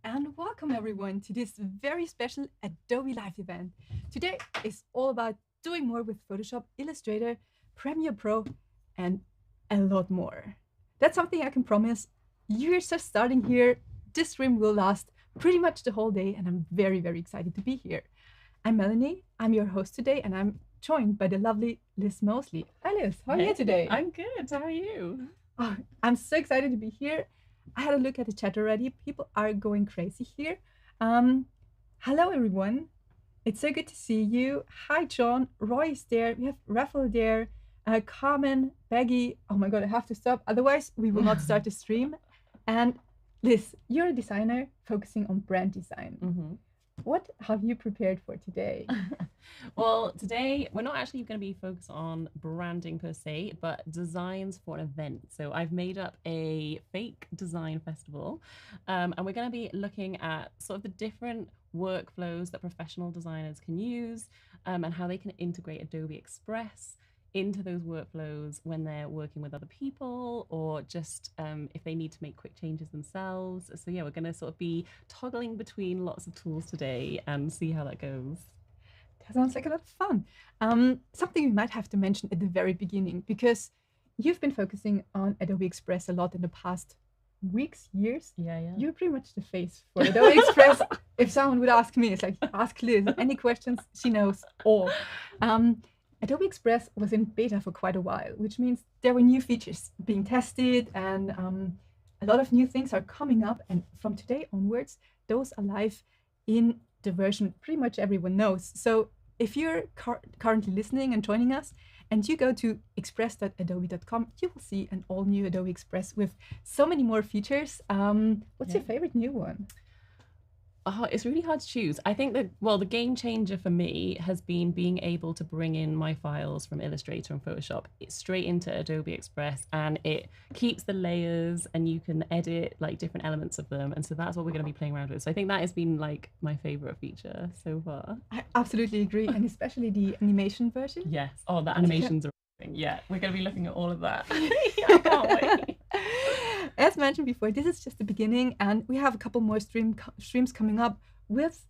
and welcome everyone to this very special Adobe Live event. Today is all about doing more with Photoshop, Illustrator, Premiere Pro, and a lot more. That's something I can promise. You're just starting here. This stream will last pretty much the whole day, and I'm very, very excited to be here. I'm Melanie, I'm your host today, and I'm joined by the lovely Liz Mosley. Hi Liz, how are you today? I'm good, how are you? Oh, I'm so excited to be here. I had a look at the chat already. People are going crazy here. Hello, everyone. It's so good to see you. Hi, John. Roy is there. We have Rafael there. Carmen, Peggy. Oh my God, I have to stop. Otherwise, we will not start the stream. And Liz, you're a designer focusing on brand design. Mm-hmm. What have you prepared for today? Well, today we're not actually going to be focused on branding per se, but designs for an event. So I've made up a fake design festival, and we're going to be looking at sort of the different workflows that professional designers can use, and how they can integrate Adobe Express into those workflows when they're working with other people, or just if they need to make quick changes themselves. So yeah, we're going to sort of be toggling between lots of tools today and see how that goes. That sounds like a lot of fun. Something we might have to mention at the very beginning, because you've been focusing on Adobe Express a lot in the past weeks, years. Yeah. You're pretty much the face for Adobe Express. If someone would ask me, it's like, ask Liz. Any questions, she knows all. Adobe Express was in beta for quite a while, which means there were new features being tested, and a lot of new things are coming up. And from today onwards, those are live in the version pretty much everyone knows. So if you're currently listening and joining us, and you go to express.adobe.com, you will see an all new Adobe Express with so many more features. What's your favorite new one? Oh, it's really hard to choose. I think that, well, the game changer for me has been being able to bring in my files from Illustrator and Photoshop straight into Adobe Express, and it keeps the layers and you can edit like different elements of them. And so that's what we're going to be playing around with. So I think that has been like my favorite feature so far. I absolutely agree. And especially the animation version. Yes. Oh, the animations are amazing. Yeah, we're going to be looking at all of that. I can't wait. As mentioned before, this is just the beginning, and we have a couple more streams coming up with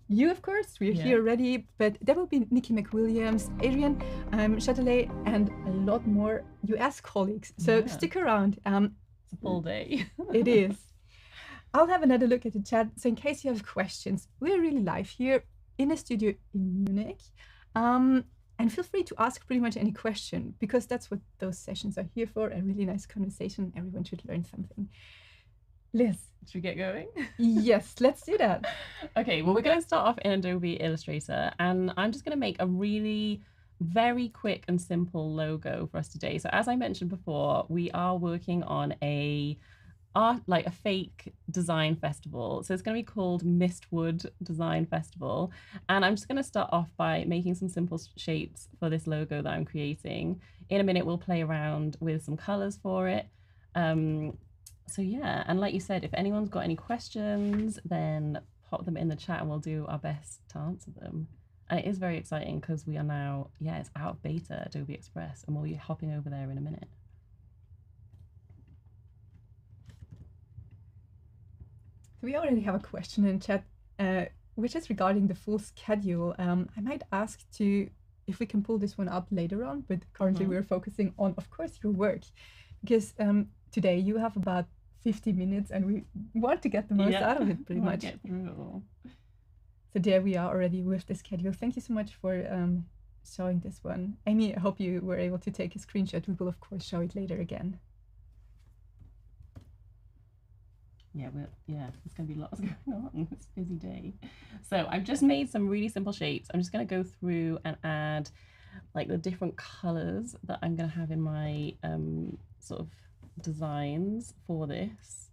you, of course. We're here already, but there will be Nikki McWilliams, Adrian Chatelet, and a lot more US colleagues. So stick around. It's a full day. It is. I'll have another look at the chat. So in case you have questions, we're really live here in a studio in Munich. And feel free to ask pretty much any question, because that's what those sessions are here for, a really nice conversation. Everyone should learn something. Liz. Should we get going? Yes, let's do that. Okay, well, we're going to start off in Adobe Illustrator, and I'm just going to make a really very quick and simple logo for us today. So as I mentioned before, we are working on a fake design festival. So it's going to be called Mistwood Design Festival. And I'm just going to start off by making some simple shapes for this logo that I'm creating. In a minute, we'll play around with some colors for it. So yeah, and like you said, if anyone's got any questions, then pop them in the chat and we'll do our best to answer them. And it is very exciting because we are now, it's out of beta, Adobe Express, and we'll be hopping over there in a minute. We already have a question in chat, which is regarding the full schedule. I might ask if we can pull this one up later on, but currently we're focusing on, of course, your work, because today you have about 50 minutes and we want to get the most out of it pretty much. Get through. So there we are already with the schedule. Thank you so much for showing this one. Amy, I hope you were able to take a screenshot. We will, of course, show it later again. Yeah, there's going to be lots going on. It's a busy day. So I've just made some really simple shapes. I'm just going to go through and add like the different colors that I'm going to have in my sort of designs for this.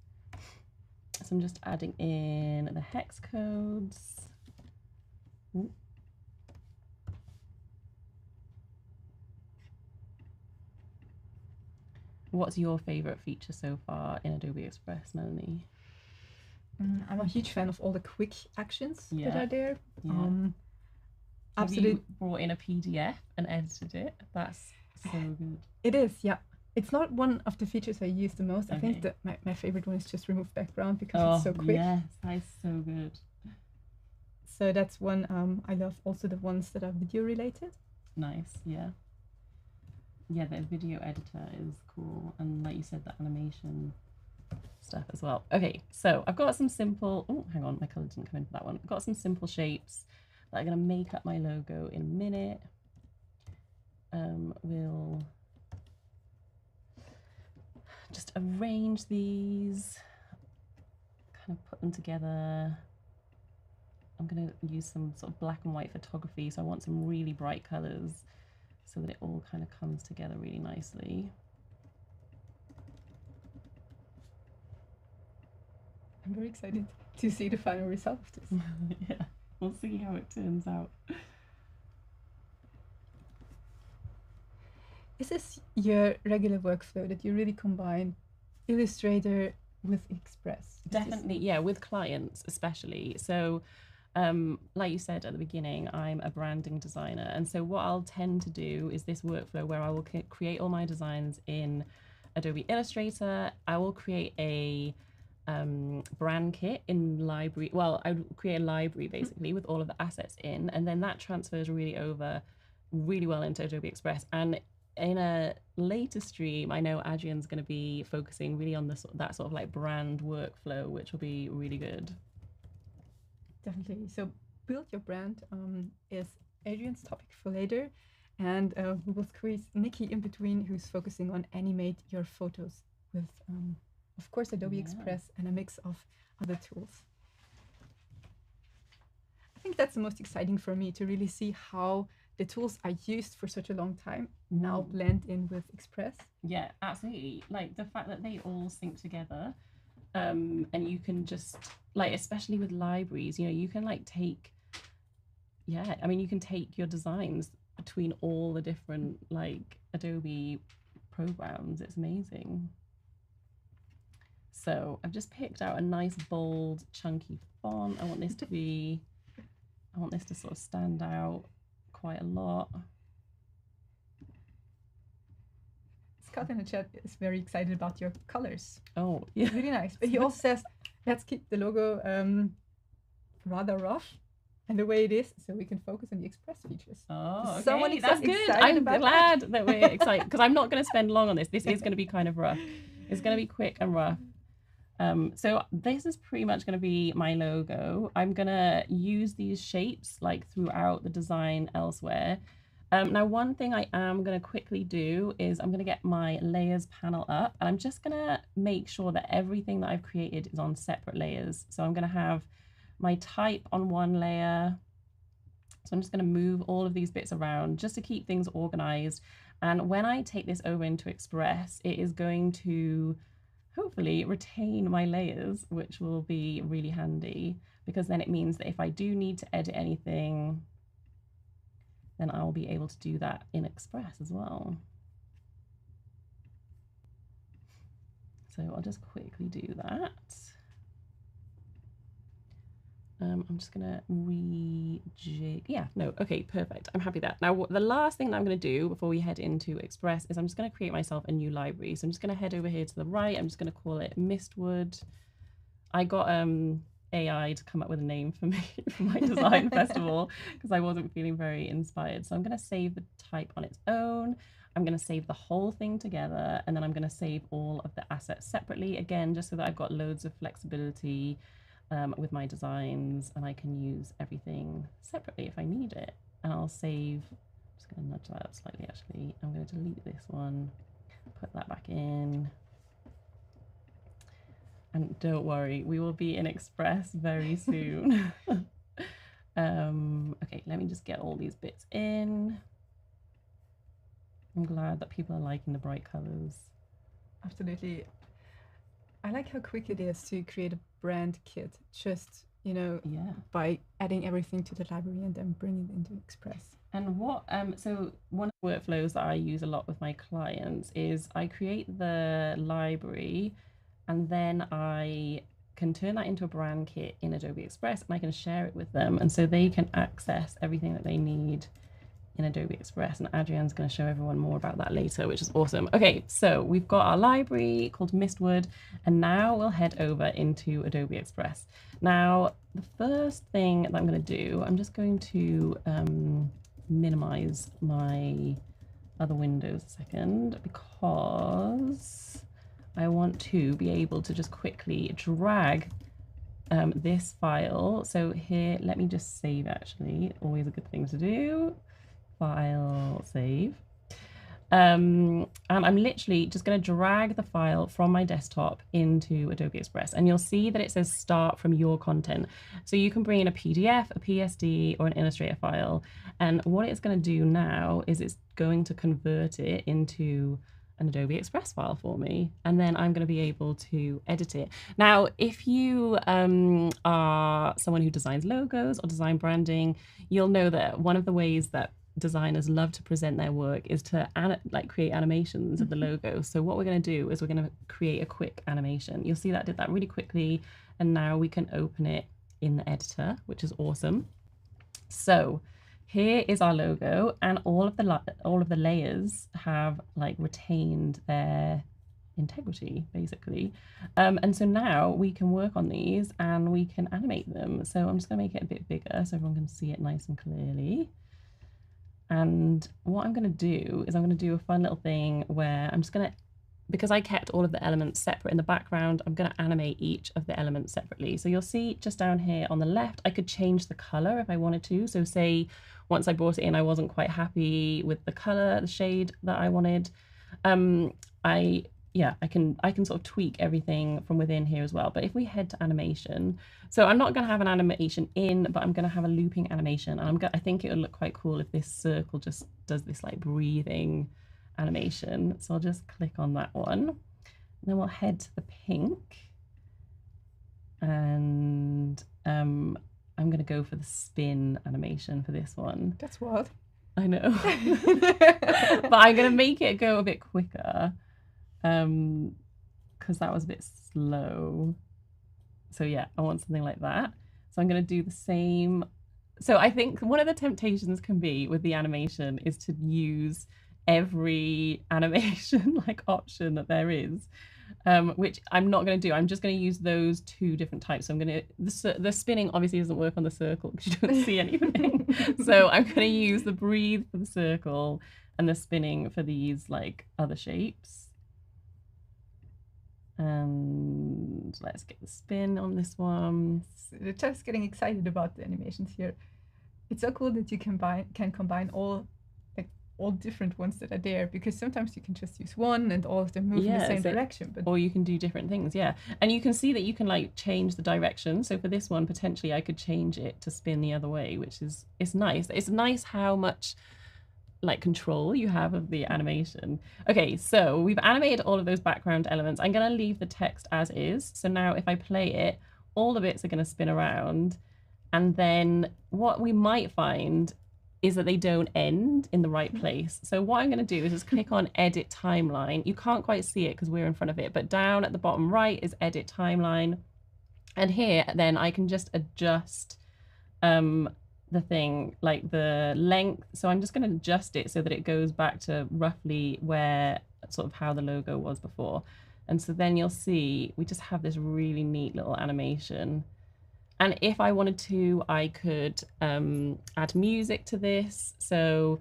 So I'm just adding in the hex codes. Ooh. What's your favorite feature so far in Adobe Express, Melanie? I'm a huge fan of all the quick actions that are there. Have you brought in a PDF and edited it? That's so good. It is, yeah. It's not one of the features I use the most. I think Okay. that my favorite one is just remove background because Oh, it's so quick. yes, that is so good. So that's one I love. Also the ones that are video related. Nice, yeah. Yeah, the video editor is cool. And like you said, the animation stuff as well. Okay, so I've got some simple, oh, hang on, my color didn't come in for that one. I've got some simple shapes that are gonna make up my logo in a minute. We'll just arrange these, kind of put them together. I'm going to use some sort of black and white photography, so I want some really bright colors so that it all kind of comes together really nicely. I'm very excited to see the final result of this. Yeah, we'll see how it turns out. Is this your regular workflow that you really combine Illustrator with Express? Definitely, yeah, with clients especially. So like you said at the beginning, I'm a branding designer. And so what I'll tend to do is this workflow where I will create all my designs in Adobe Illustrator. I will create a brand kit in library. Well, I would create a library basically with all of the assets in, and then that transfers really well into Adobe Express. And in a later stream, I know Adrian's going to be focusing really on that sort of like brand workflow, which will be really good. Definitely. So build your brand is Adrian's topic for later. And we will squeeze Nikki in between, who's focusing on animate your photos with, of course, Adobe Express and a mix of other tools. I think that's the most exciting for me, to really see how the tools I used for such a long time now blend in with Express. Yeah, absolutely. Like the fact that they all sync together, and you can just like, especially with libraries, you know, you can like take, yeah, I mean, you can take your designs between all the different like Adobe programs. It's amazing. So I've just picked out a nice bold chunky font. I want this to sort of stand out quite a lot. Scott in the chat is very excited about your colors. Oh, yeah. Really nice. But he also says, let's keep the logo rather rough and the way it is, so we can focus on the Express features. Oh, okay. That's good. I'm glad that we're excited, because I'm not going to spend long on this. This is going to be kind of rough. It's going to be quick and rough. So this is pretty much going to be my logo. I'm going to use these shapes like throughout the design elsewhere. Now, one thing I am going to quickly do is I'm going to get my layers panel up, and I'm just going to make sure that everything that I've created is on separate layers. So I'm going to have my type on one layer. So I'm just going to move all of these bits around just to keep things organized. And when I take this over into Express, it is going to hopefully retain my layers, which will be really handy, because then it means that if I do need to edit anything, then I'll be able to do that in Express as well. So I'll just quickly do that. I'm just gonna rejig. Yeah, no, okay, perfect. I'm happy with that. Now, the last thing that I'm gonna do before we head into Express is I'm just gonna create myself a new library. So I'm just gonna head over here to the right. I'm just gonna call it Mistwood. I got AI to come up with a name for me for my design festival, because I wasn't feeling very inspired. So I'm gonna save the type on its own. I'm gonna save the whole thing together, and then I'm gonna save all of the assets separately, again, just so that I've got loads of flexibility with my designs, and I can use everything separately if I need it. And I'll save, I'm just going to nudge that up slightly actually. I'm going to delete this one, put that back in. And don't worry, we will be in Express very soon. Okay, let me just get all these bits in. I'm glad that people are liking the bright colors. Absolutely. I like how quick it is to create a brand kit, just, you know, by adding everything to the library and then bringing it into Express. And what, so one of the workflows that I use a lot with my clients is I create the library, and then I can turn that into a brand kit in Adobe Express, and I can share it with them, and so they can access everything that they need in Adobe Express, and Adrienne's going to show everyone more about that later, which is awesome. Okay, so we've got our library called Mistwood, and now we'll head over into Adobe Express. Now, the first thing that I'm going to do, I'm just going to minimize my other windows a second, because I want to be able to just quickly drag this file. So here, let me just save actually, always a good thing to do. File, save. And I'm literally just going to drag the file from my desktop into Adobe Express, and you'll see that it says start from your content. So you can bring in a PDF, a PSD, or an Illustrator file. And what it's going to do now is it's going to convert it into an Adobe Express file for me, and then I'm going to be able to edit it. Now, if you are someone who designs logos or design branding, you'll know that one of the ways that designers love to present their work is to create animations of the logo. So what we're going to do is we're going to create a quick animation. You'll see that I did that really quickly, and now we can open it in the editor, which is awesome. So here is our logo, and all of the layers have like retained their integrity basically, and so now we can work on these and we can animate them. So I'm just going to make it a bit bigger so everyone can see it nice and clearly. And what I'm going to do is I'm going to do a fun little thing where I'm just going to, because I kept all of the elements separate in the background, I'm going to animate each of the elements separately. So you'll see just down here on the left, I could change the color if I wanted to. So say once I brought it in, I wasn't quite happy with the color, the shade that I wanted. I can sort of tweak everything from within here as well. But if we head to animation, so I'm not going to have an animation in, but I'm going to have a looping animation. And I think it would look quite cool if this circle just does this like breathing animation. So I'll just click on that one. And then we'll head to the pink. And I'm going to go for the spin animation for this one. That's wild. I know. But I'm going to make it go a bit quicker, because that was a bit slow. So yeah, I want something like that. So I'm going to do the same. So I think one of the temptations can be with the animation is to use every animation like option that there is, which I'm not going to do. I'm just going to use those two different types. So I'm going to, the spinning obviously doesn't work on the circle because you don't see anything. So I'm going to use the breathe for the circle and the spinning for these like other shapes. And let's get the spin on this one. Just getting excited about the animations here. It's so cool that you can combine all different ones that are there, because sometimes you can just use one and all of them move in the same direction. But or you can do different things, yeah. And you can see that you can like change the direction. So for this one, potentially I could change it to spin the other way, which is, it's nice. It's nice how much like control you have of the animation. Okay, so we've animated all of those background elements. I'm going to leave the text as is. So now if I play it, all the bits are going to spin around. And then what we might find is that they don't end in the right place. So what I'm going to do is just click on Edit Timeline. You can't quite see it because we're in front of it, but down at the bottom right is Edit Timeline. And here, then I can just adjust the thing, like the length. So I'm just going to adjust it so that it goes back to roughly where, sort of how the logo was before. And so then you'll see we just have this really neat little animation. And if I wanted to, I could add music to this. So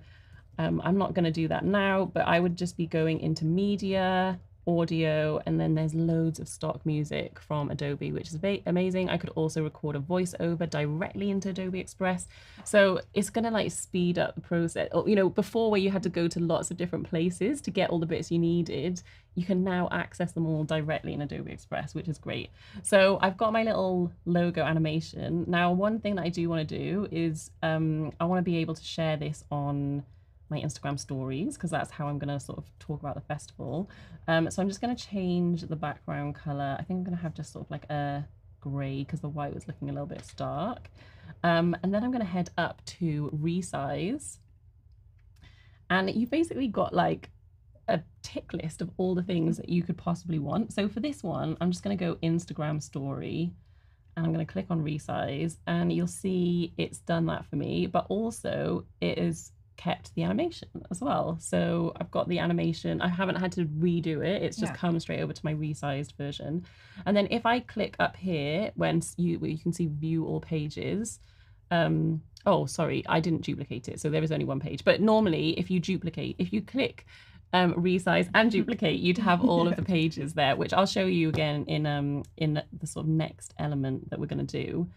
I'm not going to do that now, but I would just be going into media, audio, and then there's loads of stock music from Adobe, which is amazing. I could also record a voiceover directly into Adobe Express. So it's going to like speed up the process. You know, before where you had to go to lots of different places to get all the bits you needed, you can now access them all directly in Adobe Express, which is great. So I've got my little logo animation. Now, one thing that I do want to do is I want to be able to share this on my Instagram stories, because that's how I'm going to sort of talk about the festival. So I'm just going to change the background color. I think I'm going to have just sort of like a gray because the white was looking a little bit stark. And then I'm going to head up to resize. And you've basically got like a tick list of all the things that you could possibly want. So for this one, I'm just going to go Instagram story, and I'm going to click on resize, and you'll see it's done that for me, but also it is kept the animation as well. So I've got the animation. I haven't had to redo it. It's just come straight over to my resized version. And then if I click up here, where you can see view all pages. Oh, sorry, I didn't duplicate it. So there is only one page. But normally if you click resize and duplicate, you'd have all of the pages there, which I'll show you again in the sort of next element that we're going to do.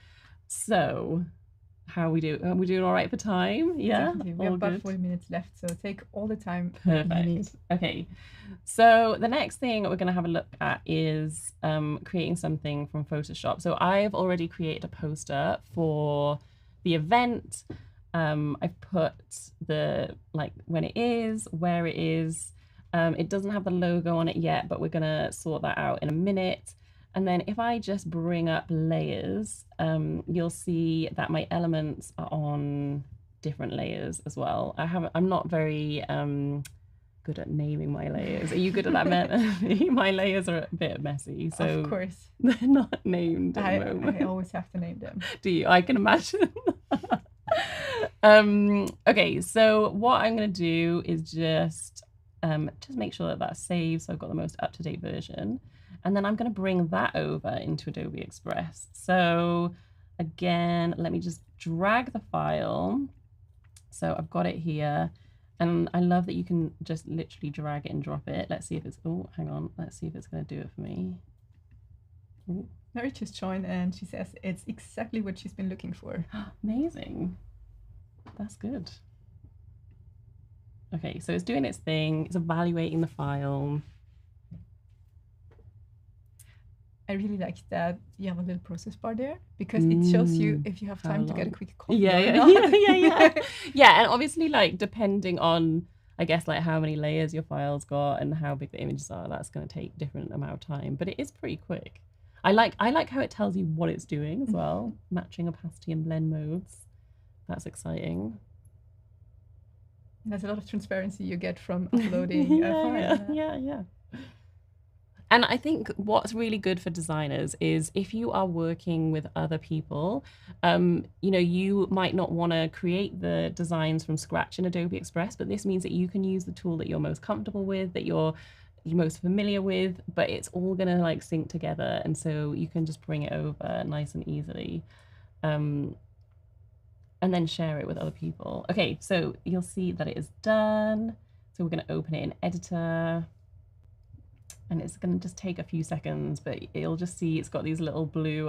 So how we do? Are we doing all right for time? Yeah, definitely. We have about 40 minutes left, so take all the time you need. Okay, so the next thing we're going to have a look at is creating something from Photoshop. So I've already created a poster for the event. I've put the when it is, where it is. It doesn't have the logo on it yet, but we're going to sort that out in a minute. And then if I just bring up layers, you'll see that my elements are on different layers as well. I'm not very good at naming my layers. Are you good at that? My layers are a bit messy, so of course they're not named at the moment. I always have to name them. Do you? I can imagine. Okay, so what I'm going to do is just make sure that that's saved, so I've got the most up-to-date version. And then I'm going to bring that over into Adobe Express. So again, let me just drag the file. So I've got it here. And I love that you can just literally drag it and drop it. Let's see if it's, oh, hang on. Let's see if it's going to do it for me. Ooh. Mary just joined and she says it's exactly what she's been looking for. Amazing. That's good. Okay, so it's doing its thing. It's evaluating the file. I really like that you have a little process bar there, because it shows you if you have time to get a quick coffee. Yeah. Yeah, and obviously depending on, I guess, how many layers your file's got and how big the images are, that's going to take different amount of time, but it is pretty quick. I like how it tells you what it's doing as well, matching opacity and blend modes. That's exciting. There's a lot of transparency you get from uploading a file. Yeah. And I think what's really good for designers is if you are working with other people, you might not want to create the designs from scratch in Adobe Express, but this means that you can use the tool that you're most comfortable with, that you're most familiar with, but it's all going to sync together. And so you can just bring it over nice and easily. And then share it with other people. Okay, so you'll see that it is done. So we're going to open it in Editor. And it's going to just take a few seconds, but you'll just see it's got these little blue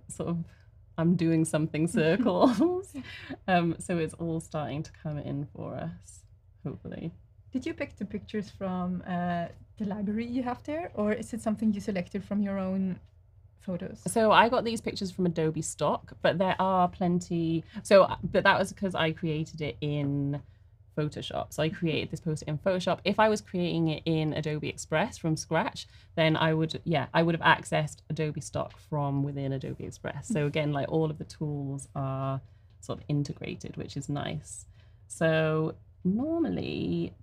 sort of I'm doing something circles. So it's all starting to come in for us, hopefully. Did you pick the pictures from the library you have there, or is it something you selected from your own photos? So I got these pictures from Adobe stock, but there are plenty. But that was because I created it in Photoshop. So I created this poster in Photoshop. If I was creating it in Adobe Express from scratch, then I would have accessed Adobe stock from within Adobe Express. So again, all of the tools are sort of integrated, which is nice. So normally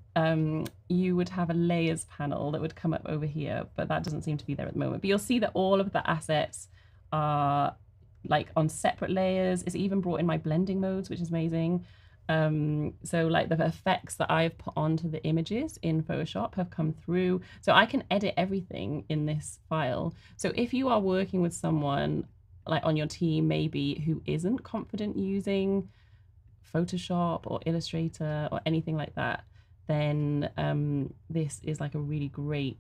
you would have a layers panel that would come up over here, but that doesn't seem to be there at the moment. But you'll see that all of the assets are on separate layers. It's even brought in my blending modes, which is amazing. So the effects that I've put onto the images in Photoshop have come through. So I can edit everything in this file. So if you are working with someone on your team, maybe who isn't confident using Photoshop or Illustrator or anything like that, then this is a really great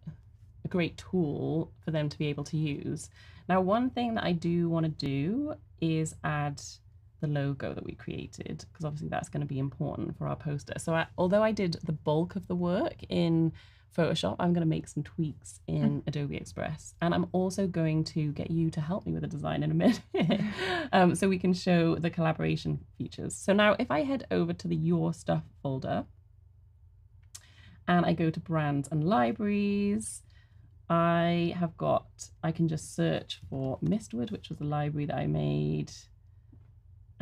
tool for them to be able to use. Now, one thing that I do want to do is add the logo that we created, because obviously that's going to be important for our poster. So although I did the bulk of the work in Photoshop, I'm going to make some tweaks in Adobe Express. And I'm also going to get you to help me with the design in a minute so we can show the collaboration features. So now if I head over to the Your Stuff folder and I go to Brands and Libraries, I can just search for Mistwood, which was the library that I made.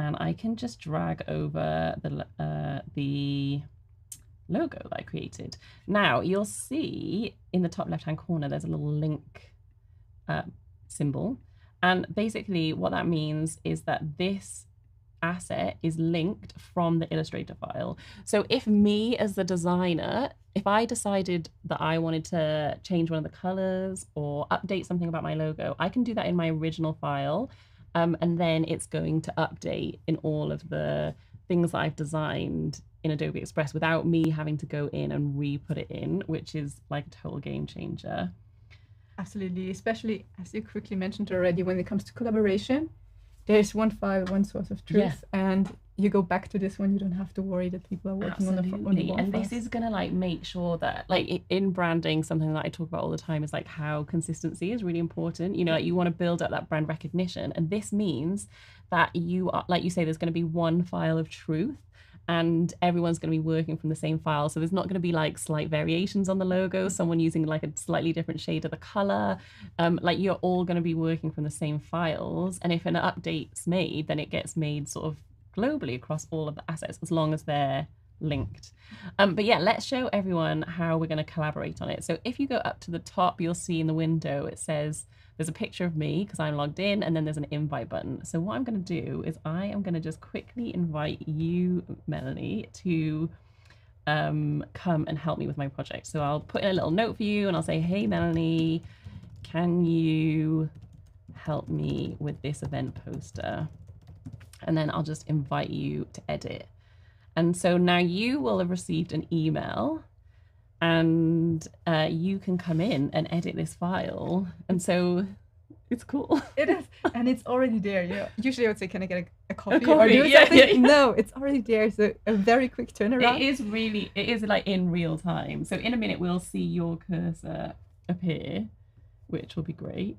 And I can just drag over the logo that I created. Now you'll see in the top left-hand corner, there's a little link symbol. And basically what that means is that this asset is linked from the Illustrator file. So if me as the designer, if I decided that I wanted to change one of the colors or update something about my logo, I can do that in my original file. And then it's going to update in all of the things that I've designed in Adobe Express without me having to go in and re-put it in, which is like a total game changer. Absolutely, especially as you quickly mentioned already, when it comes to collaboration, there's one file, one source of truth, and you go back to this one. You don't have to worry that people are working on the and this is gonna like make sure that, like, in branding, something that I talk about all the time is like how consistency is really important. You know, like you want to build up that brand recognition, and this means that you are, like you say, there's going to be one file of truth and everyone's going to be working from the same file. So there's not going to be like slight variations on the logo, someone using like a slightly different shade of the color. Like you're all going to be working from the same files. And if an update's made, then it gets made sort of globally across all of the assets as long as they're linked. But yeah, let's show everyone how we're going to collaborate on it. So if you go up to the top, you'll see in the window, it says, there's a picture of me because I'm logged in, and then there's an invite button. So what I'm going to do is I am going to just quickly invite you, Melanie, to come and help me with my project. So I'll put in a little note for you and I'll say, hey, Melanie, can you help me with this event poster? And then I'll just invite you to edit. And so now you will have received an email, and you can come in and edit this file. And so it's cool. It is, and it's already there. Yeah. Usually I would say, can I get a coffee? A coffee? Or do something? Yeah. No, it's already there. So a very quick turnaround. It is like in real time. So in a minute, we'll see your cursor appear, which will be great.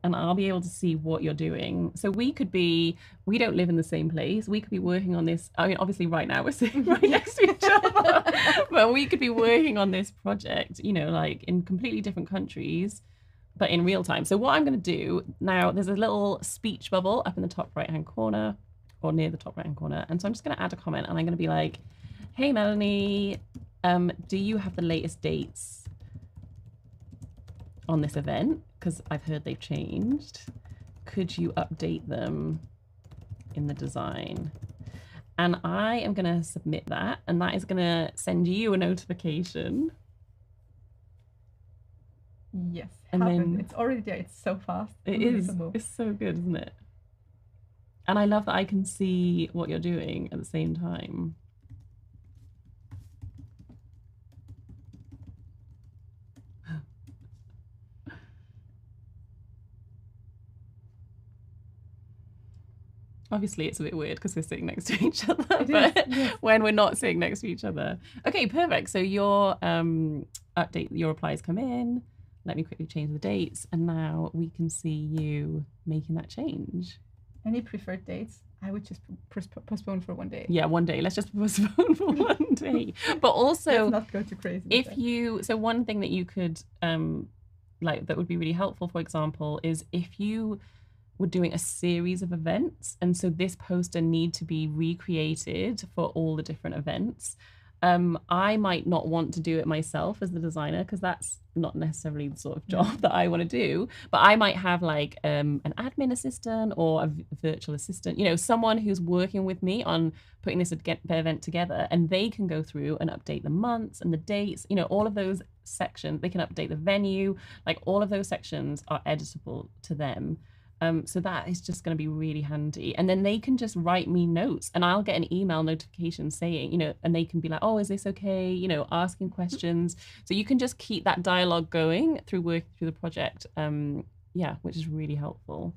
And I'll be able to see what you're doing. So we don't live in the same place. We could be working on this. I mean, obviously right now we're sitting right next to each other, but we could be working on this project, you know, like in completely different countries, but in real time. So what I'm going to do now, there's a little speech bubble up in the top right-hand corner, or near the top right-hand corner. And so I'm just going to add a comment, and I'm going to be like, hey, Melanie, do you have the latest dates on this event? Because I've heard they've changed. Could you update them in the design? And I am going to submit that, and that is going to send you a notification. Yes, and then it's already there. It's so fast. It is. It's so good, isn't it? And I love that I can see what you're doing at the same time. Obviously, it's a bit weird because we're sitting next to each other, but when we're not sitting next to each other. Okay, perfect. So your your replies come in. Let me quickly change the dates, and now we can see you making that change. Any preferred dates? I would just postpone for one day. Yeah, one day. Let's just postpone for one day. But also, let's not go too crazy. So one thing that you could like that would be really helpful, for example, is if you were doing a series of events, and so this poster need to be recreated for all the different events. I might not want to do it myself as the designer, because that's not necessarily the sort of job that I want to do, but I might have like an admin assistant or a virtual assistant, you know, someone who's working with me on putting this event together, and they can go through and update the months and the dates, you know, all of those sections. They can update the venue, like all of those sections are editable to them. So that is just going to be really handy. And then they can just write me notes, and I'll get an email notification saying, you know, and they can be like, oh, is this okay? You know, asking questions. So you can just keep that dialogue going through working through the project. Yeah, which is really helpful.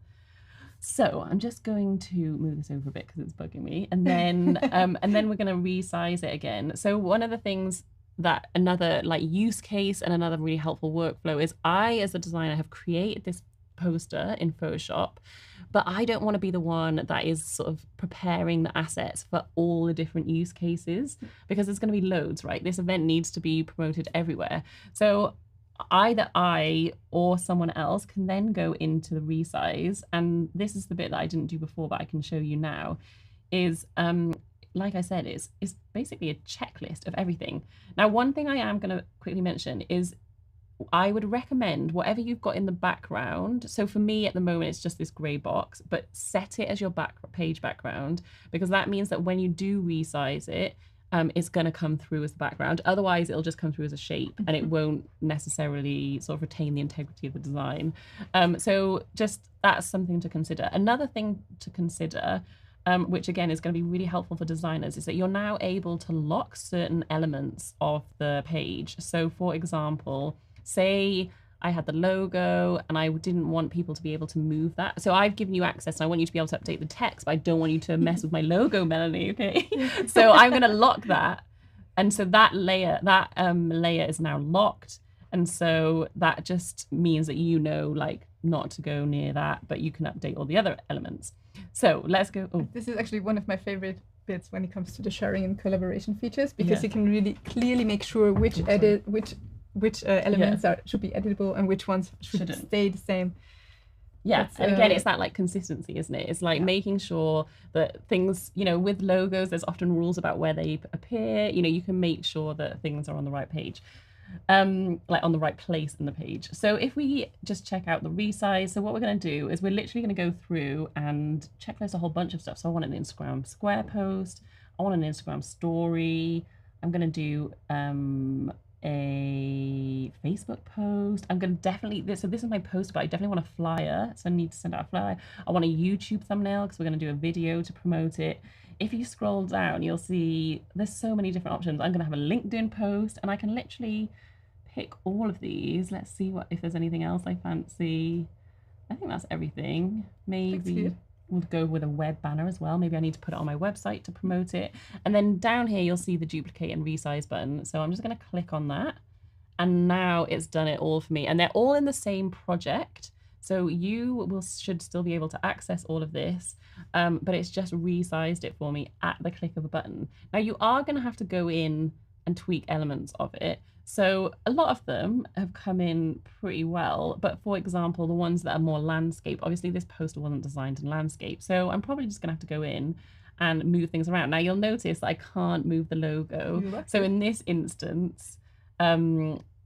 So I'm just going to move this over a bit because it's bugging me. And then we're going to resize it again. So one of the things that another like use case and another really helpful workflow is I, as a designer, have created this poster in Photoshop, but I don't want to be the one that is sort of preparing the assets for all the different use cases, because there's going to be loads, right? This event needs to be promoted everywhere. So either I or someone else can then go into the resize, and this is the bit that I didn't do before, but I can show you now, is like I said, is basically a checklist of everything. Now, one thing I am going to quickly mention is I would recommend whatever you've got in the background. So for me at the moment, it's just this gray box, but set it as your page background, because that means that when you do resize it, it's going to come through as the background. Otherwise, it'll just come through as a shape and it won't necessarily sort of retain the integrity of the design. So just that's something to consider. Another thing to consider, which again is going to be really helpful for designers, is that you're now able to lock certain elements of the page. So for example, say I had the logo and I didn't want people to be able to move that. So I've given you access and I want you to be able to update the text, but I don't want you to mess with my logo, Melanie, okay? So I'm going to lock that. And so that layer is now locked. And so that just means that you know, like, not to go near that, but you can update all the other elements. So let's go. Oh. This is actually one of my favorite bits when it comes to the sharing and collaboration features, because you can really clearly make sure which elements should be editable and which ones should stay the same. Yeah, and again, it's that like consistency, isn't it? It's like making sure that things, you know, with logos, there's often rules about where they appear. You know, you can make sure that things are on the right page, like on the right place in the page. So if we just check out the resize, so what we're going to do is we're literally going to go through and checklist a whole bunch of stuff. So I want an Instagram square post. I want an Instagram story. I'm going to do a Facebook post. I'm going to definitely, so this is my post, but I definitely want a flyer. So I need to send out a flyer. I want a YouTube thumbnail because we're going to do a video to promote it. If you scroll down, you'll see there's so many different options. I'm going to have a LinkedIn post and I can literally pick all of these. Let's see if there's anything else I fancy. I think that's everything. Maybe we'll go with a web banner as well. Maybe I need to put it on my website to promote it. And then down here, you'll see the duplicate and resize button. So I'm just going to click on that. And now it's done it all for me. And they're all in the same project. So you should still be able to access all of this, but it's just resized it for me at the click of a button. Now you are going to have to go in and tweak elements of it. So a lot of them have come in pretty well, but for example, the ones that are more landscape, obviously this poster wasn't designed in landscape. So I'm probably just going to have to go in and move things around. Now you'll notice that I can't move the logo. So in this instance,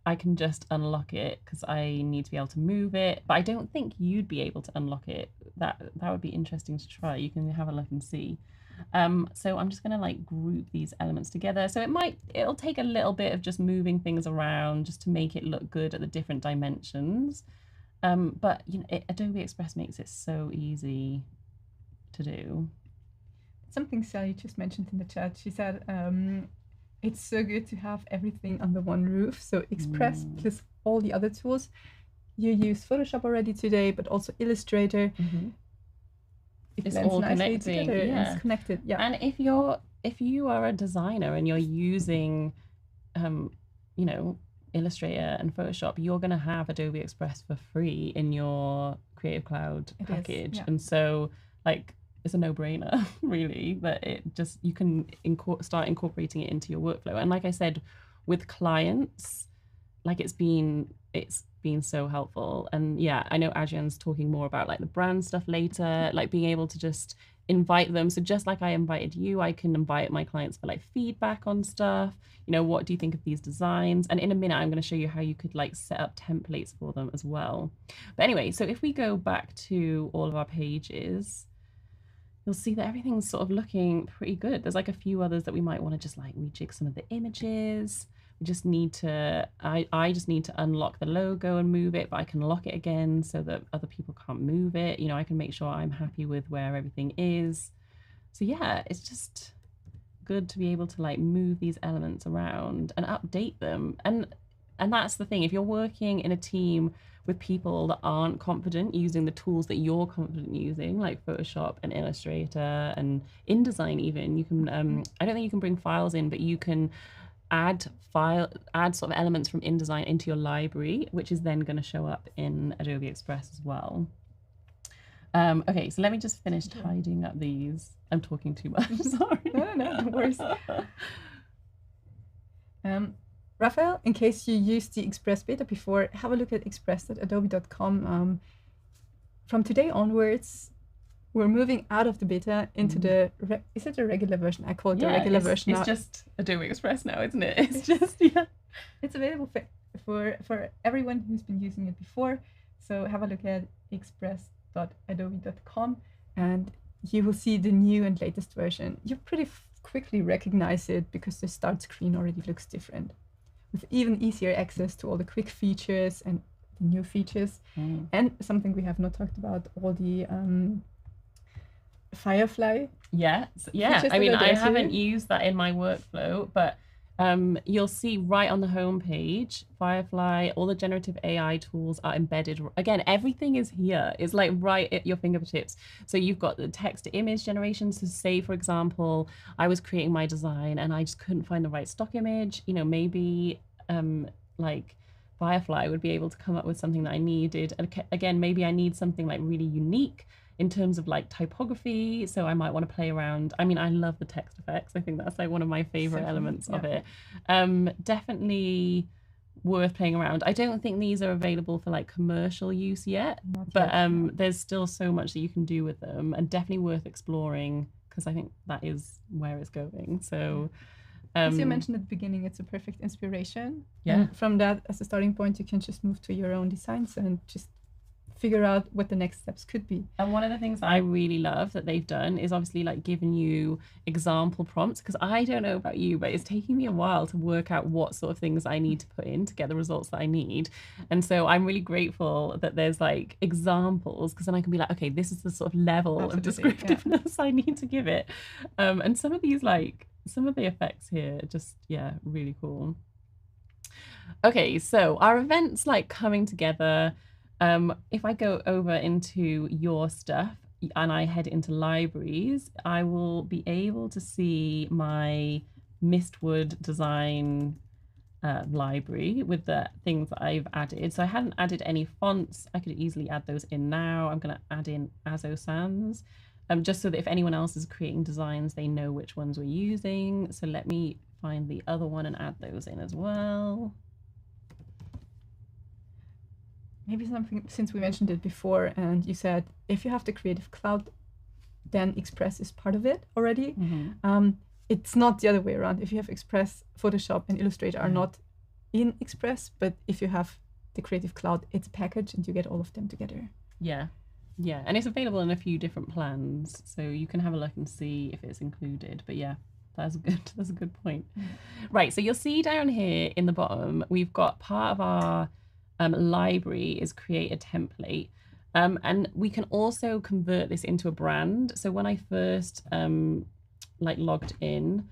I can just unlock it because I need to be able to move it, but I don't think you'd be able to unlock it. That would be interesting to try. You can have a look and see. So I'm just going to like group these elements together. So it'll take a little bit of just moving things around just to make it look good at the different dimensions. But you know, Adobe Express makes it so easy to do. Something Sally just mentioned in the chat. She said, it's so good to have everything under one roof. So Express plus all the other tools. You used Photoshop already today, but also Illustrator. It's all connecting. It's connected. Yeah. And if you are a designer and you're using, you know, Illustrator and Photoshop, you're going to have Adobe Express for free in your Creative Cloud package. And so, like, it's a no-brainer, really, that you can start incorporating it into your workflow. And like I said, with clients, like it's been so helpful. And yeah, I know Ajah's talking more about like the brand stuff later, like being able to just invite them. So just like I invited you, I can invite my clients for like feedback on stuff. You know, what do you think of these designs? And in a minute, I'm going to show you how you could like set up templates for them as well. But anyway, so if we go back to all of our pages, you'll see that everything's sort of looking pretty good. There's like a few others that we might want to just like rejig some of the images. We just need to, I just need to unlock the logo and move it, but I can lock it again so that other people can't move it. You know, I can make sure I'm happy with where everything is. So yeah, it's just good to be able to like move these elements around and update them. And that's the thing, if you're working in a team with people that aren't confident using the tools that you're confident using, like Photoshop and Illustrator and InDesign even, you can, I don't think you can bring files in, but you can add sort of elements from InDesign into your library, which is then going to show up in Adobe Express as well. Okay, so let me just finish tidying up these. I'm talking too much, sorry. No, don't worry. Raphael, in case you used the Express beta before, have a look at express.adobe.com. From today onwards, we're moving out of the beta into the, is it the regular version? I call it the regular version now. It's just Adobe Express now, isn't it? It's just, yeah. It's available for for everyone who's been using it before. So have a look at express.adobe.com and you will see the new and latest version. You pretty quickly recognize it because the start screen already looks different, with even easier access to all the quick features and the new features. And something we have not talked about, all the Firefly. Yeah. I mean, I haven't used that in my workflow, but you'll see right on the home page, Firefly, all the generative AI tools are embedded. Again, everything is here. It's like right at your fingertips. So you've got the text to image generation. So say, for example, I was creating my design and I just couldn't find the right stock image. You know, maybe like Firefly would be able to come up with something that I needed. And again, maybe I need something like really unique in terms of like typography, so I might want to play around. I mean, I love the text effects. I think that's like one of my favorite elements of it. Definitely worth playing around. I don't think these are available for like commercial use yet, but there's still so much that you can do with them, and definitely worth exploring because I think that is where it's going. So as you mentioned at the beginning, it's a perfect inspiration. Yeah. And from that as a starting point, you can just move to your own designs and just figure out what the next steps could be. And one of the things I really love that they've done is obviously like giving you example prompts, because I don't know about you, but it's taking me a while to work out what sort of things I need to put in to get the results that I need. And so I'm really grateful that there's like examples, because then I can be like, okay, this is the sort of level of descriptiveness I need to give it. And some of these, like some of the effects here are just, yeah, really cool. Okay, so our events like coming together. If I go over into your stuff and I head into libraries, I will be able to see my Mistwood design library with the things that I've added. So I hadn't added any fonts. I could easily add those in now. I'm going to add in Azo Sans, just so that if anyone else is creating designs, they know which ones we're using. So let me find the other one and add those in as well. Maybe something, since we mentioned it before and you said if you have the Creative Cloud, then Express is part of it already. It's not the other way around. If you have Express, Photoshop and Illustrator are not in Express, but if you have the Creative Cloud, it's a package and you get all of them together. Yeah, and it's available in a few different plans, so you can have a look and see if it's included. But yeah, that's a good point. Right, so you'll see down here in the bottom, we've got part of our library is create a template, and we can also convert this into a brand. So when I first like logged in,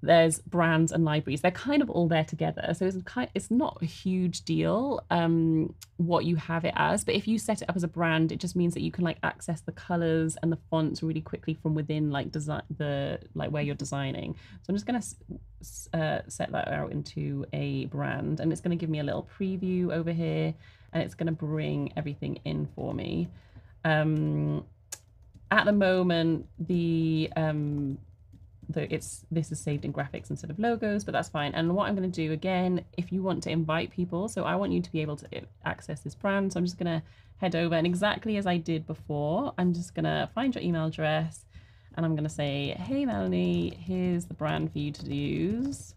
there's brands and libraries. They're kind of all there together. So it's not a huge deal what you have it as, but if you set it up as a brand, it just means that you can like access the colors and the fonts really quickly from within like where you're designing. So I'm just going to set that out into a brand, and it's going to give me a little preview over here, and it's going to bring everything in for me. At the moment, this is saved in graphics instead of logos, but that's fine. And what I'm going to do again, if you want to invite people, so I want you to be able to access this brand. So I'm just going to head over, and exactly as I did before, I'm just going to find your email address and I'm going to say, hey Melanie, here's the brand for you to use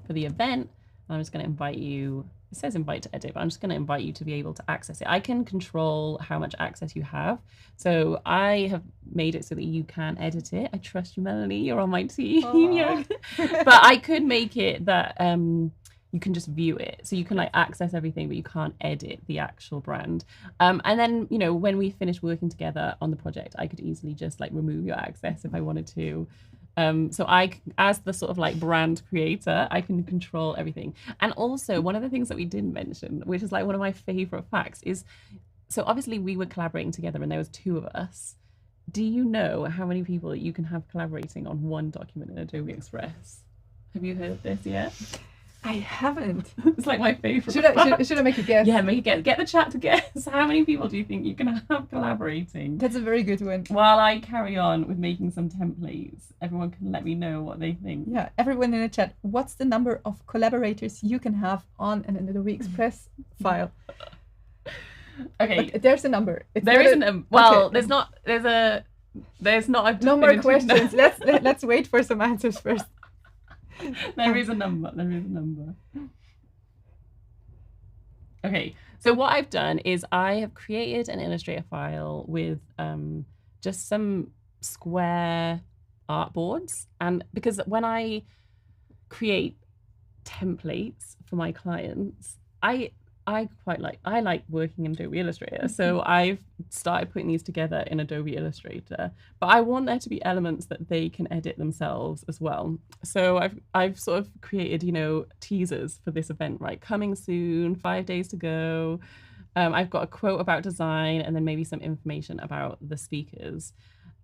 for the event. And I'm just going to invite you. It says invite to edit, but I'm just going to invite you to be able to access it. I can control how much access you have. So I have made it so that you can edit it. I trust you, Melanie. You're on my team. But I could make it that you can just view it. So you can like access everything, but you can't edit the actual brand. And then, you know, when we finish working together on the project, I could easily just like remove your access if I wanted to. So I, as the sort of like brand creator, I can control everything. And also one of the things that we didn't mention, which is like one of my favorite facts, is, so obviously we were collaborating together and there was 2 of us. Do you know how many people you can have collaborating on one document in Adobe Express? Have you heard of this yet? I haven't. It's like my favorite. Should I make a guess? Yeah, make a guess. Get the chat to guess. How many people do you think you can have collaborating? That's a very good one. While I carry on with making some templates, everyone can let me know what they think. Yeah, everyone in the chat, what's the number of collaborators you can have on an Adobe Express file? Okay. But there's a number. There isn't a, well, okay. There's not a no more questions. Let's wait for some answers first. There is a number. There is a number. Okay, so what I've done is I have created an Illustrator file with just some square artboards, and because when I create templates for my clients, I like working in Adobe Illustrator, so I've started putting these together in Adobe Illustrator, but I want there to be elements that they can edit themselves as well. So I've sort of created, you know, teasers for this event, right? Coming soon, 5 days to go. I've got a quote about design and then maybe some information about the speakers.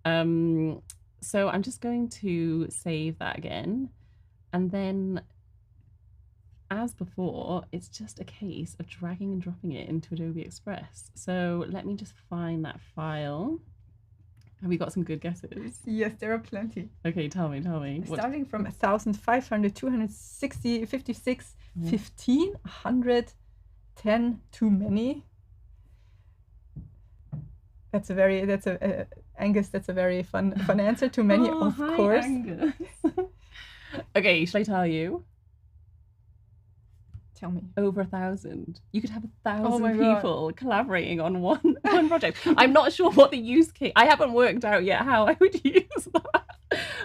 So I'm just going to save that again, and then as before, it's just a case of dragging and dropping it into Adobe Express. So let me just find that file. Have we got some good guesses? Yes, there are plenty. Okay, tell me. Starting from 1,500, 260, 56, 15, 100, 10, too many. Angus, that's a very fun answer. Too many, of course. Angus. Okay, shall I tell you? Tell me. Over 1,000. You could have 1,000 God. people collaborating on one project. I'm not sure what the use case. I haven't worked out yet how I would use that,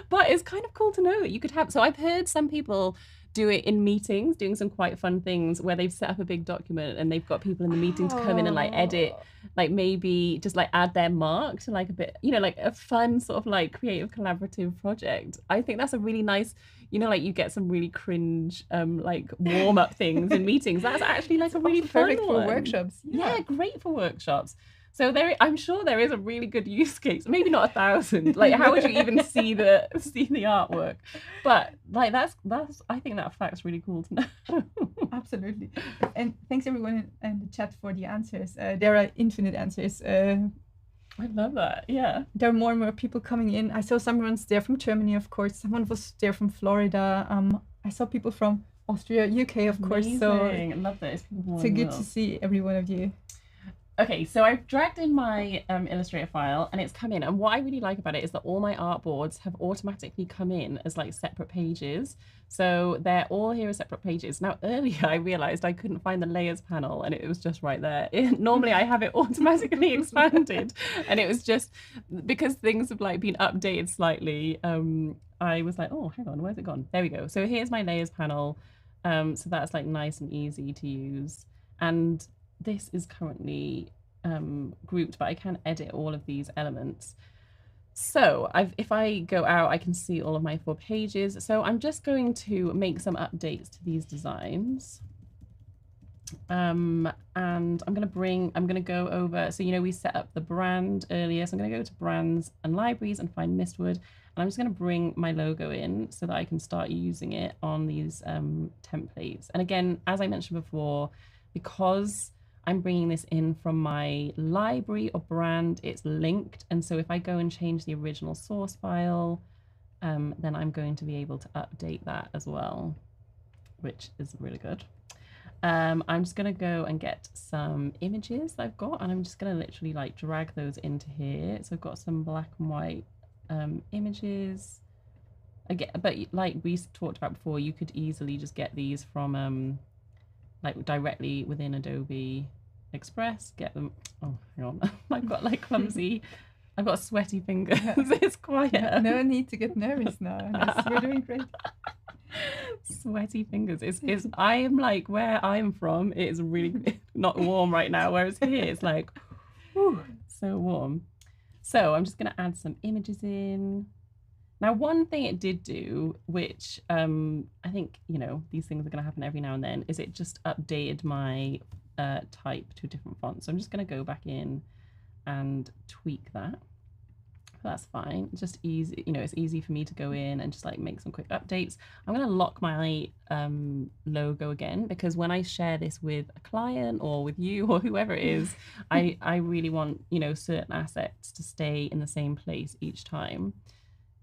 but it's kind of cool to know that you could have. So I've heard some people do it in meetings, doing some quite fun things where they've set up a big document and they've got people in the meeting to come in and like edit, like maybe just like add their mark to like a bit, you know, like a fun sort of like creative collaborative project. I think that's a really nice, you know, like you get some really cringe like warm up things in meetings. That's actually like a really fun perfect one. for workshops. Yeah, great for workshops. So I'm sure there is a really good use case. Maybe not 1,000. Like, how would you even see the artwork? But like that's I think that fact's really cool to know. Absolutely. And thanks everyone in the chat for the answers. There are infinite answers. I love that. Yeah. There are more and more people coming in. I saw someone's there from Germany, of course. Someone was there from Florida. I saw people from Austria, UK, of course. So I love this. It's good to see every one of you. Okay, so I've dragged in my Illustrator file and it's come in. And what I really like about it is that all my artboards have automatically come in as like separate pages. So they're all here as separate pages. Now, earlier I realized I couldn't find the layers panel and it was just right there. Normally I have it automatically expanded, and it was just because things have like been updated slightly. I was like, oh, hang on, where's it gone? There we go. So here's my layers panel. So that's like nice and easy to use. And this is currently grouped, but I can edit all of these elements. So if I go out, I can see all of my 4 pages. So I'm just going to make some updates to these designs. And I'm going to go over, so, you know, we set up the brand earlier. So I'm going to go to brands and libraries and find Mistwood. And I'm just going to bring my logo in so that I can start using it on these templates. And again, as I mentioned before, because I'm bringing this in from my library or brand, it's linked. And so if I go and change the original source file, then I'm going to be able to update that as well, which is really good. I'm just going to go and get some images that I've got, and I'm just going to literally like drag those into here. So I've got some black and white images. Again, but like we talked about before, you could easily just get these from like directly within Adobe Express, get them. Oh, hang on. I've got like clumsy, I've got sweaty fingers. It's quiet. No need to get nervous now. You're doing great. Sweaty fingers. It's I am like, where I'm from, it is really not warm right now, whereas here it's like, whew, so warm. So I'm just going to add some images in. Now, one thing it did do, which I think, you know, these things are going to happen every now and then, is it just updated my type to a different font. So I'm just going to go back in and tweak that. That's fine. It's just easy, you know, it's easy for me to go in and just like make some quick updates. I'm going to lock my logo again, because when I share this with a client or with you or whoever it is, I really want, you know, certain assets to stay in the same place each time.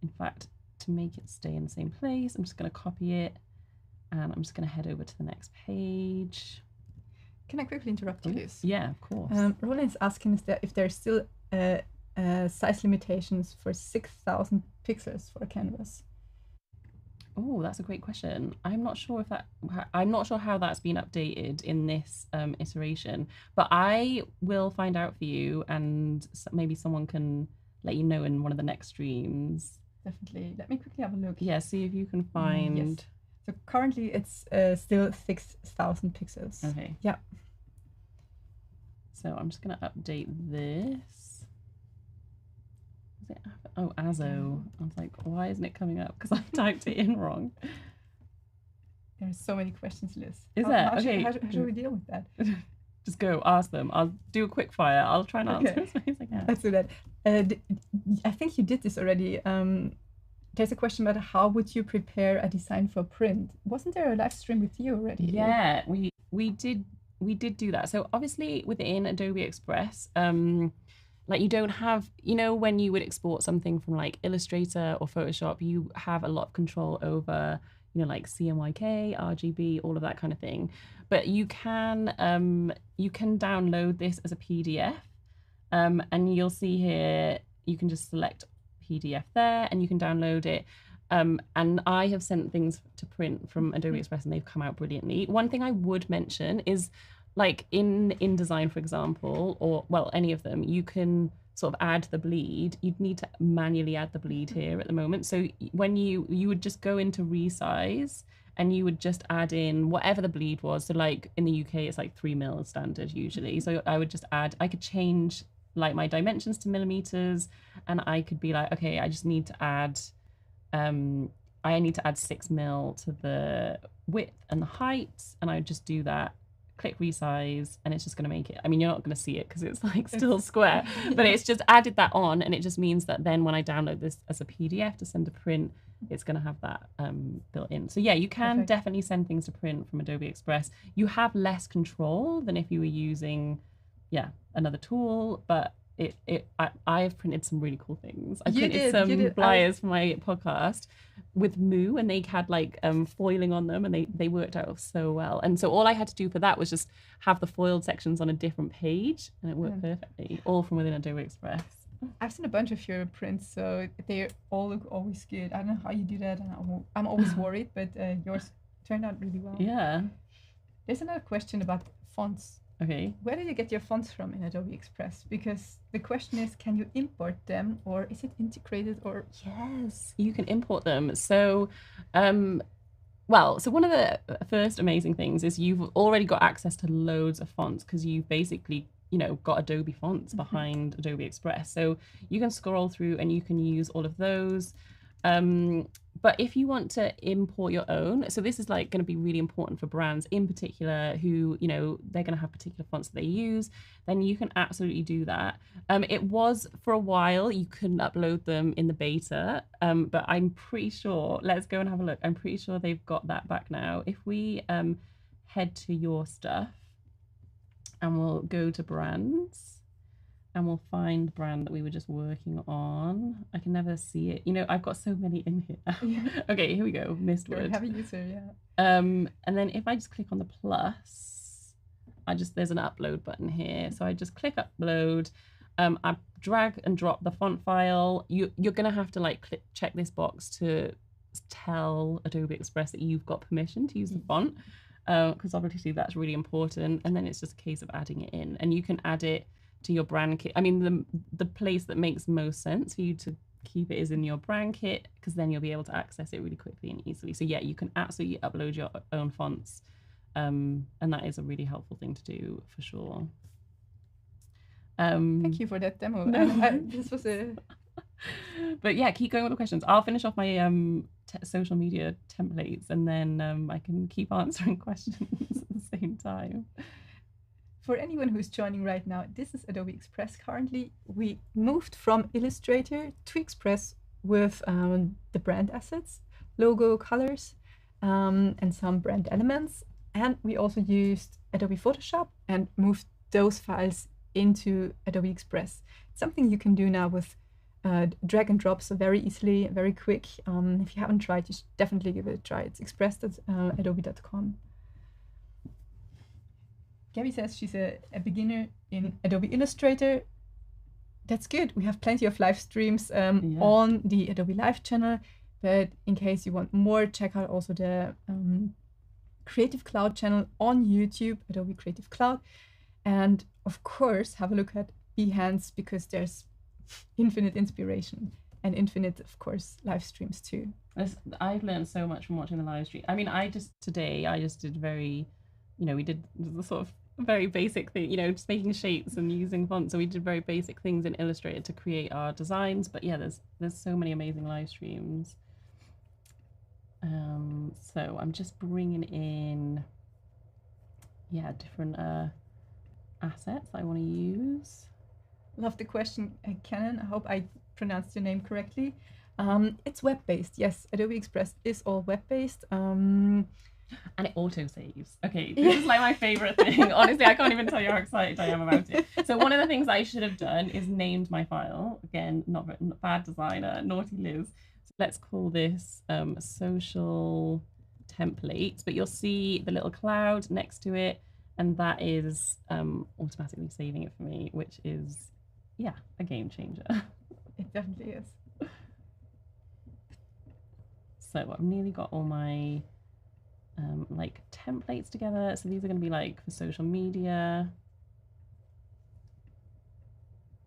In fact, to make it stay in the same place, I'm just going to copy it and I'm just going to head over to the next page. Can I quickly interrupt you? Yeah, of course. Roland's asking if there's still size limitations for 6,000 pixels for a canvas. Oh, that's a great question. I'm not sure how that's been updated in this iteration, but I will find out for you, and maybe someone can let you know in one of the next streams. Definitely. Let me quickly have a look. Yeah, see if you can find. Yes. So currently it's still 6,000 pixels. Okay. Yeah. So I'm just going to update this. Is it? Oh, Azo. I was like, why isn't it coming up? Because I've typed it in wrong. There's so many questions, Liz. Is there? Okay. How should we deal with that? Just go ask them. I'll do a quick fire. I'll try and answer as many as I can. Let's do that. I think you did this already. There's a question about how would you prepare a design for print? Wasn't there a live stream with you already? Yeah, we did do that. So obviously within Adobe Express, like you don't have, when you would export something from like Illustrator or Photoshop, you have a lot of control over, like CMYK, RGB, all of that kind of thing. But you can download this as a PDF, and you'll see here, you can just select PDF there and you can download it. And I have sent things to print from Adobe Express and they've come out brilliantly. One thing I would mention is, like in InDesign, for example, or well, any of them, you can sort of add the bleed. You'd need to manually add the bleed here at the moment. So when you would just go into resize and you would just add in whatever the bleed was. So like in the UK, it's like 3 mil standard usually. So I would just add, I could change like my dimensions to millimeters, and I could be like, okay, I just need to add, I need to add 6 mil to the width and the height, and I would just do that. Click resize, and it's just going to make it, I mean, you're not going to see it because it's like still square, but it's just added that on, and it just means that then when I download this as a PDF to send to print, it's going to have that built in. So yeah, you can definitely send things to print from Adobe Express. You have less control than if you were using, another tool, but I've printed some really cool things. I printed some flyers for my podcast with Moo, and they had like foiling on them, and they worked out so well. And so all I had to do for that was just have the foiled sections on a different page, and it worked perfectly, all from within Adobe Express. I've seen a bunch of your prints, so they all look always good. I don't know how you do that, and I'm always worried, but yours turned out really well. Yeah. There's another question about fonts. Okay. Where did you get your fonts from in Adobe Express? Because the question is, can you import them, or is it integrated? Or yes, you can import them. So, so one of the first amazing things is you've already got access to loads of fonts because you've basically, got Adobe fonts behind Adobe Express. So you can scroll through and you can use all of those. But if you want to import your own, so this is like going to be really important for brands in particular who, they're going to have particular fonts that they use, then you can absolutely do that. It was for a while, you couldn't upload them in the beta, but I'm pretty sure, let's go and have a look. I'm pretty sure they've got that back now. If we head to your stuff and we'll go to brands, and we'll find the brand that we were just working on. I can never see it. I've got so many in here. Yeah. Okay, here we go. Mistwood. You're a heavy user, yeah. And then if I just click on the plus, there's an upload button here. So I just click upload. I drag and drop the font file. You're gonna have to check this box to tell Adobe Express that you've got permission to use the font, because obviously that's really important. And then it's just a case of adding it in, and you can add it to your brand kit. I mean, the place that makes most sense for you to keep it is in your brand kit, because then you'll be able to access it really quickly and easily. So yeah, you can absolutely upload your own fonts, and that is a really helpful thing to do for sure. Thank you for that demo. No. This was a but yeah, keep going with the questions. I'll finish off my social media templates, and then I can keep answering questions at the same time. For anyone who's joining right now, this is Adobe Express currently. We moved from Illustrator to Express with the brand assets, logo, colors, and some brand elements. And we also used Adobe Photoshop and moved those files into Adobe Express. It's something you can do now with drag and drop, so very easily, very quick. If you haven't tried, you should definitely give it a try. It's express.adobe.com. Gabby says she's a beginner in Adobe Illustrator. That's good. We have plenty of live streams on the Adobe Live channel. But in case you want more, check out also the Creative Cloud channel on YouTube, Adobe Creative Cloud. And of course, have a look at Behance, because there's infinite inspiration and infinite, of course, live streams too. I've learned so much from watching the live stream. I mean, today I just did very, we did the sort of very basic thing, just making shapes and using fonts. So we did very basic things in Illustrator to create our designs. But yeah, there's so many amazing live streams. So I'm just bringing in, different assets I want to use. Love the question, Canon. I hope I pronounced your name correctly. It's web-based. Yes, Adobe Express is all web-based. And it auto saves. Okay, this is like my favorite thing. Honestly, I can't even tell you how excited I am about it. So one of the things I should have done is named my file. Again, not bad designer, naughty Liz. So let's call this social templates. But you'll see the little cloud next to it, and that is automatically saving it for me, which is, a game changer. It definitely is. So I've nearly got all my like templates together. So these are going to be like for social media.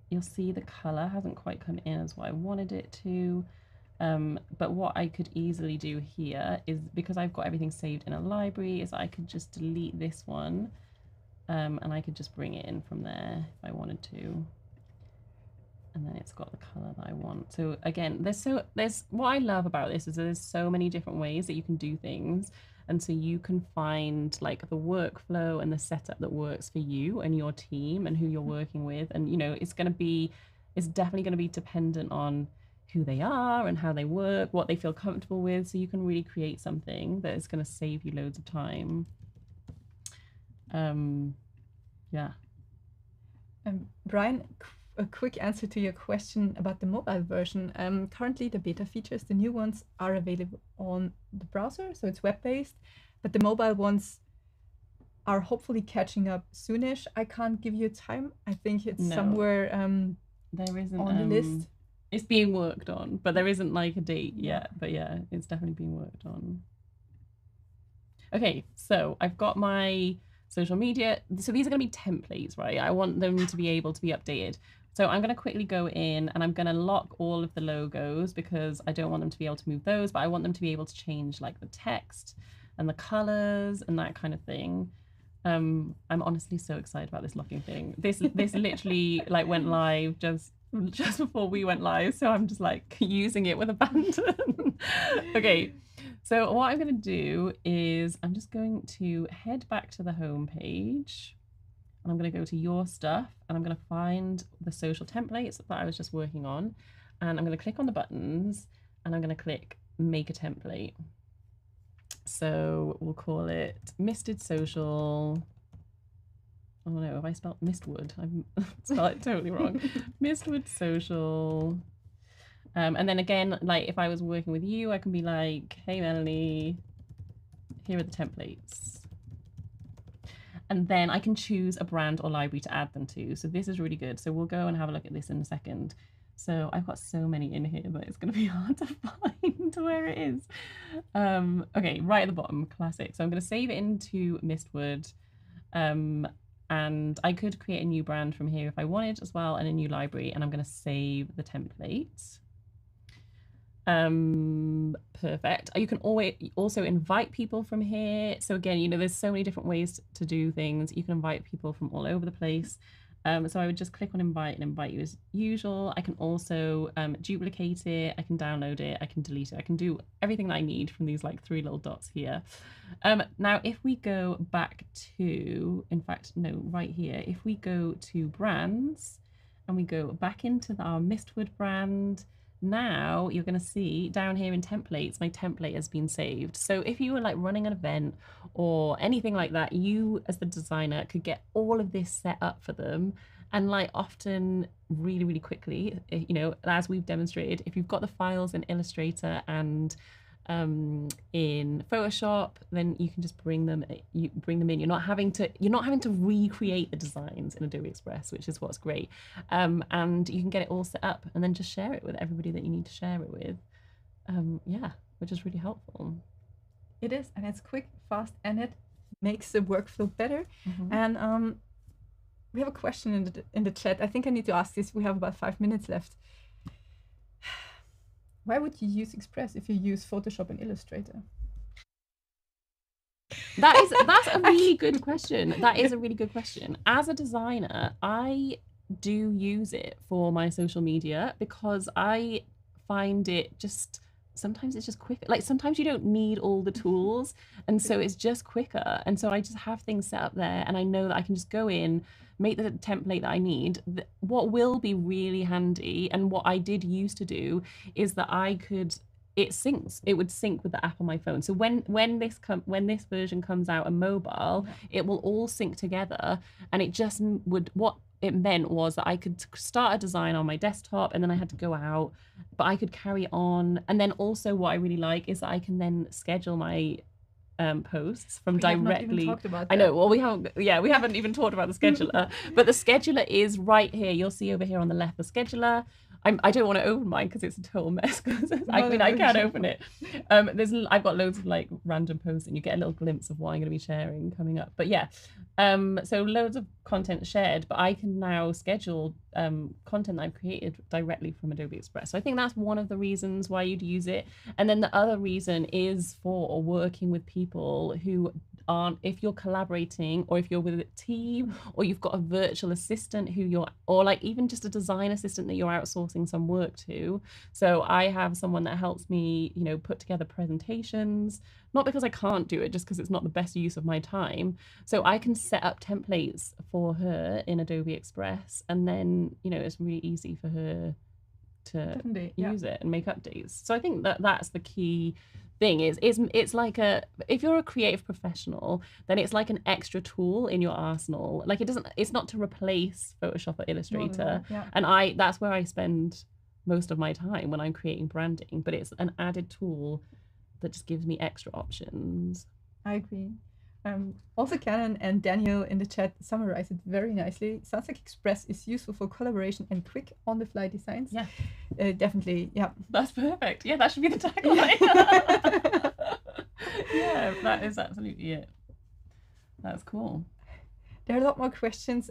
You'll see the color hasn't quite come in as what I wanted it to. But what I could easily do here is, because I've got everything saved in a library, is I could just delete this one and I could just bring it in from there if I wanted to. And then it's got the color that I want. So again, there's what I love about this is there's so many different ways that you can do things. And so you can find like the workflow and the setup that works for you and your team and who you're working with. And, it's definitely going to be dependent on who they are and how they work, what they feel comfortable with. So you can really create something that is going to save you loads of time. Brian, a quick answer to your question about the mobile version. Currently, the beta features, the new ones, are available on the browser, so it's web-based, but the mobile ones are hopefully catching up soonish. I can't give you a time. I think it's somewhere there isn't on the list. It's being worked on, but there isn't like a date yet. But yeah, it's definitely being worked on. Okay, so I've got my social media. So these are going to be templates, right? I want them to be able to be updated. So I'm going to quickly go in and I'm going to lock all of the logos because I don't want them to be able to move those, but I want them to be able to change like the text and the colors and that kind of thing. I'm honestly so excited about this locking thing. This literally like went live just before we went live. So I'm just like using it with abandon. Okay. So what I'm going to do is I'm just going to head back to the home page. And I'm going to go to your stuff and I'm going to find the social templates that I was just working on. And I'm going to click on the buttons and I'm going to click make a template. So we'll call it Misted Social. Oh no, have I spelled Mistwood? I've spelled it totally wrong. Mistwood Social. And then again, like if I was working with you, I can be like, hey Melanie, here are the templates. And then I can choose a brand or library to add them to. So this is really good. So we'll go and have a look at this in a second. So I've got so many in here that it's going to be hard to find where it is. Okay, right at the bottom, classic. So I'm going to save it into Mistwood. And I could create a new brand from here if I wanted as well, and a new library. And I'm going to save the templates. Perfect. You can always also invite people from here. So again, there's so many different ways to do things. You can invite people from all over the place. So I would just click on invite and invite you as usual. I can also duplicate it. I can download it. I can delete it. I can do everything that I need from these like 3 little dots here. Now, if we go back to, in fact, no, right here, if we go to brands and we go back into our Mistwood brand, now you're going to see down here in templates, my template has been saved. So if you were like running an event or anything like that, you as the designer could get all of this set up for them. And like often really, really quickly, as we've demonstrated, if you've got the files in Illustrator and in Photoshop, then you can just bring them in. You're not having to recreate the designs in Adobe Express, which is what's great. And you can get it all set up and then just share it with everybody that you need to share it with. Yeah, which is really helpful. It is, and it's quick, fast, and it makes the workflow better. And we have a question in the chat. I think I need to ask this. We have about 5 minutes left. Why would you use Express if you use Photoshop and Illustrator? That's a really good question. That is a really good question. As a designer, I do use it for my social media because I find it just sometimes it's just quicker. Like sometimes you don't need all the tools, and so it's just quicker. And so I just have things set up there, and I know that I can just go in, make the template that I need. What will be really handy, and what I did used to do, is that I could it syncs. It would sync with the app on my phone. So when this version comes out on mobile, it will all sync together, and it just would what it meant was that I could start a design on my desktop and then I had to go out, but I could carry on. And then also what I really like is that I can then schedule my posts from directly. I know. Well, we haven't even talked about the scheduler, but the scheduler is right here. You'll see over here on the left the scheduler. I don't want to open mine because it's a total mess. I can't open it. I've got loads of like random posts, and you get a little glimpse of what I'm going to be sharing coming up. But yeah, so loads of content shared, but I can now schedule content that I've created directly from Adobe Express. So I think that's one of the reasons why you'd use it. And then the other reason is for working with people who aren't, if you're collaborating or if you're with a team or you've got a virtual assistant or like even just a design assistant that you're outsourcing some work to. So I have someone that helps me, put together presentations, not because I can't do it, just because it's not the best use of my time. So I can set up templates for her in Adobe Express, and then, it's really easy for her to use it and make updates. So I think that's the key thing is it's like if you're a creative professional, then it's like an extra tool in your arsenal. Like it's not to replace Photoshop or Illustrator. And that's where I spend most of my time when I'm creating branding, but it's an added tool that just gives me extra options. I agree. Also, Canon and Daniel in the chat summarize it very nicely. Sounds like Express is useful for collaboration and quick on-the-fly designs. Yeah, definitely. Yeah, that's perfect. Yeah, that should be the tagline. Yeah, that is absolutely it. That's cool. There are a lot more questions.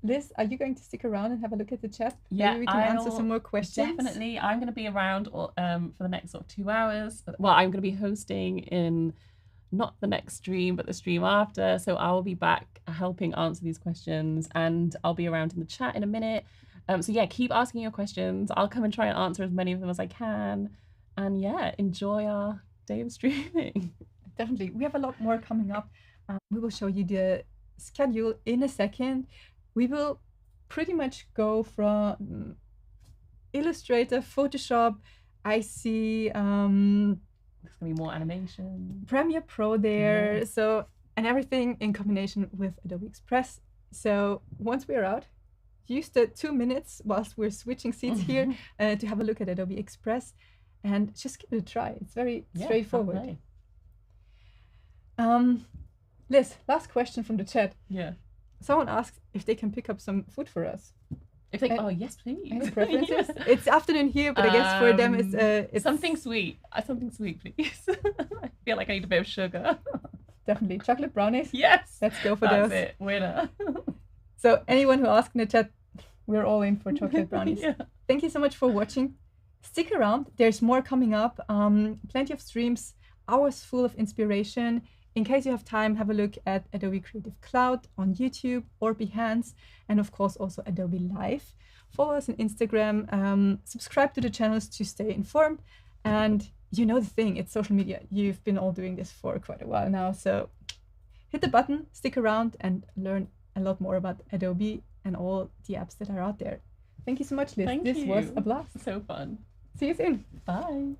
Liz, are you going to stick around and have a look at the chat? Yeah, maybe we can answer some more questions. Definitely. I'm going to be around for the next sort of 2 hours. Well, I'm going to be hosting in not the next stream, but the stream after. So I will be back helping answer these questions, and I'll be around in the chat in a minute. So yeah, keep asking your questions. I'll come and try and answer as many of them as I can. And yeah, enjoy our day of streaming. Definitely. We have a lot more coming up. We will show you the schedule in a second. We will pretty much go from Illustrator, Photoshop. I see there's gonna be more animation, Premiere Pro there. Yes. So, and everything in combination with Adobe Express. So once we're out, use the 2 minutes whilst we're switching seats here to have a look at Adobe Express and just give it a try. It's very straightforward. Liz, last question from the chat. Yeah. Someone asked if they can pick up some food for us. If they, yes, please. Any preferences? It's afternoon here, but I guess for them it's something sweet. Something sweet, please. I feel like I need a bit of sugar. Definitely chocolate brownies. Yes. Let's go for those. That's it. Winner. So anyone who asked in the chat, we're all in for chocolate brownies. Yeah. Thank you so much for watching. Stick around. There's more coming up. Plenty of streams, hours full of inspiration. In case you have time, have a look at Adobe Creative Cloud on YouTube or Behance, and of course also Adobe Live. Follow us on Instagram, subscribe to the channels to stay informed, and you know the thing, it's social media. You've been all doing this for quite a while now, so hit the button, stick around, and learn a lot more about Adobe and all the apps that are out there. Thank you so much, Liz. This was a blast. So fun. See you soon. Bye.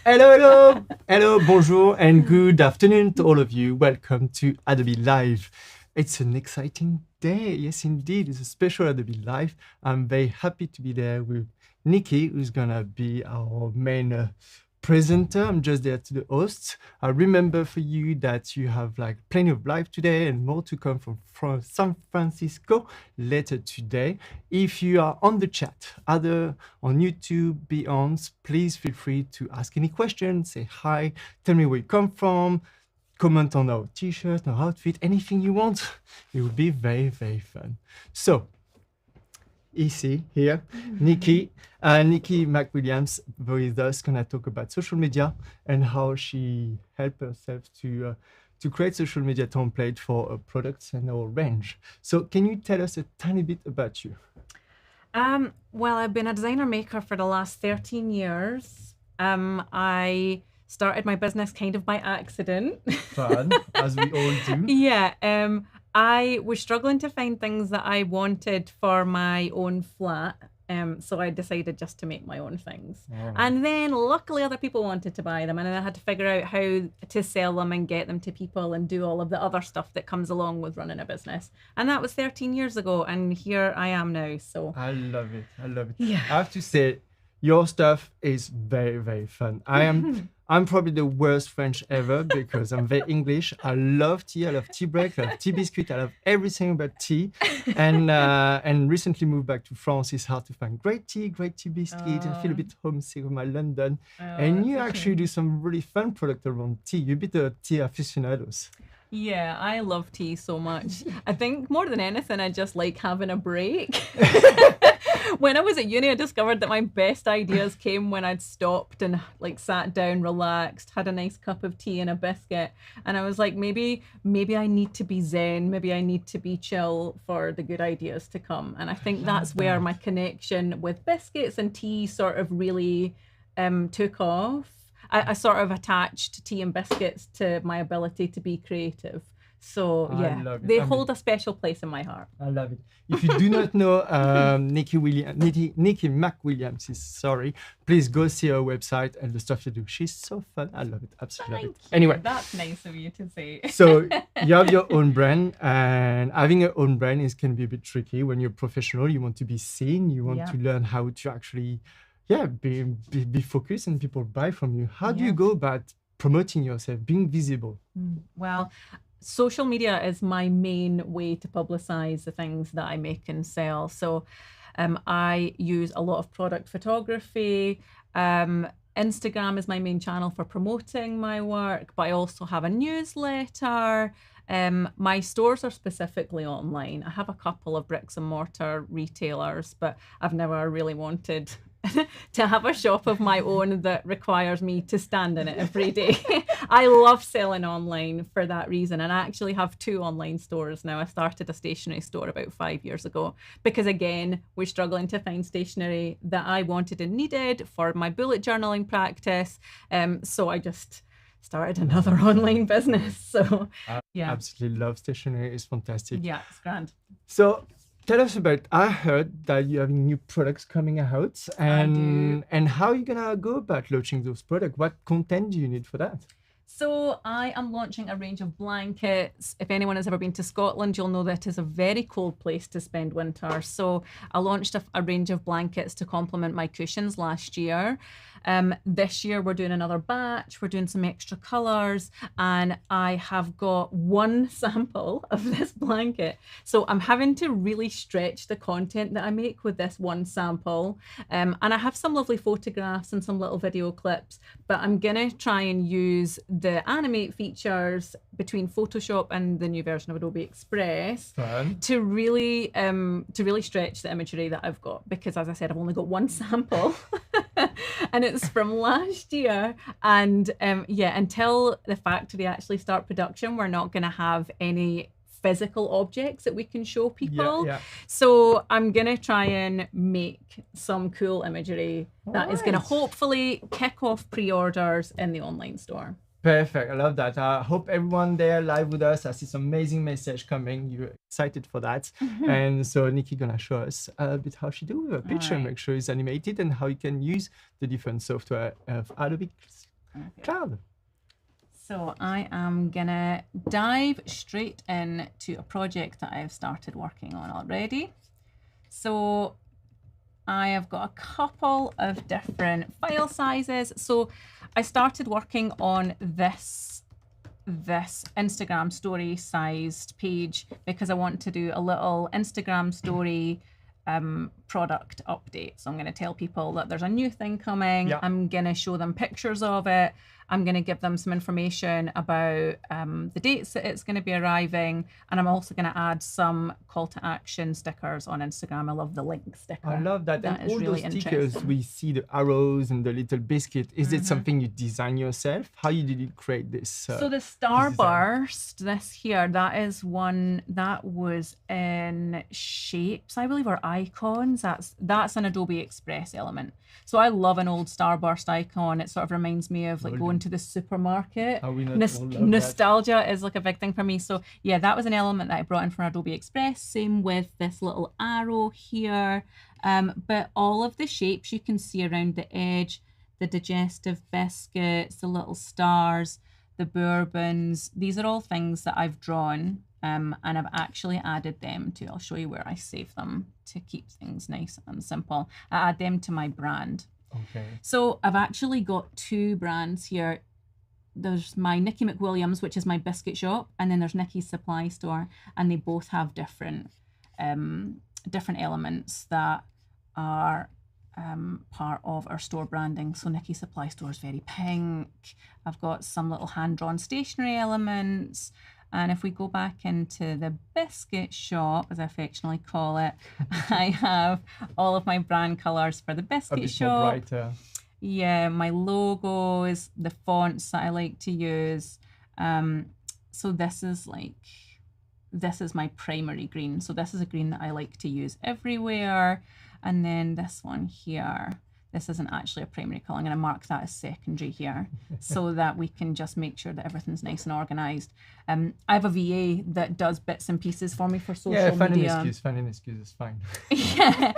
Hello, bonjour, and good afternoon to all of you. Welcome to Adobe Live. It's an exciting day. Yes, indeed, it's a special Adobe Live. I'm very happy to be there with Nikki, who's gonna be our main presenter. I'm just there to the host. I remember for you that you have like plenty of live today and more to come from San Francisco later today. If you are on the chat, either on YouTube, beyond, please feel free to ask any questions, say hi, tell me where you come from, comment on our t-shirt, our outfit, anything you want. It will be very, very fun. So, Ici, here, Nikki McWilliams with us gonna talk about social media and how she helped herself to create social media template for products and our range. So can you tell us a tiny bit about you? Well, I've been a designer maker for the last 13 years. I started my business kind of by accident. Fun, as we all do. Yeah. I was struggling to find things that I wanted for my own flat. So I decided just to make my own things. Oh. And then luckily other people wanted to buy them, and then I had to figure out how to sell them and get them to people and do all of the other stuff that comes along with running a business. And that was 13 years ago, and here I am now. So I love it. Yeah. I have to say, your stuff is very, very fun. I'm probably the worst French ever because I'm very English. I love tea. I love tea break. I love tea biscuit. I love everything about tea. And recently moved back to France. It's hard to find great tea biscuit. I feel a bit homesick with my London. And you actually do some really fun product around tea. You're a bit of tea aficionados. Yeah, I love tea so much. I think more than anything, I just like having a break. When I was at uni, I discovered that my best ideas came when I'd stopped and like sat down, relaxed, had a nice cup of tea and a biscuit. And I was like, maybe I need to be zen. Maybe I need to be chill for the good ideas to come. And I think that's where my connection with biscuits and tea sort of really took off. I sort of attached tea and biscuits to my ability to be creative. So yeah, they hold a special place in my heart. I love it. If you do not know Nikki McWilliams, sorry, please go see her website and the stuff you do. She's so fun. I love it. Absolutely love it. Anyway, That's nice of you to say. so you have your own brand, and having your own brand can be a bit tricky when you're professional. You want to be seen. You want to learn how to actually, be focused and people buy from you. How do you go about promoting yourself, being visible? Well, social media is my main way to publicize the things that I make and sell. So I use a lot of product photography. Instagram is my main channel for promoting my work, but I also have a newsletter. My stores are specifically online. I have a couple of bricks and mortar retailers, but I've never really wanted to have a shop of my own that requires me to stand in it every day. I love selling online for that reason, and I actually have 2 online stores now. I started a stationery store about 5 years ago because, again, we're struggling to find stationery that I wanted and needed for my bullet journaling practice. So I just started another online business. So yeah, Absolutely love stationery. It's fantastic. yeah, it's grand. So tell us about, I heard that you're having new products coming out, and how are you gonna go about launching those products? What content do you need for that? So I am launching a range of blankets. If anyone has ever been to Scotland, you'll know that it is a very cold place to spend winter. So I launched a range of blankets to complement my cushions last year. This year we're doing another batch, we're doing some extra colours, and I have got 1 sample of this blanket. So I'm having to really stretch the content that I make with this 1 sample. And I have some lovely photographs and some little video clips, but I'm gonna try and use the animate features between Photoshop and the new version of Adobe Express to really stretch the imagery that I've got, because as I said, I've only got 1 sample and it's from last year. And until the factory actually start production, we're not going to have any physical objects that we can show people. So I'm going to try and make some cool imagery that is going to hopefully kick off pre-orders in the online store. Perfect. I love that. I hope everyone there live with us. I see some amazing message coming. You're excited for that. And so Nikki gonna show us a bit how she do with a picture, make sure it's animated, and how you can use the different software of Adobe Cloud. So I am gonna dive straight into a project that I've started working on already. So I have got a couple of different file sizes. So I started working on this Instagram story sized page because I want to do a little Instagram story product update. So I'm going to tell people that there's a new thing coming. Yeah. I'm going to show them pictures of it. I'm going to give them some information about the dates that it's going to be arriving. And I'm also going to add some call to action stickers on Instagram. I love the link sticker. I love that. That And is all really those stickers, interesting. we see the arrows and the little biscuit. Is it something you design yourself? How did you create this? So the starburst, this here, that is one that was in shapes, I believe, or icons. That's an Adobe Express element. So I love an old starburst icon. It sort of reminds me of like going to the supermarket. How we not all love that? Nostalgia is like a big thing for me. So yeah, that was an element that I brought in from Adobe Express. Same with this little arrow here. But all of the shapes you can see around the edge, the digestive biscuits, the little stars, the bourbons, these are all things that I've drawn and I've actually added them to, I'll show you where I save them to keep things nice and simple. I add them to my brand. Okay. So I've actually got two brands here. There's my Nikki McWilliams, which is my biscuit shop, and then there's Nikki's Supply Store, and they both have different elements that are part of our store branding. So Nikki's Supply Store is very pink. I've got some little hand-drawn stationery elements. And if we go back into the biscuit shop, as I affectionately call it, I have all of my brand colours for the biscuit A bit shop. more brighter. Yeah, my logos, the fonts that I like to use. So this is my primary green. So this is a green that I like to use everywhere. And then this one here, this isn't actually a primary colour. I'm going to mark that as secondary here so that we can just make sure that everything's nice and organised. I have a VA that does bits and pieces for me for social media. Find an excuse, it's fine. Yeah.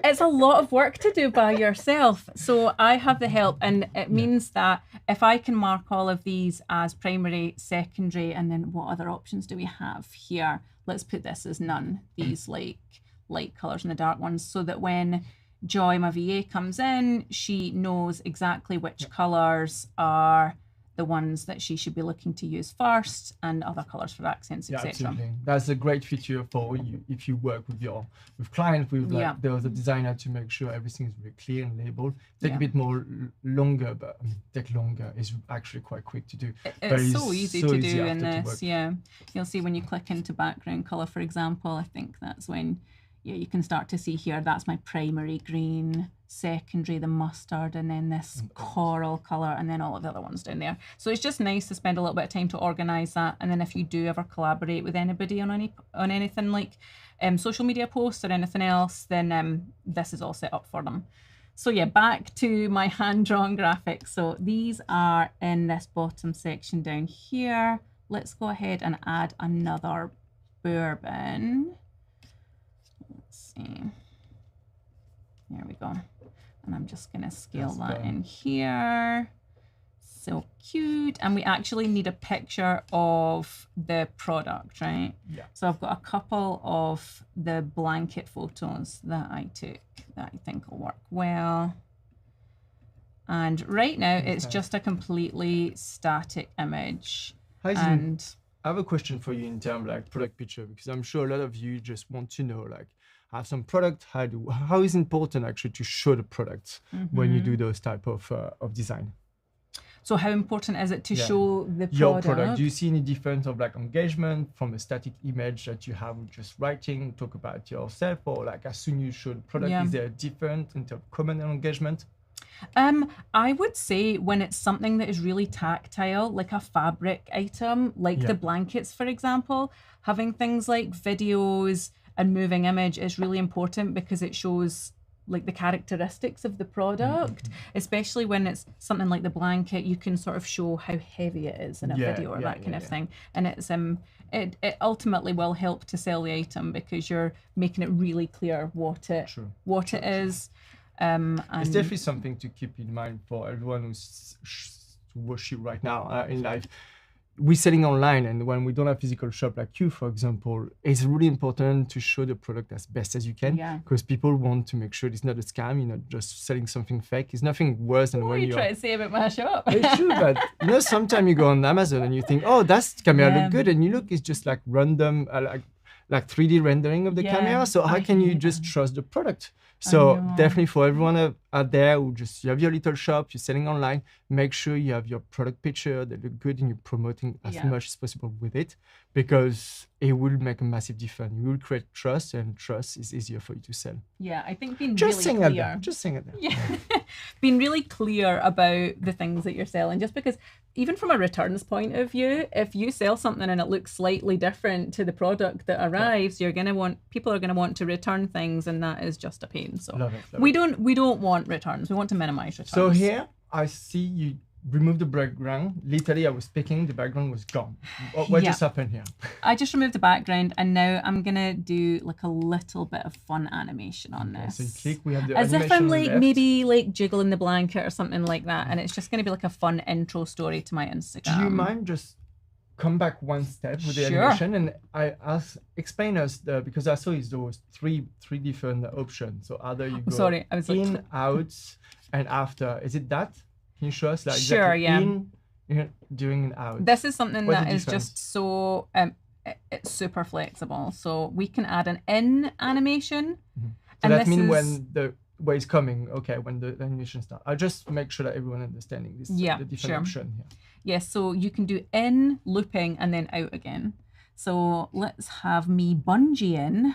It's a lot of work to do by yourself. So I have the help, and it means that if I can mark all of these as primary, secondary, and then what other options do we have here? Let's put this as none, these like light colours and the dark ones, so that when Joy, my VA, comes in, she knows exactly which colours are the ones that she should be looking to use first, and other colours for accents, Yeah, etc. absolutely. That's a great feature for you if you work with clients, with like there was a designer to make sure everything is very clear and labeled. Take a bit more longer, but take longer is actually quite quick to do. It's so easy to do in after this. Yeah, you'll see when you click into background colour, for example. I think that's when you can start to see here. That's my primary green, secondary the mustard, and then this coral colour, and then all of the other ones down there. So it's just nice to spend a little bit of time to organise that. And then if you do ever collaborate with anybody on anything like social media posts or anything else, then this is all set up for them. So yeah, back to my hand-drawn graphics. So these are in this bottom section down here. Let's go ahead and add another bourbon. Let's see. There we go. And I'm just going to scale that in here. So cute. And we actually need a picture of the product, right? Yeah. So I've got a couple of the blanket photos that I took that I think will work well. And right now it's just a completely static image. And I have a question for you in terms of like product picture, because I'm sure a lot of you just want to know, like, have some product, how is important actually to show the product when you do those type of design? So how important is it to show the product? Your product. Do you see any difference of like engagement from a static image that you have with just writing, talk about yourself, or like as soon as you show the product, is there a difference in terms of comment and engagement? I would say when it's something that is really tactile, like a fabric item, like the blankets, for example, having things like videos and moving image is really important because it shows like the characteristics of the product, especially when it's something like the blanket. You can sort of show how heavy it is in a video or that kind of thing, and it's it ultimately will help to sell the item because you're making it really clear what it is. It's definitely something to keep in mind for everyone who's watching right now in live. We're selling online, and when we don't have physical shop like you, for example, it's really important to show the product as best as you can, because people want to make sure it's not a scam, you're not just selling something fake. It's nothing worse than when you try to say about my shop. It's true, but sometimes you go on Amazon and you think, oh, that camera look good, and you look, it's just like random, like 3D rendering of the camera. So how can you just trust the product? So definitely for everyone out there who you have your little shop, you're selling online, make sure you have your product picture, they look good, and you're promoting as much as possible with it, because it will make a massive difference. You will create trust, and trust is easier for you to sell. Yeah, I think being really clear. Just saying it there. Yeah. Being really clear about the things that you're selling, just because even from a returns point of view, if you sell something and it looks slightly different to the product that arrives, people are gonna want to return things, and that is just a pain. So love it. We don't want returns. We want to minimize returns. So here I see you remove the background. Literally, I was speaking, the background was gone. What just happened here? I just removed the background, and now I'm gonna do like a little bit of fun animation on this. So you click, we have the as animation if I'm like left. maybe like jiggling the blanket or something like that, and it's just gonna be like a fun intro story to my Instagram. Do you mind just come back one step with the animation, and explain us because I saw those three different options. So either you go in, out, and after. Is it that? Can you show us like in, during and out? This is something that is just so it's super flexible. So we can add an in animation. So that means when the way is coming, when the animation starts. I'll just make sure that everyone understanding this. The different option here. Yes, so you can do in, looping, and then out again. So let's have me bungee in,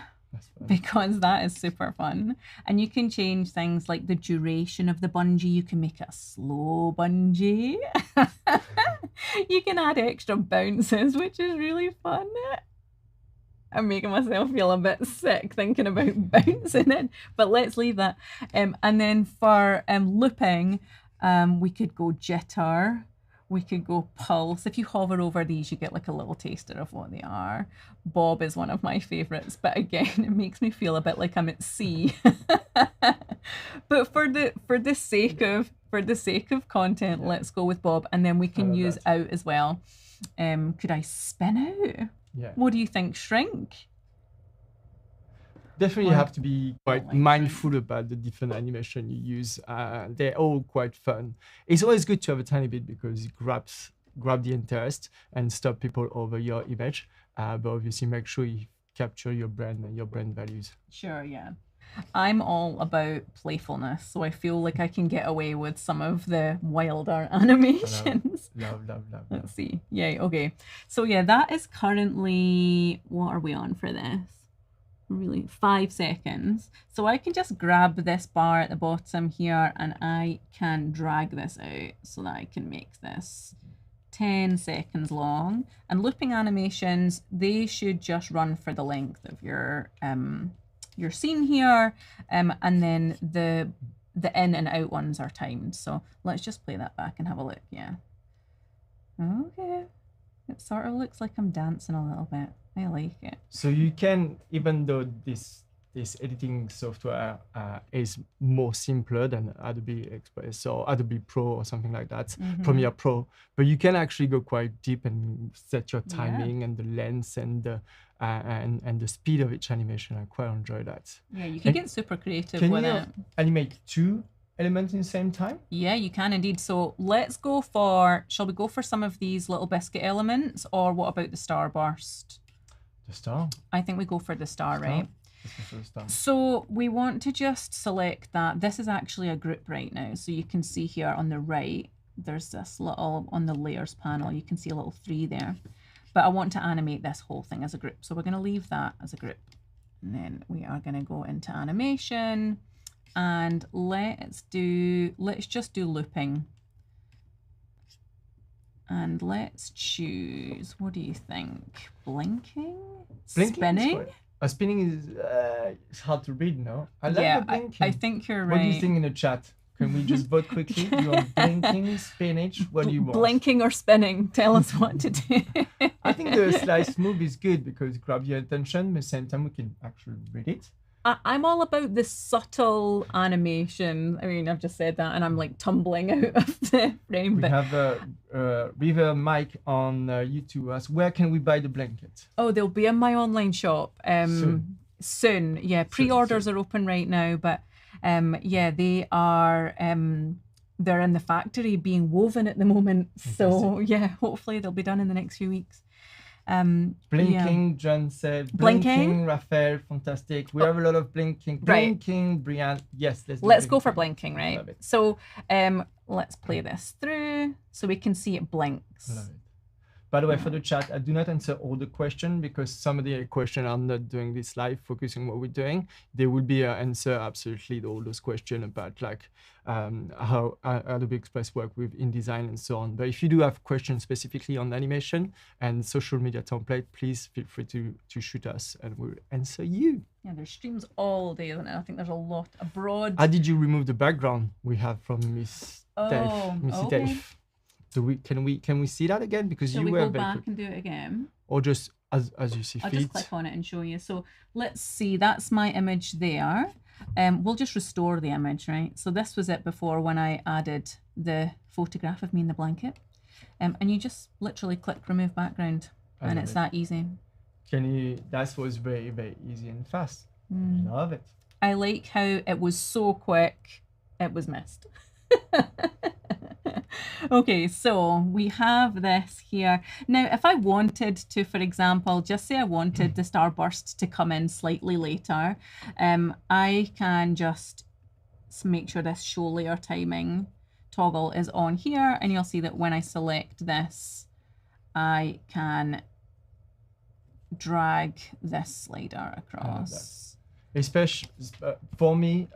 because that is super fun. And you can change things like the duration of the bungee. You can make it a slow bungee. You can add extra bounces, which is really fun. I'm making myself feel a bit sick thinking about bouncing it, but let's leave that. And then for looping, we could go jitter. We could go pulse. If you hover over these, you get like a little taster of what they are. Bob is one of my favorites, but again, it makes me feel a bit like I'm at sea. But for the sake of content, let's go with Bob, and then we can use out as well. Could I spin out? Yeah. What do you think? Shrink? Definitely, you have to be quite mindful about the different animation you use. They're all quite fun. It's always good to have a tiny bit because it grab the interest and stop people over your image. But obviously, make sure you capture your brand and your brand values. Sure, yeah. I'm all about playfulness, so I feel like I can get away with some of the wilder animations. Love. Let's see. Yay, okay. So yeah, that is currently, what are we on for this? Really 5 seconds. So I can just grab this bar at the bottom here, and I can drag this out so that I can make this 10 seconds long. And looping animations, they should just run for the length of your scene here, and then the in and out ones are timed. So let's just play that back and have a look. Yeah. Okay. It sort of looks like I'm dancing a little bit. I like it. So you can, even though this editing software is more simpler than Adobe Express or Adobe Pro or something like that, Premiere Pro, but you can actually go quite deep and set your timing and the length and the speed of each animation. I quite enjoy that. Yeah, you can get super creative with it. Can you animate 2 elements in the same time? Yeah, you can indeed. So let's go for, shall we go for some of these little biscuit elements, or what about the starburst? The star? I think we go for the star, right? So we want to just select that. This is actually a group right now. So you can see here on the right, there's this little, on the layers panel, you can see a little 3 there. But I want to animate this whole thing as a group. So we're going to leave that as a group. And then we are going to go into animation. And let's just do looping. And let's choose, what do you think? Blinking? Spinning? Spinning is it's hard to read, no? I like the blinking. I think you're right. What do you think in the chat? Can we just vote quickly? Do you want blinking, spinach? What do you want? Blinking or spinning? Tell us what to do. I think the slice move is good because it grabs your attention, but at the same time we can actually read it. I'm all about the subtle animation. I mean, I've just said that and I'm like tumbling out of the frame. We But have River Mike on YouTube asks, where can we buy the blanket? oh, they'll be in my online shop soon. Yeah, pre-orders are open right now, but yeah, they are they're in the factory being woven at the moment. So yeah, hopefully they'll be done in the next few weeks. Blinking, John said. Blinking, Raphael, fantastic. We have a lot of blinking. Blinking, Brian. Yes, let's go for blinking, right? So let's play this through so we can see it blinks. Love it. By the way, for the chat, I do not answer all the questions because some of the questions are not doing this live, focusing on what we're doing. There will be an answer absolutely to all those questions about like how Adobe Express work with InDesign and so on. But if you do have questions specifically on animation and social media template, please feel free to shoot us and we'll answer you. Yeah, there's streams all day, isn't it? I think there's a lot abroad. How did you remove the background we have from Miss Dave? Missy Dave. So can we see that again? Because Shall you we were go back and do it again? Or just as you see fit. I'll just click on it and show you. So let's see, that's my image there. We'll just restore the image, right? So this was it before when I added the photograph of me in the blanket. And you just literally click remove background and it's that easy. That was very, very easy and fast. Love it. I like how it was so quick, it was missed. Okay, so we have this here. Now, if I wanted to, for example, just say I wanted the starburst to come in slightly later, I can just make sure this show layer timing toggle is on here, and you'll see that when I select this, I can drag this slider across. Especially for me,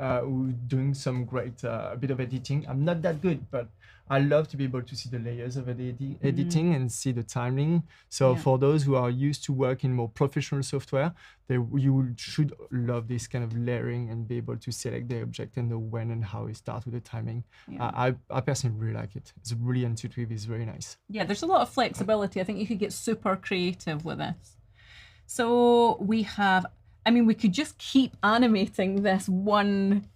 doing some great a bit of editing. I'm not that good, but I love to be able to see the layers of editing and see the timing. So for those who are used to work in more professional software, you should love this kind of layering and be able to select the object and know when and how it starts with the timing. I personally really like it. It's really intuitive. It's very nice. Yeah, there's a lot of flexibility. I think you could get super creative with this. So we have, I mean, we could just keep animating this one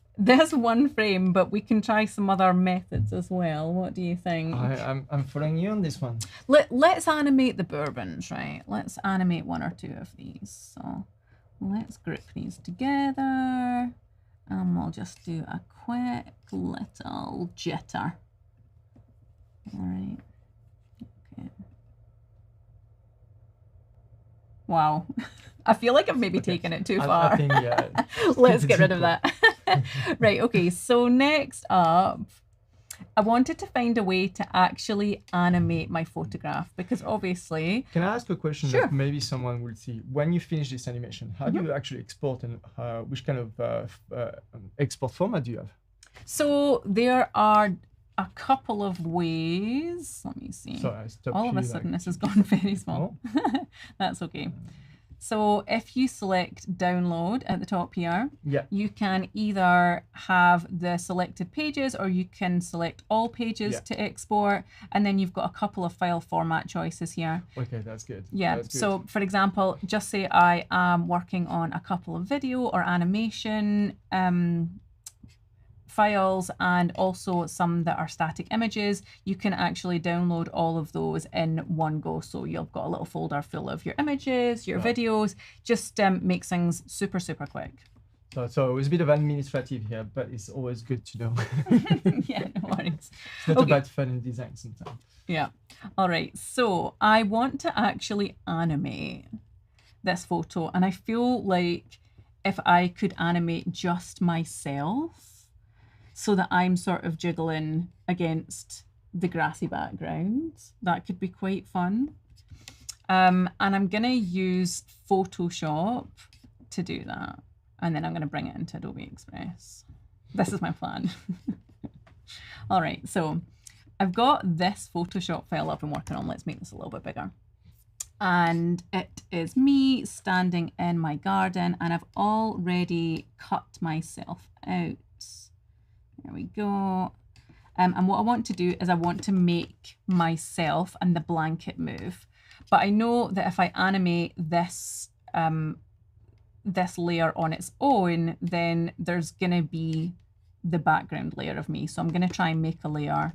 frame, but we can try some other methods as well. What do you think? I'm following you on this one. Let's animate the bourbons, right? Let's animate one or two of these. So let's group these together and we'll just do a quick little jitter. All right. Okay. Wow. I feel like I've maybe taken it too far. I think, yeah. Let's get rid of that. Right, okay, so next up, I wanted to find a way to actually animate my photograph because obviously... Can I ask a question that maybe someone will see? When you finish this animation, how do you actually export and which kind of export format do you have? So there are a couple of ways. Let me see. Sorry, I stopped all of a sudden this has gone very small. Oh. That's okay. So if you select download at the top here, you can either have the selected pages or you can select all pages to export. And then you've got a couple of file format choices here. Okay, that's good. Yeah, that's good. So for example, just say I am working on a couple of video or animation files and also some that are static images. You can actually download all of those in one go. So you've got a little folder full of your images, your videos, just makes things super, super quick. So it's a bit of administrative here, but it's always good to know. Yeah, no worries. It's not about fun and design sometimes. Yeah. All right. So I want to actually animate this photo and I feel like if I could animate just myself, so that I'm sort of jiggling against the grassy background. That could be quite fun. And I'm gonna use Photoshop to do that. And then I'm gonna bring it into Adobe Express. This is my plan. All right, so I've got this Photoshop file I've been working on. Let's make this a little bit bigger. And it is me standing in my garden and I've already cut myself out. There we go. And what I want to do is I want to make myself and the blanket move. But I know that if I animate this, this layer on its own, then there's going to be the background layer of me. So I'm going to try and make a layer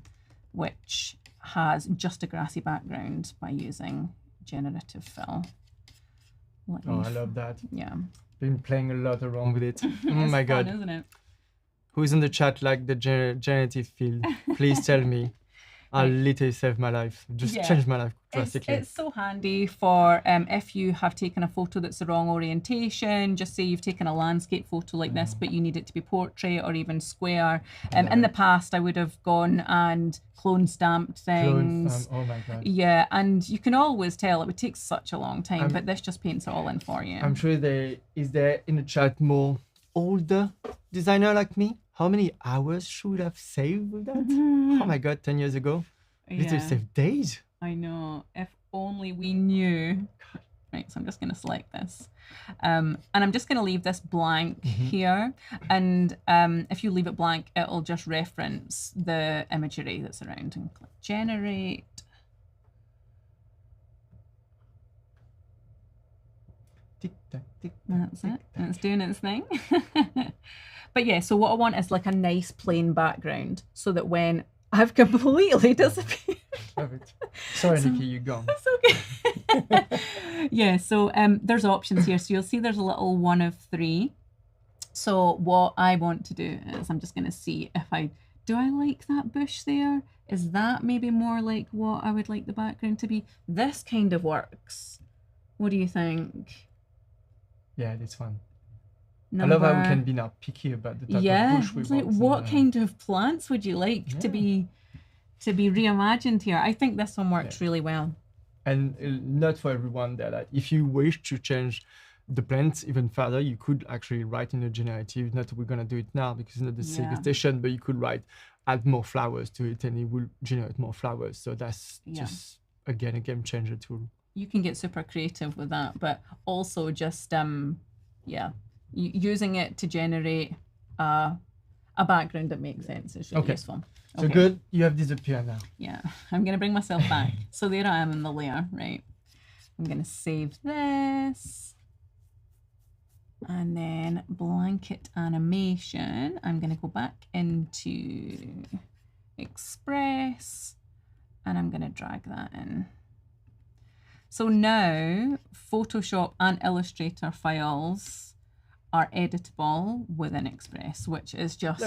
which has just a grassy background by using generative fill. I love that. Yeah. Been playing a lot around with it. Oh It's my fun, God. isn't it? Who's in the chat like the generative field? Please tell me. I'll literally save my life. Just change my life drastically. It's so handy for if you have taken a photo that's the wrong orientation. Just say you've taken a landscape photo like this, but you need it to be portrait or even square. In the past, I would have gone and clone stamped things. Oh my God. Yeah, and you can always tell it would take such a long time, but this just paints it all in for you. I'm sure is there in the chat more older designer like me? How many hours should I have saved with that? Oh my God, 10 years ago. Literally saved days. I know. If only we knew. Right, so I'm just going to select this. And I'm just going to leave this blank here. And if you leave it blank, it'll just reference the imagery that's around. And click generate. Tick tock, tick. That's it. And it's doing its thing. But yeah, so what I want is like a nice plain background so that when I've completely disappeared. Love it. Sorry, Nikki, you're gone. That's okay. Yeah, so there's options here. So you'll see there's a little 1 of 3. So what I want to do is I'm just going to see if do I like that bush there? Is that maybe more like what I would like the background to be? This kind of works. What do you think? Yeah, this one. I love how we can be now picky about the type of bush we it's like want. what kind of plants would you like to be reimagined here? I think this one works really well. And not for everyone there. Like if you wish to change the plants even further, you could actually write in a generative. Not that we're gonna do it now because it's not the station, but you could add more flowers to it, and it will generate more flowers. So that's just again a game changer tool. You can get super creative with that, but also just using it to generate a background that makes sense is really useful. So good, you have disappeared now. Yeah, I'm going to bring myself back. So there I am in the layer, right? I'm going to save this. And then blanket animation. I'm going to go back into Express and I'm going to drag that in. So now Photoshop and Illustrator files are editable within Express, which is just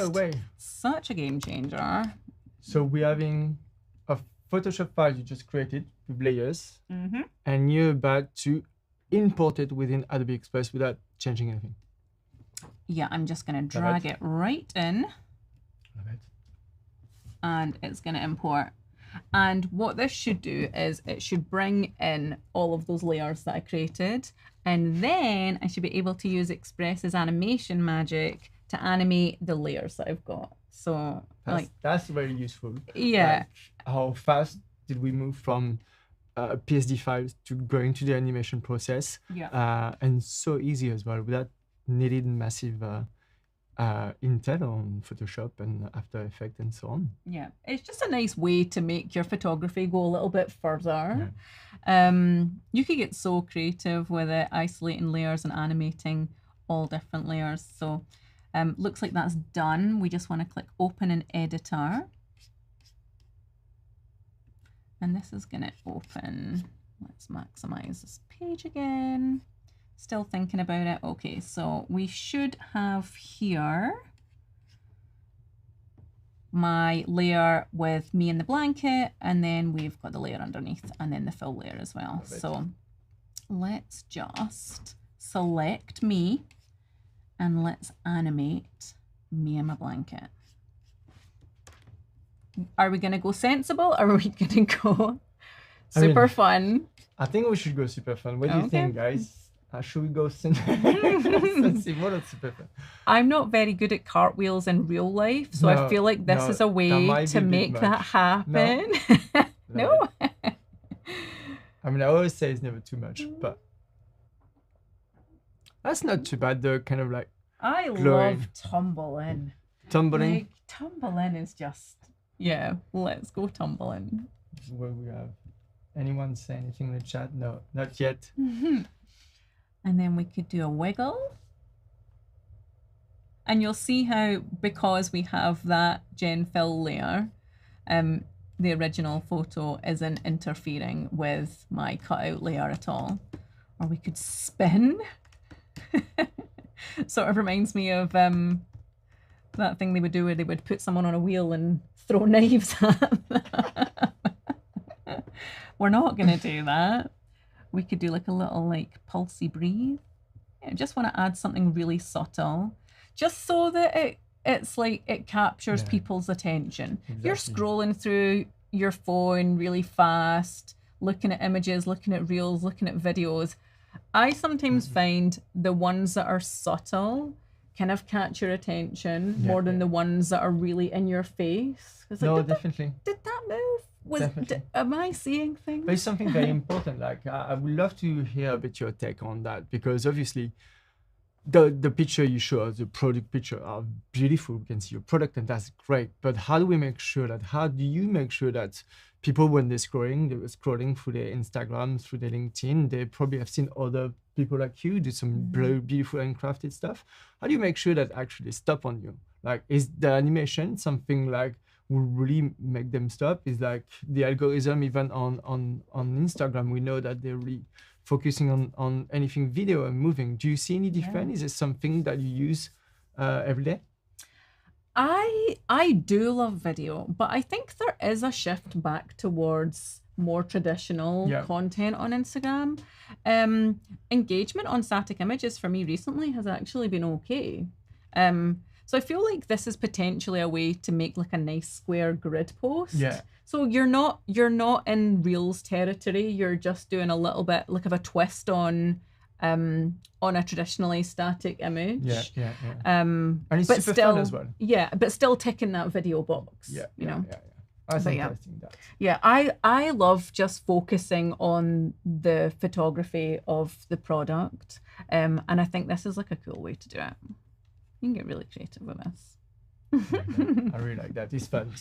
such a game changer. So we're having a Photoshop file you just created with layers, and you're about to import it within Adobe Express without changing anything. Yeah, I'm just going to drag it right in. Love it. And it's going to import. And what this should do is it should bring in all of those layers that I created. And then I should be able to use Express's animation magic to animate the layers that I've got. So that's very useful. Yeah. Like, how fast did we move from PSD files to going to the animation process? Yeah. And so easy as well without needing massive intel on Photoshop and After Effects and so on. Yeah, it's just a nice way to make your photography go a little bit further. Yeah. You could get so creative with it, isolating layers and animating all different layers. So looks like that's done. We just want to click Open in Editor. And this is going to open. Let's maximize this page again. Still thinking about it. Okay, so we should have here my layer with me in the blanket, and then we've got the layer underneath, and then the full layer as well. So let's just select me, and let's animate me and my blanket. Are we going to go sensible, or are we going to go super fun? I think we should go super fun. What do you think, guys? Should we go sensible or super fun? I'm not very good at cartwheels in real life, so I feel like this is a way to make that happen. No? I mean, I always say it's never too much, but that's not too bad. They're kind of like I love tumbling. Tumbling? Like, tumbling is just, let's go tumbling. Where we have anyone say anything in the chat? No, not yet. And then we could do a wiggle. And you'll see how, because we have that gen fill layer, the original photo isn't interfering with my cutout layer at all. Or we could spin. Sort of reminds me of that thing they would do where they would put someone on a wheel and throw knives at them. We're not going to do that. We could do like a little like pulsy breathe. I just want to add something really subtle, just so that it's like it captures people's attention. Exactly. You're scrolling through your phone really fast, looking at images, looking at reels, looking at videos. I sometimes find the ones that are subtle kind of catch your attention more than the ones that are really in your face. It's like, No, definitely. Did that move? Am I seeing things? But it's something very important. Like I would love to hear a bit your take on that, because obviously the picture you show us, the product picture, are beautiful. We can see your product and that's great. But how do you make sure that people, when they're scrolling through their Instagram, through their LinkedIn, they probably have seen other people like you do some beautiful and crafted stuff. How do you make sure that actually stop on you? Like, is the animation something like will really make them stop? Is like the algorithm, even on Instagram, we know that they're really focusing on anything video and moving. Do you see any difference? Is it something that you use every day? I do love video, but I think there is a shift back towards more traditional content on Instagram. Engagement on static images for me recently has actually been okay. So I feel like this is potentially a way to make like a nice square grid post. Yeah. So you're not in Reels territory. You're just doing a little bit like of a twist on a traditionally static image. And it's super fun as well. Yeah, but still ticking that video box. You know. That's interesting. That. Yeah, I love just focusing on the photography of the product, and I think this is like a cool way to do it. You can get really creative with this. I really like that. It's fun.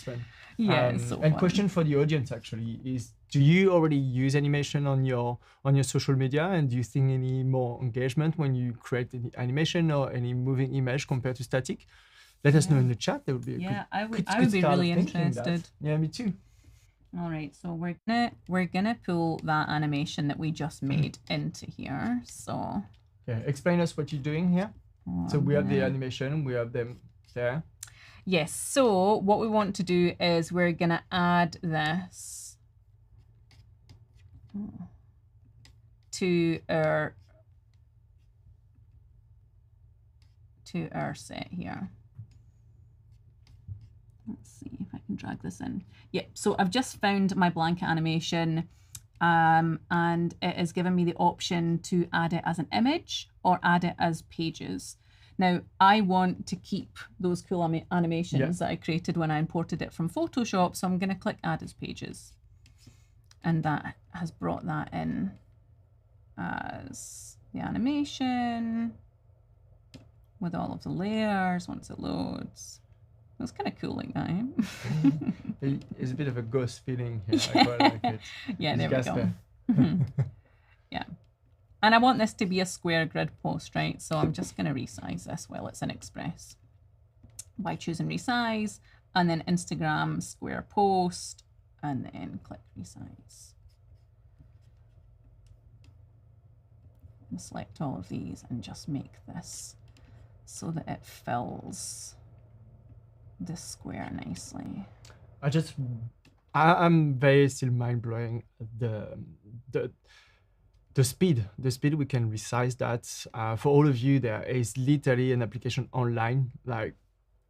Yeah, it's so fun. And question for the audience actually is: do you already use animation on your social media, and do you think any more engagement when you create any animation or any moving image compared to static? Let us know in the chat. That would be I would be really interested. Yeah, me too. All right, so we're gonna pull that animation that we just made into here. So explain us what you're doing here. So we have the animation, we have them there. Yes, so what we want to do is we're gonna add this to our set here. Let's see if I can drag this in. Yep, so I've just found my blanket animation, and it has given me the option to add it as an image or add it as pages. Now, I want to keep those cool animations that I created when I imported it from Photoshop, so I'm going to click Add as Pages. And that has brought that in as the animation with all of the layers once it loads. It's kind of cool like that. It's a bit of a ghost feeling here. I quite like it. Yeah, there we go. Yeah. And I want this to be a square grid post, right? So I'm just going to resize this while it's in Express by choosing resize, and then Instagram square post, and then click resize. And select all of these and just make this so that it fills this square nicely. I'm very still mind blowing the speed we can resize that. For all of you, there is literally an application online, like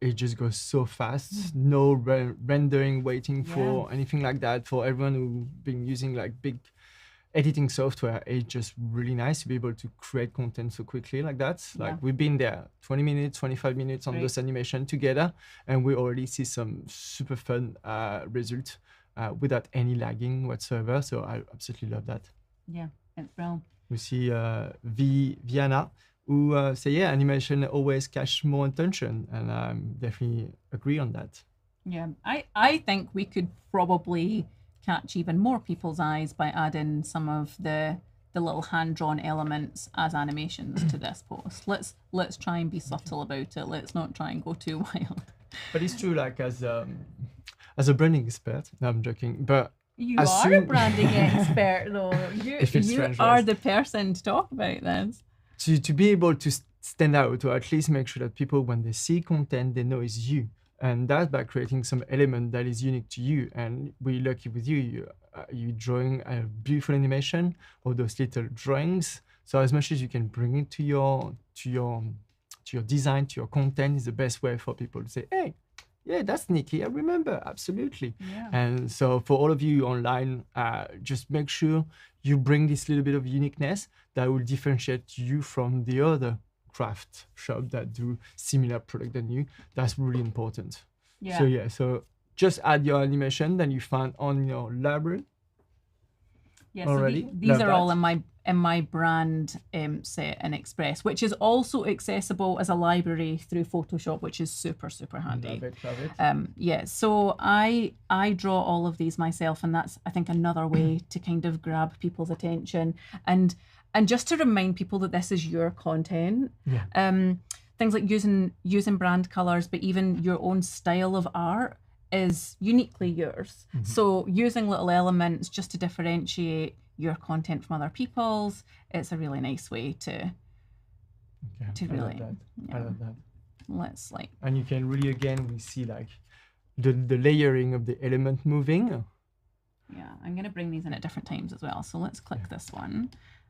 it just goes so fast. No rendering waiting for anything like that. For everyone who's been using like big editing software, it's just really nice to be able to create content so quickly like that. Like we've been there 20 minutes, 25 minutes on this animation together, and we already see some super fun results without any lagging whatsoever. So I absolutely love that. Yeah, it's brilliant. We see Viana who say, animation always catch more attention, and I definitely agree on that. Yeah, I think we could probably catch even more people's eyes by adding some of the the little hand-drawn elements as animations to this post. Let's try and be subtle about it. Let's not try and go too wild. But it's true, like as a branding expert, no, I'm joking, but You as are a soon- branding expert, though. If it's You French, are yes. the person to talk about this. to be able to stand out, or at least make sure that people, when they see content, they know it's you. And that's by creating some element that is unique to you. And we're lucky with you. You drawing a beautiful animation or those little drawings. So as much as you can bring it to your design, to your content, is the best way for people to say, hey, yeah, that's Nikki, I remember, absolutely. Yeah. And so for all of you online, just make sure you bring this little bit of uniqueness that will differentiate you from the other craft shop that do similar product than you. That's really important. Yeah. So just add your animation that you find on your library. Yeah, already. so these Love are all that. in my brand set in Express, which is also accessible as a library through Photoshop, which is super, super handy. Love it. Yeah, so I draw all of these myself, and that's, I think, another way to kind of grab people's attention and just to remind people that this is your content. Yeah. Things like using brand colors, but even your own style of art is uniquely yours. Mm-hmm. So using little elements just to differentiate your content from other people's, it's a really nice way to Okay. really, I love that. yeah. I love that. Let's like, And you can really, again, we see like the layering of the element moving. yeah, I'm gonna bring these in at different times as well. So let's click this one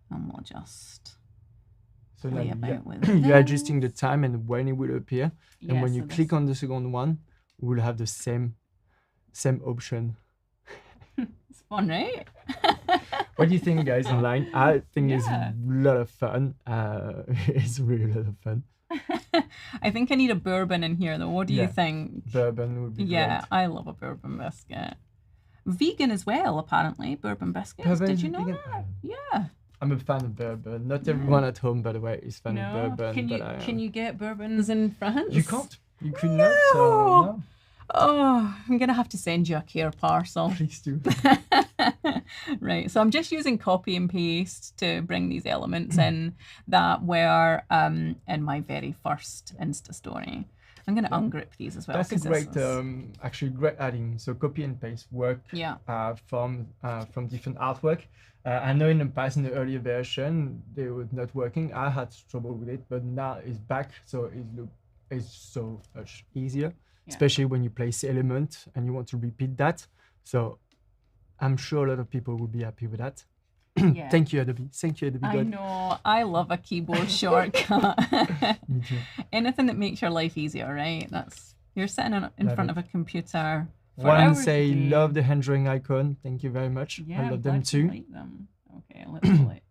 and we'll just So play like, about with you're this. adjusting the time and when it will appear. And Yeah, when so you this- click on the second one, we'll have the same option. It's fun, right? What do you think, guys, online? I think it's Yeah. a lot of fun. It's really a lot of fun. I think I need a bourbon in here though. What do you Yeah. think? Bourbon would be Yeah, great. I love a bourbon biscuit. Vegan as well, apparently. Bourbon biscuits. Bourbon Did is you know vegan? that? Yeah. I'm a fan of bourbon. Not everyone at home, by the way, is fan of bourbon. Can you but I am. can you get bourbons in France? You can't. You could not. So No. no. Oh, I'm gonna have to send you a care parcel. Please do. Right, so I'm just using copy and paste to bring these elements in that were in my very first Insta story. I'm gonna ungroup these as well. That's a 'cause this great, is- actually great adding. So copy and paste work Yeah. from different artwork. I know in the past, in the earlier version, they were not working. I had trouble with it, but now it's back, so it's so much easier, especially when you place element and you want to repeat that. So I'm sure a lot of people will be happy with that. Yeah. Thank you, Adobe. Thank you, Adobe. I God. know. I love a keyboard shortcut. Me too. Anything that makes your life easier, right? You're sitting in Love front it. of a computer. for One hours say, a day. love the hand drawing icon. Thank you very much. Yeah, I I'm love them glad you too. like them. Okay, let's click.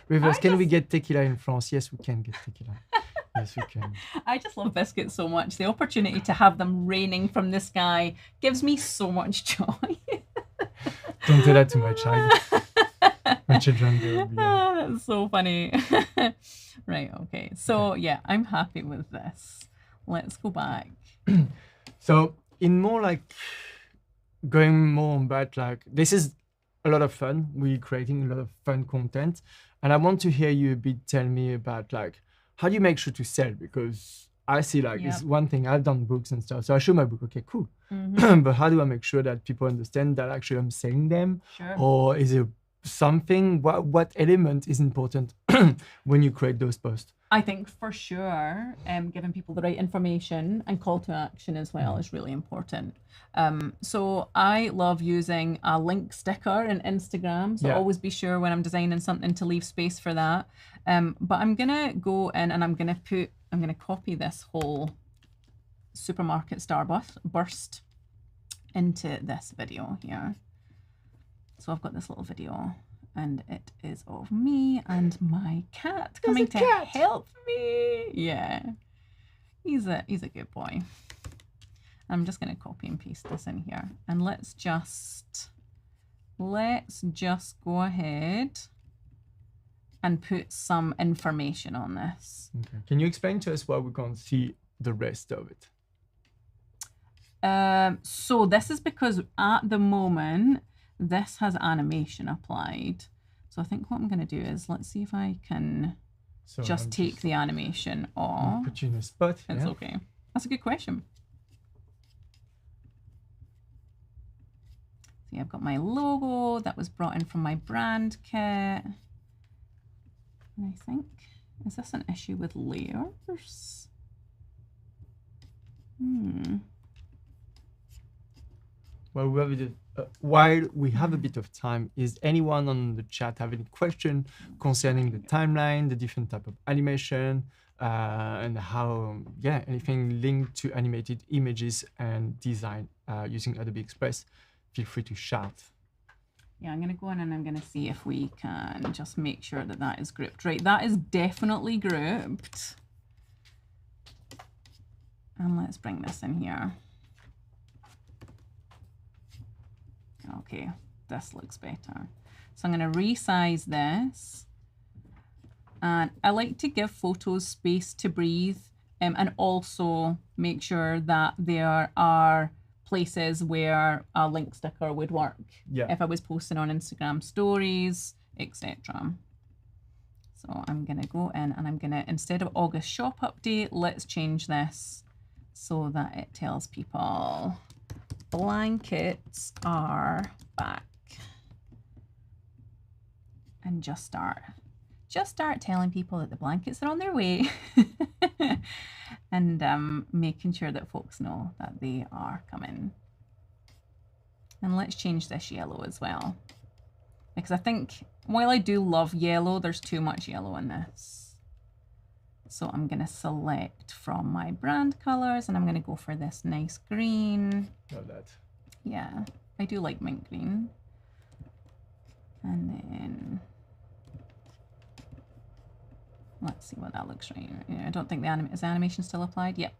Rivers, I can we just- get tequila in France? Yes, we can get tequila. Yes, we can. I just love biscuits so much. The opportunity to have them raining from the sky gives me so much joy. Don't do that to my child. My children will be. Ah, that's so funny. Right, okay. So yeah, I'm happy with this. Let's go back. So in more like going more about like this is a lot of fun. We're creating a lot of fun content, and I want to hear you a bit tell me about like how do you make sure to sell, because I see like it's Yep. one thing. I've done books and stuff, so I show my book. Okay, cool. Mhm. But how do I make sure that people understand that actually I'm selling them, Sure. or is it something? What element is important when you create those posts? I think for sure, giving people the right information and call to action as well is really important. So I love using a link sticker in Instagram. So Yeah. always be sure when I'm designing something to leave space for that. But I'm gonna go in and I'm gonna copy this whole supermarket starburst into this video here. So I've got this little video, and it is of me and my cat coming to help me. Yeah, he's a good boy. I'm just going to copy and paste this in here, and let's just go ahead and put some information on this. Okay. Can you explain to us why we can't see the rest of it? So this is because at the moment this has animation applied. So I think what I'm going to do is, let's see if I can just take the animation off. Put you in a spot. It's okay. That's a good question. See, I've got my logo that was brought in from my brand kit. And I think, is this an issue with layers? Well, while we have a bit of time, is anyone on the chat have any question concerning the timeline, the different type of animation, and how, anything linked to animated images and design using Adobe Express? Feel free to shout. Yeah, I'm going to go in and I'm going to see if we can just make sure that that is grouped. Right, that is definitely grouped. And let's bring this in here. Okay, this looks better. So I'm going to resize this. And I like to give photos space to breathe, and also make sure that there are places where a link sticker would work if I was posting on Instagram stories, etc. So I'm going to go in and I'm going to, instead of August shop update, let's change this so that it tells people blankets are back. And just start telling people that the blankets are on their way. And making sure that folks know that they are coming. And let's change this yellow as well, because I think while I do love yellow, there's too much yellow in this. So I'm going to select from my brand colors and I'm going to go for this nice green. Love that. Yeah, I do like mint green. And then let's see what that looks like. I don't think is the animation still applied? Yep.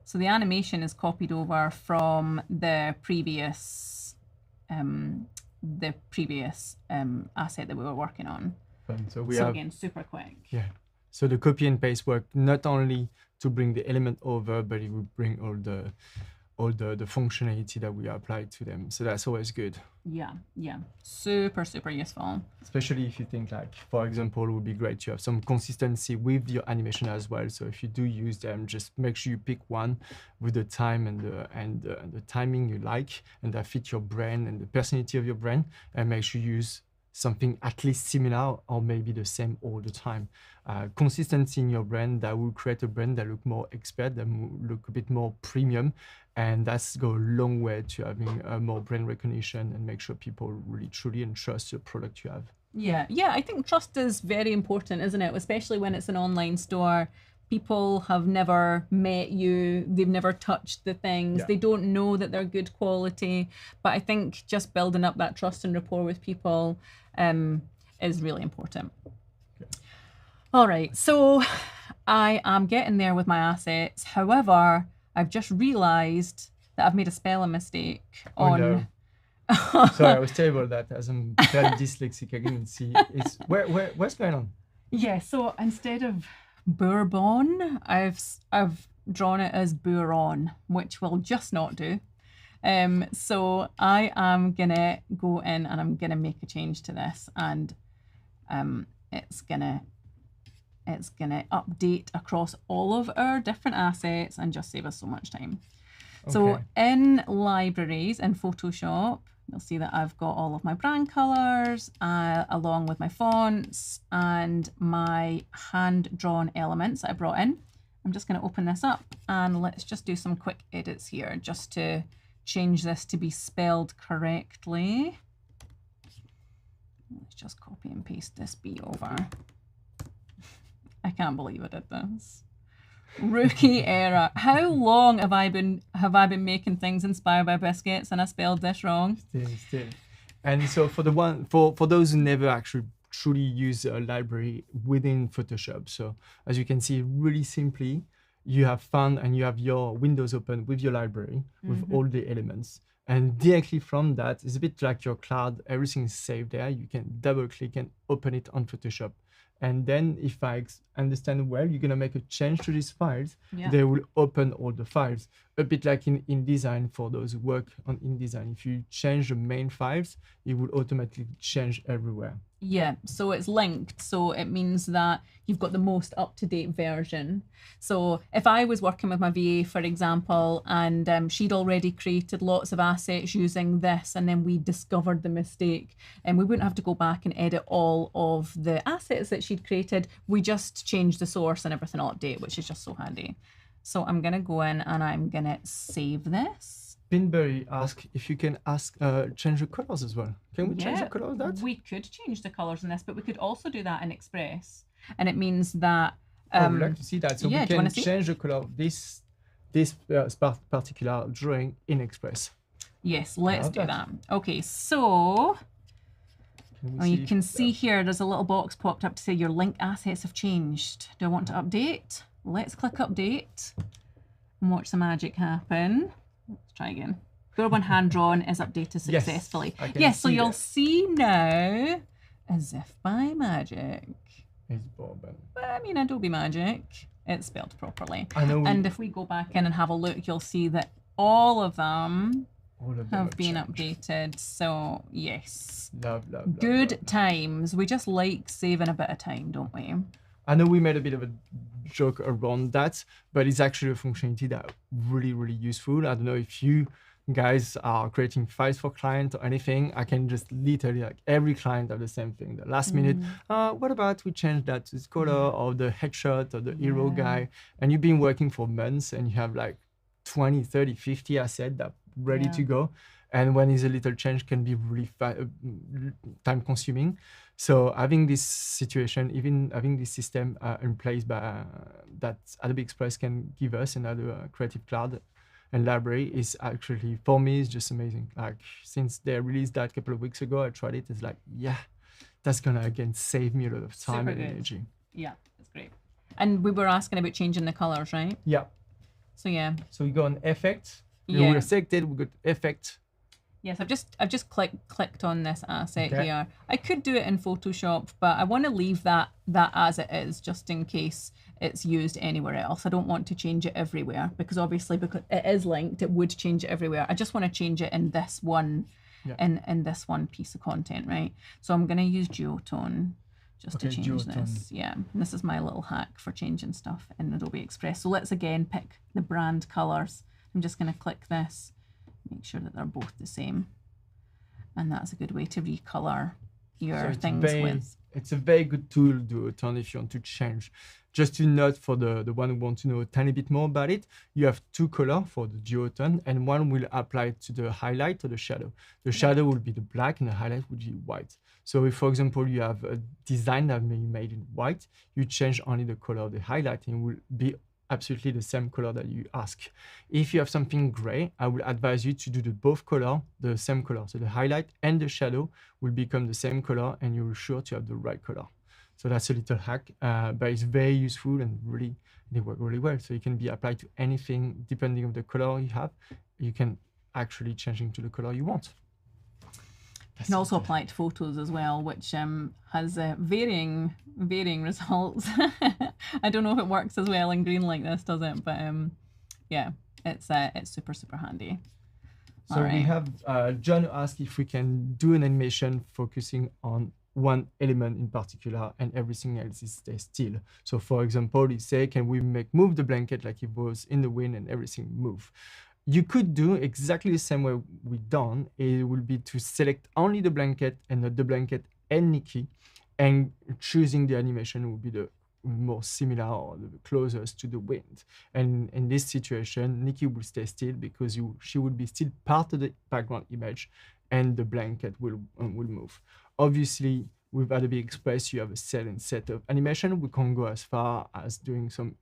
So the animation is copied over from the previous asset that we were working on. So we have, again, super quick. Yeah. So the copy and paste work not only to bring the element over, but it will bring all the functionality that we applied to them. So that's always good. Yeah, super useful. Especially if you think, like, for example, it would be great to have some consistency with your animation as well. So if you do use them, just make sure you pick one with the time and the timing you like, and that fit your brand and the personality of your brand, and make sure you use something at least similar or maybe the same all the time. Consistency in your brand, that will create a brand that look more expert, that will look a bit more premium, and that's go a long way to having more brand recognition and make sure people really truly trust the product you have. Yeah, I think trust is very important, isn't it? Especially when it's an online store. People have never met you, they've never touched the things, they don't know that they're good quality. But I think just building up that trust and rapport with people is really important. All right, so I am getting there with my assets. However, I've just realized that I've made a spelling mistake on... No. Sorry, I was terrible at that, as I'm very dyslexic. I couldn't see. It's what's going on? Yeah, so instead of Bourbon, I've drawn it as Bouron, which will just not do. So I am gonna go in and I'm gonna make a change to this, and it's gonna update across all of our different assets and just save us so much time. Okay. So in libraries in Photoshop, you'll see that I've got all of my brand colors along with my fonts and my hand-drawn elements that I brought in. I'm just going to open this up and let's just do some quick edits here just to change this to be spelled correctly. Let's just copy and paste this B over. I can't believe I did this. Rookie error. How long have I been making things inspired by biscuits and I spelled this wrong? Still. And so for those who never actually truly use a library within Photoshop, so as you can see, really simply, you have found and you have your windows open with your library with all the elements. And directly from that, it's a bit like your cloud, everything is saved there. You can double click and open it on Photoshop. And then if I understand well, you're going to make a change to these files. Yeah. They will open all the files. a bit like in InDesign for those who work on InDesign. If you change the main files, it will automatically change everywhere. Yeah, so it's linked. So it means that you've got the most up-to-date version. So if I was working with my VA, for example, and she'd already created lots of assets using this, and then we discovered the mistake, and we wouldn't have to go back and edit all of the assets that she'd created. We just change the source and everything will update, which is just so handy. So I'm going to go in and I'm going to save this. Pinberry asked if you can change the colors as well. Can we change the color of that? We could change the colors in this, but we could also do that in Express. And it means that... I would like to see that. So yeah, we can change the color of this particular drawing in Express. Yes, let's do that. Okay, so you can see here there's a little box popped up to say your link assets have changed. Do I want to update? Let's click update and watch the magic happen. Let's try again. Your one hand drawn is updated successfully. Yes, so you'll see now, as if by magic. It's bobbing. I mean, Adobe Magic. It's spelled properly. I know. And if we go back in and have a look, you'll see that all of them have been updated. So yes, love. Good times. We just like saving a bit of time, don't we? I know we made a bit of a joke around that, but it's actually a functionality that really, really useful. I don't know if you guys are creating files for clients or anything. I can just literally, like, every client have the same thing. The last minute, what about we change that to this color or the headshot or the hero guy? And you've been working for months and you have like 20, 30, 50 assets that ready to go. And when it's a little change can be really time consuming. So having this situation, even having this system in place that Adobe Express can give us and Adobe Creative Cloud and library is actually, for me, is just amazing. Like, since they released that a couple of weeks ago, I tried it. It's like, yeah, that's gonna again save me a lot of time and energy. Yeah, that's great. And we were asking about changing the colors, right? Yeah. So yeah. So we go on Effect. We're selected. We go to Effect. Yes, I've just clicked on this asset here. I could do it in Photoshop, but I want to leave that as it is, just in case it's used anywhere else. I don't want to change it everywhere because obviously because it is linked, it would change it everywhere. I just want to change it in this one, in this one piece of content, right? So I'm going to use Duotone just to change this. Yeah, and this is my little hack for changing stuff in Adobe Express. So let's again pick the brand colors. I'm just going to click this. Make sure that they're both the same. And that's a good way to recolor your things with. It's a very good tool, Duotone, if you want to change. Just to note for the one who wants to know a tiny bit more about it, you have two colors for the Duotone, and one will apply to the highlight or the shadow. The shadow will be the black and the highlight will be white. So if, for example, you have a design that may be made in white, you change only the color of the highlight and it will be absolutely the same color that you ask. If you have something gray, I will advise you to do both color, the same color. So the highlight and the shadow will become the same color and you're sure to have the right color. So that's a little hack, but it's very useful and really, they work really well. So it can be applied to anything depending on the color you have. You can actually change into the color you want. You can also apply it to photos as well, which has varying results. I don't know if it works as well in green like this, does it? But yeah, it's super handy. So we have John asked if we can do an animation focusing on one element in particular and everything else is stay still. So for example, he say, can we move the blanket like it was in the wind and everything move? You could do exactly the same way we done. It will be to select only the blanket and not the blanket and Nikki, and choosing the animation will be the more similar or the closest to the wind. And in this situation, Nikki will stay still because she will be still part of the background image and the blanket will move. Obviously, with Adobe Express, you have a set of animation. We can go as far as doing some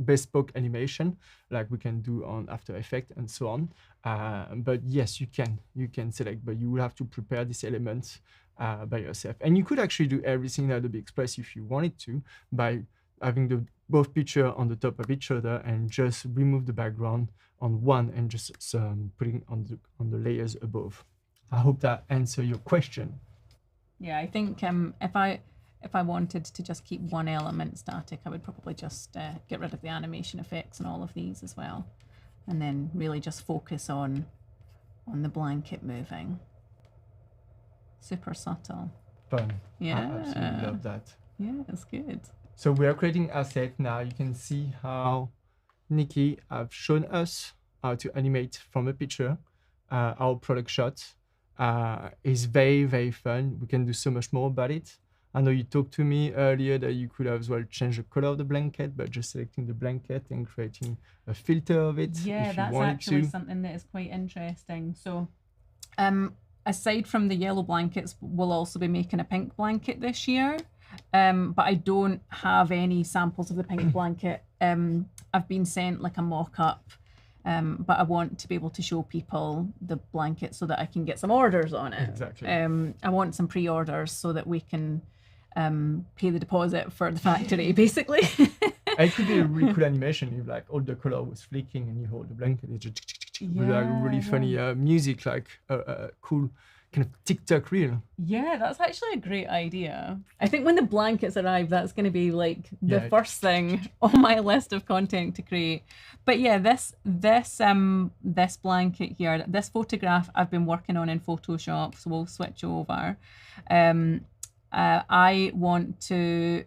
bespoke animation like we can do on After Effects and so on. But yes, you can select, but you will have to prepare this element by yourself. And you could actually do everything in Adobe Express if you wanted to by having both picture on the top of each other and just remove the background on one and just putting on the layers above. I hope that answers your question. Yeah, I think if I wanted to just keep one element static, I would probably just get rid of the animation effects and all of these as well. and then really just focus on the blanket moving. Super subtle. Fun. Yeah. I absolutely love that. Yeah, it's good. So we are creating asset now. You can see how Nikki have shown us how to animate from a picture. Our product shot is very, very fun. We can do so much more about it. I know you talked to me earlier that you could as well change the color of the blanket, but just selecting the blanket and creating a filter of it Yeah, if you that's wanted actually to. something that is quite interesting. So, aside from the yellow blankets, we'll also be making a pink blanket this year. But I don't have any samples of the pink blanket. I've been sent like a mock-up, but I want to be able to show people the blanket so that I can get some orders on it. Exactly. I want some pre-orders so that we can pay the deposit for the factory, basically. It could be a really cool animation if like all the color was flicking and you hold the blanket, it just with like really funny music, like a cool kind of TikTok reel. Yeah, that's actually a great idea. I think when the blankets arrive, that's going to be like the first thing on my list of content to create. But yeah, this blanket here, this photograph I've been working on in Photoshop, so we'll switch over. I want to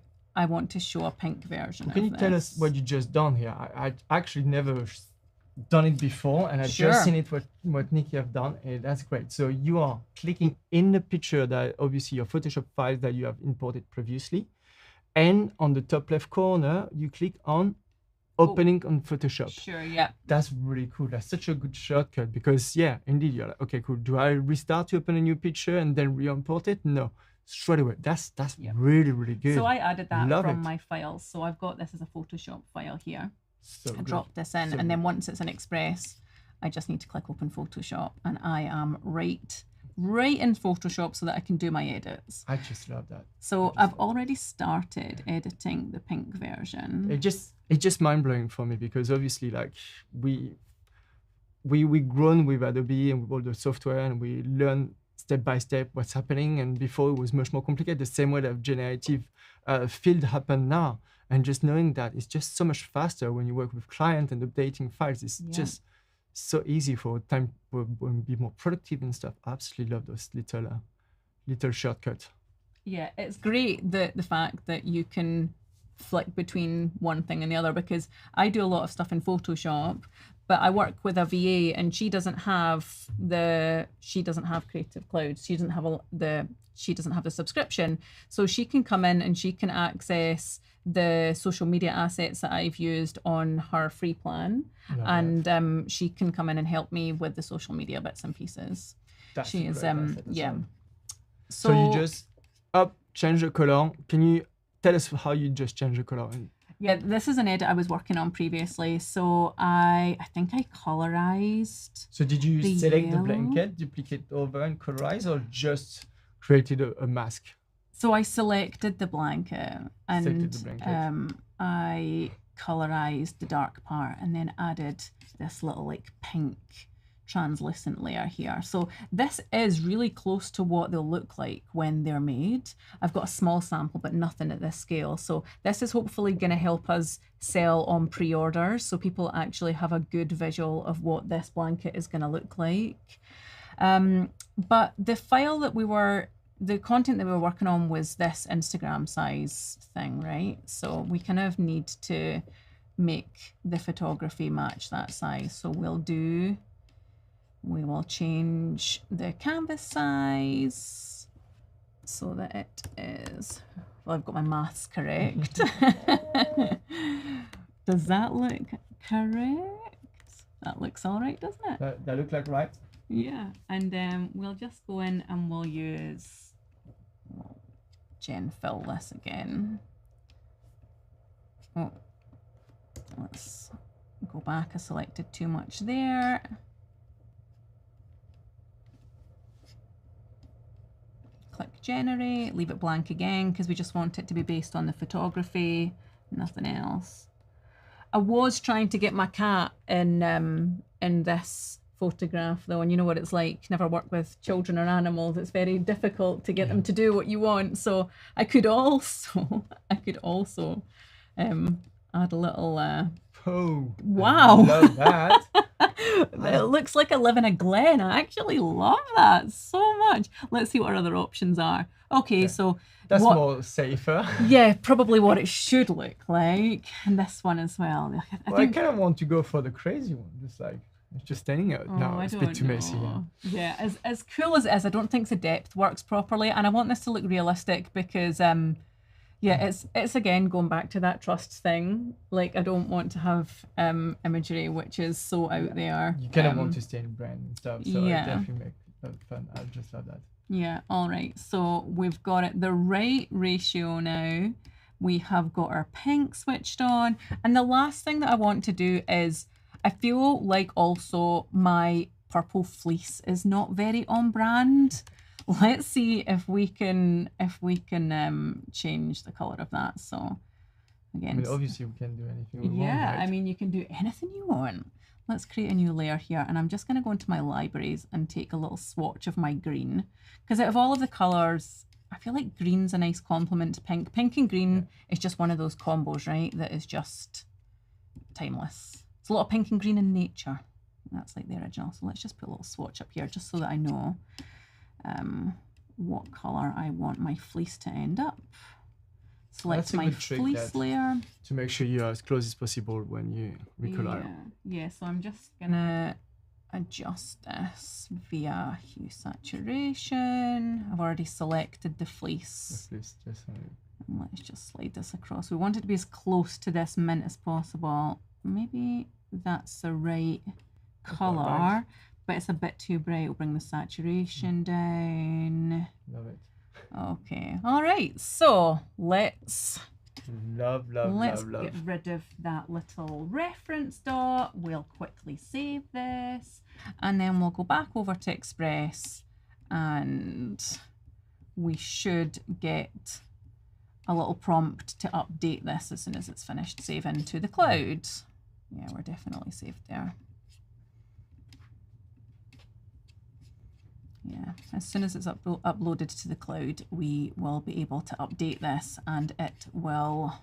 show a pink version. Can you tell us what you just done here? I actually never done it before, and I just seen it what Nikki have done, and that's great. So you are clicking in the picture that obviously your Photoshop files that you have imported previously, and on the top left corner you click on opening on Photoshop. Sure, yeah. That's really cool. That's such a good shortcut because yeah, indeed you're like, okay, cool. Do I restart to open a new picture and then re-import it? No. Straight away. That's really, really good. So I added that from my files. So I've got this as a Photoshop file here. So I dropped this in, and then once it's in Express, I just need to click open Photoshop, and I am right in Photoshop so that I can do my edits. I just love that. So I've already started editing the pink version. It's just mind blowing for me because obviously like we grown with Adobe and with all the software, and we learn step by step what's happening, and before it was much more complicated, the same way that generative field happen now, and just knowing that it's just so much faster when you work with client and updating files. It's just so easy for time to be more productive and stuff. I absolutely love those little shortcuts. Yeah, it's great the fact that you can flick between one thing and the other, because I do a lot of stuff in Photoshop, but I work with a VA and she doesn't have Creative Cloud. She doesn't have the subscription. So she can come in and she can access the social media assets that I've used on her free plan. And she can come in and help me with the social media bits and pieces. She is So you just change the color. Can you tell us how you just change the color? Yeah, this is an edit I was working on previously. So I think I colorized. So did you select the blanket, duplicate over and colorize, or just created a mask? So I selected the blanket and I colorized the dark part and then added this little like pink translucent layer here. So this is really close to what they'll look like when they're made. I've got a small sample, but nothing at this scale. So this is hopefully going to help us sell on pre-orders, so people actually have a good visual of what this blanket is going to look like. But the content that we were working on was this Instagram size thing, right? So we kind of need to make the photography match that size. So we will change the canvas size so that it is, well, I've got my maths correct. Does that look correct? That looks all right, doesn't it? That look like right? Yeah, and we'll just go in and we'll gen fill this again. Oh, let's go back. I selected too much there. Click generate, leave it blank again because we just want it to be based on the photography, nothing else. I was trying to get my cat in this photograph though, and you know what it's like, never work with children or animals, it's very difficult to get them to do what you want. So I could also add a little Oh, Wow. I love that. It looks like I live in a glen. I actually love that so much. Let's see what our other options are. Okay, so That's what, more safer. yeah, probably what it should look like. And this one as well. I Well, I kind of want to go for the crazy one, just like it's just standing out. No, I it's a bit don't too messy. Yeah. know. Yeah, as cool as it is, I don't think the depth works properly, and I want this to look realistic because yeah, it's again going back to that trust thing. Like I don't want to have imagery which is so out there. You kind of want to stay in brand and stuff, so yeah. it definitely make that fun. I just love that. Yeah, all right. So we've got it the right ratio now. We have got our pink switched on. And the last thing that I want to do is, I feel like also my purple fleece is not very on brand. Let's see if we can change the color of that. So again, I mean, obviously we can do anything we want. yeah, Right? I mean, you can do anything you want. Let's create a new layer here, and I'm just going to go into my libraries and take a little swatch of my green, because out of all of the colors, I feel like green's a nice complement to pink. Pink and green is just one of those combos, right, that is just timeless. It's a lot of pink and green in nature. That's like the original. So let's just put a little swatch up here just so that I know what color I want my fleece to end up. Select my fleece layer. To make sure you're as close as possible when you recolor. Yeah, so I'm just gonna adjust this via hue saturation. I've already selected the fleece. The fleece, just and let's just slide this across. We want it to be as close to this mint as possible. Maybe that's the right color, but it's a bit too bright. We'll bring the saturation down. Love it. Okay, all right, so let's love get rid of that little reference dot. We'll quickly save this, and then we'll go back over to Express, and we should get a little prompt to update this as soon as it's finished saving to the cloud. Yeah, we're definitely saved there. Yeah, as soon as it's uploaded to the cloud, we will be able to update this, and it will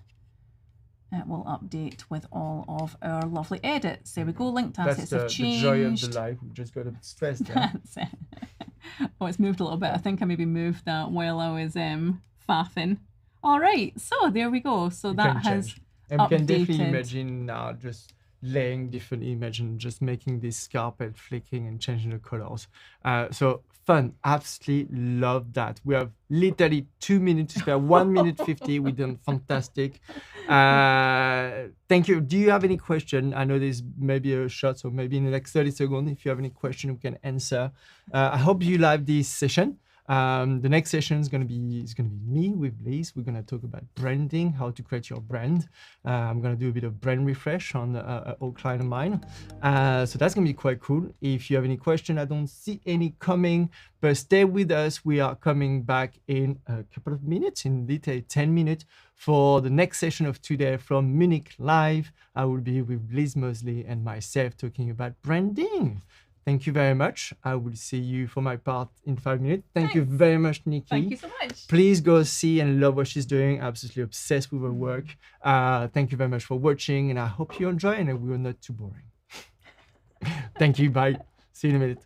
update with all of our lovely edits. There we go, linked assets have changed. That's the joy of the life. We just got to stress that. That's it. Oh, it's moved a little bit. I think I maybe moved that while I was faffing. All right, so there we go. So that has and updated. We can definitely imagine now just laying different image and just making this carpet flicking and changing the colors. So fun, absolutely love that. We have literally 2 minutes to spare, 1 minute 50. We've done fantastic. Thank you. Do you have any question? I know there's maybe a shot, so maybe in the next 30 seconds, if you have any question, we can answer. I hope you like this session. The next session is going to be me with Liz. We're going to talk about branding, how to create your brand. I'm going to do a bit of brand refresh on an old client of mine. So that's going to be quite cool. If you have any question, I don't see any coming, but stay with us. We are coming back in a couple of minutes, in literally 10 minutes, for the next session of today from Munich Live. I will be with Liz Mosley and myself talking about branding. Thank you very much. I will see you for my part in 5 minutes. Thank you very much, Nikki. Thank you so much. Please go see and love what she's doing. Absolutely obsessed with her work. Thank you very much for watching, and I hope you enjoy and we were not too boring. Thank you. Bye. See you in a minute.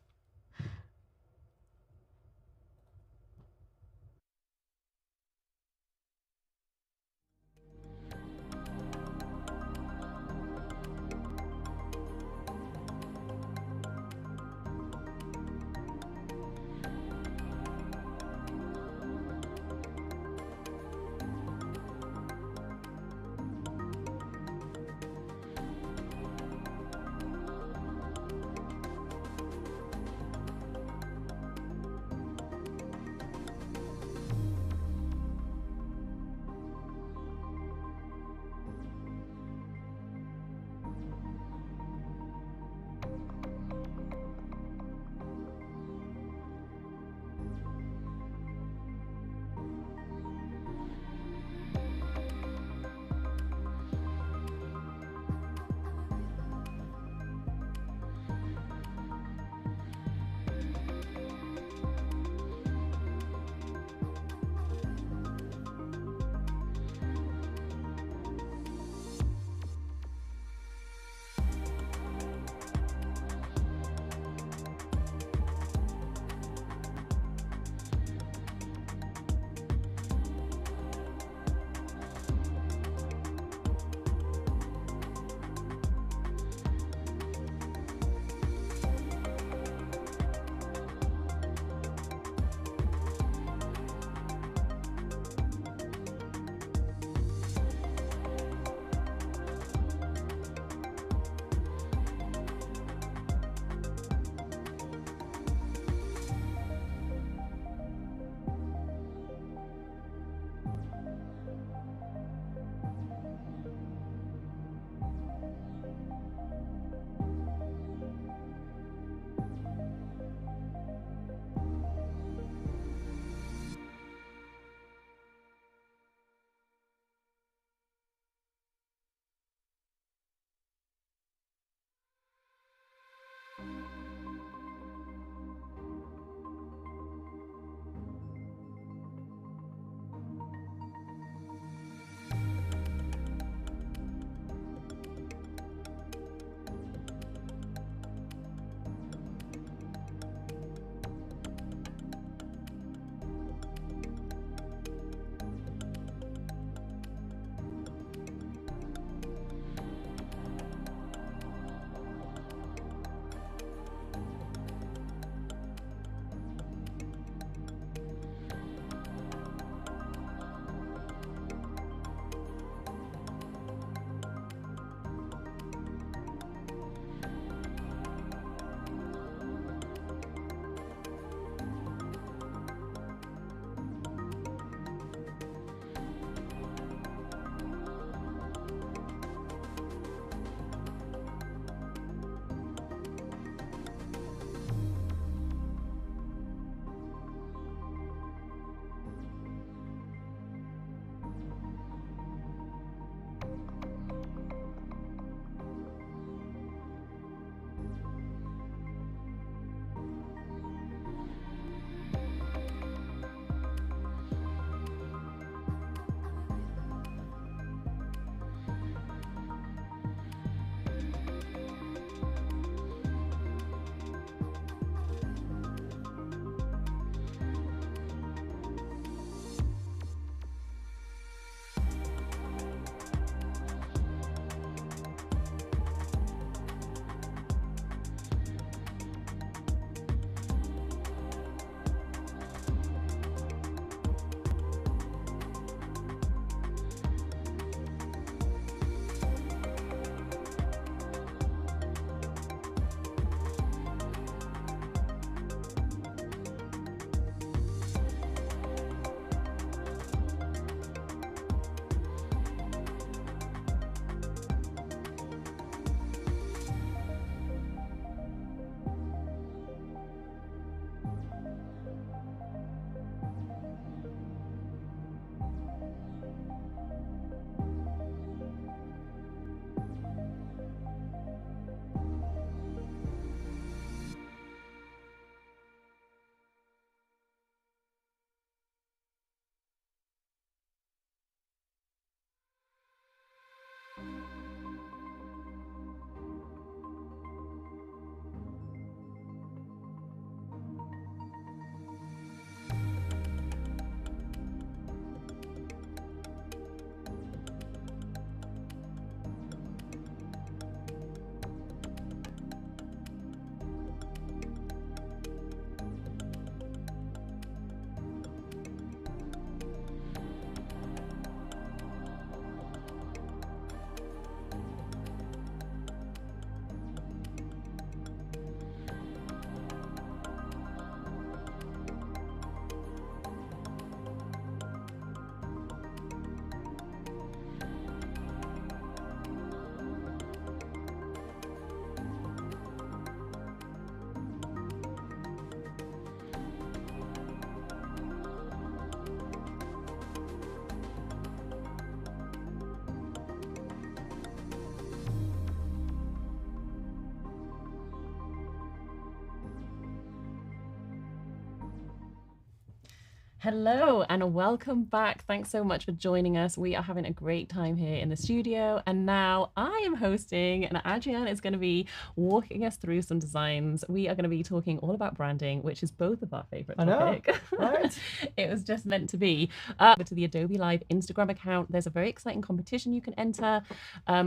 Hello and welcome back. Thanks so much for joining us. We are having a great time here in the studio, and now I am hosting, and Adrienne is going to be walking us through some designs. We are going to be talking all about branding, which is both of our favorite topic. Right? It was just meant to be. To the Adobe Live Instagram account, there's a very exciting competition you can enter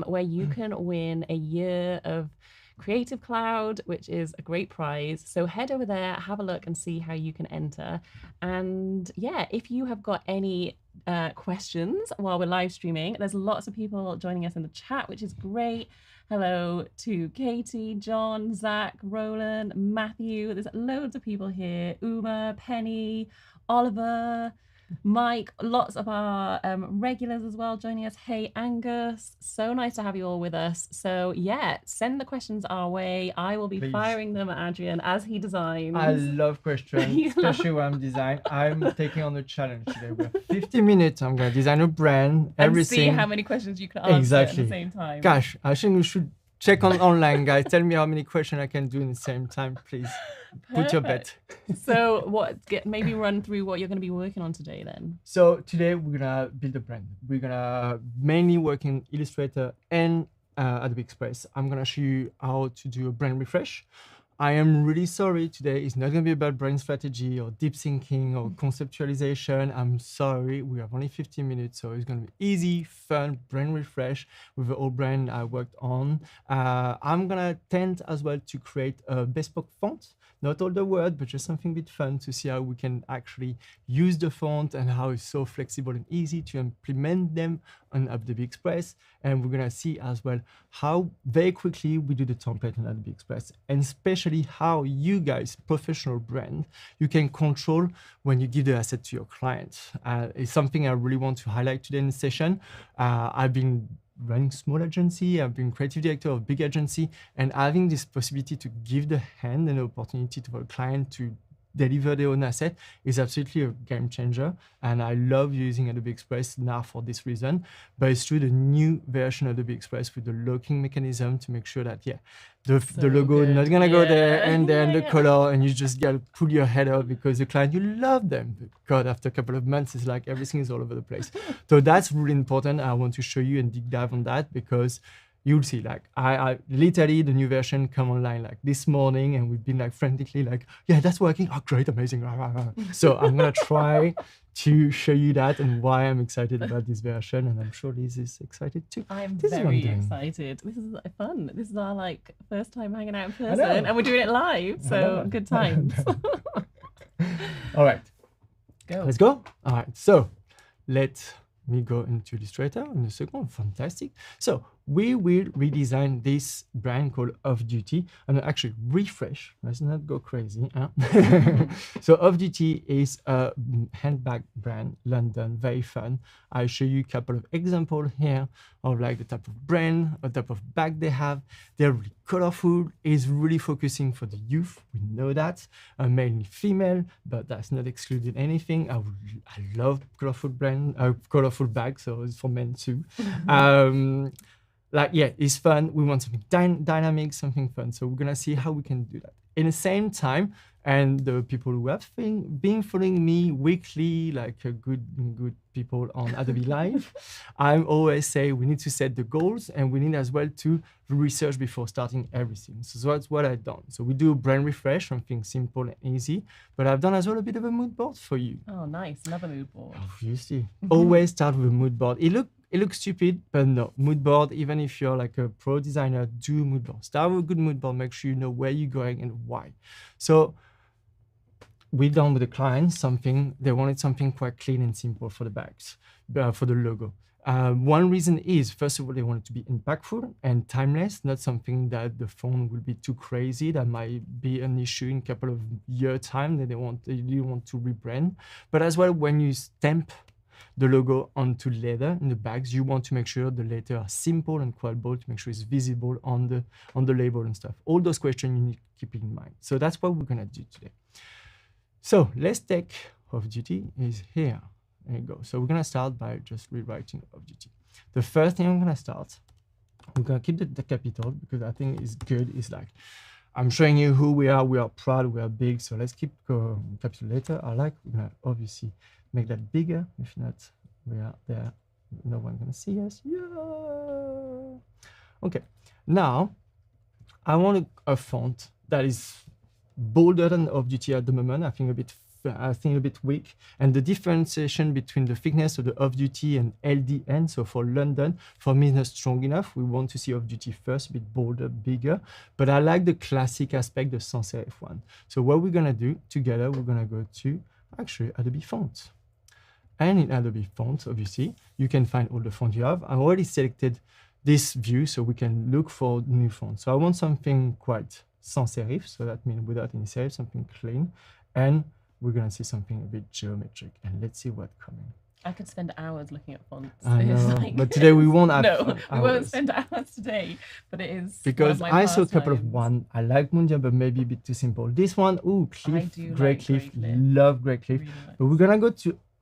where you can win a year of Creative Cloud, which is a great prize. So head over there, have a look and see how you can enter. And yeah, if you have got any questions while we're live streaming, there's lots of people joining us in the chat, which is great. Hello to Katie, John, Zach, Roland, Matthew. There's loads of people here. Uma, Penny, Oliver, Mike, lots of our regulars as well joining us. Hey, Angus, so nice to have you all with us. So yeah, send the questions our way. I will be firing them at Adrian as he designs. I love questions, especially when I'm designing. I'm taking on the challenge today. We have 50 minutes. I'm going to design a brand, everything. And see how many questions you can answer at the same time. Gosh, I think we should check online, guys. Tell me how many questions I can do in the same time, please. Put your bet. So maybe run through what you're going to be working on today then. So today we're going to build a brand. We're going to mainly work in Illustrator and Adobe Express. I'm going to show you how to do a brand refresh. I am really sorry today. It's not going to be about brand strategy or deep thinking or conceptualization. I'm sorry. We have only 15 minutes, so it's going to be easy, fun brand refresh with the old brand I worked on. I'm going to tend as well to create a bespoke font. Not all the word, but just something a bit fun to see how we can actually use the font and how it's so flexible and easy to implement them on Adobe Express. And we're going to see as well how very quickly we do the template on Adobe Express, and especially how you guys, professional brand, you can control when you give the asset to your client. It's something I really want to highlight today in the session. I've been running small agency, I've been creative director of big agency, and having this possibility to give the hand and opportunity to a client to deliver their own asset is absolutely a game changer. And I love using Adobe Express now for this reason. But it's true, the new version of Adobe Express with the locking mechanism to make sure that, the logo is not going to go there, and then the color, and you just got to pull your head up because the client, you love them. But God, after a couple of months, it's like everything is all over the place. So that's really important. I want to show you and deep dive on that because you'll see, like, I literally, the new version come online like this morning, and we've been like frantically like, yeah, that's working. Oh, great, amazing. So I'm going to try to show you that and why I'm excited about this version. And I'm sure Liz is excited too. I'm very excited. This is fun. This is our first time hanging out in person, and we're doing it live. So good times. All right. Go. Let's go. All right. So let me go into Illustrator in a second. Fantastic. So we will redesign this brand called Off Duty and actually refresh. Let's not go crazy. Huh? So Off Duty is a handbag brand, London, very fun. I'll show you a couple of examples here of like the type of brand, or type of bag they have. They're really colorful. It's really focusing for the youth. We know that, mainly female, but that's not excluded anything. I love colorful colorful bags, so it's for men too. It's fun. We want something dynamic, something fun. So we're gonna see how we can do that. In the same time, and the people who have been following me weekly, like good people on Adobe Live, I always say we need to set the goals, and we need as well to research before starting everything. So that's what I've done. So we do a brand refresh, something simple and easy, but I've done as well a bit of a mood board for you. Oh, nice. Another mood board. Obviously. Always start with a mood board. It looks stupid, but no. Mood board, even if you're like a pro designer, do a mood board. Start with a good mood board. Make sure you know where you're going and why. So we done with the client something. They wanted something quite clean and simple for the bags, for the logo. One reason is, first of all, they want it to be impactful and timeless, not something that the font will be too crazy. That might be an issue in a couple of years' time that they want to rebrand. But as well, when you stamp the logo onto leather in the bags, you want to make sure the letter are simple and quite bold to make sure it's visible on the label and stuff. All those questions you need to keep in mind. So that's what we're gonna do today. So let's take Off Duty is here. There you go. So we're gonna start by just rewriting Off Duty. The first thing I'm gonna start, we're gonna keep the capital because I think it's good. It's like I'm showing you who we are. We are proud. We are big. So let's keep going. Capital letter. I like. We're gonna obviously make that bigger. If not, we are there. No one gonna see us. Yeah. Okay. Now, I want a font that is bolder than off-duty at the moment. I think a bit weak. And the differentiation between the thickness of the off-duty and LDN, so for London, for me, is not strong enough. We want to see off-duty first, a bit bolder, bigger. But I like the classic aspect, the sans serif one. So what we're gonna do together, we're gonna go to actually Adobe Fonts. And in Adobe Fonts, obviously, you can find all the fonts you have. I've already selected this view, so we can look for new fonts. So I want something quite sans serif, so that means without any serif, something clean. And we're gonna see something a bit geometric. And let's see what's coming. I could spend hours looking at fonts. I It's know, like- but today we won't have No, we won't hours. spend hours today, but it is Because one of my I saw a couple of pastimes. one. I like Mundial, but maybe a bit too simple. This one, ooh, Cliff, do Grey like Cliff, Grey Cliff. love Grey Cliff. Really But we're gonna go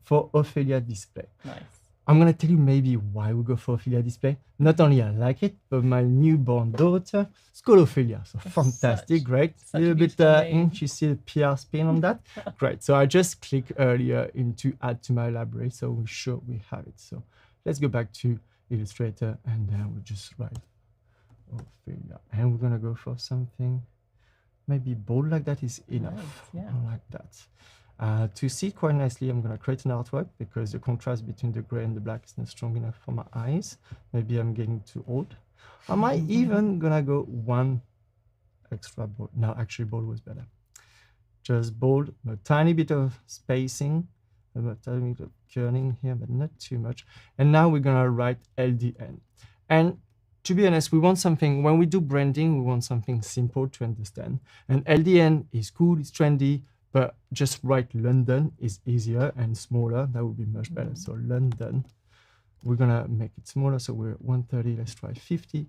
for Ophelia Display. nice. I'm gonna tell you maybe why we go for Ophelia Display. Not only I like it, but my newborn daughter is called Ophelia. So That's fantastic, great. A such a little bit, beautiful name. you see the PR spin on that? Great. So I just clicked earlier into add to my library. So we're sure we have it. So let's go back to Illustrator and then we'll just write Ophelia. And we're gonna go for something maybe bold like that is enough. Nice, yeah. I like that. To see it quite nicely, I'm going to create an artwork because the contrast between the gray and the black is not strong enough for my eyes. Maybe I'm getting too old. I might even going to go one extra bold. No, actually bold was better. Just bold, a tiny bit of spacing, a tiny bit of kerning here, but not too much. And now we're going to write LDN. And to be honest, we want something, when we do branding, we want something simple to understand. And LDN is cool, it's trendy, but just write London is easier and smaller. That would be much better. So London, we're gonna make it smaller. So we're 130, let's try 50.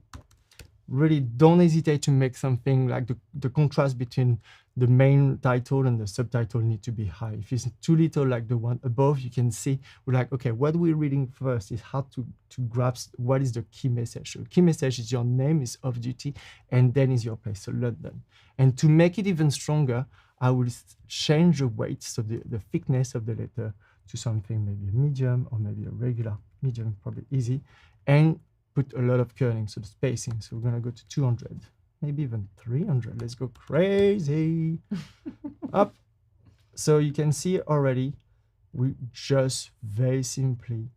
Really don't hesitate to make something like the contrast between the main title and the subtitle need to be high. If it's too little like the one above, you can see we're like, okay, what we're reading first is how to grasp what is the key message. So key message is your name is off duty and then is your place, so London. And to make it even stronger, I will change the weight, so the thickness of the letter to something maybe a medium or maybe a regular medium, probably easy, and put a lot of kerning, so the spacing. So we're gonna go to 200, maybe even 300. Let's go crazy. Up. So you can see already, we just very simply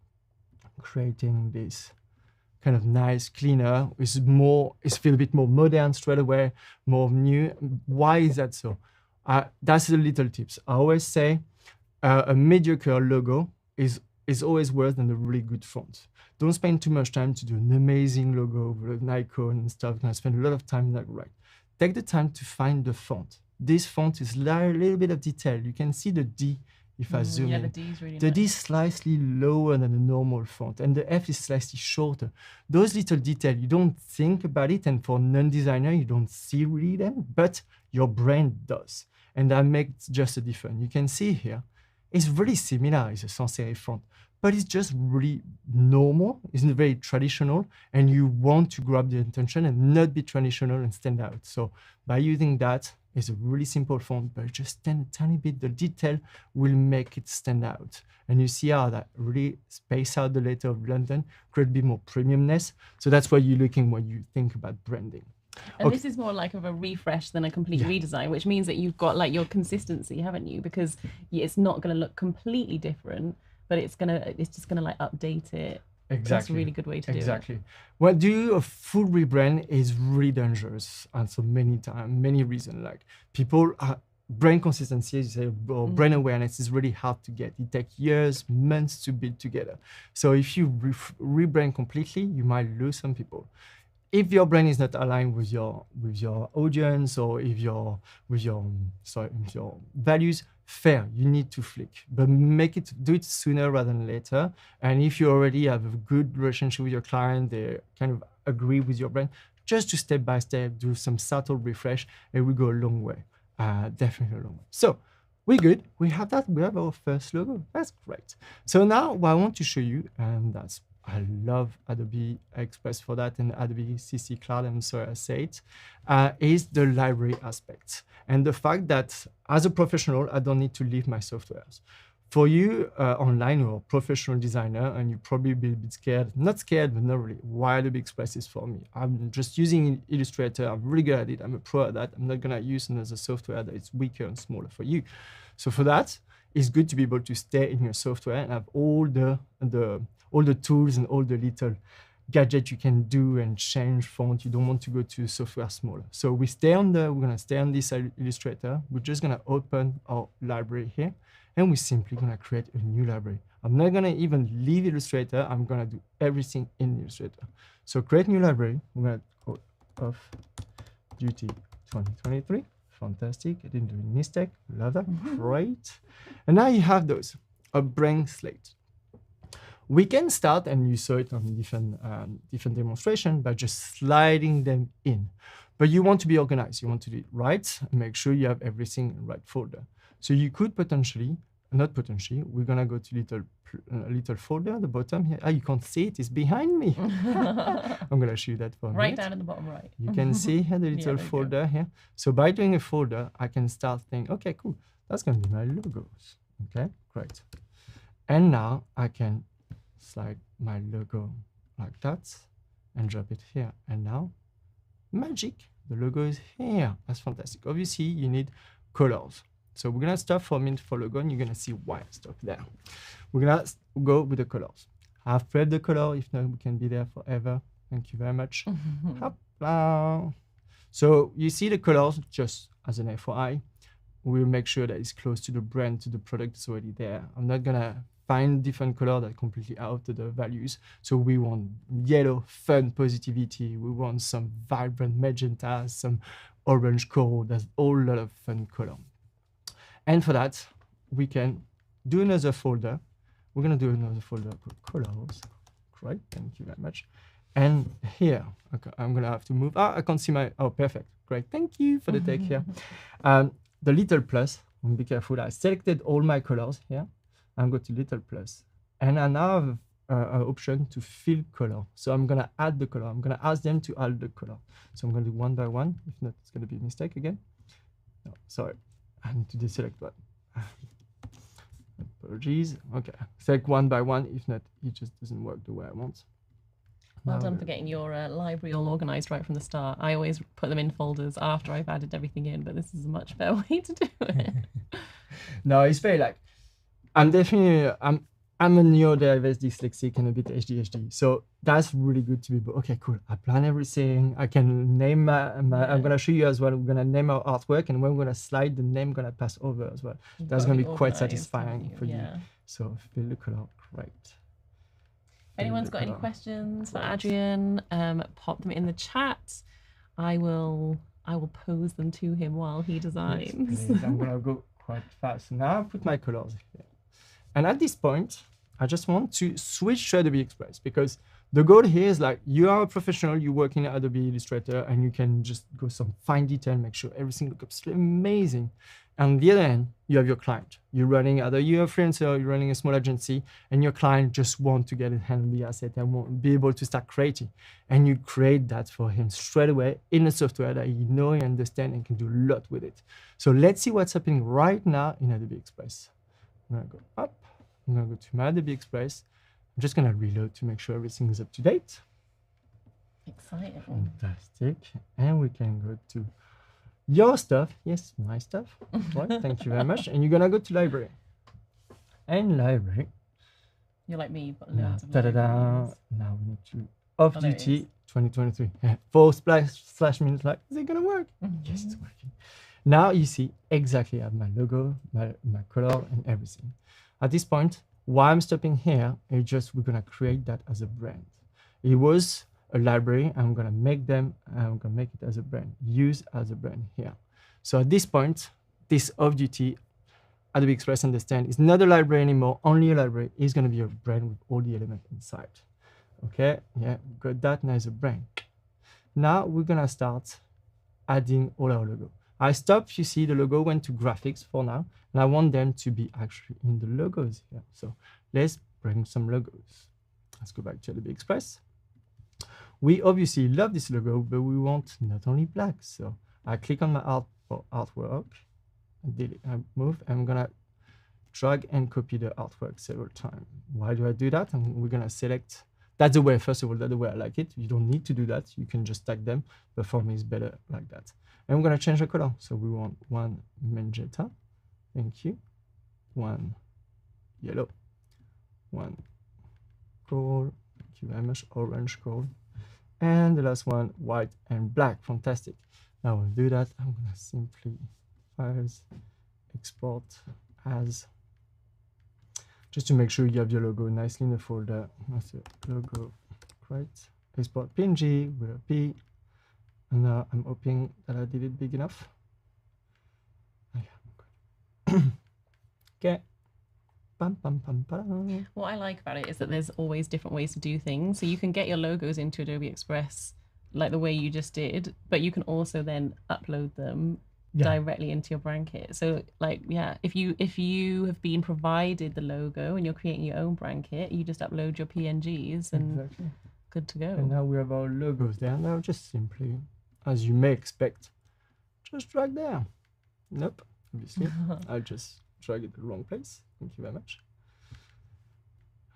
creating this kind of nice, cleaner. It's feel a bit more modern straight away, more new. Why is that so? That's the little tips. I always say a mediocre logo is always worse than a really good font. Don't spend too much time to do an amazing logo with an icon and stuff. You're gonna spend a lot of time like right. Take the time to find the font. This font is a little bit of detail. You can see the D if I zoom in. The D is really The nice. D is slightly lower than the normal font, and the F is slightly shorter. Those little details, you don't think about it, and for non-designer, you don't see really them, but your brain does. And that makes just a difference. You can see here, it's really similar. It's a sans serif font, but it's just really normal. It's very traditional, and you want to grab the attention and not be traditional and stand out. So by using that, it's a really simple font, but just stand a tiny bit. The detail will make it stand out. And you see how that really space out the letter of London, create a bit more premiumness. So that's what you're looking when you think about branding. And Okay. this is more like of a refresh than a complete redesign, which means that you've got like your consistency, haven't you? Because it's not going to look completely different, but it's just gonna like update it. Exactly. That's a really good way to do it. Exactly. Well, do a full rebrand is really dangerous, and so many reasons. Like people, brand consistency, as you say, or brand awareness is really hard to get. It takes years, months to build together. So if you rebrand completely, you might lose some people. If your brand is not aligned with your audience, or if with your values, fair, you need to flick, but do it sooner rather than later. And if you already have a good relationship with your client, they kind of agree with your brand, just to step by step, do some subtle refresh, it will go a long way, definitely a long way. So we're good. We have that. We have our first logo. That's great. So now what I want to show you, and that's I love Adobe Express for that, and Adobe CC Cloud, I'm sorry I say it, is the library aspect. And the fact that as a professional, I don't need to leave my softwares. For you online or professional designer, and you probably be a bit scared, not scared, but not really, why Adobe Express is for me. I'm just using Illustrator, I'm really good at it, I'm a pro at that. I'm not gonna use another software that is weaker and smaller for you. So for that, it's good to be able to stay in your software and have all the tools and all the little gadgets you can do and change font. You don't want to go to software smaller. So we're gonna stay on this Illustrator. We're just gonna open our library here, and we're simply gonna create a new library. I'm not gonna even leave Illustrator. I'm gonna do everything in Illustrator. So create new library. We're gonna go off duty 2023. Fantastic. I didn't do any mistake. Love that. Great. And now you have those, a blank slate. We can start, and you saw it on different demonstration, by just sliding them in. But you want to be organized. You want to do it right, and make sure you have everything in the right folder. So you could potentially, not potentially, we're gonna go to little folder at the bottom here. You can't see it, it's behind me. I'm gonna show you that for a minute. Right down in the bottom right. You can see here the little folder here. So by doing a folder, I can start thinking, okay, cool, that's gonna be my logos. Okay, great. And now I can slide my logo like that and drop it here. And now, magic, the logo is here. That's fantastic. Obviously, you need colors. So we're gonna stop for a minute for logo, and you're gonna see why I stop there. We're gonna go with the colors. I've prepped the color. If not, we can be there forever. Thank you very much. So you see the colors, just as an FYI. We'll make sure that it's close to the brand, to the product that's already there. I'm not gonna find different color that completely out of the values. So we want yellow, fun, positivity. We want some vibrant magenta, some orange coral. There's a whole lot of fun color. And for that, we can do another folder. We're gonna do another folder called colors. Great, thank you very much. And here, okay, I'm gonna have to move. I can't see my, perfect, great. Thank you for the take here. The little plus, be careful, I selected all my colors here. I'm going to little plus. And I now have an option to fill color. So I'm gonna add the color. I'm gonna ask them to add the color. So I'm gonna do one by one. If not, it's gonna be a mistake again. No, sorry, I need to deselect one. Apologies. Okay, select one by one. If not, it just doesn't work the way I want. Well done for getting your library all organized right from the start. I always put them in folders after I've added everything in, but this is a much better way to do it. No, it's very like, I'm definitely, I'm a neurodiverse dyslexic and a bit ADHD. So that's really good to be, okay, cool. I plan everything. I can name I'm going to show you as well. We're going to name our artwork, and when we're going to slide, the name going to pass over as well. That's going to be quite satisfying for you. So fill the color, great. If anyone's got any questions for Adrian, pop them in the chat. I will pose them to him while he designs. Yes, I'm going to go quite fast. Now I put my colors here. And at this point, I just want to switch to Adobe Express, because the goal here is like, you are a professional, you work in Adobe Illustrator, and you can just go some fine detail, make sure everything looks absolutely amazing. And on the other end, you have your client. You're running, either you're a freelancer or you're running a small agency, and your client just want to get a hand on the asset and want be able to start creating. And you create that for him straight away in a software that you know and understand and can do a lot with it. So let's see what's happening right now in Adobe Express. I'm gonna go up. I'm gonna go to my Adobe Express. I'm just gonna reload to make sure everything is up to date. Exciting. Fantastic. And we can go to your stuff. Yes, my stuff. Right, thank you very much. And you're gonna go to library. And library. You're like me, but loads of Now we need to off duty 2023. Yeah. 4// like, is it gonna work? Yes, it's working. Now you see exactly I have my logo, my color, and everything. At this point, why I'm stopping here is just we're gonna create that as a brand. It was a library. I'm gonna make it as a brand. Use as a brand here. So at this point, this off-duty Adobe Express understand is not a library anymore. Only a library is gonna be a brand with all the elements inside. Okay, yeah, got that. Now is a brand. Now we're gonna start adding all our logo. I stopped, you see the logo went to graphics for now, and I want them to be actually in the logos here. So let's bring some logos. Let's go back to Adobe Express. We obviously love this logo, but we want not only black. So I click on my artwork, I move, and I'm gonna drag and copy the artwork several times. Why do I do that? And we're gonna select, that's the way, first of all, that's the way I like it. You don't need to do that. You can just tag them, but for me, it's better like that. And we're gonna change the color. So we want one magenta, thank you. One yellow, one gold, thank you very much, orange gold. And the last one, white and black, fantastic. Now we'll do that. I'm gonna simply files, export as, just to make sure you have your logo nicely in the folder. That's it, logo, great. Export PNG with a P. And now I'm hoping that I did it big enough. Oh, yeah, good. Okay. Bum, bum, bum, bum. What I like about it is that there's always different ways to do things. So you can get your logos into Adobe Express like the way you just did, but you can also then upload them directly into your brand kit. So like, yeah, if you have been provided the logo and you're creating your own brand kit, you just upload your PNGs and good to go. And now we have our logos there. Now just simply, as you may expect, just drag there. Nope, obviously. I'll just drag it to the wrong place. Thank you very much.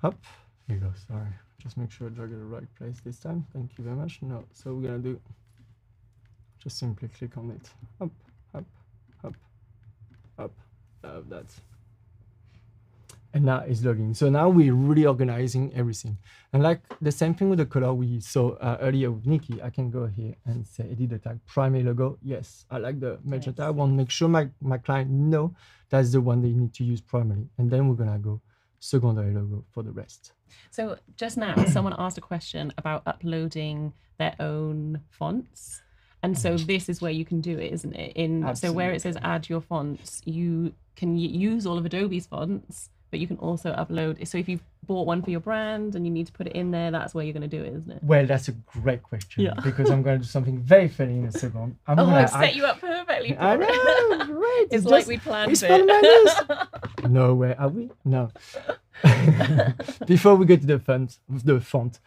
Up. Here you go, sorry. Just make sure I drag it to the right place this time. Thank you very much. No, so we're gonna do, just simply click on it. Up, up, up, up. Love that. And now it's logging. So now we're really organizing everything. And like the same thing with the color we saw earlier with Nikki, I can go here and say edit the tag primary logo. Yes, I like the magenta. I want to make sure my client know that's the one they need to use primarily. And then we're gonna go secondary logo for the rest. So just now, someone asked a question about uploading their own fonts. And so this is where you can do it, isn't it? So where it says add your fonts, you can use all of Adobe's fonts, but you can also upload. So if you've bought one for your brand and you need to put it in there, that's where you're going to do it, isn't it? Well, that's a great question because I'm going to do something very funny in a second. I've set you up perfectly. I know, great. It's like we planned it. No way, are we? No. Before we go to the font,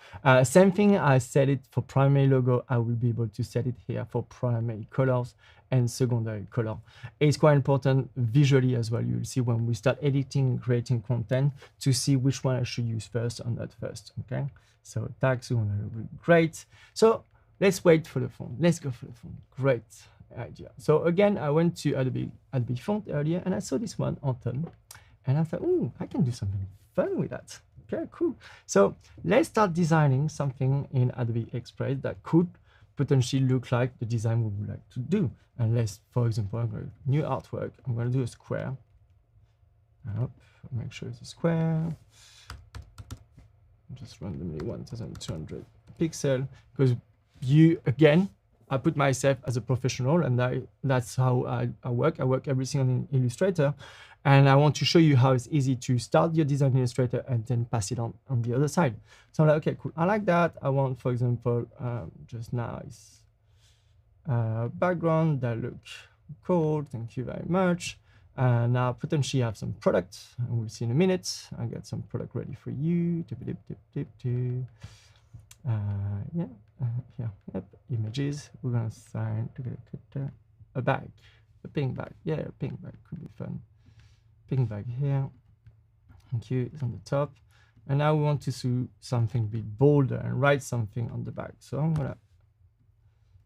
same thing. I set it for primary logo. I will be able to set it here for primary colors and secondary color. It's quite important visually as well. You'll see when we start editing and creating content to see which one I should use first or not first. Okay, so tags will be great. So let's wait for the font. Let's go for the font. Great idea. So again, I went to Adobe Font earlier and I saw this one, Anton, and I thought, oh, I can do something fun with that. Okay, cool. So let's start designing something in Adobe Express that could potentially look like the design we would like to do. Unless, for example, I'm going to new artwork. I'm going to do a square. Make sure it's a square. Just randomly 1200 pixel, because again, I put myself as a professional, and that's how I work. I work everything on Illustrator, and I want to show you how it's easy to start your design in Illustrator and then pass it on the other side. So I'm like, okay, cool. I like that. I want, for example, just nice background that look cool. Thank you very much. Now potentially have some products, and we'll see in a minute. I got some product ready for you. Images. We're gonna sign a bag, a pink bag. Yeah, a pink bag could be fun. Pink bag here. Thank you. It's on the top. And now we want to do something a bit bolder and write something on the back. So I'm gonna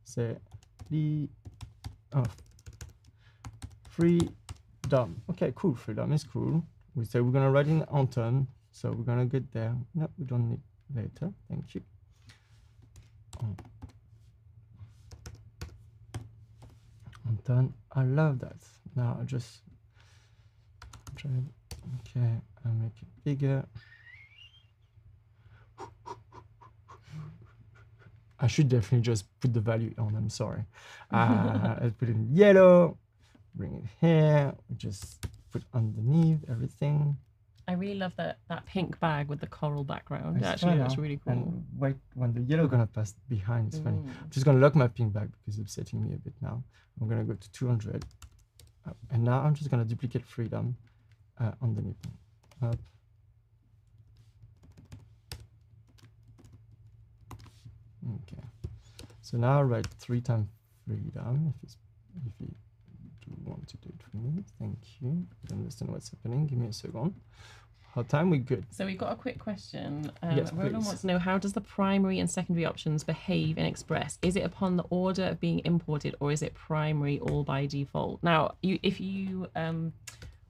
say freedom. Okay, cool. Freedom is cool. We say we're gonna write in Anton, so we're gonna get there. No, we don't need later. Thank you. Anton, I love that. Now I just try. Okay, I'll make it bigger. I should definitely just put the value on. I'm sorry. I'll put it in yellow. Bring it here. Just put underneath everything. I really love that pink bag with the coral background. Actually, that's really cool. And wait, when the yellow gonna pass behind, it's funny. I'm just gonna lock my pink bag because it's upsetting me a bit now. I'm gonna go to 200, and now I'm just gonna duplicate freedom underneath. Up. Okay. So now I write 3 times freedom if you do want to do it for me. Thank you. I understand what's happening. Give me a second. How time we good? So we've got a quick question. Yes, Roland please. wants to know, how does the primary and secondary options behave in Express? Is it upon the order of being imported, or is it primary all by default? Now, if you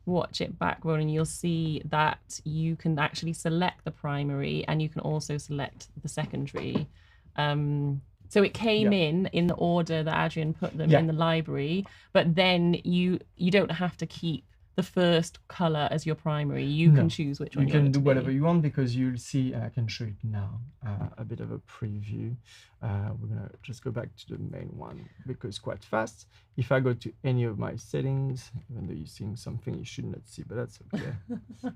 watch it back, Roland, you'll see that you can actually select the primary and you can also select the secondary. So it came in the order that Adrian put them in the library, but then you don't have to keep the first color as your primary. You can choose which one you can do want whatever you want, because you'll see, I can show it now, a bit of a preview. We're gonna just go back to the main one because quite fast. If I go to any of my settings, even though you're seeing something you should not see, but that's okay.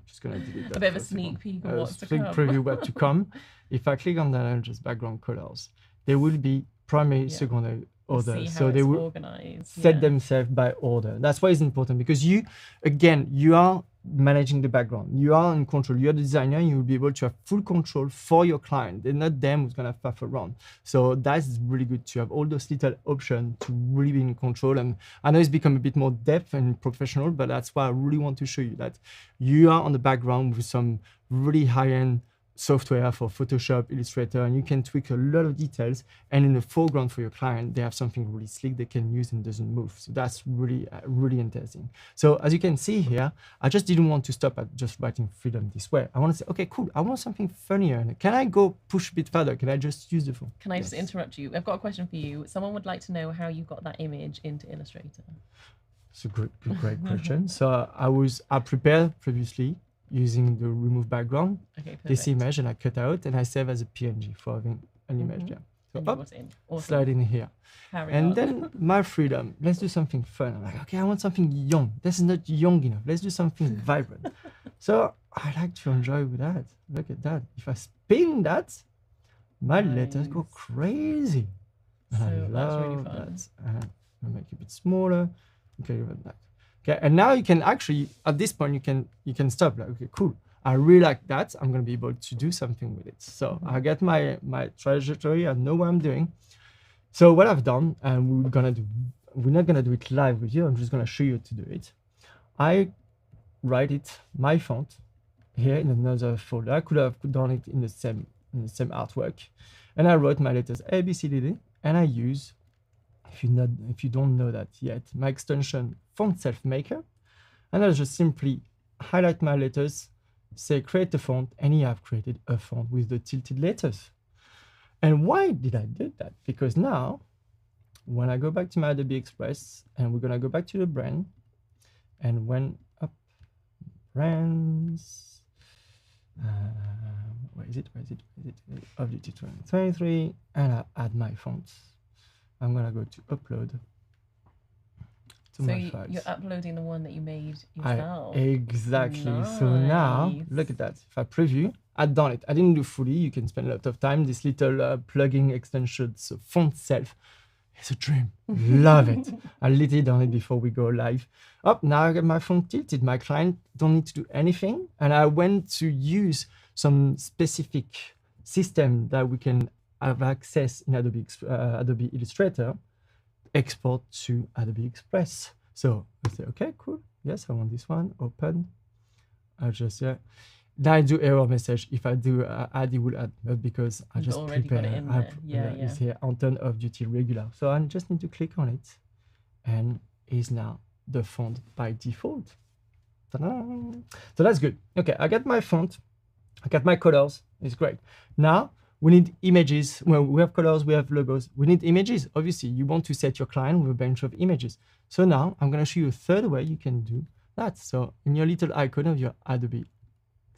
Just gonna delete that. A bit of a sneak peek of what's to come. Preview what to come. If I click on that and just background colors, there will be primary, secondary, order. So they will set themselves by order. That's why it's important, because you are managing the background. You are in control. You're the designer. You will be able to have full control for your client. They're not them who's going to faff around. So that's really good to have all those little options to really be in control. And I know it's become a bit more depth and professional, but that's why I really want to show you that you are on the background with some really high-end software for Photoshop, Illustrator, and you can tweak a lot of details. And in the foreground for your client, they have something really sleek they can use and doesn't move. So that's really, really interesting. So as you can see here, I just didn't want to stop at just writing freedom this way. I want to say, okay, cool. I want something funnier. Can I go push a bit further? Can I just use the phone? Can I just interrupt you? I've got a question for you. Someone would like to know how you got that image into Illustrator. It's a great question. So I prepared previously using the remove background, this image, and I cut out and I save as a PNG for having an image there. So slide in here. Then my freedom, let's do something fun. I'm like, okay, I want something young. This is not young enough. Let's do something vibrant. So I like to enjoy with that. Look at that. If I spin that, my letters go crazy. And I love really that. I'll make it a bit smaller. Okay, even that. Okay, and now you can actually, at this point, you can stop. Like, okay, cool. I really like that. I'm gonna be able to do something with it. So I get my trajectory. I know what I'm doing. So what I've done, and we're not gonna do it live with you. I'm just gonna show you to do it. I write it my font here in another folder. I could have done it in the same artwork, and I wrote my letters A, B, C, D, D, and I use, if you don't know that yet, my extension Font Self Maker, and I'll just simply highlight my letters, say create a font, and here I've created a font with the tilted letters. And why did I do that? Because now, when I go back to my Adobe Express, and we're gonna go back to the brand, and when up brands, where is it? Objective 2023, and I add my fonts. I'm gonna go to upload to my files. You're uploading the one that you made yourself. Exactly. Nice. So now look at that. If I preview, I've done it. I didn't do fully. You can spend a lot of time. This little plugin extension, so Font Self, it's a dream. Love it. I literally done it before we go live. Now I get my font tilted. My client don't need to do anything, and I went to use some specific system that we can have access in Adobe Illustrator, export to Adobe Express. So I say, okay, cool. Yes, I want this one. Open. I just Now I do error message. If I do add, it will add, but because I just prepare. Got it in there. It's here on turn off duty regular. So I just need to click on it, and is now the font by default. Ta-da! So that's good. Okay, I got my font. I got my colors. It's great. Now we need images. Well, we have colors, we have logos. We need images. Obviously, you want to set your client with a bunch of images. So now I'm going to show you a third way you can do that. So in your little icon of your Adobe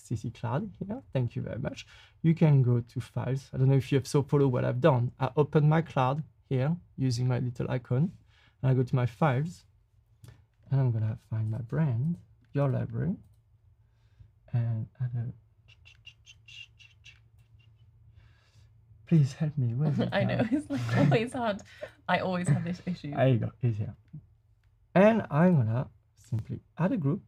CC Cloud here, thank you very much. You can go to files. I don't know if you have followed what I've done. I open my cloud here using my little icon. And I go to my files. And I'm going to find my brand, your library. And please help me. I know, it's like always hard. I always have this issue. There you go, it's here. And I'm gonna simply add a group.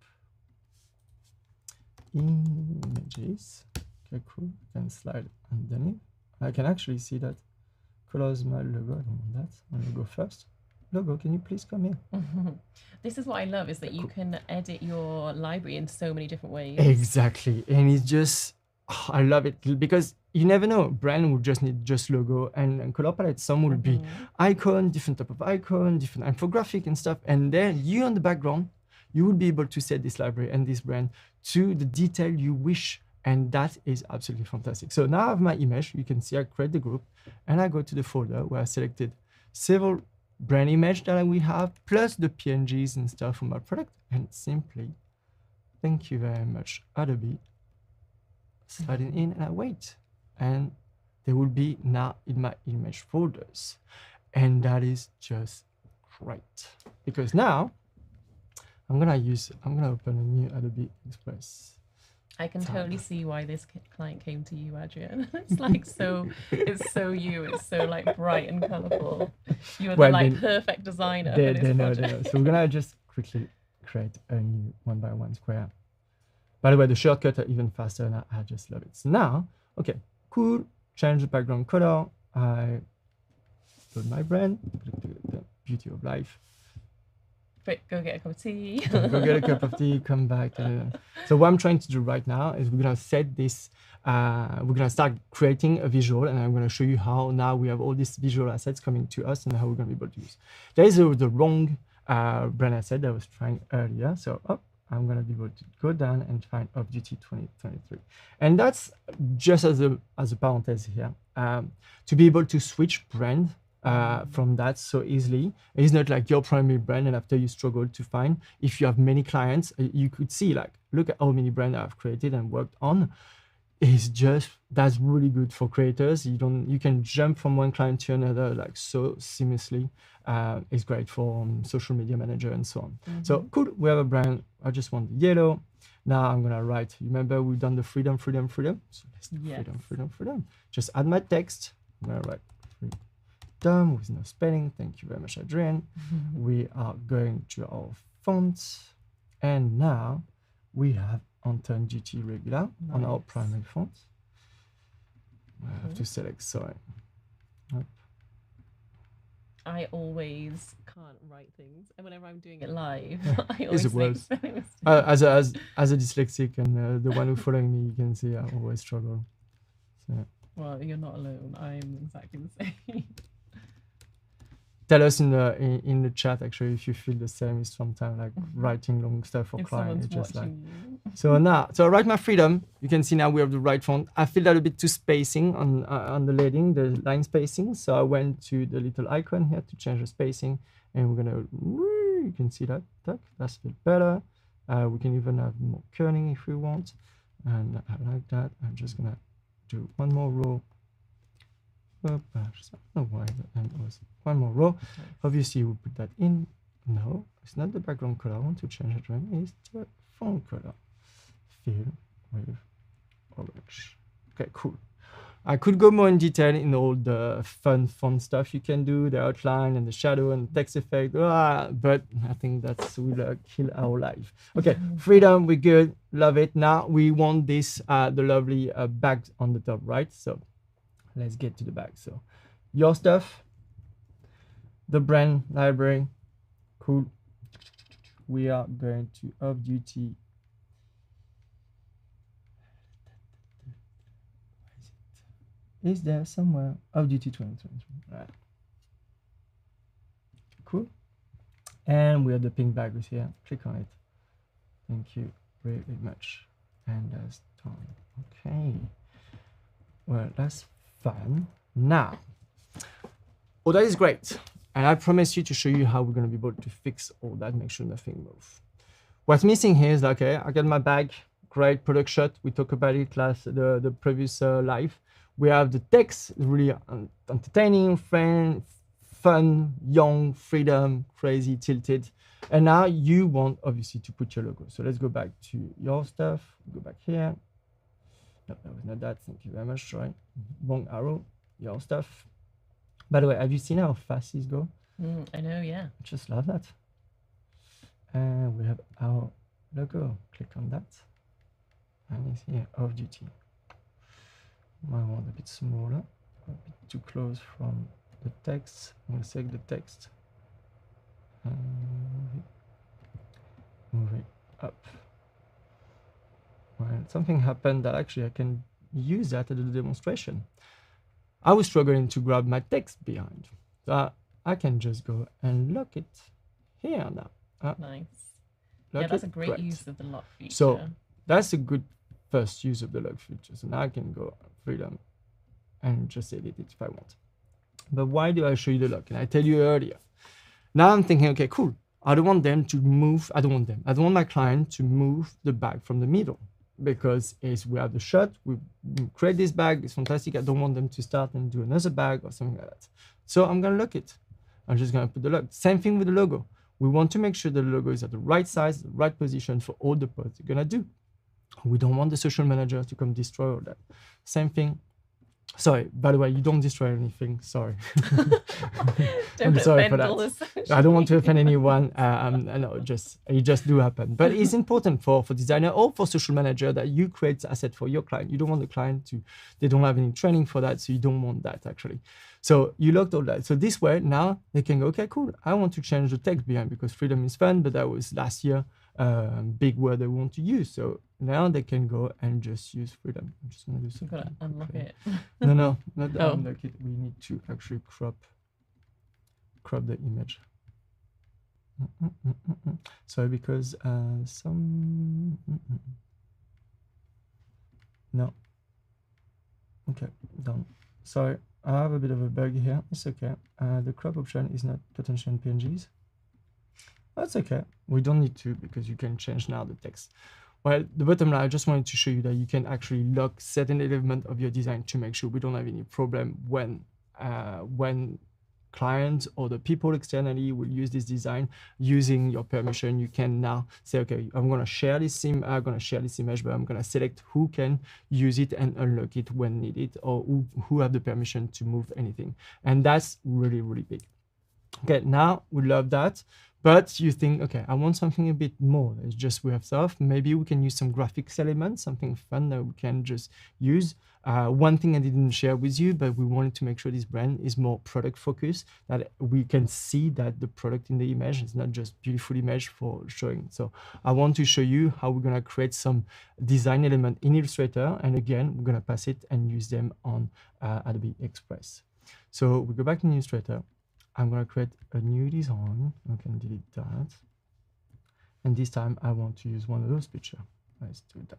Images. Okay, cool. I can slide underneath. I can actually see that close my logo. I don't want that. My logo first. Logo, can you please come here? This is what I love, is that you can edit your library in so many different ways. Exactly. And it's just, I love it because you never know. Brand will just need just logo and color palette. Some will be icon, different type of icon, different infographic and stuff. And then you on the background, you will be able to set this library and this brand to the detail you wish. And that is absolutely fantastic. So now I have my image. You can see I create the group and I go to the folder where I selected several brand image that we have, plus the PNGs and stuff from our product, and simply, thank you very much, Adobe, sliding in, and I wait. And they will be now in my image folders. And that is just great. Because now, I'm gonna open a new Adobe Express. I can totally see why this client came to you, Adrian. It's like it's so you. It's so like bright and colorful. You're the like perfect designer for this project. They know. So we're gonna just quickly create a new 1x1 square. By the way, the shortcut are even faster, and I just love it. So now, okay, cool. Change the background color. I load my brand. The beauty of life. Go get a cup of tea. Go get a cup of tea, come back. So what I'm trying to do right now is we're going to set this, we're going to start creating a visual, and I'm going to show you how now we have all these visual assets coming to us and how we're going to be able to use. There is the wrong brand asset that I was trying earlier. So I'm going to be able to go down and find off-duty 2023. And that's just as a parenthesis here, to be able to switch brand from that so easily. It's not like your primary brand and after you struggle to find. If you have many clients, you could see like, look at how many brands I've created and worked on. That's really good for creators. You can jump from one client to another like so seamlessly. It's great for social media manager and so on. So cool, we have a brand. I just want the yellow. Now I'm gonna write, remember we've done the freedom. So let's do freedom. Just add my text. I'm gonna write freedom with no spelling. Thank you very much, Adrian. We are going to our fonts. And now we have Anton GT regular on our primary font. I have to select, sorry. I always can't write things, and whenever I'm doing it live, I It's always the worst. As a dyslexic and the one who following me, you can see I always struggle. So. Well, you're not alone. I'm exactly the same. Tell us in the chat actually if you feel the same. Is sometimes like writing long stuff for clients. It's just like so I write my freedom. You can see now we have the right font. I feel that a bit too spacing on the leading, the line spacing. So I went to the little icon here to change the spacing, and we're gonna. You can see that. That's a bit better. We can even have more kerning if we want, and I like that. I'm just gonna do one more row. I don't know why the end was one more row. Obviously, we'll put that in. No, it's not the background color I want to change it. It's the font color. Fill with orange. Okay, cool. I could go more in detail in all the fun font stuff you can do, the outline and the shadow and the text effect, but I think that will kill our life. Okay, freedom, we're good, love it. Now we want this, the lovely bag on the top right. So let's get to the back. So your stuff, the brand library, cool. We are going to off-duty. Is there somewhere off-duty 2023? Right. Cool. And we have the pink bag here. Click on it. Thank you very much. And that's done. Okay. Well, that's fun. Now, that is great. And I promise you to show you how we're going to be able to fix all that, make sure nothing moves. What's missing here is, okay, I got my bag, great product shot. We talked about it the previous live. We have the text, really entertaining, fun, young, freedom, crazy, tilted. And now you want, obviously, to put your logo. So let's go back to your stuff. Go back here. No, that was not that. Thank you very much. Sorry. Wrong arrow. Your stuff. By the way, have you seen how fast these go? I know, yeah. I just love that. And we have our logo. Click on that. And it's here, off duty. I want a bit smaller, a bit too close from the text. I'm going to select the text. Move it up. Well, something happened that actually I can use that as a demonstration. I was struggling to grab my text behind. So I can just go and lock it here now. Nice. Lock Yeah, that's it. a great use of the lock feature. So that's a good first use of the lock feature. So now I can go freedom and just edit it if I want. But why do I show you the lock? And I tell you earlier. Now I'm thinking, okay, cool. I don't want them to move. I don't want my client to move the bag from the middle, because as we have the shot, we create this bag, it's fantastic. I don't want them to start and do another bag or something like that. So I'm going to lock it. I'm just going to put the lock. Same thing with the logo. We want to make sure the logo is at the right size, the right position for all the posts you're going to do. We don't want the social manager to come destroy all that. Same thing. Sorry, by the way, you don't destroy anything. Sorry. I'm sorry for that. I don't want to offend anyone. No, it just do happen. But it's important for designer or for social manager that you create asset for your client. You don't want the client to, they don't have any training for that, so you don't want that actually. So you locked all that. So this way now they can go, okay, cool. I want to change the text behind because freedom is fun, but that was last year big word they want to use. So now they can go and just use freedom. I'm just going to do something. You've got to unlock it. No, not Oh. unlock it. We need to actually crop the image. Sorry, because some... No. Okay, done. Sorry, I have a bit of a bug here. It's okay. The crop option is not potential PNGs. That's okay. We don't need to, because you can change now the text. Well, the bottom line, I just wanted to show you that you can actually lock certain element of your design to make sure we don't have any problem when clients or the people externally will use this design using your permission. You can now say, okay, I'm going to share this image, but I'm going to select who can use it and unlock it when needed, or who have the permission to move anything. And that's really, really big. Okay, now we love that. But you think, okay, I want something a bit more. It's just we have stuff. Maybe we can use some graphics elements, something fun that we can just use. One thing I didn't share with you, but we wanted to make sure this brand is more product focused, that we can see that the product in the image is not just beautiful image for showing. So I want to show you how we're going to create some design element in Illustrator. And again, we're going to pass it and use them on Adobe Express. So we go back in Illustrator. I'm going to create a new design. I can delete that. And this time I want to use one of those pictures. Let's do that.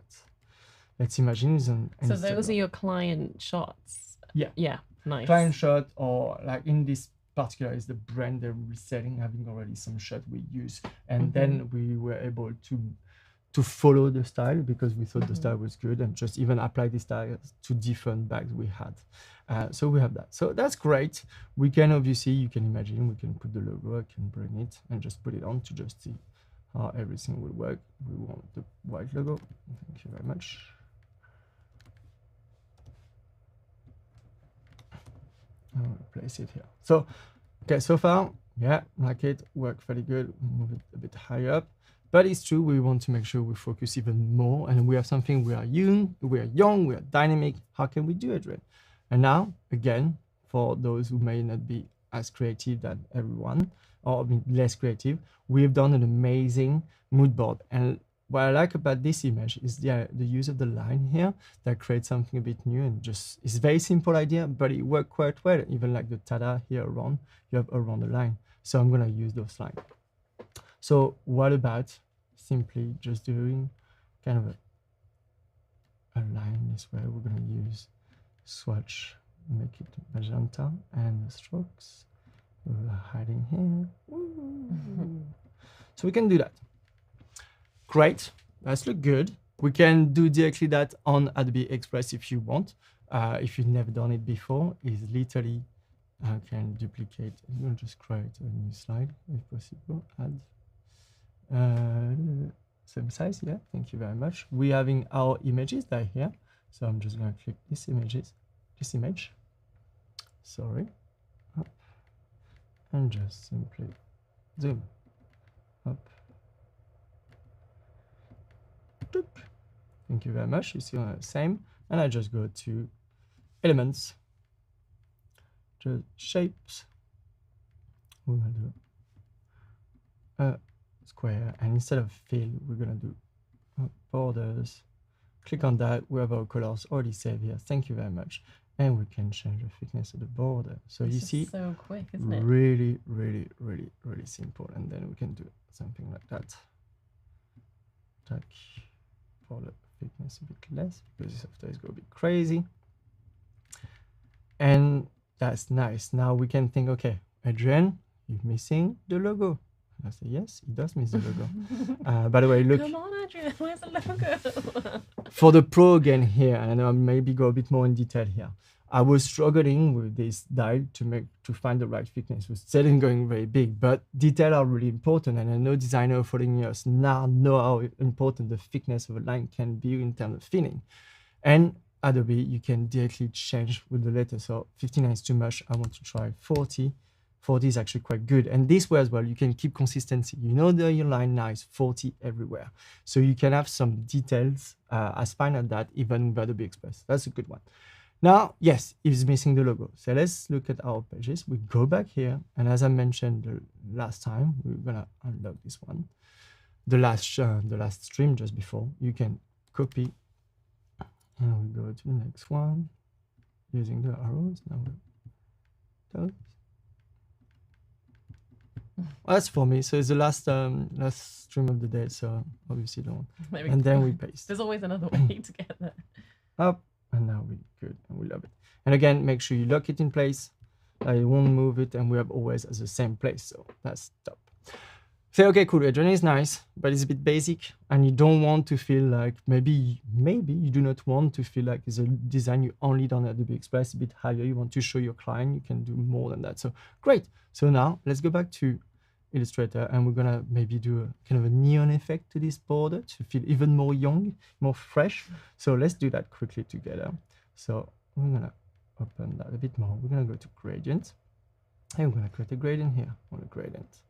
Let's imagine it's an So those are your client shots? Yeah. Yeah, nice. Client shot, or like in this particular is the brand they're reselling, having already some shot we use. And then we were able to follow the style because we thought the style was good, and just even apply this style to different bags we had. So we have that. So that's great. We can obviously, you can imagine, we can put the logo, I can bring it and just put it on to just see how everything will work. We want the white logo. Thank you very much. I'll place it here. So, okay, so far, yeah, like it, work fairly good. Move it a bit higher up. But it's true, we want to make sure we focus even more, and we have something, we are young, we are dynamic. How can we do it, right? And now, again, for those who may not be as creative than everyone, or less creative, we've done an amazing mood board. And what I like about this image is the use of the line here that creates something a bit new, and just, it's a very simple idea, but it worked quite well. Even like the tada here around, you have around the line. So I'm gonna use those lines. So what about simply just doing kind of a line this way? We're going to use swatch, make it magenta, and the strokes. We're hiding here. So we can do that. Great, that's look good. We can do directly that on Adobe Express if you want. If you've never done it before, it's literally, I can duplicate. I'm going to just create a new slide if possible. Add. Same size, yeah, thank you very much. We're having our images that are here. So I'm just going to click this image, sorry, up, and just simply zoom up. Thank you very much. You see the same, and I just go to elements, just shapes. We're gonna do a square, and instead of fill, we're gonna do borders. Click on that. We have our colors already saved here. Thank you very much. And we can change the thickness of the border. So you see, so quick, isn't it? really, really, really, really simple. And then we can do something like that. Tack. For the thickness a bit less, because this after is going to be crazy. And that's nice. Now we can think, okay, Adrian, you're missing the logo. And I say, yes, he does miss the logo. By the way, look. Come on, Adrian, where's the logo? For the pro again here, and I'll maybe go a bit more in detail here. I was struggling with this dial to find the right thickness. It was still going very big, but detail are really important. And I know designers following us now know how important the thickness of a line can be in terms of filling. And Adobe, you can directly change with the letter. So 59 is too much. I want to try 40. 40 is actually quite good. And this way as well, you can keep consistency. You know that your line now is 40 everywhere. So you can have some details as fine as that, even with Adobe Express. That's a good one. Now, yes, it's missing the logo. So let's look at our pages. We go back here. And as I mentioned the last time, we're going to unlock this one. The last stream just before, you can copy. And we go to the next one using the arrows. Now those. Well, that's for me. So it's the last stream of the day. So obviously don't. And then we paste. There's always another way to get there. Up. And now we're good and we love it. And again, make sure you lock it in place. I won't move it, and we have always at the same place. So that's top. Say, okay, cool. Adrian is nice, but it's a bit basic, and you don't want to feel like maybe you do not want to feel like it's a design you only done at Adobe Express, a bit higher. You want to show your client you can do more than that. So great. So now let's go back to Illustrator, and we're gonna maybe do a kind of a neon effect to this border to feel even more young, more fresh. So let's do that quickly together. So we're gonna open that a bit more. We're gonna go to gradient, and we're gonna create a gradient here on a gradient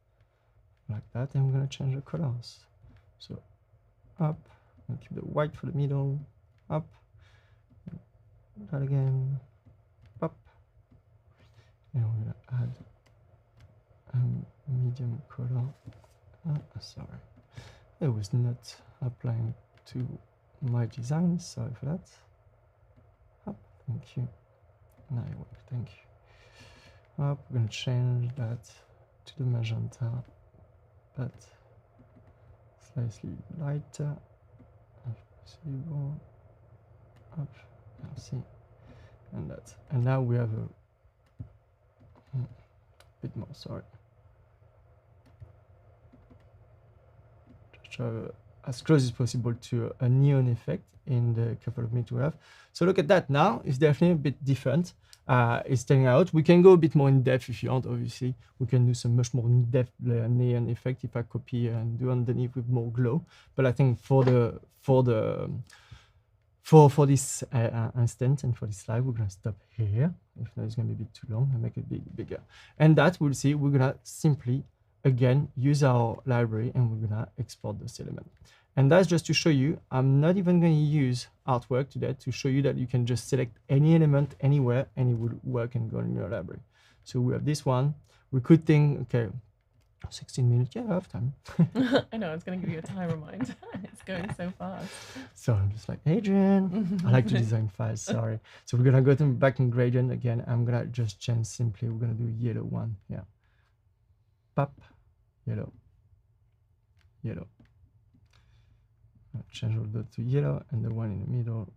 like that, and we're gonna change the colors. So up, and keep the white for the middle, up, that again, up, and we're gonna add medium color. Sorry, it was not applying to my design. Sorry for that. Up, thank you. Now it worked. Thank you. Up, we're gonna change that to the magenta, but slightly lighter. So you go up. See, and that. And now we have a bit more. Sorry. As close as possible to a neon effect in the couple of minutes we have. So look at that now. It's definitely a bit different. It's standing out. We can go a bit more in depth if you want. Obviously, we can do some much more in depth neon effect if I copy and do underneath with more glow. But I think for this instance and for this slide, we're gonna stop here. If not, it's gonna be a bit too long and make it bigger. And that we'll see. We're gonna simply again use our library, and we're gonna export this element. And that's just to show you, I'm not even going to use artwork today to show you that you can just select any element anywhere and it will work and go in your library. So we have this one. We could think, okay, 16 minutes, yeah, I have time. I know, it's going to give you a time reminder. It's going so fast. So I'm just like, Adrian, I like to design files, sorry. So we're going to go back in gradient again. I'm going to just change simply, we're going to do yellow one, yeah. Pop, yellow, yellow. Change all that to yellow, and the one in the middle,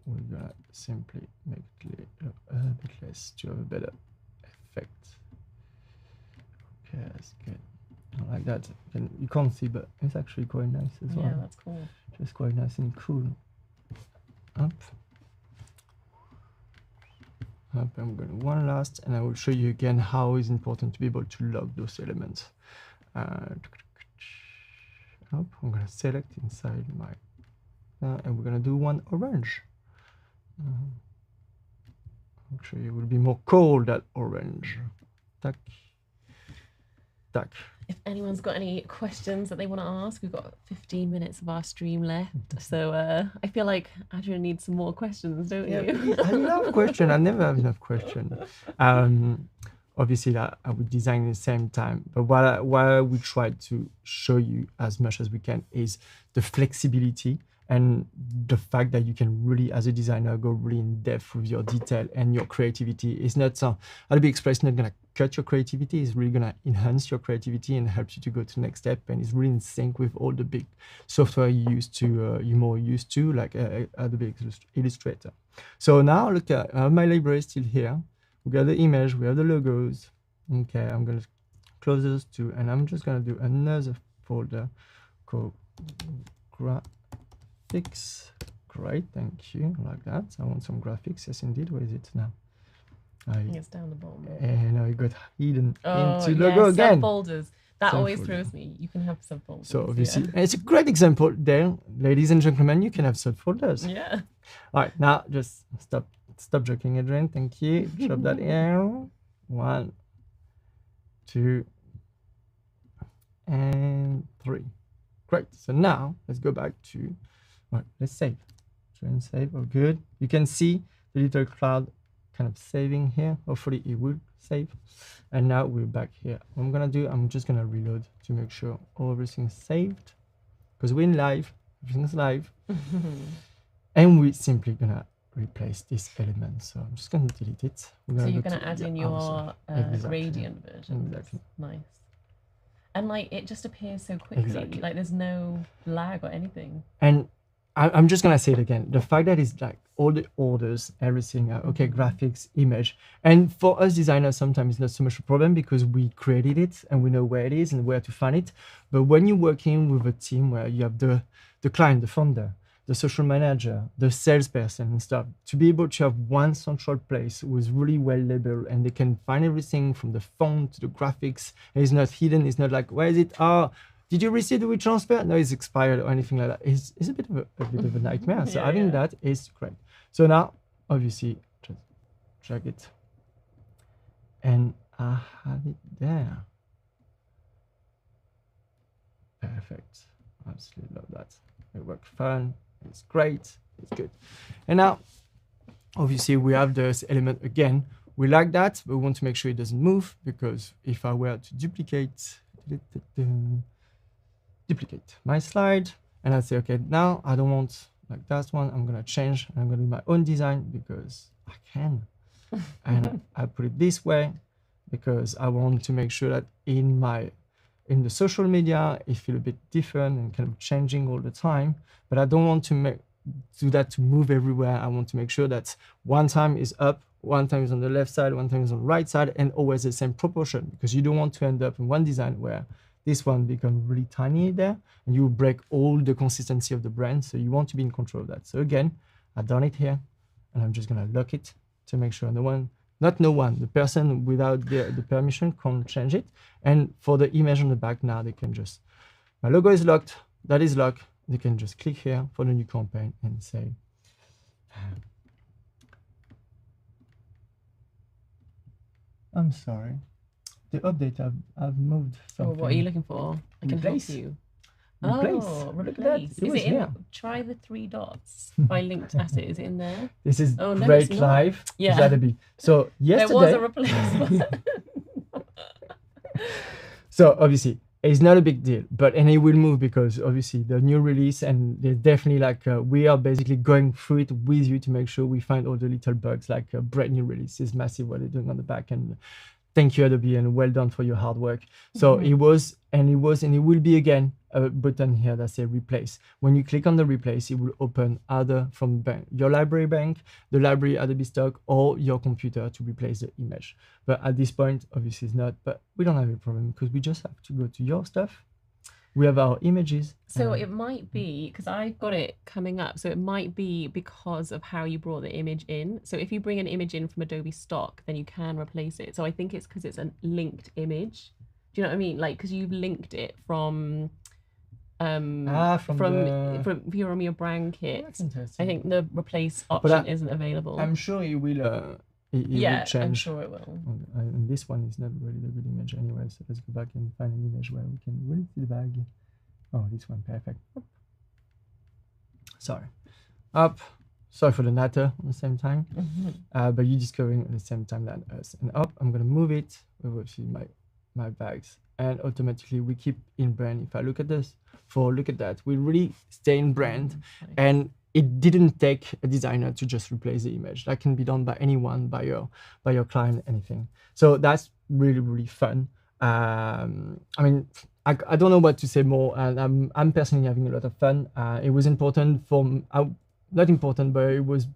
we're gonna simply make it a bit less to have a better effect. Okay, that's good. I like that. You can't see, but it's actually quite nice as well. Yeah, that's cool. Just quite nice and cool. Up. Up, and we're going to one last, and I will show you again how it's important to be able to log those elements. Up, I'm going to select inside my, and we're going to do one orange. Actually, it will be more cold than orange. Tack, tack. if anyone's got any questions that they want to ask, we've got 15 minutes of our stream left. So I feel like Adrian needs some more questions, don't you? I love question. I never have enough question. Obviously, that I would design at the same time. But what we try to show you as much as we can is the flexibility and the fact that you can really, as a designer, go really in depth with your detail and your creativity. It's not Adobe Express not gonna cut your creativity. It's really gonna enhance your creativity and help you to go to the next step. And it's really in sync with all the big software you're more used to, like Adobe Illustrator. So now look at my library is still here. We got the image, we have the logos. Okay, I'm gonna close those two, and I'm just gonna do another folder called graphics. Great, thank you, like that. I want some graphics. Yes, indeed. Where is it now? I think it's down the bottom. And I got hidden into logo again. Subfolders. That always throws me. You can have subfolders. So obviously, it's a great example there, ladies and gentlemen. You can have subfolders. Yeah. All right, now just stop joking, Adrian. Thank you. Drop that here. 1, 2, and 3. Great. So now let's go back to. All right, let's save. Try and save. Oh, good. You can see the little cloud kind of saving here. Hopefully it will save. And now we're back here. What I'm gonna do, I'm just gonna reload to make sure everything's saved, because we're in live, everything's live. And we're simply gonna replace this element. So I'm just gonna delete it. So you're gonna add in your gradient version. Exactly. Nice. And like it just appears so quickly. Exactly. Like there's no lag or anything. And I'm just gonna say it again. The fact that it's like all the orders, everything, okay, graphics, image. And for us designers, sometimes it's not so much a problem because we created it and we know where it is and where to find it. But when you're working with a team where you have the client, the founder, the social manager, the salesperson and stuff, to be able to have one central place who's really well labeled and they can find everything from the font to the graphics, and it's not hidden, it's not like, where is it? Oh, did you receive the WeTransfer? No, it's expired or anything like that. It's a bit of a nightmare. So having that is great. So now, obviously, just drag it. And I have it there. Perfect. Absolutely love that. It works fine. It's great. It's good. And now, obviously, we have this element again. We like that, but we want to make sure it doesn't move, because if I were to duplicate my slide, and I say, okay, now I don't want like that one. I'm gonna change. I'm gonna do my own design because I can, and I put it this way because I want to make sure that in the social media it feel a bit different and kind of changing all the time. But I don't want to do that to move everywhere. I want to make sure that one time is up, one time is on the left side, one time is on the right side, and always the same proportion, because you don't want to end up in one design where this one becomes really tiny there and you break all the consistency of the brand. So you want to be in control of that. So again, I've done it here, and I'm just gonna lock it to make sure the person without the permission can't change it. And for the image on the back, now they can just, my logo is locked, that is locked. They can just click here for the new campaign and say, I'm sorry, the update, I've moved something. Oh, what are you looking for? I can help you. Replace. Oh, Look at replace. that. Is it in? Here. Try the 3 dots. I linked at it. Is it in there? This is no, great it's not. live. Yeah. Adobe. So yesterday, There was a replacement. so obviously it's not a big deal, and it will move because obviously the new release, and there's definitely like we are basically going through it with you to make sure we find all the little bugs. Like a brand new release is massive what they're doing on the back, and thank you Adobe, and well done for your hard work. So it was, and it will be again a button here that says replace. When you click on the replace, it will open either from your library bank, the library Adobe stock, or your computer to replace the image. But at this point, obviously it's not, but we don't have a problem because we just have to go to your stuff. We have our images. So it might be, because I've got it coming up, so it might be because of how you brought the image in. So if you bring an image in from Adobe stock, then you can replace it. So I think it's because it's a linked image. Do you know what I mean? Like, because you've linked it from if you're on your brand kit. That's interesting. I think the replace option isn't available. I'm sure it will it Yeah, will change. I'm sure it will. And this one is not really the good image anyway, so let's go back and find an image where we can really see the bag. Oh, this one, perfect. Sorry. Up. Sorry for the natter at the same time, but you discovering at the same time than us. And up, I'm gonna move it with my bags, and automatically we keep in brand. If I look at this, look at that, we really stay in brand, and it didn't take a designer to just replace the image. That can be done by anyone, by your client, anything. So that's really fun. I mean, I don't know what to say more, and I'm personally having a lot of fun. It was important not important, but it was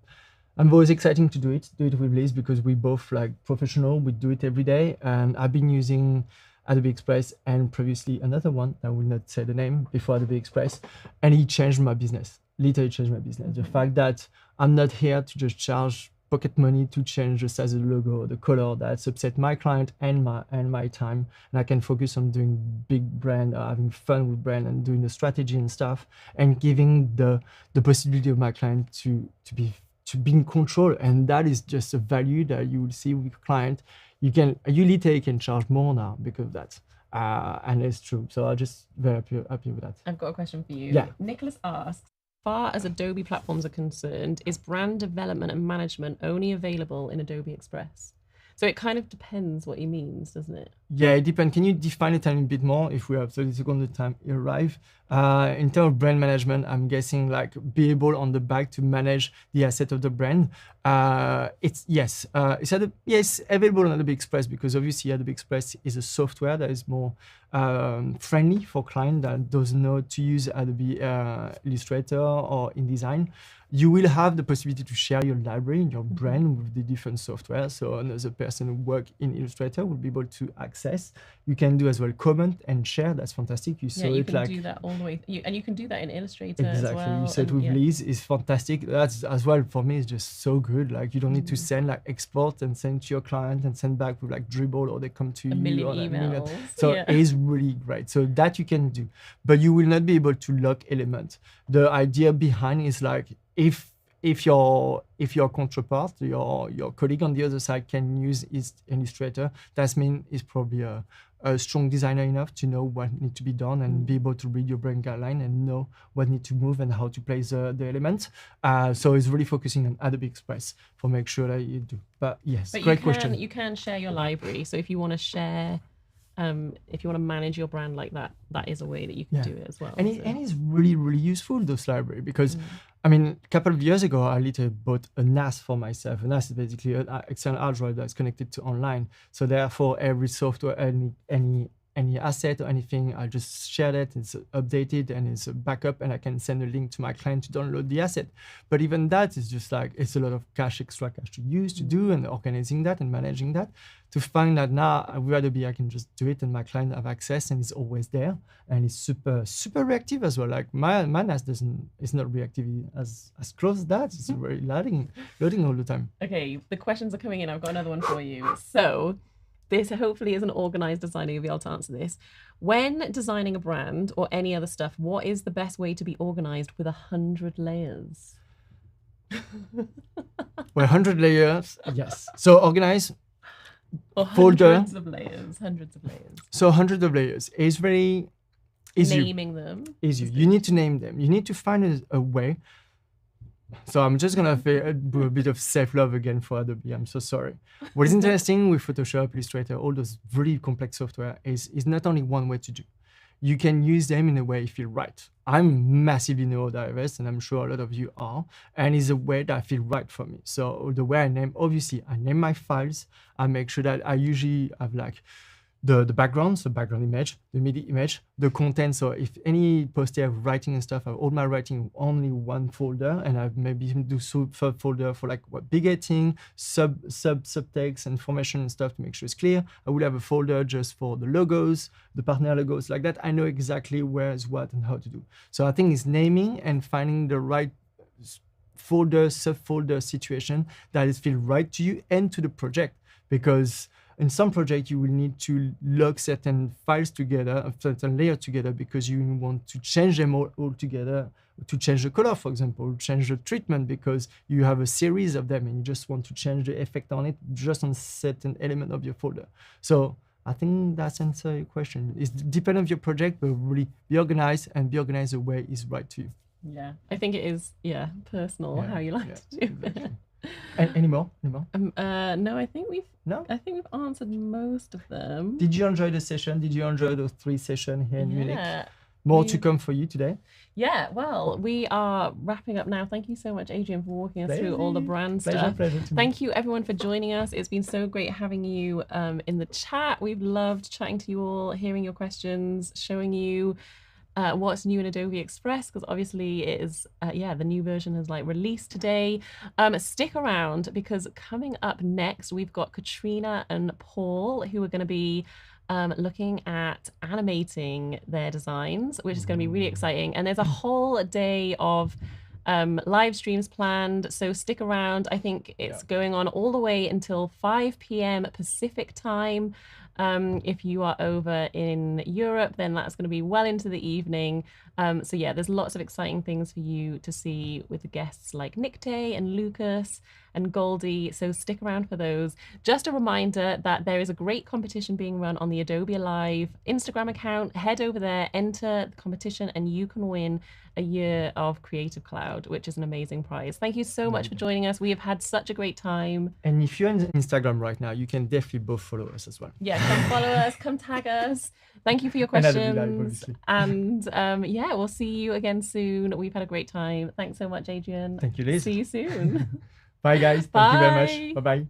exciting to do it with Liz, because we both like professional. We do it every day, and I've been using Adobe Express and previously another one, I will not say the name, before Adobe Express, and it changed my business. Literally changed my business. The fact that I'm not here to just charge pocket money to change the size of the logo, the color, that's upset my client and my time, and I can focus on doing big brand, having fun with brand, and doing the strategy and stuff, and giving the possibility of my client to be in control. And that is just a value that you will see with client. You literally can charge more now because of that. And it's true. So I'm just very happy with that. I've got a question for you. Yeah. Nicholas asks, as far as Adobe platforms are concerned, is brand development and management only available in Adobe Express? So it kind of depends what he means, doesn't it? Yeah, it depends. Can you define it a little bit more if we have 30 seconds of time arrive? In terms of brand management, I'm guessing like be able on the back to manage the asset of the brand. It's available on Adobe Express, because obviously Adobe Express is a software that is more friendly for clients that doesn't know to use Adobe Illustrator or InDesign. You will have the possibility to share your library, your brand with the different software. So another person who works in Illustrator will be able to access. You can do as well comment and share. That's fantastic. You saw you it can do that all the way. And you can do that in Illustrator as well. Exactly. You said with Liz is fantastic. That's as well for me. It's just so good. Like you don't need to send like export and send to your client and send back with like Dribble, or they come to a you million or emails. So it is really great. So that you can do, but you will not be able to lock elements. The idea behind is like if your counterpart, your colleague on the other side can use his Illustrator, that means he's probably a strong designer enough to know what needs to be done and be able to read your brand guideline and know what needs to move and how to place the elements. So it's really focusing on Adobe Express for make sure that you do. But yes, great question. You can share your library. So if you want to share, if you want to manage your brand like that, that is a way that you can do it as well. And it's really useful, those library, because I mean, a couple of years ago, I literally bought a NAS for myself. A NAS is basically an external hard drive that's connected to online. So therefore, every software, any asset or anything, I just share it, it's updated and it's a backup, and I can send a link to my client to download the asset. But even that is just like, it's a lot of extra cash to use, to do, and organizing that and managing that. To find that now with Adobe, I can just do it and my client have access and it's always there. And it's super reactive as well. Like my NAS it's not reactive as close as that. It's very loading all the time. Okay, the questions are coming in. I've got another one for you. So this hopefully is an organized designer. You'll be able to answer this. When designing a brand or any other stuff, what is the best way to be organized with 100 layers? Well, 100 layers, yes. So organize. Or folder. Hundreds of layers. So hundreds of layers is very easy. Naming them. Easy. You need to name them. You need to find a way. So I'm just gonna do a bit of self-love again for Adobe. I'm so sorry. What is interesting with Photoshop, Illustrator, all those really complex software is not only one way to do. You can use them in a way you feel right. I'm massively neurodiverse, and I'm sure a lot of you are, and it's a way that I feel right for me. So the way I name my files. I make sure that I usually have like the background, so background image, the MIDI image, the content. So if any post I have writing and stuff, I have all my writing only one folder, and I maybe do subfolder for like big heading, subtext, information and stuff to make sure it's clear. I will have a folder just for the logos, the partner logos, like that. I know exactly where is what and how to do. So I think it's naming and finding the right folder, subfolder situation that is feel right to you and to the project. Because In some projects, you will need to log certain files together, certain layers together, because you want to change them all together, to change the color, for example, change the treatment, because you have a series of them and you just want to change the effect on it just on certain element of your folder. So I think that's answer your question. It's dependent on your project, but really be organized and be organized the way is right to you. Yeah, I think it is, personal how you like to do exactly. it. Any more? No, I think we've answered most of them. Did you enjoy the session? Did you enjoy those 3 sessions here in Munich? More to come for you today? Yeah, well, we are wrapping up now. Thank you so much, Adrian, for walking us through all the brand stuff. Pleasure. Thank you, everyone, for joining us. It's been so great having you in the chat. We've loved chatting to you all, hearing your questions, showing you what's new in Adobe Express, because obviously it is, the new version is released today. Stick around, because coming up next, we've got Katrina and Paul, who are going to be looking at animating their designs, which is going to be really exciting. And there's a whole day of live streams planned, so stick around. I think it's going on all the way until 5 p.m. Pacific time. If you are over in Europe, then that's going to be well into the evening. So yeah, there's lots of exciting things for you to see with the guests like Nick Day and Lucas and Goldie. So stick around for those. Just a reminder that there is a great competition being run on the Adobe Live Instagram account. Head over there, enter the competition, and you can win a year of Creative Cloud, which is an amazing prize. Thank you so much for joining us. We have had such a great time. And if you're on Instagram right now, you can definitely both follow us as well. Yeah, come follow us, come tag us. Thank you for your questions. And we'll see you again soon. We've had a great time. Thanks so much, Adrian. Thank you, Liz. See you soon. Bye, guys. Bye. Thank you very much. Bye-bye.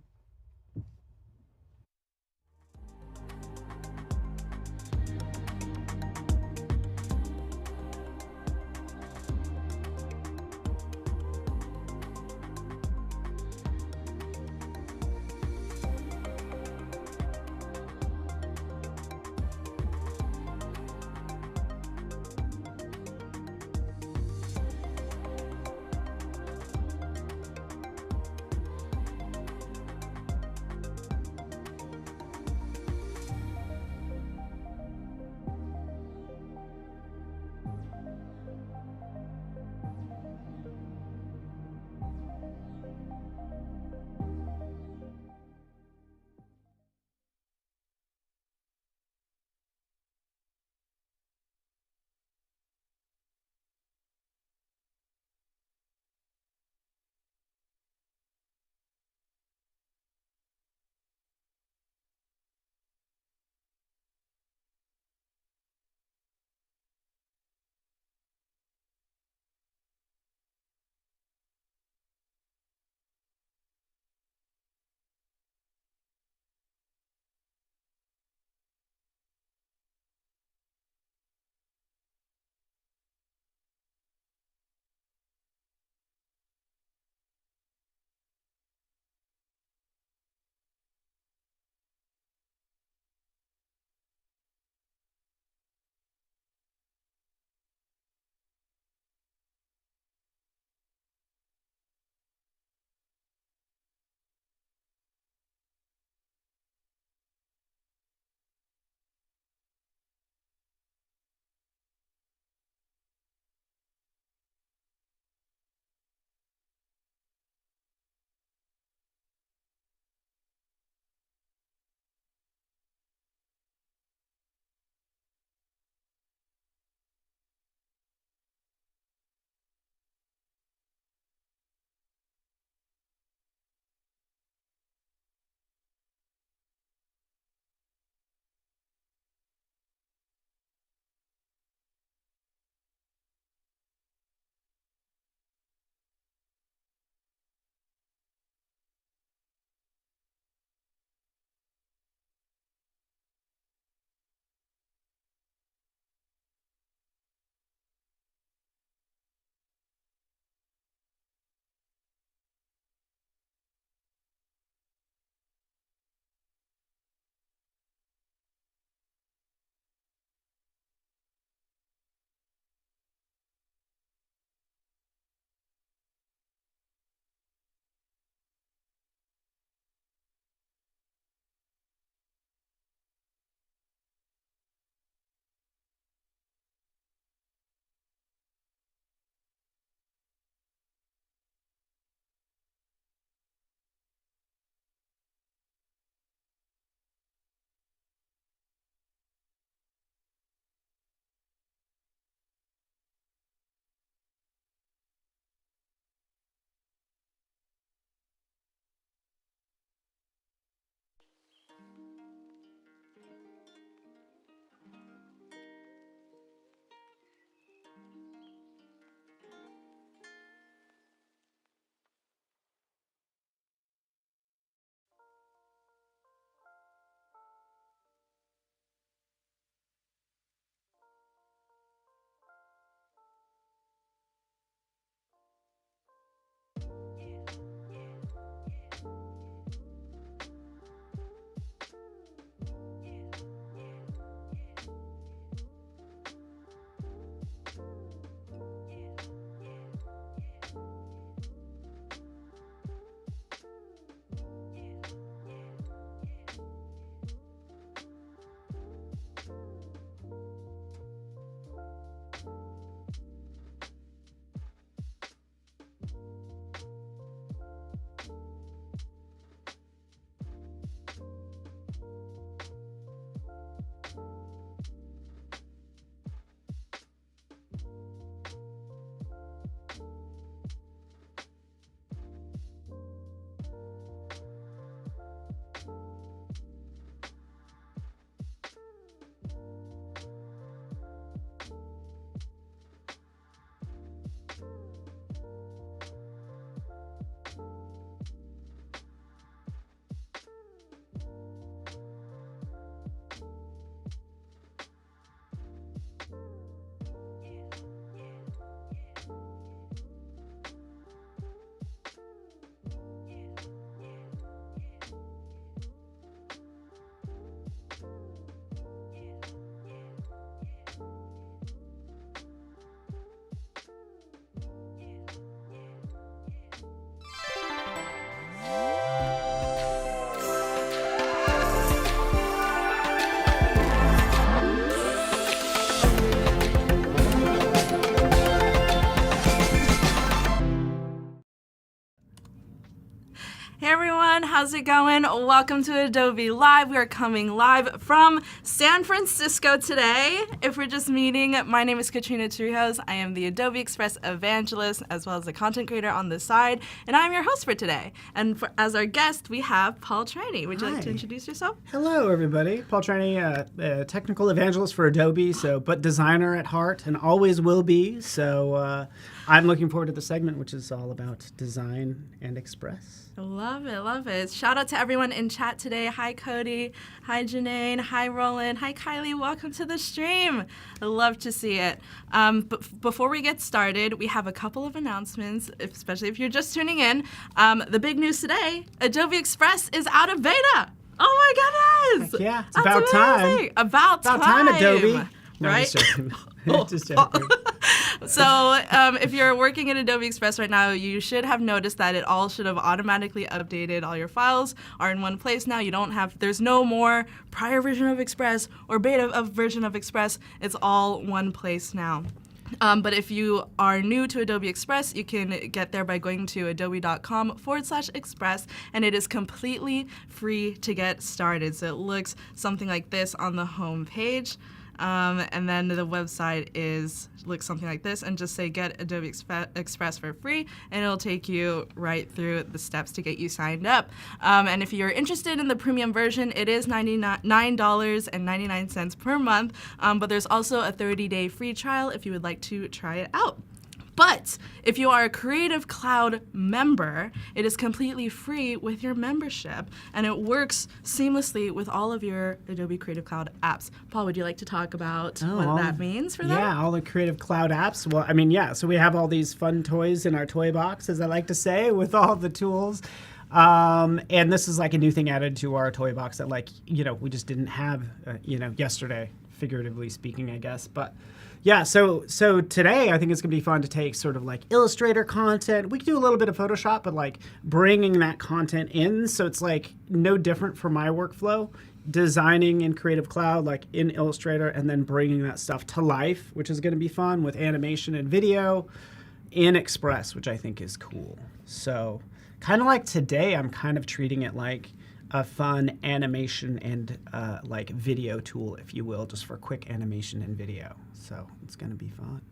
How's it going? Welcome to Adobe Live. We are coming live from San Francisco today. If we're just meeting, my name is Katrina Torrijos. I am the Adobe Express evangelist as well as a content creator on the side, and I'm your host for today. And as our guest, we have Paul Traney. Would you like to introduce yourself? Hello, everybody. Paul Traney, a technical evangelist for Adobe, but designer at heart and always will be. So I'm looking forward to the segment, which is all about design and Express. Love it, love it. Shout out to everyone in chat today. Hi, Cody. Hi, Janae. Hi, Roland. Hi, Kylie. Welcome to the stream. I love to see it. But before we get started, we have a couple of announcements, especially if you're just tuning in. The big news today, Adobe Express is out of beta. Oh my goodness! Heck yeah, it's That's about amazing. time. About time, Adobe. No, right? just joking. Just joking. So if you're working in Adobe Express right now, you should have noticed that it all should have automatically updated. All your files are in one place now. There's no more prior version of Express or beta of version of Express. It's all one place now. But if you are new to Adobe Express, you can get there by going to adobe.com/express, and it is completely free to get started. So it looks something like this on the home page. And then the website looks something like this, and just say get Adobe Express for free, and it'll take you right through the steps to get you signed up. And if you're interested in the premium version, it is $9.99 per month, but there's also a 30-day free trial if you would like to try it out. But if you are a Creative Cloud member, it is completely free with your membership, and it works seamlessly with all of your Adobe Creative Cloud apps. Paul, would you like to talk about what that means for them? Yeah, all the Creative Cloud apps. Well, so we have all these fun toys in our toy box, as I like to say, with all the tools. And this is like a new thing added to our toy box that we just didn't have, yesterday, figuratively speaking, I guess. But yeah, so today I think it's going to be fun to take sort of like Illustrator content. We can do a little bit of Photoshop, but like bringing that content in. So it's like no different from my workflow, designing in Creative Cloud, like in Illustrator, and then bringing that stuff to life, which is going to be fun with animation and video in Express, which I think is cool. So kind of like today, I'm kind of treating it like a fun animation and like video tool, if you will, just for quick animation and video. So it's going to be fun.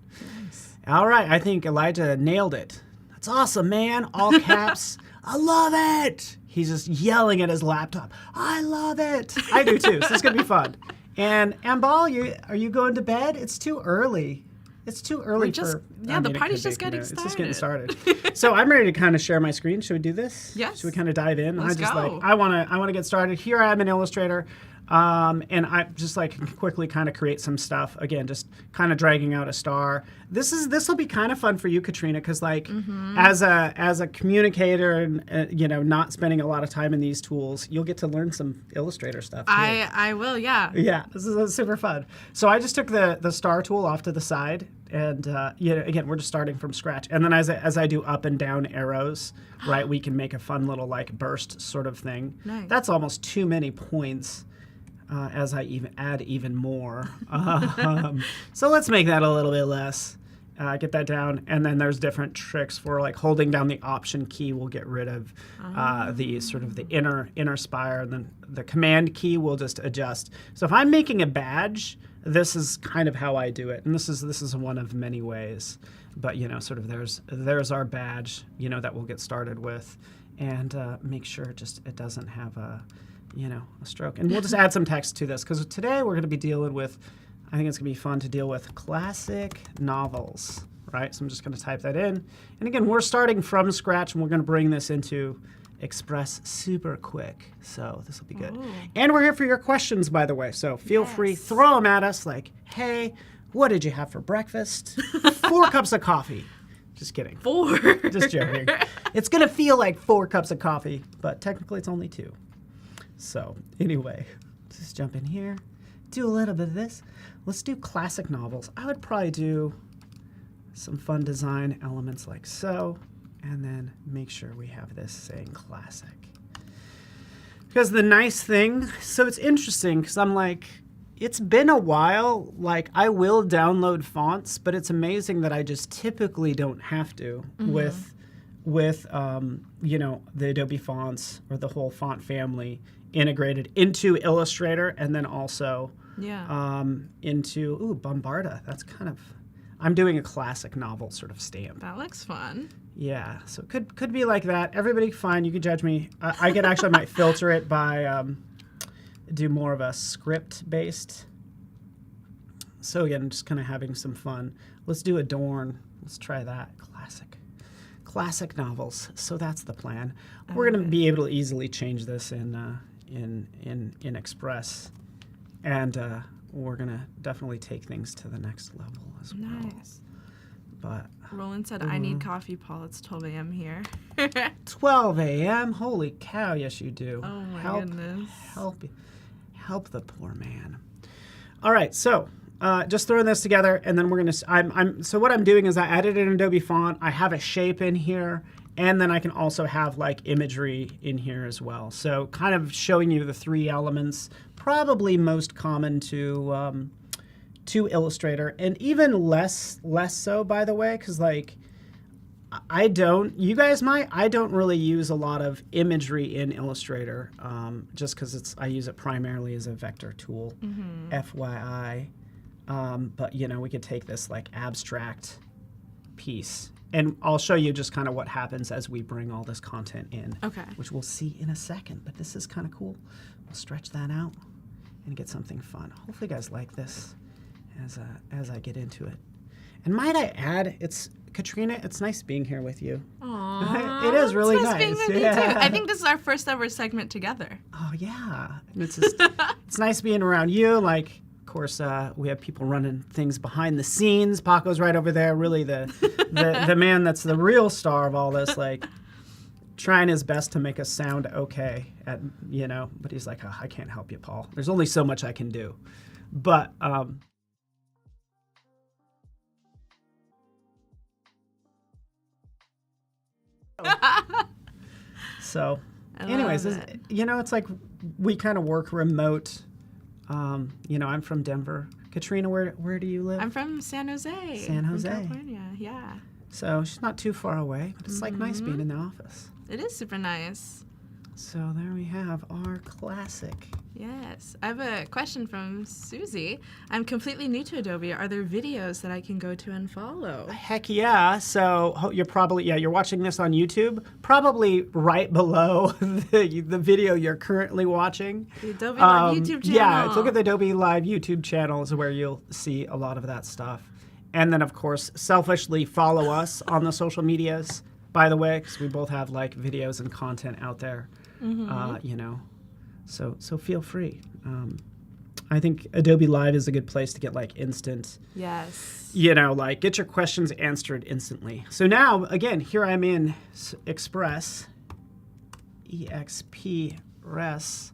Nice. All right, I think Elijah nailed it. That's awesome, man. All caps. I love it. He's just yelling at his laptop. I love it. I do too. So it's going to be fun. And Ambal, are you going to bed? It's too early. It's too early for... the party's just getting It's just getting started. So I'm ready to kind of share my screen. Should we do this? Yes. Should we kind of dive in? Let's go. I want to get started. Here I am in Illustrator. And I just like quickly kind of create some stuff. Again, just kind of dragging out a star. This will be kind of fun for you, Katrina, because like as a communicator and not spending a lot of time in these tools, you'll get to learn some Illustrator stuff too. I will, yeah. Yeah, this is super fun. So I just took the star tool off to the side, and again, we're just starting from scratch. And then as I do up and down arrows, right, we can make a fun little like burst sort of thing. Nice. That's almost too many points. As I add even more. So let's make that a little bit less. Get that down, and then there's different tricks for like holding down the Option key will get rid of the sort of the inner spire, and then the Command key will just adjust. So if I'm making a badge, this is kind of how I do it, and this is one of many ways. But sort of there's our badge, that we'll get started with, and make sure it doesn't have a stroke. And we'll just add some text to this, because today we're going to be dealing with, I think it's going to be fun to deal with classic novels, right? So I'm just going to type that in. And again, we're starting from scratch, and we're going to bring this into Express super quick. So this will be good. Ooh. And we're here for your questions, by the way. So feel free, throw them at us like, hey, what did you have for breakfast? 4 cups of coffee. Just kidding. 4. Just joking. It's going to feel like 4 cups of coffee, but technically it's only 2. So anyway, just jump in here, do a little bit of this. Let's do classic novels. I would probably do some fun design elements like so, and then make sure we have this saying classic. Because the nice thing, so it's interesting because I'm like, it's been a while, like I will download fonts, but it's amazing that I just typically don't have to with the Adobe fonts or the whole font family integrated into Illustrator, and then also into Bombarda. That's kind of, I'm doing a classic novel sort of stamp. That looks fun. Yeah, so it could be like that. Everybody, fine, you can judge me. I could actually might filter it by do more of a script based. So again, just kind of having some fun. Let's do Adorn. Let's try that. Classic novels. So that's the plan. We're going to be able to easily change this in Express, and we're going to definitely take things to the next level as well. Nice. But Roland said, I need coffee, Paul. It's 12 a.m. here. 12 a.m.? Holy cow, yes you do. Oh my goodness. Help the poor man. All right, so just throwing this together, and then we're gonna. So what I'm doing is I added an Adobe font. I have a shape in here, and then I can also have like imagery in here as well. So kind of showing you the 3 elements, probably most common to Illustrator, and even less so, by the way, because like I don't really use a lot of imagery in Illustrator, just because I use it primarily as a vector tool, FYI. But we could take this like abstract piece, and I'll show you just kind of what happens as we bring all this content in, which we'll see in a second. But this is kind of cool. We'll stretch that out and get something fun. Hopefully you guys like this as I get into it. And might I add, Katrina, it's nice being here with you. Aww, it is really nice. Being with you too. I think this is our first ever segment together. Oh yeah, and it's just it's nice being around you. Like, of course, we have people running things behind the scenes. Paco's right over there, really the man that's the real star of all this. Like, trying his best to make us sound okay, but he's like, I can't help you, Paul. There's only so much I can do, but. So anyways, it's like we kind of work remote. I'm from Denver. Katrina, where do you live? I'm from San Jose. San Jose. From California, yeah. So she's not too far away, but it's like nice being in the office. It is super nice. So there we have our classic. Yes. I have a question from Susie. I'm completely new to Adobe. Are there videos that I can go to and follow? Heck yeah. So you're probably, you're watching this on YouTube, probably right below the video you're currently watching. The Adobe Live YouTube channel. Yeah, look at the Adobe Live YouTube channel is where you'll see a lot of that stuff. And then, of course, selfishly follow us on the social medias, by the way, because we both have like videos and content out there, you know. So feel free. I think Adobe Live is a good place to get like instant, Yes. you know, like get your questions answered instantly. So now, again, here I'm in Express, EXPRESS.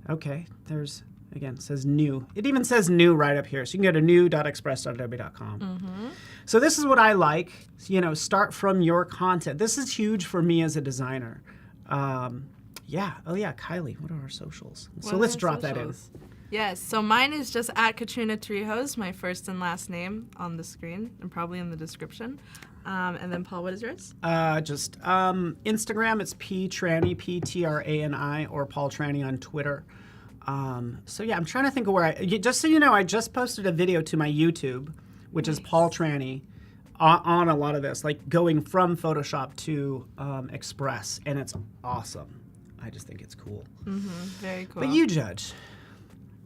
Okay, there's, again, it says new. It even says new right up here. So you can go to new.express.adobe.com. So this is what I like, you know, start from your content. This is huge for me as a designer. Yeah. Oh, yeah. Kylie, what are our socials? So let's drop that in. Yes. So mine is just at Katrina Trijos, my first and last name on the screen and probably in the description. And then, Paul, what is yours? Just Instagram, it's P-Trani, P-T-R-A-N-I, or Paul Trani on Twitter. So, yeah, I'm trying to think of where just so you know, I just posted a video to my YouTube, which is Paul Trani, on a lot of this, like going from Photoshop to Express, and it's awesome. I just think it's cool. Very cool. But you judge.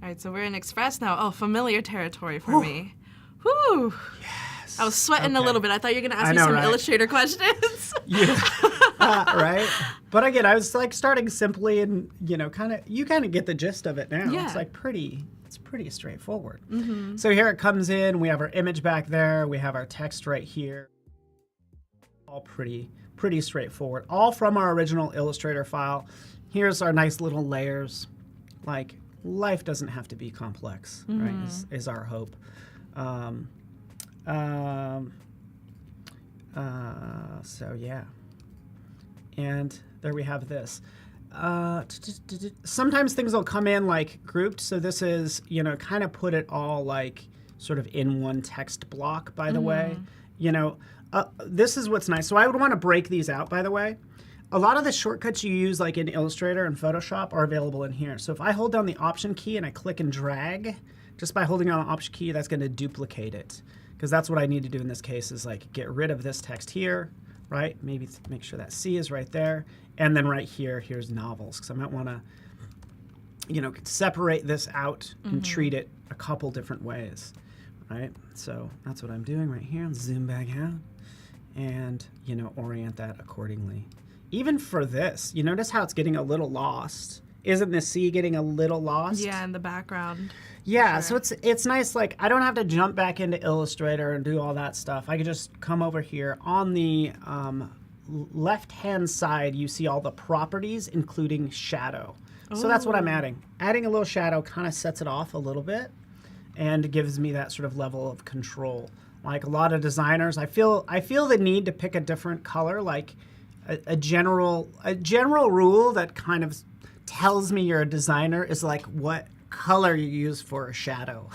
All right, so we're in Express now. Oh, familiar territory for me. Whew. Yes. I was sweating a little bit. I thought you were going to ask me know, some right? Illustrator questions. Yeah. Right? But again, I was like starting simply and, you know, you kind of get the gist of it now. Yeah. It's like pretty straightforward. So here it comes in. We have our image back there. We have our text right here. All pretty straightforward. All from our original Illustrator file. Here's our nice little layers. Like, life doesn't have to be complex, right? Is our hope. So yeah. And there we have this. Sometimes things will come in like grouped. So this is, you know, kind of put it all like sort of in one text block, by the way. You know, this is what's nice. So I would want to break these out, by the way. A lot of the shortcuts you use like in Illustrator and Photoshop are available in here. So if I hold down the Option key and I click and drag, just by holding down the Option key, that's going to duplicate it. Because that's what I need to do in this case is like get rid of this text here, right? Maybe make sure that C is right there. And then right here, here's novels. Because I might want to, you know, separate this out and treat it a couple different ways, right? So that's what I'm doing right here. I'll zoom back out and, you know, orient that accordingly. Even for this, you notice how it's getting a little lost. Isn't the C getting a little lost? Yeah, in the background. Yeah, so it's nice, like, I don't have to jump back into Illustrator and do all that stuff. I could just come over here. On the left-hand side, you see all the properties, including shadow. So that's what I'm adding. Adding a little shadow kind of sets it off a little bit and gives me that sort of level of control. Like a lot of designers, I feel the need to pick a different color, like a general rule that kind of tells me you're a designer is like what color you use for a shadow.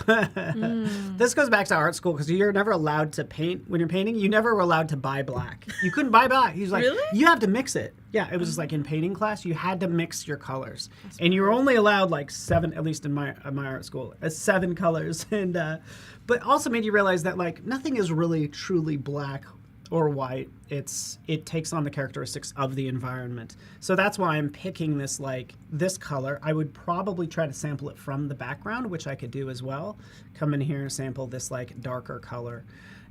This goes back to art school because you're never allowed to paint. When you're painting, you never were allowed to buy black. You couldn't buy black. He's like, Really? you have to mix it. Yeah, it was just like in painting class, you had to mix your colors. And you were only allowed like 7, at least in my art school, 7 colors. And but also made you realize that like nothing is really truly black or white. It takes on the characteristics of the environment. So that's why I'm picking this color. I would probably try to sample it from the background, which I could do as well. Come in here and sample this like darker color.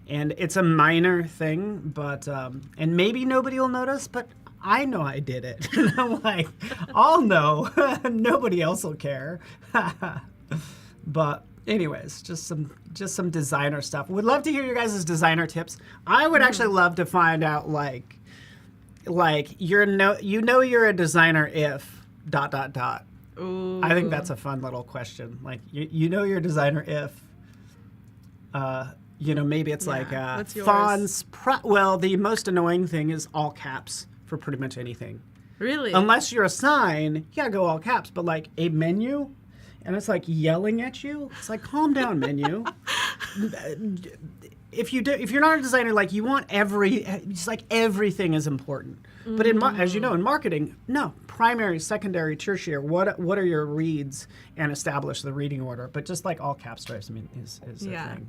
And it's a minor thing, but and maybe nobody will notice, but I know I did it. And I'm like, I'll know. Nobody else will care. But anyways, just some designer stuff. Would love to hear your guys' designer tips. I would actually love to find out like you're a designer if ... Ooh. I think that's a fun little question. Like you know you're a designer if you know, maybe it's like What's yours? fonts. Well, the most annoying thing is all caps for pretty much anything. Really? Unless you're a sign, you gotta go all caps. But like a menu, and it's like yelling at you. It's like, calm down, menu. if you're not a designer, like you want it's like everything is important. But as you know, in marketing, no, primary, secondary, tertiary. What are your reads, and establish the reading order. But just like all cap stripes, I mean, is a thing.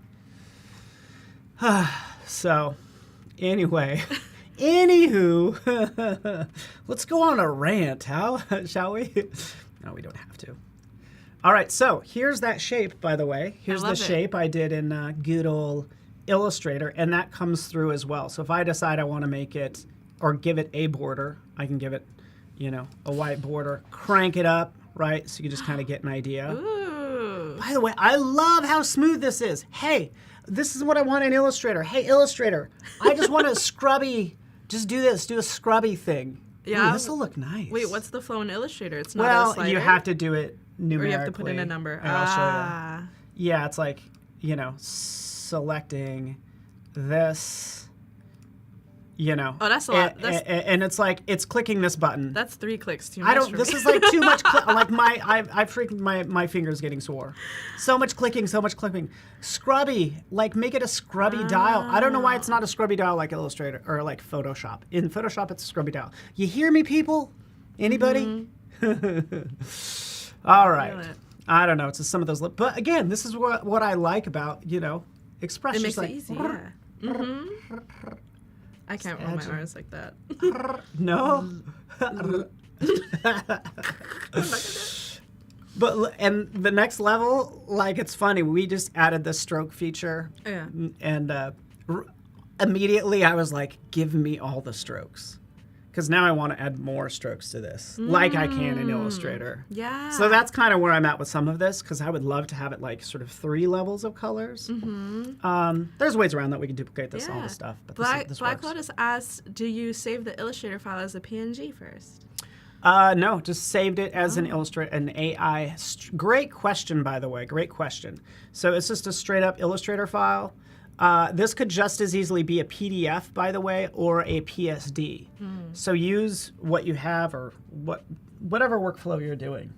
So, anyway, anywho, let's go on a rant, shall we? No, we don't have to. All right, so here's that shape, by the way. Here's the shape I did in good old Illustrator, and that comes through as well. So if I decide I want to make it or give it a border, I can give it, a white border, crank it up, right? So you can just kind of get an idea. Ooh. By the way, I love how smooth this is. Hey, this is what I want in Illustrator. Hey, Illustrator, I just want a scrubby, just do a scrubby thing. Yeah. Ooh, this will look nice. Wait, what's the flow in Illustrator? It's not a slider? You have to do it numerically. Or you have to put in a number. And I'll show you. Yeah, it's like, selecting this, Oh, that's a lot. And it's like, it's clicking this button. That's 3 clicks too much for this me. is like too much, like my fingers getting sore. So much clicking. Scrubby, like make it a scrubby dial. I don't know why it's not a scrubby dial like Illustrator or like Photoshop. In Photoshop, it's a scrubby dial. You hear me, people? Anybody? All right. I don't know. It's just some of those. But again, this is what I like about, Express. It makes like, it easy, yeah. I can't roll my R's like that. No. And the next level, like, it's funny. We just added the stroke feature. Yeah. And immediately I was like, give me all the strokes. Because now I want to add more strokes to this, like I can in Illustrator. Yeah. So that's kind of where I'm at with some of this, because I would love to have it like sort of 3 levels of colors. There's ways around that we can duplicate this, all this stuff. But this Black works. Lotus asked, do you save the Illustrator file as a PNG first? No, just saved it as an Illustrator, an AI. Great question, by the way. Great question. So it's just a straight up Illustrator file. This could just as easily be a PDF, by the way, or a PSD. So use what you have or whatever workflow you're doing.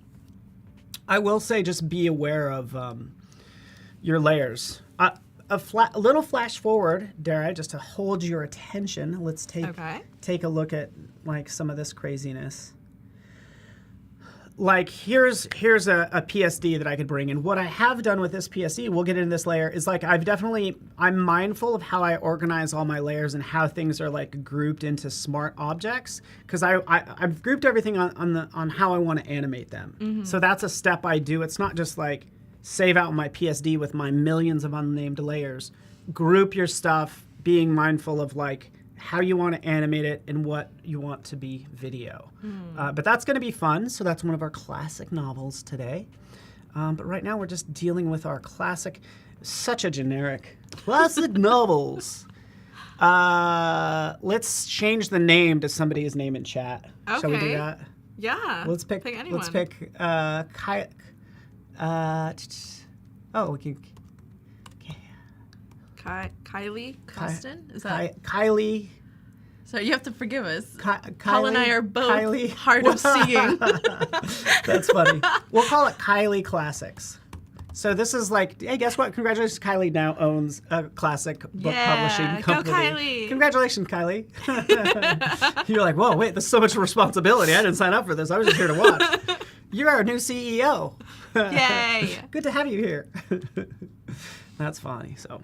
I will say just be aware of your layers. A little flash forward, Dara, just to hold your attention. Let's take a look at like some of this craziness. Like here's a PSD that I could bring in. What I have done with this PSD, we'll get into this layer, is like I'm mindful of how I organize all my layers and how things are like grouped into smart objects, because I've grouped everything on how I want to animate them. So that's a step I do. It's not just like save out my PSD with my millions of unnamed layers. Group your stuff, being mindful of like how you want to animate it and what you want to be video. But that's going to be fun. So that's one of our classic novels today. But right now we're just dealing with our classic, such a generic, classic novels. Let's change the name to somebody's name in chat. Okay. Shall we do that? Yeah. Let's pick anyone. Let's pick we can. Kylie Costin? Is that Kylie? So you have to forgive us. Kylie, Paul and I are both hard of seeing. That's funny. We'll call it Kylie Classics. So this is like, hey, guess what? Congratulations, Kylie now owns a classic book publishing company. Go Kylie! Congratulations, Kylie. You're like, whoa, wait, there's so much responsibility. I didn't sign up for this. I was just here to watch. You're our new CEO. Yay! Good to have you here. That's funny. So.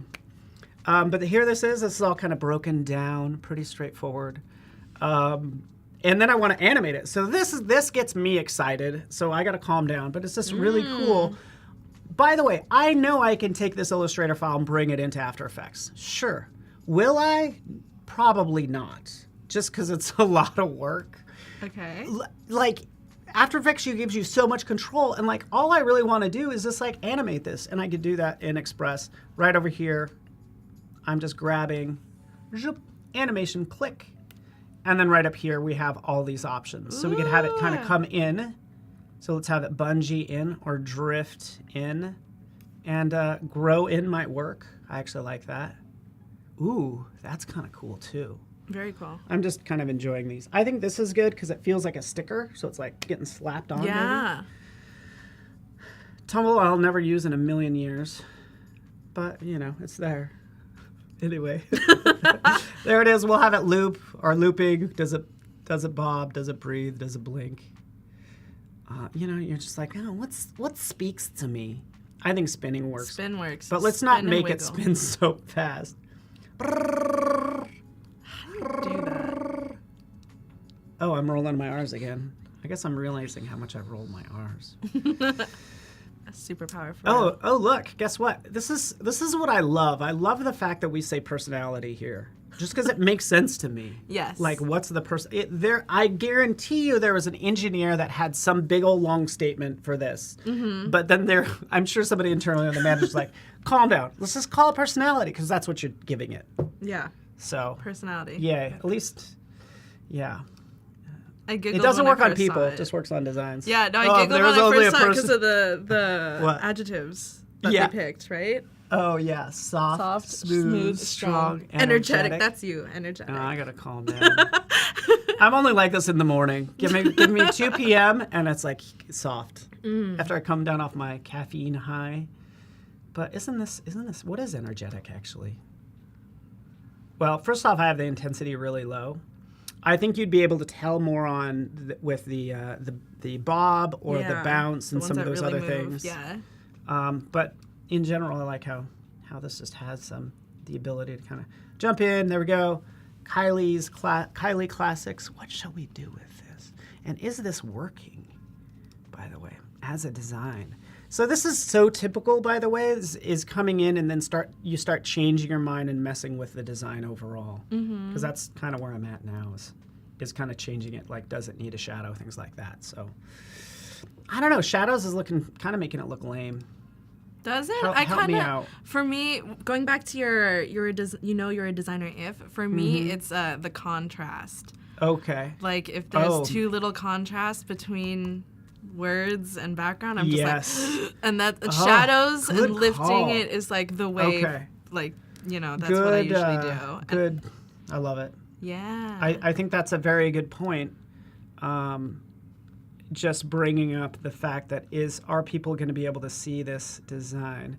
But here this is all kind of broken down, pretty straightforward. And then I want to animate it. So this gets me excited, so I got to calm down, but it's just really cool. By the way, I know I can take this Illustrator file and bring it into After Effects. Sure. Will I? Probably not, just because it's a lot of work. Okay. Like, After Effects gives you so much control, and like all I really want to do is just like animate this, and I could do that in Express right over here. I'm just grabbing, animation, click, and then right up here we have all these options. So we could have it kind of come in. So let's have it bungee in or drift in, and grow in might work. I actually like that. Ooh, that's kind of cool too. Very cool. I'm just kind of enjoying these. I think this is good because it feels like a sticker, so it's like getting slapped on. Yeah. Maybe. Tumble I'll never use in a million years, but it's there. Anyway, there it is. We'll have it loop or looping. Does it bob? Does it breathe? Does it blink? You're just like, oh, what speaks to me? I think spinning works. Spin works. But let's not Spin and make it wiggle. spin so fast. Do that. Oh, I'm rolling my R's again. I guess I'm realizing how much I've rolled my R's. A superpower for Oh, look, guess what? This is what I love. I love the fact that we say personality here. Just because it makes sense to me. Yes. Like, what's the person? I guarantee you there was an engineer that had some big old long statement for this. Mm-hmm. But then I'm sure somebody internally on the manager's like, calm down. Let's just call it personality because that's what you're giving it. Yeah. So. Personality. Yeah, at least, yeah. I giggled It doesn't when work I on first people. saw It just works on designs. Yeah, no, I Oh, giggled there was when I only first a saw it because person- of the What? adjectives that Yeah. they picked, right? Oh, yeah. Soft, smooth, strong, energetic. That's you, energetic. Oh, I gotta calm down. I'm only like this in the morning. Give me 2 p.m. and it's like soft. After I come down off my caffeine high. But isn't this what is energetic actually? Well, first off, I have the intensity really low. I think you'd be able to tell more with the bob or the bounce and ones some of that those really other move, things. Yeah. But in general, I like how this just has the ability to kind of jump in. There we go. Kylie Classics. What shall we do with this? And is this working, by the way, as a design? So this is so typical, by the way, is coming in and then you start changing your mind and messing with the design overall. Because that's kind of where I'm at now is kind of changing it. Like, does it need a shadow? Things like that. So I don't know. Shadows is kind of making it look lame. Does it? Help me out. For me, going back to you're a designer. If for me, it's the contrast. Okay. Like if there's too little contrast between words and background, I'm just like, and that shadows and lifting it is like the way. Okay. Like that's what I usually do. Good. I love it. Yeah. I think that's a very good point. Just bringing up the fact that are people going to be able to see this design?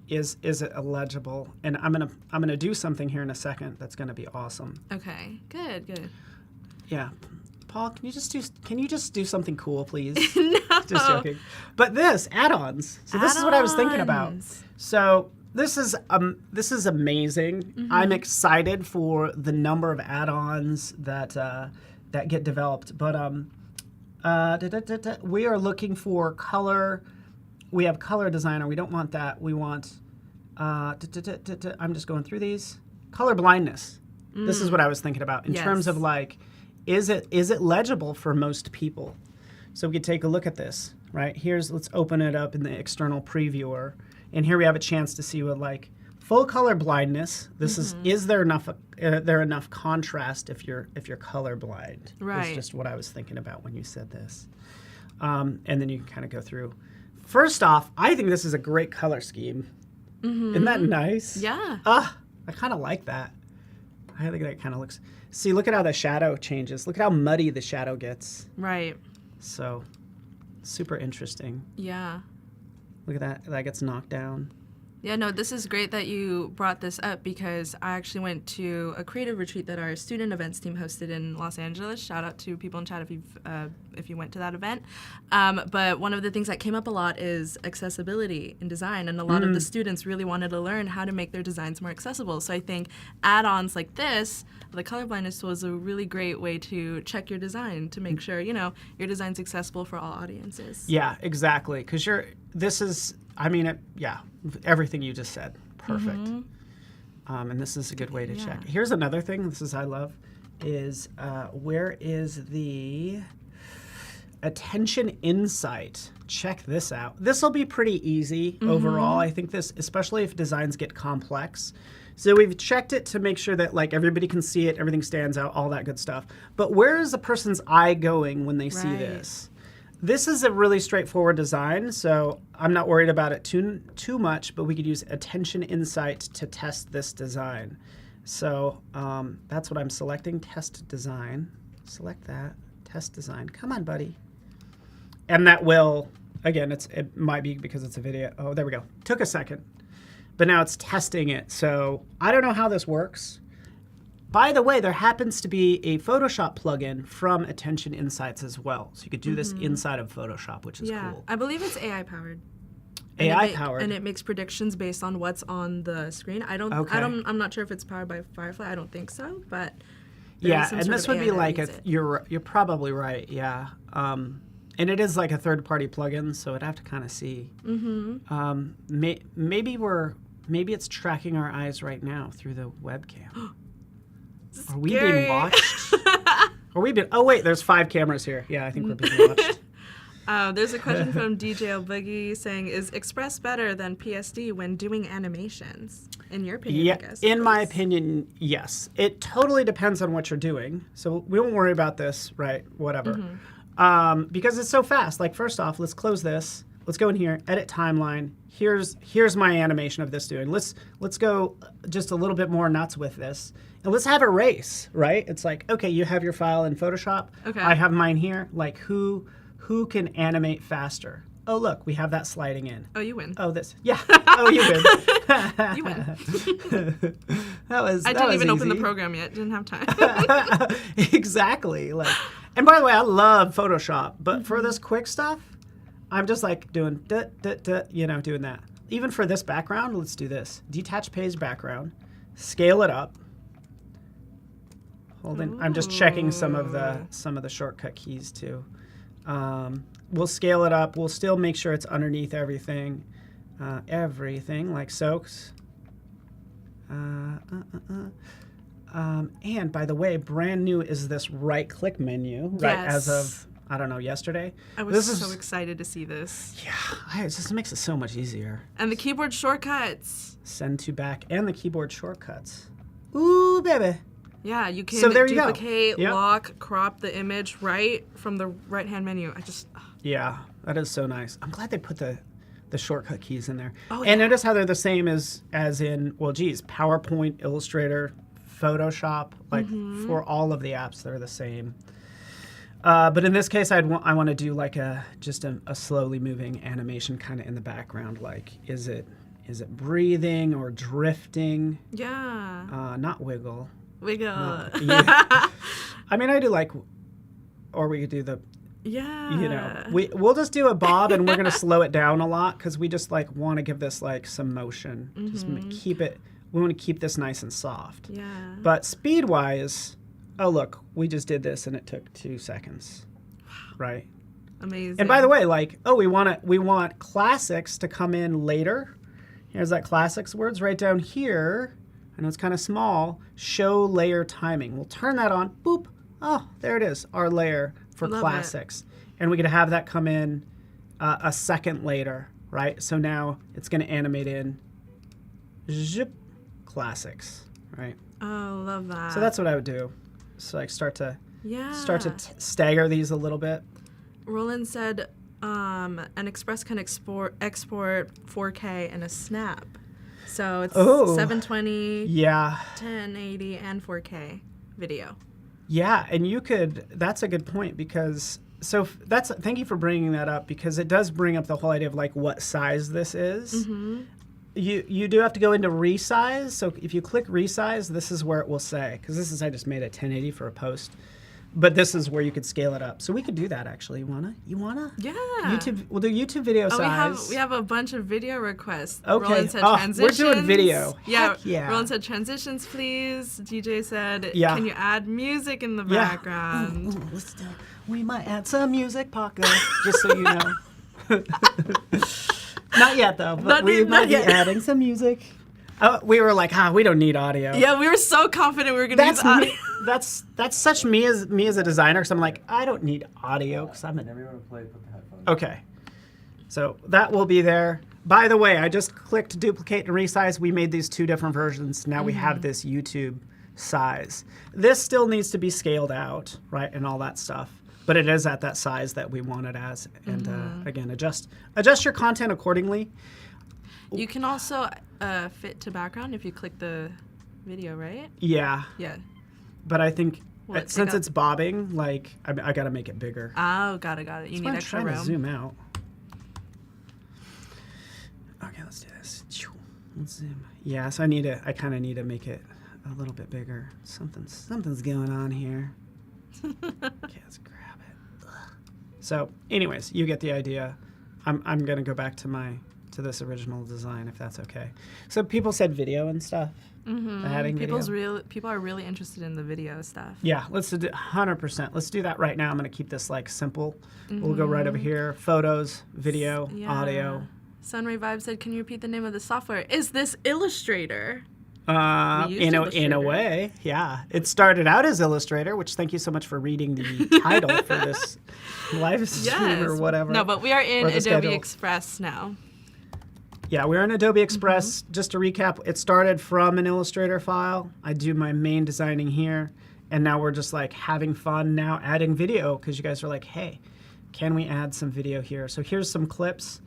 Is it illegible? And I'm gonna do something here in a second that's going to be awesome. Okay. Good. Yeah. Paul, can you just do something cool, please? No. Just joking. But add-ons. So this is what I was thinking about. So this is amazing. I'm excited for the number of add-ons that get developed. But we are looking for color. We have color designer. We don't want that. We want. I'm just going through these. Color blindness. This is what I was thinking about in terms of like. Is it legible for most people? So we could take a look at this, right? Let's open it up in the external previewer. And here we have a chance to see what like full color blindness. This is there enough contrast if you're color blind? Right. Is just what I was thinking about when you said this. And then you can kind of go through. First off, I think this is a great color scheme. Isn't that nice? Yeah. I kind of like that. I think that kind of looks. See, look at how the shadow changes. Look at how muddy the shadow gets. Right. So, super interesting. Yeah. Look at that. That gets knocked down. Yeah, no, this is great that you brought this up because I actually went to a creative retreat that our student events team hosted in Los Angeles. Shout out to people in chat if you went to that event. But one of the things that came up a lot is accessibility in design, and a lot of the students really wanted to learn how to make their designs more accessible. So I think add-ons like this, the colorblindness was a really great way to check your design to make sure your design's accessible for all audiences. Yeah, exactly. Because everything you just said, perfect. And this is a good way to check. Here's another thing. I love is where is the attention insight? Check this out. This will be pretty easy overall. I think this, especially if designs get complex. So we've checked it to make sure that like everybody can see it, everything stands out, all that good stuff. But where is the person's eye going when they see this? This is a really straightforward design, so I'm not worried about it too much, but we could use attention insight to test this design. So that's what I'm selecting, test design. Select that, test design. Come on, buddy. And that will, again, it might be because it's a video. Oh, there we go. Took a second. but now it's testing it. So I don't know how this works. By the way, there happens to be a Photoshop plugin from Attention Insights as well. So you could do this inside of Photoshop, which is cool. I believe it's AI powered. AI powered. And it makes predictions based on what's on the screen. I'm not sure if it's powered by Firefly. I don't think so, but yeah, and this would be like you're probably right. Yeah. And it is like a third-party plugin, so I'd have to kind of see. Maybe it's tracking our eyes right now through the webcam. Are we being watched? Oh wait, there's 5 cameras here. Yeah, I think we're being watched. There's a question from DJ Boogie saying, "Is Express better than PSD when doing animations?" In your opinion, yeah, I guess. In my opinion, yes. It totally depends on what you're doing. So we won't worry about this, right? Whatever. Because it's so fast. Like, first off, let's close this. Let's go in here, edit timeline. Here's my animation of this doing. Let's go just a little bit more nuts with this. And let's have a race, right? It's like, okay, you have your file in Photoshop. Okay. I have mine here. Like, who can animate faster? Oh, look, we have that sliding in. Oh, you win. Oh, this. Yeah. Oh, you win. You win. I didn't even open the program yet. Didn't have time. Exactly. Like, and by the way, I love Photoshop, but for this quick stuff, I'm just like doing doing that. Even for this background, let's do this. Detach page background, scale it up. I'm just checking some of the shortcut keys too. We'll scale it up. We'll still make sure it's underneath everything, like soaks. And by the way, brand new is this right-click menu, right? As of, I don't know, yesterday. I was so excited to see this. Yeah, it just makes it so much easier. And the keyboard shortcuts. Send to back and the keyboard shortcuts. Ooh, baby. Yeah, you can duplicate, lock, crop the image right from the right-hand menu. Yeah, that is so nice. I'm glad they put the shortcut keys in there. Oh, and notice how they're the same as in, well, geez, PowerPoint, Illustrator, Photoshop. Like, for all of the apps, they're the same. But in this case, I want to do like just a slowly moving animation kind of in the background. Like, is it breathing or drifting? Yeah. Not wiggle. Wiggle. Yeah. I mean, I do like, or we could do the. Yeah. We'll just do a bob, and we're gonna slow it down a lot because we just like want to give this like some motion. Just keep it. We want to keep this nice and soft. Yeah. But speed wise, oh look, we just did this and it took 2 seconds. Right. Amazing. And by the way, like, we want classics to come in later. Here's that classics words right down here. I know it's kind of small. Show layer timing. We'll turn that on. Boop. Oh, there it is. Our layer for classics. And we could have that come in a second later, right? So now it's going to animate in zip classics, right? Oh, love that. So that's what I would do. So like start to stagger these a little bit. Roland said an Express can export 4K in a snap. So it's 720, 1080, and 4K video. Yeah, and you could, that's a good point because, thank you for bringing that up because it does bring up the whole idea of like what size this is. You do have to go into resize. So if you click resize, this is where it will say, because I just made it 1080 for a post. But this is where you could scale it up. So we could do that actually. You wanna? Yeah. We'll do YouTube video size. We have a bunch of video requests. Okay. Roland said transitions. We're doing video. Yeah. Heck yeah. Roland said transitions, please. DJ said, can you add music in the background? Ooh, let's do. We might add some music, Paco, just so you know. Not yet though, but we might be adding some music. We were like, we don't need audio. Yeah, we were so confident we were going to use audio. That's such me as a designer, because I'm like, I don't need audio because I'm Everyone play, put the headphones. Okay. So that will be there. By the way, I just clicked duplicate and resize. We made these 2 different versions. Now we have this YouTube size. This still needs to be scaled out, right, and all that stuff. But it is at that size that we want it as. And again, adjust your content accordingly. You can also fit to background if you click the video, right? Yeah. Yeah. But I think since it's bobbing, like I got to make it bigger. Oh, got it. You need extra room. I'm trying to zoom out. Okay, let's do this. Let's zoom. Yeah, so I kind of need to make it a little bit bigger. Something's going on here. Okay, let's grab it. Ugh. So, anyways, you get the idea. I'm gonna go back to this original design if that's okay. So people said video and stuff. Adding video. People are really interested in the video stuff. Yeah, let's do 100%. Let's do that right now. I'm gonna keep this like simple. We'll go right over here. Photos, video, audio. Sunray Vibe said, "Can you repeat the name of the software? Is this Illustrator?" In a way, yeah. It started out as Illustrator, which thank you so much for reading the title for this live stream or whatever. No, but we are in Adobe schedule. Express now. Yeah, we're in Adobe Express. Just to recap, it started from an Illustrator file. I do my main designing here, and now we're just like having fun now adding video because you guys are like, hey, can we add some video here? So here's some clips.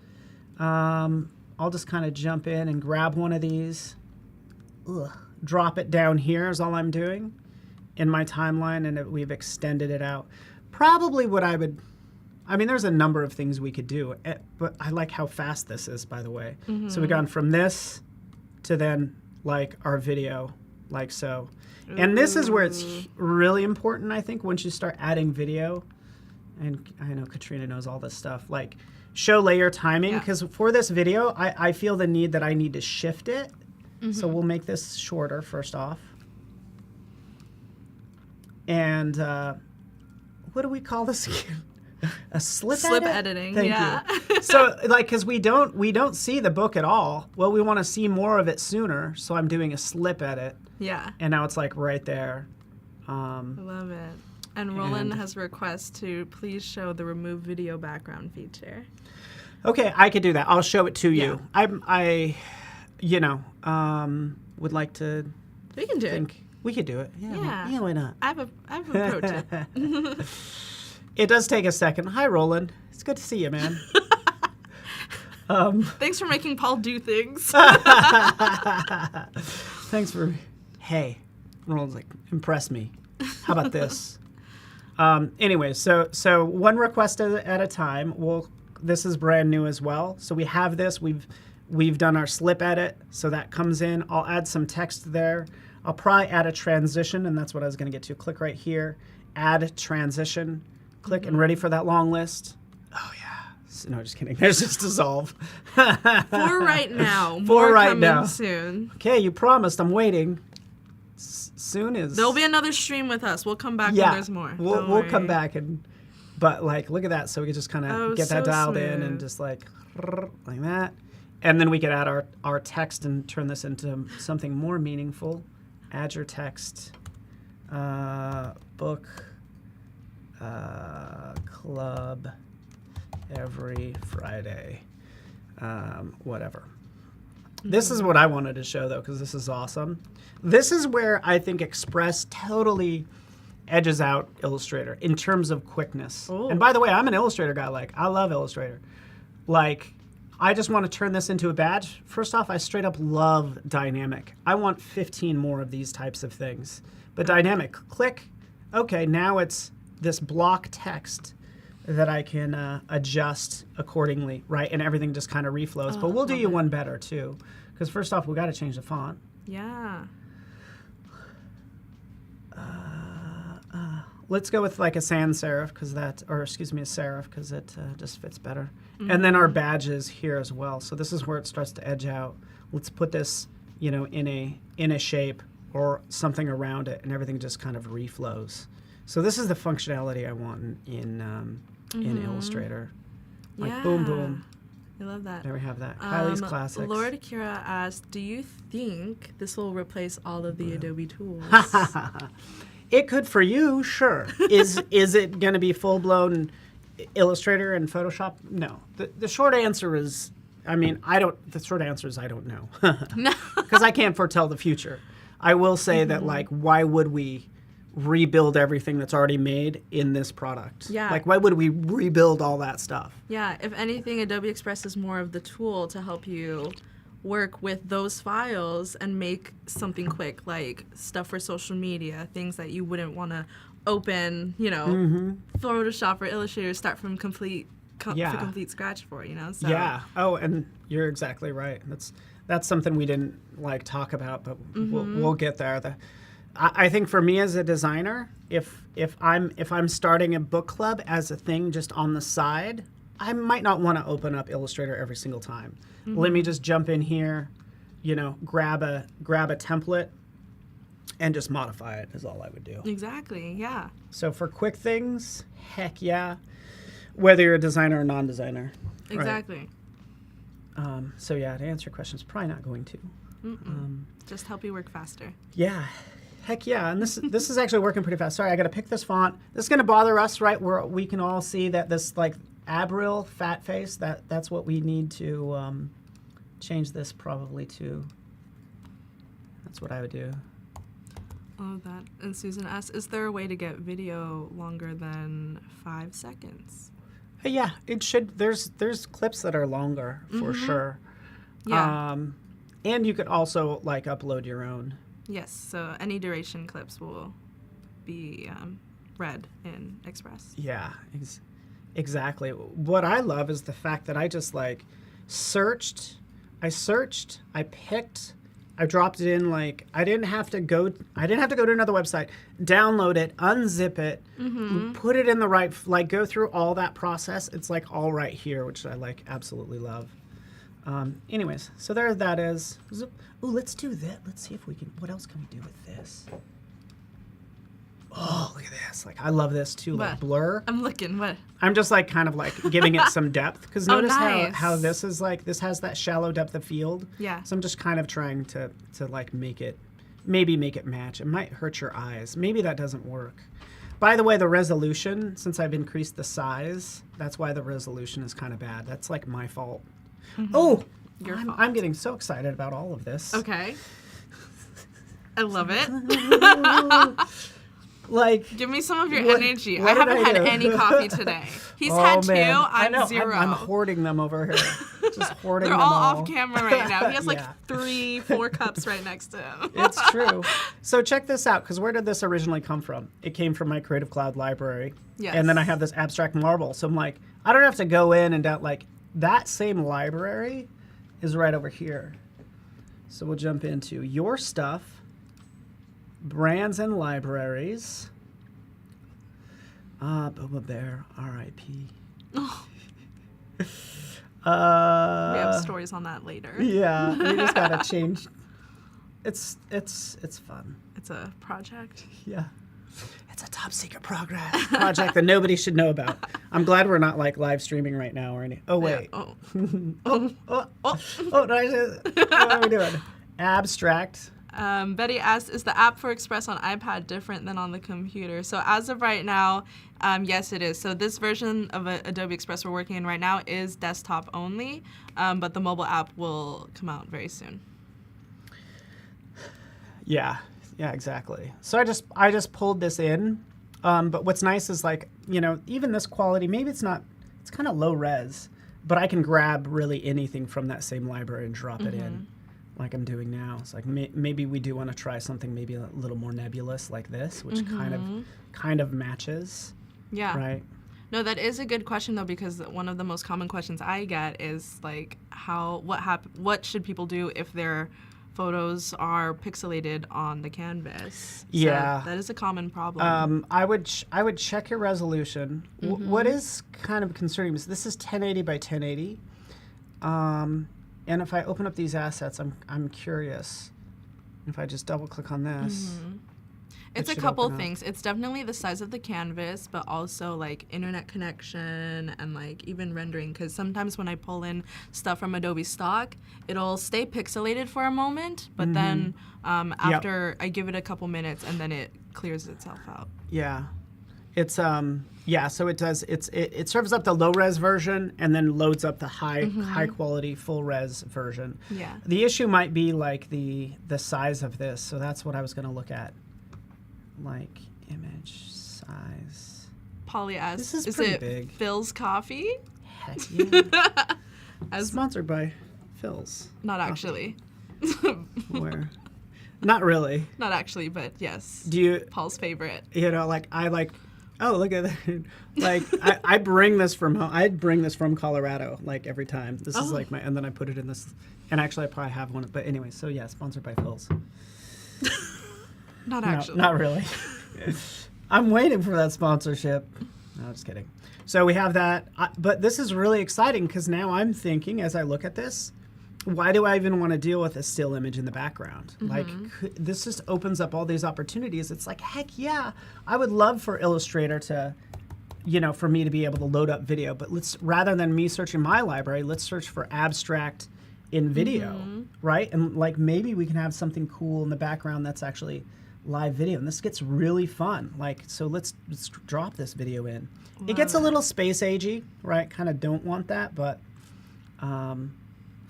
I'll just kind of jump in and grab one of these. Drop it down here is all I'm doing in my timeline, and we've extended it out. Probably what there's a number of things we could do, but I like how fast this is, by the way. So we've gone from this to then like our video, like so. And this is where it's really important, I think, once you start adding video. And I know Katrina knows all this stuff, like show layer timing, because for this video, I feel the need that I need to shift it. So we'll make this shorter first off. And what do we call this again? A slip editing. Thank you. So like, because we don't see the book at all. Well, we want to see more of it sooner. So I'm doing a slip edit. Yeah. And now it's like right there. I love it. And Roland has a request to please show the remove video background feature. Okay, I could do that. I'll show it to you. I would like to. We can do it. We could do it. Yeah, why not? I have a pro tip. It does take a second. Hi, Roland. It's good to see you, man. Thanks for making Paul do things. Thanks for. Hey, Roland's like, impress me. How about this? Anyway, so one request at a time. This is brand new as well. So we have this. We've done our slip edit, so that comes in. I'll add some text there. I'll probably add a transition, and that's what I was going to get to. Click right here, add transition. Click and ready for that long list. Oh yeah. No, just kidding. There's just dissolve. For right now. For right coming now. Soon. Okay, you promised. I'm waiting. Soon is. There'll be another stream with us. We'll come back when there's more. We'll come back but like, look at that. So we can just kind of get that dialed in and just like that. And then we could add our text and turn this into something more meaningful. Add your text. Book club every Friday. Whatever. This is what I wanted to show, though, because this is awesome. This is where I think Express totally edges out Illustrator in terms of quickness. Ooh. And by the way, I'm an Illustrator guy. Like, I love Illustrator. Like, I just want to turn this into a badge. First off, I straight up love dynamic. I want 15 more of these types of things. But dynamic, click. Okay, now it's this block text that I can adjust accordingly, right? And everything just kind of reflows. But we'll do you one better, too. Because first off, we got to change the font. Yeah. Let's go with like a sans serif, a serif, because it just fits better. And then our badges here as well. So this is where it starts to edge out. Let's put this, in a shape or something around it, and everything just kind of reflows. So this is the functionality I want in Illustrator. Like boom, boom. I love that. There we have that. Kylie's Classics. Lord Akira asked, do you think this will replace all of the Adobe tools? It could for you, sure. Is it going to be full-blown Illustrator and Photoshop? No. The short answer is, I don't know. Because I can't foretell the future. I will say that, like, why would we rebuild everything that's already made in this product? Yeah. Like, why would we rebuild all that stuff? Yeah, if anything, Adobe Express is more of the tool to help you work with those files and make something quick, like stuff for social media, things that you wouldn't want to open, Photoshop or Illustrator, start from complete scratch for, So. Yeah. Oh, and you're exactly right. that's something we didn't like talk about, but we'll get there. I think for me as a designer, if I'm starting a book club as a thing just on the side, I might not want to open up Illustrator every single time. Let me just jump in here, grab a template and just modify it is all I would do. Exactly, yeah. So for quick things, heck yeah, whether you're a designer or non-designer. Exactly. Right? So yeah, to answer your question, it's probably not going to. Just help you work faster. Yeah. Heck yeah, and this is actually working pretty fast. Sorry, I got to pick this font. This is going to bother us, right? Where we can all see that this like Abril fat face. That's what we need to change this probably to. That's what I would do. Oh, that. And Susan asks, is there a way to get video longer than 5 seconds? Yeah, it should. There's clips that are longer for sure. Yeah. And you could also like upload your own. Yes, so any duration clips will be read in Express. Yeah, exactly. What I love is the fact that I just like searched, I picked, I dropped it in, like I didn't have to go to another website, download it, unzip it, put it in the right, like go through all that process. It's like all right here, which I like absolutely love. Anyways, so there that is. Ooh, let's do that. Let's see if we can, what else can we do with this? Oh, look at this. Like, I love this too, like What? blur. I'm looking, what? I'm just like kind of like giving it some depth because Oh, notice nice. how this is like, this has that shallow depth of field. Yeah. So I'm just kind of trying to like make it match. It might hurt your eyes. Maybe that doesn't work. By the way, the resolution, since I've increased the size, that's why the resolution is kind of bad. That's like my fault. Oh, Your fault. I'm getting so excited about all of this. Okay. I love it. Like, Give me some of your What- energy. what I did haven't I had do? any coffee today. He's oh, had 2, man. I I'm know. 0. I'm hoarding them over here. Just hoarding They're them all all. off camera right now. He has like Yeah. 3, 4 cups right next to him. It's true. So check this out, because where did this originally come from? It came from my Creative Cloud library. Yes. And then I have this abstract marble. So I'm like, I don't have to go in and like, that same library is right over here. So we'll jump into your stuff, brands and libraries. Boba Bear, R.I.P. We have stories on that later. Yeah, we just gotta change. It's fun. It's a project. Yeah. It's a top secret project that nobody should know about. I'm glad we're not like live streaming right now or any. Oh wait. Yeah. Oh. Oh, did I just, what are we doing? Abstract. Betty asked, is the app for Express on iPad different than on the computer? So as of right now, yes, it is. So this version of Adobe Express we're working in right now is desktop only, but the mobile app will come out very soon. Yeah, exactly. So I just pulled this in, but what's nice is like, even this quality, maybe it's kind of low res, but I can grab really anything from that same library and drop it in, like I'm doing now. It's like maybe we do want to try something maybe a little more nebulous like this, which kind of matches. Yeah. Right. No, that is a good question though, because one of the most common questions I get is like, what should people do if their photos are pixelated on the canvas? Yeah. So that is a common problem. I would check your resolution. What is kind of concerning is this is 1080 by 1080. And if I open up these assets, I'm curious. If I just double click on this. It's a should couple open up. things. It's definitely the size of the canvas, but also like internet connection and like even rendering. Because sometimes when I pull in stuff from Adobe Stock, it'll stay pixelated for a moment, but then after I give it a couple minutes and then it clears itself out. Yeah. It's so it does it serves up the low res version and then loads up the high quality full res version. Yeah. The issue might be like the size of this, so that's what I was going to look at. Like image size. Polly asks, This is is pretty it big. Phil's Coffee? Heck yeah. As Sponsored by Phil's. not actually. Where? Not really. Not actually, but yes. Do you Paul's favorite. like I like Oh, look at that! Like I bring this from home. I bring this from Colorado. Like every time. This is like my, and then I put it in this. And actually, I probably have one. But anyway, so yeah, sponsored by Phil's. Not actually. No, not really. I'm waiting for that sponsorship. No, just kidding. So we have that. But this is really exciting because now I'm thinking, as I look at this, why do I even want to deal with a still image in the background? Like, this just opens up all these opportunities. It's like, heck yeah, I would love for Illustrator to, for me to be able to load up video. But rather than me searching my library, let's search for abstract in video, right? And like maybe we can have something cool in the background that's actually live video. And this gets really fun. Like, so let's drop this video in. It gets a little space agey, right? Kind of don't want that, but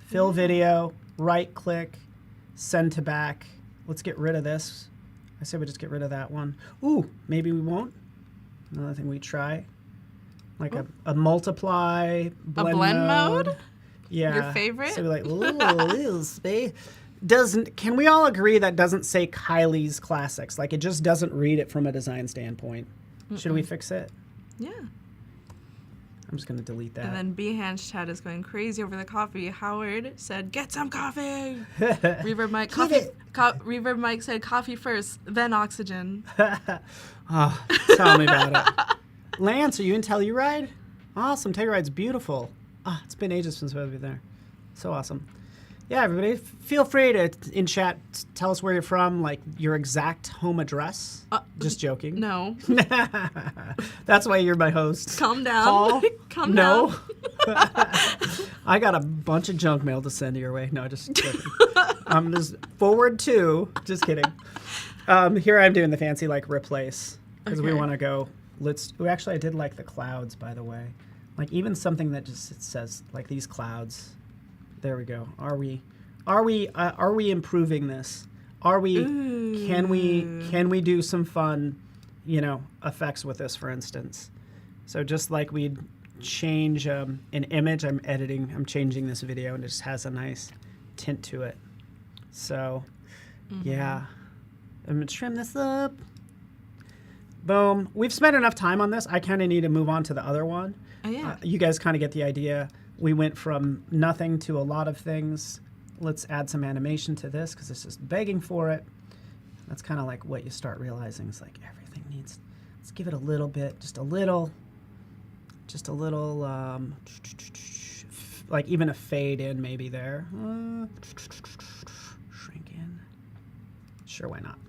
fill video, right click, send to back. Let's get rid of this. I say we just get rid of that one. Ooh, maybe we won't. Another thing we try. Like a multiply, blend, mode? Yeah. Your favorite? So we're like, ooh, little space. Can we all agree that doesn't say Kylie's Classics? Like, it just doesn't read it from a design standpoint. Should we fix it? Yeah. I'm just going to delete that. And then Behance chat is going crazy over the coffee. Howard said, "Get some coffee." Reverb Mike, coffee. Reverb Mike said, "Coffee first, then oxygen." Oh, tell me about it. Lance, are you in Telluride? Awesome. Telluride's beautiful. It's been ages since I've been there. So awesome. Yeah, everybody, feel free to, in chat, tell us where you're from, like your exact home address. Just joking. No. That's why you're my host. Calm down. Paul? Calm No. down. I got a bunch of junk mail to send your way. No, just kidding. Just forward to. Just kidding. Here I'm doing the fancy like replace because we want to go. Actually, I did like the clouds, by the way. Like even something that just it says like these clouds. There we go. Are we improving this? Can we do some fun, effects with this, for instance? So just like we'd change an image, I'm changing this video and it just has a nice tint to it. So yeah, I'm gonna trim this up. Boom. We've spent enough time on this. I kind of need to move on to the other one. Oh, yeah. You guys kind of get the idea. We went from nothing to a lot of things. Let's add some animation to this because it's just begging for it. That's kind of like what you start realizing. It's like everything needs, let's give it a little bit, just a little, like even a fade in maybe there. Shrink in. Sure, why not?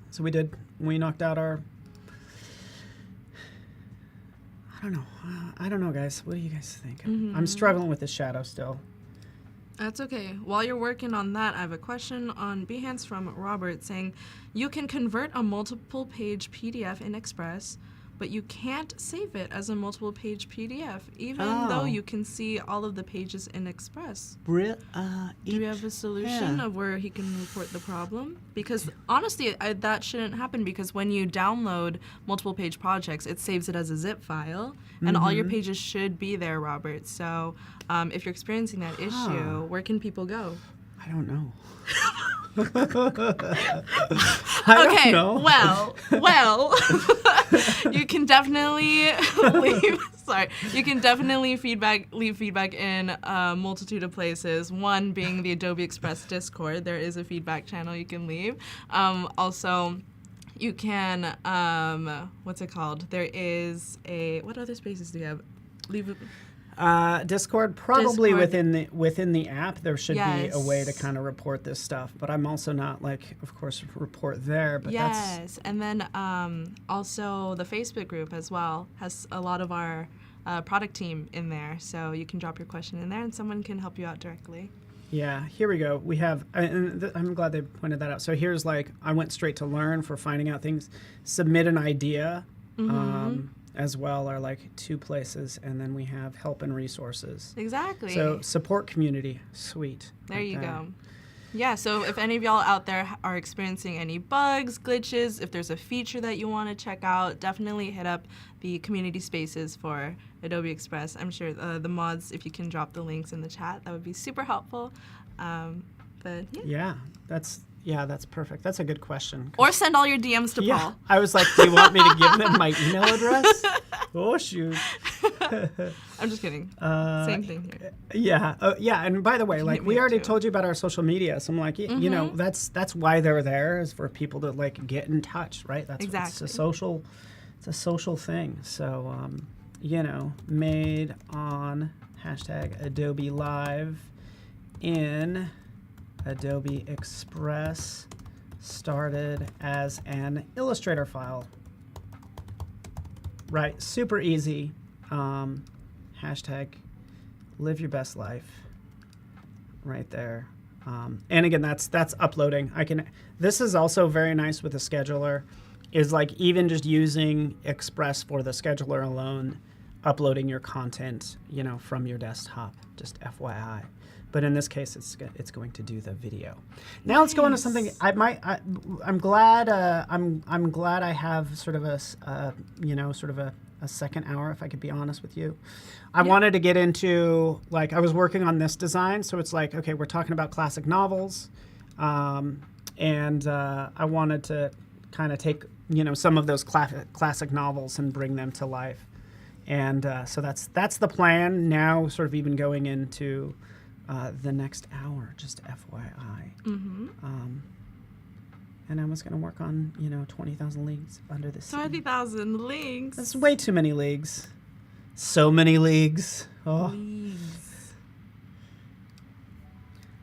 So we knocked out our, I don't know, guys. What do you guys think? I'm struggling with the shadow still. That's okay. While you're working on that, I have a question on Behance from Robert saying, you can convert a multiple page PDF in Express, but you can't save it as a multiple page PDF, even though you can see all of the pages in Express. Do we have a solution of where he can report the problem? Because honestly, that shouldn't happen because when you download multiple page projects, it saves it as a zip file, and all your pages should be there, Robert. So if you're experiencing that issue, where can people go? I don't know. Okay, well, you can definitely leave feedback in a multitude of places. One being the Adobe Express Discord. There is a feedback channel you can leave. Also, you can, what's it called? There is what other spaces do you have? Discord, probably Discord. within the app, there should be a way to kind of report this stuff. But I'm also not of course, report there. But and then also the Facebook group as well has a lot of our product team in there, so you can drop your question in there, and someone can help you out directly. Yeah, here we go. We have, and I'm glad they pointed that out. So here's I went straight to learn for finding out things. Submit an idea. As well are 2 places, and then we have help and resources. Exactly. So support community, sweet. There you go. Yeah, so if any of y'all out there are experiencing any bugs, glitches, if there's a feature that you want to check out, definitely hit up the community spaces for Adobe Express. I'm sure the mods, if you can drop the links in the chat, that would be super helpful. But yeah. Yeah, that's Yeah, that's perfect. That's a good question. Or send all your DMs to Yeah, Paul. I was like, do you want me to give them my email address? Oh, shoot. I'm just kidding. Same thing here. Yeah, yeah. And by the way, like hit me we up already too. told you about our social media, so I'm like, you know, that's why they're there, is for people to like get in touch, right? That's Exactly. it's a social thing. So, you know, made on #Adobe Live in Adobe Express, started as an Illustrator file. Right, super easy. #live your best life. Right there. And again, that's uploading. This is also very nice with the scheduler, is like even just using Express for the scheduler alone, uploading your content, you know, from your desktop, just FYI. But in this case, it's going to do the video. Now let's go on to something. I'm glad I have sort of a second hour, if I could be honest with you. I wanted to get into, like, I was working on this design, so it's like, okay, we're talking about classic novels, and I wanted to kind of take, you know, some of those classic novels and bring them to life. And so that's the plan now, sort of even going into the next hour, just FYI. And I was going to work on, you know, 20,000 Leagues Under the Sea. 20,000 links. That's way too many leagues. So many leagues. Oh. Please.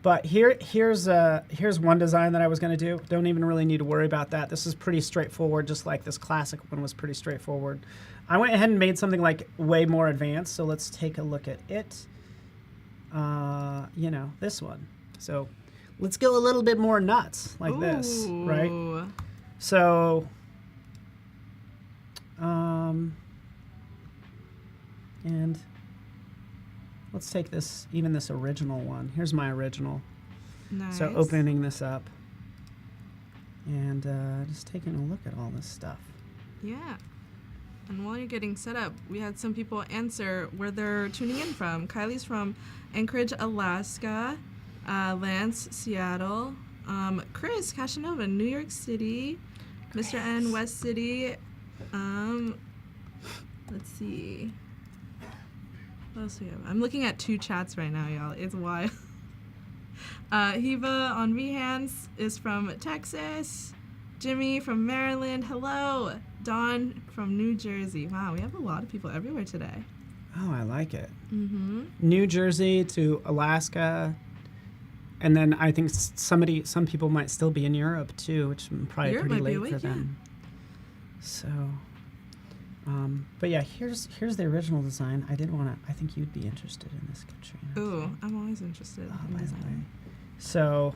But here's one design that I was going to do. Don't even really need to worry about that. This is pretty straightforward, just like this classic one was pretty straightforward. I went ahead and made something like way more advanced, so let's take a look at it. You know, this one. So let's go a little bit more nuts, like this, right? So, and let's take this original one. Here's my original. Nice. So opening this up and just taking a look at all this stuff. Yeah. And while you're getting set up, we had some people answer where they're tuning in from. Kylie's from Anchorage, Alaska. Lance, Seattle. Chris, Casanova, New York City. Mr. N, West City. Let's see. What else do we have? I'm looking at 2 chats right now, y'all. It's wild. Hiva on Behance is from Texas. Jimmy from Maryland. Hello. Dawn from New Jersey. Wow, we have a lot of people everywhere today. Oh, I like it. New Jersey to Alaska. And then I think some people might still be in Europe too, which is probably Europe pretty might be late awake, for them. So, but yeah, here's the original design. I think you'd be interested in this, Katrina. Ooh, I'm always interested in By the design. way. So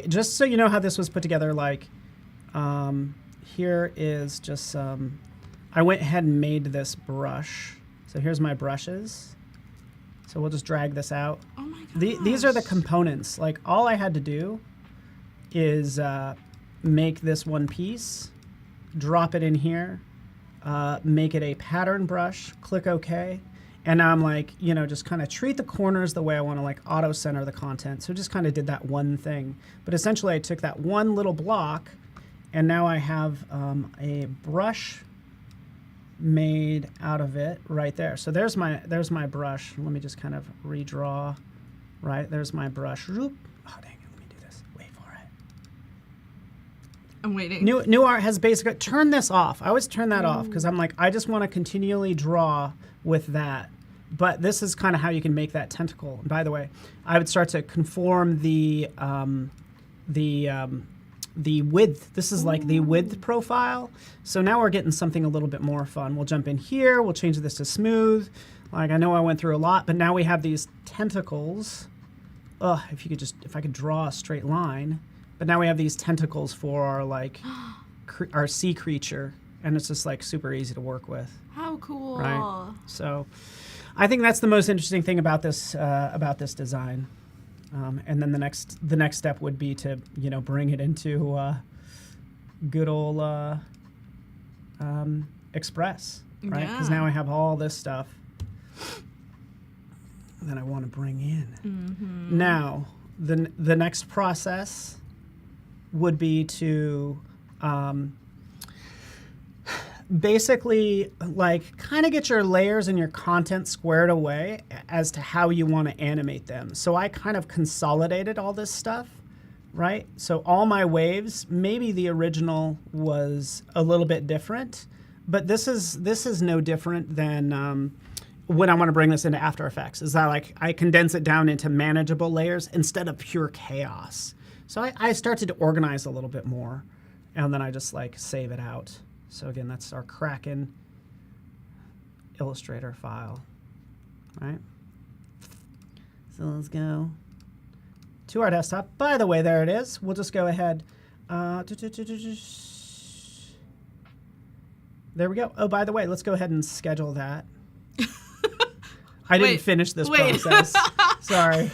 just so you know how this was put together, like, here is just I went ahead and made this brush. So here's my brushes. So we'll just drag this out. Oh my gosh. These are the components. Like, all I had to do is make this one piece, drop it in here, make it a pattern brush, click OK. And now I'm like, you know, just kind of treat the corners the way I want to, like, auto center the content. So just kind of did that one thing. But essentially I took that one little block and now I have a brush made out of it right there. So there's my brush. Let me just kind of redraw. Right, there's my brush. Oh, dang it, let me do this. Wait for it. I'm waiting. New Art has basically, turn this off. I always turn that off because I'm like, I just want to continually draw with that. But this is kind of how you can make that tentacle. And by the way, I would start to conform the width. This is like the width profile. So now we're getting something a little bit more fun. We'll jump in here. We'll change this to smooth. Like, I know I went through a lot, but now we have these tentacles. If I could draw a straight line. But now we have these tentacles for our, like, our sea creature. And it's just, like, super easy to work with. How cool. Right. So I think that's the most interesting thing about this design. And then the next step would be to, you know, bring it into good old Express, right? Because now I have all this stuff that I want to bring in. Now, the next process would be to basically like kind of get your layers and your content squared away as to how you want to animate them. So I kind of consolidated all this stuff, right? So all my waves, maybe the original was a little bit different, but this is no different than when I want to bring this into After Effects, is that like I condense it down into manageable layers instead of pure chaos. So I started to organize a little bit more, and then I just like save it out. So again, that's our Kraken Illustrator file, right? So let's go to our desktop. By the way, there it is. We'll just go ahead. There we go. Oh, by the way, let's go ahead and schedule that. I didn't finish this process. Sorry.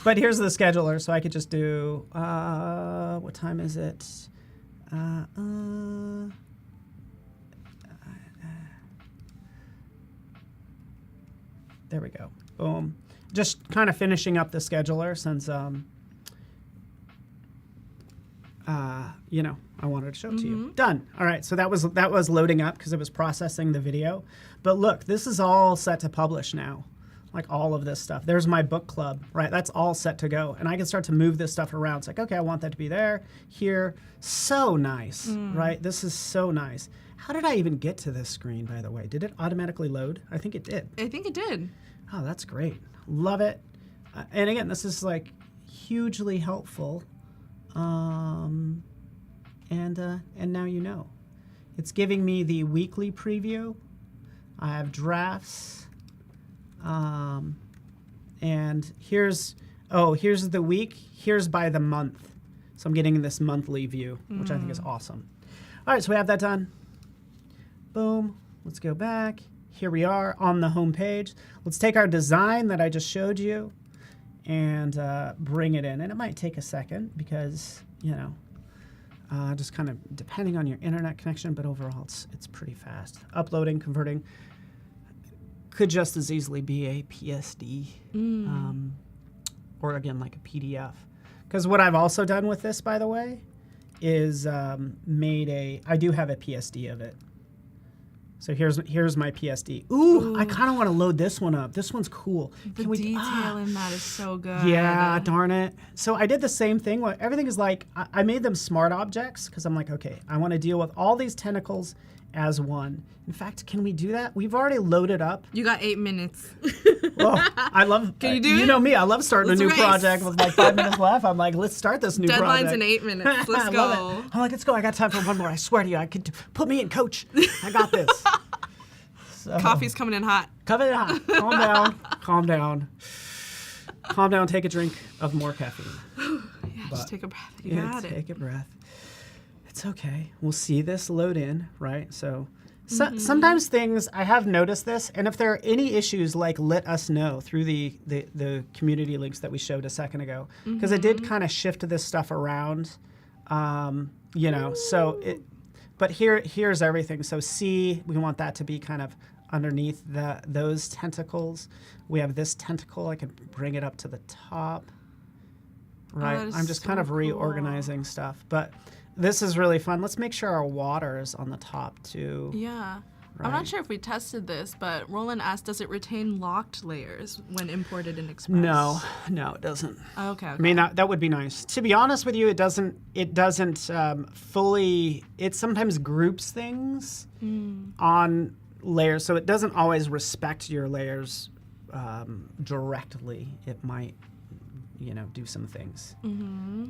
But here's the scheduler, so I could just do, what time is it? There we go. Boom. Just kind of finishing up the scheduler since, you know, I wanted to show it to you. Done. All right. So that was loading up because it was processing the video. But look, this is all set to publish now. Like all of this stuff. There's my book club, right? That's all set to go. And I can start to move this stuff around. It's like, okay, I want that to be there, here. So nice, right? This is so nice. How did I even get to this screen, by the way? Did it automatically load? I think it did. I think it did. Oh, that's great. Love it. And again, this is like hugely helpful. And now you know. It's giving me the weekly preview. I have drafts. And here's the week. Here's by the month. So I'm getting this monthly view, which I think is awesome. All right, so we have that done. Boom. Let's go back. Here we are on the home page. Let's take our design that I just showed you and bring it in. And it might take a second because, you know, just kind of depending on your internet connection, but overall it's pretty fast. Uploading, converting. Could just as easily be a PSD or again like a PDF. Because what I've also done with this, by the way, is I do have a PSD of it. So here's my PSD. Ooh, I kind of want to load this one up. This one's cool. The detail in that is so good. Yeah, darn it. So I did the same thing. Everything is like, I made them smart objects because I'm like, okay, I want to deal with all these tentacles as one. In fact, can we do that? We've already loaded up. You got 8 minutes. Well, I love. Can you do it? You know me. I love starting a new project with like 5 minutes left. I'm like, let's start this new project. Deadline's in 8 minutes. Let's go. Love it. I'm like, let's go. I got time for one more. I swear to you, I could put me in, coach. I got this. So, Coffee's coming in hot. coming in hot. Calm down. Calm down. Calm down. Take a drink of more caffeine. Yeah, just take a breath. You got it. Take a breath. It's okay. We'll see this load in, right? So sometimes things, I have noticed this, and if there are any issues, like let us know through the community links that we showed a second ago, because I did kind of shift this stuff around, you know, so but here's everything. So C, we want that to be kind of underneath those tentacles. We have this tentacle, I can bring it up to the top, right? I'm just kind of reorganizing stuff, but this is really fun. Let's make sure our water is on the top too. Yeah. Right. I'm not sure if we tested this, but Roland asked, does it retain locked layers when imported in Express? No, it doesn't. Okay. I mean, that would be nice. To be honest with you, it doesn't fully, it sometimes groups things on layers, so it doesn't always respect your layers directly. It might, you know, do some things.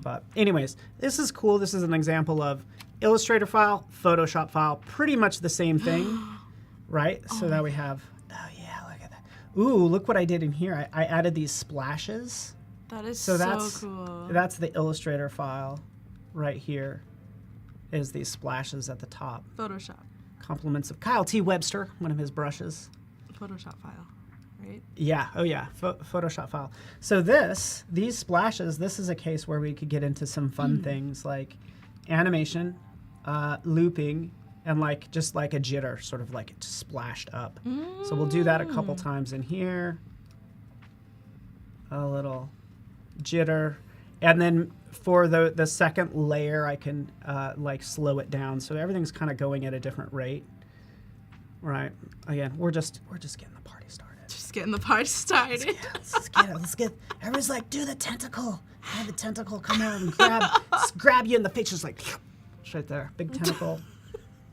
But anyways, this is cool. This is an example of Illustrator file, Photoshop file, pretty much the same thing, right? So that we have, oh yeah, look at that. Ooh, look what I did in here. I added these splashes. That is So cool. That's the Illustrator file right here, is these splashes at the top. Photoshop. Compliments of Kyle T. Webster, one of his brushes. Photoshop file, right? Yeah, oh yeah, Photoshop file. So these splashes, this is a case where we could get into some fun things like animation, looping, and like just like a jitter, sort of like it splashed up. So we'll do that a couple times in here. A little jitter. And then for the second layer, I can like slow it down, so everything's kind of going at a different rate. Right. Again, we're just getting the party started. Just getting the party started. Let's get. Everyone's like, do the tentacle. Have the tentacle come out and grab you in the face, just like, it's right there, big tentacle,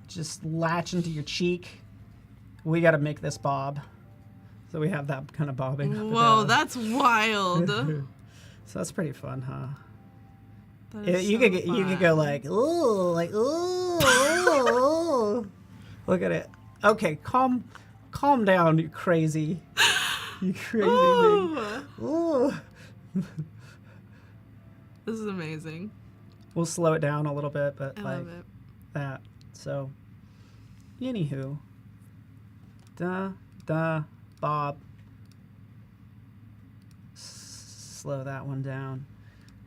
just latch into your cheek. We got to make this bob, so we have that kind of bobbing. Up Whoa, and down. that's wild. So that's pretty fun, huh? That is You so could go fun. like ooh. Look at it. Okay, calm down, you crazy thing. Ooh. This is amazing. We'll slow it down a little bit, but I like love it. that. So, anywho, bob. Slow that one down,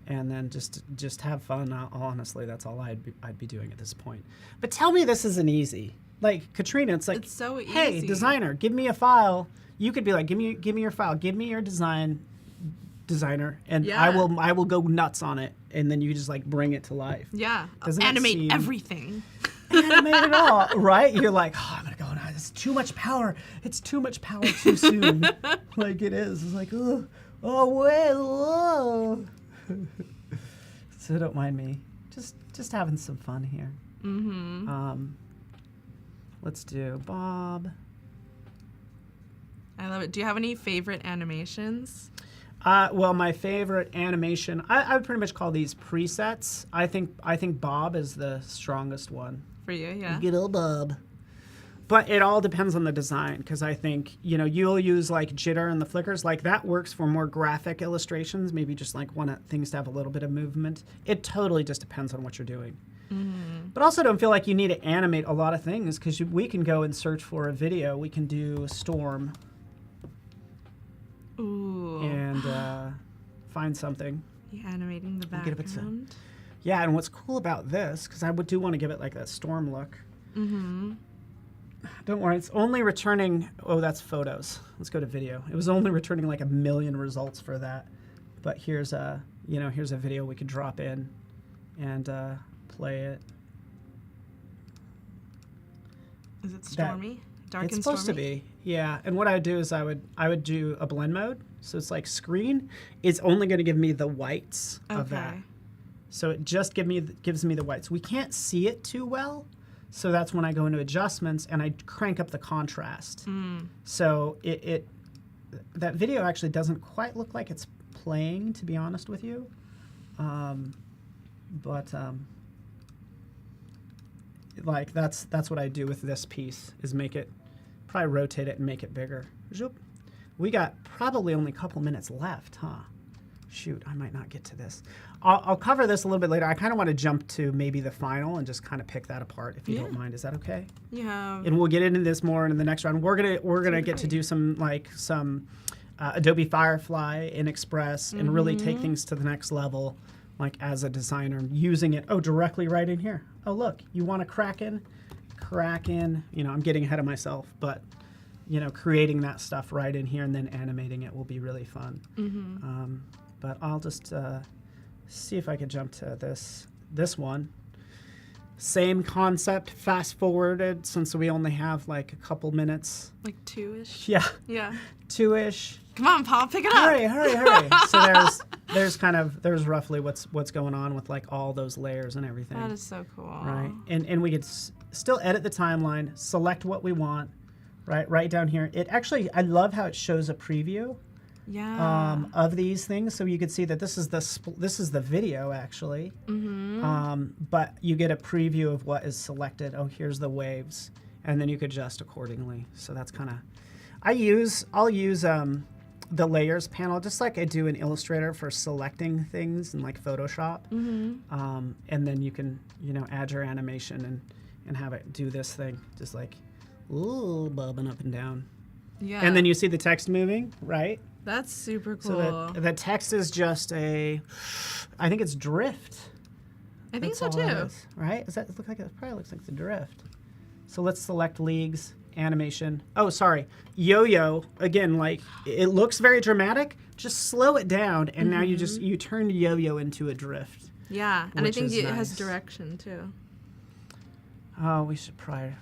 and then just have fun. Honestly, that's all I'd be doing at this point. But tell me this isn't easy. Like Katrina, it's like, It's so easy. hey, designer, give me a file. You could be like, give me your file, give me your designer, and Yeah. I will go nuts on it, and then you just like bring it to life. Yeah. Doesn't it Animate seem- everything. Animate it all, right? You're like, oh, I'm gonna go now. It's too much power. It's too much power too soon. Like it is. It's like, oh wait, whoa. So don't mind me. Just having some fun here. Mm-hmm. Let's do Bob. I love it. Do you have any favorite animations? Well, my favorite animation, I would pretty much call these presets. I think Bob is the strongest one. For you, yeah. Good old Bob. But it all depends on the design, because I think, you'll use like jitter and the flickers. Like that works for more graphic illustrations, maybe just like want things to have a little bit of movement. It totally just depends on what you're doing. But also don't feel like you need to animate a lot of things, because we can go and search for a video. We can do storm Ooh. and find something. You animating the We'll get a bit background. Yeah, and what's cool about this, because I do want to give it like that storm look. Mm-hmm. Don't worry, it's only returning, oh, that's photos. Let's go to video. It was only returning like 1 million results for that. But here's a video we could drop in and play it. Is it stormy? Dark It's and supposed stormy? to be, yeah. And what I would do is I would do a blend mode. So it's like screen. It's only going to give me the whites of that. Okay. So it just gives me the whites. We can't see it too well. So that's when I go into adjustments and I crank up the contrast. So that video actually doesn't quite look like it's playing, to be honest with you. Like that's what I do with this piece, is probably rotate it and make it bigger. Zoop. We got probably only a couple minutes left, huh? Shoot, I might not get to this. I'll cover this a little bit later. I kind of want to jump to maybe the final and just kind of pick that apart, if you don't mind. Is that okay? Yeah. And we'll get into this more in the next round. We're gonna get to do some Adobe Firefly in Express and really take things to the next level, like as a designer, using it. Oh, directly right in here. Oh, look, you want a Kraken? I'm getting ahead of myself, but creating that stuff right in here and then animating it will be really fun. But I'll just see if I can jump to this one. Same concept, fast forwarded, since we only have like a couple minutes. Like 2-ish? Yeah, Yeah. 2-ish. Come on, Paul, pick it up. Hurry. So there's roughly what's going on with like all those layers and everything. That is so cool. Right. And we could still edit the timeline, select what we want, right down here. I love how it shows a preview Yeah. of these things, so you could see that this is the video actually. But you get a preview of what is selected. Oh, here's the waves, and then you could adjust accordingly. So that's kind of, I'll use the layers panel just like I do in Illustrator for selecting things in like Photoshop. And then you can add your animation and have it do this thing, just like ooh, bobbing up and down. Yeah. And then you see the text moving, right? That's super cool. So the text is just I think it's drift. I think That's so all it too. is, right? Does that look like it? Probably looks like the drift. So let's select leagues. animation. Oh, sorry. Yo-yo, again, like, it looks very dramatic. Just slow it down, and now you turn yo-yo into a drift. Yeah, and I Which think is it has nice. direction too. Oh, we should probably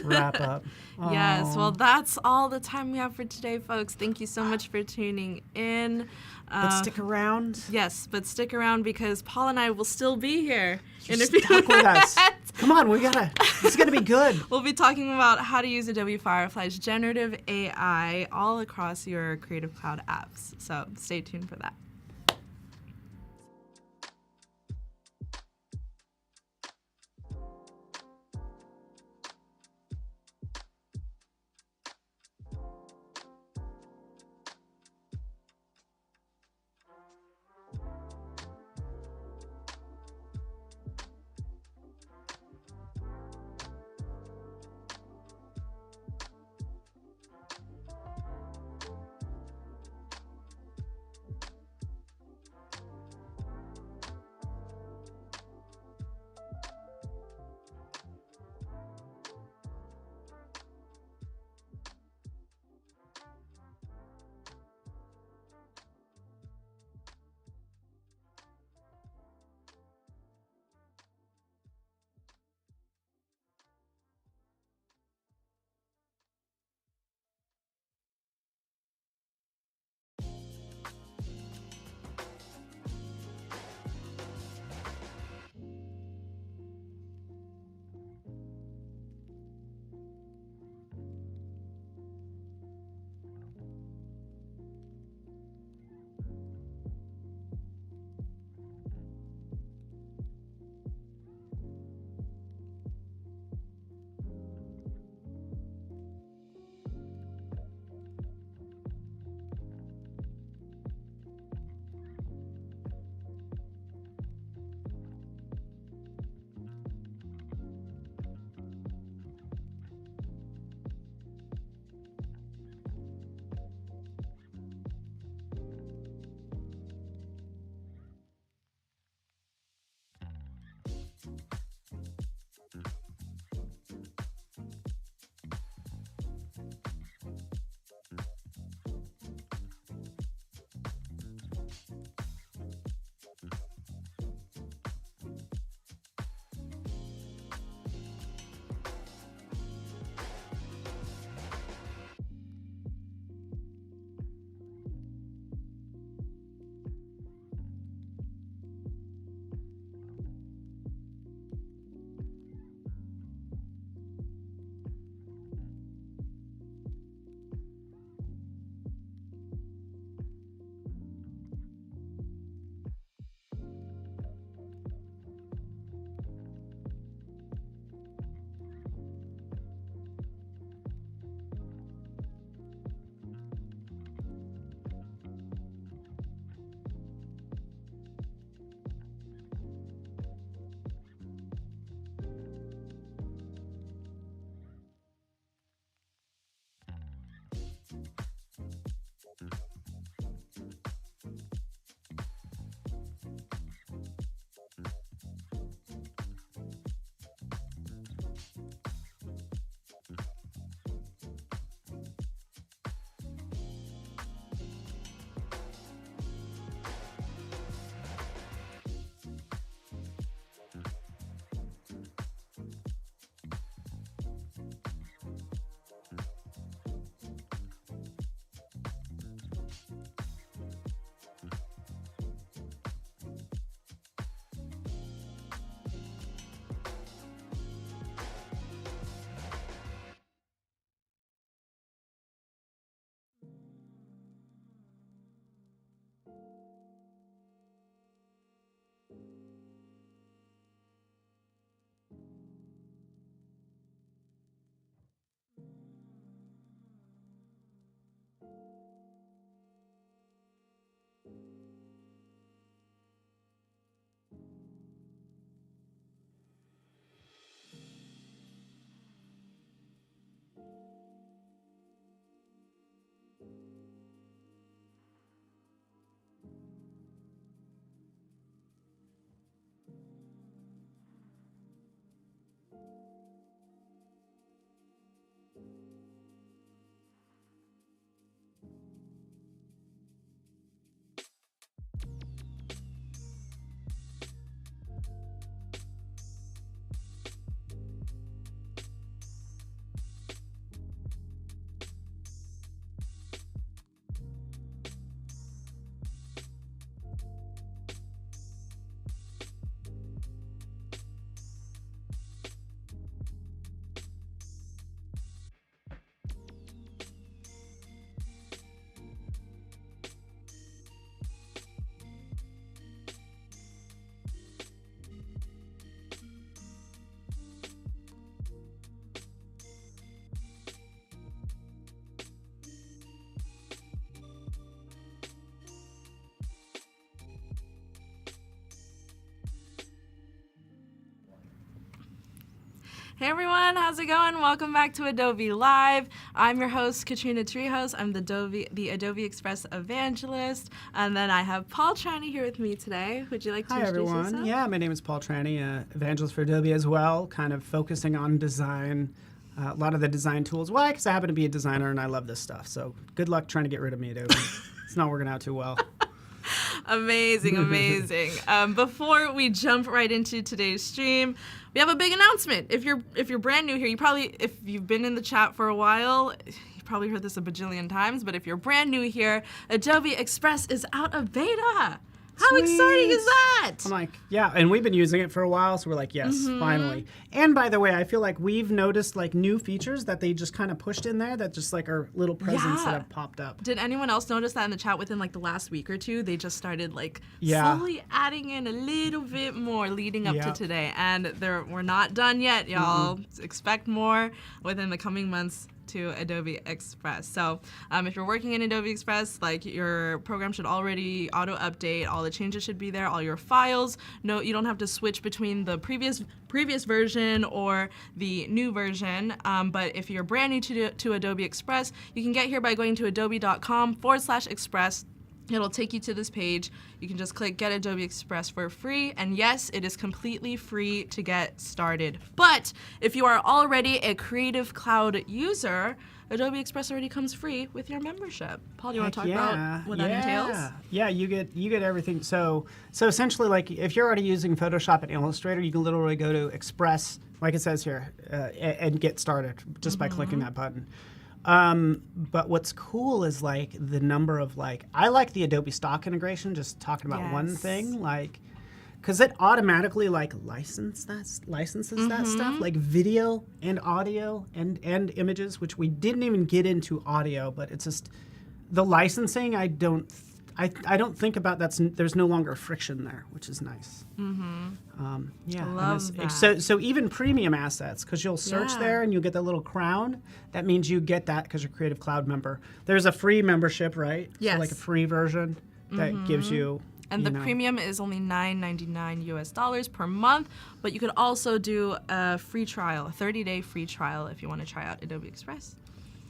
wrap up. Yes, well, Oh. that's all the time we have for today, folks. Thank you so much for tuning in. But stick around. Yes, but stick around because Paul and I will still be here in a You're stuck with us. minutes. Come on, it's gonna be good. We'll be talking about how to use Adobe Firefly's generative AI all across your Creative Cloud apps. So stay tuned for that. Hey everyone, how's it going? Welcome back to Adobe Live. I'm your host, Katrina Trejos. I'm the Adobe Express evangelist. And then I have Paul Tranny here with me today. Would you like to introduce everyone. yourself? Yeah, my name is Paul Tranny, evangelist for Adobe as well, kind of focusing on design, a lot of the design tools. Why? Because I happen to be a designer and I love this stuff. So good luck trying to get rid of me, Adobe. It's not working out too well. Amazing, amazing. Before we jump right into today's stream, we have a big announcement. If you're brand new here, if you've been in the chat for a while, you probably heard this a bajillion times, but if you're brand new here, Adobe Express is out of beta. How Sweet. exciting is that? I'm like, yeah, and we've been using it for a while, so we're like, yes, finally. And by the way, I feel like we've noticed like new features that they just kind of pushed in there that just like are little presents that have popped up. Did anyone else notice that in the chat within like the last week or two? They just started like Yeah. slowly adding in a little bit more leading up to Yep. today. And we're not done yet, y'all. Expect more within the coming months to Adobe Express. So if you're working in Adobe Express, like your program should already auto update, all the changes should be there, all your files. No, you don't have to switch between the previous version or the new version. But if you're brand new to Adobe Express, you can get here by going to adobe.com/express. It'll take you to this page. You can just click Get Adobe Express for free. And yes, it is completely free to get started. But if you are already a Creative Cloud user, Adobe Express already comes free with your membership. Paul, do you want to talk about what that entails? Yeah, you get everything. So essentially, like if you're already using Photoshop and Illustrator, you can literally go to Express, like it says here, and get started just by clicking that button. But what's cool is like the number of I like the Adobe stock integration, just talking about one thing, because it automatically licenses that stuff, like video and audio and images, which we didn't even get into audio, but it's just the licensing. I don't think about there's no longer friction there, which is nice. Yeah, love that. So even premium assets, because you'll search there and you'll get that little crown. That means you get that because you're a Creative Cloud member. There's a free membership, right? Yes. So like a free version that gives you. And the premium is only $9.99 per month, but you could also do a free trial, a 30-day free trial if you want to try out Adobe Express.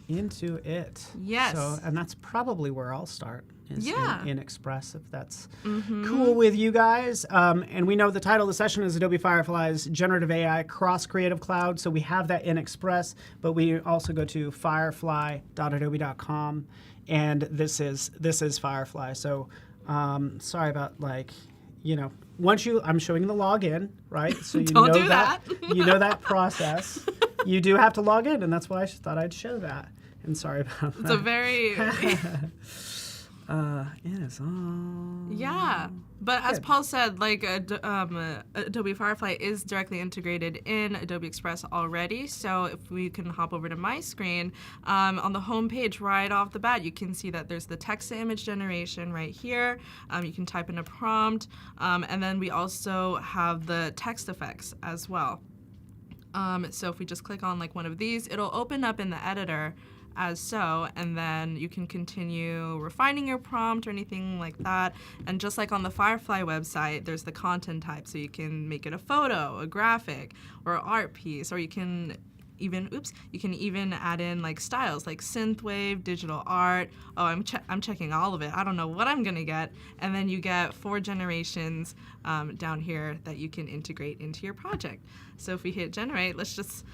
Into it. Yes. So, and that's probably where I'll start. Is in Express, if that's cool with you guys. And we know the title of the session is Adobe Firefly's Generative AI Cross Creative Cloud. So we have that in Express, but we also go to firefly.adobe.com, and this is Firefly. So sorry about once I'm showing the login, right? So you Don't know do that. You know that process. You do have to log in, and that's why I thought I'd show that. And sorry about that. It's a very... It is all... Yeah, but as Paul said, Adobe Firefly is directly integrated in Adobe Express already. So if we can hop over to my screen, on the home page right off the bat, you can see that there's the text-to-image generation right here. You can type in a prompt, and then we also have the text effects as well. So if we just click on one of these, it'll open up in the editor as so, and then you can continue refining your prompt or anything like that. And just like on the Firefly website, there's the content type, so you can make it a photo, a graphic, or an art piece, or you can even add in styles like synthwave, digital art. Oh, I'm checking all of it. I don't know what I'm gonna get. And then you get 4 generations down here that you can integrate into your project. So if we hit generate, let's just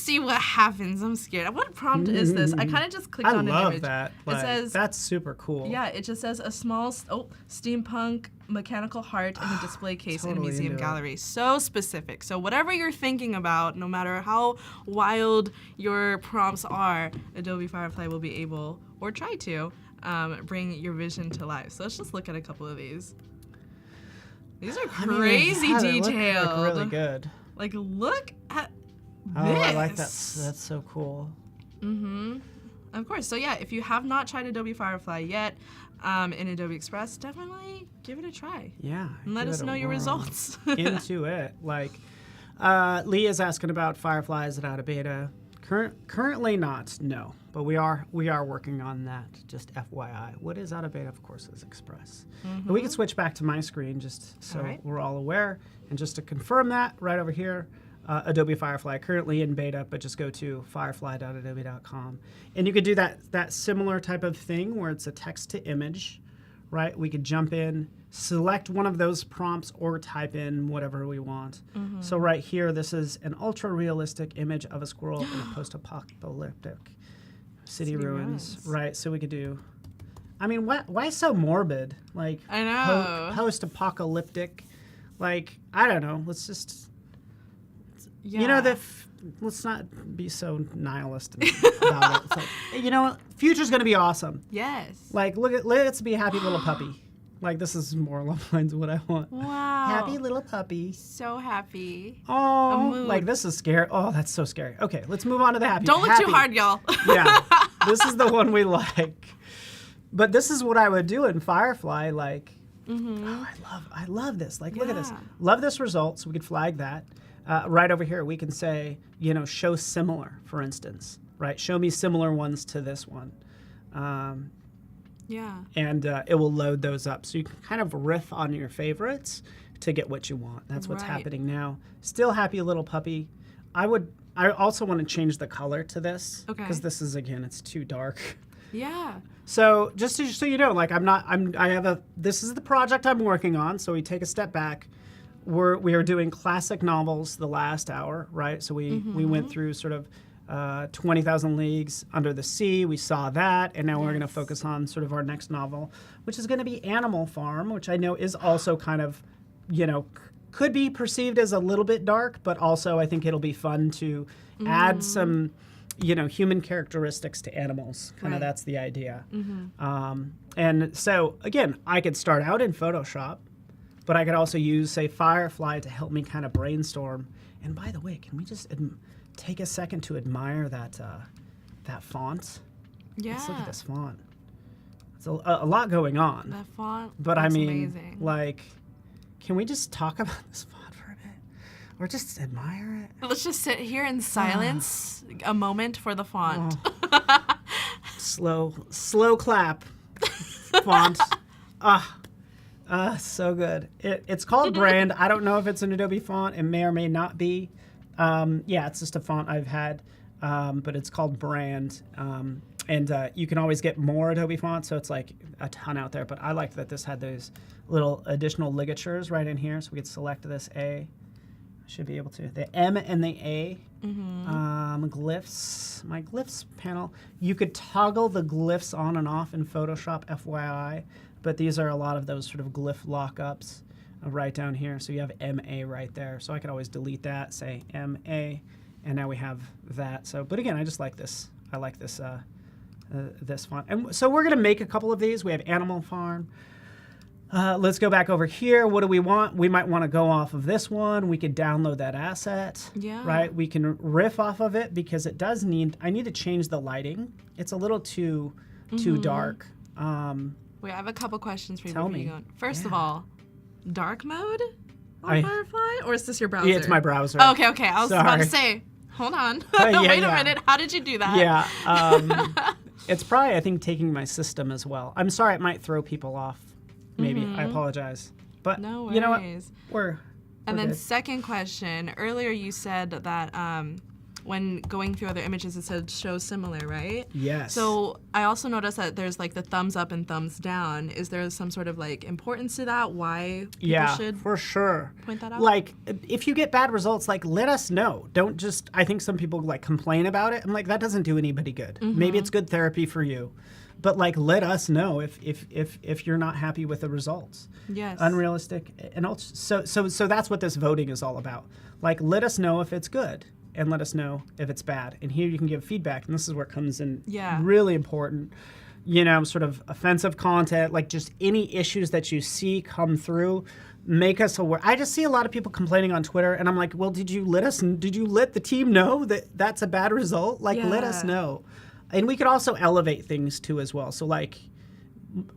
see what happens. I'm scared. What prompt is this? I kind of just clicked on an image. I love that. It says that's super cool. Yeah, it just says a small steampunk mechanical heart in a display case in a museum gallery. So specific. So whatever you're thinking about, no matter how wild your prompts are, Adobe Firefly will be able, or try to, bring your vision to life. So let's just look at a couple of these. These are crazy detailed. They look really good. Look at this. Oh, I like that. That's so cool. Of course. So yeah, if you have not tried Adobe Firefly yet in Adobe Express, definitely give it a try. Yeah. And let us know your results. Into it. Lee is asking about Firefly. Is it out of beta? Currently not, no. But we are working on that, just FYI. What is out of beta, of course, is Express. But we can switch back to my screen just so we're all aware. And just to confirm that, right over here, Adobe Firefly, currently in beta, but just go to firefly.adobe.com. And you could do that similar type of thing where it's a text to image, right? We could jump in, select one of those prompts, or type in whatever we want. So right here, this is an ultra-realistic image of a squirrel in a post-apocalyptic city ruins, right? So we could do, I mean, why so morbid? Like, I know. Post-apocalyptic, like, I don't know, let's just... Yeah. You know, let's not be so nihilist about it. It's like, you know, future's going to be awesome. Yes. Like, let's be a happy little puppy. Like, this is more along the lines of what I want. Wow. Happy little puppy. So happy. Oh, mood. like this is scary. Oh, that's so scary. Okay, let's move on to the happy. Don't look too hard, y'all. Yeah, this is the one we like. But this is what I would do in Firefly. Like, oh, I love this. Like, look at this. Love this result. So we could flag that. Right over here, we can say, you know, show similar, for instance, right? Show me similar ones to this one. Yeah. And it will load those up. So you can kind of riff on your favorites to get what you want. That's what's happening now. Still happy little puppy. I also want to change the color to this. Okay. Because this is, again, it's too dark. Yeah. So just so you know, like this is the project I'm working on. So we take a step back. We are doing classic novels the last hour, right? So we went through sort of 20,000 Leagues Under the Sea. We saw that, and now we're going to focus on sort of our next novel, which is going to be Animal Farm, which I know is also kind of, you know, could be perceived as a little bit dark, but also I think it'll be fun to add some, you know, human characteristics to animals. Kind of that's the idea. And so, again, I could start out in Photoshop, but I could also use, say, Firefly to help me kind of brainstorm. And by the way, can we just take a second to admire that font? Yeah. Let's look at this font. It's a lot going on. That font But I mean, amazing. like, can we just talk about this font for a bit? Or just admire it? Let's just sit here in silence a moment for the font. Slow clap. Font. So good. It's called Brand. I don't know if it's an Adobe font. It may or may not be. Yeah, it's just a font I've had, but it's called Brand. And you can always get more Adobe fonts, so it's like a ton out there. But I liked that this had those little additional ligatures right in here, so we could select this A. Should be able to. The M and the A. Glyphs. My glyphs panel. You could toggle the glyphs on and off in Photoshop, FYI. But these are a lot of those sort of glyph lockups right down here. So you have MA right there. So I could always delete that, say MA, and now we have that. So, but again, I just like this. I like this this font. And so we're going to make a couple of these. We have Animal Farm. Let's go back over here. What do we want? We might want to go off of this one. We could download that asset. Yeah. Right? We can riff off of it because it does need, I need to change the lighting. It's a little too dark. Wait, I have a couple questions for you. Tell before you me. go on. First of Yeah. all, dark mode on Firefly? Or is this your browser? Yeah, it's my browser. Oh, okay. I was about to Sorry. say, hold on. Yeah, Wait yeah. a minute. How did you do that? Yeah. It's probably, I think, taking my system as well. I'm sorry, it might throw people off. Maybe. I apologize. But No worries. you know what? We're And then good. second question, earlier you said that when going through other images, it said show similar, right? Yes. So I also noticed that there's like the thumbs up and thumbs down. Is there some sort of like importance to that? Why people should for sure. point that out? Like, if you get bad results, like, let us know. Don't just, I think some people like complain about it. I'm like, that doesn't do anybody good. Maybe it's good therapy for you. But like, let us know if you're not happy with the results. Yes. Unrealistic, and also, so that's what this voting is all about. Like, let us know if it's good, and let us know if it's bad. And here you can give feedback, and this is where it comes in really important. You know, sort of offensive content, like just any issues that you see come through, make us aware. I just see a lot of people complaining on Twitter, and I'm like, well, did you let the team know that that's a bad result? Like, let us know. And we could also elevate things too as well. So like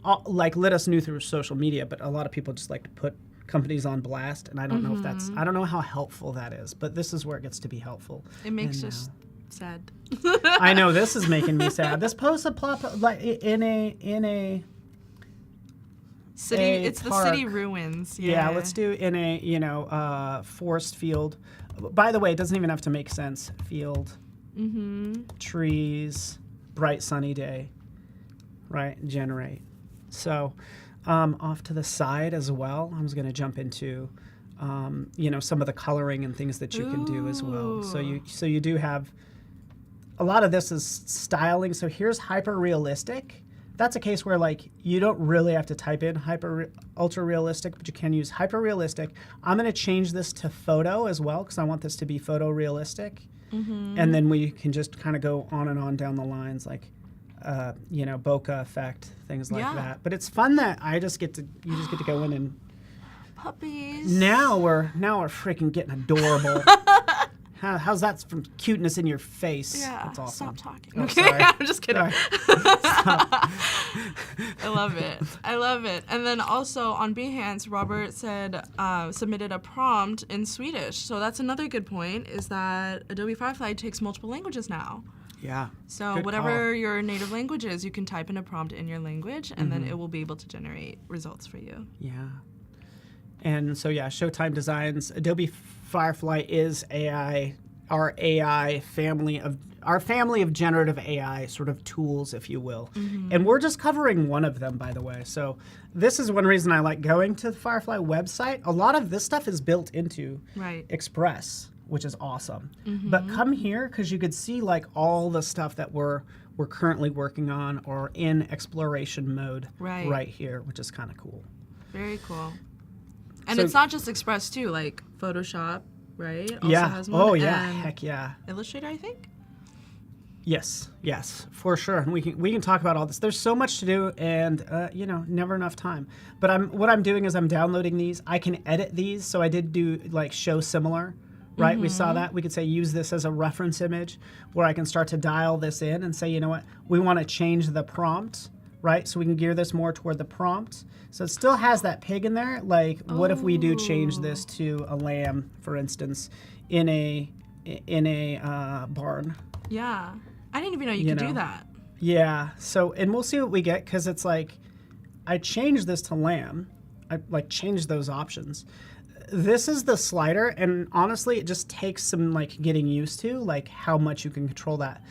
let us know through social media, but a lot of people just like to put companies on blast, and I don't know if that's, I don't know how helpful that is, but this is where it gets to be helpful. It makes us sad. I know, this is making me sad. This post a plop like in a City. a It's park. the city ruins. Yeah, let's do in a forest field. By the way, it doesn't even have to make sense. Field, trees, bright sunny day, right? Generate. So off to the side as well, I'm just going to jump into some of the coloring and things that you can do as well. So you do have a lot of this is styling. So here's hyper realistic. That's a case where like you don't really have to type in ultra realistic, but you can use hyper realistic. I'm going to change this to photo as well because I want this to be photorealistic. And then we can just kind of go on and on down the lines like bokeh effect, things like that. But it's fun that you just get to go in and puppies. Now we're freaking getting adorable. How's that from cuteness in your face? Yeah, that's awesome. Stop talking. Oh, Okay, sorry. I'm just kidding. Stop. I love it. I love it. And then also on Behance, Robert said submitted a prompt in Swedish. So that's another good point. Is that Adobe Firefly takes multiple languages now. Yeah. So Good whatever call. your native language is, you can type in a prompt in your language, and then it will be able to generate results for you. Yeah. And so Showtime Designs, Adobe Firefly is our family of generative AI sort of tools, if you will. And we're just covering one of them, by the way. So this is one reason I like going to the Firefly website. A lot of this stuff is built into Express, which is awesome. But come here because you could see like all the stuff that we're currently working on or in exploration mode right here, which is kind of cool. Very cool. And So- it's not just Express too, like Photoshop, right? Also Yeah. has one, Oh yeah. and Heck yeah. Illustrator, I think. Yes, for sure. And we can talk about all this. There's so much to do, and never enough time. But what I'm doing is I'm downloading these. I can edit these, so I did do like show similar, right? We saw that. We could say use this as a reference image, where I can start to dial this in and say, you know what, we want to change the prompt, right? So we can gear this more toward the prompt. So it still has that pig in there. Like, what if we do change this to a lamb, for instance, in a barn? Yeah. I didn't even know you could do that. Yeah. So, and we'll see what we get because it's like, I changed this to lamb. I like changed those options. This is the slider, and honestly, it just takes some like getting used to, like how much you can control that.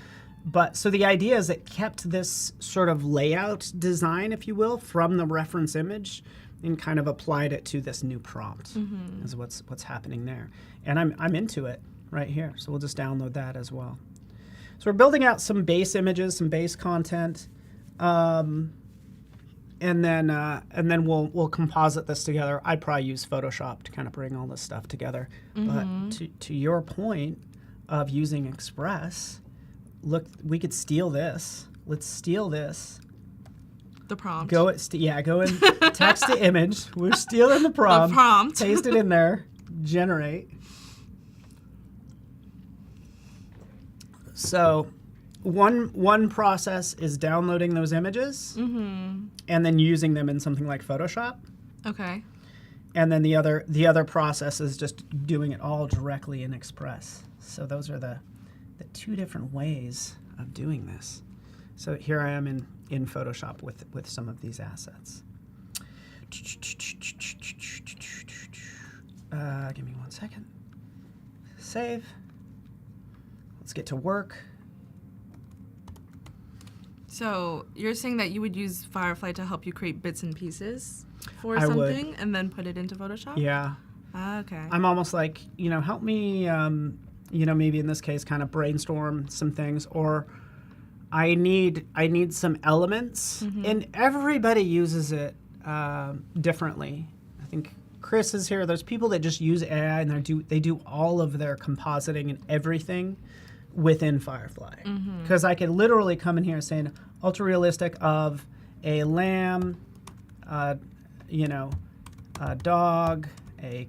But so the idea is it kept this sort of layout design, if you will, from the reference image and kind of applied it to this new prompt is what's happening there. And I'm into it right here. So we'll just download that as well. So we're building out some base images, some base content, and then we'll composite this together. I'd probably use Photoshop to kind of bring all this stuff together. But to your point of using Express, look, we could steal this. Let's steal this. The prompt. Go in text to image. We're stealing the prompt. The prompt. Paste it in there. Generate. So one process is downloading those images and then using them in something like Photoshop. Okay. And then the other process is just doing it all directly in Express. So those are the two different ways of doing this. So here I am in Photoshop with some of these assets. Give me 1 second. Save. Let's get to work. So you're saying that you would use Firefly to help you create bits and pieces for I would. something and then put it into Photoshop? Yeah. Okay. I'm almost like, help me, maybe in this case, kind of brainstorm some things, or I need some elements, and everybody uses it differently. I think Chris is here. There's people that just use AI and they do all of their compositing and everything within Firefly. Because I could literally come in here saying ultra realistic of a lamb, a dog, a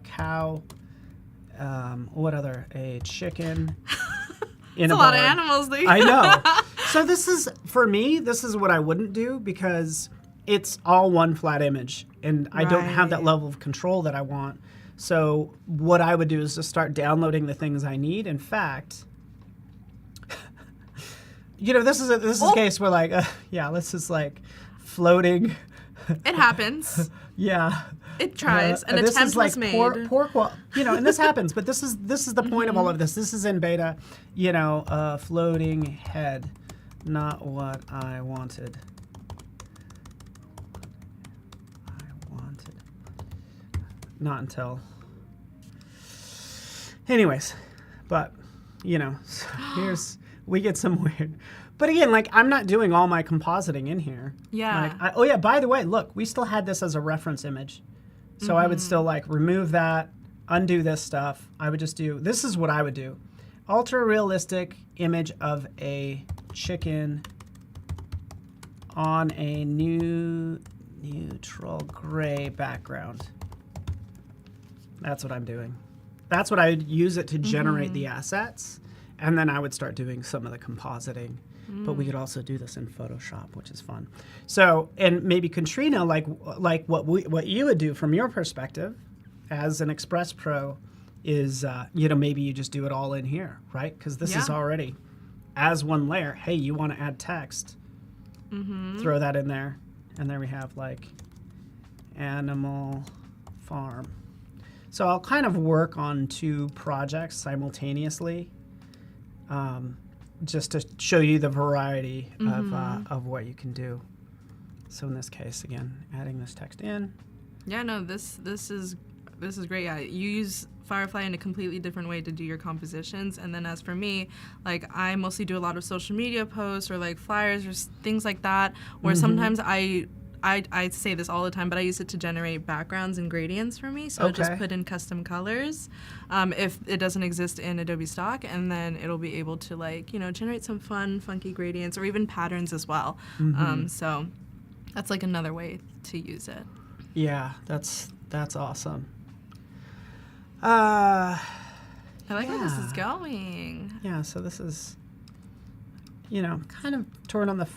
cow, what other? A chicken. It's a lot of animals there. I know. So this is what I wouldn't do because it's all one flat image and I don't have that level of control that I want. So what I would do is just start downloading the things I need. In fact, this is a case where like, this is like floating It happens. Yeah. It tries. An This attempt is like was made. poor and this happens, but this is the point of all of this. This is in beta, floating head, not what I wanted. Not until. Anyways, but so we get some weird. But again, like I'm not doing all my compositing in here. Yeah. Like, by the way, look, we still had this as a reference image. So I would still like remove that, undo this stuff. I would just do, this is what I would do. Ultra realistic image of a chicken on a neutral gray background. That's what I'm doing. That's what I would use it to generate the assets. And then I would start doing some of the compositing. But we could also do this in Photoshop, which is fun. So, and maybe Katrina, like what you would do from your perspective as an Express Pro is, maybe you just do it all in here, right? Because this is already as one layer. Hey, you want to add text? Throw that in there. And there we have like Animal Farm. So I'll kind of work on 2 projects simultaneously. Just to show you the variety of what you can do. So in this case, again, adding this text in. Yeah, no, this is great. Yeah, you use Firefly in a completely different way to do your compositions. And then as for me, like I mostly do a lot of social media posts or like flyers or things like that. Or sometimes I say this all the time, but I use it to generate backgrounds and gradients for me. So I'll just put in custom colors if it doesn't exist in Adobe Stock, and then it'll be able to generate some fun, funky gradients or even patterns as well. So that's like another way to use it. Yeah, that's awesome. I like where this is going. Yeah, so this is, kind of torn on the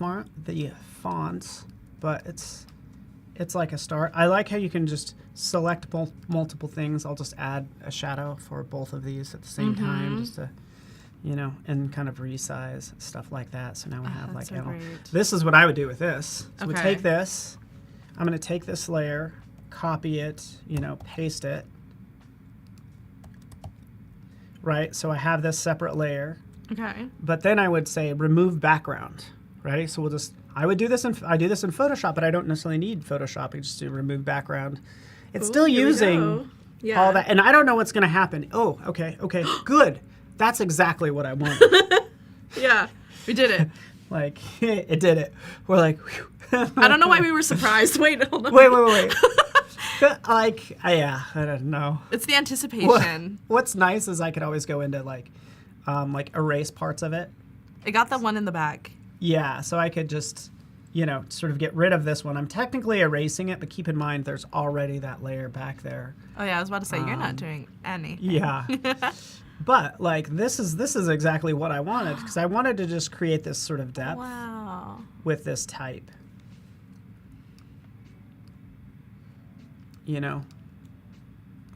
fonts. But it's like a start. I like how you can just select multiple things. I'll just add a shadow for both of these at the same time, just to, and kind of resize stuff like that. So now we have like, this is what I would do with this. So we take this. I'm going to take this layer, copy it, paste it. Right. So I have this separate layer. Okay. But then I would say remove background. Right. So I do this in Photoshop, but I don't necessarily need Photoshop. I just do remove background. It's still using all that, and I don't know what's going to happen. Oh, okay, good. That's exactly what I wanted. Yeah, we did it. Like, it did it. We're like, whew. I don't know why we were surprised. Wait, hold on. Wait. I don't know. It's the anticipation. What's nice is I could always go into like erase parts of it. It got the one in the back. Yeah, so I could just, sort of get rid of this one. I'm technically erasing it, but keep in mind there's already that layer back there. Oh yeah, I was about to say you're not doing anything. Yeah. But like this is exactly what I wanted, because I wanted to just create this sort of depth with this type.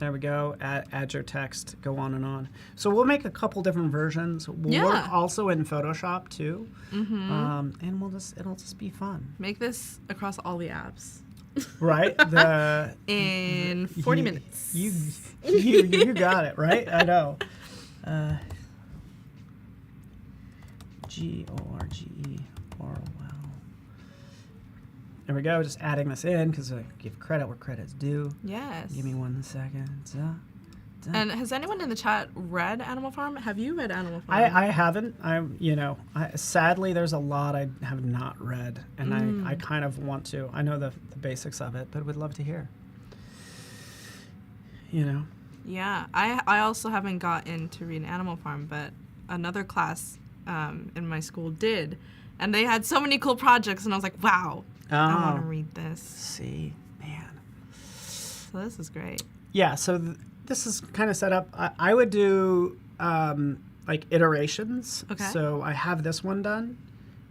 There we go. Add your text. Go on and on. So we'll make a couple different versions. We'll work also in Photoshop too, and it'll just be fun. Make this across all the apps. Right. In 40 minutes. You got it right. I know. Gorge Orwell. There we go, just adding this in because I give credit where credit's due. Yes. Give me 1 second. And has anyone in the chat read Animal Farm? Have you read Animal Farm? I haven't. Sadly, there's a lot I have not read, and I kind of want to. I know the basics of it, but would love to hear. Yeah, I also haven't gotten to read Animal Farm, but another class in my school did, and they had so many cool projects, and I was like, wow. I want to read this. See, man. So this is great. Yeah, so this is kind of set up. I would do like iterations. Okay. So I have this one done,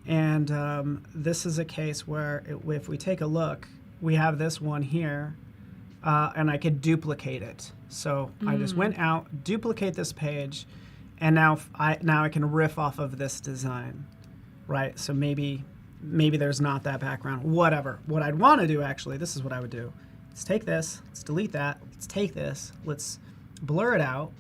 and this is a case where if we take a look, we have this one here, and I could duplicate it. So I just went out, duplicate this page, and now I can riff off of this design, right? So maybe maybe there's not that background, whatever. What I'd want to do, actually, this is what I would do. Let's take this, let's delete that, let's take this, let's blur it out,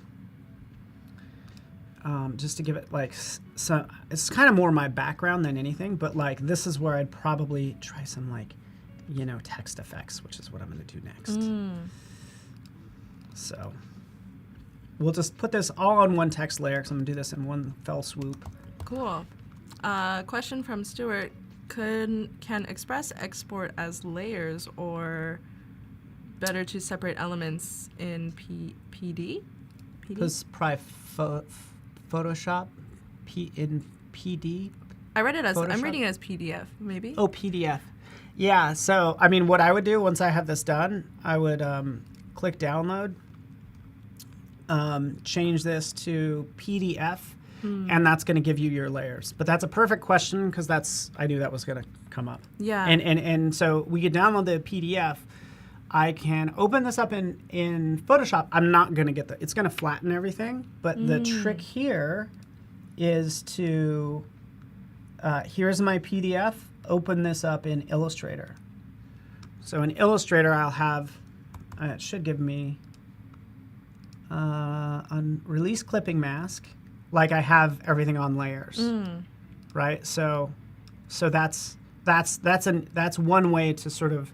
just to give it like, so it's kind of more my background than anything, but like this is where I'd probably try some like, you know, text effects, which is what I'm going to do next. So we'll just put this all on one text layer, because I'm going to do this in one fell swoop. Cool. Question from Stuart. Can Express export as layers, or better to separate elements in PD? Because probably Photoshop in PD. I read it as, Photoshop? I'm reading it as PDF, maybe. Oh, PDF. Yeah, so, I mean, what I would do once I have this done, I would click download, change this to PDF, and that's going to give you your layers. But that's a perfect question, because I knew that was going to come up. Yeah. And so we could download the PDF. I can open this up in Photoshop. I'm not going to get it's going to flatten everything. But the trick here is to, here's my PDF, open this up in Illustrator. So in Illustrator, I'll have, it should give me on release clipping mask, like I have everything on layers, right? So that's one way to sort of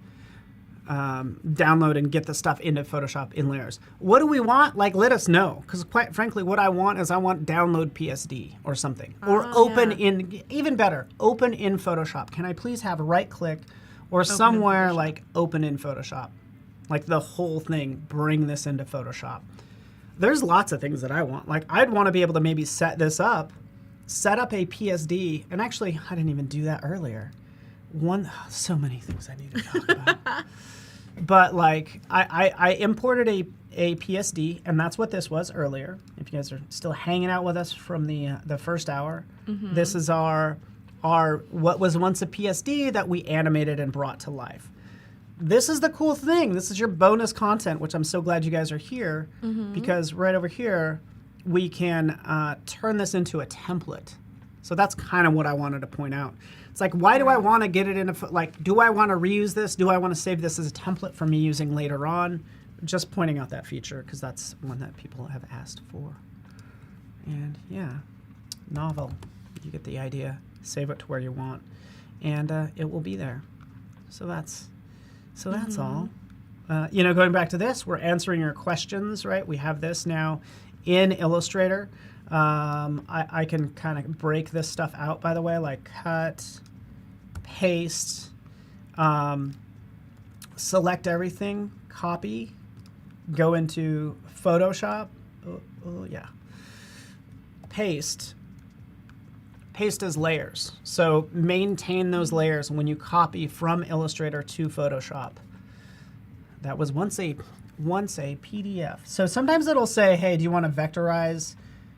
download and get the stuff into Photoshop in layers. What do we want? Like, let us know, because quite frankly, what I want is download PSD or something, or open in, even better, open in Photoshop. Can I please have right click or somewhere like open in Photoshop, like the whole thing, bring this into Photoshop. There's lots of things that I want. Like, I'd want to be able to maybe set up a PSD, and actually, I didn't even do that earlier. So many things I need to talk about. But like, I imported a PSD, and that's what this was earlier. If you guys are still hanging out with us from the first hour, this is our what was once a PSD that we animated and brought to life. This is the cool thing. This is your bonus content, which I'm so glad you guys are here, because right over here, we can turn this into a template. So that's kind of what I wanted to point out. It's like, why do I want to get it in do I want to reuse this? Do I want to save this as a template for me using later on? Just pointing out that feature, because that's one that people have asked for. And yeah, novel. You get the idea. Save it to where you want, and it will be there. So that's all. Going back to this, we're answering your questions, right? We have this now in Illustrator. I can kind of break this stuff out, by the way, like cut, paste, select everything, copy, go into Photoshop. Paste as layers. So maintain those layers when you copy from Illustrator to Photoshop. That was once a PDF. So sometimes it'll say, hey, do you want to vectorize?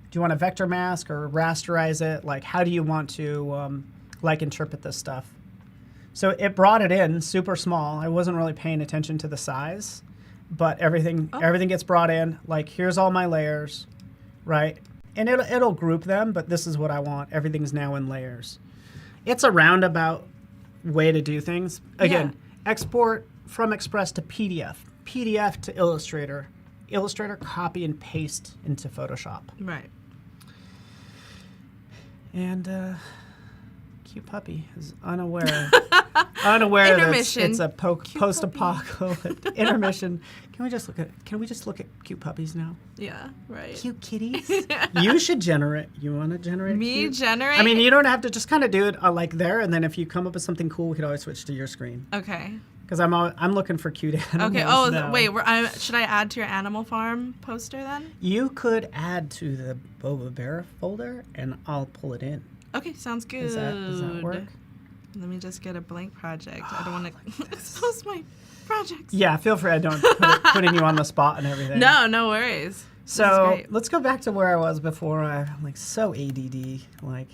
Do you want to vector mask or rasterize it? Like, how do you want to interpret this stuff? So it brought it in super small. I wasn't really paying attention to the size, but everything gets brought in. Like, here's all my layers, right? And it'll group them, but this is what I want. Everything's now in layers. It's a roundabout way to do things. Again, export from Express to PDF, PDF to Illustrator, Illustrator copy and paste into Photoshop. Right. And cute puppy is unaware that it's a post-apocalyptic intermission. Can we just look at cute puppies now? Yeah, right. Cute kitties. You should generate. You want to generate? Me generate? I mean, you don't have to, just kind of do it like there, and then if you come up with something cool, we could always switch to your screen. Okay. Because I'm looking for cute animals. Okay. now. Wait. Should I add to your Animal Farm poster then? You could add to the Boba Bear folder, and I'll pull it in. Okay, sounds good. Does that work? Let me just get a blank project. I don't want to expose my projects. Yeah, feel free. I don't putting you on the spot and everything. No worries. So let's go back to where I was before. I'm like so ADD. Like,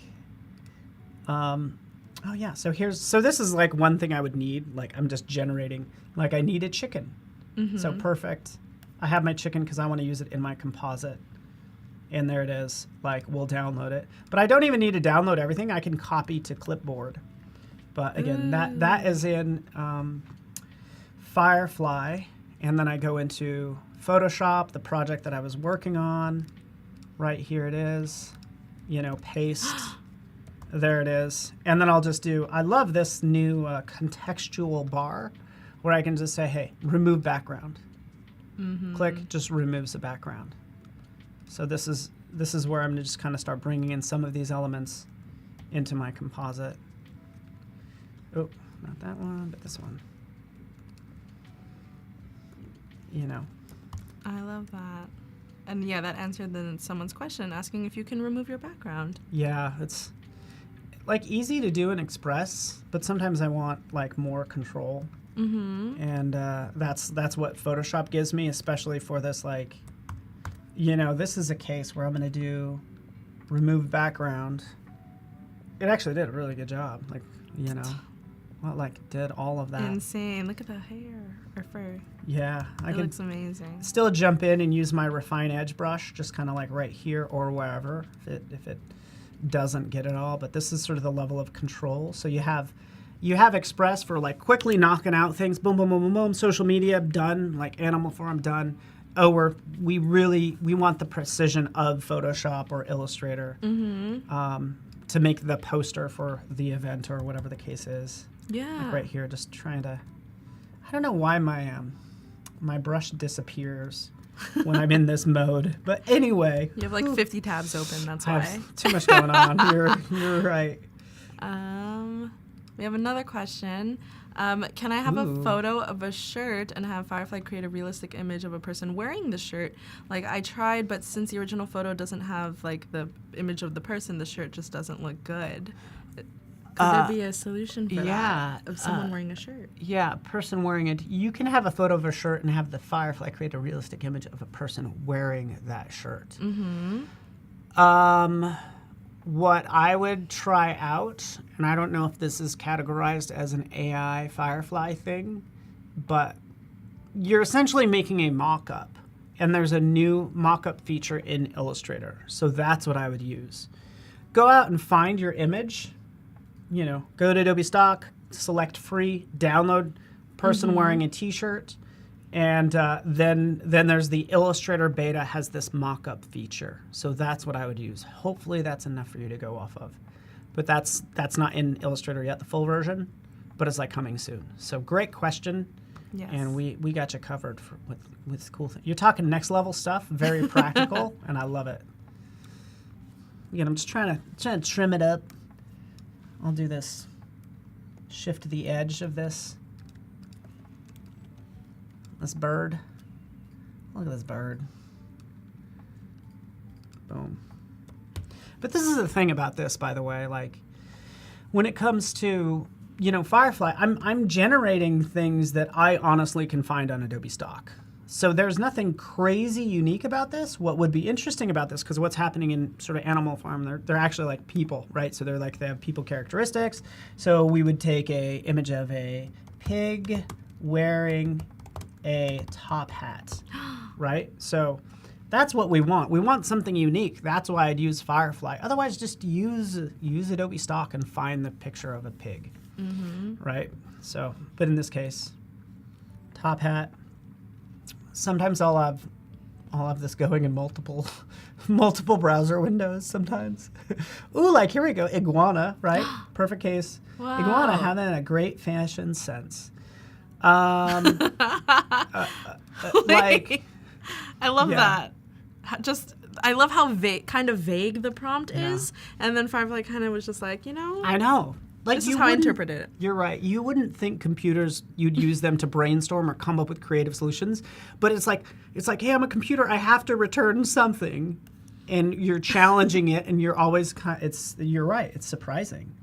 oh yeah. So this is like one thing I would need. Like, I'm just generating. Like, I need a chicken. So perfect. I have my chicken because I want to use it in my composite. And there it is. Like, we'll download it. But I don't even need to download everything. I can copy to clipboard. But again, that is in Firefly, and then I go into Photoshop, the project that I was working on. Right here it is. You know, paste. There it is. And then I'll just do, I love this new contextual bar where I can just say, hey, remove background. Click, just removes the background. So this is where I'm just kind of start bringing in some of these elements into my composite. Oh, not that one, but this one. You know. I love that. And yeah, that answered then someone's question asking if you can remove your background. Yeah, it's like easy to do in Express, but sometimes I want like more control. And that's what Photoshop gives me, especially for this, like, you know, this is a case where I'm going to do remove background. It actually did a really good job. Like, you know, well, like did all of that. Insane. Look at the hair or fur. Yeah. It looks amazing. Still jump in and use my refine edge brush, just kind of like right here or wherever, if it doesn't get it all. But this is sort of the level of control. So you have Express for like quickly knocking out things, boom, boom, boom, boom, boom. Social media done, like animal form done. Oh, we want the precision of Photoshop or Illustrator to make the poster for the event or whatever the case is. Yeah. Like right here, just trying to. I don't know why my brush disappears when I'm in this mode, but anyway. You have like 50 tabs open. That's why. Too much going on. You're right. We have another question. Can I have a photo of a shirt and have Firefly create a realistic image of a person wearing the shirt? Like, I tried, but since the original photo doesn't have like the image of the person, the shirt just doesn't look good. Could there be a solution for that of someone wearing a shirt? Yeah, person wearing it. You can have a photo of a shirt and have the Firefly create a realistic image of a person wearing that shirt. What I would try out, and I don't know if this is categorized as an AI Firefly thing, but you're essentially making a mock-up, and there's a new mock-up feature in Illustrator. So that's what I would use. Go out and find your image. You know, go to Adobe Stock, select free, download person wearing a t-shirt, and then there's the Illustrator beta has this mock-up feature. So that's what I would use. Hopefully that's enough for you to go off of. But that's not in Illustrator yet, the full version, but it's like coming soon. So great question. Yes. And we got you covered with cool things. You're talking next level stuff, very practical, and I love it. Again, I'm just trying to trim it up. I'll do this. Shift the edge of this bird. Look at this bird. Boom. But this is the thing about this, by the way, like when it comes to, you know, Firefly, I'm generating things that I honestly can find on Adobe Stock. So there's nothing crazy unique about this. What would be interesting about this, because what's happening in sort of Animal Farm, they're actually like people, right? So they have people characteristics. So we would take a image of a pig wearing a top hat, right? So that's what we want. We want something unique. That's why I'd use Firefly. Otherwise, just use Adobe Stock and find the picture of a pig, right? So, but in this case, top hat. Sometimes I'll have this going in multiple browser windows sometimes. Ooh, like here we go, iguana, right? Perfect case. Wow. Iguana having a great fashion sense. Like, I love yeah. that. I love how kind of vague the prompt is, and then Firefly kind of was just like, you know. I know. Like, this is how I interpret it. You're right. You wouldn't think computers, you'd use them to brainstorm or come up with creative solutions, but it's like, hey, I'm a computer. I have to return something, and you're challenging it, and you're always you're right. It's surprising.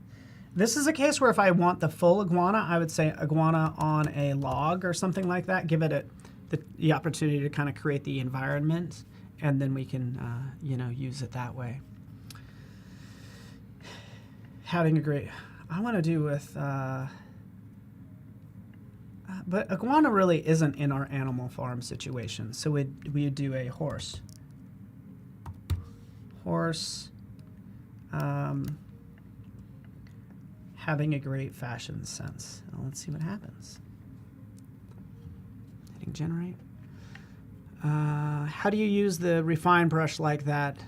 This is a case where if I want the full iguana, I would say iguana on a log or something like that. Give it the opportunity to kind of create the environment, and then we can, use it that way. Having a great, I want to do with, but iguana really isn't in our Animal Farm situation. So we'd do a horse. having a great fashion sense. Well, let's see what happens. Hitting generate. How do you use the refine brush like that?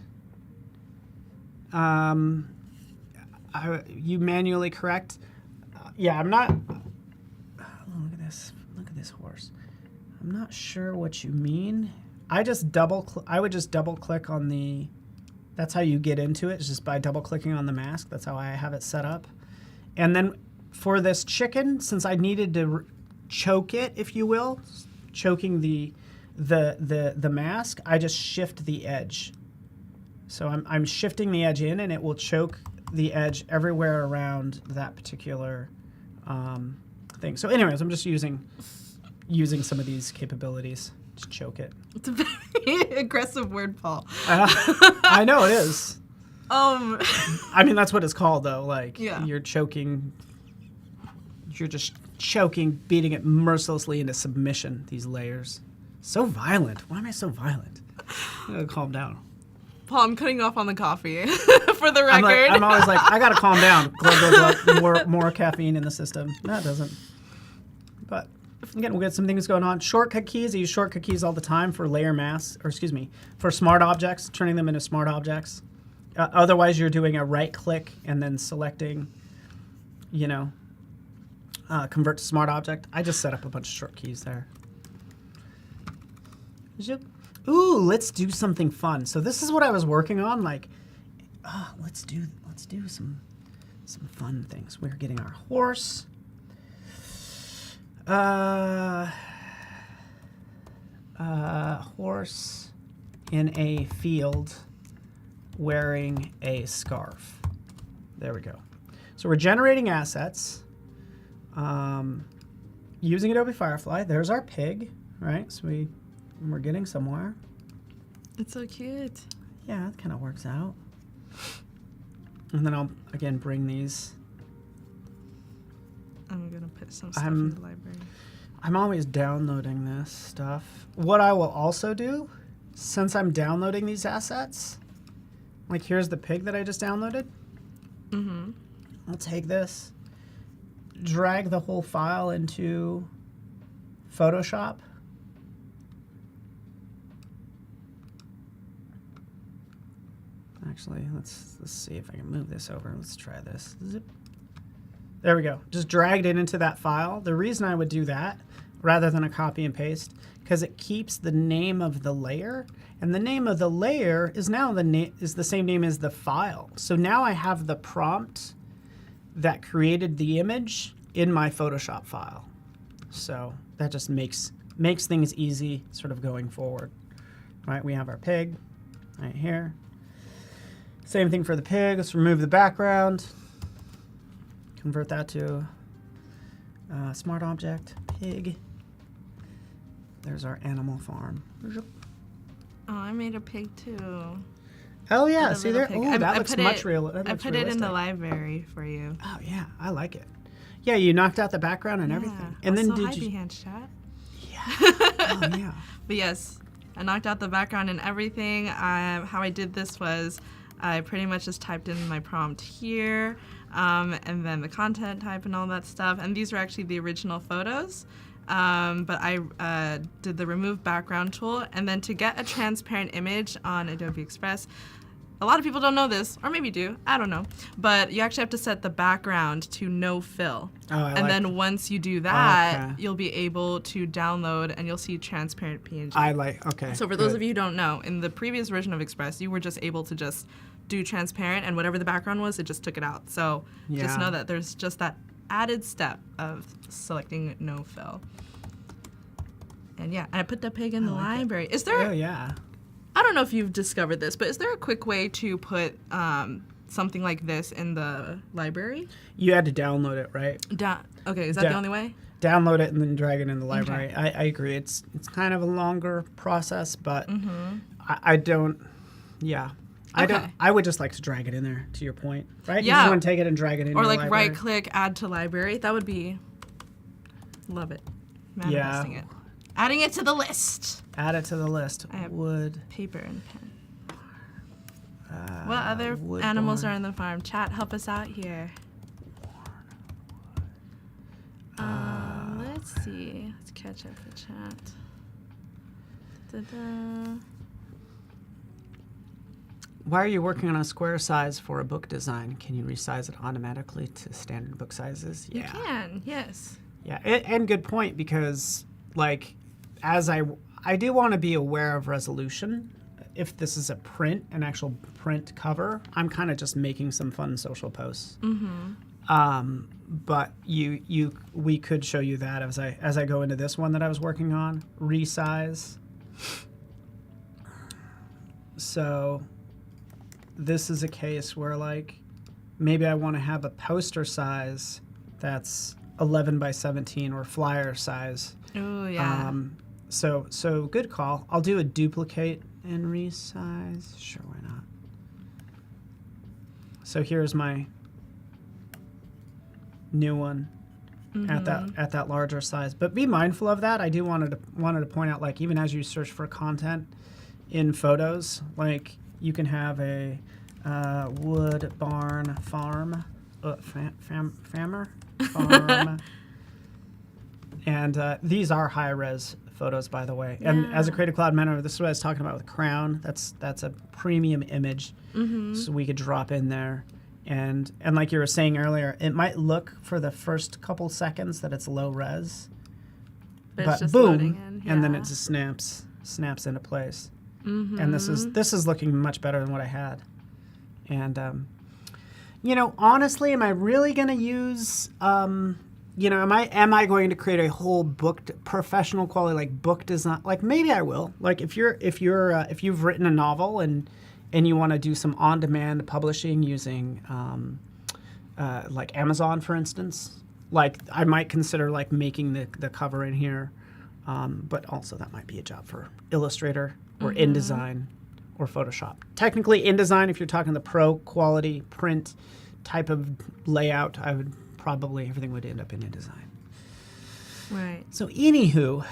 You manually correct? Yeah, I'm not. Oh, look at this. Look at this horse. I'm not sure what you mean. I would just double click on the. That's how you get into it. It's just by double clicking on the mask. That's how I have it set up. And then for this chicken, since I needed to choke it, if you will, choking the mask, I just shift the edge. So I'm shifting the edge in, and it will choke the edge everywhere around that particular thing. So anyways, I'm just using some of these capabilities to choke it. It's a very aggressive word, Paul. I know it is. I mean, that's what it's called, though. Like, yeah. You're just choking, beating it mercilessly into submission, these layers. So violent. Why am I so violent? I gotta calm down. Paul, I'm cutting off on the coffee for the record. I'm always like, I gotta calm down. Glug, glug, glug. More caffeine in the system. No, it doesn't. But again, we'll get some things going on. Shortcut keys. I use shortcut keys all the time for layer masks, for smart objects, turning them into smart objects. Otherwise, you're doing a right click and then selecting, convert to smart object. I just set up a bunch of short keys there. Ooh, let's do something fun. So this is what I was working on. Like, let's do some fun things. We're getting our horse. Horse in a field wearing a scarf. There we go. So we're generating assets using Adobe Firefly. There's our pig, right? So we're getting somewhere. It's so cute. Yeah, it kind of works out. And then I'll, again, bring these. I'm going to put some stuff in the library. I'm always downloading this stuff. What I will also do, since I'm downloading these assets, like here's the pig that I just downloaded. Mm-hmm. I'll take this, drag the whole file into Photoshop. Actually, let's see if I can move this over. Let's try this. Zip. There we go. Just dragged it into that file. The reason I would do that rather than a copy and paste, because it keeps the name of the layer, and the name of the layer is now the same name as the file. So now I have the prompt that created the image in my Photoshop file. So that just makes things easy sort of going forward. Right, we have our pig right here. Same thing for the pig. Let's remove the background. Convert that to smart object, pig. There's our animal farm. Oh, I made a pig too. Oh yeah, see there? Pig. Oh, that looks much real. I put it in the library for you. Oh yeah, I like it. Yeah, you knocked out the background and everything. And also, then hi, Behance chat. Yeah. Oh yeah. But yes, I knocked out the background and everything. How I did this was I pretty much just typed in my prompt here, and then the content type and all that stuff. And these are actually the original photos. But I did the remove background tool. And then to get a transparent image on Adobe Express, a lot of people don't know this, or maybe do, I don't know. But you actually have to set the background to no fill. Then once you do that, you'll be able to download and you'll see transparent PNG. So for those of you who don't know, in the previous version of Express, you were just able to just do transparent, and whatever the background was, it just took it out. So just know that there's just that added step of selecting no fill. And yeah, I put the pig in the library. Is there? Oh yeah. I don't know if you've discovered this, but is there a quick way to put something like this in the library? You had to download it, right? Okay, is that the only way? Download it and then drag it in the library. Okay. I agree. It's kind of a longer process, but I don't. Yeah. Okay. I would just like to drag it in there, to your point, right? Yeah. You just want to take it and drag it in. Or the like library. right click, add to library. That would be, love it. Manifesting it. Adding it to the list. Add it to the list. I have wood. Paper and pen. What other animals are in the farm? Chat, help us out here. Let's see. Let's catch up the chat. Da-da. Why are you working on a square size for a book design? Can you resize it automatically to standard book sizes? You can, yes. Yeah, and good point, because like as I do want to be aware of resolution. If this is an actual print cover, I'm kind of just making some fun social posts. But we could show you that as I go into this one that I was working on, resize. So this is a case where like maybe I want to have a poster size that's 11 by 17 or flyer size. Oh yeah. So good call. I'll do a duplicate and resize. Sure, why not? So here's my new one at that larger size. But be mindful of that. I do wanted to point out, like, even as you search for content in photos, like you can have a wood barn farm farm. And these are high res photos, by the way. And as a Creative Cloud member, this is what I was talking about with Crown. That's a premium image, so we could drop in there. And like you were saying earlier, it might look for the first couple seconds that it's low res, but but it's just boom, loading in. and then it just snaps into place. And this is looking much better than what I had. And honestly, am I really going to use? Am I going to create a whole professional quality like book design? Like maybe I will. Like if you've written a novel and you want to do some on-demand publishing using like Amazon, for instance, like I might consider like making the cover in here. But also that might be a job for Illustrator or InDesign or Photoshop. Technically InDesign, if you're talking the pro quality print type of layout, I would probably everything would end up in InDesign. Right. So anywho,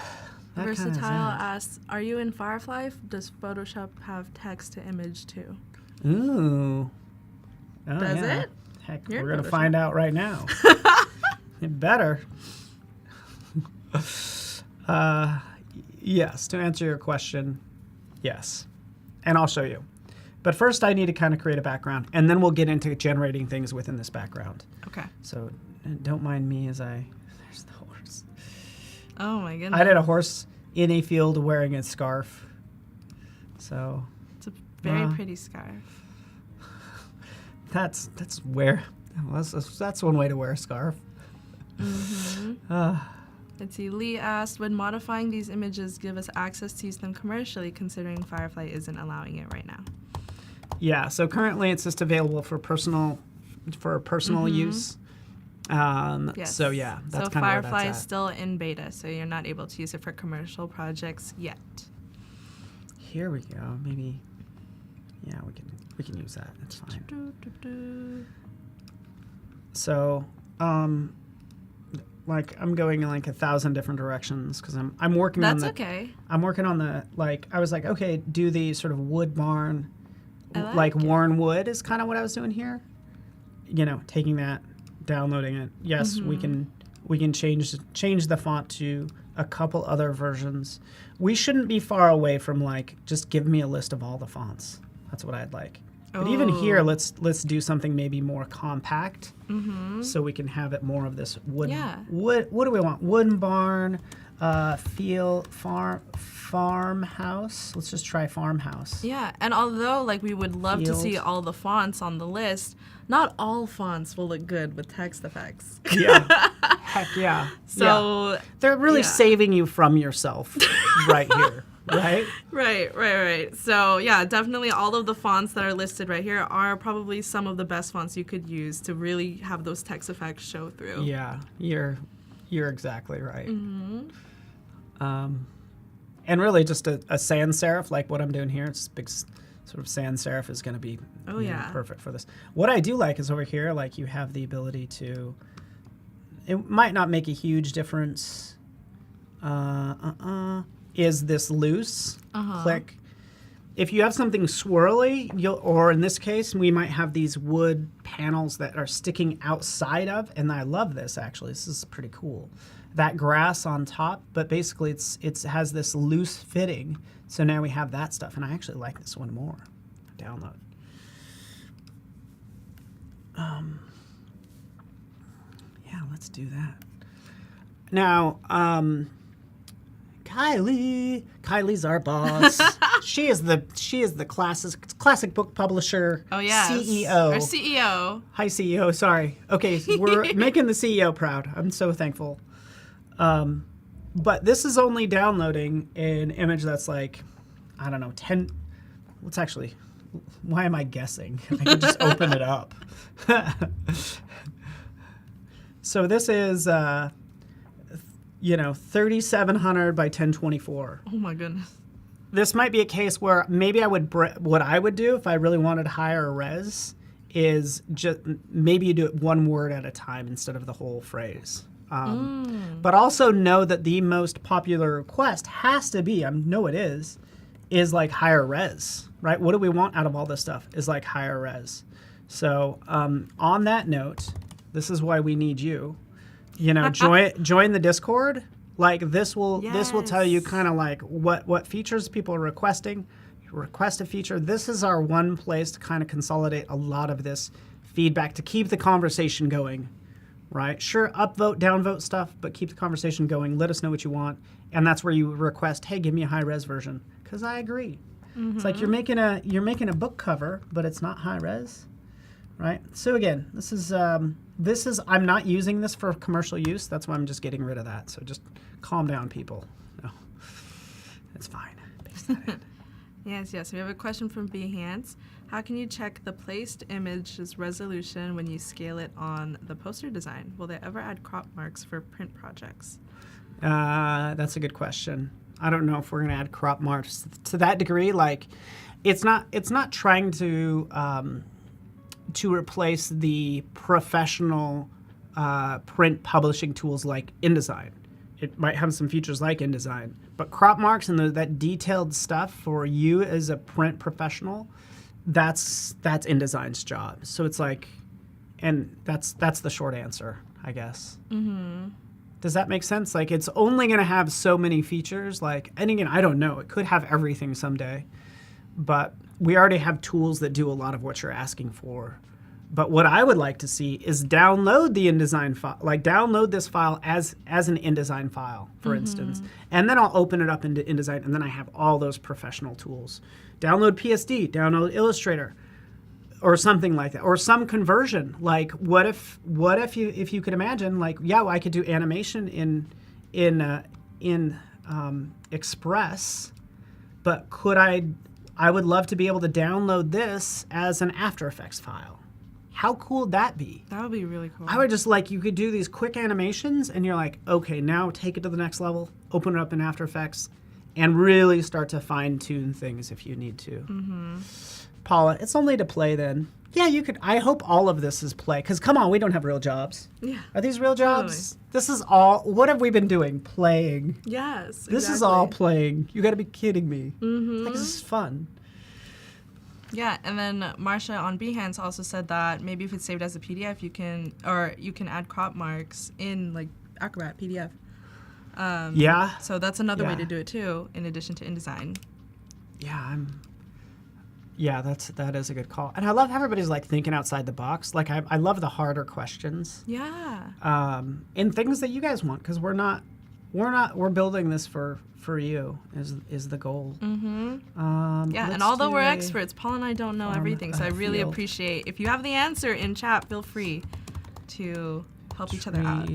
that Versatile kind of asks, are you in Firefly? Does Photoshop have text to image too? Ooh. Oh, Does yeah. it? Heck, You're we're going Photoshop. to find out right now. It better. Yes, to answer your question, yes. And I'll show you. But first I need to kind of create a background, and then we'll get into generating things within this background. Okay. So don't mind me as there's the horse. Oh my goodness. I did a horse in a field wearing a scarf. So It's a very pretty scarf. that's where, well, that's one way to wear a scarf. Let's see. Lee asked, would modifying these images give us access to use them commercially, considering Firefly isn't allowing it right now? Yeah, so currently it's just available for personal use. Yes. So yeah, that's so kind of where Firefly that's is at. still in beta, so you're not able to use it for commercial projects yet. Here we go. Maybe, yeah, we can use that. That's fine. So, like I'm going in like 1,000 different directions because I'm working on That's the. okay. I'm working on the I was like, okay, do the sort of wood barn, I like like it. worn wood is kind of what I was doing here. Taking that, downloading it. Yes, we can change the font to a couple other versions. We shouldn't be far away from like just give me a list of all the fonts. That's what I'd like. But even here, let's do something maybe more compact, so we can have it more of this wood. Yeah. Wood. What do we want? Wooden barn, farmhouse. Let's just try farmhouse. Yeah, and although like we would love to see Field. all the fonts on the list, not all fonts will look good with text effects. Yeah. Heck yeah. So Yeah. They're really yeah. saving you from yourself right here, right? Right. So yeah, definitely all of the fonts that are listed right here are probably some of the best fonts you could use to really have those text effects show through. Yeah, you're exactly right. And really just a sans serif like what I'm doing here. It's big sort of sans serif is going to be perfect for this. What I do like is over here, like you have the ability to, it might not make a huge difference. Is this loose? Click. if you have something swirly, or in this case, we might have these wood panels that are sticking outside of, and I love this actually. This is pretty cool. That grass on top, but basically it has this loose fitting. So now we have that stuff, and I actually like this one more. Download. Yeah, let's do that. Now, Kylie's our boss. she is the classic book publisher. Oh yeah, CEO. Our CEO. Hi CEO. Sorry. Okay, so we're making the CEO proud. I'm so thankful. But this is only downloading an image that's like, I don't know, 10. Let's actually. Why am I guessing? I could just open it up. So this is, 3,700 by 1024. Oh my goodness. This might be a case where maybe what I would do if I really wanted higher res is just maybe you do it one word at a time instead of the whole phrase. But also know that the most popular request has to be, I know it is like higher res, right? What do we want out of all this stuff is like higher res. So on that note, this is why we need you. Join the Discord. Like this will tell you kind of like what features people are requesting. You request a feature. This is our one place to kind of consolidate a lot of this feedback to keep the conversation going. Right? Sure, upvote, downvote stuff, but keep the conversation going. Let us know what you want, and that's where you request, hey, give me a high res version, because I agree. Mm-hmm. It's like you're making a book cover, but it's not high res, right? So again, this is I'm not using this for commercial use. That's why I'm just getting rid of that. So just calm down, people. No, it's fine. Paste that in. Yes. We have a question from Behance. How can you check the placed image's resolution when you scale it on the poster design? Will they ever add crop marks for print projects? That's a good question. I don't know if we're going to add crop marks to that degree. Like, it's not trying to replace the professional print publishing tools like InDesign. It might have some features like InDesign, but crop marks and that detailed stuff for you as a print professional, that's InDesign's job. So it's like, and that's the short answer, I guess. Mm-hmm. Does that make sense? Like, it's only going to have so many features. Like, and again, I don't know. It could have everything someday, but we already have tools that do a lot of what you're asking for. But what I would like to see is download the InDesign file, like download this file as an InDesign file, for instance, and then I'll open it up into InDesign, and then I have all those professional tools. Download PSD, download Illustrator, or something like that, or some conversion. Like, what if you could imagine, like, yeah, well, I could do animation in Express, but I would love to be able to download this as an After Effects file. How cool would that be? That would be really cool. I would just like, you could do these quick animations and you're like, okay, now take it to the next level, open it up in After Effects, and really start to fine tune things if you need to. Mm-hmm. Paula, it's only to play then. Yeah, you could. I hope all of this is play, because come on, we don't have real jobs. Yeah. Are these real jobs? Totally. This is all, what have we been doing? Playing. Yes, This is all playing. You got to be kidding me. Mm-hmm. Like, this is fun. Yeah, and then Marsha on Behance also said that maybe if it's saved as a PDF, you can add crop marks in like Acrobat PDF. Yeah. So that's another way to do it too, in addition to InDesign. Yeah, that is a good call. And I love how everybody's like thinking outside the box. Like, I love the harder questions. Yeah. And things that you guys want, because we're building this for you is the goal. Mm-hmm. Yeah, and although we're experts, Paul and I don't know everything, so I really appreciate if you have the answer in chat, feel free to help each other out.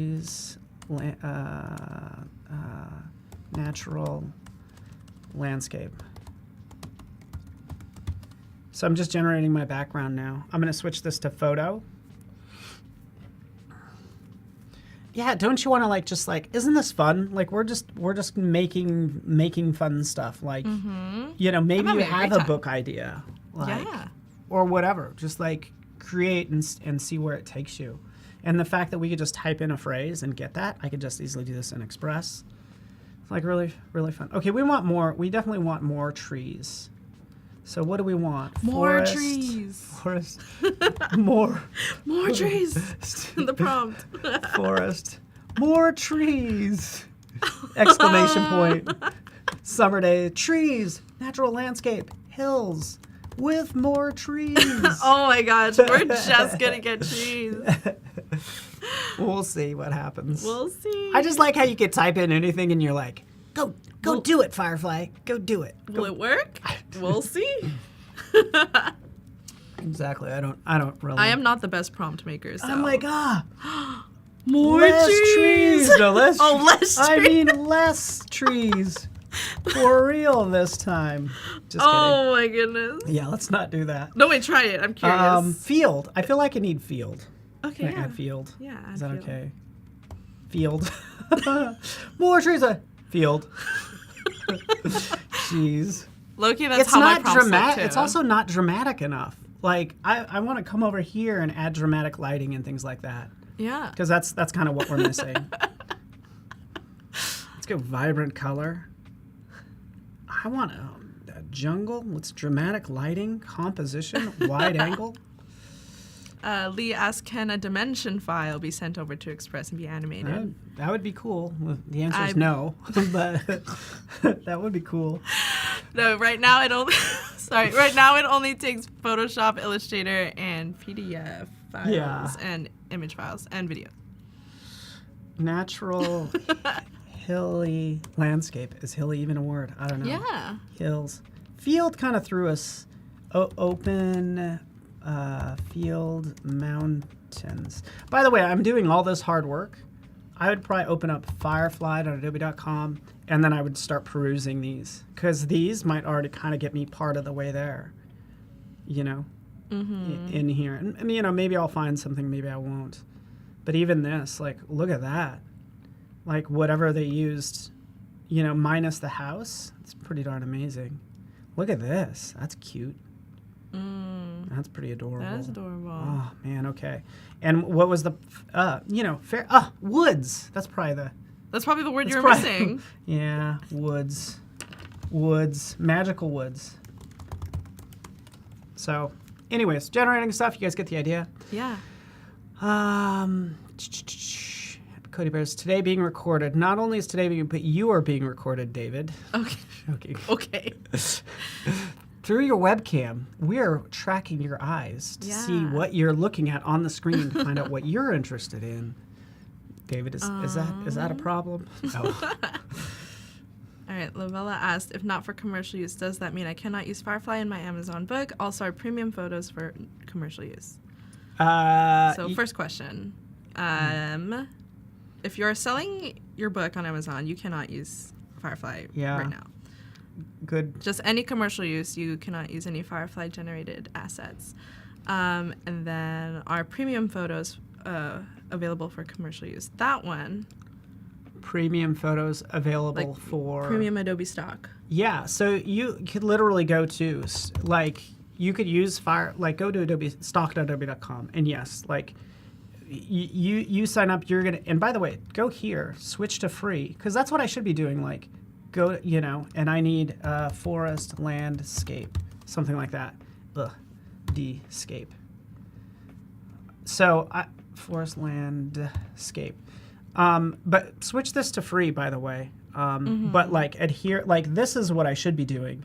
Natural landscape. So I'm just generating my background now. I'm going to switch this to photo. Yeah, don't you want to like just like, isn't this fun? Like, we're just making fun stuff. Like, maybe you have a book idea, like, or whatever. Just like create and see where it takes you. And the fact that we could just type in a phrase and get that, I could just easily do this in Express. It's like really, really fun. Okay, we want more. We definitely want more trees. So what do we want? More Forest, trees. Forest. More. More trees. The prompt. Forest. More trees. Exclamation point. Summer day. Trees. Natural landscape. Hills. With more trees. Oh my gosh, we're just gonna get trees. We'll see what happens. We'll see. I just like how you could type in anything and you're like, go do it, Firefly. Go do it. Will it work? We'll see. Exactly. I don't really. I am not the best prompt maker, so. I'm like, more less trees. No, less. Oh, less I trees. mean, less trees. For real this time. Just Oh my goodness. kidding. Yeah, let's not do that. No, wait, try it. I'm curious. Field. I feel like I need field. Okay, Can I yeah. add field? Yeah, add Is that field. okay? Field. More trees. Field. Jeez. Low-key, that's It's how my not prompts look, dramatic. too. It's also not dramatic enough. Like I want to come over here and add dramatic lighting and things like that Yeah. because that's kind of what we're missing. Let's go vibrant color. I want a jungle with dramatic lighting, composition, wide angle. Lee asked, can a dimension file be sent over to Express and be animated? That would be cool. Well, the answer is I'm- no, but that would be cool. No, right now it only right now it only takes Photoshop, Illustrator, and PDF files Yeah. and image files and video. Natural hilly landscape. Is hilly even a word? I don't know. Yeah. Hills. Field kind of threw us open field mountains. By the way, I'm doing all this hard work. I would probably open up firefly.adobe.com and then I would start perusing these because these might already kind of get me part of the way there, you know, in here. And, you know, maybe I'll find something, maybe I won't. But even this, like, look at that. Like, whatever they used, you know, minus the house, it's pretty darn amazing. Look at this. That's cute. That's pretty adorable. That is adorable. Oh, man, okay. And what was the, you know, woods. That's probably the... That's probably the word That's you're probably- missing. Yeah, woods. Woods. Magical woods. So, anyways, generating stuff. You guys get the idea? Yeah. Cody Bears, today being recorded. Not only is today being, but you are being recorded, David. Okay. Okay. Okay. Through your webcam, we are tracking your eyes to see Yeah. what you're looking at on the screen to find out what you're interested in. David, is that a problem? No. All right, Lavella asked, if not for commercial use, does that mean I cannot use Firefly in my Amazon book? Also, are premium photos for commercial use? So first question. If you're selling your book on Amazon, you cannot use Firefly right now. Good. Just any commercial use, you cannot use any Firefly generated assets. And then our premium photos available for commercial use. That one, Premium photos available like for premium Adobe stock. Yeah, so you could literally go to you could use go to Adobe stock.adobe.com and yes, like you sign up, you're gonna, and by the way, go here, switch to free because that's what I should be doing. Like go, you know, and I need forest landscape, something like that. D-scape. So forest landscape. But switch this to free, by the way. But like adhere, like this is what I should be doing.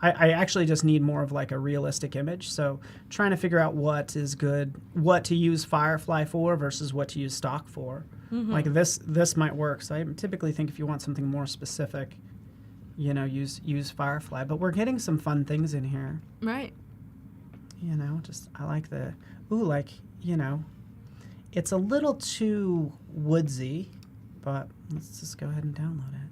I actually just need more of like a realistic image. So trying to figure out what is good, what to use Firefly for versus what to use stock for. Like this might work. So I typically think if you want something more specific, you know, use Firefly. But we're getting some fun things in here. Right. You know, just I like the you know, it's a little too woodsy, but let's just go ahead and download it.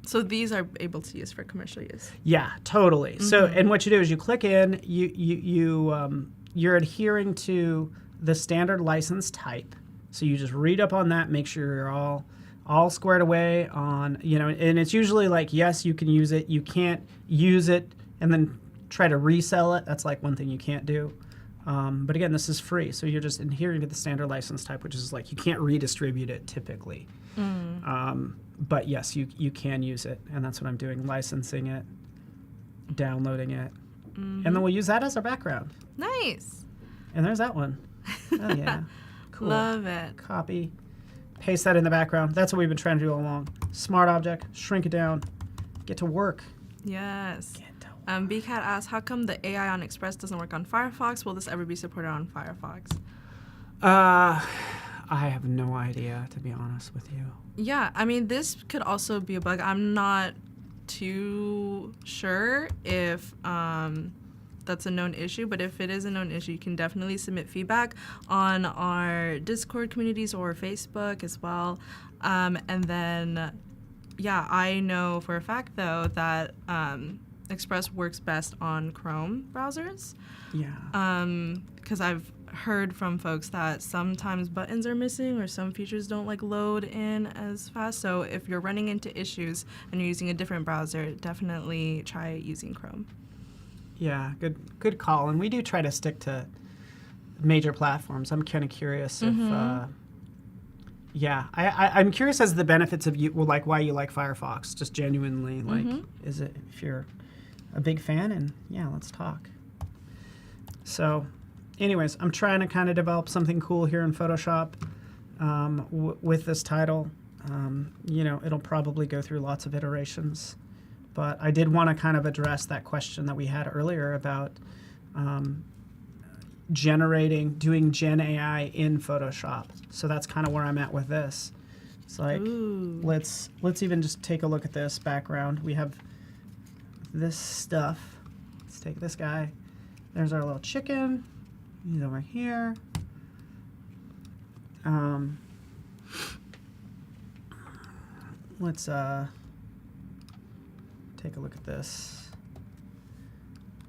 So these are able to use for commercial use. Yeah, totally. So, and what you do is you click in, you're adhering to the standard license type. So you just read up on that, make sure you're all squared away on, you know, and it's usually like, yes, you can use it. You can't use it and then try to resell it. That's like one thing you can't do. But again, this is free. So you're just adhering to the standard license type, which is like you can't redistribute it typically. But yes, you can use it, and that's what I'm doing, licensing it. downloading it. And then we'll use that as our background. Nice. And there's that one. Oh, yeah. Cool. Love it. Copy. Paste that in the background. That's what we've been trying to do all along. Smart object. Shrink it down. Get to work. Yes. Get to work. BCat asks, how come the AI on Express doesn't work on Firefox? Will this ever be supported on Firefox? I have no idea, to be honest with you. Yeah, I mean, this could also be a bug. I'm not too sure if that's a known issue, but if it is a known issue, you can definitely submit feedback on our Discord communities or Facebook as well. And then, yeah, I know for a fact, though, that Express works best on Chrome browsers. Yeah. Because I've heard from folks that sometimes buttons are missing or some features don't like load in as fast. So if you're running into issues and you're using a different browser, definitely try using Chrome. Yeah, good call. And we do try to stick to major platforms. I'm kind of curious if, I'm curious as the benefits of like why you like Firefox, just genuinely. Like, is it if you're a big fan? And yeah, let's talk. So, anyways, I'm trying to kind of develop something cool here in Photoshop with this title. It'll probably go through lots of iterations. But I did want to kind of address that question that we had earlier about doing Gen AI in Photoshop. So that's kind of where I'm at with this. It's like, let's even just take a look at this background. We have this stuff. Let's take this guy. There's our little chicken. He's over here. Let's take a look at this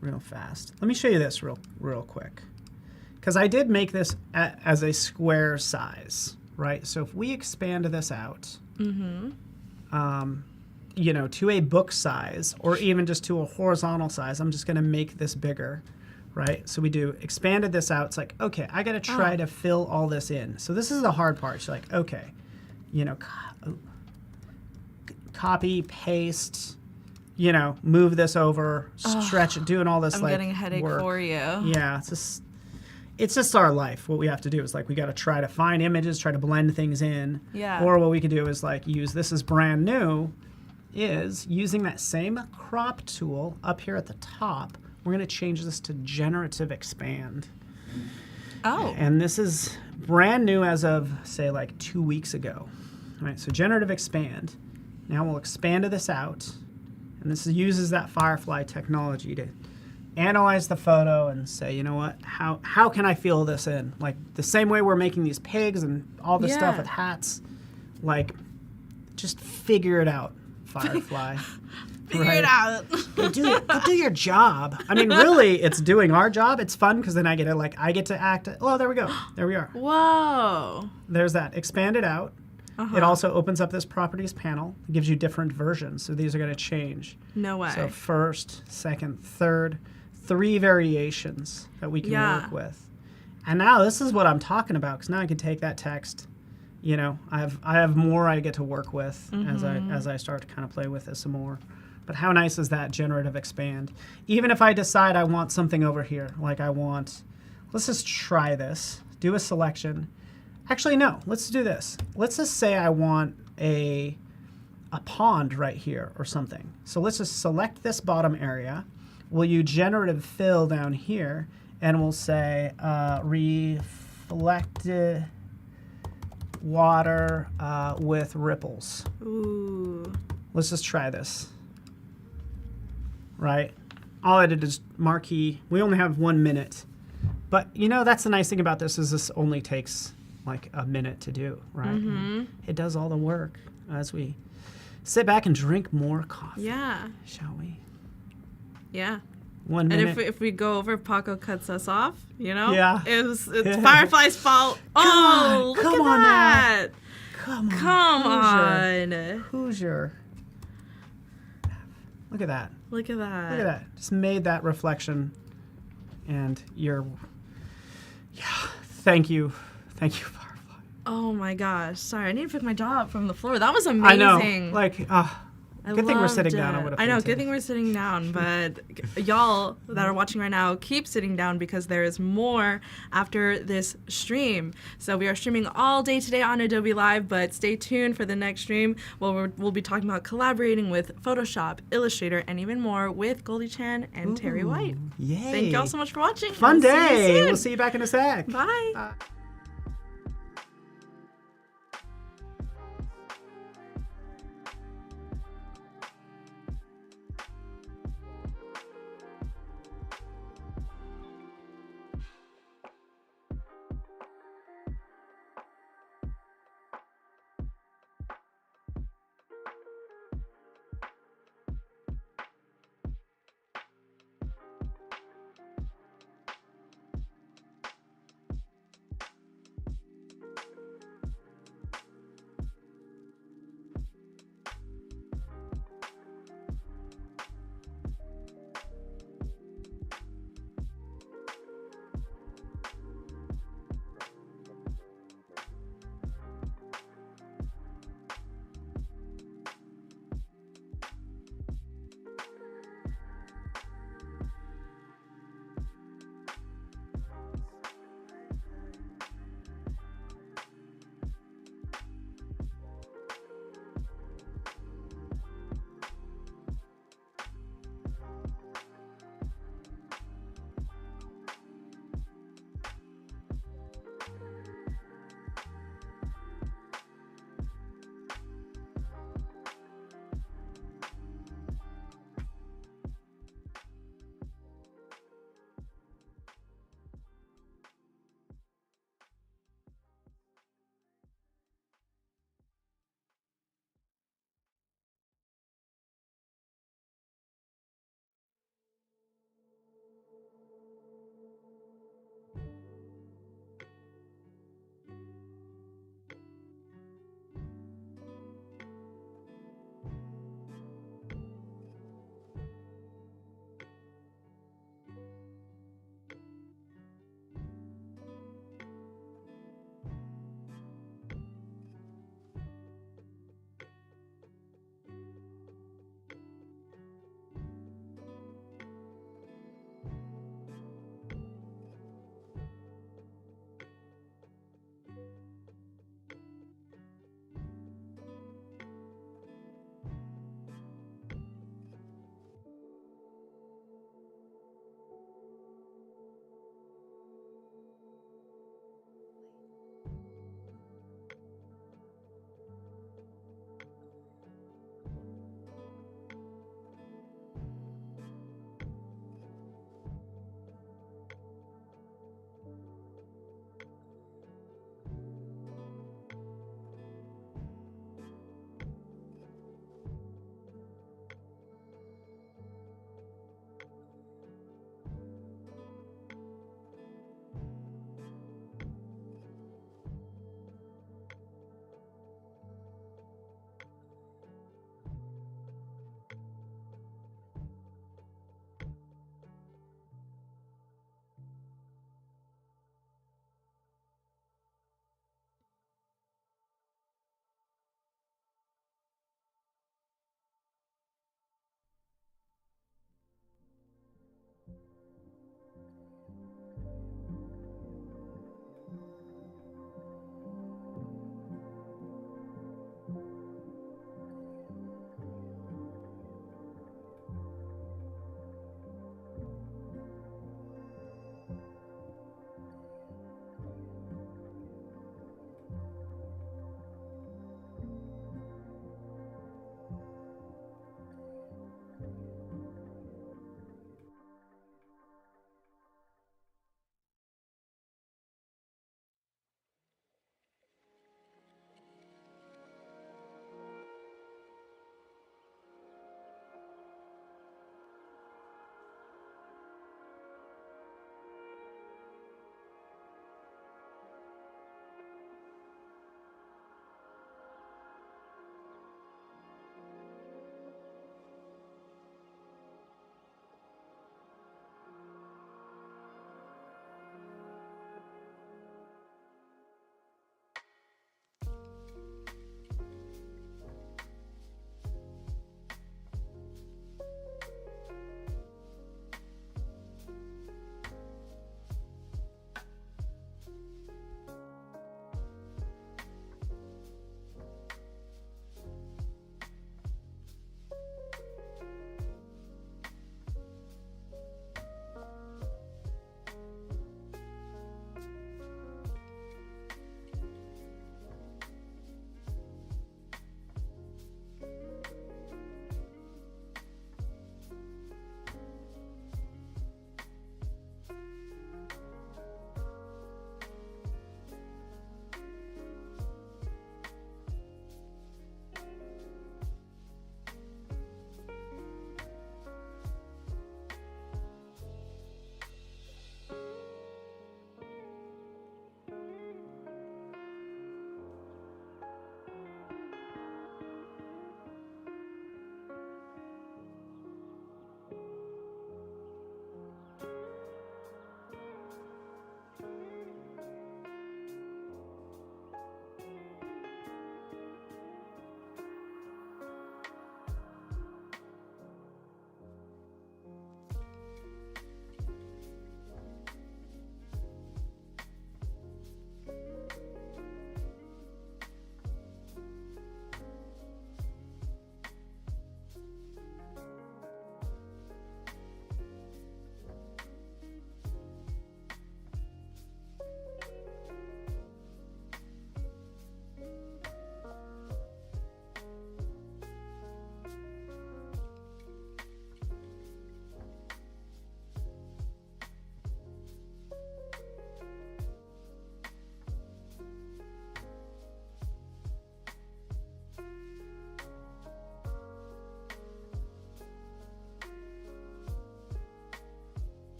real fast. Let me show you this real quick, because I did make this as a square size, right? So if we expand this out, to a book size or even just to a horizontal size, I'm just going to make this bigger. Right, so we expanded this out. It's like, okay, I got to try to fill all this in. So this is the hard part. You're like, okay, copy, paste, move this over, stretch it, doing all this. I'm like getting a headache work. for you. Yeah, it's just our life. What we have to do is like we got to try to find images, try to blend things in. Yeah. Or what we could do is like use this is brand new, is using that same crop tool up here at the top. We're going to change this to generative expand. Oh. And this is brand new as of, say, like 2 weeks ago. All right, so generative expand. Now we'll expand this out. And this uses that Firefly technology to analyze the photo and say, you know what, how can I fill this in? Like the same way we're making these pigs and all this stuff with hats. Like, just figure it out, Firefly. Figure it out. Go do your job. I mean, really, it's doing our job. It's fun because then I get to act. Oh, there we go. There we are. Whoa. There's that. Expand it out. It also opens up this properties panel. It gives you different versions. So these are going to change. No way. So first, second, third, 3 variations that we can work with. And now this is what I'm talking about, because now I can take that text. I have more I get to work with as I start to kind of play with this some more. But how nice is that generative expand? Even if I decide I want something over here, like let's just try this, do a selection. Actually, no, let's do this. Let's just say I want a pond right here or something. So let's just select this bottom area. We'll use generative fill down here, and we'll say reflected water with ripples. Ooh. Let's just try this. Right? All I did is marquee. We only have 1 minute. But, that's the nice thing about this is this only takes like a minute to do, right? It does all the work as we sit back and drink more coffee. Yeah. Shall we? Yeah. 1 minute. And if we go over, Paco cuts us off, Yeah. It's Firefly's fault. Oh, look come at on that. Come Come on. Hoosier. Look at that. Look at that. Look at that. Just made that reflection. And thank you. Thank you, Firefly. Oh my gosh. Sorry, I need to pick my jaw up from the floor. That was amazing. I know. Like, Good thing we're sitting down. I would've I know. fainted. Good thing we're sitting down. But y'all that are watching right now, keep sitting down because there is more after this stream. So we are streaming all day today on Adobe Live, but stay tuned for the next stream. We'll be talking about collaborating with Photoshop, Illustrator, and even more with Goldie Chan and Terry White. Yay. Thank y'all so much for watching. Fun We'll see you day. soon. We'll see you back in a sec. Bye.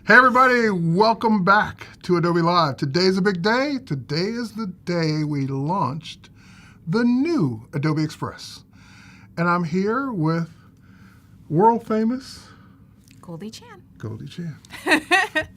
Hey everybody, welcome back to Adobe Live. Today's a big day. Today is the day we launched the new Adobe Express. And I'm here with world famous Goldie Chan. Goldie Chan.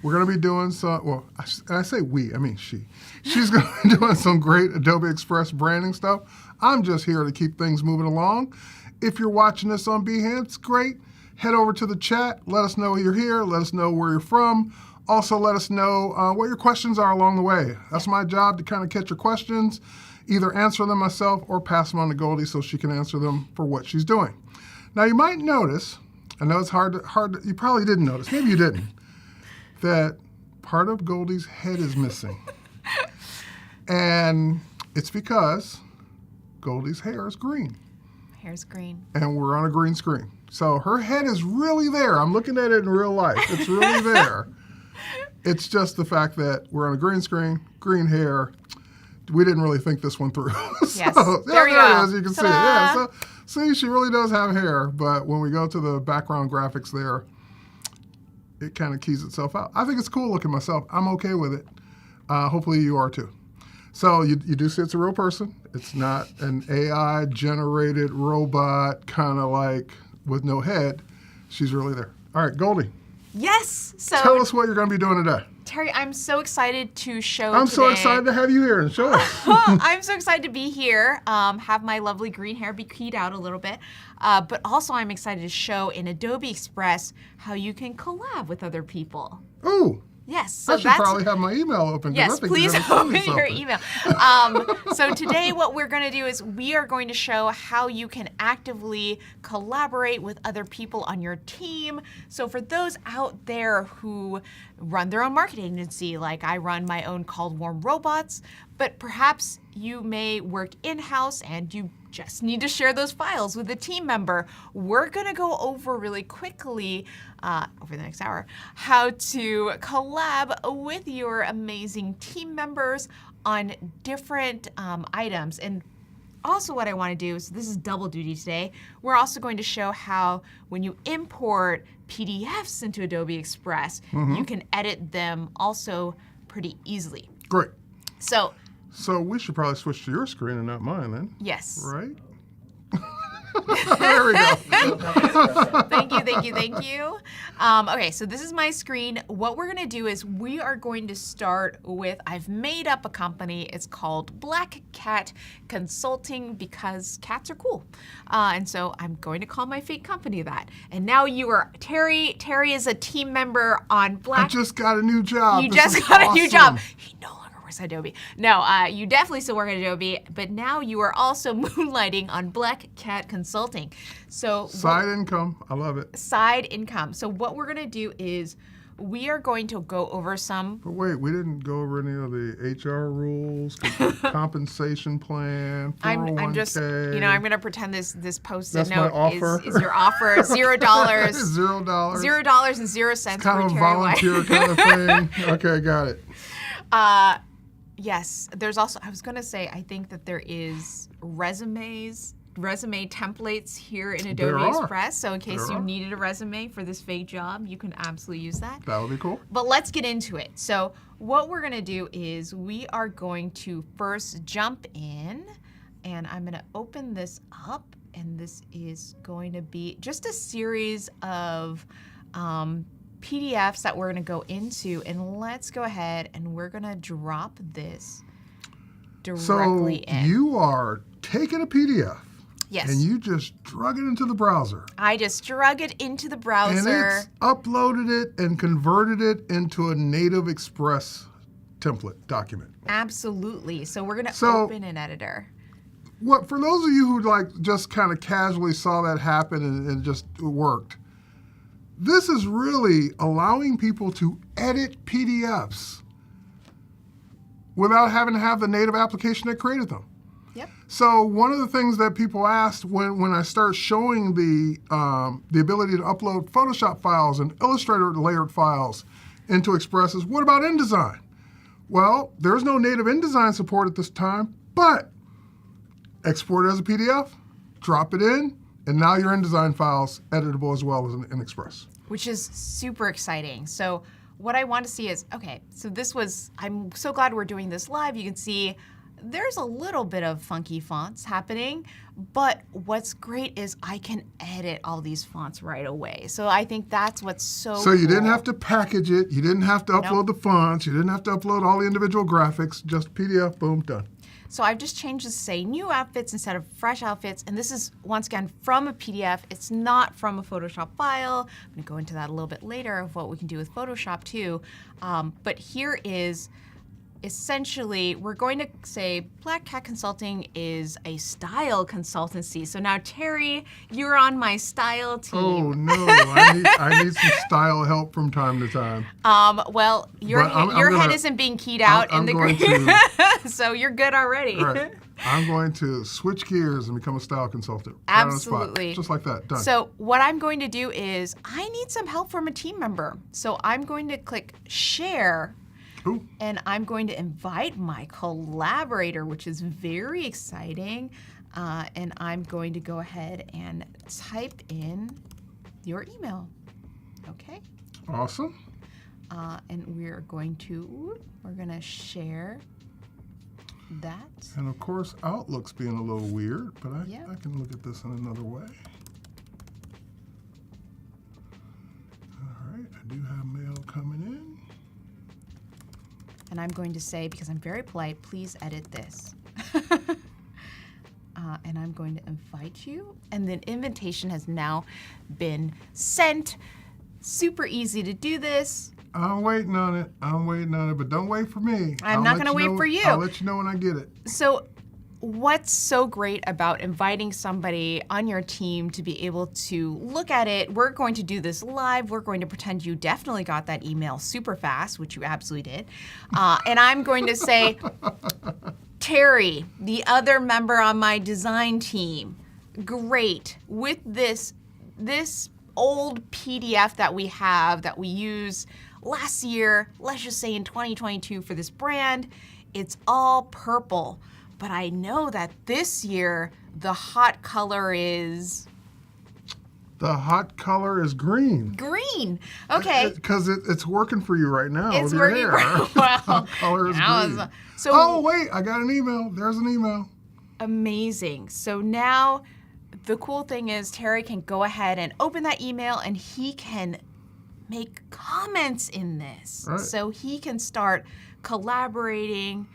We're going to be doing some, well, I say we, I mean she. She's going to be doing some great Adobe Express branding stuff. I'm just here to keep things moving along. If you're watching this on Behance, great. Head over to the chat. Let us know you're here. Let us know where you're from. Also, let us know what your questions are along the way. That's my job, to kind of catch your questions, either answer them myself or pass them on to Goldie so she can answer them for what she's doing. Now, you might notice, I know it's hard to, you probably didn't notice, maybe you didn't, that part of Goldie's head is missing. And it's because Goldie's hair is green. Hair's green. And we're on a green screen. So her head is really there. I'm looking at it in real life. It's really there. It's just the fact that we're on a green screen, green hair. We didn't really think this one through. Yes. There you it go. is. You can see it. Ta-da. Yeah. So, see, she really does have hair. But when we go to the background graphics there, it kind of keys itself out. I think it's cool looking myself. I'm okay with it. Hopefully you are too. So you do see it's a real person. It's not an AI-generated robot, kind of like with no head. She's really there. All right, Goldie, Yes. So tell us what you're going to be doing today. Terry, I'm so excited to show I'm today. so excited to have you here and show us. I'm so excited to be here, have my lovely green hair be keyed out a little bit, but also I'm excited to show in Adobe Express how you can collab with other people. Ooh, Yes, so I should probably have my email open. 'cause I Yes, think please you're gonna send open me your something. email. So today what we're going to do is we are going to show how you can actively collaborate with other people on your team. So for those out there who run their own marketing agency, like I run my own called Warm Robots, but perhaps you may work in-house and you just need to share those files with a team member. We're going to go over really quickly over the next hour how to collab with your amazing team members on different items. And also what I want to do is, this is double duty today, we're also going to show how when you import PDFs into Adobe Express, you can edit them also pretty easily. Great. So we should probably switch to your screen and not mine then. yes. Right? There we go. Thank you. Okay, so this is my screen. What we're gonna do is we are going to start with, I've made up a company. It's called Black Cat Consulting because cats are cool. And so I'm going to call my fake company that. And now you are, Terry is a team member on Black. I just got a new job. You This just is got a new job. awesome. He no longer works at Adobe. No, you definitely still work at Adobe, but now you are also moonlighting on Black Cat Consulting. So Side income. I love it. side income. So what we're gonna do is we are going to go over some. But wait, we didn't go over any of the HR rules, compensation plan, 401k. I'm just, I'm gonna pretend this post-it That's my note offer. is your offer. $0. $0. $0.00 Kind for of a Terry White. volunteer kind of thing. Okay, got it. Yes, there's also, I was going to say, I think that there is resume templates here in There Adobe are. Express. So in case There you are. needed a resume for this fake job, you can absolutely use that. That would be cool. But let's get into it. So what we're going to do is we are going to first jump in, and I'm going to open this up, and this is going to be just a series of PDFs that we're going to go into, and let's go ahead and we're going to drop this directly So in. you are taking a PDF Yes. and you just drug it into the browser. I just drug it into the And browser. it's uploaded it and converted it into a native Express template document. Absolutely. So we're going to So- open an editor. What for those of you who like just kind of casually saw that happen and just worked, this is really allowing people to edit PDFs without having to have the native application that created them. Yep. So one of the things that people asked when I start showing the ability to upload Photoshop files and Illustrator layered files into Express is, what about InDesign? Well, there's no native InDesign support at this time, but export it as a PDF, drop it in, and now your InDesign file's editable as well as in Express. Which is super exciting. So what I want to see is, okay, so I'm so glad we're doing this live. You can see there's a little bit of funky fonts happening, but what's great is I can edit all these fonts right away. So I think that's what's so So you cool. didn't have to package it. You didn't have to upload the fonts. You didn't have to upload all the individual graphics. Just PDF, boom, done. So I've just changed this to say new outfits instead of fresh outfits. And this is, once again, from a PDF. It's not from a Photoshop file. I'm going to go into that a little bit later of what we can do with Photoshop too. But here is essentially, we're going to say Black Cat Consulting is a style consultancy. So now, Terry, you're on my style team. Oh, no. I need some style help from time to time. Well, your head isn't being keyed out in the green, so you're good already. Right. I'm going to switch gears and become a style consultant. Right on the spot. Absolutely. Just like that. Done. So what I'm going to do is I need some help from a team member. So I'm going to click Share. Ooh. And I'm going to invite my collaborator, which is very exciting. And I'm going to go ahead and type in your email. Okay. Awesome. And we're going to share that. And of course, Outlook's being a little weird, but I can look at this in another way. All right, I do have mail coming in. And I'm going to say, because I'm very polite, please edit this. And I'm going to invite you. And the invitation has now been sent. Super easy to do this. I'm waiting on it. But don't wait for me. I'm not going to wait for you. I'll let you know when I get it. So what's so great about inviting somebody on your team to be able to look at it? We're going to do this live. We're going to pretend you definitely got that email super fast, which you absolutely did. And I'm going to say, Terry, the other member on my design team, great. With this old PDF that we have that we use last year, let's just say in 2022 for this brand, it's all purple. But I know that this year, the hot color is... The hot color is green. Green. Okay. Because it's working for you right now It's with your working hair. well. Hot color is now green. So Oh, wait, I got an email. There's an email. amazing. So now the cool thing is Terry can go ahead and open that email and he can make comments in this. Right. So he can start collaborating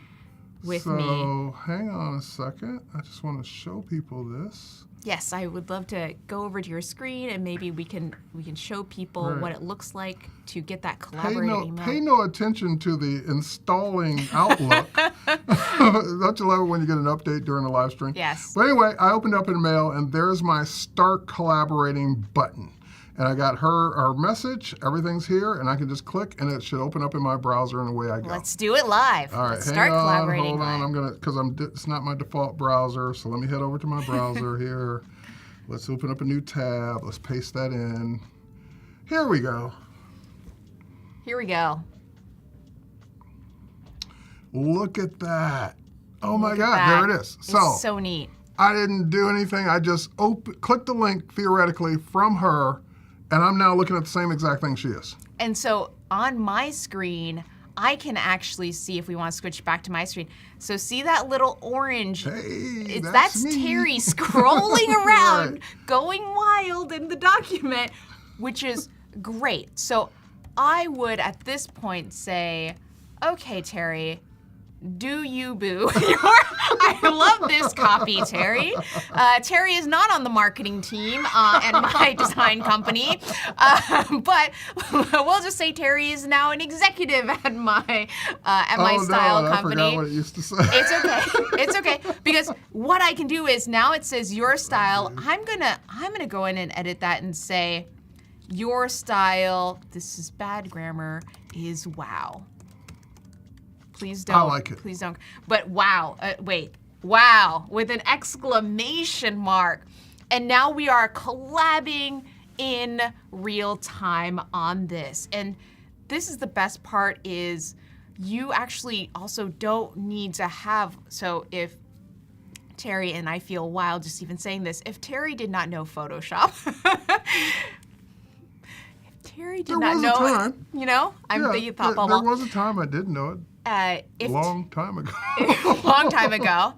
with me. So hang on a second. I just want to show people this. Yes, I would love to go over to your screen and maybe we can show people Right. what it looks like to get that Pay collaborating email. pay no attention to the installing Outlook. Don't you love it when you get an update during a live stream? Yes. But anyway, I opened up in mail and there's my Start Collaborating button. And I got her message, everything's here, and I can just click and it should open up in my browser and away I go. Let's do it live. All right, Let's hang start on, collaborating hold on. live. I'm gonna, because it's not my default browser, so let me head over to my browser here. Let's open up a new tab. Let's paste that in. Here we go. Here we go. Look at that. Oh my Look at God, that. there it is. It's so neat. I didn't do anything. I just clicked the link theoretically from her, and I'm now looking at the same exact thing she is. And so on my screen, I can actually see if we want to switch back to my screen. So see that little orange? Hey, That's me. Terry scrolling around, Right. going wild in the document, which is great. So I would at this point say, okay, Terry, do you boo? I love this copy, Terry. Terry is not on the marketing team at my design company, but we'll just say Terry is now an executive at my style no, company. I forgot what it used to say. It's okay. It's okay because what I can do is now it says your style. I'm gonna go in and edit that and say your style. This is bad grammar. Is wow. Please don't. I like it. Please don't. But wow. Wait. Wow. With an exclamation mark. And now we are collabing in real time on this. And this is the best part is you actually also don't need to have, so if Terry, and I feel wild just even saying this, if Terry did not know Photoshop, if Terry did There not was a know. time. You know, I'm Yeah, the thought there bubble. was a time I didn't know it. If Long time ago. long time ago,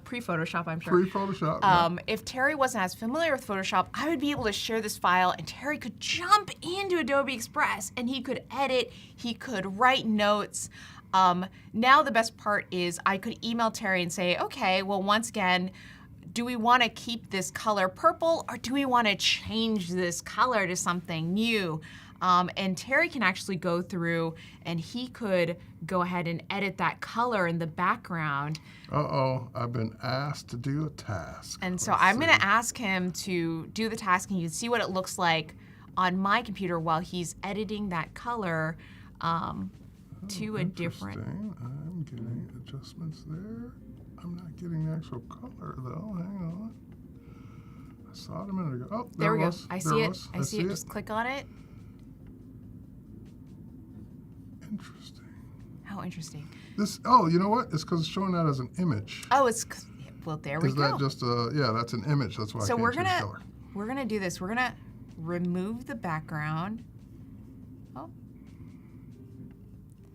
pre-Photoshop, I'm sure. Pre-Photoshop. Yeah. If Terry wasn't as familiar with Photoshop, I would be able to share this file and Terry could jump into Adobe Express and he could edit, he could write notes. Now the best part is I could email Terry and say, okay, well, once again, do we want to keep this color purple or do we want to change this color to something new? And Terry can actually go through and he could go ahead and edit that color in the background. Uh-oh, I've been asked to do a task. And so Let's I'm see. going to ask him to do the task and you can see what it looks like on my computer while he's editing that color to a different. Interesting. I'm getting adjustments there. I'm not getting the actual color though. Hang on. I saw it a minute ago. Oh, There we go. was. I There see it. was. I see it. Just click on it. Interesting. How interesting. This. Oh, you know what? It's because it's showing that as an image. Oh, well, there we Is go. that just a? Yeah, that's an image. That's why So I we're can't change gonna color. do this. We're gonna remove the background. Oh,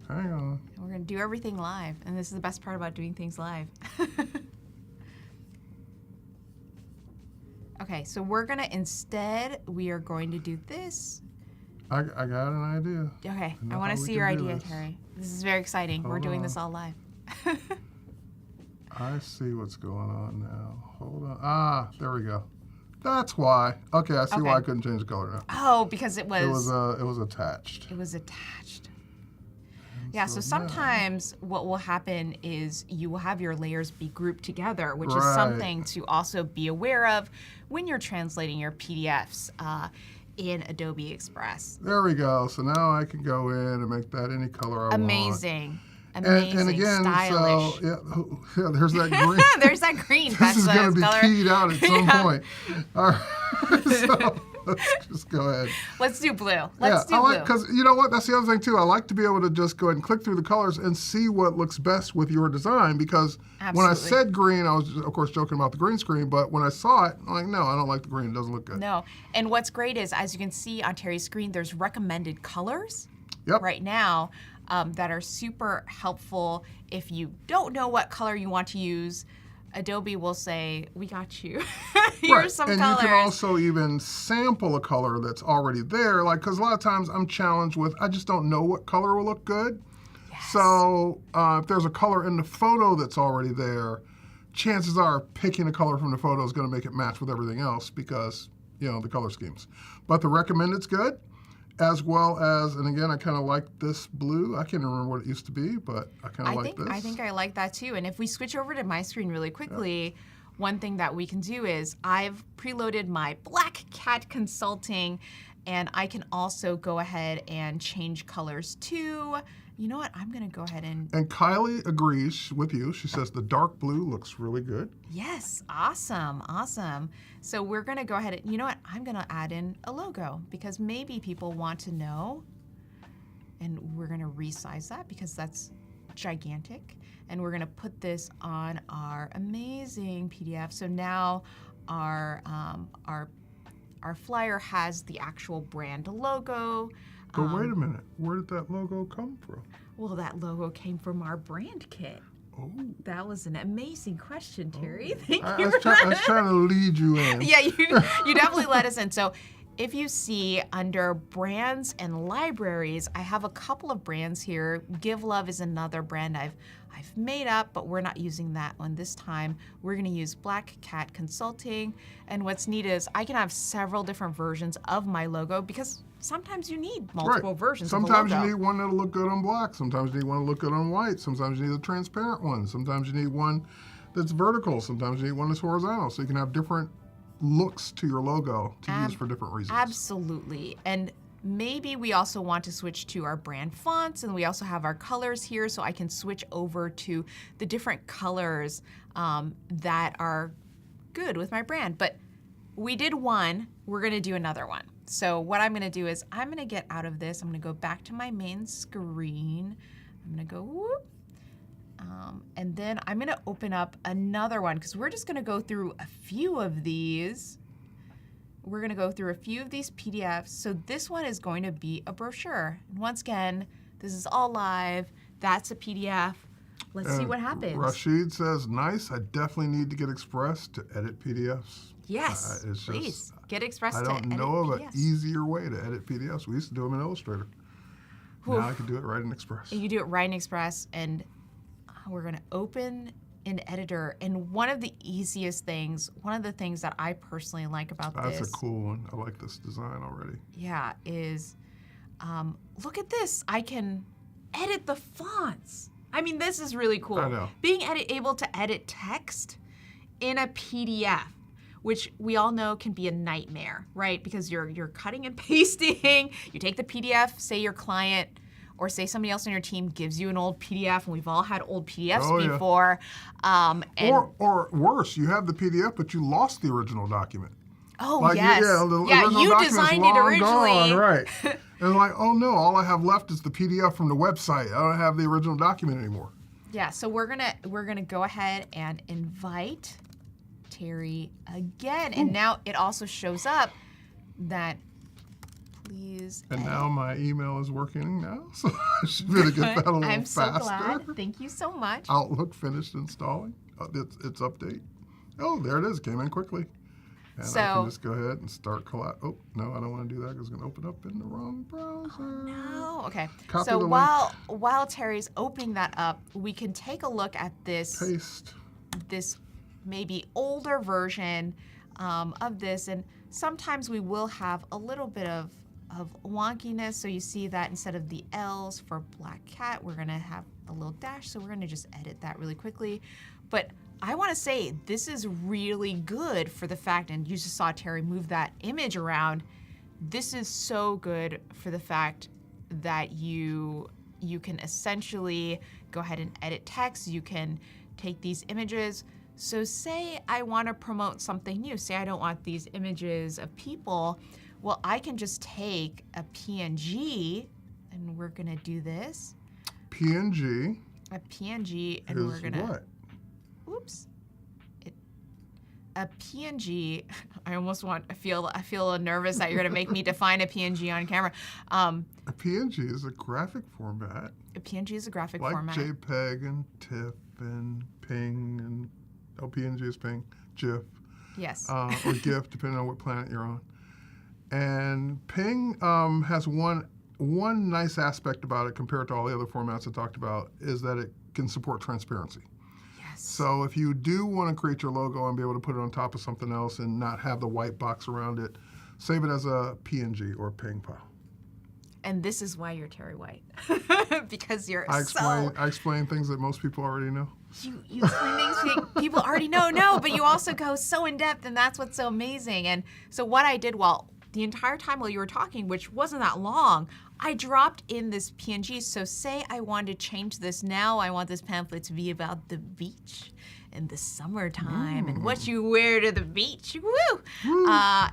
Hang on. and we're gonna do everything live. And this is the best part about doing things live. Okay, so we are going to do this. I got an idea. Okay, I know I want how to we see can your do idea, this. Terry. This is very exciting. We're Hold doing on. this all live. I see what's going on now. Hold on. Ah, there we go. That's why. Okay, I see why I Okay. couldn't change the color now. Oh, because it was It was attached. it was attached. Yeah, so so now- sometimes what will happen is you will have your layers be grouped together, which is Right. something to also be aware of when you're translating your PDFs in Adobe Express. There we go. So now I can go in and make that any color I want. Amazing. Amazing. And again, stylish. so yeah, there's that green. There's that green. This That's is going to be color. keyed out at some Yeah. point. All right. So let's just go ahead. Let's do blue. Let's do I blue. like, because you know what? That's the other thing too. I like to be able to just go ahead and click through the colors and see what looks best with your design. Because when I Absolutely. said green, I was just, of course joking about the green screen. But when I saw it, I'm like, no, I don't like the green. It doesn't look good. No. And what's great is, as you can see on Terry's screen, there's recommended colors Yep. right now that are super helpful. If you don't know what color you want to use, Adobe will say, we got you. Here's Right. some and colors. you can also even sample a color that's already there. Like, because a lot of times I'm challenged with, I just don't know what color will look good. So if there's a color in the photo that's already there, chances are picking a color from the photo is going to make it match with everything else because, you know, the color schemes. But the recommended's good, as well as, and again, I kind of like this blue. I can't remember what it used to be, but I kind of like this. I think I like that too. And if we switch over to my screen really quickly, one thing that we can do is I've preloaded my Black Cat Consulting, and I can also go ahead and change colors too. You know what? I'm going to go ahead and And Kylie agrees with you. She says the dark blue looks really good. yes, awesome, awesome. So we're going to go ahead and, you know what? I'm going to add in a logo because maybe people want to know, and we're going to resize that because that's gigantic. And we're going to put this on our amazing PDF. So now our flyer has the actual brand logo. But wait a minute, where did that logo come from? Well, that logo came from our brand kit. Oh, That was an amazing question, Terry. Thank I you was, for I was trying to lead you in. Yeah, you definitely let us in. So if you see under brands and libraries, I have a couple of brands here. Give Love is another brand I've made up, but we're not using that one this time. We're gonna use Black Cat Consulting. And what's neat is I can have several different versions of my logo because sometimes you need multiple versions Sometimes of a logo. you need one that'll look good on black. Sometimes you need one that'll look good on white. Sometimes you need a transparent one. Sometimes you need one that's vertical. Sometimes you need one that's horizontal. So you can have different looks to your logo to use for different reasons. Absolutely. And maybe we also want to switch to our brand fonts, and we also have our colors here, so I can switch over to the different colors that are good with my brand. But we did one, we're gonna do another one. So what I'm gonna do is I'm gonna get out of this, I'm gonna go back to my main screen. I'm gonna go whoop. And then I'm gonna open up another one because we're just gonna go through a few of these. we're going to go through a few of these PDFs. So this one is going to be a brochure. And once again, this is all live. That's a PDF. Let's see what happens. Rashid says, nice. I definitely need to get Express to edit PDFs. Yes, It's please. just, Get Express I to don't edit know of an PDFs. easier way to edit PDFs. We used to do them in Illustrator. Now I can do it right in Express. You do it right in Express, and we're going to open an editor. And one of the easiest things, one of the things that I personally like about That's this, a cool one. I like this design already. yeah, is look at this. I can edit the fonts. I mean, this is really cool. I know. Being able to edit text in a PDF, which we all know can be a nightmare, right? Because you're cutting and pasting. You take the PDF, say your client or say somebody else on your team gives you an old PDF, and we've all had old PDFs Oh, yeah. before. And Or worse, you have the PDF, but you lost the original document. oh Like, yes, the original you document's designed it long originally. gone, right. And like, oh no, all I have left is the PDF from the website. I don't have the original document anymore. Yeah, so we're gonna go ahead and invite Terry again, and now it also shows up that please. And now my email is working now, so I should really get that a little I'm so faster. glad. Thank you so much. Outlook finished installing. Its update. Oh, there it is. Came in quickly. And I So- can just go ahead and start Oh, no, I don't want to do that because it's going to open up in the wrong browser. No, okay. Copy So the link. while Terry's opening that up, we can take a look at this Paste. maybe older version of this, and sometimes we will have a little bit of wonkiness. So you see that instead of the L's for black cat, we're gonna have a little dash. So we're gonna just edit that really quickly. But I want to say this is really good for the fact, and you just saw Terry move that image around. This is so good for the fact that you can essentially go ahead and edit text. You can take these images. So say I want to promote something new. Say I don't want these images of people. Well, I can just take a PNG, and we're gonna do this. PNG A PNG, and is we're gonna. what? Oops. A PNG. I feel nervous that you're gonna make me define a PNG on camera. A PNG is a graphic format. A PNG is a graphic Like format. JPEG and TIFF and PNG and PNG is PNG, GIF, Yes. or GIF, depending on what planet you're on. And Ping has one nice aspect about it compared to all the other formats I talked about is that it can support transparency. Yes. So if you do want to create your logo and be able to put it on top of something else and not have the white box around it, save it as a PNG or Ping file. And this is why you're Terry White, because you're I so. explain things that most people already know. You explain things people already know, but you also go so in depth, and that's what's so amazing. And so what I did, the entire time while you were talking, which wasn't that long, I dropped in this PNG. So say I wanted to change this now. I want this pamphlet to be about the beach in the summertime and what you wear to the beach. Woo!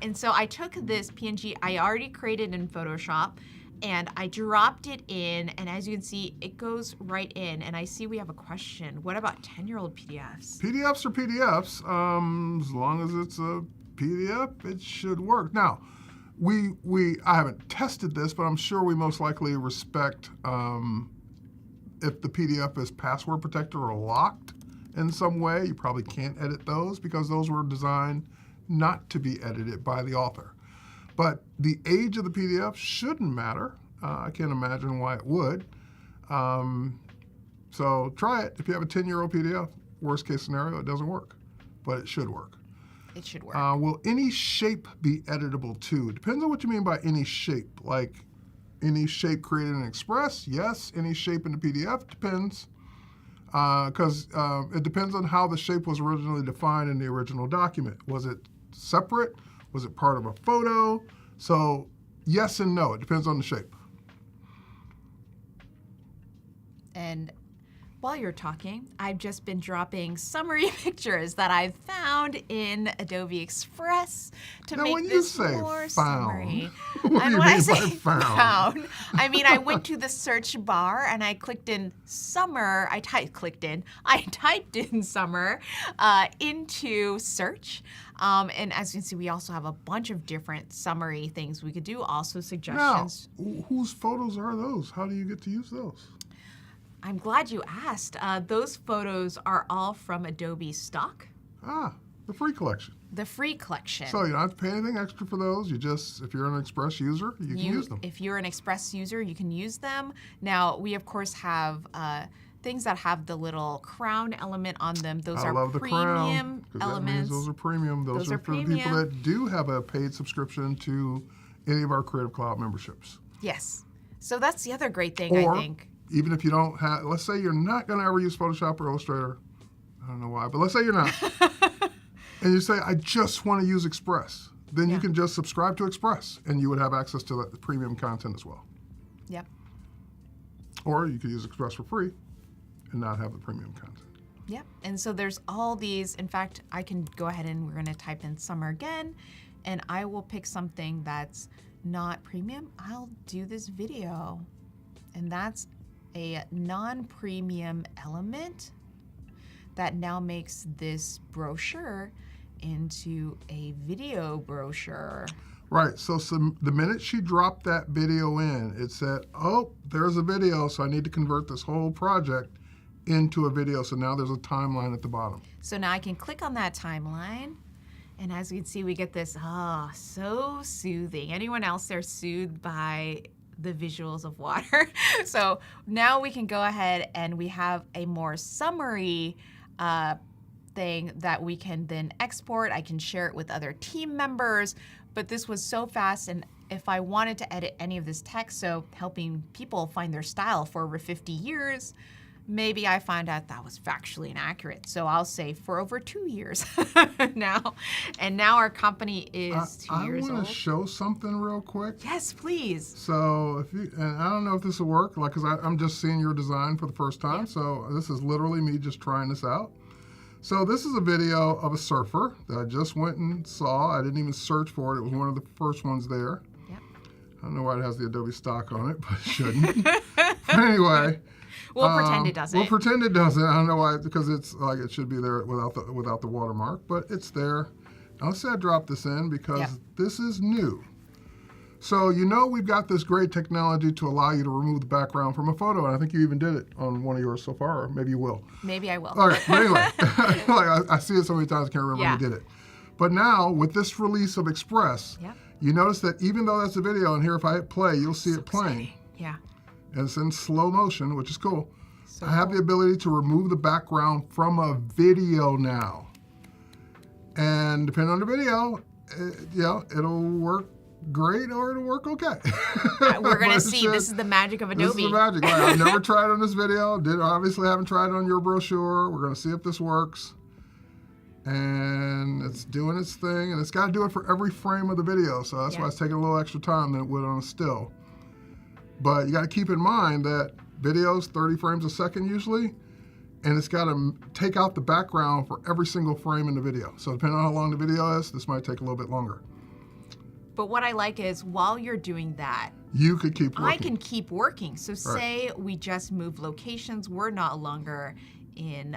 And so I took this PNG I already created in Photoshop, and I dropped it in, and as you can see, it goes right in. And I see we have a question. What about 10-year-old PDFs? PDFs are PDFs. As long as it's a PDF, it should work. Now, I haven't tested this, but I'm sure we most likely respect if the PDF is password protected or locked in some way. You probably can't edit those because those were designed not to be edited by the author. But the age of the PDF shouldn't matter. I can't imagine why it would. So try it. If you have a 10-year-old PDF, worst case scenario, it doesn't work, but it should work. It should work. Will any shape be editable too? Depends on what you mean by any shape. Like any shape created in Express, yes. Any shape in the PDF, depends. Because it depends on how the shape was originally defined in the original document. Was it separate? Was it part of a photo? So yes and no. It depends on the shape. And while you're talking, I've just been dropping summary pictures that I've found in Adobe Express to Now, make when you this say more found, summary. what do And you when I mean by say found? I mean I went to the search bar and I clicked in summer. I typed in summer into search. And as you can see, we also have a bunch of different summary things we could do. Also Now, suggestions. whose photos are those? How do you get to use those? I'm glad you asked. Those photos are all from Adobe stock, Ah, the free collection. the free collection. So you don't have to pay anything extra for those. You just, if you're an Express user, you can use them. If you're an Express user, you can use them. Now, we of course have things that have the little crown element on them. Those I are love the crown, premium 'cause that means elements. those are premium. Those are for the people premium. that do have a paid subscription to any of our Creative Cloud memberships. Yes. So that's the other great thing, Or I think. even if you don't have, let's say you're not going to ever use Photoshop or Illustrator. I don't know why, but let's say you're not. And you say, I just want to use Express. Then you Yeah. can just subscribe to Express and you would have access to the premium content as well. Yep. Or you could use Express for free and not have the premium content. Yep. And so there's all these. In fact, I can go ahead and we're going to type in summer again, and I will pick something that's not premium. I'll do this video, and that's a non-premium element that now makes this brochure into a video brochure. Right, so the minute she dropped that video in, it said, oh, there's a video, so I need to convert this whole project into a video. So now there's a timeline at the bottom. So now I can click on that timeline, and as you can see, we get this, so soothing. Anyone else there soothed by the visuals of water? So now we can go ahead and we have a more summary thing that we can then export. I can share it with other team members, but this was so fast, and if I wanted to edit any of this text, so helping people find their style for over 50 years, maybe I find out that was factually inaccurate. So I'll say for over 2 years now. And now our company is 2 years I old. want to show something real quick. Yes, please. So if you, and I don't know if this will work, like, because I'm just seeing your design for the first time. Yeah. So this is literally me just trying this out. So this is a video of a surfer that I just went and saw. I didn't even search for it. It was one of the first ones there. Yep. I don't know why it has the Adobe stock on it, but it shouldn't. But anyway. We'll pretend it doesn't. We'll pretend it doesn't. I don't know why, because it's like it should be there without the watermark, but it's there. Now let's say I drop this in because this is new. So you know we've got this great technology to allow you to remove the background from a photo, and I think you even did it on one of yours so far, or maybe you will. Maybe I will. All right, but anyway, like I see it so many times I can't remember when you did it. But now with this release of Express, you notice that even though that's a video, and here if I hit play, you'll see it playing. Exciting. Yeah. And it's in slow motion, which is cool. So I have the ability to remove the background from a video now. And depending on the video, it'll work great or it'll work okay. We're going to see. This is the magic of Adobe. This is the magic. Like, I've never tried it on this video. Obviously haven't tried it on your brochure. We're going to see if this works. And it's doing its thing. And it's got to do it for every frame of the video. So that's why it's taking a little extra time than it would on a still. But you got to keep in mind that videos, 30 frames a second usually, and it's got to take out the background for every single frame in the video. So depending on how long the video is, this might take a little bit longer. But what I like is while you're doing that, you could keep working. I can keep working. So say we just move locations. We're not longer in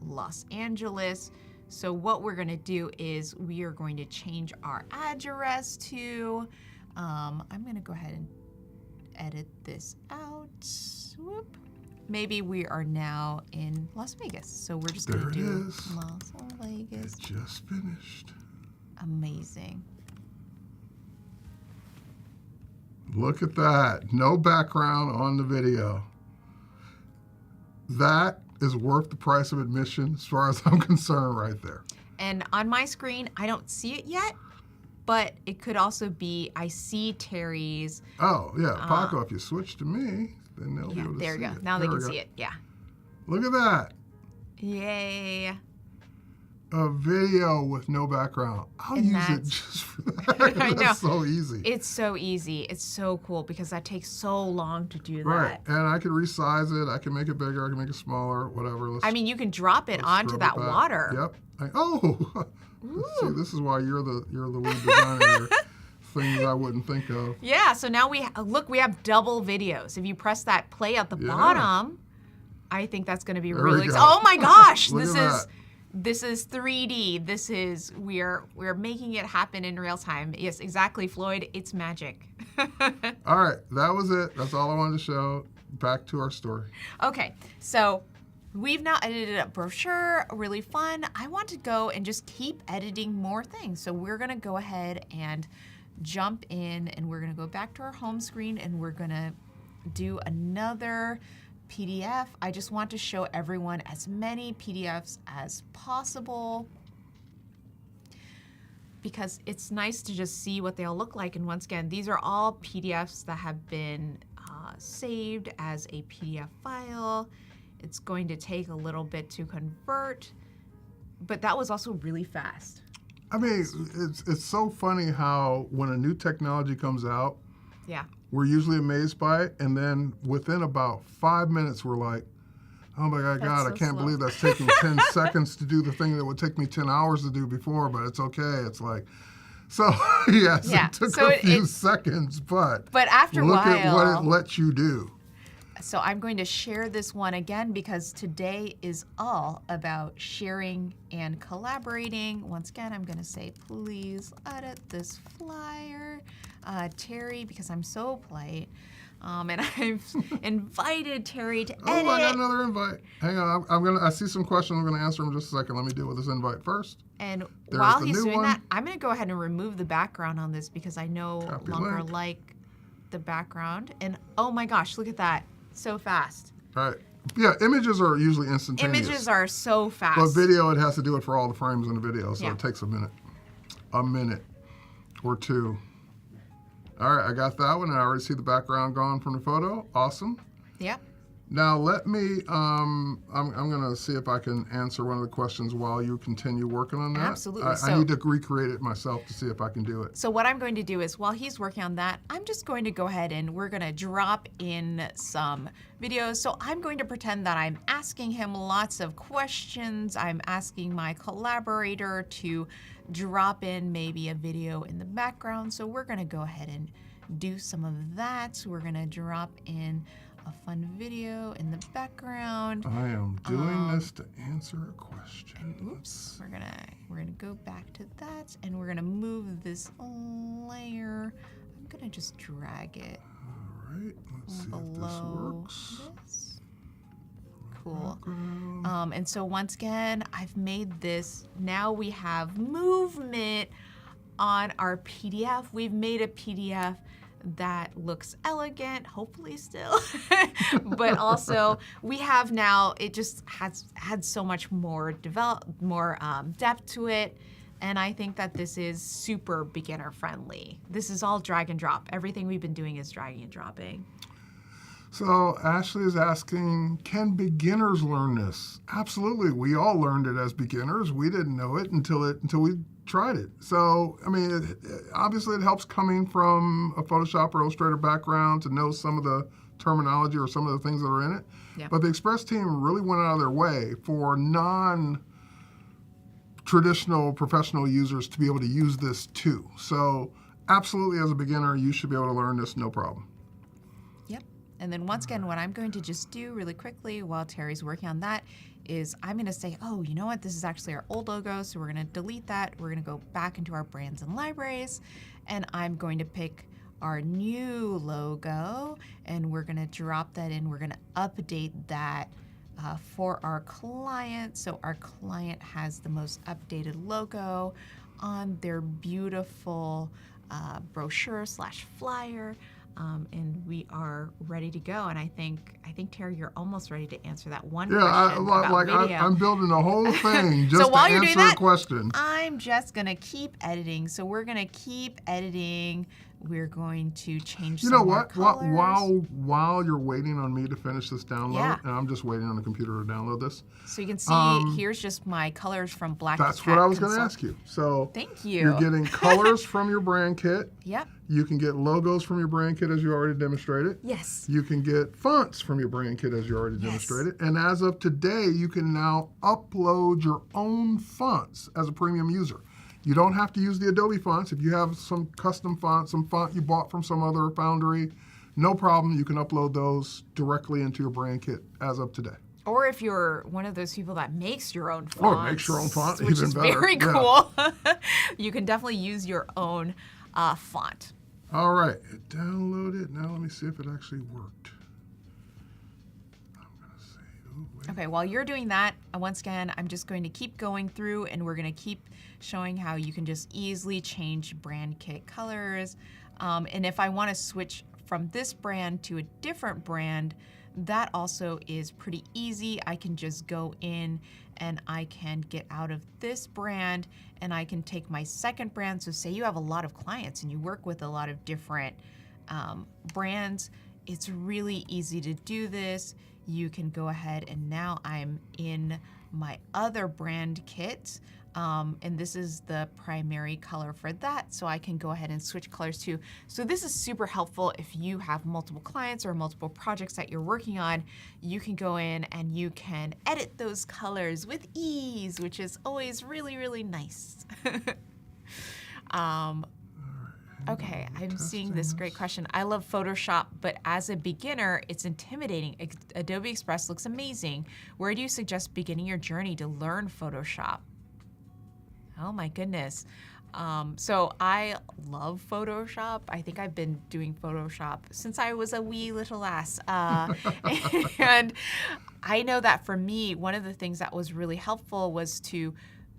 Los Angeles. So what we're going to do is we are going to change our address to, I'm going to go ahead and edit this out. Whoop. Maybe we are now in Las Vegas. So we're just going to do Las Vegas. It just finished. Amazing. Look at that. No background on the video. That is worth the price of admission as far as I'm concerned right there. And on my screen, I don't see it yet, but it could also be, I see Terry's. Oh, yeah. Paco, if you switch to me, then they'll be able to see it. There you go. Now they can see it. Yeah. Look at that. Yay. a video with no background. I'll And use it that's- just for that. I know. That's so easy. It's so easy. It's so cool because that takes so long to do that. Right, and I can resize it. I can make it bigger. I can make it smaller. Whatever. I mean, you can drop it onto scrub that it back. water. Yep. See, this is why you're the lead designer. Things I wouldn't think of. Yeah, so now we have double videos. If you press that play at the Yeah. bottom, I think that's going to be There we really go. Oh my gosh, Look at this is 3D. This is we're making it happen in real time. Yes, exactly, Floyd. It's magic. All right, that was it. That's all I wanted to show. Back to our story. Okay, so we've now edited a brochure, really fun. I want to go and just keep editing more things. So we're gonna go ahead and jump in and we're gonna go back to our home screen and we're gonna do another PDF. I just want to show everyone as many PDFs as possible because it's nice to just see what they'll look like. And once again, these are all PDFs that have been saved as a PDF file. It's going to take a little bit to convert, but that was also really fast. I mean, it's so funny how when a new technology comes out, Yeah. we're usually amazed by it, and then within about 5 minutes, we're like, oh my God, That's I so can't slow. believe that's taking 10 seconds to do the thing that would take me 10 hours to do before, but it's okay. It's like, so yes, Yeah, it took so a few it's- seconds, but after a look while, at what it lets you do. So I'm going to share this one again because today is all about sharing and collaborating. Once again, I'm going to say, please edit this flyer, Terry, because I'm so polite. And I've invited Terry to edit. Oh, I got another invite. Hang on, I see some questions. I'm gonna answer them in just a second. Let me deal with this invite first. And There's while the he's new doing one. that, I'm going to go ahead and remove the background on this because I no Copy longer link. like the background. And oh my gosh, look at that. So fast. All right. Yeah, images are usually instantaneous. Images are so fast. But video, it has to do it for all the frames in the video, so Yeah. it takes a minute or two. All right, I got that one, and I already see the background gone from the photo. Awesome. Yep. Now let me, I'm gonna see if I can answer one of the questions while you continue working on that. Absolutely. I So- need to recreate it myself to see if I can do it. So what I'm going to do is while he's working on that, I'm just going to go ahead and we're going to drop in some videos. So I'm going to pretend that I'm asking him lots of questions. I'm asking my collaborator to drop in maybe a video in the background. So we're going to go ahead and do some of that. So we're going to drop in a fun video in the background. I am doing this to answer a question. Oops, we're gonna go back to that and we're gonna move this layer. I'm gonna just drag it All right, let's see if this below works. this. Cool. And so once again, I've made this. Now we have movement on our PDF. We've made a PDF that looks elegant, hopefully still, but also we have now, it just has had so much more depth to it. And I think that this is super beginner friendly. This is all drag and drop. Everything we've been doing is dragging and dropping. So Ashley is asking, can beginners learn this? Absolutely. We all learned it as beginners. We didn't know it until we tried it. So, I mean, obviously it helps coming from a Photoshop or Illustrator background to know some of the terminology or some of the things that are in it. Yeah. But the Express team really went out of their way for non-traditional professional users to be able to use this too. So absolutely, as a beginner, you should be able to learn this, no problem. Yep. And then once again, what I'm going to just do really quickly while Terry's working on that is I'm going to say, oh, you know what? This is actually our old logo. So we're going to delete that. We're going to go back into our brands and libraries. And I'm going to pick our new logo. And we're going to drop that in. We're going to update that for our client. So our client has the most updated logo on their beautiful brochure / flyer. And we are ready to go. And I think Terry, you're almost ready to answer that one question about video. I'm building the whole thing just So while to you're doing answer a that, question. I'm just gonna keep editing. So we're gonna keep editing we're going to change You some know more what? colors. While you're waiting on me to finish this download, Yeah. and I'm just waiting on the computer to download this. So you can see here's just my colors from Black That's Cat what I was going to Consult. ask you. So Thank you. you're getting colors from your brand kit. Yep. You can get logos from your brand kit as you already demonstrated. Yes. You can get fonts from your brand kit as you already demonstrated. And as of today, you can now upload your own fonts as a premium user. You don't have to use the Adobe fonts. If you have some custom font, some font you bought from some other foundry, no problem. You can upload those directly into your brand kit as of today. Or if you're one of those people that makes your own fonts, Oh, makes your own font, which even is better. very Yeah. cool. You can definitely use your own font. All right, it downloaded. Now let me see if it actually worked. I'm going to say, oh, wait. Okay, while you're doing that, once again, I'm just going to keep going through and we're going to keep showing how you can just easily change brand kit colors. And if I want to switch from this brand to a different brand, that also is pretty easy. I can just go in and I can get out of this brand and I can take my second brand. So say you have a lot of clients and you work with a lot of different brands, it's really easy to do this. You can go ahead and now I'm in my other brand kit. And this is the primary color for that, so I can go ahead and switch colors too. So this is super helpful if you have multiple clients or multiple projects that you're working on. You can go in and you can edit those colors with ease, which is always really, really nice. Okay, I'm seeing this great question. I love Photoshop, but as a beginner, it's intimidating. Adobe Express looks amazing. Where do you suggest beginning your journey to learn Photoshop? Oh my goodness. So I love Photoshop. I think I've been doing Photoshop since I was a wee little lass. And I know that for me, one of the things that was really helpful was to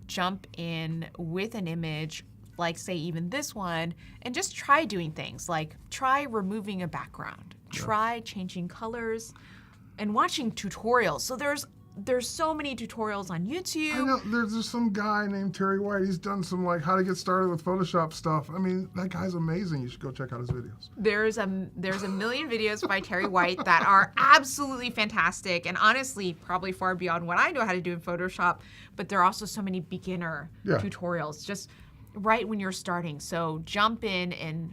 jump in with an image, like say even this one, and just try doing things like try removing a background, try changing colors, and watching tutorials. So there's so many tutorials on YouTube. I know there's some guy named Terry White. He's done some like how to get started with Photoshop stuff. I mean, that guy's amazing. You should go check out his videos. There's a million videos by Terry White that are absolutely fantastic and honestly probably far beyond what I know how to do in Photoshop, but there are also so many beginner tutorials just right when you're starting. So jump in, and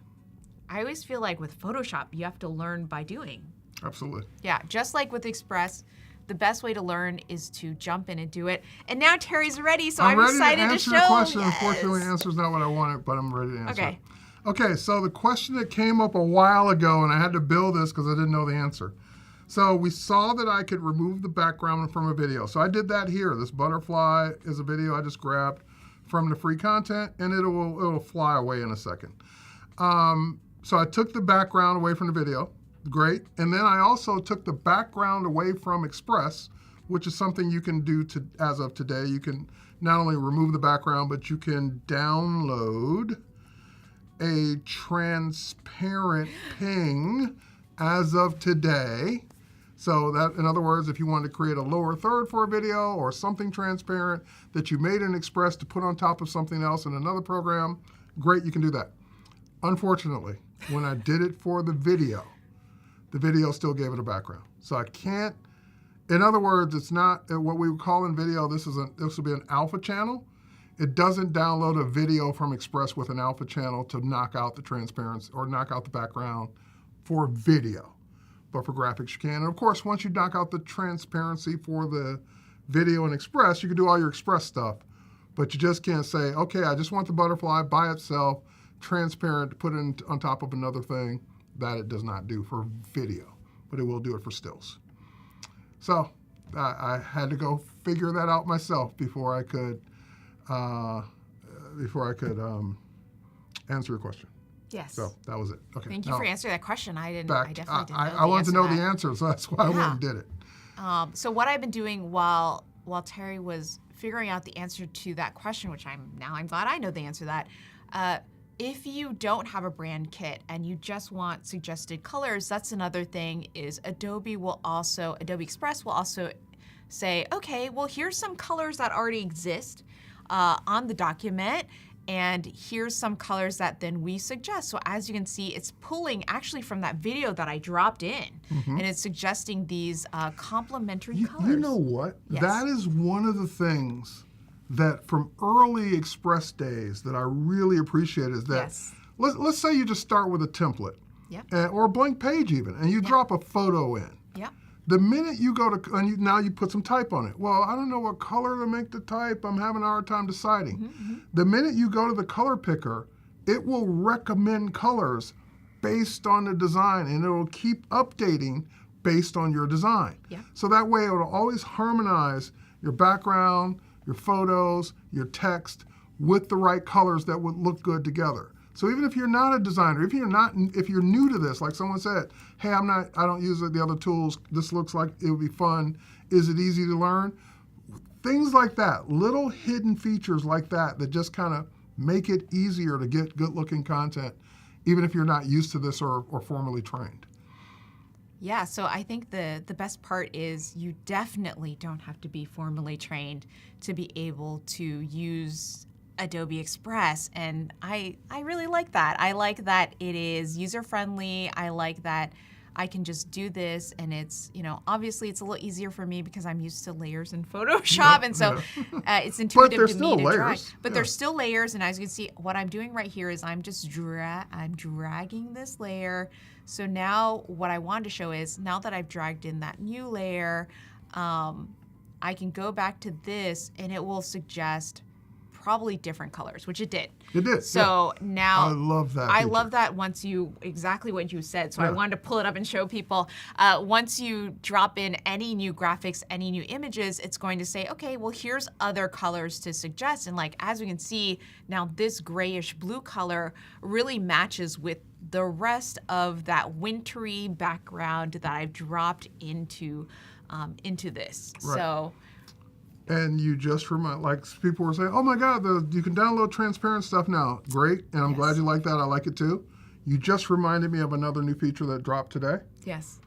I always feel like with Photoshop you have to learn by doing. Absolutely. Yeah, just like with Express, the best way to learn is to jump in and do it. And now Terry's ready, so I'm ready excited to to answer show. your question. Yes. Unfortunately, the answer's not what I wanted, but I'm ready to answer. Okay. Okay, so the question that came up a while ago, and I had to build this because I didn't know the answer. So we saw that I could remove the background from a video. So I did that here. This butterfly is a video I just grabbed from the free content, and it'll fly away in a second. So I took the background away from the video. Great. And then I also took the background away from Express, which is something you can do as of today. You can not only remove the background, but you can download a transparent ping as of today. So that, in other words, if you wanted to create a lower third for a video or something transparent that you made in Express to put on top of something else in another program, great, you can do that. Unfortunately, when I did it for the video still gave it a background. So I can't, in other words, it's not what we would call in video, this will be an alpha channel. It doesn't download a video from Express with an alpha channel to knock out the transparency or knock out the background for video. But for graphics, you can. And of course, once you knock out the transparency for the video in Express, you can do all your Express stuff. But you just can't say, okay, I just want the butterfly by itself, transparent, to put it on top of another thing. That it does not do for video, but it will do it for stills. So I had to go figure that out myself before I could answer your question. Yes. So that was it. Okay. Thank you for answering that question. I definitely didn't know I wanted to know the the answer, so that's why I went and did it. So what I've been doing while Terry was figuring out the answer to that question, which I'm glad I know the answer to that. If you don't have a brand kit and you just want suggested colors, that's another thing is Adobe Express will also say, okay, well, here's some colors that already exist on the document, And here's some colors that then we suggest. So as you can see, it's pulling actually from that video that I dropped in, and it's suggesting these complementary colors. You know what? Yes. That is one of the things that from early Express days that I really appreciate is that Yes. let's say you just start with a template Yep. or a blank page even, and you drop a photo in. Yep. The minute you go to, and now you put some type on it. Well, I don't know what color to make the type. I'm having a hard time deciding. The minute you go to the color picker, it will recommend colors based on the design, and it will keep updating based on your design. Yeah. So that way it will always harmonize your background, your photos, your text with the right colors that would look good together. So even if you're not a designer, if you're new to this, like someone said, hey, I don't use the other tools, this looks like it would be fun, is it easy to learn? Things like that, little hidden features like that just kind of make it easier to get good looking content, even if you're not used to this or formally trained. Yeah, so I think the best part is you definitely don't have to be formally trained to be able to use Adobe Express, and I really like that. I like that it is user-friendly. I like that I can just do this, and it's, obviously it's a little easier for me because I'm used to layers in Photoshop, and so it's intuitive to me to drag. But there's still layers, and as you can see, what I'm doing right here is I'm just I'm dragging this layer. So now what I wanted to show is, now that I've dragged in that new layer, I can go back to this, and it will suggest probably different colors, which it did. It did. So now I love that. I feature. love that once you, exactly what you said. So I wanted to pull it up and show people. Once you drop in any new graphics, any new images, it's going to say, okay, well, here's other colors to suggest. And like, as we can see, now this grayish blue color really matches with the rest of that wintry background that I've dropped into this. Right. So. And you just remind, like people were saying, oh my God, you can download transparent stuff now. Great, and I'm glad you like that. I like it too. You just reminded me of another new feature that dropped today. Yes.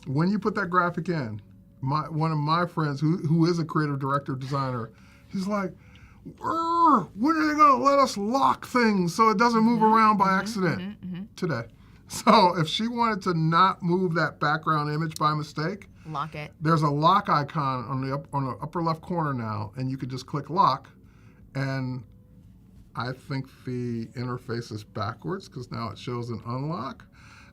When you put that graphic in, one of my friends who is a creative director designer, he's like, when are they going to let us lock things so it doesn't move around by accident? Today. So if she wanted to not move that background image by mistake, Lock it. there's a lock icon on the upper left corner now, and you could just click lock, and I think the interface is backwards because now it shows an unlock.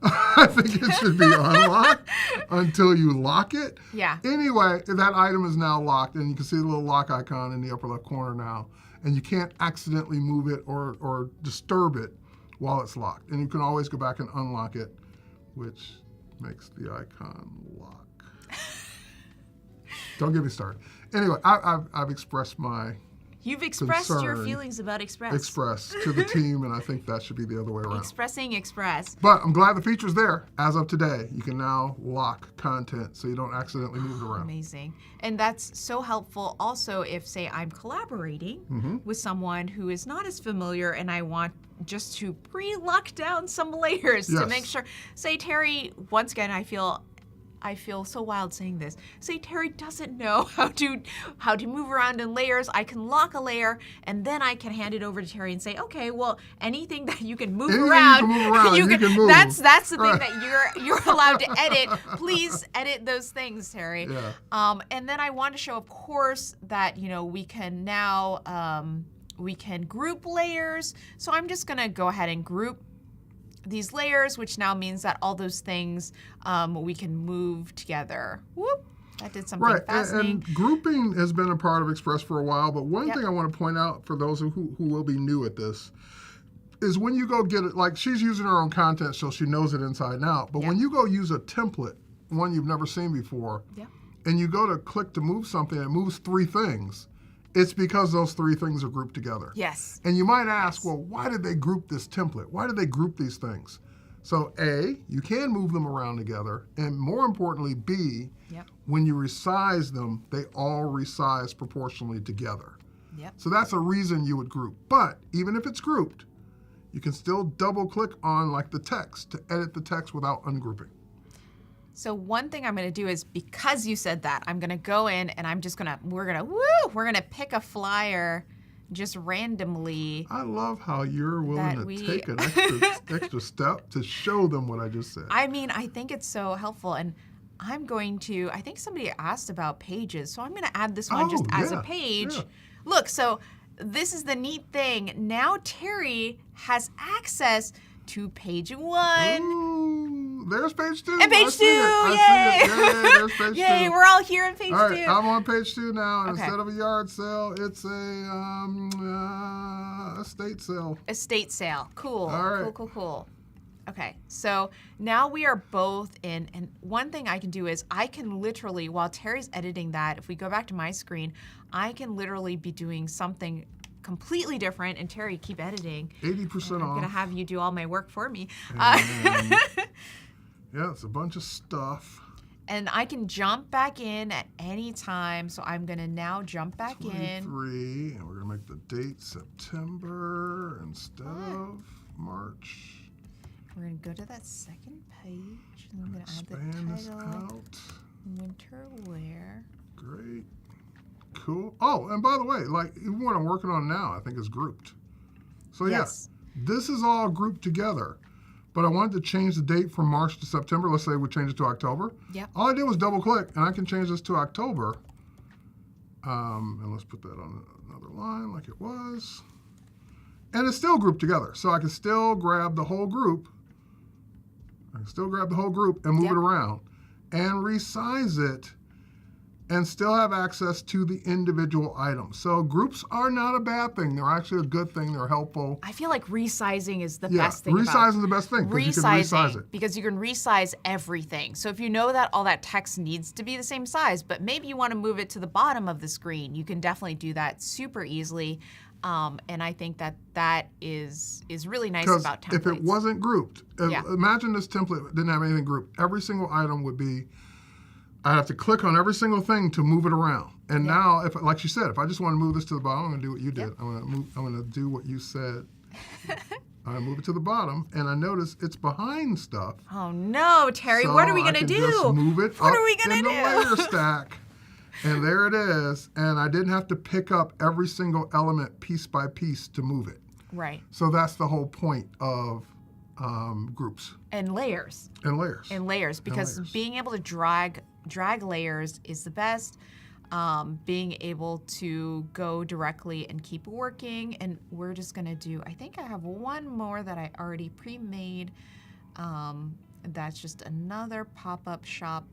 I think it should be unlocked until you lock it. Yeah. Anyway, that item is now locked, and you can see the little lock icon in the upper left corner now, and you can't accidentally move it or disturb it while it's locked. And you can always go back and unlock it, which makes the icon lock. Don't get me started. Anyway, I've expressed my You've expressed your concern. feelings about Express. Express to the team, and I think that should be the other way around. Expressing Express. But I'm glad the feature's there. As of today, you can now lock content so you don't accidentally move it around. Amazing. And that's so helpful also if, say, I'm collaborating with someone who is not as familiar and I want just to pre-lock down some layers to Yes. make sure. Say, Terry, once again, I feel so wild saying this. Say Terry doesn't know how to move around in layers. I can lock a layer and then I can hand it over to Terry and say, okay, well, anything that you can move around, you can move. That's the thing that you're allowed to edit. Please edit those things, Terry. Yeah. And then I want to show, of course, that we can now we can group layers. So I'm just gonna go ahead and group these layers, which now means that all those things we can move together. Whoop, that did something fascinating. And grouping has been a part of Express for a while, but one thing I want to point out for those who will be new at this is when you go get it, like she's using her own content so she knows it inside and out, but when you go use a template, one you've never seen before, and you go to click to move something, it moves 3 things. It's because those 3 things are grouped together. Yes. And you might ask, well, why did they group this template? Why did they group these things? So A, you can move them around together. And more importantly, B, when you resize them, they all resize proportionally together. So that's a reason you would group. But even if it's grouped, you can still double click on like the text to edit the text without ungrouping. So one thing I'm going to do is, because you said that, I'm going to go in and we're going to pick a flyer just randomly. I love how you're willing That to we- take an extra step to show them what I just said. I mean, I think it's so helpful. And I'm going to, I think somebody asked about pages, so I'm going to add this one just Oh, as a yeah, page. yeah. Look, so this is the neat thing. Now Terry has access to page 1. Ooh, there's page 2. And page I see it. 2, I see it. Yay, there's page 2. Yay, we're all here in page All 2. right, I'm on page 2 now. And Okay. Instead of a yard sale, it's a estate sale. Estate sale. Cool. All right. Cool. Okay, so now we are both in, and one thing I can do is I can literally, while Terry's editing that, if we go back to my screen, I can literally be doing something completely different, and Terry, keep editing. 80% I'm off. gonna have you do all my work for me. And, yeah, it's a bunch of stuff. And I can jump back in at any time, so I'm gonna now jump back in. 23, and we're gonna make the date September instead of March. We're gonna go to that second page, and I'm gonna add Expand the this title, out. winter wear. Great. Cool. Oh, and by the way, like even what I'm working on now, I think is grouped. So Yes. yeah, this is all grouped together. But I wanted to change the date from March to September. Let's say we change it to October. Yep. All I did was double click, and I can change this to October. And let's put that on another line like it was. And it's still grouped together. So I can still grab the whole group. And move Yep. it around and resize it and still have access to the individual items. So groups are not a bad thing. They're actually a good thing. They're helpful. I feel like resizing is the Yeah, best thing resizing about is the best thing because you can resize it. because you can resize everything. So if you know that all that text needs to be the same size, but maybe you want to move it to the bottom of the screen, you can definitely do that super easily. And I think that is really nice Because about templates. if it wasn't grouped, Yeah. imagine this template didn't have anything grouped. Every single item would be, I'd have to click on every single thing to move it around. And now, if like you said, if I just want to move this to the bottom, I'm going to do what you did. I'm going to do what you said. I move it to the bottom, and I notice it's behind stuff. Oh no, Terry, So what are we I gonna can do? Just move it What up are we gonna in the do? layer stack, and there it is. And I didn't have to pick up every single element piece by piece to move it. Right. So that's the whole point of groups And layers. and layers. Because layers. being able to drag layers is the best. Being able to go directly and keep working, and we're just gonna do, I think I have one more that I already pre-made. That's just another pop-up shop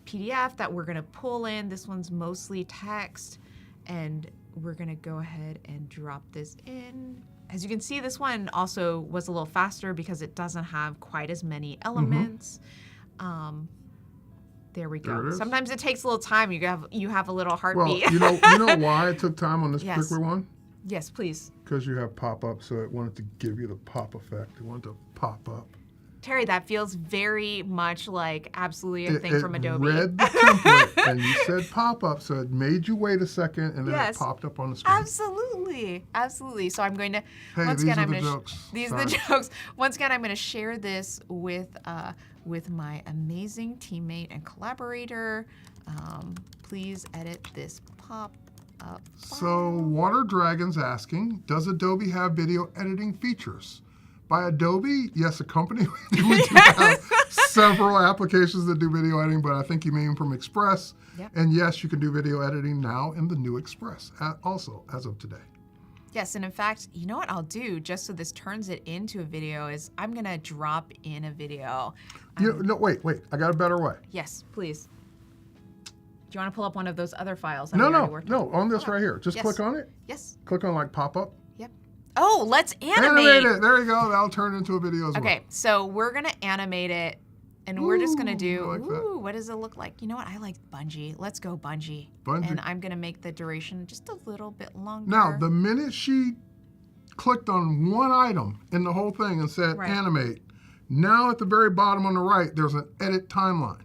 PDF that we're gonna pull in. This one's mostly text, and we're gonna go ahead and drop this in. As you can see, this one also was a little faster because it doesn't have quite as many elements. There we There go. it is. Sometimes it takes a little time. You have a little Well, heartbeat. you know why it took time on this Yes. particular one? Yes, please. Because you have pop-up, so it wanted to give you the pop effect. It wanted to pop up. Terry, that feels very much like absolutely a thing from Adobe. Read the template, and you said pop-up, so it made you wait a second, and then Yes. it popped up on the screen. Absolutely. So I'm going to Hey, once these again are I'm the going to jokes. these are the jokes. Once again I'm going to share this with my amazing teammate and collaborator. Please edit this pop up. So Water Dragon's asking, does Adobe have video editing features? By Adobe, yes, a company. We do have several applications that do video editing, but I think you mean from Express. Yep. And yes, you can do video editing now in the new Express, also as of today. Yes, and in fact, you know what I'll do just so this turns it into a video is I'm going to drop in a video. No, wait, I got a better way. Yes, please. Do you want to pull up one of those other files? that No, we already worked on? on this right here. Just Yes. click on it. Yes. Click on like pop-up. Yep. Oh, let's Animate it. There you go. That'll turn it into a video as well. Okay, so we're gonna animate it, and we're just gonna do. I like that. What does it look like? You know what? I like Bungie. Let's go Bungie. Bungie. And I'm gonna make the duration just a little bit longer. Now, the minute she clicked on one item in the whole thing and said Right. animate, now at the very bottom on the right, there's an edit timeline.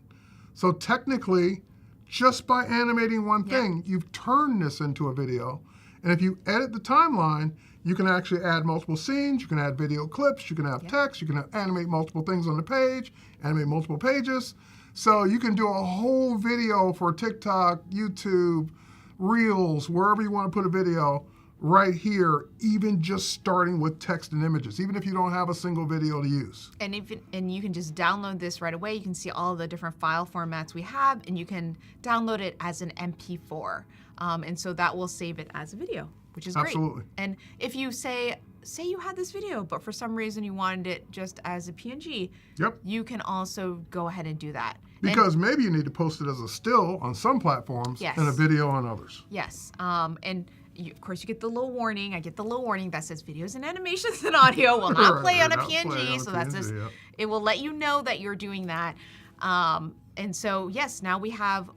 So technically, just by animating one thing, you've turned this into a video. And if you edit the timeline, you can actually add multiple scenes, you can add video clips, you can have text, you can animate multiple things on the page, animate multiple pages. So you can do a whole video for TikTok, YouTube, Reels, wherever you want to put a video, right here, even just starting with text and images, even if you don't have a single video to use. And you can just download this right away. You can see all the different file formats we have, and you can download it as an MP4. And so that will save it as a video, which is great. Absolutely. And if you say you had this video, but for some reason you wanted it just as a PNG, Yep. you can also go ahead and do that. Because maybe you need to post it as a still on some platforms Yes. and a video on others. Yes. And of course, you get the little warning. I get the little warning that says videos and animations and audio will not play on a PNG. So that's just, it will let you know that you're doing that. And so, yes, now we have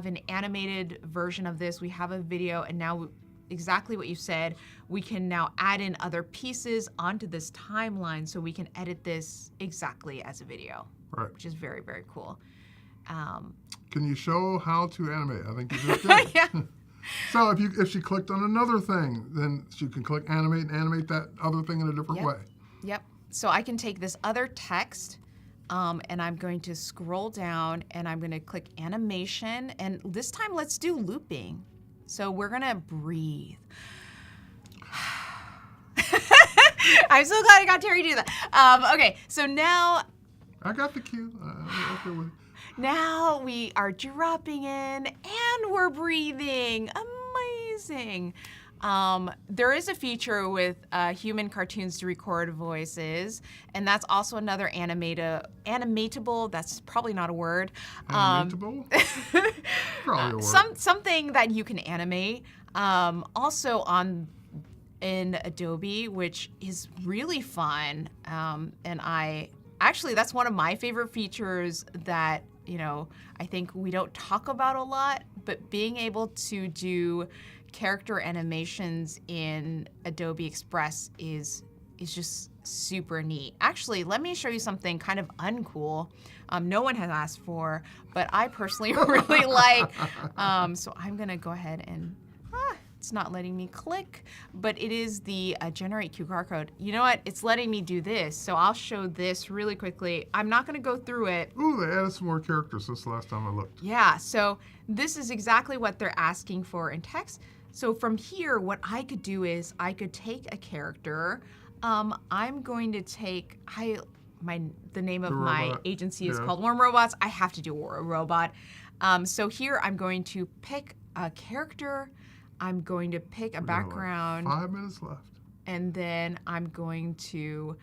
an animated version of this. We have a video, and now exactly what you said, we can now add in other pieces onto this timeline so we can edit this exactly as a video, Right. which is very, very cool. Can you show how to animate? I think you just did. Yeah. So if she clicked on another thing, then she can click animate and animate that other thing in a different Yep. way. Yep. So I can take this other text, and I'm going to scroll down, and I'm going to click animation, and this time let's do looping. So we're going to breathe. I'm so glad I got Terry to do that. Okay, so now I got the cue. I'm okay with it. Now we are dropping in and we're breathing. Amazing. There is a feature with human cartoons to record voices, and that's also another animatable. That's probably not a word. Animatable? Probably a word. Something that you can animate. Also in Adobe, which is really fun. And actually, that's one of my favorite features that, I think we don't talk about a lot, but being able to do character animations in Adobe Express is just super neat. Actually, let me show you something kind of uncool. No one has asked for, but I personally really like. So I'm gonna go ahead and, it's not letting me click, but it is the generate QR code. You know what? It's letting me do this, so I'll show this really quickly. I'm not gonna go through it. Ooh, they added some more characters since the last time I looked. Yeah, so this is exactly what they're asking for in text. So from here, what I could do is I could take a character. I'm going to take, the name of my robot. agency is Yeah. called Warm Robots. I have to do a robot. So here I'm going to pick a character. I'm going to pick a We got like background. 5 minutes left. And then I'm going to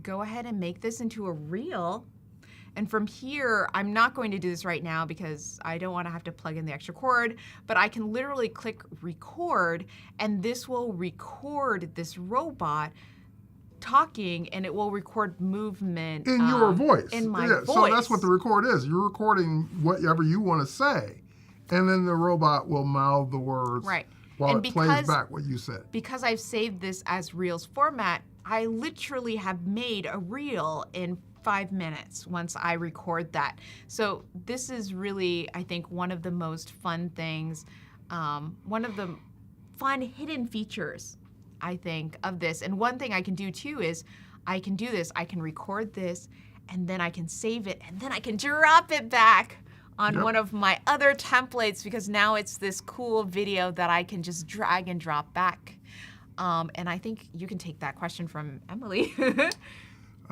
go ahead and make this into a reel. And from here, I'm not going to do this right now because I don't want to have to plug in the extra cord, but I can literally click record, and this will record this robot talking, and it will record movement. In your voice. In my voice. So that's what the record is. You're recording whatever you want to say, and then the robot will mouth the words Right. while And it plays back what you said. Because I've saved this as Reels format, I literally have made a reel in 5 minutes once I record that. So this is really, I think, one of the most fun things, one of the fun hidden features, I think, of this. And one thing I can do too is I can do this, I can record this, and then I can save it, and then I can drop it back on one of my other templates, because now it's this cool video that I can just drag and drop back. And I think you can take that question from Emily.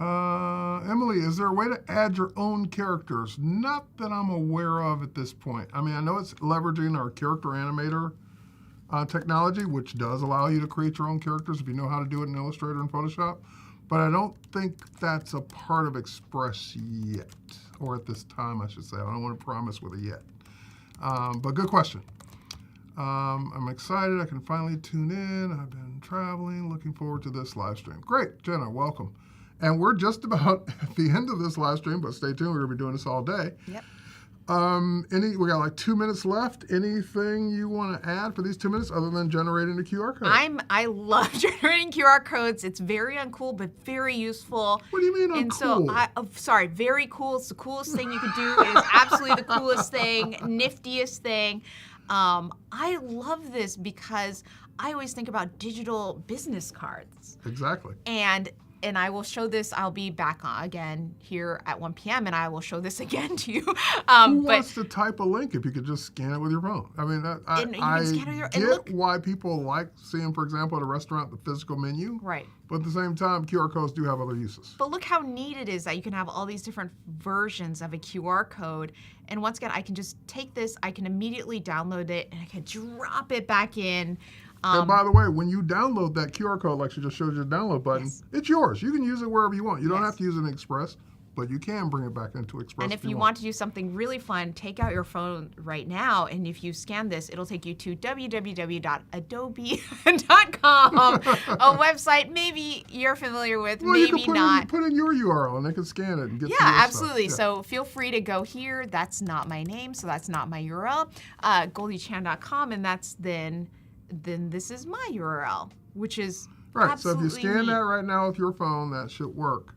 Emily, is there a way to add your own characters? Not that I'm aware of at this point. I mean, I know it's leveraging our character animator technology, which does allow you to create your own characters if you know how to do it in Illustrator and Photoshop. But I don't think that's a part of Express yet, or at this time, I should say. I don't want to promise with it yet. But good question. I'm excited. I can finally tune in. I've been traveling. Looking forward to this live stream. Great, Jenna, welcome. And we're just about at the end of this live stream, but stay tuned. We're going to be doing this all day. Yep. We got like 2 minutes left. Anything you want to add for these 2 minutes other than generating a QR code? I love generating QR codes. It's very uncool, but very useful. What do you mean And uncool? so, very cool. It's the coolest thing you could do. It is absolutely the coolest thing, niftiest thing. I love this because I always think about digital business cards. Exactly. And and I will show this. I'll be back again here at 1 p.m. and I will show this again to you. Who wants to type a link if you could just scan it with your phone? I mean, I get why people like seeing, for example, at a restaurant, the physical menu. Right. But at the same time, QR codes do have other uses. But look how neat it is that you can have all these different versions of a QR code. And once again, I can just take this, I can immediately download it, and I can drop it back in. And by the way, when you download that QR code, like she just showed you the download button, it's yours. You can use it wherever you want. You don't have to use it in Express, but you can bring it back into Express. And if you want to do something really fun, take out your phone right now, and if you scan this, it'll take you to www.adobe.com, a website maybe you're familiar with, well, maybe you can not. put in your URL, and they can scan it and get to your absolutely. stuff. So feel free to go here. That's not my name, so that's not my URL. GoldieChan.com, and that's then this is my URL, which is right. So absolutely if you scan neat. that right now with your phone, that should work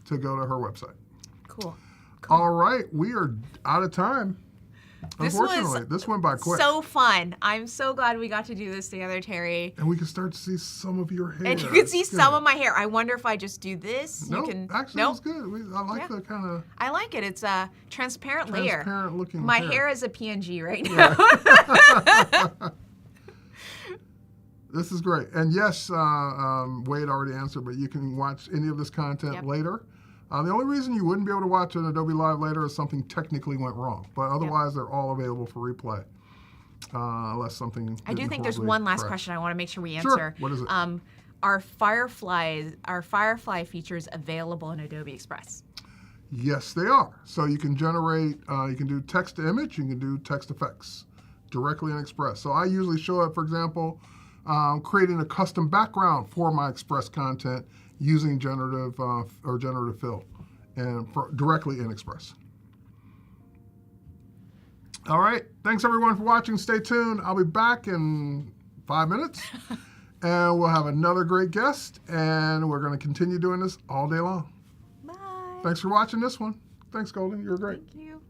to go to her website. Cool. All right, we are out of time. Unfortunately, this went by quick. So fun. I'm so glad we got to do this together, Terry. And we can start to see some of your hair. And you can see some of my hair. I wonder if I just do this. No, You can, actually, it's good. I like the kind of I like it. It's a transparent layer. transparent looking My hair. hair is a PNG right now. This is great. And yes, Wade already answered, but you can watch any of this content later. The only reason you wouldn't be able to watch an Adobe Live later is something technically went wrong. But otherwise, they're all available for replay. Unless something I do think there's horribly one last crash. question I want to make sure we Sure. answer. What is it? Are Firefly features available in Adobe Express? Yes, they are. So you can generate, you can do text to image, you can do text effects directly in Express. So I usually show it, for example, creating a custom background for my Express content using generative fill and directly in Express. All right. Thanks everyone for watching. Stay tuned. I'll be back in 5 minutes and we'll have another great guest and we're going to continue doing this all day long. Bye. Thanks for watching this one. Thanks, Golden. You're great. Thank you.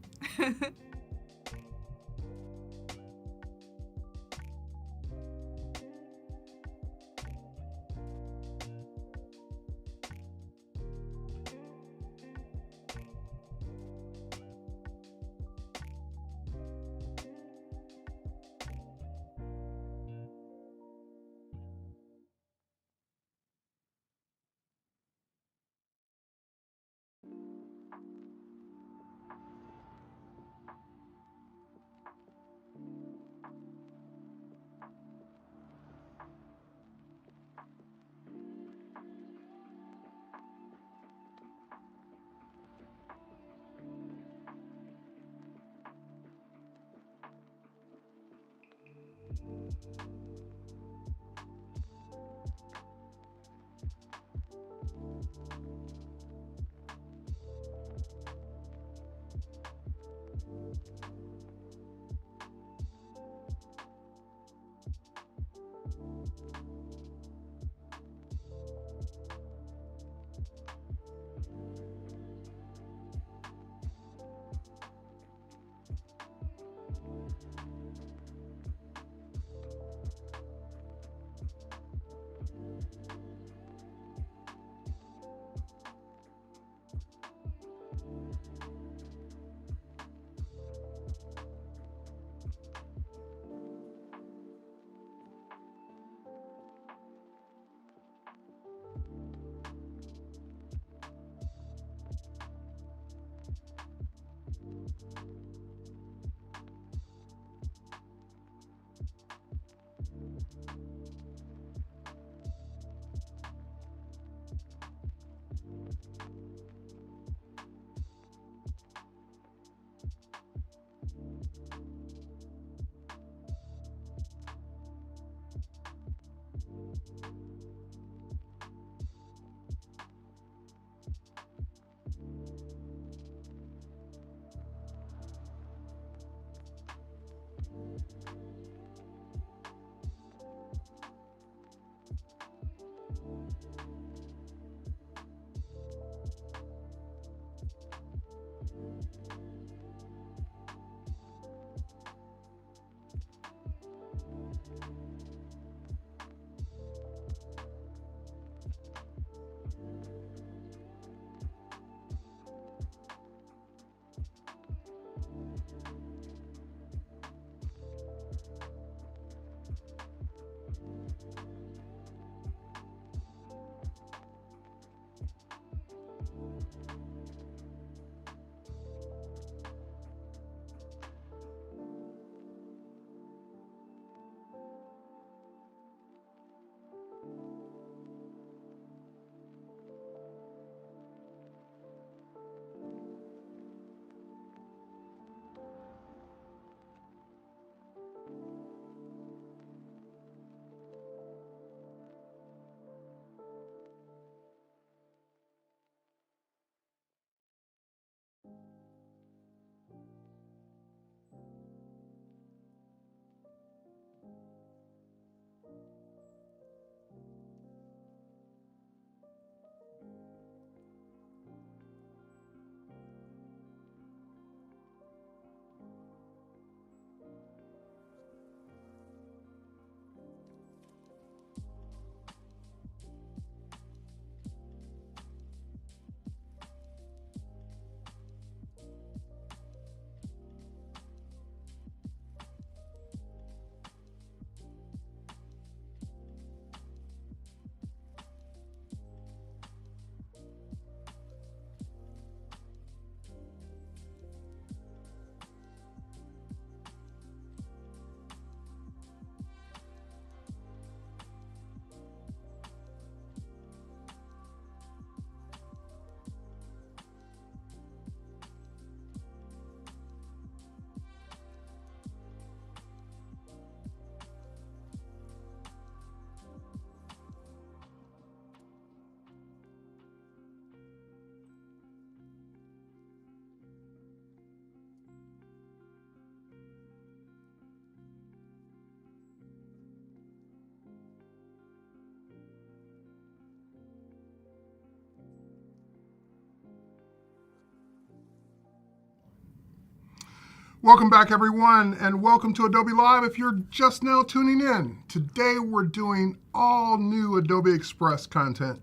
Welcome back, everyone, and welcome to Adobe Live if you're just now tuning in. Today, we're doing all new Adobe Express content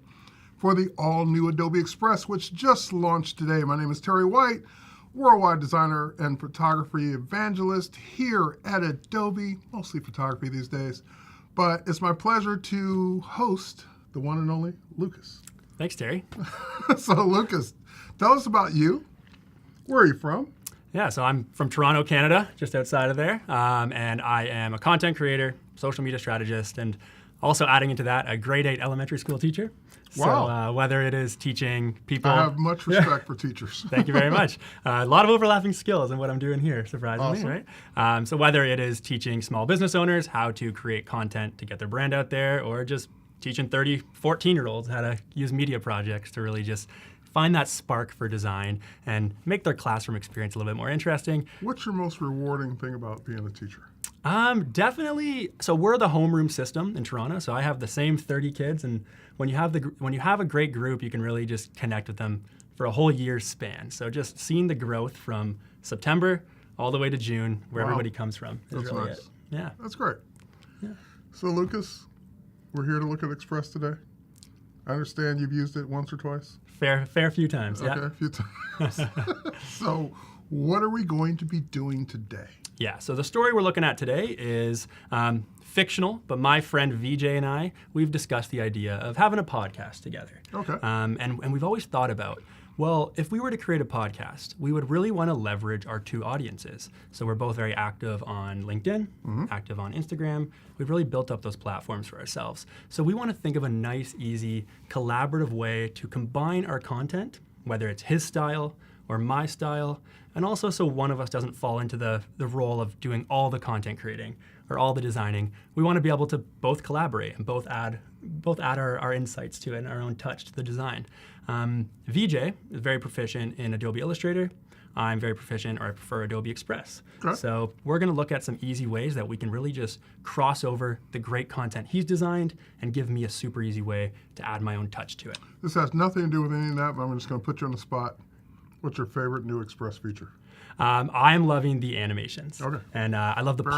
for the all-new Adobe Express, which just launched today. My name is Terry White, worldwide designer and photography evangelist here at Adobe, mostly photography these days. But it's my pleasure to host the one and only Lucas. Thanks, Terry. So, Lucas, tell us about you. Where are you from? Yeah, so I'm from Toronto, Canada, just outside of there, and I am a content creator, social media strategist, and also adding into that, a grade 8 elementary school teacher. Wow. So whether it is teaching people... I have much respect for teachers. Thank you very much. A lot of overlapping skills in what I'm doing here, surprisingly, Awesome. right? So whether it is teaching small business owners how to create content to get their brand out there, or just teaching 14-year-olds how to use media projects to really just find that spark for design and make their classroom experience a little bit more interesting. What's your most rewarding thing about being a teacher? Definitely. So we're the homeroom system in Toronto. So I have the same 30 kids, and when you have a great group, you can really just connect with them for a whole year's span. So just seeing the growth from September all the way to June, where Wow. everybody comes from, is That's really nice. it. Yeah. That's great. Yeah. So, Lucas, we're here to look at Express today. I understand you've used it once or twice. Fair few times. Okay, Yeah. a few times. So, what are we going to be doing today? Yeah, so the story we're looking at today is fictional, but my friend VJ and I, we've discussed the idea of having a podcast together. Okay. And we've always thought about, well, if we were to create a podcast, we would really want to leverage our two audiences. So we're both very active on LinkedIn, active on Instagram. We've really built up those platforms for ourselves. So we want to think of a nice, easy, collaborative way to combine our content, whether it's his style or my style, and also so one of us doesn't fall into the role of doing all the content creating or all the designing. We want to be able to both collaborate and both add our insights to it and our own touch to the design. VJ is very proficient in Adobe Illustrator. I'm very proficient, or I prefer Adobe Express. Okay. So we're going to look at some easy ways that we can really just cross over the great content he's designed and give me a super easy way to add my own touch to it. This has nothing to do with any of that, but I'm just going to put you on the spot. What's your favorite new Express feature? I am loving the animations. Okay. And I love the Fair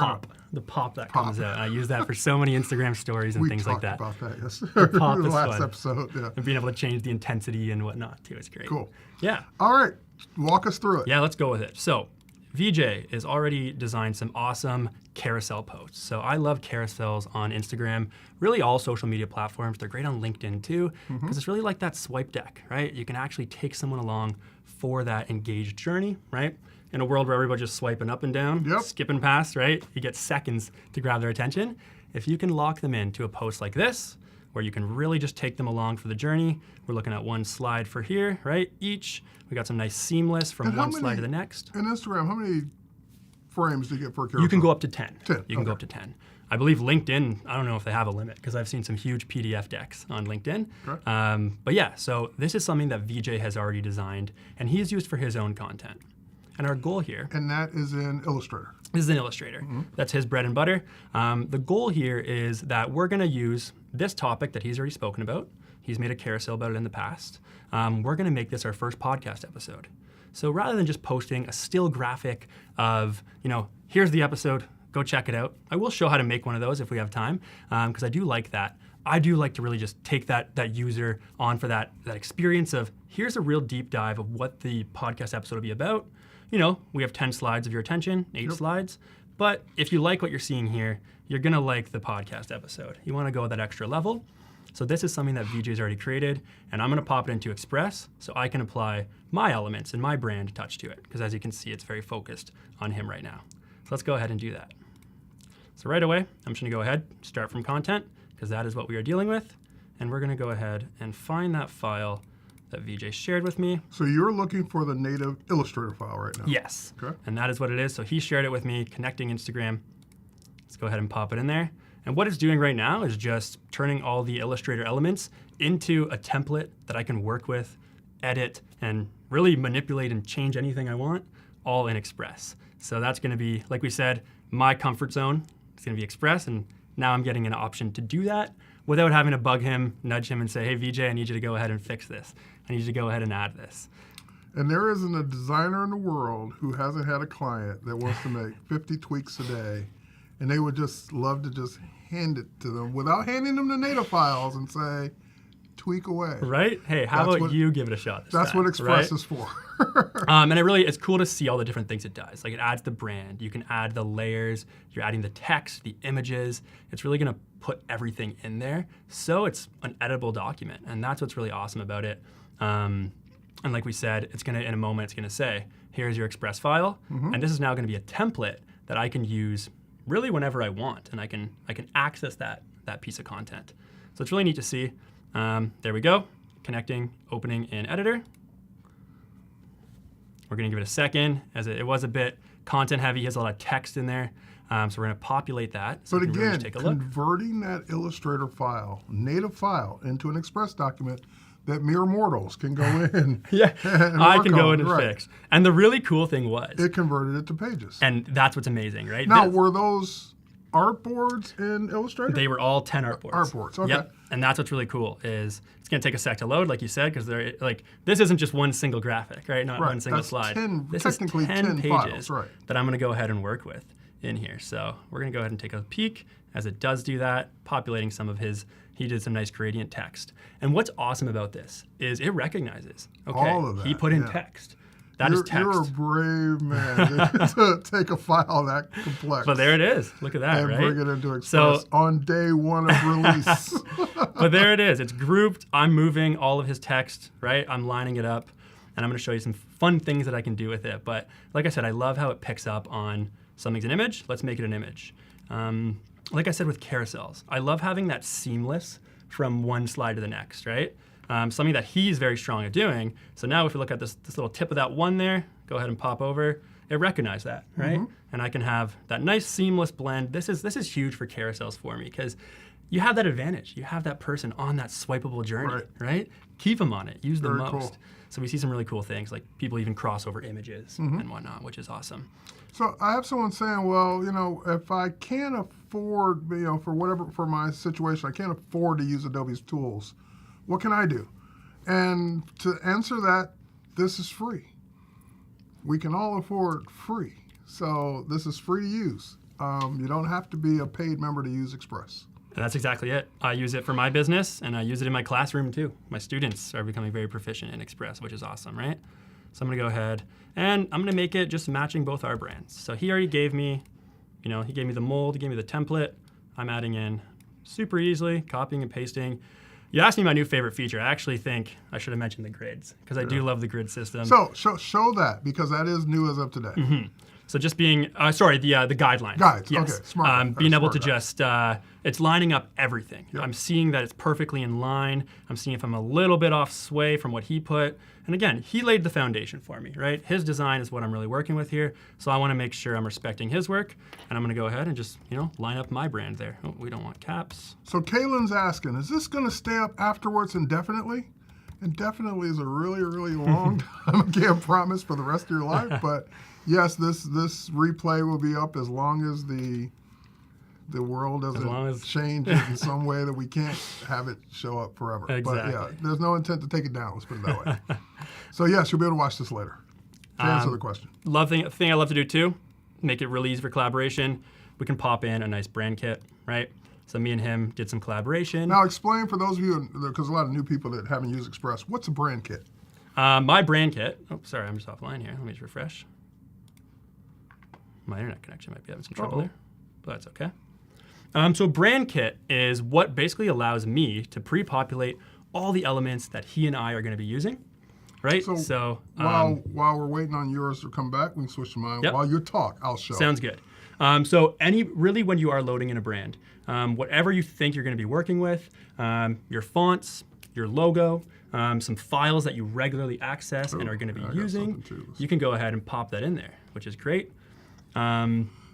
pop that comes out. I use that for so many Instagram stories and We things talked like that. about that, yes. pop the is last fun. episode, yeah. And being able to change the intensity and whatnot too is great. Cool. Yeah. All right, walk us through it. Yeah, let's go with it. So VJ has already designed some awesome carousel posts. So I love carousels on Instagram, really all social media platforms. They're great on LinkedIn too, because it's really like that swipe deck, right? You can actually take someone along for that engaged journey, right? In a world where everybody's just swiping up and down, Yep. skipping past, right? You get seconds to grab their attention. If you can lock them into a post like this, where you can really just take them along for the journey. We're looking at one slide for here, right? Each. We got some nice seamless from And how one slide many- to the next. In Instagram, how many frames do you get per carousel? You can go up to 10. 10, You can go okay. up to 10. I believe LinkedIn, I don't know if they have a limit because I've seen some huge PDF decks on LinkedIn. Okay. But yeah, so this is something that VJ has already designed and he's used for his own content. And our goal here, And that is in Illustrator. this is an Illustrator. That's his bread and butter. The goal here is that we're going to use this topic that he's already spoken about. He's made a carousel about it in the past. We're going to make this our first podcast episode. So rather than just posting a still graphic of, here's the episode, go check it out. I will show how to make one of those if we have time, because I do like that. I do like to really just take that user on for that experience of, here's a real deep dive of what the podcast episode will be about. We have 10 slides of your attention, 8 slides. But if you like what you're seeing here, you're going to like the podcast episode. You want to go that extra level. So this is something that VJ's already created, and I'm going to pop it into Express so I can apply my elements and my brand touch to it. Because as you can see, it's very focused on him right now. So let's go ahead and do that. So right away, I'm just going to go ahead, start from content, because that is what we are dealing with. And we're going to go ahead and find that file that VJ shared with me. So you're looking for the native Illustrator file right now? Yes. Okay. And that is what it is. So he shared it with me, connecting Instagram. Let's go ahead and pop it in there. And what it's doing right now is just turning all the Illustrator elements into a template that I can work with, edit, and really manipulate and change anything I want, all in Express. So that's going to be, like we said, my comfort zone. It's going to be Express, and now I'm getting an option to do that without having to bug him, nudge him, and say, hey, VJ, I need you to go ahead and fix this. I need you to go ahead and add this. And there isn't a designer in the world who hasn't had a client that wants to make 50 tweaks a day, and they would just love to just hand it to them without handing them the native files and say, tweak away. Right? Hey, how That's about what- you give it a shot this That's time, what Express right? is for. And it's cool to see all the different things it does. Like it adds the brand, you can add the layers, you're adding the text, the images. It's really gonna put everything in there. So it's an editable document. And that's what's really awesome about it. And like we said, it's gonna, in a moment, it's gonna say, here's your Express file. And this is now gonna be a template that I can use really whenever I want. And I can access that piece of content. So it's really neat to see. There we go, connecting, opening in editor. We're gonna give it a second, as it was a bit content heavy, has a lot of text in there. So we're gonna populate that. So But we can really again, just take a look. converting that Illustrator file, native file, into an Express document that mere mortals can go in. Yeah, and I work can go on, in and right. fix. And the really cool thing was, It converted it to pages. and that's what's amazing, right? Now, This- were those artboards in Illustrator? they were all 10 artboards. Artboards, okay. Yep. And that's what's really cool is it's going to take a sec to load, like you said, because they're like this isn't just one single graphic, right? Not Right, one single that's slide. 10 this technically is 10 10 files, pages right. that I'm going to go ahead and work with in here. So we're going to go ahead and take a peek as it does do that, populating some of his. He did some nice gradient text. And what's awesome about this is it recognizes. Okay, All of he that, put in yeah. text. That is text. You're a brave man to take a file that complex. But there it is. Look at that, and right? bring it into Express So, on day one of release. but there it is. It's grouped. I'm moving all of his text, right? I'm lining it up, and I'm going to show you some fun things that I can do with it. But like I said, I love how it picks up on something's an image. Let's make it an image. Like I said with carousels, I love having that seamless from one slide to the next, right? Something that he's very strong at doing. So now if you look at this little tip of that one there, go ahead and pop over. It recognized that, right? And I can have that nice seamless blend. This is huge for carousels for me because you have that advantage. You have that person on that swipeable journey, right? Keep them on it. Use them Very most. cool. So we see some really cool things like people even cross over images and whatnot, which is awesome. So I have someone saying, well, if I can't afford, for my situation, I can't afford to use Adobe's tools. What can I do? And to answer that, this is free. We can all afford free. So this is free to use. You don't have to be a paid member to use Express. And that's exactly it. I use it for my business, and I use it in my classroom too. My students are becoming very proficient in Express, which is awesome, right? So I'm gonna go ahead, and I'm gonna make it just matching both our brands. So he already gave me, he gave me the mold, he gave me the template. I'm adding in super easily, copying and pasting. You asked me my new favorite feature. I actually think I should have mentioned the grids, because I do love the grid system. So show that, because that is new as of today. So just being, the guidelines. Guides, yes. okay, smart. Being able Smart to guy. just, it's lining up everything. Yep. I'm seeing that it's perfectly in line. I'm seeing if I'm a little bit off sway from what he put. And again, he laid the foundation for me, right? His design is what I'm really working with here. So I want to make sure I'm respecting his work. And I'm going to go ahead and just, line up my brand there. Oh, we don't want caps. So Kaylin's asking, is this going to stay up afterwards indefinitely? Indefinitely is a really, really long time. I can't promise for the rest of your life, but yes, this replay will be up as long as the world long doesn't as- change it in some way that we can't have it show up forever. But yeah, Exactly. there's no intent to take it down, let's put it that way. So yes, you'll be able to watch this later. To answer the question. Thing I love to do too, make it really easy for collaboration. We can pop in a nice brand kit, right? So me and him did some collaboration. Now explain for those of you, because a lot of new people that haven't used Express, what's a brand kit? My brand kit, sorry, I'm just offline here. Let me just refresh. My internet connection might be having some trouble there, but that's okay. So brand kit is what basically allows me to pre-populate all the elements that he and I are going to be using, right? So while we're waiting on yours to come back, we can switch to mine. Yep. While you talk, I'll show. Sounds good. So really when you are loading in a brand, whatever you think you're going to be working with, your fonts, your logo, some files that you regularly access and are going to be I got using, something too. you can go ahead and pop that in there, which is great.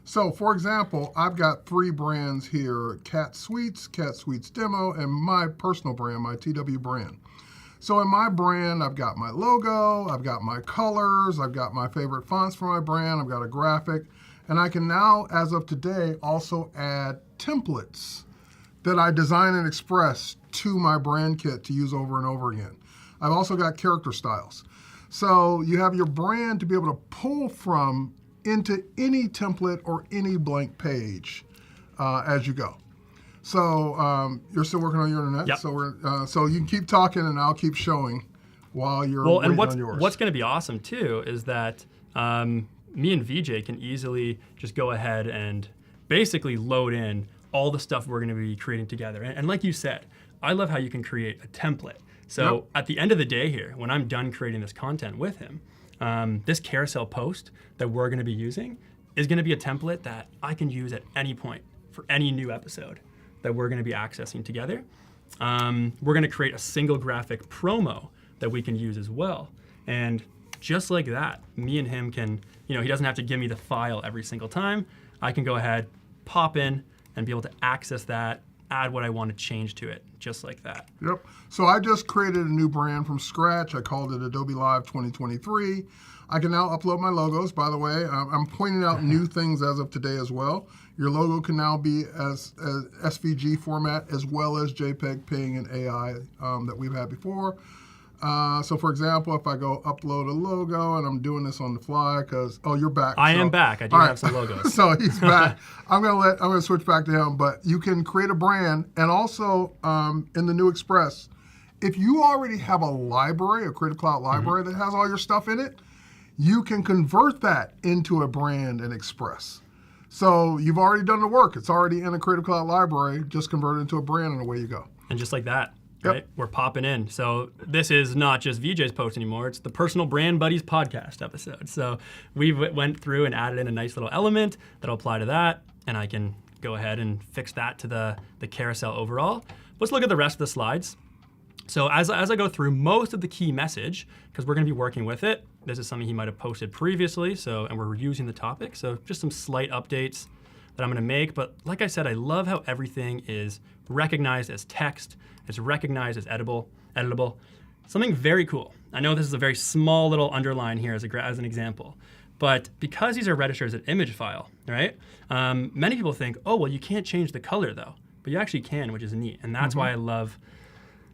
So, for example, I've got 3 brands here, Cat Sweets Demo, and my personal brand, my TW brand. So in my brand, I've got my logo, I've got my colors, I've got my favorite fonts for my brand, I've got a graphic, and I can now, as of today, also add templates that I design and express to my brand kit to use over and over again. I've also got character styles. So you have your brand to be able to pull from into any template or any blank page as you go. So you're still working on your internet. Yep. So you can keep talking and I'll keep showing while you're waiting on yours. What's going to be awesome too is that me and VJ can easily just go ahead and basically load in all the stuff we're going to be creating together. And like you said, I love how you can create a template. So at the end of the day here, when I'm done creating this content with him, this carousel post that we're going to be using is going to be a template that I can use at any point for any new episode that we're going to be accessing together. We're going to create a single graphic promo that we can use as well. And just like that, me and him can, he doesn't have to give me the file every single time. I can go ahead, pop in, and be able to access that, add what I want to change to it, just like that. Yep. So I just created a new brand from scratch. I called it Adobe Live 2023. I can now upload my logos. By the way, I'm pointing out new things as of today as well. Your logo can now be as SVG format as well as JPEG, PNG, and AI that we've had before. So for example, if I go upload a logo, and I'm doing this on the fly because, you're back. I am back. I do have some logos. So he's back. I'm gonna switch back to him, but you can create a brand, and also in the new Express, if you already have a library, a Creative Cloud library that has all your stuff in it, you can convert that into a brand in Express. So you've already done the work. It's already in a Creative Cloud library. Just convert it into a brand, and away you go. And just like that. Right? We're popping in. So this is not just VJ's post anymore. It's the Personal Brand Buddies podcast episode. So we went through and added in a nice little element that'll apply to that. And I can go ahead and fix that to the carousel overall. Let's look at the rest of the slides. So as I go through most of the key message, because we're going to be working with it, this is something he might have posted previously. And we're using the topic. So just some slight updates that I'm going to make. But like I said, I love how everything is recognized as text. It's recognized as editable. Something very cool. I know this is a very small little underline here as an example, but because these are registered as an image file, right? Many people think, you can't change the color though, but you actually can, which is neat. And that's why I love,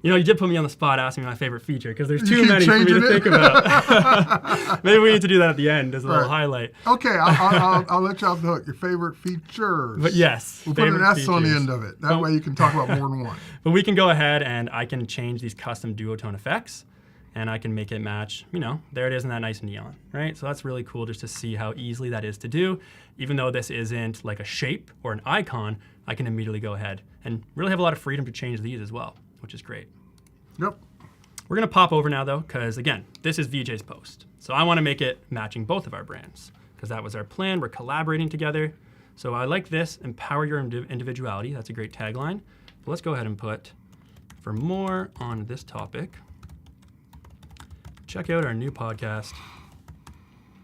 you did put me on the spot asking me my favorite feature because there's too many for me to think about. Maybe we need to do that at the end as a little highlight. Okay, I'll let you off the hook. Your favorite features. But yes, we'll put an S on the end of it. That way you can talk about more than one. But we can go ahead and I can change these custom duotone effects and I can make it match, there it is in that nice neon, right? So that's really cool just to see how easily that is to do. Even though this isn't like a shape or an icon, I can immediately go ahead and really have a lot of freedom to change these as well, which is great. Yep. We're going to pop over now, though, because, again, this is VJ's post. So I want to make it matching both of our brands because that was our plan. We're collaborating together. So I like this, empower your individuality. That's a great tagline. But let's go ahead and put, for more on this topic, check out our new podcast,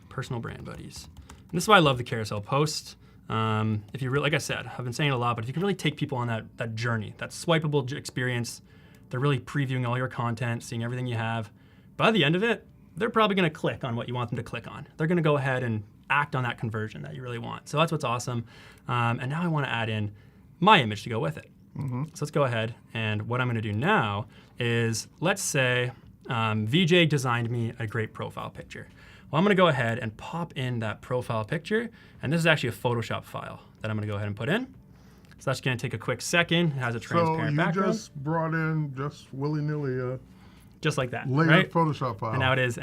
Personal Brand Buddies. And this is why I love the carousel posts. If you really, like I said, I've been saying it a lot, but if you can really take people on that journey, that swipeable experience, they're really previewing all your content, seeing everything you have. By the end of it, they're probably going to click on what you want them to click on. They're going to go ahead and act on that conversion that you really want. So that's what's awesome. And now I want to add in my image to go with it. So let's go ahead. And what I'm going to do now is, let's say VJ designed me a great profile picture. Well, I'm going to go ahead and pop in that profile picture. And this is actually a Photoshop file that I'm going to go ahead and put in. So that's going to take a quick second. It has a transparent background. So you just brought in just willy-nilly just like that, layered right? Photoshop file. And now it is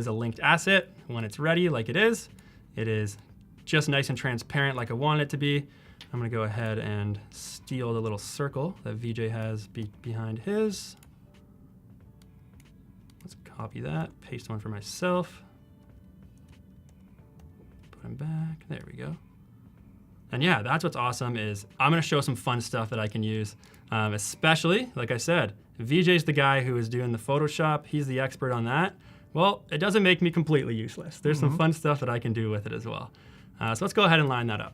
a linked asset. When it's ready, like it is just nice and transparent like I want it to be. I'm going to go ahead and steal the little circle that VJ has behind his. Let's copy that, paste one for myself. Put him back. There we go. And yeah, that's what's awesome is I'm going to show some fun stuff that I can use, especially, like I said, VJ's the guy who is doing the Photoshop. He's the expert on that. Well, it doesn't make me completely useless. There's some fun stuff that I can do with it as well. So let's go ahead and line that up.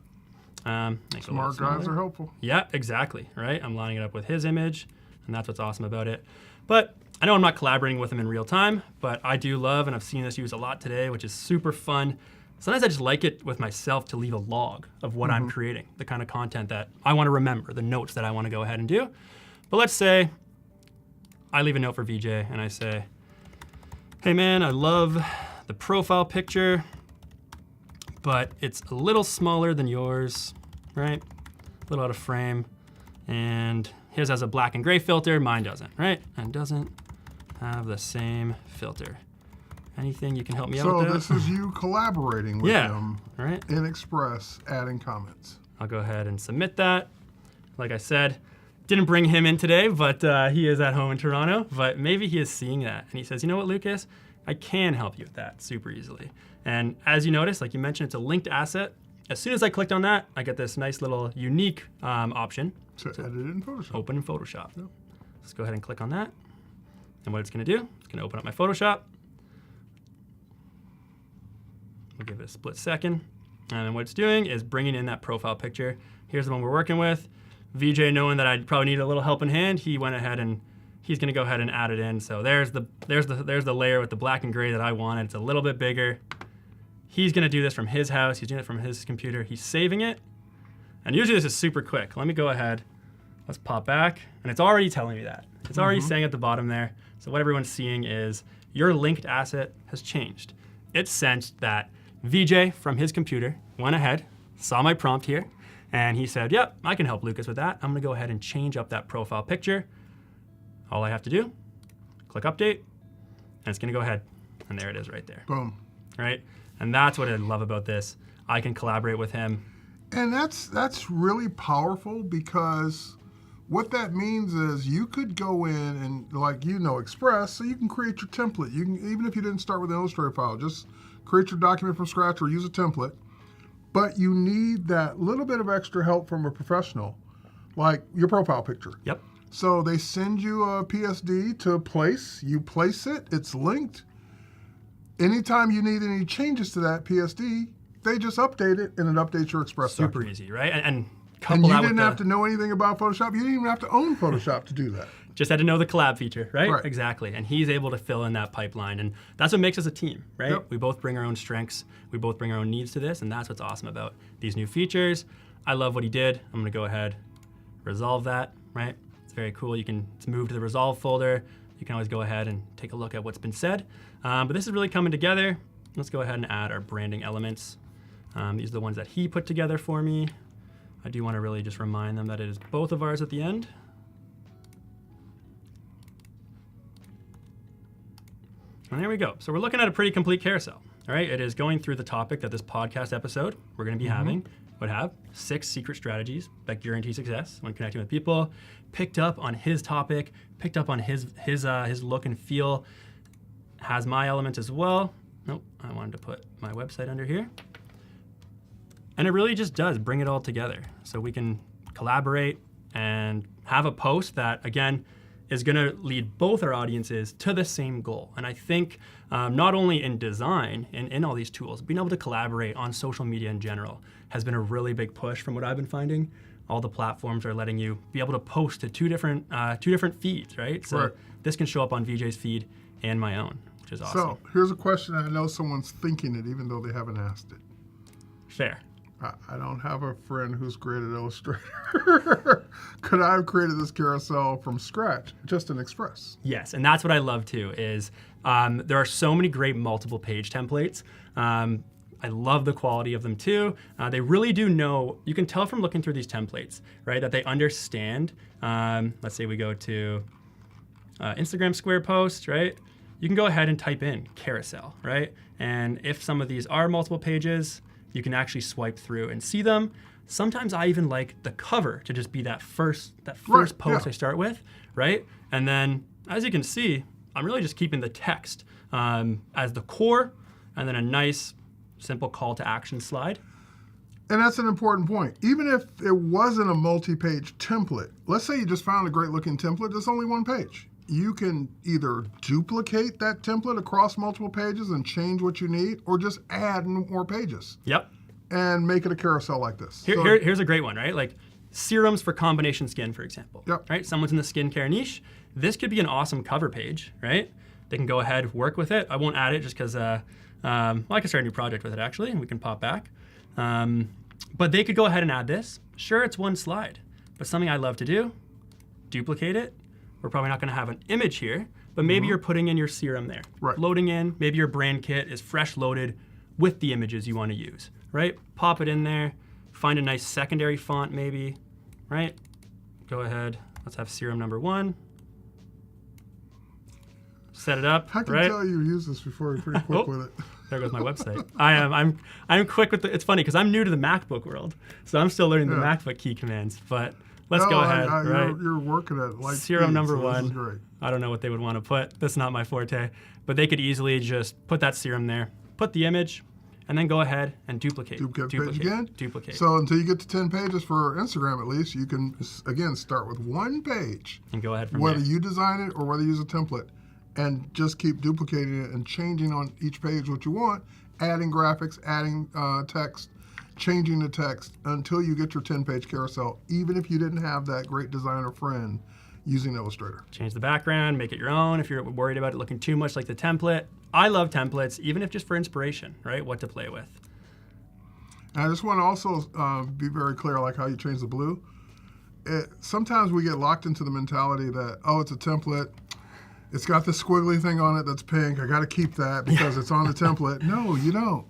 Smart guys are helpful. Yeah, exactly, right? I'm lining it up with his image, and that's what's awesome about it. But I know I'm not collaborating with him in real time, but I do love, and I've seen this used a lot today, which is super fun. Sometimes I just like it with myself to leave a log of what I'm creating, the kind of content that I want to remember, the notes that I want to go ahead and do. But let's say I leave a note for VJ and I say, Hey man, I love the profile picture, but it's a little smaller than yours, right? A little out of frame. And his has a black and gray filter, mine doesn't, right? And doesn't have the same filter. Anything you can help me out with So that? this is you collaborating with him right. in Express, adding comments. I'll go ahead and submit that. Like I said, didn't bring him in today, but he is at home in Toronto. But maybe he is seeing that. And he says, you know what, Lucas? I can help you with that super easily. And as you notice, like you mentioned, it's a linked asset. As soon as I clicked on that, I get this nice little unique option. To edit it in Photoshop. Open in Photoshop. Yep. Let's go ahead and click on that. And what it's going to do, it's going to open up my Photoshop. We'll give it a split second. And then what it's doing is bringing in that profile picture. Here's the one we're working with. VJ, knowing that I'd probably need a little helping hand, he went ahead and he's going to go ahead and add it in. So there's the layer with the black and gray that I wanted. It's a little bit bigger. He's going to do this from his house. He's doing it from his computer. He's saving it. And usually this is super quick. Let me go ahead. Let's pop back. And it's already telling me that. It's already saying at the bottom there. So what everyone's seeing is your linked asset has changed. It sensed that VJ from his computer went ahead, saw my prompt here, and he said, yep, I can help Lucas with that. I'm going to go ahead and change up that profile picture. All I have to do, click update, and it's going to go ahead. And there it is right there. Boom. Right? And that's what I love about this. I can collaborate with him. And that's really powerful, because what that means is you could go in and, like, Express, so you can create your template. You can, even if you didn't start with an Illustrator file, just create your document from scratch or use a template. But you need that little bit of extra help from a professional, like your profile picture. Yep. So they send you a PSD to place. You place it. It's linked. Anytime you need any changes to that PSD, they just update it, and it updates your Express Super document. easy, right? And And couple you that didn't with have to know anything about Photoshop. You didn't even have to own Photoshop to do that. just had to know the collab feature, right? Right. Exactly. And he's able to fill in that pipeline. And that's what makes us a team, right? Yep. We both bring our own strengths. We both bring our own needs to this. And that's what's awesome about these new features. I love what he did. I'm going to go ahead, resolve that, right? It's very cool. It's moved to the resolve folder. You can always go ahead and take a look at what's been said. But this is really coming together. Let's go ahead and add our branding elements. These are the ones that he put together for me. I do want to really just remind them that it is both of ours at the end. And there we go. So we're looking at a pretty complete carousel. All right, it is going through the topic that this podcast episode we're going to be having would have 6 secret strategies that guarantee success when connecting with people. Picked up on his topic, picked up on his look and feel. Has my elements as well. Nope, I wanted to put my website under here. And it really just does bring it all together. So we can collaborate and have a post that, again, is going to lead both our audiences to the same goal. And I think not only in design and in all these tools, being able to collaborate on social media in general has been a really big push from what I've been finding. All the platforms are letting you be able to post to two different feeds, right? So this can show up on VJ's feed and my own, which is awesome. So here's a question. I know someone's thinking it, even though they haven't asked it. Fair. I don't have a friend who's great at Illustrator. Could I have created this carousel from scratch, just in Express? Yes, and that's what I love too, is there are so many great multiple page templates. I love the quality of them too. They really do know, you can tell from looking through these templates, right, that they understand. Let's say we go to Instagram square post, right? You can go ahead and type in carousel, right? And if some of these are multiple pages, you can actually swipe through and see them. Sometimes I even like the cover to just be that first post I start with, right? And then, as you can see, I'm really just keeping the text as the core, and then a nice, simple call to action slide. And that's an important point. Even if it wasn't a multi-page template, let's say you just found a great looking template that's only one page. You can either duplicate that template across multiple pages and change what you need, or just add more pages. Yep. And make it a carousel like this. Here's a great one, right? Like serums for combination skin, for example. Yep. Right? Someone's in the skincare niche. This could be an awesome cover page, right? They can go ahead, work with it. I won't add it just because, I can start a new project with it actually, and we can pop back. But they could go ahead and add this. Sure, it's one slide, but something I love to do, duplicate it. We're probably not going to have an image here, but maybe you're putting in your serum there. Right. Loading in, maybe your brand kit is fresh loaded with the images you want to use, right? Pop it in there, find a nice secondary font maybe, right? Go ahead, let's have serum number 1. Set it up, I can right? tell you used this before. You're pretty quick with it. There goes my website. I'm quick with it's funny because I'm new to the MacBook world, so I'm still learning the MacBook key commands. But let's go ahead. Right? You're working at light Serum speed, number so 1. This is great. I don't know what they would want to put. That's not my forte. But they could easily just put that serum there, put the image, and then go ahead and duplicate. Duplicate page again. Duplicate. So until you get to 10 pages for Instagram, at least you can again start with 1 page, and go ahead from whether there. you design it or whether you use a template, and just keep duplicating it and changing on each page what you want, adding graphics, adding text, changing the text until you get your 10-page carousel, even if you didn't have that great designer friend using Illustrator. Change the background, make it your own if you're worried about it looking too much like the template. I love templates, even if just for inspiration, right? What to play with. And I just want to also be very clear, like how you change the blue. Sometimes we get locked into the mentality that, oh, it's a template. It's got this squiggly thing on it that's pink. I got to keep that because it's on the template. No, you don't.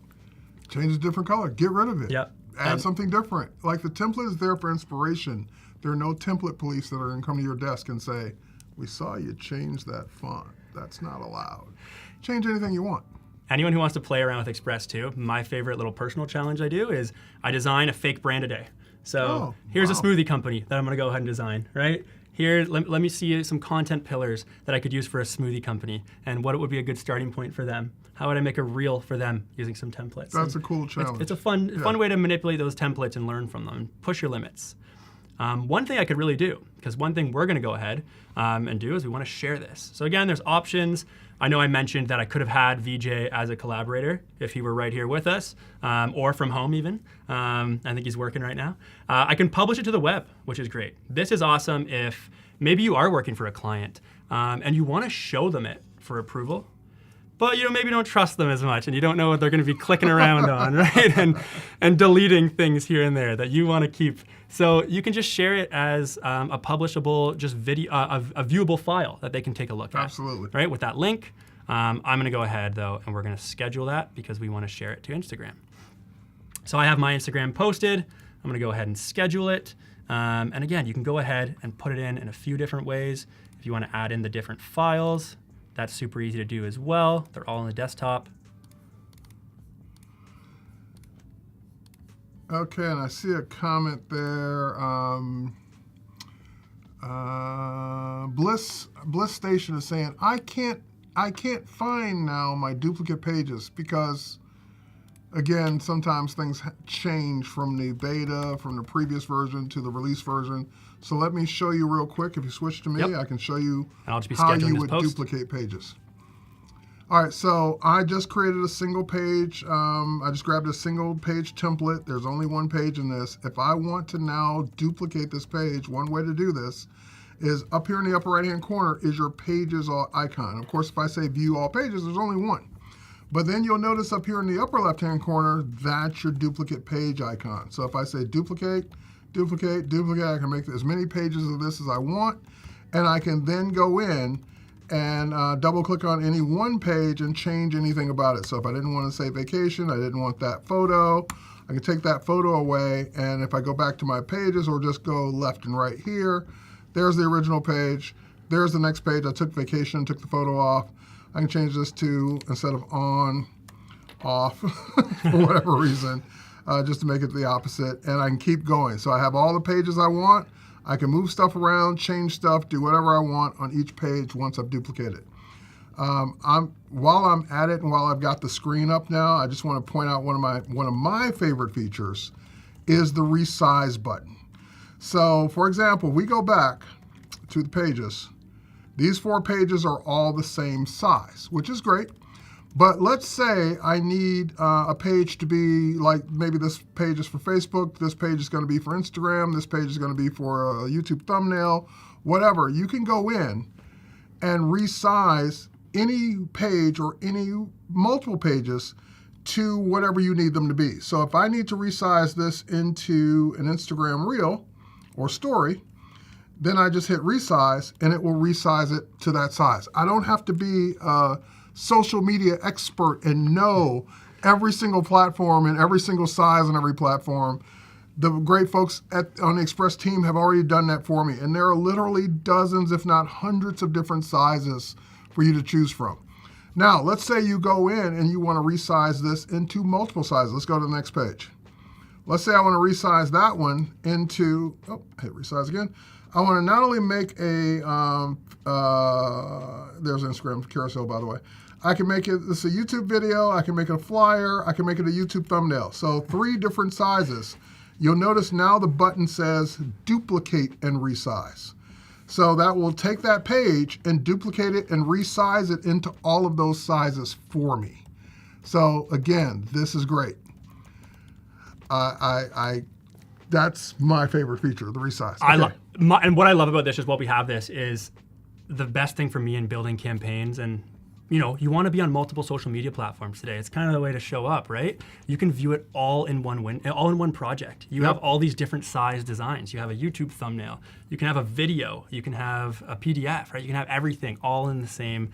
Change a different color. Get rid of it. Yep. Add something different. Like the template is there for inspiration. There are no template police that are going to come to your desk and say, we saw you change that font. That's not allowed. Change anything you want. Anyone who wants to play around with Express too, my favorite little personal challenge I do is I design a fake brand a day. So here's a smoothie company that I'm going to go ahead and design, right? Here, let me see some content pillars that I could use for a smoothie company and what it would be a good starting point for them. How would I make a reel for them using some templates? That's a cool challenge. It's a fun way to manipulate those templates and learn from them and push your limits. One thing I could really do, because one thing we're going to go ahead and do is we want to share this. So again, there's options. I know I mentioned that I could have had VJ as a collaborator if he were right here with us, or from home even. I think he's working right now. I can publish it to the web, which is great. This is awesome if maybe you are working for a client and you want to show them it for approval, but you maybe don't trust them as much and you don't know what they're going to be clicking around on, right? And deleting things here and there that you want to keep. So you can just share it as a publishable, just video, a viewable file that they can take a look at. Absolutely. Right, with that link. I'm going to go ahead though, and we're going to schedule that because we want to share it to Instagram. So I have my Instagram posted. I'm going to go ahead and schedule it. And again, you can go ahead and put it in a few different ways. If you want to add in the different files, that's super easy to do as well. They're all on the desktop. Okay, and I see a comment there. Bliss Station is saying, I can't find now my duplicate pages because, again, sometimes things change from the beta, from the previous version to the release version. So let me show you real quick. If you switch to me, I can show you I'll just be how scheduling you this would post. duplicate pages. All right, so I just created a single page. I just grabbed a single page template. There's only one page in this. If I want to now duplicate this page, one way to do this is up here in the upper right-hand corner is your pages icon. Of course, if I say view all pages, there's only one. But then you'll notice up here in the upper left-hand corner, that's your duplicate page icon. So if I say duplicate, duplicate, duplicate, I can make as many pages of this as I want, and I can then go in and double-click on any one page and change anything about it. So if I didn't want to say vacation, I didn't want that photo, I can take that photo away, and if I go back to my pages or just go left and right here, there's the original page, there's the next page. I took vacation, took the photo off. I can change this to, instead of on, off, for whatever reason, just to make it the opposite, and I can keep going. So I have all the pages I want. I can move stuff around, change stuff, do whatever I want on each page once I've duplicated. While I'm at it and while I've got the screen up now, I just want to point out one of my favorite features is the resize button. So for example, we go back to the pages. These 4 pages are all the same size, which is great. But let's say I need a page to be like, maybe this page is for Facebook, this page is going to be for Instagram, this page is going to be for a YouTube thumbnail, whatever. You can go in and resize any page or any multiple pages to whatever you need them to be. So if I need to resize this into an Instagram reel or story, Then I just hit resize, and it will resize it to that size. I don't have to be a social media expert and know every single platform and every single size on every platform. The great folks on the Express team have already done that for me, and there are literally dozens, if not hundreds, of different sizes for you to choose from. Now, let's say you go in and you want to resize this into multiple sizes. Let's go to the next page. Let's say I want to resize that one into, hit resize again. I want to not only make a, there's Instagram carousel, by the way. I can make it, this is a YouTube video, I can make it a flyer, I can make it a YouTube thumbnail. So 3 different sizes. You'll notice now the button says duplicate and resize. So that will take that page and duplicate it and resize it into all of those sizes for me. So again, this is great. That's my favorite feature, the resize. Okay. And what I love about this is what we have this is the best thing for me in building campaigns. And you know, you want to be on multiple social media platforms today. It's kind of the way to show up, right? You can view it all in one project. You have all these different size designs. You have a YouTube thumbnail. You can have a video. You can have a PDF, right? You can have everything all in the same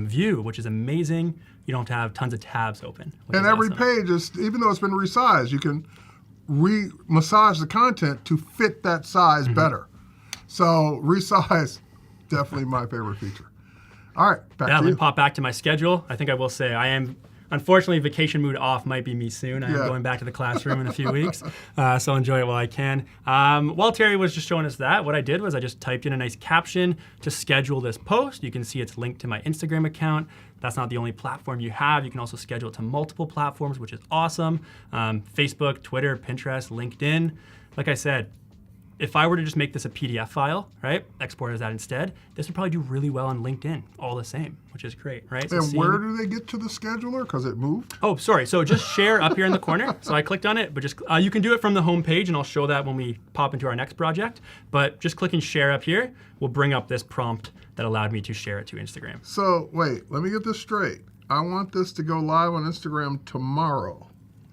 view, which is amazing. You don't have to have tons of tabs open. And every page is, even though it's been resized, you can massage the content to fit that size better. So resize, definitely my favorite feature. All right, back to let you. me pop back to my schedule. I think I will say I am, unfortunately, vacation mood off might be me soon. I am going back to the classroom in a few weeks, so enjoy it while I can. While Terry was just showing us that, what I did was I just typed in a nice caption to schedule this post. You can see it's linked to my Instagram account. That's not the only platform you have. You can also schedule it to multiple platforms, which is awesome. Facebook, Twitter, Pinterest, LinkedIn. Like I said, if I were to just make this a PDF file, right, export as that instead, this would probably do really well on LinkedIn, all the same, which is great, right? So And where do they get to the scheduler? Because it moved? Oh, sorry. So just share up here in the corner. So I clicked on it, but just you can do it from the home page, and I'll show that when we pop into our next project. But just clicking share up here will bring up this prompt that allowed me to share it to Instagram. So wait, let me get this straight. I want this to go live on Instagram tomorrow.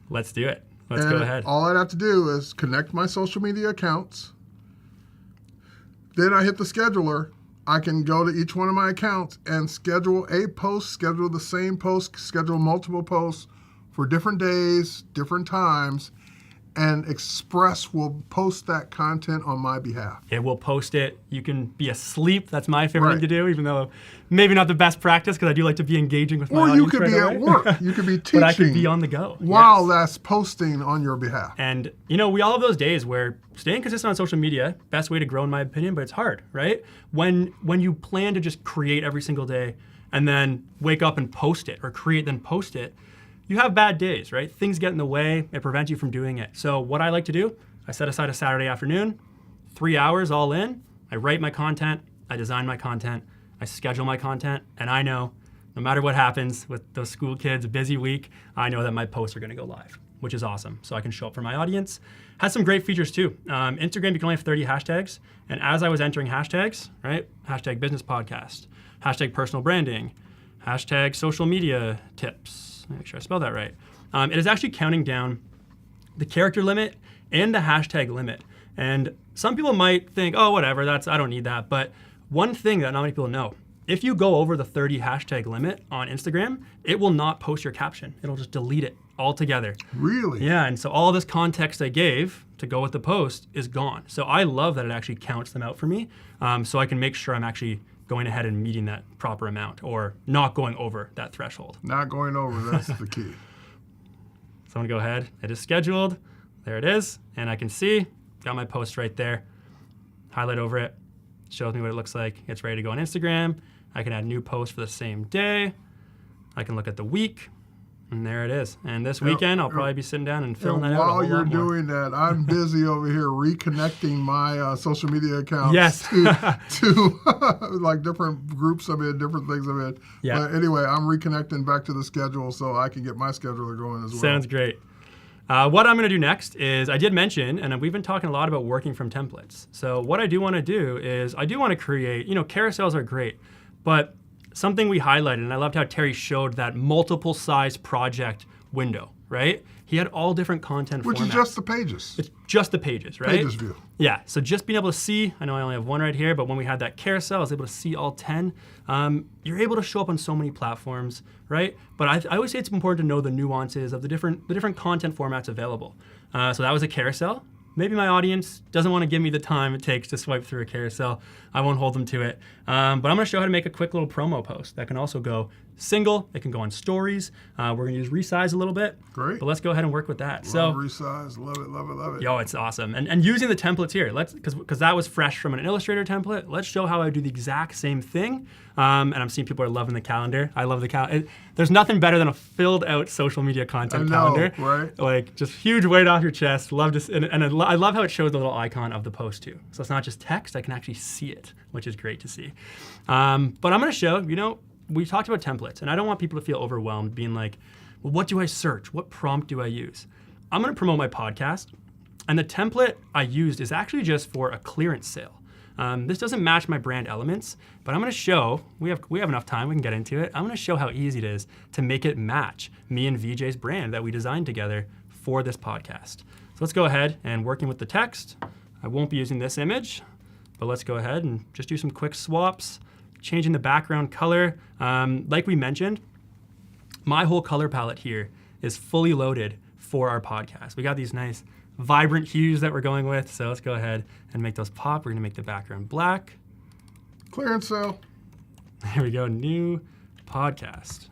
Let's do it. Let's go ahead. All I'd have to do is connect my social media accounts. Then I hit the scheduler. I can go to each one of my accounts and schedule a post, schedule the same post, schedule multiple posts for different days, different times, and Express will post that content on my behalf. It will post it. You can be asleep. That's my favorite thing to do, even though maybe not the best practice because I do like to be engaging with my audience. Or you could be at work. You could be teaching. But I could be on the go. While that's posting on your behalf. And, you know, we all have those days where staying consistent on social media, best way to grow in my opinion, but it's hard, right? When you plan to just create every single day and then wake up and post it or create then post it, you have bad days, right? Things get in the way. It prevents you from doing it. So what I like to do, I set aside a Saturday afternoon, 3 hours all in. I write my content. I design my content. I schedule my content. And I know no matter what happens with those school kids, a busy week, I know that my posts are going to go live, which is awesome. So I can show up for my audience. Has some great features too. Instagram, you can only have 30 hashtags. And as I was entering hashtags, right? Hashtag business podcast, hashtag personal branding, hashtag social media tips. Make sure I spell that right. It is actually counting down the character limit and the hashtag limit. And some people might think, oh, whatever, I don't need that. But one thing that not many people know, if you go over the 30 hashtag limit on Instagram, it will not post your caption. It'll just delete it altogether. Really? Yeah, and so all this context I gave to go with the post is gone. So I love that it actually counts them out for me, so I can make sure I'm actually going ahead and meeting that proper amount or not going over that threshold. Not going over, that's the key. So I'm gonna go ahead, it is scheduled, there it is, and I can see, got my post right there, highlight over it, shows me what it looks like, it's ready to go on Instagram. I can add new posts for the same day. I can look at the week, and there it is. And this weekend, I'll probably be sitting down and filling that out a whole While you're lot more. doing that, I'm busy over here reconnecting my social media accounts to like different groups I'm in, different things I'm in. Yeah. But anyway, I'm reconnecting back to the schedule so I can get my scheduler going as well. Sounds great. What I'm going to do next is, I did mention, and we've been talking a lot about working from templates. So what I do want to do is, I do want to create, carousels are great, but something we highlighted, and I loved how Terry showed that multiple size project window, right? He had all different content Which formats. is just the pages. It's just the pages, right? Pages view. Yeah, so just being able to see, I know I only have one right here, but when we had that carousel, I was able to see all 10. You're able to show up on so many platforms, right? But I always say it's important to know the nuances of the different content formats available. So that was a carousel. Maybe my audience doesn't want to give me the time it takes to swipe through a carousel. I won't hold them to it. But I'm going to show how to make a quick little promo post that can also go single. It can go on stories. We're going to use resize a little bit. Great. But let's go ahead and work with that. Love resize. Love it, love it, love it. Yo, it's awesome. And using the templates here, because that was fresh from an Illustrator template, let's show how I do the exact same thing. And I'm seeing people are loving the calendar. I love the calendar. There's nothing better than a filled out social media content calendar. Right? Like just huge weight off your chest. Love this, and I love how it shows the little icon of the post too. So it's not just text, I can actually see it, which is great to see. But I'm gonna show, we talked about templates, and I don't want people to feel overwhelmed being like, well, what do I search? What prompt do I use? I'm gonna promote my podcast, and the template I used is actually just for a clearance sale. This doesn't match my brand elements, but I'm gonna show, we have enough time, we can get into it. I'm gonna show how easy it is to make it match me and VJ's brand that we designed together for this podcast. So let's go ahead and working with the text. I won't be using this image, but let's go ahead and just do some quick swaps, changing the background color. Like we mentioned, my whole color palette here is fully loaded for our podcast. We got these nice vibrant hues that we're going with. So let's go ahead and make those pop. We're gonna make the background black. Clearance sale. There we go, new podcast.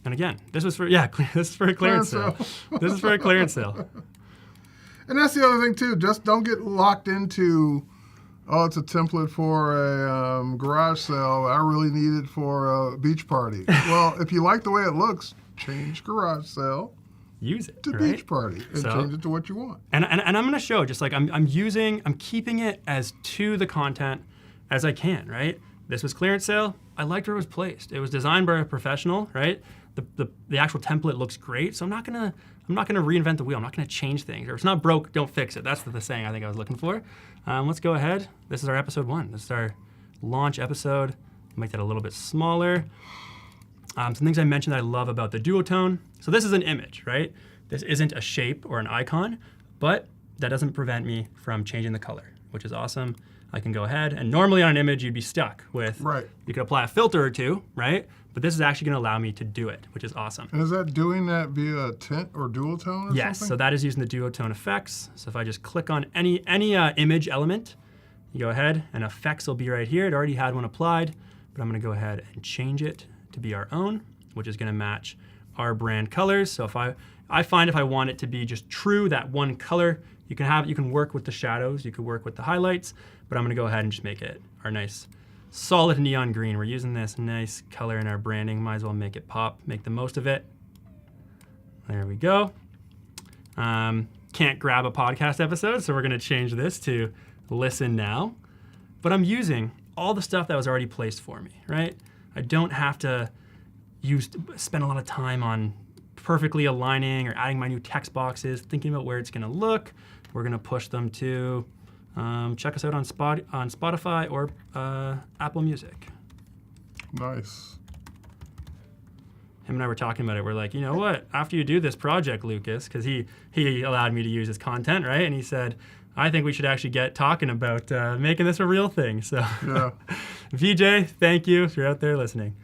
And again, this is for this is for a clearance sale. This is for a clearance sale. And that's the other thing too. Just don't get locked into, oh, it's a template for a garage sale. I really need it for a beach party. Well, if you like the way it looks, change garage sale. Use it to right? beach party and change it to what you want. And I'm going to show just like I'm keeping it as to the content as I can, right? This was clearance sale. I liked where it was placed. It was designed by a professional, right? The actual template looks great, so I'm not gonna reinvent the wheel. I'm not gonna change things. Or if it's not broke, don't fix it. That's the saying I think I was looking for. Let's go ahead. This is our episode 1. This is our launch episode. Make that a little bit smaller. Some things I mentioned that I love about the duotone. So this is an image, right? This isn't a shape or an icon, but that doesn't prevent me from changing the color, which is awesome. I can go ahead, and normally on an image you'd be stuck with, you could apply a filter or two, right? But this is actually gonna allow me to do it, which is awesome. And is that doing that via tint or duotone or yes, something? so that is using the duotone effects. So if I just click on any image element, you go ahead and effects will be right here. It already had one applied, but I'm gonna go ahead and change it to be our own, which is gonna match our brand colors. So if I find if I want it to be just true, that one color, you can work with the shadows, you could work with the highlights, but I'm gonna go ahead and just make it our nice solid neon green. We're using this nice color in our branding. Might as well make it pop, make the most of it. There we go. Can't grab a podcast episode, so we're gonna change this to listen now. But I'm using all the stuff that was already placed for me, right? I don't have to spend a lot of time on perfectly aligning or adding my new text boxes, thinking about where it's gonna look. We're gonna push them to, check us out on Spotify or Apple Music. Nice. Him and I were talking about it. We're like, you know what? After you do this project, Lucas, because he allowed me to use his content, right? And he said, I think we should actually get talking about making this a real thing. So, yeah. VJ, thank you if you're out there listening.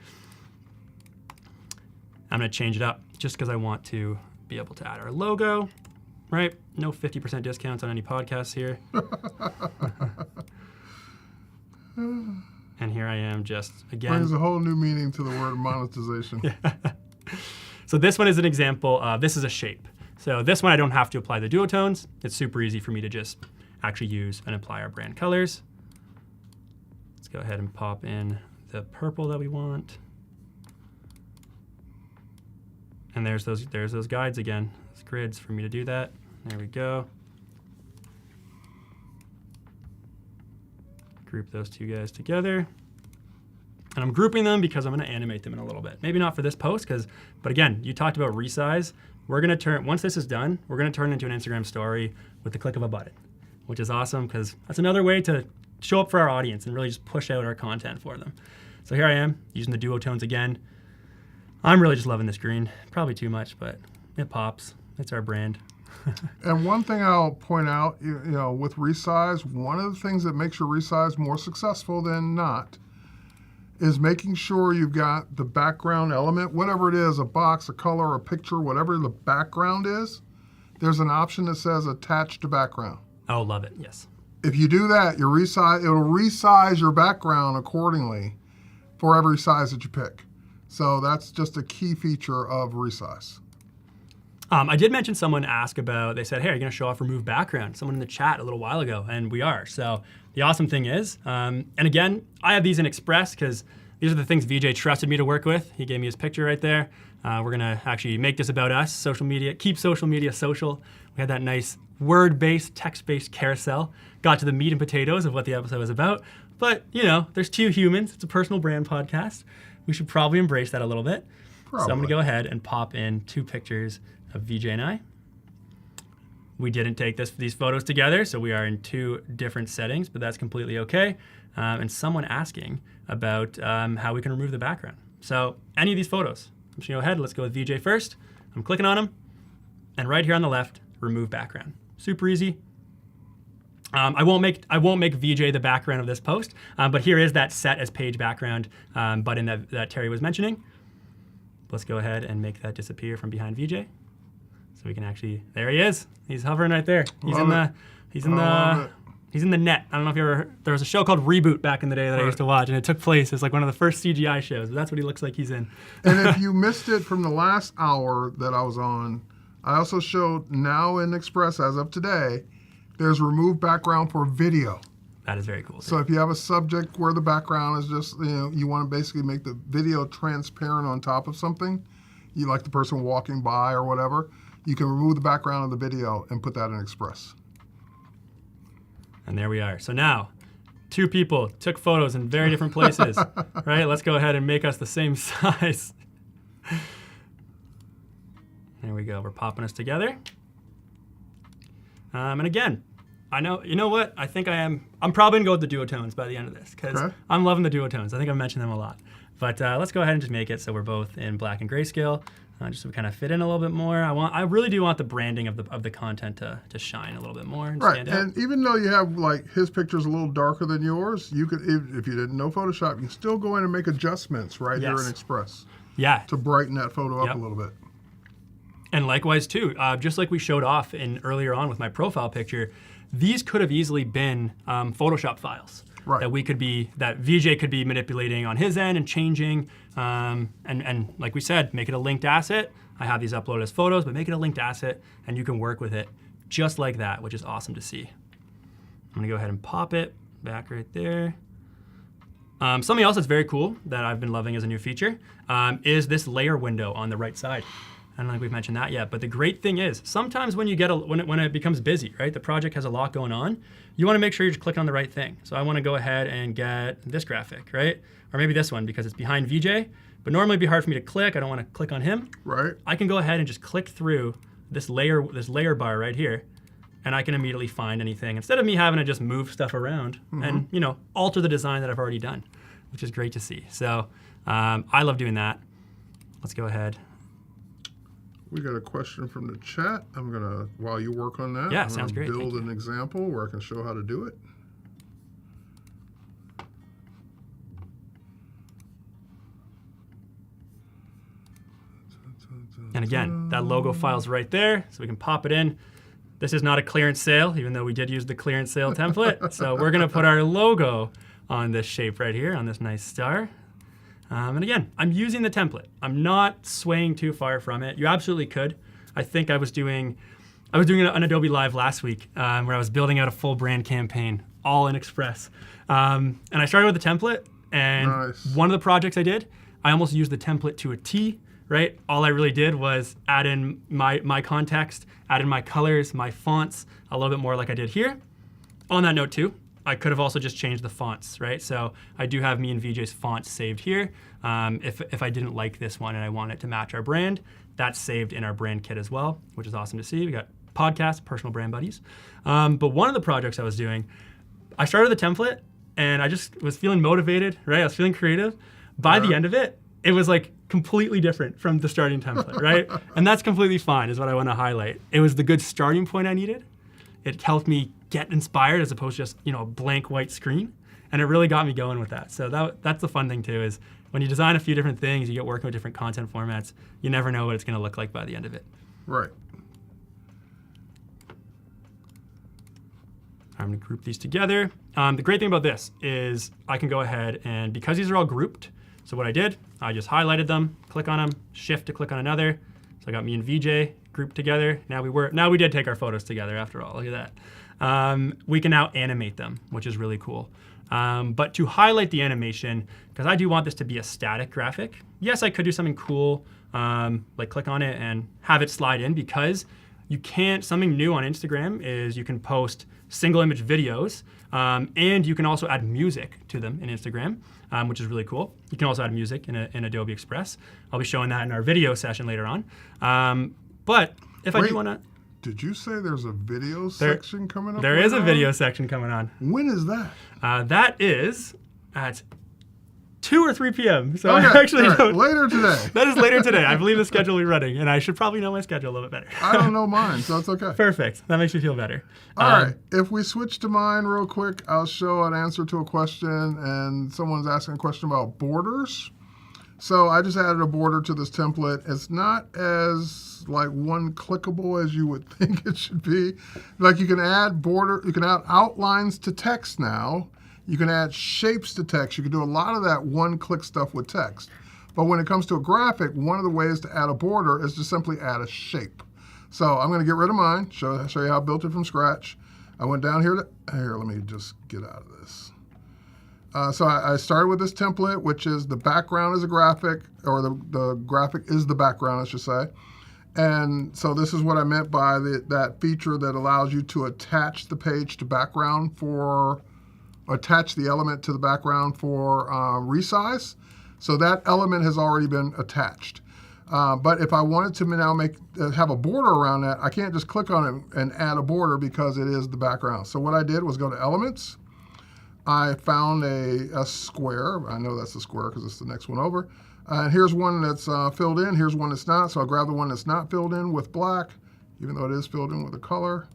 I'm gonna change it up just because I want to be able to add our logo, right? No 50% discounts on any podcasts here. And here I am just, again. Brings a whole new meaning to the word monetization. Yeah. So this one is an example of, this is a shape. So this one I don't have to apply the duotones. It's super easy for me to just actually use and apply our brand colors. Let's go ahead and pop in the purple that we want. And there's those guides again, those grids for me to do that. There we go. Group those two guys together. And I'm grouping them because I'm gonna animate them in a little bit. Maybe not for this post, but again, you talked about resize. We're gonna once this is done, we're gonna turn it into an Instagram story with the click of a button, which is awesome because that's another way to show up for our audience and really just push out our content for them. So here I am using the duotones again. I'm really just loving this green. Probably too much, but it pops. It's our brand. And one thing I'll point out, you know, with resize, one of the things that makes your resize more successful than not is making sure you've got the background element, whatever it is, a box, a color, a picture, whatever the background is, there's an option that says attach to background. Oh, love it. Yes. If you do that, it'll resize your background accordingly for every size that you pick. So that's just a key feature of resize. I did mention someone asked about, they said, hey, are you going to show off remove background? Someone in the chat a little while ago, and we are. So the awesome thing is, and again, I have these in Express because these are the things VJ trusted me to work with. He gave me his picture right there. We're going to actually make this about us, social media, keep social media social. We had that nice word-based, text-based carousel. Got to the meat and potatoes of what the episode was about. But, you know, there's two humans. It's a personal brand podcast. We should probably embrace that a little bit. Probably. So I'm going to go ahead and pop in 2 pictures of VJ and I. We didn't take these photos together, so we are in 2 different settings, but that's completely okay. And someone asking about how we can remove the background. So any of these photos, I'm just going to go ahead. Let's go with VJ first. I'm clicking on them, and right here on the left, remove background. Super easy. I won't make VJ the background of this post, but here is that set as page background button that Terry was mentioning. Let's go ahead and make that disappear from behind VJ. So we can actually, there he is. He's hovering right there. He's in the net. I don't know if you ever, there was a show called Reboot back in the day that I used to watch, and it took place as like one of the first CGI shows. That's what he looks like he's in. And if you missed it from the last hour that I was on, I also showed now in Express as of today, there's remove background for video. That is very cool. So if you have a subject where the background is just, you know, you want to basically make the video transparent on top of something, you like the person walking by or whatever, you can remove the background of the video and put that in Express. And there we are. So now, 2 people took photos in very different places, right? Let's go ahead and make us the same size. There we go. We're popping us together. And again, I know, you know what? I think I'm probably gonna go with the duotones by the end of this because I'm loving the duotones. I think I've mentioned them a lot. But let's go ahead and just make it so we're both in black and grayscale, just so we kind of fit in a little bit more. I really do want the branding of the content to shine a little bit more and stand out. And even though you have like his picture's a little darker than yours, you could, if you didn't know Photoshop, you can still go in and make adjustments right here in Express. Yeah. To brighten that photo up a little bit. And likewise too, just like we showed off earlier on with my profile picture, these could have easily been Photoshop files that VJ could be manipulating on his end and changing. And like we said, make it a linked asset. I have these uploaded as photos, but make it a linked asset and you can work with it just like that, which is awesome to see. I'm gonna go ahead and pop it back right there. Something else that's very cool that I've been loving as a new feature is this layer window on the right side. I don't think we've mentioned that yet, but the great thing is sometimes when you get when it becomes busy, right? The project has a lot going on. You want to make sure you're just clicking on the right thing. So I want to go ahead and get this graphic, right? Or maybe this one because it's behind VJ, but normally it'd be hard for me to click. I don't want to click on him. Right. I can go ahead and just click through this layer bar right here, and I can immediately find anything instead of me having to just move stuff around and alter the design that I've already done, which is great to see. So I love doing that. Let's go ahead. We got a question from the chat. I'm gonna, while you work on that, yeah, sounds great. Build an example where I can show how to do it. And again, that logo file's right there, so we can pop it in. This is not a clearance sale, even though we did use the clearance sale template. So we're gonna put our logo on this shape right here, on this nice star. And again, I'm using the template. I'm not swaying too far from it. You absolutely could. I think I was doing an Adobe Live last week where I was building out a full brand campaign, all in Express. And I started with the template, and one of the projects I did, I almost used the template to a T, right? All I really did was add in my context, add in my colors, my fonts, a little bit more like I did here. On that note too, I could have also just changed the fonts, right? So I do have me and VJ's fonts saved here. If I didn't like this one and I want it to match our brand, that's saved in our brand kit as well, which is awesome to see. We got podcast, personal brand buddies. But one of the projects I was doing, I started the template and I just was feeling motivated, right? I was feeling creative. By the end of it, it was like completely different from the starting template, right? And that's completely fine, is what I want to highlight. It was the good starting point I needed. It helped me get inspired as opposed to just, a blank white screen. And it really got me going with that. So that's the fun thing too, is when you design a few different things, you get working with different content formats, you never know what it's going to look like by the end of it. Right. I'm going to group these together. The great thing about this is I can go ahead and, because these are all grouped, so what I did, I just highlighted them, click on them, shift to click on another. So I got me and VJ grouped together. Now we did take our photos together after all. Look at that. We can now animate them, which is really cool. But to highlight the animation, because I do want this to be a static graphic, yes, I could do something cool, like click on it and have it slide in, because you can't, something new on Instagram is you can post single image videos, and you can also add music to them in Instagram, which is really cool. You can also add music in Adobe Express. I'll be showing that in our video session later on. But if I do want to... Did you say there's a video section coming up? There is a video section coming on. When is that? That is at 2 or 3 p.m. So Okay, I actually all right, don't. later today. That is later today. I believe the schedule will be running, and I should probably know my schedule a little bit better. I don't know mine, so it's okay. Perfect. That makes me feel better. All right. If we switch to mine real quick, I'll show an answer to a question, and someone's asking a question about borders. So I just added a border to this template. It's not as like one clickable as you would think it should be. Like you can add outlines to text now. You can add shapes to text. You can do a lot of that one-click stuff with text. But when it comes to a graphic, one of the ways to add a border is to simply add a shape. So I'm going to get rid of mine, show you how I built it from scratch. I went down here let me just get out of this. So I started with this template, which is the background is a graphic, or the graphic is the background, I should say. And so this is what I meant by that feature that allows you to attach the page to background attach the element to the background for resize. So that element has already been attached. But if I wanted to now have a border around that, I can't just click on it and add a border because it is the background. So what I did was go to Elements. I found a square. I know that's a square because it's the next one over. And here's one that's filled in. Here's one that's not. So I'll grab the one that's not filled in with black, even though it is filled in with a color.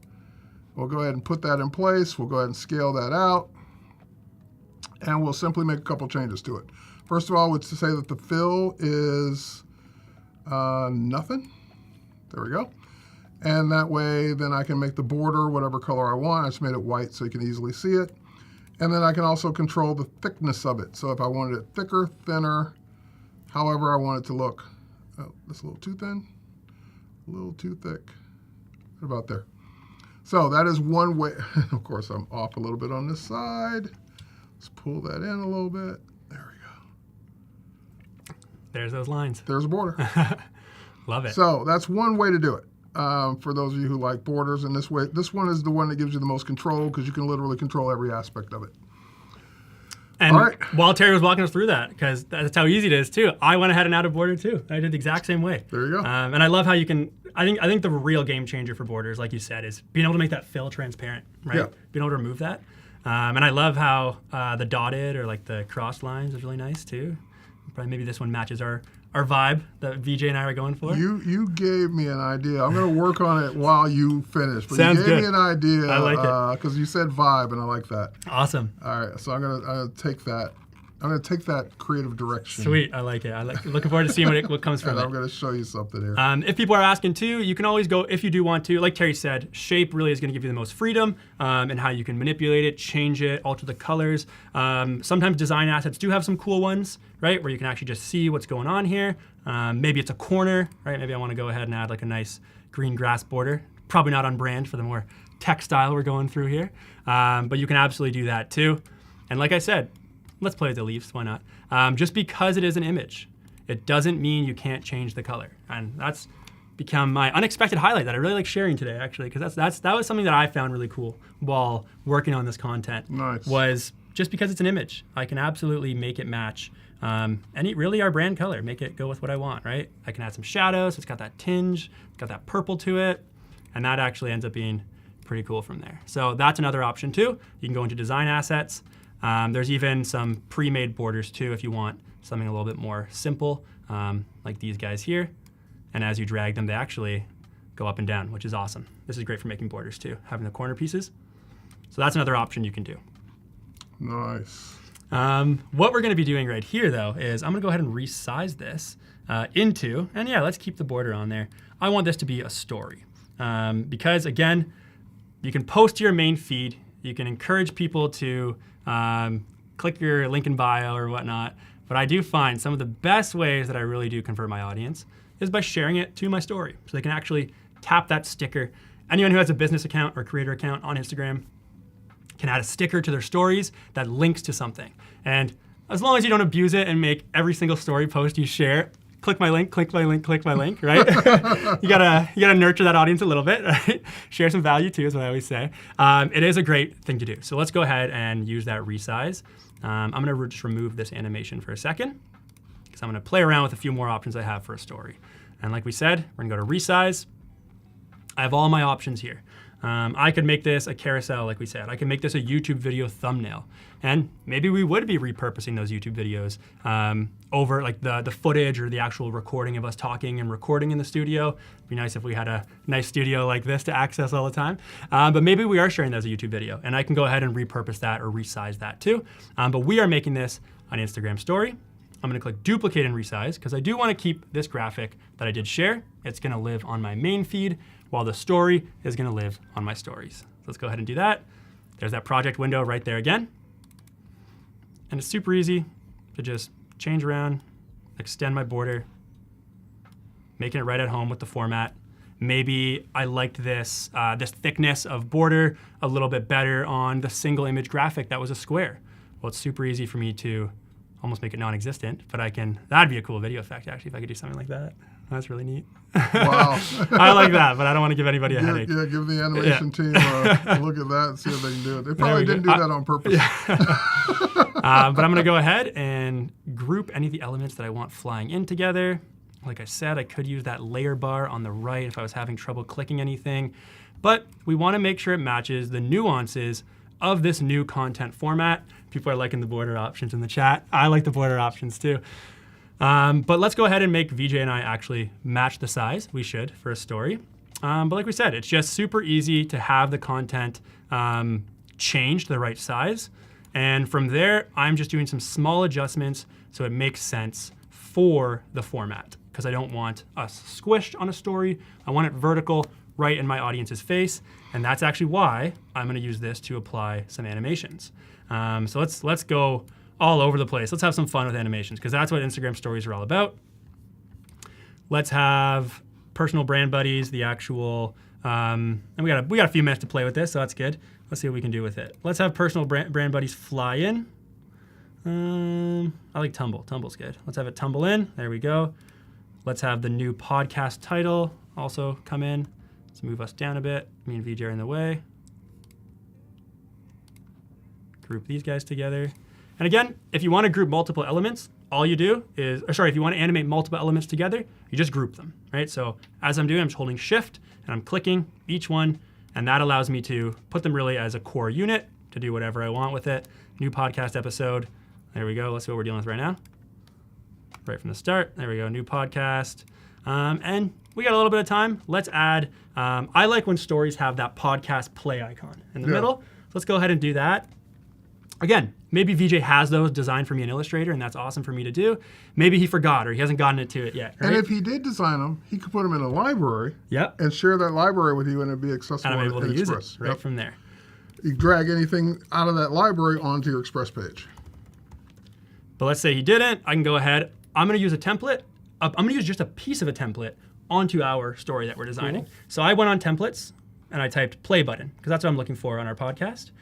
We'll go ahead and put that in place. We'll go ahead and scale that out. And we'll simply make a couple changes to it. First of all, it's to say that the fill is nothing. There we go. And that way, then I can make the border whatever color I want. I just made it white so you can easily see it. And then I can also control the thickness of it. So if I wanted it thicker, thinner, however I want it to look. Oh, that's a little too thin, a little too thick. What about there? So that is one way. Of course, I'm off a little bit on this side. Let's pull that in a little bit. There we go. There's those lines. There's a border. Love it. So that's one way to do it. For those of you who like borders, and this one is the one that gives you the most control because you can literally control every aspect of it. And all right. While Terry was walking us through that, because that's how easy it is too, I went ahead and added a border too. I did the exact same way. There you go. And I love how you can. I think the real game changer for borders, like you said, is being able to make that fill transparent, right? Yeah. Being able to remove that. And I love how the dotted or like the crossed lines is really nice too. Probably maybe this one matches our vibe that VJ and I are going for. You gave me an idea. I'm going to work on it while you finish. But Sounds you gave good. me an idea. I like it. Because you said vibe, and I like that. Awesome. All right, so I'm gonna take that. I'm going to take that creative direction. Sweet. I like it. Looking forward to seeing what comes from And it. I'm going to show you something here. If people are asking too, you can always go, if you do want to, like Terry said, shape really is going to give you the most freedom and how you can manipulate it, change it, alter the colors. Sometimes design assets do have some cool ones, right, where you can actually just see what's going on here. Maybe it's a corner, right? Maybe I want to go ahead and add like a nice green grass border. Probably not on brand for the more textile we're going through here. But you can absolutely do that too. And like I said, let's play with the leaves, why not? Just because it is an image, it doesn't mean you can't change the color. And that's become my unexpected highlight that I really like sharing today, actually, because that was something that I found really cool while working on this content. Nice. Was just because it's an image, I can absolutely make it match really our brand color, make it go with what I want, right? I can add some shadows, it's got that tinge, it's got that purple to it, and that actually ends up being pretty cool from there. So that's another option too. You can go into design assets. There's even some pre-made borders too if you want something a little bit more simple. like these guys here. And as you drag them, they actually go up and down, which is awesome. This is great for making borders too, having the corner pieces. So that's another option you can do. Nice. What we're going to be doing right here, though, is I'm going to go ahead and resize this into, and yeah, let's keep the border on there. I want this to be a story because, again, you can post to your main feed. You can encourage people to click your link in bio or whatnot. But I do find some of the best ways that I really do convert my audience is by sharing it to my story. So they can actually tap that sticker. Anyone who has a business account or creator account on Instagram can add a sticker to their stories that links to something. And as long as you don't abuse it and make every single story post you share, click my link, click my link, click my link, right? you gotta nurture that audience a little bit, right? Share some value too, is what I always say. It is a great thing to do. So let's go ahead and use that resize. I'm gonna just remove this animation for a second because I'm gonna play around with a few more options I have for a story. And like we said, we're gonna go to resize. I have all my options here. I could make this a carousel, like we said. I could make this a YouTube video thumbnail. And maybe we would be repurposing those YouTube videos over like the footage or the actual recording of us talking and recording in the studio. It'd be nice if we had a nice studio like this to access all the time. But maybe we are sharing that as a YouTube video. And I can go ahead and repurpose that or resize that too. But we are making this an Instagram story. I'm gonna click duplicate and resize because I do wanna keep this graphic that I did share. It's gonna live on my main feed while the story is gonna live on my stories. So let's go ahead and do that. There's that project window right there again. And it's super easy to just change around, extend my border, making it right at home with the format. Maybe I liked this, this thickness of border a little bit better on the single image graphic that was a square. Well, it's super easy for me to almost make it non-existent, but that'd be a cool video effect actually if I could do something like that. That's really neat. Wow. I like that, but I don't want to give anybody a headache. Yeah, give the animation team a look at that and see if they can do it. They probably didn't do that on purpose. But I'm going to go ahead and group any of the elements that I want flying in together. Like I said, I could use that layer bar on the right if I was having trouble clicking anything. But we want to make sure it matches the nuances of this new content format. People are liking the border options in the chat. I like the border options too. But let's go ahead and make VJ and I actually match the size. We should for a story. But like we said, it's just super easy to have the content change to the right size. And from there, I'm just doing some small adjustments so it makes sense for the format because I don't want us squished on a story. I want it vertical right in my audience's face. And that's actually why I'm going to use this to apply some animations. So let's go all over the place. Let's have some fun with animations because that's what Instagram stories are all about. Let's have personal brand buddies, the actual, and we got a few minutes to play with this, so that's good. Let's see what we can do with it. Let's have personal brand buddies fly in. I like tumble. Tumble's good. Let's have it tumble in. There we go. Let's have the new podcast title also come in. Let's move us down a bit. Me and VJ are in the way. Group these guys together. And again, if you want to group multiple elements, all you do is, if you want to animate multiple elements together, you just group them, right? So as I'm doing, I'm just holding Shift and I'm clicking each one, and that allows me to put them really as a core unit to do whatever I want with it. New podcast episode. There we go. Let's see what we're dealing with right now. Right from the start. There we go. New podcast. And we got a little bit of time. Let's add, I like when stories have that podcast play icon in the middle. So let's go ahead and do that. Again, maybe VJ has those designed for me in Illustrator, and that's awesome for me to do. Maybe he forgot or he hasn't gotten it to it yet. Right? And if he did design them, he could put them in a library Yep. and share that library with you, and it'd be accessible And I'm able to in use Express. it right from there. You drag anything out of that library onto your Express page. But let's say he didn't. I can go ahead. I'm going to use a template. I'm going to use just a piece of a template onto our story that we're designing. Cool. So I went on templates, and I typed play button, because that's what I'm looking for on our podcast.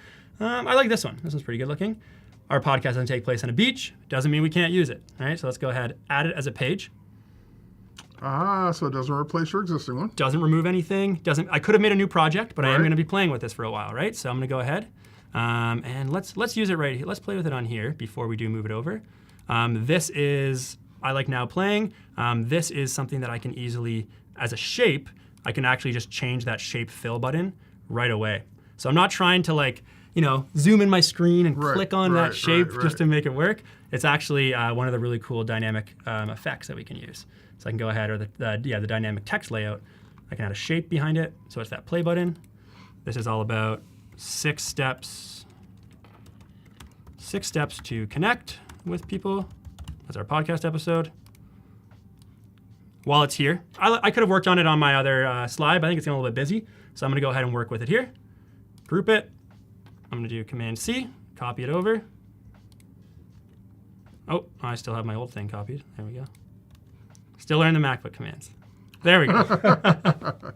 I like this one. This one's pretty good looking. Our podcast doesn't take place on a beach. Doesn't mean we can't use it. All right, so let's go ahead, add it as a page. So it doesn't replace your existing one. Doesn't remove anything. I could have made a new project, but I am going to be playing with this for a while, right? So I'm going to go ahead and let's use it right here. Let's play with it on here before we do move it over. This is I like now playing. This is something that I can easily, as a shape, I can actually just change that shape fill button right away. So I'm not trying to like zoom in my screen and Right, click on right, that shape right, just to right. make it work. It's actually one of the really cool dynamic effects that we can use. So I can go ahead, or the dynamic text layout. I can add a shape behind it. So it's that play button. This is all about 6 steps. 6 steps to connect with people. That's our podcast episode. While it's here, I could have worked on it on my other slide, but I think it's getting a little bit busy. So I'm going to go ahead and work with it here. Group it. I'm going to do Command-C, copy it over. Oh, I still have my old thing copied. There we go. Still learning the MacBook commands. There we go.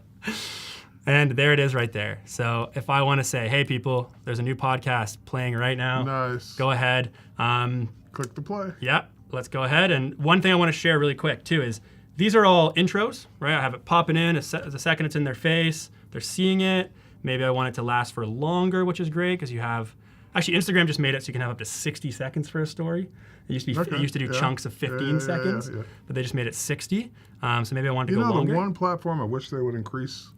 And there it is right there. So if I want to say, hey, people, there's a new podcast playing right now. Nice. Go ahead. Click the play. Yeah, let's go ahead. And one thing I want to share really quick, too, is these are all intros, right? I have it popping in. The second it's in their face, they're seeing it. Maybe I want it to last for longer, which is great because you have... Actually, Instagram just made it so you can have up to 60 seconds for a story. It used to do chunks of 15 seconds, but they just made it 60. So maybe I wanted to go longer. The one platform I wish they would increase,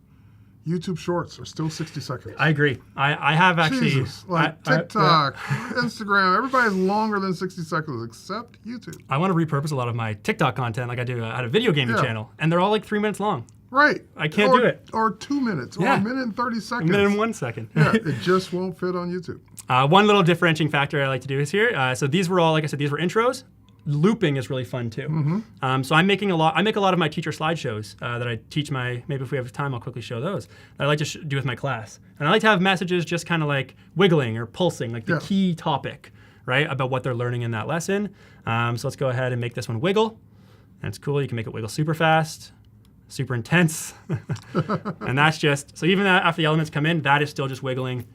YouTube Shorts are still 60 seconds. I agree. I have actually... Jesus, TikTok, Instagram, everybody's longer than 60 seconds except YouTube. I want to repurpose a lot of my TikTok content like I do. I had a video gaming channel, and they're all like 3 minutes long. Right. I can't do it. Or 2 minutes, or a minute and 30 seconds. A minute and 1 second. Yeah, it just won't fit on YouTube. One little differentiating factor I like to do is here. So these were all, like I said, these were intros. Looping is really fun too. Mm-hmm. So I make a lot of my teacher slideshows that I teach maybe if we have time, I'll quickly show those, that I like to do with my class. And I like to have messages just kind of like wiggling or pulsing, like the key topic, right, about what they're learning in that lesson. So let's go ahead and make this one wiggle. And it's cool, you can make it wiggle super fast, super intense. And that's just, so even after the elements come in, that is still just wiggling.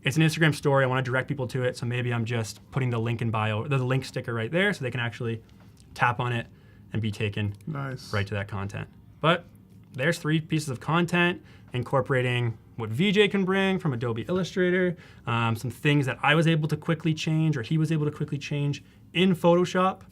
It's an Instagram story. I want to direct people to it, so maybe I'm just putting the link in bio, the link sticker right there, so they can actually tap on it and be taken right to that content. But there's 3 pieces of content incorporating what VJ can bring from Adobe Illustrator, some things that I was able to quickly change, or he was able to quickly change in Photoshop.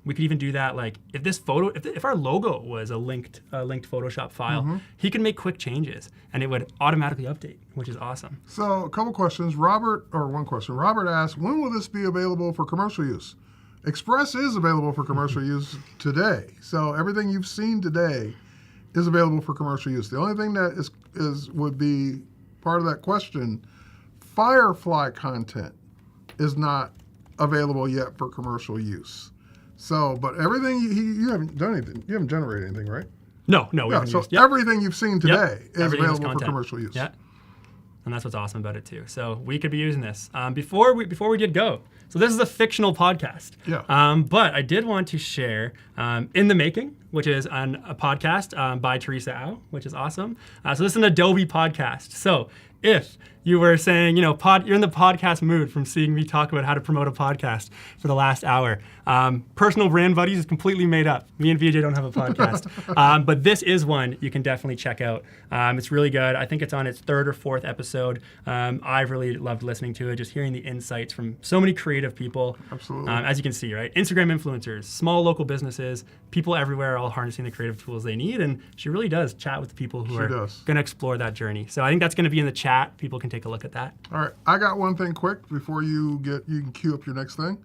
We could even do that, like if our logo was a linked Photoshop file, he can make quick changes and it would automatically update, which is awesome. So a couple questions. One question. Robert asked, when will this be available for commercial use? Express is available for commercial use today. So everything you've seen today is available for commercial use. The only thing that would be part of that question, Firefly content is not available yet for commercial use. So, but everything, you haven't done anything. You haven't generated anything, right? No, we haven't so used. Everything you've seen today is Everything available for content. commercial use. Yeah, and that's what's awesome about it too. So we could be using this. Before we did go, so this is a fictional podcast. Yeah. But I did want to share In the Making, which is a podcast by Teresa Au, which is awesome. So this is an Adobe podcast. So if you were saying, you're in the podcast mood from seeing me talk about how to promote a podcast for the last hour. Personal Brand Buddies is completely made up. Me and VJ don't have a podcast. But this is one you can definitely check out. It's really good. I think it's on its 3rd or 4th episode. I've really loved listening to it, just hearing the insights from so many creative people. Absolutely. As you can see, right? Instagram influencers, small local businesses, people everywhere all harnessing the creative tools they need. And she really does chat with the people who are going to explore that journey. So I think that's going to be in the chat. People can take a look at that. All right, I got one thing quick before you can queue up your next thing.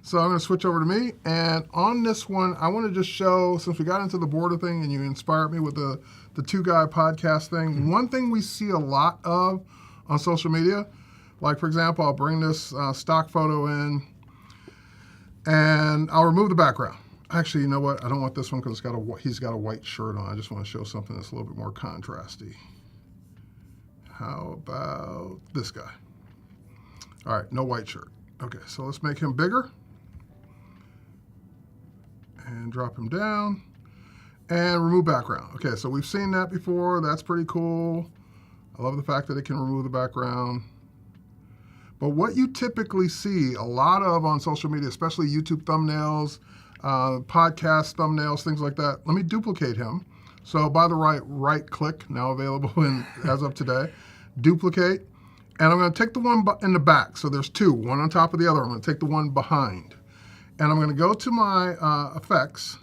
So I'm going to switch over to me, and on this one, I want to just show, since we got into the border thing and you inspired me with the 2-guy podcast thing, one thing we see a lot of on social media, like for example, I'll bring this stock photo in, and I'll remove the background. Actually, you know what? I don't want this one because he's got a white shirt on. I just want to show something that's a little bit more contrasty. How about this guy? All right, no white shirt. Okay, so let's make him bigger. And drop him down. And remove background. Okay, so we've seen that before. That's pretty cool. I love the fact that it can remove the background. But what you typically see a lot of on social media, especially YouTube thumbnails, podcast thumbnails, things like that. Let me duplicate him. So by the right click, now available as of today, duplicate. And I'm going to take the one in the back. So there's 2, one on top of the other. I'm going to take the one behind. And I'm going to go to my effects.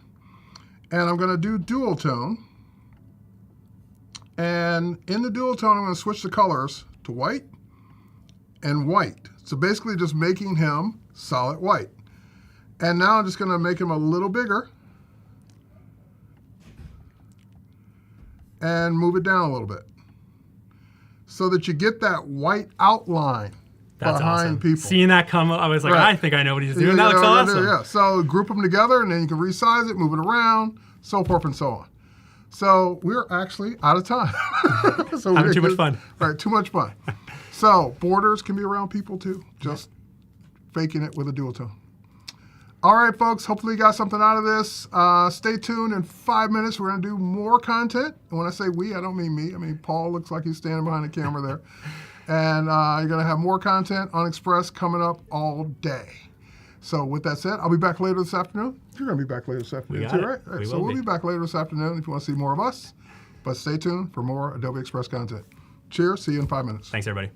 And I'm going to do dual tone. And in the dual tone, I'm going to switch the colors to white and white. So basically just making him solid white. And now I'm just going to make him a little bigger and move it down a little bit so that you get that white outline That's behind awesome. people. Seeing that come up, I was like, Right. I think I know what he's doing. That looks awesome. Yeah. So group them together, and then you can resize it, move it around, so forth and so on. So we're actually out of time. So Having too much fun. Right, too much fun. So borders can be around people too, just faking it with a dual tone. All right, folks, hopefully you got something out of this. Stay tuned. In 5 minutes, we're going to do more content. And when I say we, I don't mean me. I mean, Paul looks like he's standing behind the camera there. And you're going to have more content on Express coming up all day. So with that said, I'll be back later this afternoon. You're going to be back later this afternoon We got too, it. right? All right, We so will we'll be. be back later this afternoon if you want to see more of us. But stay tuned for more Adobe Express content. Cheers. See you in 5 minutes. Thanks, everybody.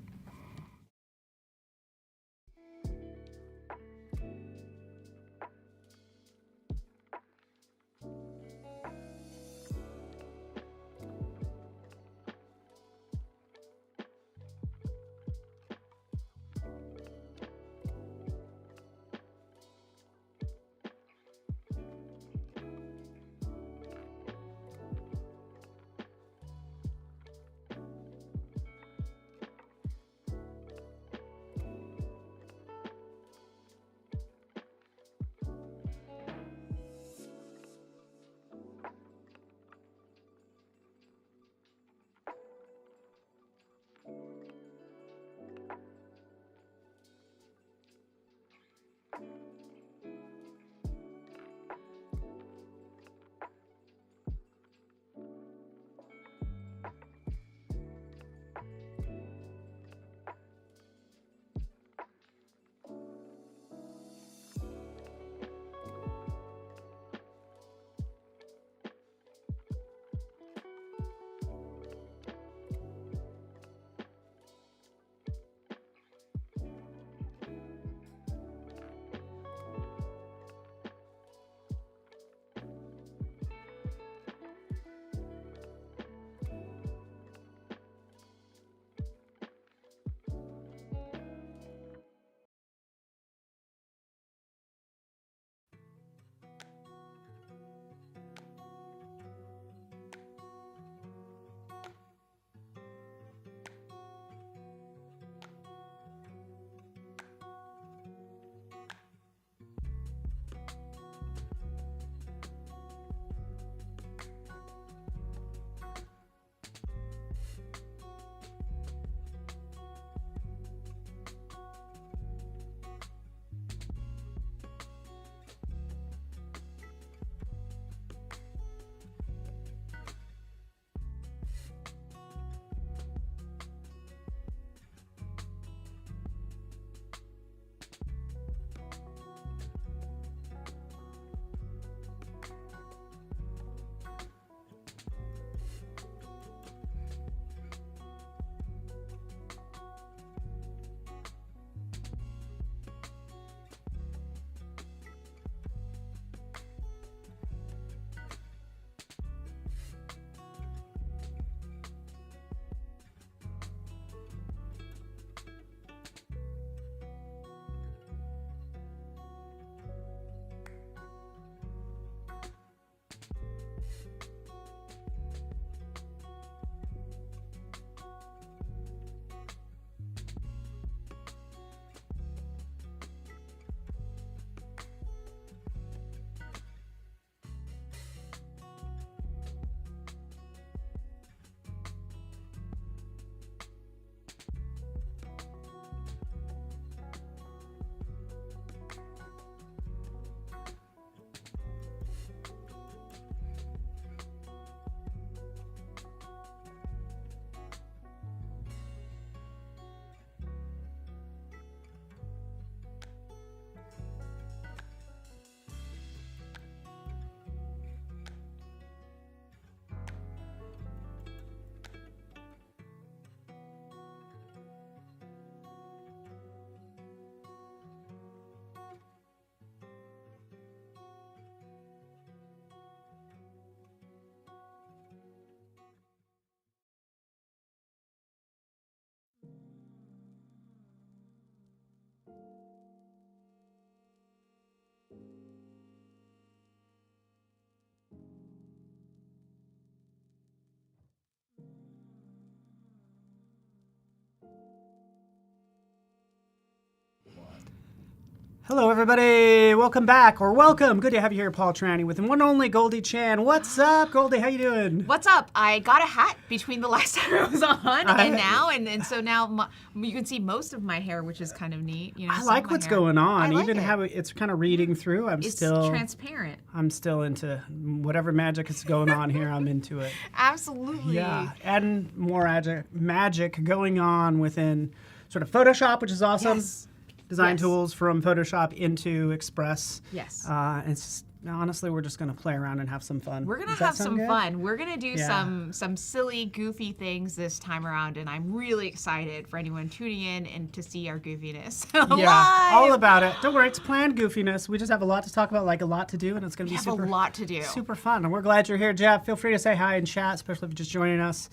Hello, everybody. Welcome back, or welcome. Good to have you here, Paul Tranny, with the one and only Goldie Chan. What's up, Goldie? How you doing? What's up? I got a hat between the last time I was on and now, and so now you can see most of my hair, which is kind of neat. You know, I some like of my what's hair. going on. I like Even it. how it's kind of reading through. It's transparent. I'm still into whatever magic is going on here. I'm into it. Absolutely. Yeah, and more magic going on within sort of Photoshop, which is awesome. Yes. Design Yes. tools from Photoshop into Express. Yes. Honestly, we're just gonna play around and have some fun. We're gonna Does that have sound some good? fun. We're gonna do Yeah. some silly, goofy things this time around, and I'm really excited for anyone tuning in and to see our goofiness Yeah, live. all about it. Don't worry, it's planned goofiness. We just have a lot to talk about, like a lot to do, and it's gonna We be have super a lot to do. super fun. And we're glad you're here, Jeff. Feel free to say hi in chat, especially if you're just joining us.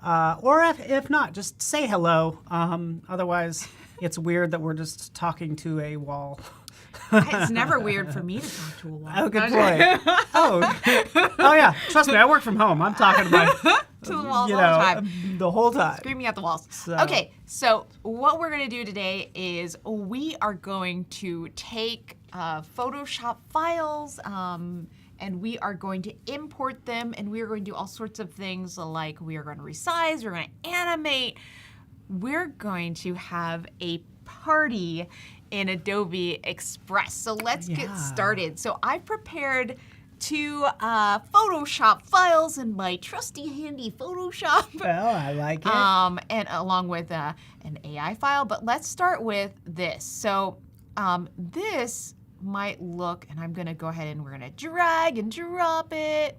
Or if not, just say hello. Otherwise, it's weird that we're just talking to a wall. It's never weird for me to talk to a wall. Oh, good point. Oh yeah. Trust me, I work from home. I'm talking about To the walls you all know the time. the whole time. Screaming at the walls. So- Okay, so what we're going to do today is we are going to take Photoshop files and we are going to import them, and we are going to do all sorts of things like we are going to resize, we're going to animate, we're going to have a party in Adobe Express. So let's get Yeah. started. So I've prepared two Photoshop files in my trusty handy Photoshop. Well, I like it. And along with an AI file. But let's start with this. So this might look, and I'm gonna go ahead and we're gonna drag and drop it.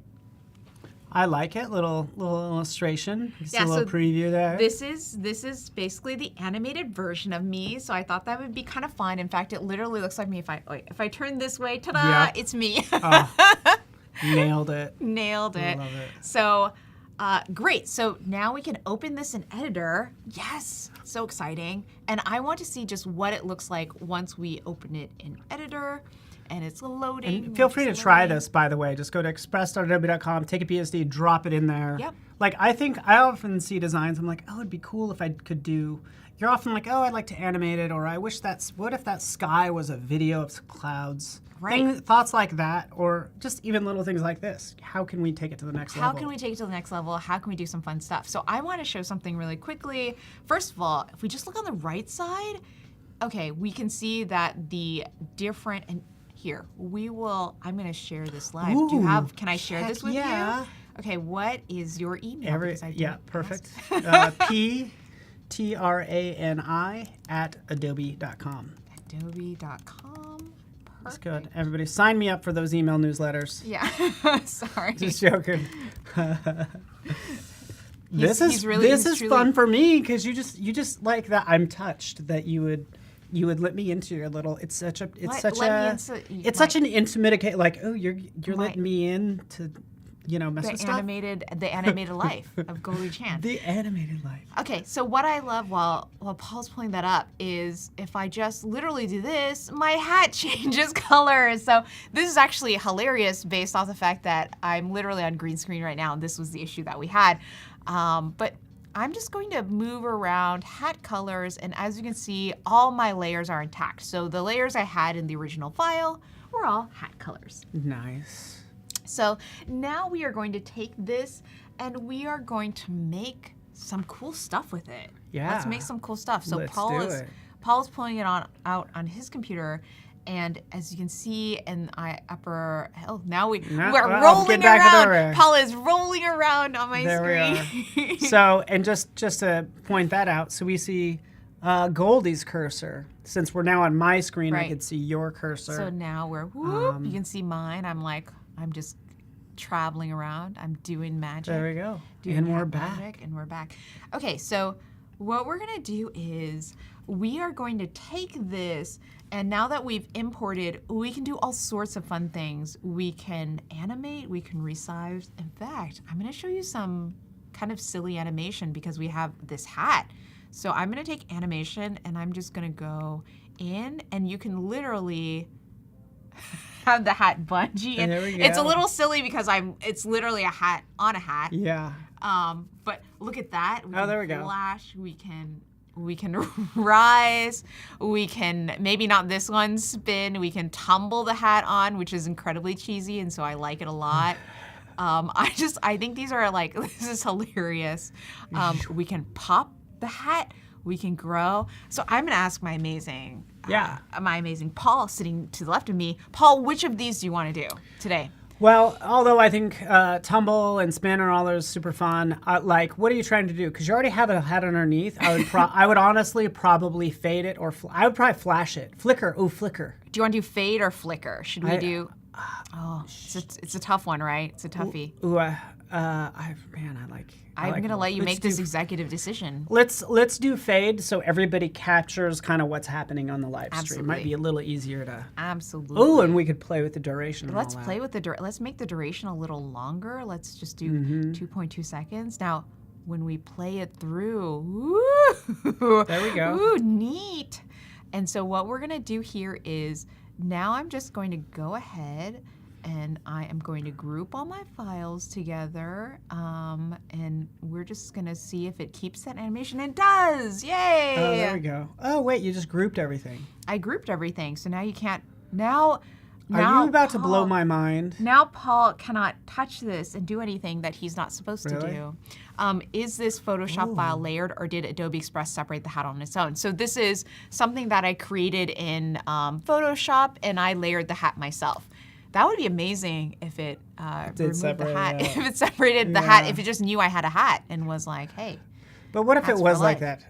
I like it. Little illustration. Just Yeah, a little so preview there. This is basically the animated version of me. So I thought that would be kind of fun. In fact, it literally looks like me. If I turn this way, ta-da! Yeah. It's me. Nailed it. Nailed it. Love it. So, great. So now we can open this in Editor. Yes, so exciting. And I want to see just what it looks like once we open it in Editor. And it's loading. And feel free to it's try loading. this, by the way. Just go to express.adobe.com, take a PSD, drop it in there. Yep. Like, I often see designs, I'm like, oh, it'd be cool if I could do, you're often like, oh, I'd like to animate it, or what if that sky was a video of clouds? Right. Thoughts like that, or just even little things like this. How can we take it to the next level? How can we take it to the next level? How can we do some fun stuff? So I want to show something really quickly. First of all, if we just look on the right side, okay, we can see that the different, and here, I'm going to share this live. Can I share heck this with yeah. you? Okay, what is your email? Because I Yeah, didn't perfect. ask. PTRANI@adobe.com. Adobe.com. That's good. Everybody, sign me up for those email newsletters. Yeah, sorry. Just joking. This is truly- fun for me because you just like that. I'm touched that you would let me into your little. It's such an intimate like, oh, you're letting me in to mess with the stuff. animated life of Goldie Chan. The animated life. Okay, so what I love while Paul's pulling that up is if I just literally do this, my hat changes colors. So this is actually hilarious based off the fact that I'm literally on green screen right now, and this was the issue that we had. But I'm just going to move around hat colors, and as you can see, all my layers are intact. So the layers I had in the original file were all hat colors. Nice. So now we are going to take this and we are going to make some cool stuff with it. Yeah. Let's make some cool stuff. So Let's Paul do is it. Paul's pulling it out on his computer, and as you can see in we're I'll rolling get back to the around. row. Paul is rolling around on my There screen. we are. So, and just to point that out, so we see Goldie's cursor. Since we're now on my screen, I Right. could see your cursor. So now you can see mine. I'm just traveling around. I'm doing magic. There we go. doing And we're hat back. magic, and we're back. Okay, so what we're gonna do is we are going to take this, and now that we've imported, we can do all sorts of fun things. We can animate, we can resize. In fact, I'm gonna show you some kind of silly animation because we have this hat. So I'm gonna take animation and I'm just gonna go in, and you can literally have the hat bungee. And There we it's a go. little silly because it's literally a hat on a hat. Yeah. But look at that. Oh, there we go. Flash. We can we can rise, we can, maybe not this one, spin, we can tumble the hat on, which is incredibly cheesy, and so I like it a lot. I think these are like, this is hilarious. We can pop the hat, we can grow. So I'm gonna ask my amazing Paul sitting to the left of me. Paul, which of these do you wanna do today? Well, although I think tumble and spin and all those super fun, like, what are you trying to do? Because you already have a hat underneath. I would honestly probably fade it, or I would probably flash it. Flicker, flicker. Do you want to do fade or flicker? Should we do? It's a tough one, right? It's a toughie. I'm gonna let you make this executive decision. Let's do fade, so everybody captures kind of what's happening on the live stream. Might be a little easier to. Absolutely. Oh, and we could play with the duration. Let's play with let's make the duration a little longer. Let's just do 2.2 seconds. Now, when we play it through, there we go. Ooh, neat. And so what we're gonna do here is, now I'm just going to go ahead and I am going to group all my files together, and we're just gonna see if it keeps that animation. It does! Yay! Oh, there we go. Oh, wait, you just grouped everything. I grouped everything, so now you can't, now Are you about to blow my mind? Now Paul cannot touch this and do anything that he's not supposed to do. Is this Photoshop file layered, or did Adobe Express separate the hat on its own? So this is something that I created in Photoshop, and I layered the hat myself. That would be amazing if it removed the hat, if it separated the hat, if it just knew I had a hat and was like, hey. But what if it was like that?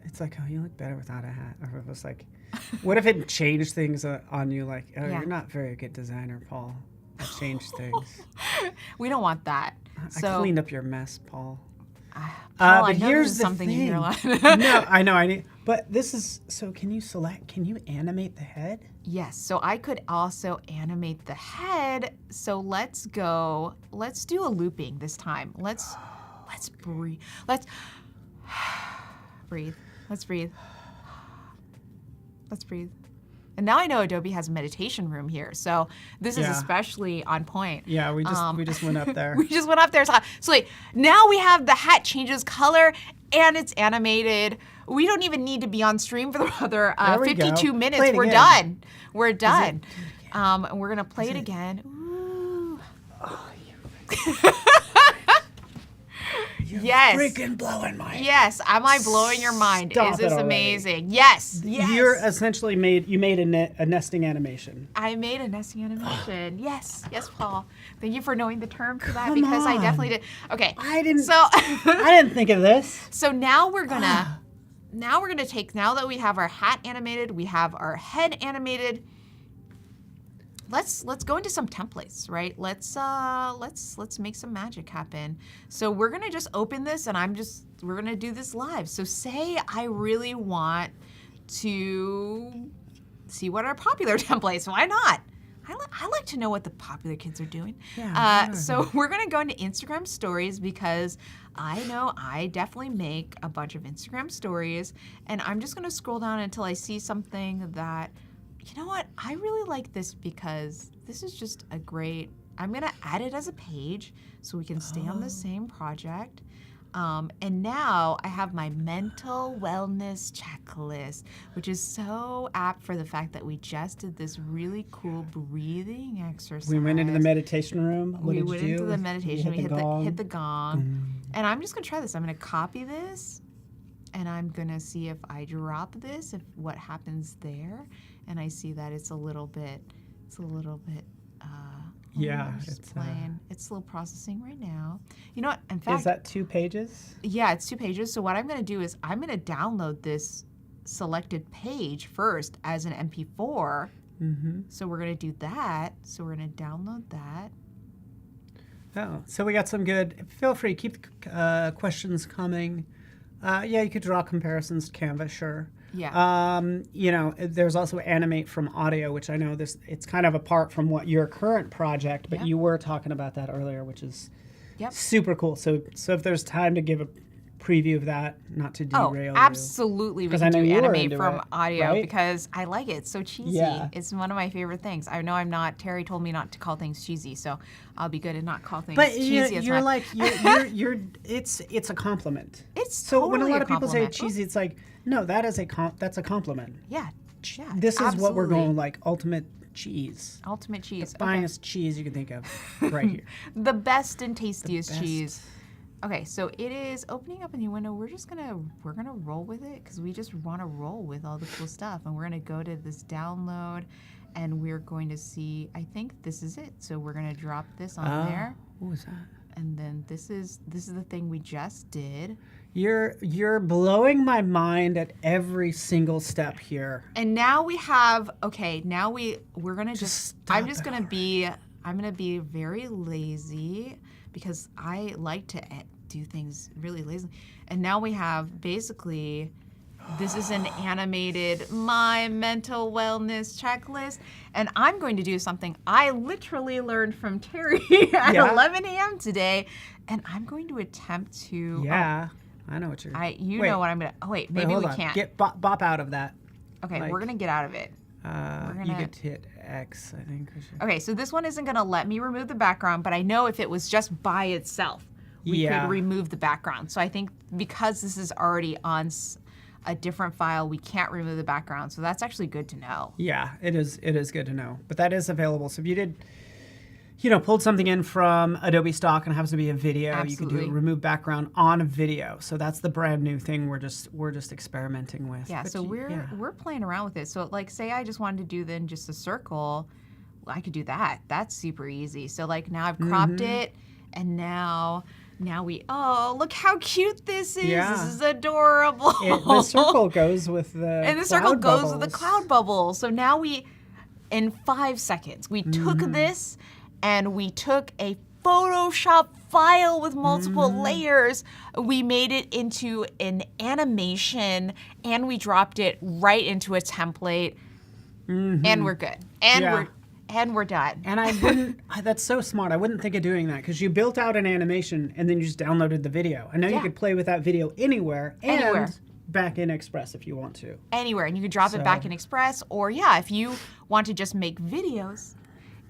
It's like, oh, you look better without a hat. Or if it was like, what if it changed things on you? Like, oh, you're not a very good designer, Paul. I changed things. We don't want that. I cleaned up your mess, Paul. Paul, but I know here's this is the something thing. in your life. No, I know. But this is, so can you animate the head? Yes, so I could also animate the head. So let's do a looping this time. Let's breathe. Let's breathe. Let's breathe. Let's breathe. And now I know Adobe has a meditation room here, so this is especially on point. Yeah, we just went up there. We just went up there. So like, now we have the hat changes color and it's animated. We don't even need to be on stream for the other 52 minutes. We're done. We're done. And we're gonna play it again. Ooh. Oh, You're freaking blowing my mind. Yes, am I blowing your mind? Stop Is this it amazing? Yes. You're essentially made a nesting animation. I made a nesting animation. Yes, Paul. Thank you for knowing the term for that, because I definitely did. Okay. I didn't think of this. So now we're gonna take, now that we have our hat animated, we have our head animated. Let's go into some templates, right? Let's make some magic happen. So we're gonna just open this, and we're gonna do this live. So say I really want to see what are popular templates. Why not? I like to know what the popular kids are doing. Yeah, so we're gonna go into Instagram stories, because I know I definitely make a bunch of Instagram stories, and I'm just gonna scroll down until I see something that, you know what, I really like this, because this is just a great, I'm gonna add it as a page so we can stay on the same project. And now I have my mental wellness checklist, which is so apt for the fact that we just did this really cool breathing exercise. We went into the meditation room. We went into the meditation. We hit the gong. And I'm just gonna try this. I'm gonna copy this, and I'm gonna see if I drop this, if what happens there. And I see that it's a little bit. It's playing. It's still processing right now. You know what? In fact, is that 2 pages? Yeah, it's 2 pages. So what I'm going to do is I'm going to download this selected page first as an MP4. So we're going to do that. So we're going to download that. Oh, so we got some good. Feel free, keep questions coming. You could draw comparisons to Canva, sure. Yeah. There's also Animate from audio, which I know it's kind of apart from what your current project, but you were talking about that earlier, which is super cool. So if there's time to give a preview of that, not to Oh, derail you? absolutely. We 'Cause I can know do you were animate into from it, audio right? because I like it. It's so cheesy. Yeah. It's one of my favorite things. I know I'm not. Terry told me not to call things cheesy, so I'll be good at not call things But cheesy. It's you're not- like you're it's a compliment. It's So when a totally lot of people say compliment. cheesy, it's like, no, that's a compliment. Yeah. Yeah. This is what we're absolutely. going like ultimate cheese. Ultimate cheese. Okay. Finest cheese you can think of right here. The best and tastiest best. cheese. Okay, so it is opening up a new window. We're gonna roll with it because we just want to roll with all the cool stuff, and we're gonna go to this download, and we're going to see. I think this is it. So we're gonna drop this on there, What was that? and then this is the thing we just did. You're blowing my mind at every single step here. And now we have, okay, now we're gonna Just I'm stop gonna be very lazy because I like to do things really lazy. And now we have basically, this is an animated my mental wellness checklist. And I'm going to do something I literally learned from Terry at Yeah. 11 a.m. today. And I'm going to attempt to, Yeah, I know what you're. you Wait, know what I'm gonna, oh wait, maybe hold we on. can't. Get bop out of that. Okay, like- we're gonna get out of it. You gonna- get to hit X, I think. Okay, so this one isn't gonna let me remove the background, but I know if it was just by itself, we Yeah. could remove the background. So I think because this is already on a different file, we can't remove the background. So that's actually good to know. Yeah, it is. It is good to know. But that is available. So if you did, pulled something in from Adobe Stock and it happens to be a video, you can Absolutely. do remove background on a video. So that's the brand new thing we're just experimenting with. Yeah, But so we're playing around with it. So like, say I just wanted to do then just a circle, well, I could do that. That's super easy. So like now I've cropped it, and now we, oh, look how cute this is. Yeah. This is adorable. The circle goes with the And the circle cloud goes with the bubbles. cloud bubble. So now in 5 seconds, we took this and we took a Photoshop file with multiple layers. We made it into an animation and we dropped it right into a template. And we're good. And we're done. And I wouldn't. That's so smart. I wouldn't think of doing that because you built out an animation and then you just downloaded the video. I know you Yeah. could play with that video anywhere and Anywhere. back in Express if you want to. Anywhere, and you could drop it back in Express, or if you want to just make videos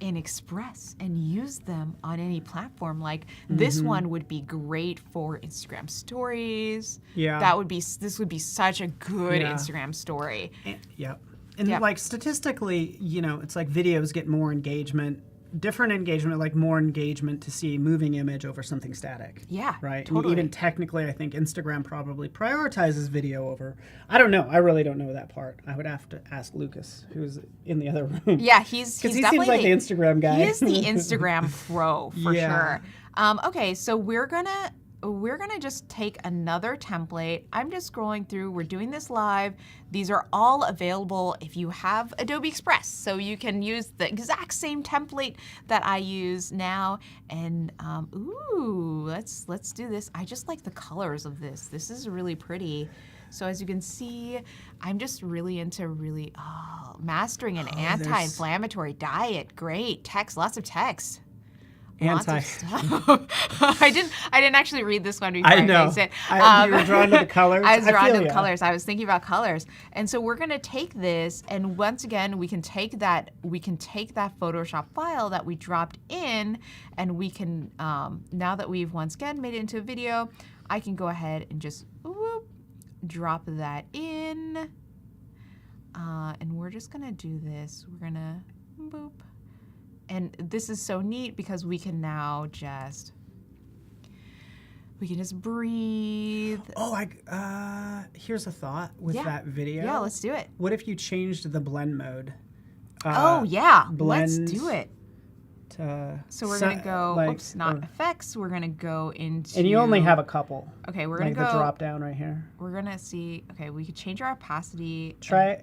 in Express and use them on any platform, like this one would be great for Instagram stories. Yeah. This would be such a good Yeah. Instagram story. Yep. And Yep. like statistically, it's like videos get more engagement, different engagement, like more engagement to see moving image over something static. Yeah, Right. totally. And even technically, I think Instagram probably prioritizes video over. I don't know. I really don't know that part. I would have to ask Lucas, who's in the other room. Yeah, he's Because he definitely seems like the Instagram guy. He is the Instagram pro for Yeah. sure. Okay, so we're gonna just take another template. I'm just scrolling through. We're doing this live. These are all available if you have Adobe Express, so you can use the exact same template that I use now. And ooh, let's do this. I just like the colors of this. This is really pretty. So as you can see, I'm just really into mastering an anti-inflammatory diet. Great text, lots of text. Lots of stuff. I didn't actually read this one before I know. faced it. You were drawn to the colors. I was drawn feel to the ya. colors. I was thinking about colors. And so we're gonna take this, and once again we can take that Photoshop file that we dropped in, and we can now that we've once again made it into a video, I can go ahead and just drop that in. And we're just gonna do this. We're gonna boop. And this is so neat because we can now just breathe. Oh, here's a thought with that video. Yeah, let's do it. What if you changed the blend mode? Let's blend do it. To So we're gonna go, like, not effects. We're gonna go into. and you only have a couple. Okay, we're gonna Like go. the drop down right here. We're gonna see. Okay, we could change our opacity. Try,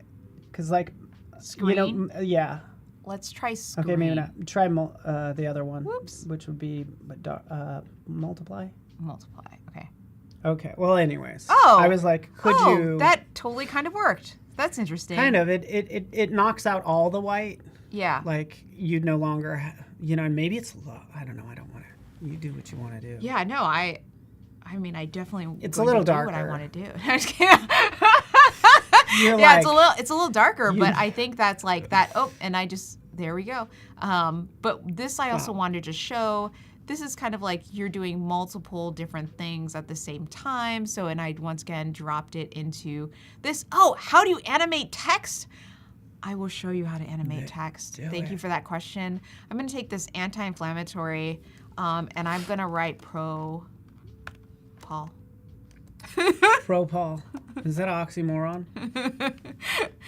because like, Screen? yeah. Let's try screen. Okay, maybe not. Try the other one. Whoops. Which would be multiply. Multiply. Okay. Okay. Well, anyways. Oh. I was like, could you? That totally kind of worked. That's interesting. Kind of. It knocks out all the white. Yeah. Like you no longer, and maybe it's. I don't know. I don't want to. You do what you want to do. Yeah. No, I I mean, I definitely It's going a little to do what I darker. want to do. I'm just kidding. You're Yeah, like, it's a little darker, but I think that's like that. Oh, and I just there we go. But this I also wanted to show. This is kind of like you're doing multiple different things at the same time. So, and I once again dropped it into this. Oh, how do you animate text? I will show you how to animate text. Thank you for that question. I'm going to take this anti-inflammatory, and I'm going to write Paul. Propol. Is that an oxymoron?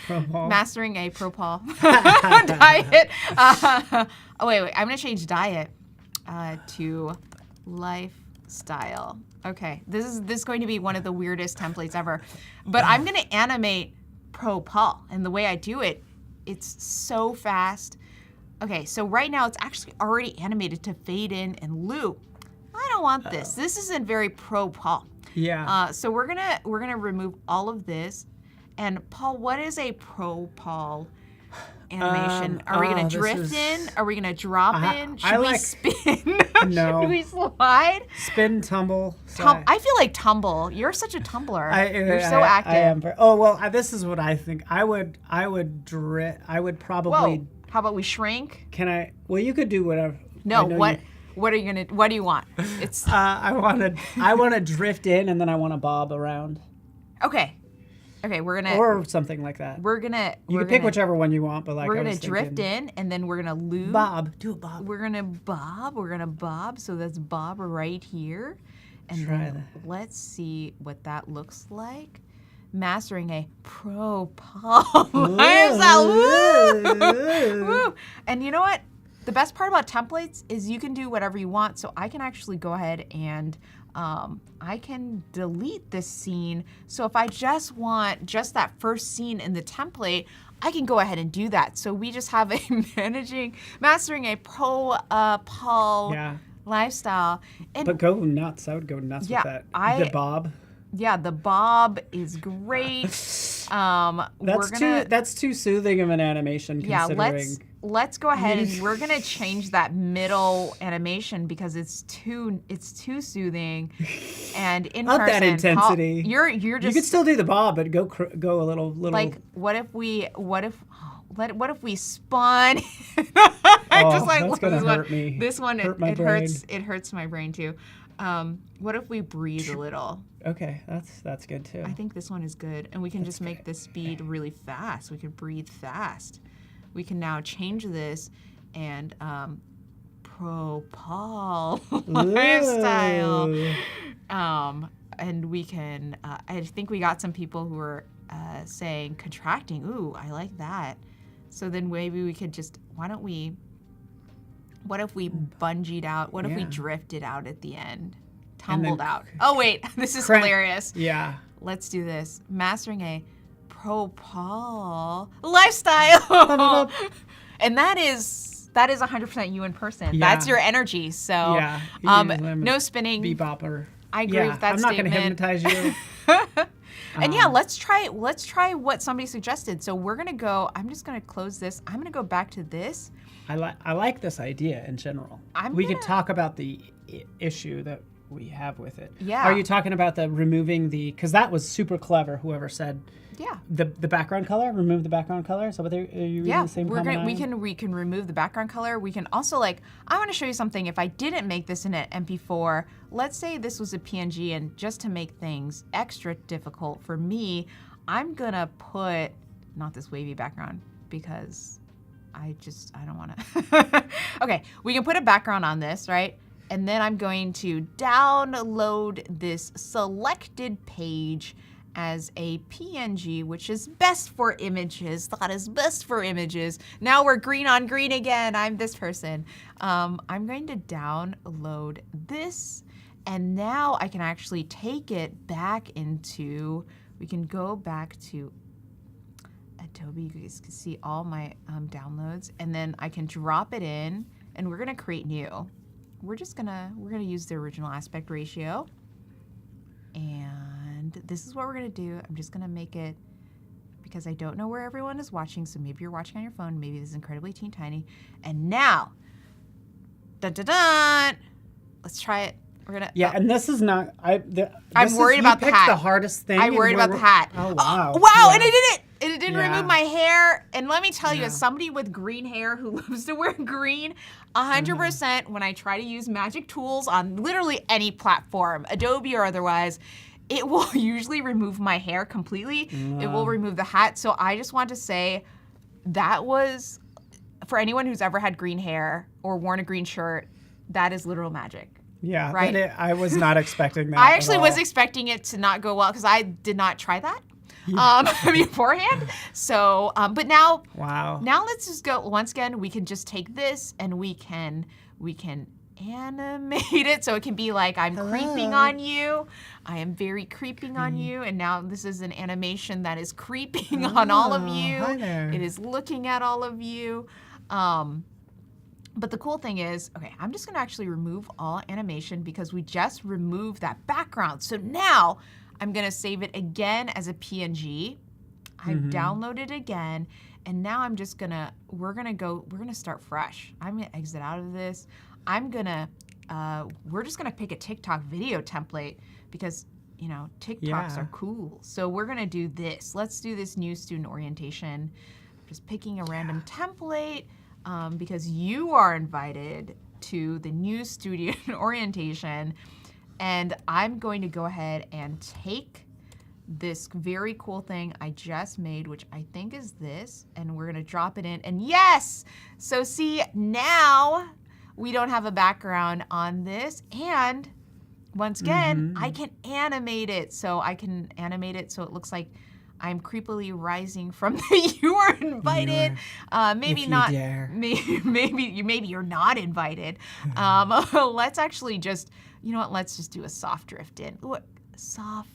Propol. Mastering a Propol diet. Oh, wait. I'm going to change diet to lifestyle. Okay. This is going to be one of the weirdest templates ever. But I'm going to animate Propol. And the way I do it, it's so fast. Okay. So right now it's actually already animated to fade in and loop. I don't want this. This isn't very Propol. Yeah. So we're gonna remove all of this. And Paul, what is a Propol animation? Are we gonna this drift is- in? Are we gonna drop in? Should I we like- spin? No. Should we slide? Spin, tumble. I feel like tumble. You're such a tumbler. You're so active. I am. Oh well, this is what I think. I would probably. Whoa. How about we shrink? Can I? Well, you could do whatever. No. I know What? What are you gonna? What do you want? It's I want to drift in and then I want to bob around okay. Okay, we're gonna. or something like that. We're gonna. You can pick whichever one you want, but like We're I gonna was drift thinking, in, and then we're gonna loop. Bob, do a bob. We're gonna bob. So that's bob right here. And Try then let's see what that looks like. Mastering a Propol lifestyle. Woo! Woo! And you know what? The best part about templates is you can do whatever you want. So I can actually go ahead and I can delete this scene. So if I just want just that first scene in the template, I can go ahead and do that. So we just have a mastering a Propol Yeah. lifestyle. And But go nuts. I would go nuts Yeah, with that. The bob. yeah, the bob is great. That's too soothing of an animation Yeah, considering. let's go ahead and we're gonna change that middle animation because it's too soothing and in Not that person. intensity. You're You just could still do the bob, but go a little. like what if we spun? Oh, Just like that's gonna this one. hurt me. This one Hurt my it hurts my brain too. What if we breathe a little? Okay, that's good too. I think this one is good, and we can just make the speed really fast. We can breathe fast. We can now change this and Propol lifestyle. And we can. I think we got some people who were saying contracting. Ooh, I like that. So then maybe we could just. What if we bungeed out? What if we Yeah. drifted out at the end? Tumbled then out. Oh wait, this is crank- hilarious. Yeah. Let's do this. Mastering a Propol lifestyle. And that is 100% you in person. Yeah. That's your energy. So Yeah. no spinning. Bebopper. I agree with that I'm not going to statement. hypnotize you. And yeah, let's try what somebody suggested. So we're gonna go. I'm just gonna close this. I'm gonna go back to this. I like this idea in general. We could talk about the issue that we have with it. Yeah. Are you talking about the removing the? Because that was super clever. Whoever said Yeah. the background color, remove the background color. So, are you reading Yeah, the same we comment? can remove the background color. We can also I want to show you something. If I didn't make this in an MP4, let's say this was a PNG, and just to make things extra difficult for me, I'm gonna put not this wavy background because I don't want to. Okay, we can put a background on this, right? And then I'm going to download this selected page as a PNG, which is best for images. That is best for images. Now we're green on green again. I'm this person. I'm going to download this, and now I can actually take it back into, we can go back to Adobe. You guys can see all my downloads, and then I can drop it in, and we're gonna create new. We're gonna use the original aspect ratio, and this is what we're gonna do. I'm just gonna make it, because I don't know where everyone is watching, so maybe you're watching on your phone, maybe this is incredibly teeny tiny. And now, dun dun dun, let's try it. We're gonna. Yeah, and this is not. I'm worried about the hat. The hardest thing. I'm worried about the hat. Oh wow! Wow! Yeah. And it did it. And it didn't Yeah. remove my hair. And let me tell you, Yeah. as somebody with green hair who loves to wear green, 100% when I try to use magic tools on literally any platform, Adobe or otherwise, it will usually remove my hair completely. It will remove the hat. So I just want to say that was, for anyone who's ever had green hair or worn a green shirt, that is literal magic. Yeah, Right. I was not expecting that. I at actually all. was expecting it to not go well because I did not try that beforehand. So, but now Wow. let's just go once again. We can just take this and we can animate it so it can be like I'm creeping on you. I am very creeping on you, and now this is an animation that is creeping on all of you. Hi there. It is looking at all of you. But the cool thing is, okay, I'm just gonna actually remove all animation because we just removed that background. So now I'm gonna save it again as a PNG. I've downloaded it again, and now I'm just gonna, we're gonna start fresh. I'm gonna exit out of this. We're just gonna pick a TikTok video template because, you know, TikToks are cool. So we're gonna do this. Let's do this new student orientation. Just picking a random template because you are invited to the new student orientation. And I'm going to go ahead and take this very cool thing I just made, which I think is this, and we're gonna drop it in. And yes! So see, now we don't have a background on this. And once again, I can animate it. So I can animate it so it looks like I'm creepily rising from the you are invited. Maybe if you not. dare. Maybe you're not invited. Let's actually just, you know what? Let's just do a soft drift in. Ooh, soft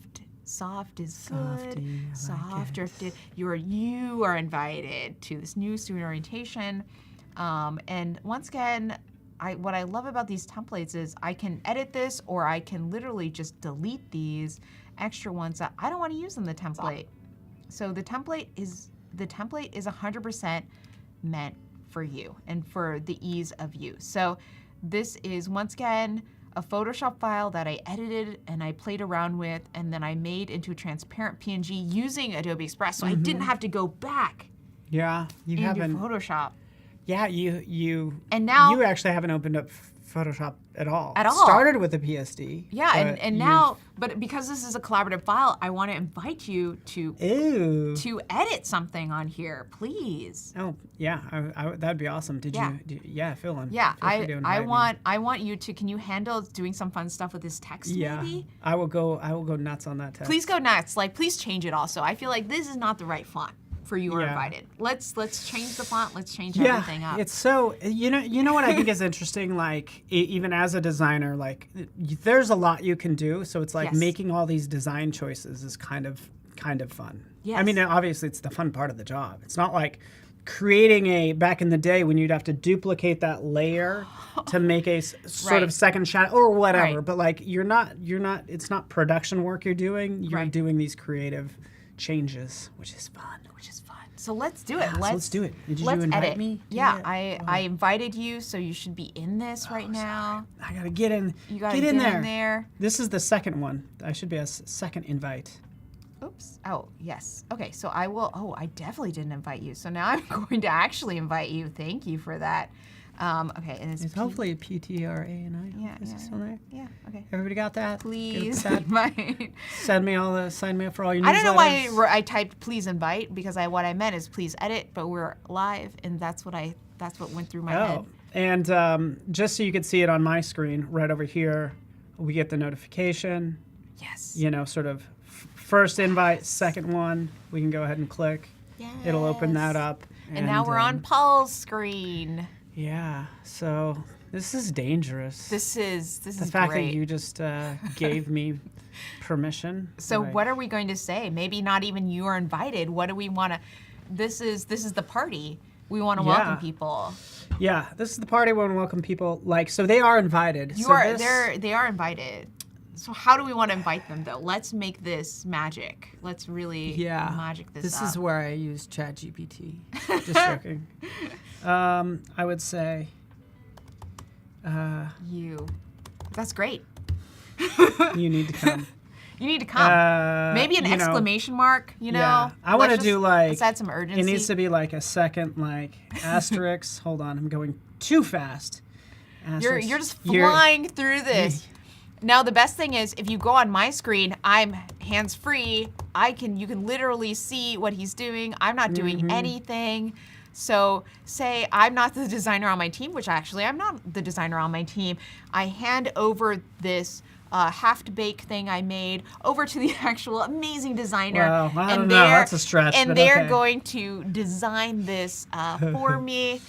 is good. Softy, I Soft like it. drifted. You are invited to this new student orientation. And once again, what I love about these templates is I can edit this, or I can literally just delete these extra ones that I don't want to use in the template. So the template is 100% meant for you and for the ease of use. So this is once again a Photoshop file that I edited and I played around with, and then I made into a transparent PNG using Adobe Express, so I didn't have to go back Yeah, you into haven't. Photoshop. Yeah, you. And now- you actually haven't opened up Photoshop at all. At all. Started with a PSD. Yeah, and but now, but because this is a collaborative file, I want to invite you to Ew. edit something on here, please. Oh yeah, that'd be awesome. Did Yeah. you? Yeah, fill in. Yeah, Feel free to invite me. I want you to. Can you handle doing some fun stuff with this text? Yeah, Maybe. I will go nuts on that text. Please go nuts. Like, please change it. Also, I feel like this is not the right font for you are Yeah. invited. Let's change the font. Let's change Yeah, everything up. it's so you know what I think is interesting. Like even as a designer, like there's a lot you can do. So it's like Yes. making all these design choices is kind of fun. I Yes. mean, obviously it's the fun part of the job. It's not like creating back in the day when you'd have to duplicate that layer to make a sort Right. of second shadow or whatever. Right. But like you're not. It's not production work you're doing. You're Right. doing these creative changes, which is fun. So let's do it. So let's do it. Did you let's invite edit. me? Yeah, Yeah. I invited you, so you should be in this right now. I gotta get in. You gotta get in there. there. This is the second one. I should be a second invite. Oops. Oh, yes. Okay, so I will. Oh, I definitely didn't invite you. So now I'm going to actually invite you. Thank you for that. Okay, and it's It's hopefully PTRANI. Yeah, Is yeah, it still there? Yeah. Okay. Everybody got that? Good Please with that? invite. Sign me up for all your newsletters. I don't know why I typed please invite because what I meant is please edit, but we're live, and that's what went through my head. Oh, and just so you could see it on my screen, right over here, we get the notification. Yes. You know, sort of first invite, second one. We can go ahead and click. Yes. It'll open that up. And now we're on Paul's screen. Yeah. So this is dangerous. This is the fact great. that you just gave me permission. So Like, what are we going to say? Maybe not even you are invited. What do we want to? This is the party. We want to Yeah. welcome people. Yeah, this is the party where we welcome people. Like, so they are invited. They are invited. So how do we want to invite them though? Let's make this magic. Let's really magic this up. is where I use ChatGPT. Just joking. I would say. You. That's great. You need to come. You need to come. Maybe an exclamation mark, you know? Yeah. I want to do like, let's add some urgency. it needs to be like a second, like, asterisk. Hold on, I'm going too fast. You're just flying through this. Now the best thing is if you go on my screen, I'm hands-free. You can literally see what he's doing. I'm not doing anything. So say I'm not the designer on my team, which actually I'm not the designer on my team. I hand over this half-baked thing I made over to the actual amazing designer. Well, I don't know, that's a stretch. And but they're okay. going to design this for me.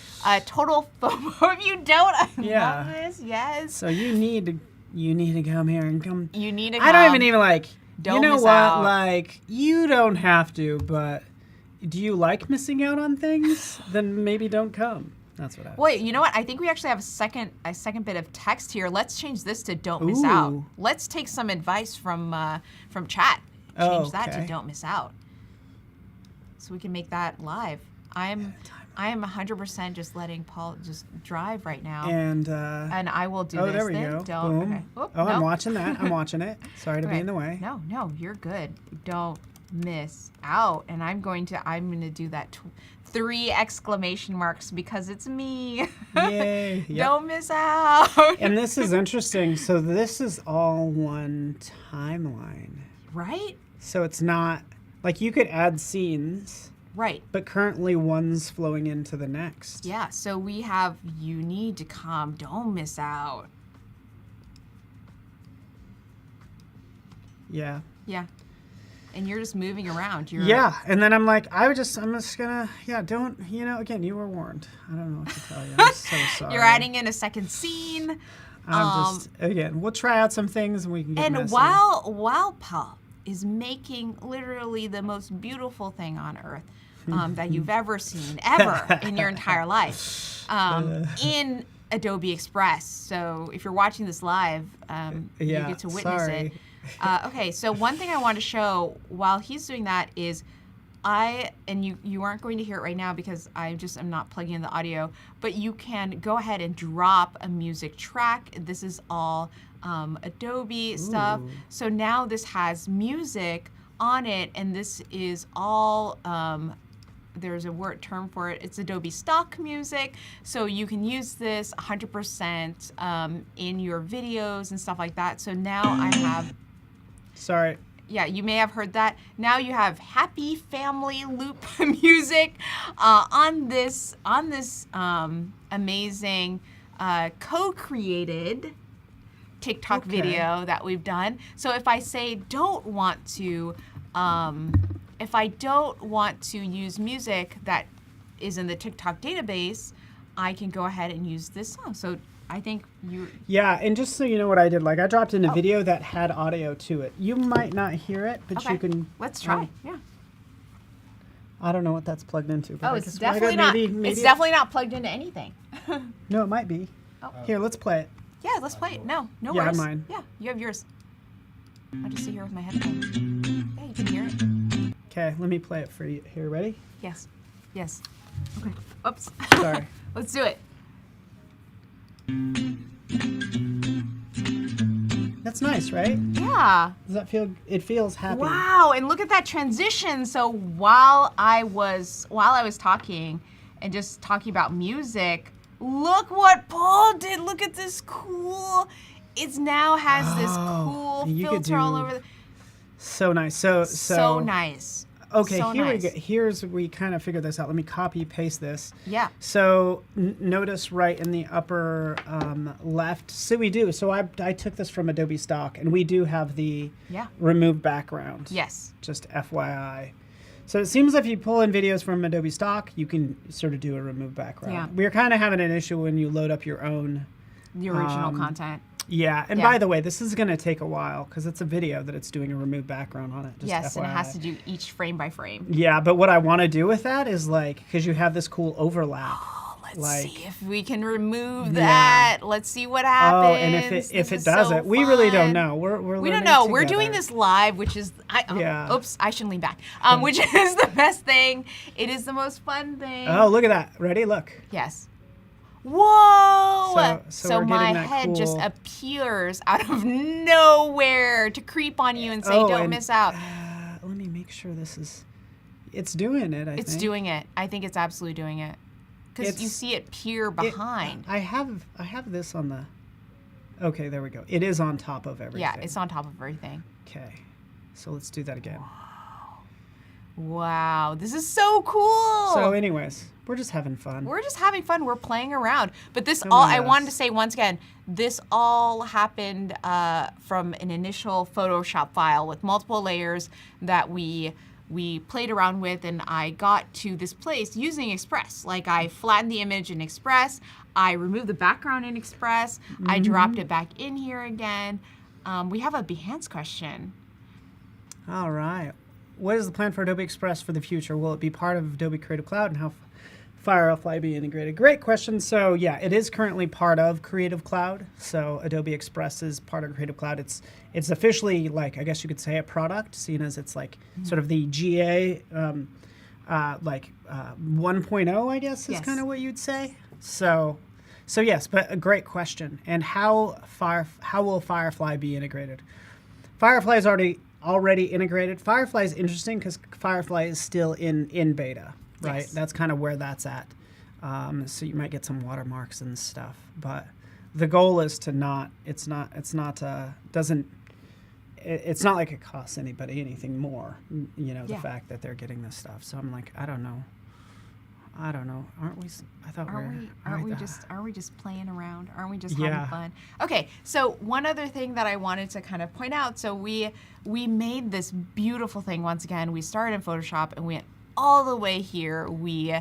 Total FOMO. If you don't, I love this. Yes. So you need to come here and come. You need to I don't even like, Don't you know miss what, out. like, you don't have to, but do you like missing out on things? Then maybe don't come. That's what I Wait, you know what? I think we actually have a second bit of text here. Let's change this to "Don't miss out." Ooh. Let's take some advice from chat. Change that to okay. "Don't miss out," so we can make that live. I am 100% just letting Paul just drive right now, And I will do oh, this. there we then. go. Don't. Boom. Okay. Oop, Oh, no. I'm watching that. I'm watching it. Sorry to be Okay. in the way. No, you're good. Don't miss out. And I'm going to do that 3 exclamation marks because it's me. Yay. Yep. Don't miss out. And this is interesting. So this is all one timeline. Right? So it's not like you could add scenes, Right. but currently one's flowing into the next. Yeah, so we have "You need to come, don't miss out." Yeah. Yeah. And you're just moving around. You're Yeah, and then I'm like, I'm just gonna, don't, again, you were warned. I don't know what to tell you. I'm so sorry. You're adding in a second scene. Again, we'll try out some things and we can get And messy. while Paul is making literally the most beautiful thing on earth that you've ever seen, ever in your entire life, in Adobe Express. So if you're watching this live, you get to witness it. Okay, so one thing I want to show while he's doing that is you aren't going to hear it right now because I'm not plugging in the audio, but you can go ahead and drop a music track. This is all Adobe stuff. So now this has music on it, and this is all there's a term for it. It's Adobe stock music. So you can use this 100% in your videos and stuff like that. So now I have... Sorry. Yeah, you may have heard that. Now you have happy family loop music on this amazing co-created TikTok video that we've done. So if I say if I don't want to use music that is in the TikTok database, I can go ahead and use this song. So I think you... Yeah, and just so you know what I did, like I dropped in a video that had audio to it. You might not hear it, but you can... Let's try, yeah. I don't know what that's plugged into. But Oh, I it's guess definitely not. maybe It's definitely not plugged into anything. No, it might be. Oh. Here, let's play it. Yeah, let's play it. No Yeah, worries. mine. Yeah, you have yours. I'll just sit here with my headphones. Yeah, you can hear it. Okay, let me play it for you. Here, ready? Yes. Okay. Oops. Sorry. Let's do it. That's nice, right? Yeah. Does that feel? It feels happy. Wow, and look at that transition. So while I was talking and just talking about music, look what Paul did. Look at this cool. It now has this cool you could filter all do- over. So nice. So nice. Okay, So here nice. we go. Here's we kind of figured this out. Let me copy paste this. Yeah. So notice right in the upper left. So we do. So I took this from Adobe Stock, and we do have the remove background. Yes. Just FYI. So it seems if you pull in videos from Adobe Stock, you can sort of do a remove background. Yeah. We're kind of having an issue when you load up your own. The original content. Yeah, and Yeah. by the way, this is going to take a while because it's a video that it's doing a remove background on it. Just Yes, and it has FYI. to do each frame by frame. Yeah, but what I want to do with that is like, because you have this cool overlap. Let's see if we can remove that. Let's see what happens. Oh, and if it does it, we really don't know. We're We don't learning know. We're together. doing this live, which is Yeah. Oops, I shouldn't lean back. Which is the best thing. It is the most fun thing. Oh, look at that! Ready? Look. Yes. Whoa! So we're my getting that head just cool- appears out of nowhere to creep on you and say, Oh, don't and, miss out. Let me make sure this is. It's doing it. I It's think. doing it. I think it's absolutely doing it. Because you It's- see it peer behind. I have this on the. Okay, there we go. It is on top of everything. Yeah, it's on top of everything. Okay, so let's do that again. Wow, this is so cool. So, anyways, we're just having fun. We're just having fun. We're playing around. But this Come all, on, I us. wanted to say once again, this all happened from an initial Photoshop file with multiple layers that we played around with, and I got to this place using Express. Like, I flattened the image in Express, I removed the background in Express, I dropped it back in here again. We have a Behance question. All right. What is the plan for Adobe Express for the future? Will it be part of Adobe Creative Cloud, and how Firefly be integrated? Great question. So yeah, it is currently part of Creative Cloud. So Adobe Express is part of Creative Cloud. It's officially, like, I guess you could say, a product, seeing as it's like sort of the GA 1.0, I guess is Yes. kind of what you'd say. So yes, but a great question. And how will Firefly be integrated? Firefly is already integrated. Firefly is interesting because Firefly is still in beta, right? Yes. That's kind of where that's at. So you might get some watermarks and stuff, but the goal is to not like it costs anybody anything more, the Yeah. fact that they're getting this stuff. So I'm like, I don't know. Aren't we? I thought Aren't we just playing around? Aren't we just Yeah. having fun? Okay, so one other thing that I wanted to kind of point out. So we made this beautiful thing once again. We started in Photoshop and we went all the way here. We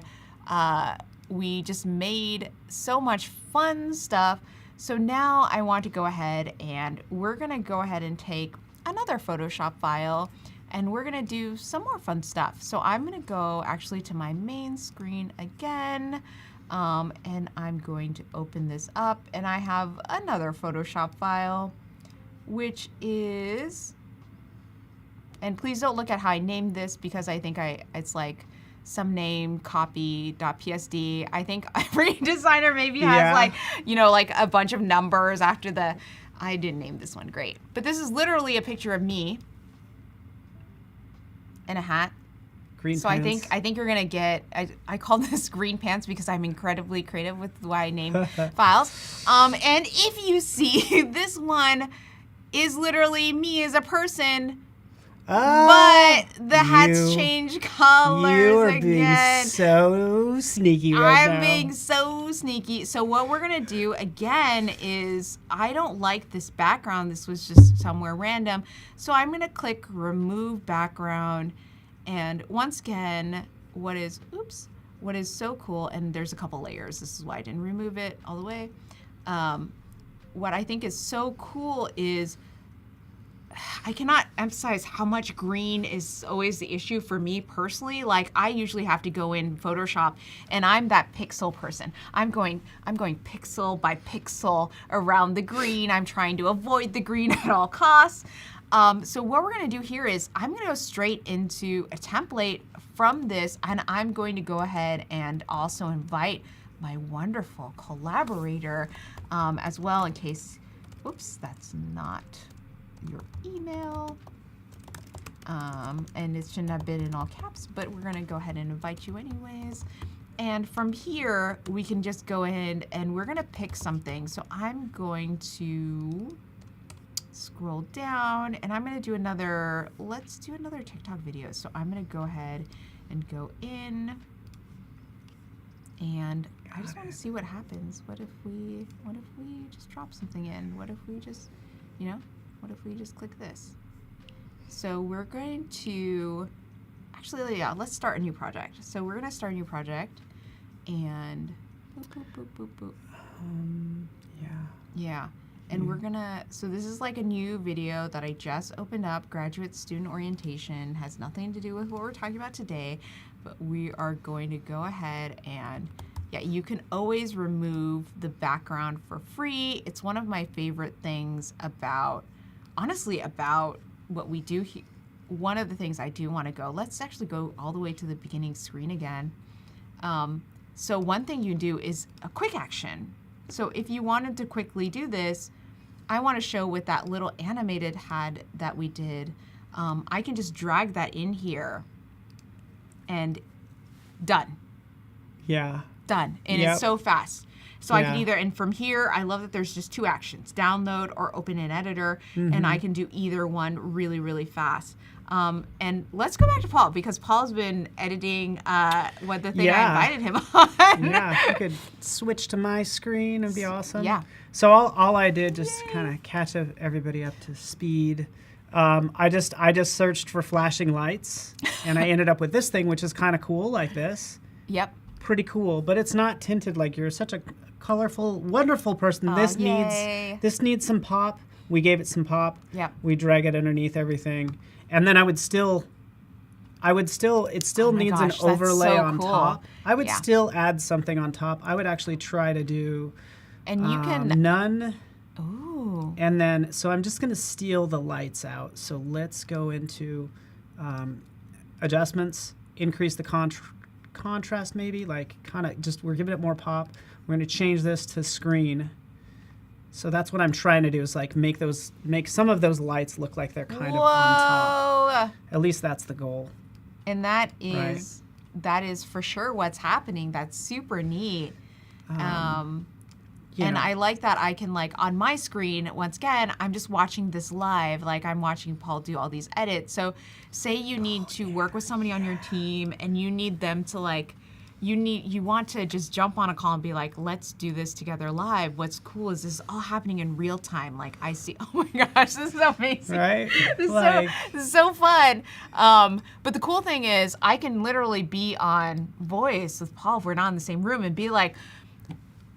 just made so much fun stuff. So now I want to go ahead and we're gonna go ahead and take another Photoshop file and we're gonna do some more fun stuff. So I'm gonna go actually to my main screen again, and I'm going to open this up, and I have another Photoshop file, which is, and please don't look at how I named this because I think it's like some name copy.psd. I think every designer maybe has Yeah. like a bunch of numbers after the, I didn't name this one, great. But this is literally a picture of me in a hat. green So pants. I think you're gonna get, I call this green pants because I'm incredibly creative with the way I name files. And if you see, this one is literally me as a person, but the hats change colors You are again. being so sneaky right now. I'm being so sneaky. So what we're gonna do again is, I don't like this background. This was just somewhere random. So I'm gonna click remove background. And once again, what is so cool, and there's a couple layers. This is why I didn't remove it all the way. What I think is so cool is, I cannot emphasize how much green is always the issue for me personally. Like, I usually have to go in Photoshop and I'm that pixel person. I'm going pixel by pixel around the green. I'm trying to avoid the green at all costs. So what we're gonna do here is I'm gonna go straight into a template from this, and I'm going to go ahead and also invite my wonderful collaborator as well, in case, oops, that's not your email, and it shouldn't have been in all caps, but we're gonna go ahead and invite you anyways. And from here, we can just go ahead and we're gonna pick something. So I'm going to scroll down and I'm gonna do let's do another TikTok video. So I'm gonna go ahead and go in, and I just wanna see what happens. What if we just drop something in? What if we just, what if we just click this? So we're going to, actually, yeah, let's start a new project. So we're gonna start a new project, and boop, boop, boop, boop, boop. Yeah, and we're gonna, so this is like a new video that I just opened up, graduate student orientation, has nothing to do with what we're talking about today, but we are going to go ahead and, yeah, you can always remove the background for free. It's one of my favorite things about, honestly, about what we do here. One of the things I do want to go, let's actually go all the way to the beginning screen again. So one thing you do is a quick action. So if you wanted to quickly do this, I want to show with that little animated head that we did, I can just drag that in here and done. Yeah. Done. And Yep. it's so fast. So I can Yeah. either, and from here, I love that there's just two actions, download or open in editor, and I can do either one really, really fast. And let's go back to Paul, because Paul's been editing what the thing Yeah. I invited him on. Yeah, if you could switch to my screen, it'd be awesome. Yeah. So all I did, just kind of catch everybody up to speed. I just searched for flashing lights, and I ended up with this thing, which is kind of cool, like this. Yep. Pretty cool, but it's not tinted. Like, you're such a colorful, wonderful person. Oh, yay. This needs some pop. We gave it some pop. Yep. We drag it underneath everything, and then it still Oh my needs gosh, an that's overlay so on cool. top. I would Yeah. still add something on top. I would actually try to do And you can, none. ooh, And then, so I'm just going to steal the lights out. So let's go into adjustments, increase the contrast maybe, like kind of just, we're giving it more pop. We're going to change this to screen. So that's what I'm trying to do, is like make some of those lights look like they're kind of on top. whoa. At least that's the goal. And that is for sure what's happening. That's super neat. You And know. I like that I can, like, on my screen, once again, I'm just watching this live, like I'm watching Paul do all these edits. So say you need to work with somebody on your team and you need them to, like, you want to just jump on a call and be like, let's do this together live. What's cool is this is all happening in real time. Like, I see, oh my gosh, this is amazing. Right? This is so fun. But the cool thing is I can literally be on voice with Paul if we're not in the same room and be like,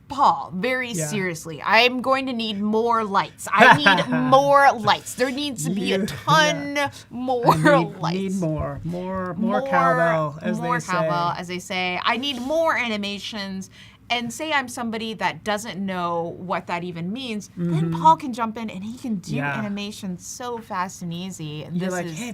Paul, very Yeah. seriously, I'm going to need more lights. I need more lights. There needs to be a ton more lights. Need more cowbell, as more they say. cowbell, as they say. I need more animations. And say I'm somebody that doesn't know what that even means, then Paul can jump in and he can do Yeah. animations so fast and easy. And You're this like, is, hey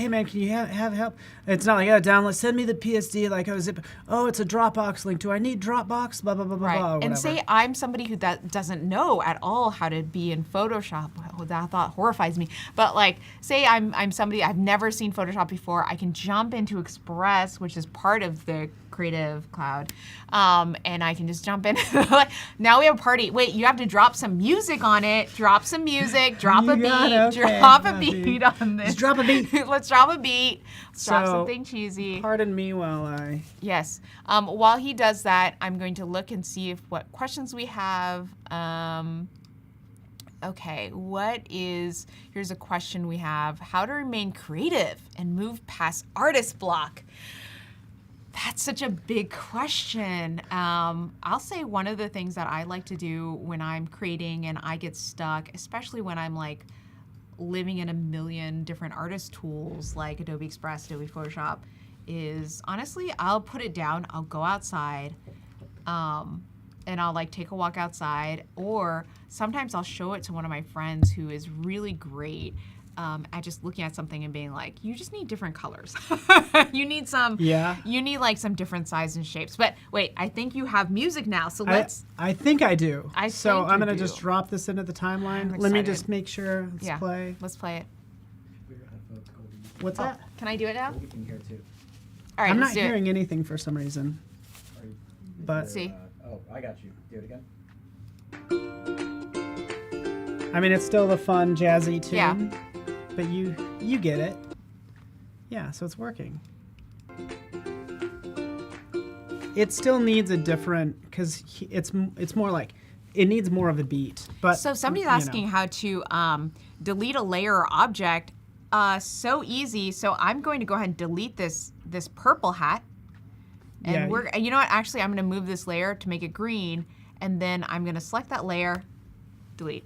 man, can you have help? It's not like, oh, download, send me the PSD, like, oh, zip, oh, it's a Dropbox link. Do I need Dropbox? Blah blah blah blah right. blah. And whatever. say I'm somebody who doesn't know at all how to be in Photoshop. Well, that thought horrifies me. But like, say I'm somebody, I've never seen Photoshop before. I can jump into Express, which is part of the Creative Cloud, and I can just jump in. Like, now we have a party. Wait, you have to drop some music on it. Drop some music. Drop You a beat. got it, okay, Drop a Buffy. beat on this. Just drop a beat. Let's drop a beat. Let's drop So, something cheesy. Pardon me while I. Yes. While he does that, I'm going to look and see what questions we have. Okay, here's a question we have. How to remain creative and move past artist block? That's such a big question. I'll say one of the things that I like to do when I'm creating and I get stuck, especially when I'm like living in a million different artist tools like Adobe Express, Adobe Photoshop, is honestly, I'll put it down, I'll go outside, and I'll like take a walk outside, or sometimes I'll show it to one of my friends who is really great at just looking at something and being like, you just need different colors. You need like some different sizes and shapes. But wait, I think you have music now, so let's. I think I do. So think I'm you gonna do. just drop this into the timeline. I'm Let me excited. just make sure. Let's play. Let's play it. What's that? Can I do it now? We can hear too. All right, I'm let's not do it. hearing anything for some reason. But See. Oh, I got you. Do it again. I mean, it's still the fun jazzy tune. Yeah. But you get it. Yeah, so it's working. It still needs a different, because it's more like, it needs more of a beat. But So somebody's you know. asking how to delete a layer or object. So easy. So I'm going to go ahead and delete this purple hat. And Yeah. you know what? Actually, I'm going to move this layer to make it green, and then I'm going to select that layer, delete.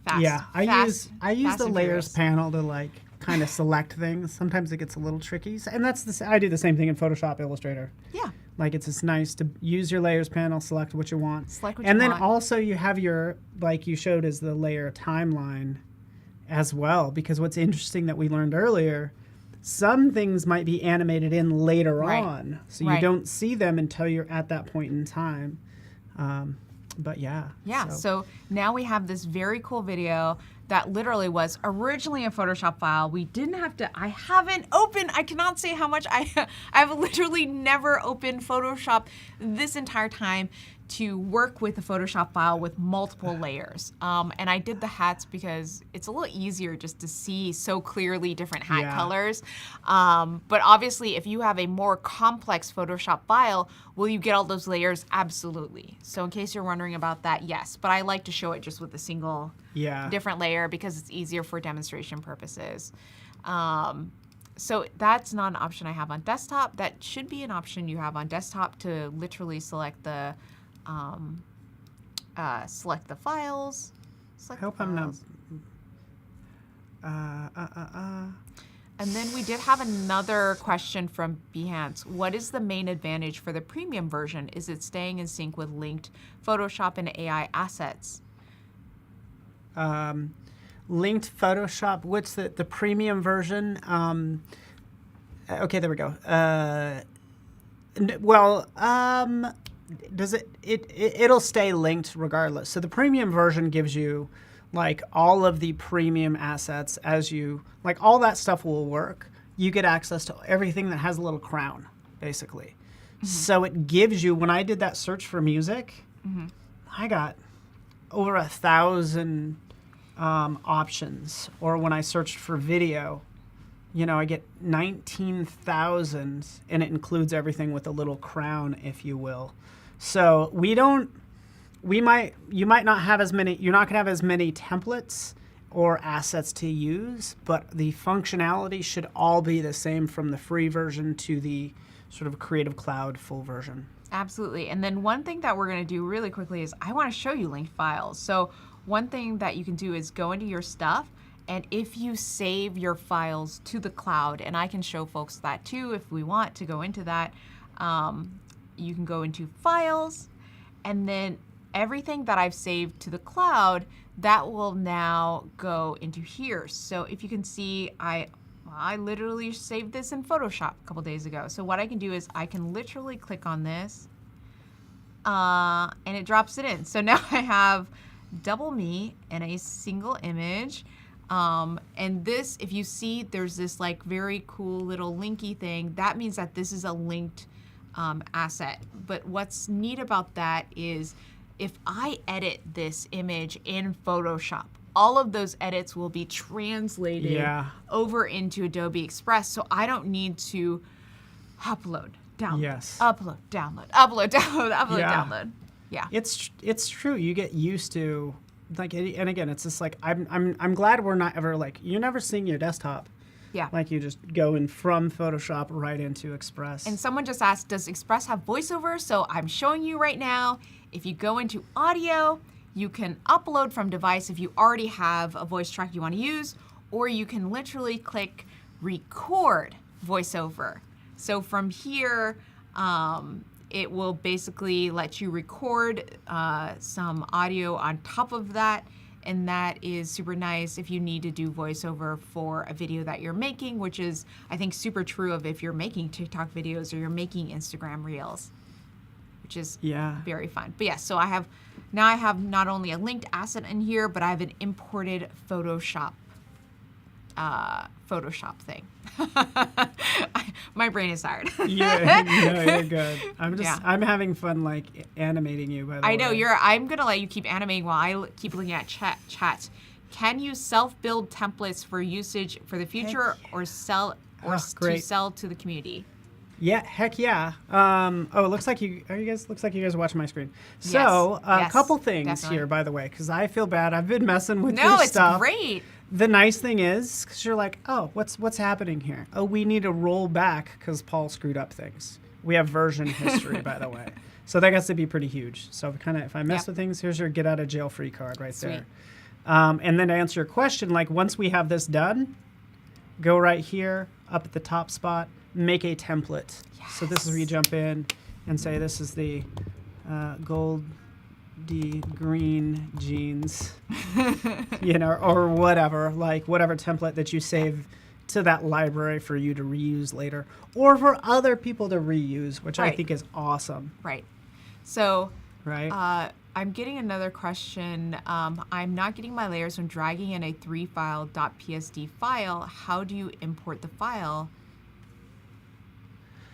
Fast. Yeah, I use fast the and layers furious. panel to like kind of select things. Sometimes it gets a little tricky, and I do the same thing in Photoshop, Illustrator. Yeah. Like it's just nice to use your layers panel, select what you want, Select what and you then want. also you have your, like you showed, as the layer timeline as well. Because what's interesting that we learned earlier Some things might be animated in later Right. on, so you Right. don't see them until you're at that point in time. But yeah. Yeah, so now we have this very cool video that literally was originally a Photoshop file. We didn't have to, I haven't opened, I cannot say how much I've literally never opened Photoshop this entire time to work with a Photoshop file with multiple layers. And I did the hats because it's a little easier just to see so clearly different hat Yeah. colors. But obviously, if you have a more complex Photoshop file, will you get all those layers? Absolutely. So in case you're wondering about that, yes. But I like to show it just with a single Yeah. different layer because it's easier for demonstration purposes. So that's not an option I have on desktop. That should be an option you have on desktop to literally select the files. I hope I'm not. And then we did have another question from Behance. What is the main advantage for the premium version? Is it staying in sync with linked Photoshop and AI assets? Linked Photoshop. What's the premium version? Okay, there we go. Does it'll stay linked regardless. So the premium version gives you like all of the premium assets as you like all that stuff will work. You get access to everything that has a little crown, basically. So it gives you, when I did that search for music, I got over 1,000 options. Or when I searched for video, I get 19,000, and it includes everything with a little crown, if you will. So you might not have as many, you're not gonna have as many templates or assets to use, but the functionality should all be the same from the free version to the sort of Creative Cloud full version. Absolutely. And then one thing that we're going to do really quickly is I want to show you linked files. So one thing that you can do is go into your stuff, and if you save your files to the cloud, and I can show folks that too if we want to go into that, you can go into files, and then everything that I've saved to the cloud, that will now go into here. So if you can see, I literally saved this in Photoshop a couple days ago. So what I can do is I can literally click on this and it drops it in. So now I have double me in a single image. And this, if you see, there's this like very cool little linky thing. That means that this is a linked asset. But what's neat about that is if I edit this image in Photoshop, all of those edits will be translated over into Adobe Express, so I don't need to upload, download, upload, download, upload, download, upload, download. Yeah, it's true. You get used to like, and again, it's just like I'm glad we're not ever like you're never seeing your desktop. Yeah. Like you just go in from Photoshop right into Express. And someone just asked, does Express have voiceover? So I'm showing you right now. If you go into audio, you can upload from device if you already have a voice track you want to use, or you can literally click record voiceover. So from here, it will basically let you record some audio on top of that. And that is super nice if you need to do voiceover for a video that you're making, which is, I think, super true of if you're making TikTok videos or you're making Instagram Reels, which is very fun. But yeah, so I have not only a linked asset in here, but I have an imported Photoshop thing. My brain is tired. You're good. I'm having fun like animating you, by the way. I know I'm gonna let you keep animating while I keep looking at chat. Can you self-build templates for usage for the future, or sell to sell to the community? Yeah, heck yeah. It looks like you guys are watching my screen. So a couple things here, by the way, because I feel bad. I've been messing with your stuff. No, it's great. The nice thing is, because you're like, oh, what's happening here? Oh, we need to roll back because Paul screwed up things. We have version history, by the way. So that gets to be pretty huge. So if I mess with things, here's your get out of jail free card right there. And then to answer your question, like once we have this done, go right here, up at the top spot, make a template. Yes. So this is where you jump in and say this is the gold green jeans, or whatever template that you save to that library for you to reuse later or for other people to reuse, which I Right. think is awesome, Right. So right? I'm getting another question. I'm not getting my layers when dragging in a 3-file .psd file. How do you import the file?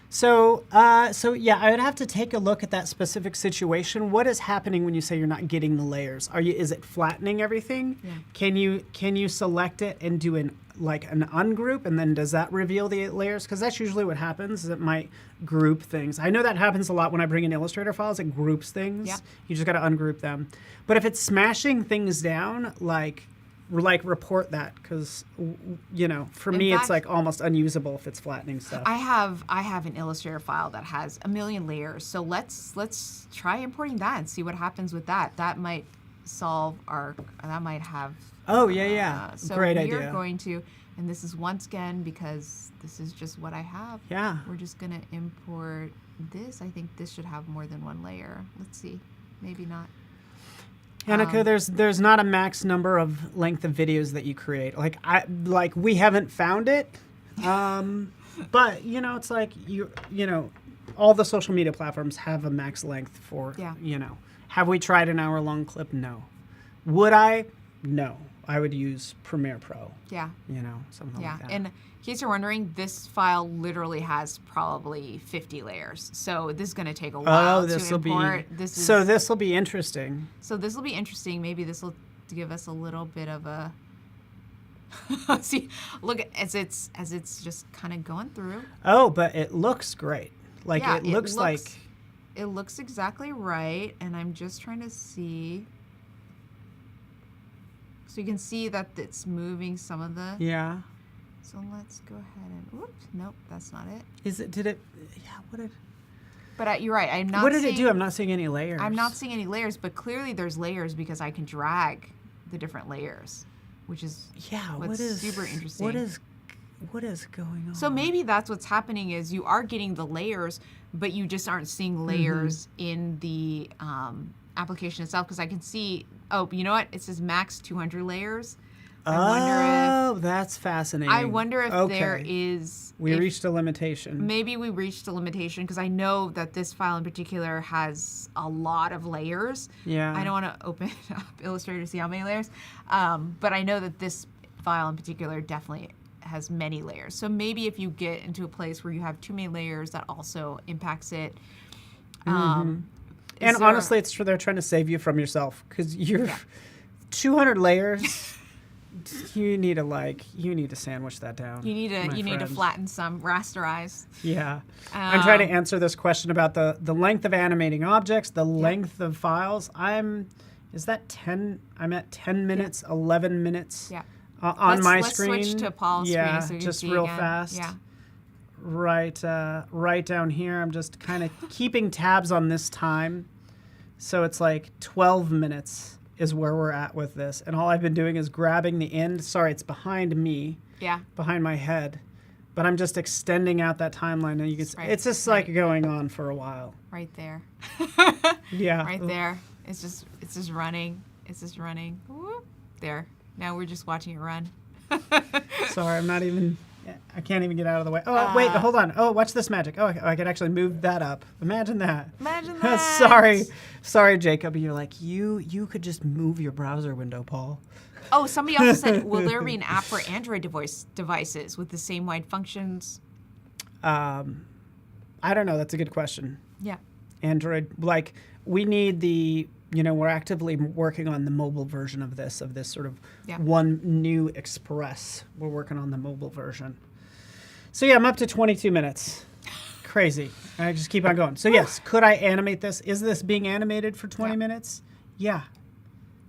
So yeah, I would have to take a look at that specific situation. What is happening when you say you're not getting the layers? Is it flattening everything? Yeah. Can you select it and do an ungroup, and then does that reveal the layers? Because that's usually what happens. Is it might group things. I know that happens a lot when I bring in Illustrator files. It groups things. Yeah. You just got to ungroup them. But if it's smashing things down, like report that, because for In me fact, it's like almost unusable if it's flattening stuff. I have an Illustrator file that has 1 million layers. So let's try importing that and see what happens with that. That might solve that might have. Oh yeah. So Great we idea. are going to, and this is once again because this is just what I have. Yeah. We're just gonna import this. I think this should have more than one layer. Let's see, maybe not. Annika, there's not a max number of length of videos that you create. We haven't found it, but it's like all the social media platforms have a max length for. Yeah. Have we tried an hour-long clip? No. Would I? No. I would use Premiere Pro. Yeah. Something Yeah, like that. and in case you're wondering, this file literally has probably 50 layers. So this is going to take a while to import. This will be interesting. So this will be interesting. Maybe this will give us a little bit of a see. Look as it's just kind of going through. Oh, but it looks great. Yeah, it looks like. It looks exactly right, and I'm just trying to see. So you can see that it's moving some of the. Yeah. So let's go ahead and. Oops, nope, that's not it. Did it? Yeah. What did? But you're right. I'm not. What did it do? I'm not seeing any layers. I'm not seeing any layers, but clearly there's layers because I can drag the different layers, which is what's super interesting. What is going on? So maybe that's what's happening is you are getting the layers, but you just aren't seeing layers in the application itself. Because I can see. Oh, you know what? It says max 200 layers. That's fascinating. I wonder if there is. We reached a limitation. Maybe we reached a limitation because I know that this file in particular has a lot of layers. Yeah. I don't want to open up Illustrator to see how many layers, but I know that this file in particular definitely has many layers. So maybe if you get into a place where you have too many layers, that also impacts it. And honestly, it's true. They're trying to save you from yourself because you're 200 layers. You need to sandwich that down. You need to flatten some, rasterize. Yeah. I'm trying to answer this question about the length of animating objects, the length of files. Is that 10? I'm at 10 minutes, 11 minutes. Yeah. On my let's screen. Switch to Paul's screen so you can just see real again. fast. Yeah. Right down here. I'm just kind of keeping tabs on this time. So it's like 12 minutes is where we're at with this. And all I've been doing is grabbing the end. Sorry, it's behind me. Yeah. Behind my head. But I'm just extending out that timeline. And you can it's just like going on for a while. Right there. Yeah. Right there. It's just running. It's just running. Whoop. There. Now we're just watching it run. Sorry, I can't even get out of the way. Oh, wait, hold on. Oh, watch this magic. Oh, I can actually move that up. Imagine that. Imagine that. Sorry, Jacob. You're like, you could just move your browser window, Paul. Oh, somebody also said, will there be an app for Android devices with the same wide functions? I don't know. That's a good question. Yeah. Android, we need we're actively working on the mobile version of this sort of one new Express. We're working on the mobile version. So yeah, I'm up to 22 minutes. Crazy. I just keep on going. So yes, could I animate this? Is this being animated for 20 minutes? Yeah.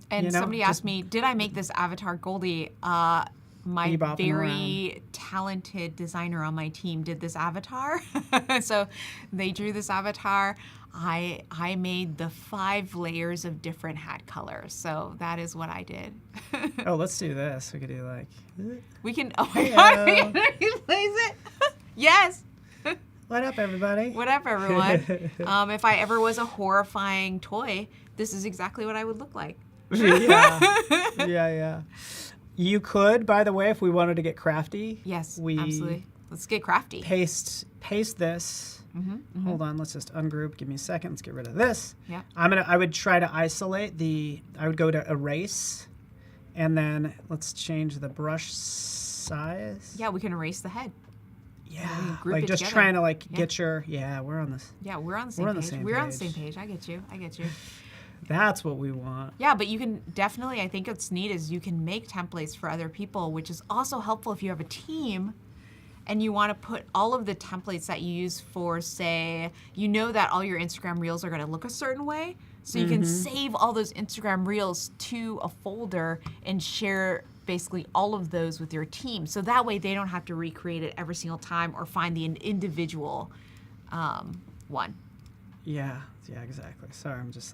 And somebody asked me, did I make this avatar Goldie? My very talented designer on my team did this avatar. So they drew this avatar. I made the 5 layers of different hat colors. So that is what I did. Oh, let's do this. We could do we can, oh my God, we can replace it. Yes. What up, everybody? What up, everyone? If I ever was a horrifying toy, this is exactly what I would look like. Yeah. You could, by the way, if we wanted to get crafty. Yes, we absolutely. Let's get crafty. paste this. Hold on, let's just ungroup. Give me a second. Let's get rid of this. Yeah. I would try to isolate I would go to erase, and then let's change the brush size. Yeah, we can erase the head. Yeah. group Like it just together. trying to like Yeah. get your, we're on this. Yeah, we're on the same We're on the page. same We're on the same page. page. I get you. I get you. That's what we want. Yeah, but you can definitely, I think what's neat is you can make templates for other people, which is also helpful if you have a team and you want to put all of the templates that you use for, say, you know that all your Instagram reels are going to look a certain way. So you can save all those Instagram reels to a folder and share basically all of those with your team. So that way they don't have to recreate it every single time or find the individual one. Yeah, exactly. Sorry, I'm just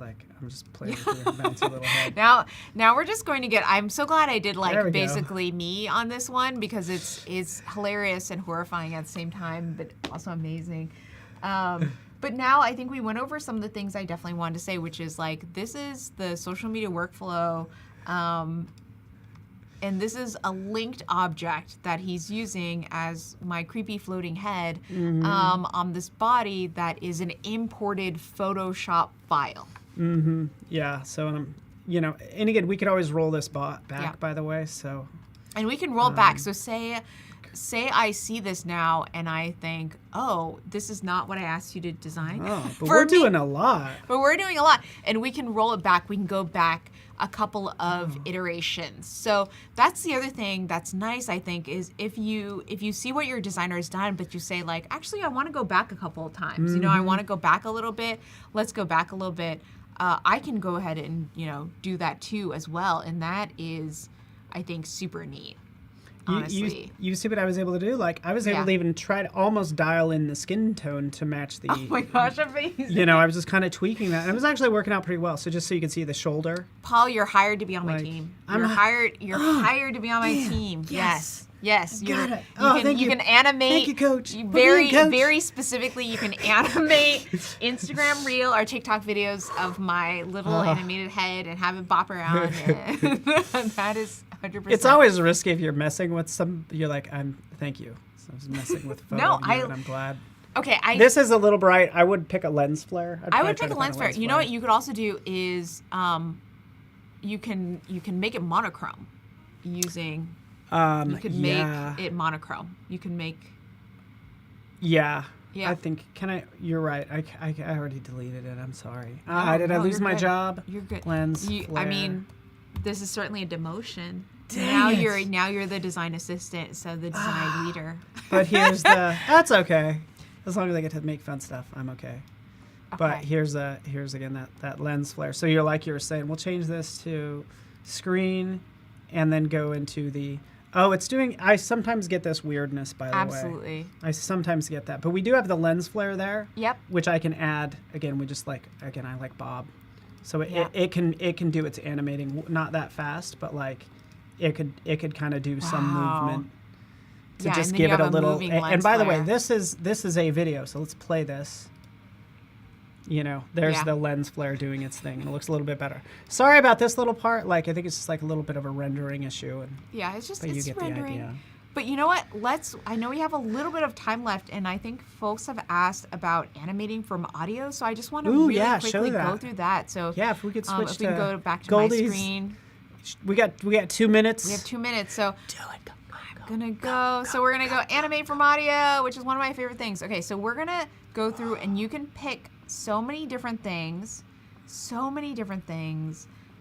playing with your bouncy little head. Now we're just going to get. I'm so glad I did There we go. basically me on this one because it's hilarious and horrifying at the same time, but also amazing. But now I think we went over some of the things I definitely wanted to say, which is like this is the social media workflow, and this is a linked object that he's using as my creepy floating head on this body that is an imported Photoshop file. Yeah, so and again, we could always roll this back, Yeah. by the way, so. And we can roll it back. So say I see this now and I think, oh, this is not what I asked you to design. Oh, but For we're me- doing a lot. But we're doing a lot. And we can roll it back. We can go back a couple of iterations. So that's the other thing that's nice, I think, is if you see what your designer has done, but you say like, actually, I want to go back a couple of times. I want to go back a little bit. Let's go back a little bit. I can go ahead and, do that too as well. And that is, I think, super neat. Honestly. You see what I was able to do? Like, I was able Yeah. to even try to almost dial in the skin tone to match the. Oh my gosh, amazing. I was just kind of tweaking that. And it was actually working out pretty well. So just so you can see the shoulder. Paul, you're hired to be on my Like, team. I'm You're hi- hired. You're hired to be on my team. yes. Yes. Got You're, it. Oh, you can thank you. you can animate. Thank you, Coach. you Put me in, very Coach. very specifically, you can animate Instagram reel or TikTok videos of my little animated head and have it bop around. And that is 100%. It's always risky if you're messing with you're like, thank you. So I was messing with a photo No, of you, and I'm glad. okay. This is a little bright. I would pick a lens flare. I probably would try pick to a lens find flare. You know what you could also do is you can make it monochrome using. You could make it monochrome. You can make. Yeah. Yeah. I think. You're right. I already deleted it. I'm sorry. No, Did I no, lose you're my good. job? You're good. Lens I flare. mean, this is certainly a demotion. Dang it. Now you're the design assistant, so the design leader. But here's that's okay. As long as I get to make fun stuff, I'm okay. But Okay. here's again that lens flare. So you were saying, we'll change this to screen and then go into the, I sometimes get this weirdness, by the way. Absolutely. I sometimes get that. But we do have the lens flare there. Yep. Which I can add. Again, I like Bob. So Yeah. it can do its animating, not that fast, but like it could kind of do some Wow. movement to Yeah, just and then give you it a have a little. moving And lens by the way, flare. this is a video, so let's play this. There's Yeah. the lens flare doing its thing, and it looks a little bit better. Sorry about this little part. Like, I think it's just like a little bit of a rendering issue. Yeah, it's just But you it's get the rendering. idea. But you know what? I know we have a little bit of time left, and I think folks have asked about animating from audio, so I just want to Ooh, really yeah, show quickly go that. through that. So Yeah, if we could switch if we can to go back to Goldie's. my screen. We got 2 minutes. We have 2 minutes, so we're gonna go animate from audio, which is one of my favorite things. Okay, so we're gonna go through, and you can pick so many different things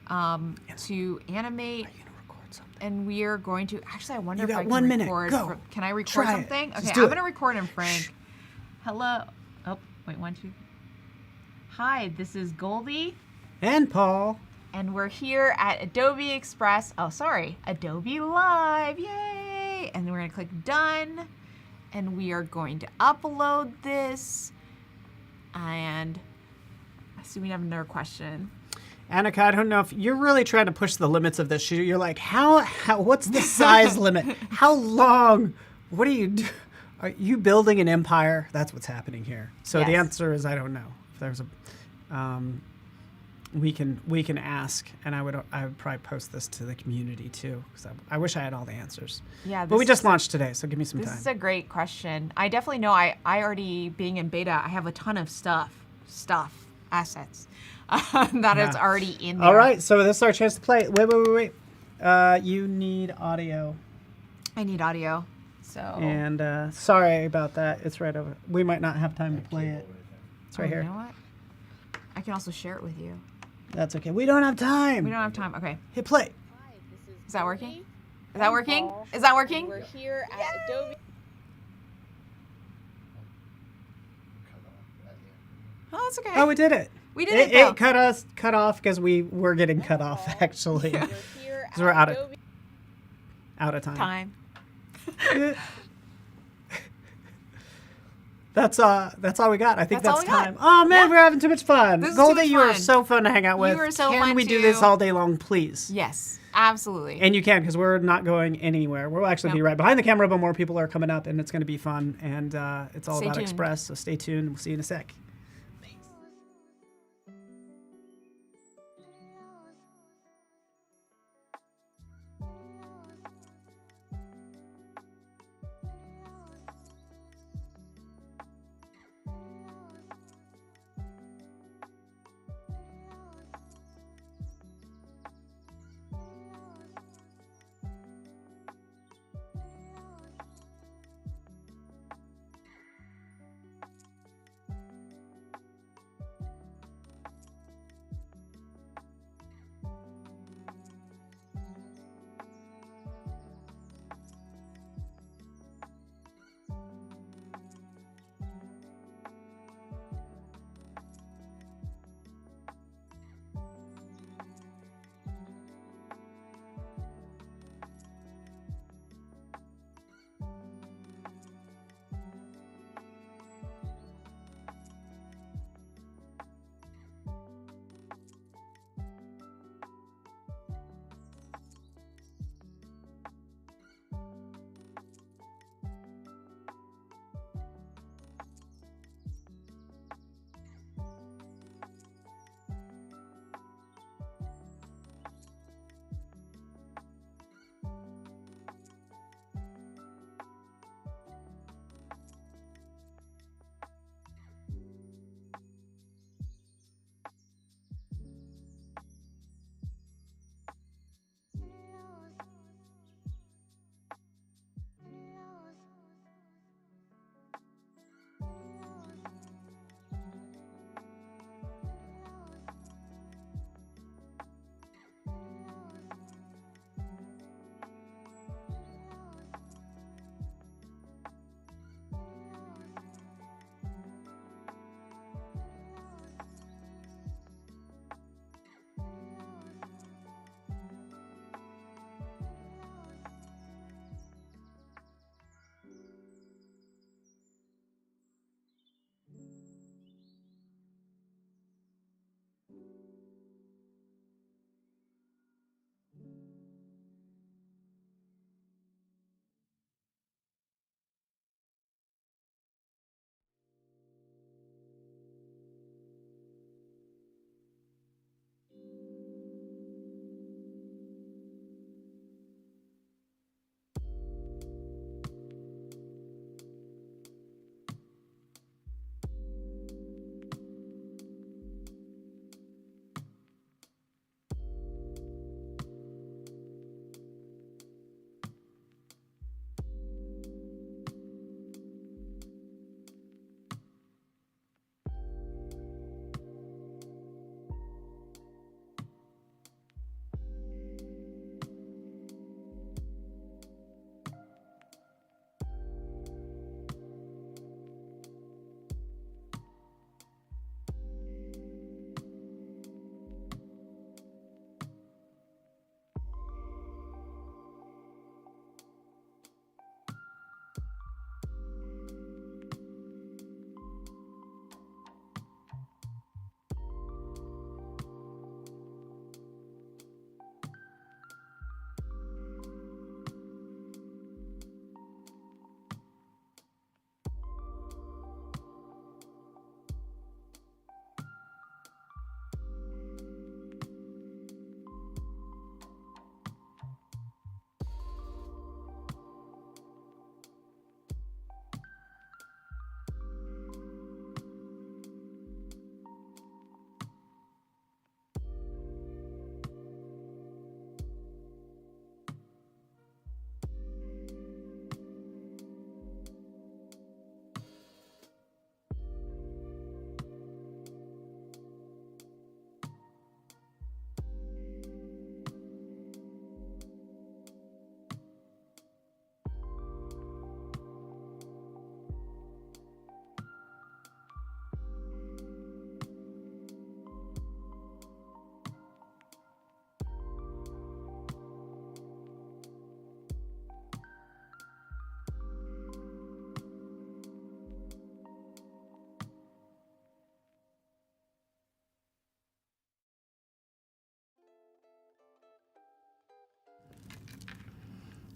to animate. And we are going to actually. I wonder You if got I can 1 minute. record. Go. Can I record Try it. something? Just Okay, do I'm it. gonna record in Frank. Hello. Oh, wait, 1, 2. Hi, this is Goldie. And Paul. And we're here at Adobe Adobe Live, yay! And then we're gonna click done, and we are going to upload this. And I see we have another question. Annika, I don't know if you're really trying to push the limits of this. You're like, how what's the size limit? How long? What are you do? Are you building an empire? That's what's happening here. So the Yes. answer is I don't know. If there's a we can ask, and I would probably post this to the community too, because I wish I had all the answers. Yeah, But we just launched today, so give me some this time. is a great question. I definitely know. I already, being in beta, I have a ton of assets that is already in there. All right, so this is our chance to play. Wait. You need audio. I need audio. So. And sorry about that. It's right over. We might not have time to play it. It's right here. You know what? I can also share it with you. That's okay. We don't have time. We don't have time. Okay. Hit play. Is that working? Is that working? Is that working? We're here at Adobe. Oh, that's okay. Oh, we did it. We did it, though. It cut off because we were getting cut off actually. We're here Because we're at out of time. Time. That's all we got. I think That's all that's we got. time. Oh man, Yeah. we're having too much fun. This is too Goldie, much you are fun. so fun to hang out with. You were so Can fun we do this too. all day long, please? Yes, absolutely. And you can, because we're not going anywhere. We'll actually be Nope. right behind the camera, but more people are coming up, and it's going to be fun. And it's all Stay about tuned. Express, so stay tuned. We'll see you in a sec.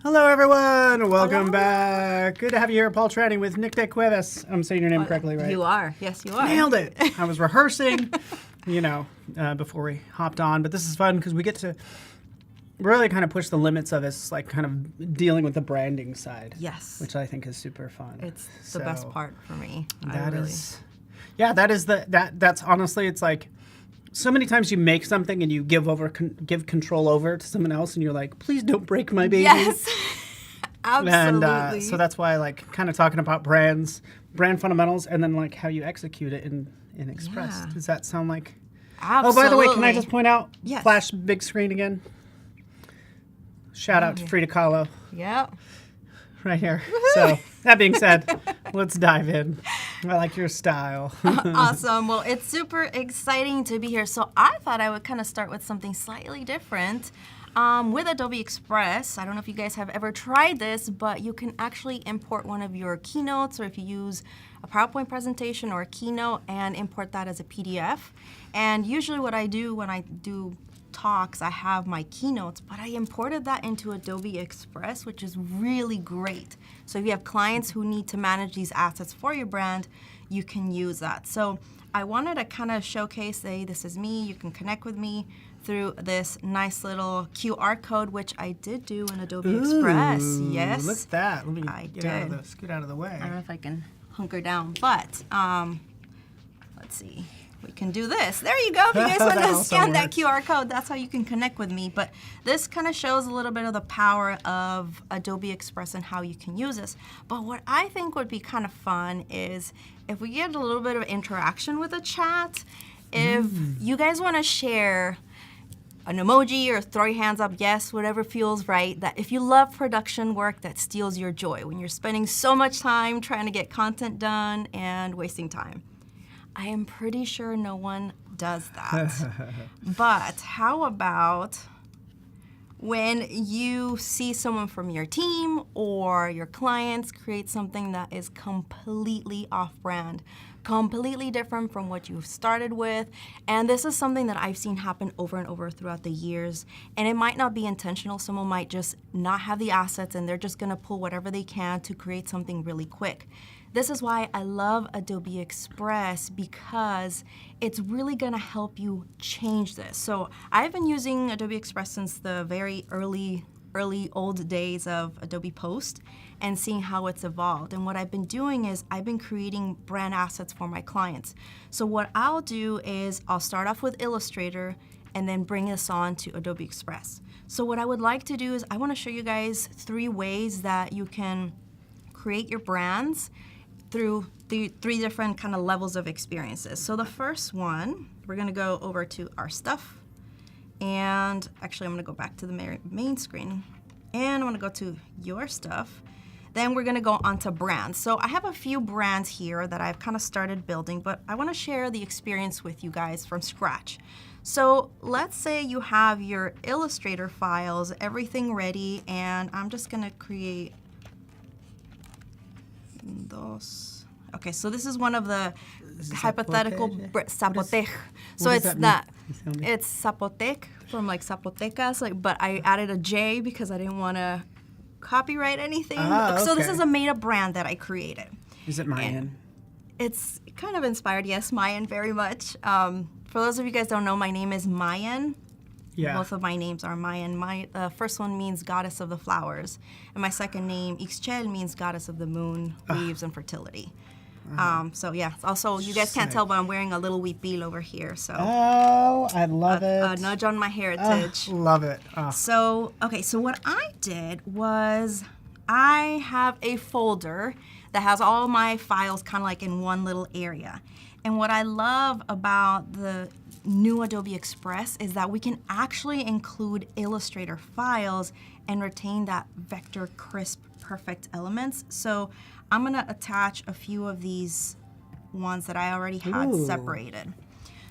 Hello, everyone. Welcome back. Good to have you here, Paul Tranning with Nick De Cuevas. I'm saying your name correctly, right? You are. Yes, you are. Nailed it. I was rehearsing, before we hopped on. But this is fun because we get to really kind of push the limits of this, like kind of dealing with the branding side. Yes. Which I think is super fun. It's the best part for me. That's honestly, it's like so many times you make something and you give control over to someone else and you're like, please don't break my baby. Yes. Absolutely. And so that's why I like kind of talking about brand fundamentals, and then like how you execute it in Express. Yeah. Does that sound like? Absolutely. Oh, by the way, can I just point out? Yes. Flash big screen again. Shout out to Frida Kahlo Yep. right here. So that being said, let's dive in. I like your style. Awesome. Well, it's super exciting to be here. So I thought I would kind of start with something slightly different. With Adobe Express, I don't know if you guys have ever tried this, but you can actually import one of your keynotes, or if you use a PowerPoint presentation or a keynote, and import that as a PDF. And usually what I do when I do talks, I have my keynotes, but I imported that into Adobe Express, which is really great. So if you have clients who need to manage these assets for your brand, you can use that. So I wanted to kind of showcase, say, this is me, you can connect with me through this nice little QR code, which I did do in Adobe Express. Yes. Look at that. Let me get out of the way. I don't know if I can hunker down, but let's see. We can do this. There you go. If you guys want to scan that QR code, that's how you can connect with me. But this kind of shows a little bit of the power of Adobe Express and how you can use this. But what I think would be kind of fun is if we get a little bit of interaction with the chat. If you guys want to share an emoji or throw your hands up, yes, whatever feels right, that if you love production work that steals your joy, when you're spending so much time trying to get content done and wasting time. I am pretty sure no one does that. But how about when you see someone from your team or your clients create something that is completely off-brand, completely different from what you've started with. And this is something that I've seen happen over and over throughout the years. And it might not be intentional. Someone might just not have the assets and they're just gonna pull whatever they can to create something really quick. This is why I love Adobe Express, because it's really gonna help you change this. So I've been using Adobe Express since the very early old days of Adobe Post and seeing how it's evolved. And what I've been doing is I've been creating brand assets for my clients. So what I'll do is I'll start off with Illustrator and then bring this on to Adobe Express. So what I would like to do is I wanna show you guys 3 ways that you can create your brands through the 3 different kind of levels of experiences. So the first one, we're gonna go over to our stuff. And actually I'm gonna go back to the main screen. And I'm gonna go to your stuff. Then we're gonna go onto brands. So I have a few brands here that I've kind of started building, but I wanna share the experience with you guys from scratch. So let's say you have your Illustrator files, everything ready, and I'm just gonna create those. Okay, so this is one of the hypothetical Zapotec. So it's that. It's Zapotec from like Zapotecas, but I added a J because I didn't want to copyright anything. So this is a made-up brand that I created. Is it Mayan? And it's kind of inspired, yes, Mayan very much. For those of you guys who don't know, my name is Mayan. Yeah. Both of my names are Mayan. My first one means goddess of the flowers, and my second name, Ixchel, means goddess of the moon, leaves, and fertility. So yeah, also, you guys can't tell, but I'm wearing a little huipil over here. So oh, I love it. A nudge on my heritage. Love it. So, okay, so what I did was I have a folder that has all my files kind of like in one little area. And what I love about the new Adobe Express is that we can actually include Illustrator files and retain that vector crisp perfect elements. So I'm gonna attach a few of these ones that I already had separated.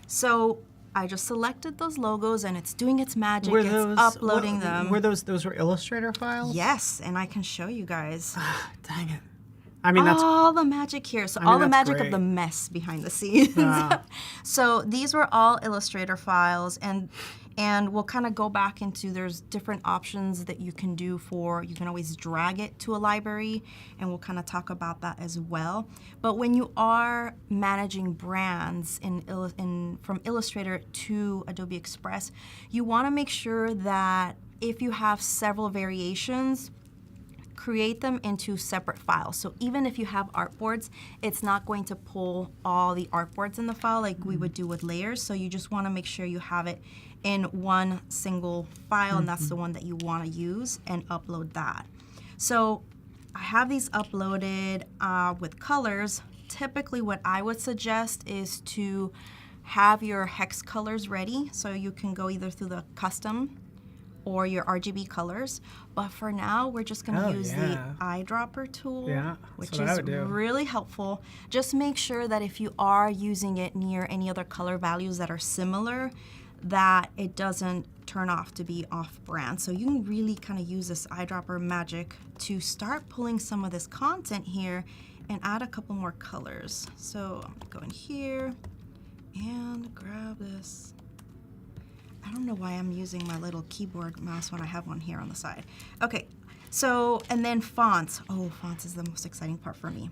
So I just selected those logos and it's doing its magic. It's uploading them. Were those were Illustrator files? Yes, and I can show you guys. Dang it. I mean, that's all the magic here. So all the magic of the mess behind the scenes. So these were all Illustrator files, and And we'll kind of go back into, there's different options that you can do you can always drag it to a library, and we'll kind of talk about that as well. But when you are managing brands from Illustrator to Adobe Express, you want to make sure that if you have several variations, create them into separate files. So even if you have artboards, it's not going to pull all the artboards in the file like we would do with layers. So you just want to make sure you have it in one single file, and that's the one that you want to use, and upload that. So I have these uploaded with colors. Typically what I would suggest is to have your hex colors ready, so you can go either through the custom or your RGB colors. But for now, we're just gonna use the eyedropper tool, which is really helpful. Just make sure that if you are using it near any other color values that are similar, that it doesn't turn off to be off brand. So you can really kind of use this eyedropper magic to start pulling some of this content here and add a couple more colors. So I'm gonna go in here and grab this. I don't know why I'm using my little keyboard mouse when I have one here on the side. Okay, so, and then fonts. Oh, fonts is the most exciting part for me.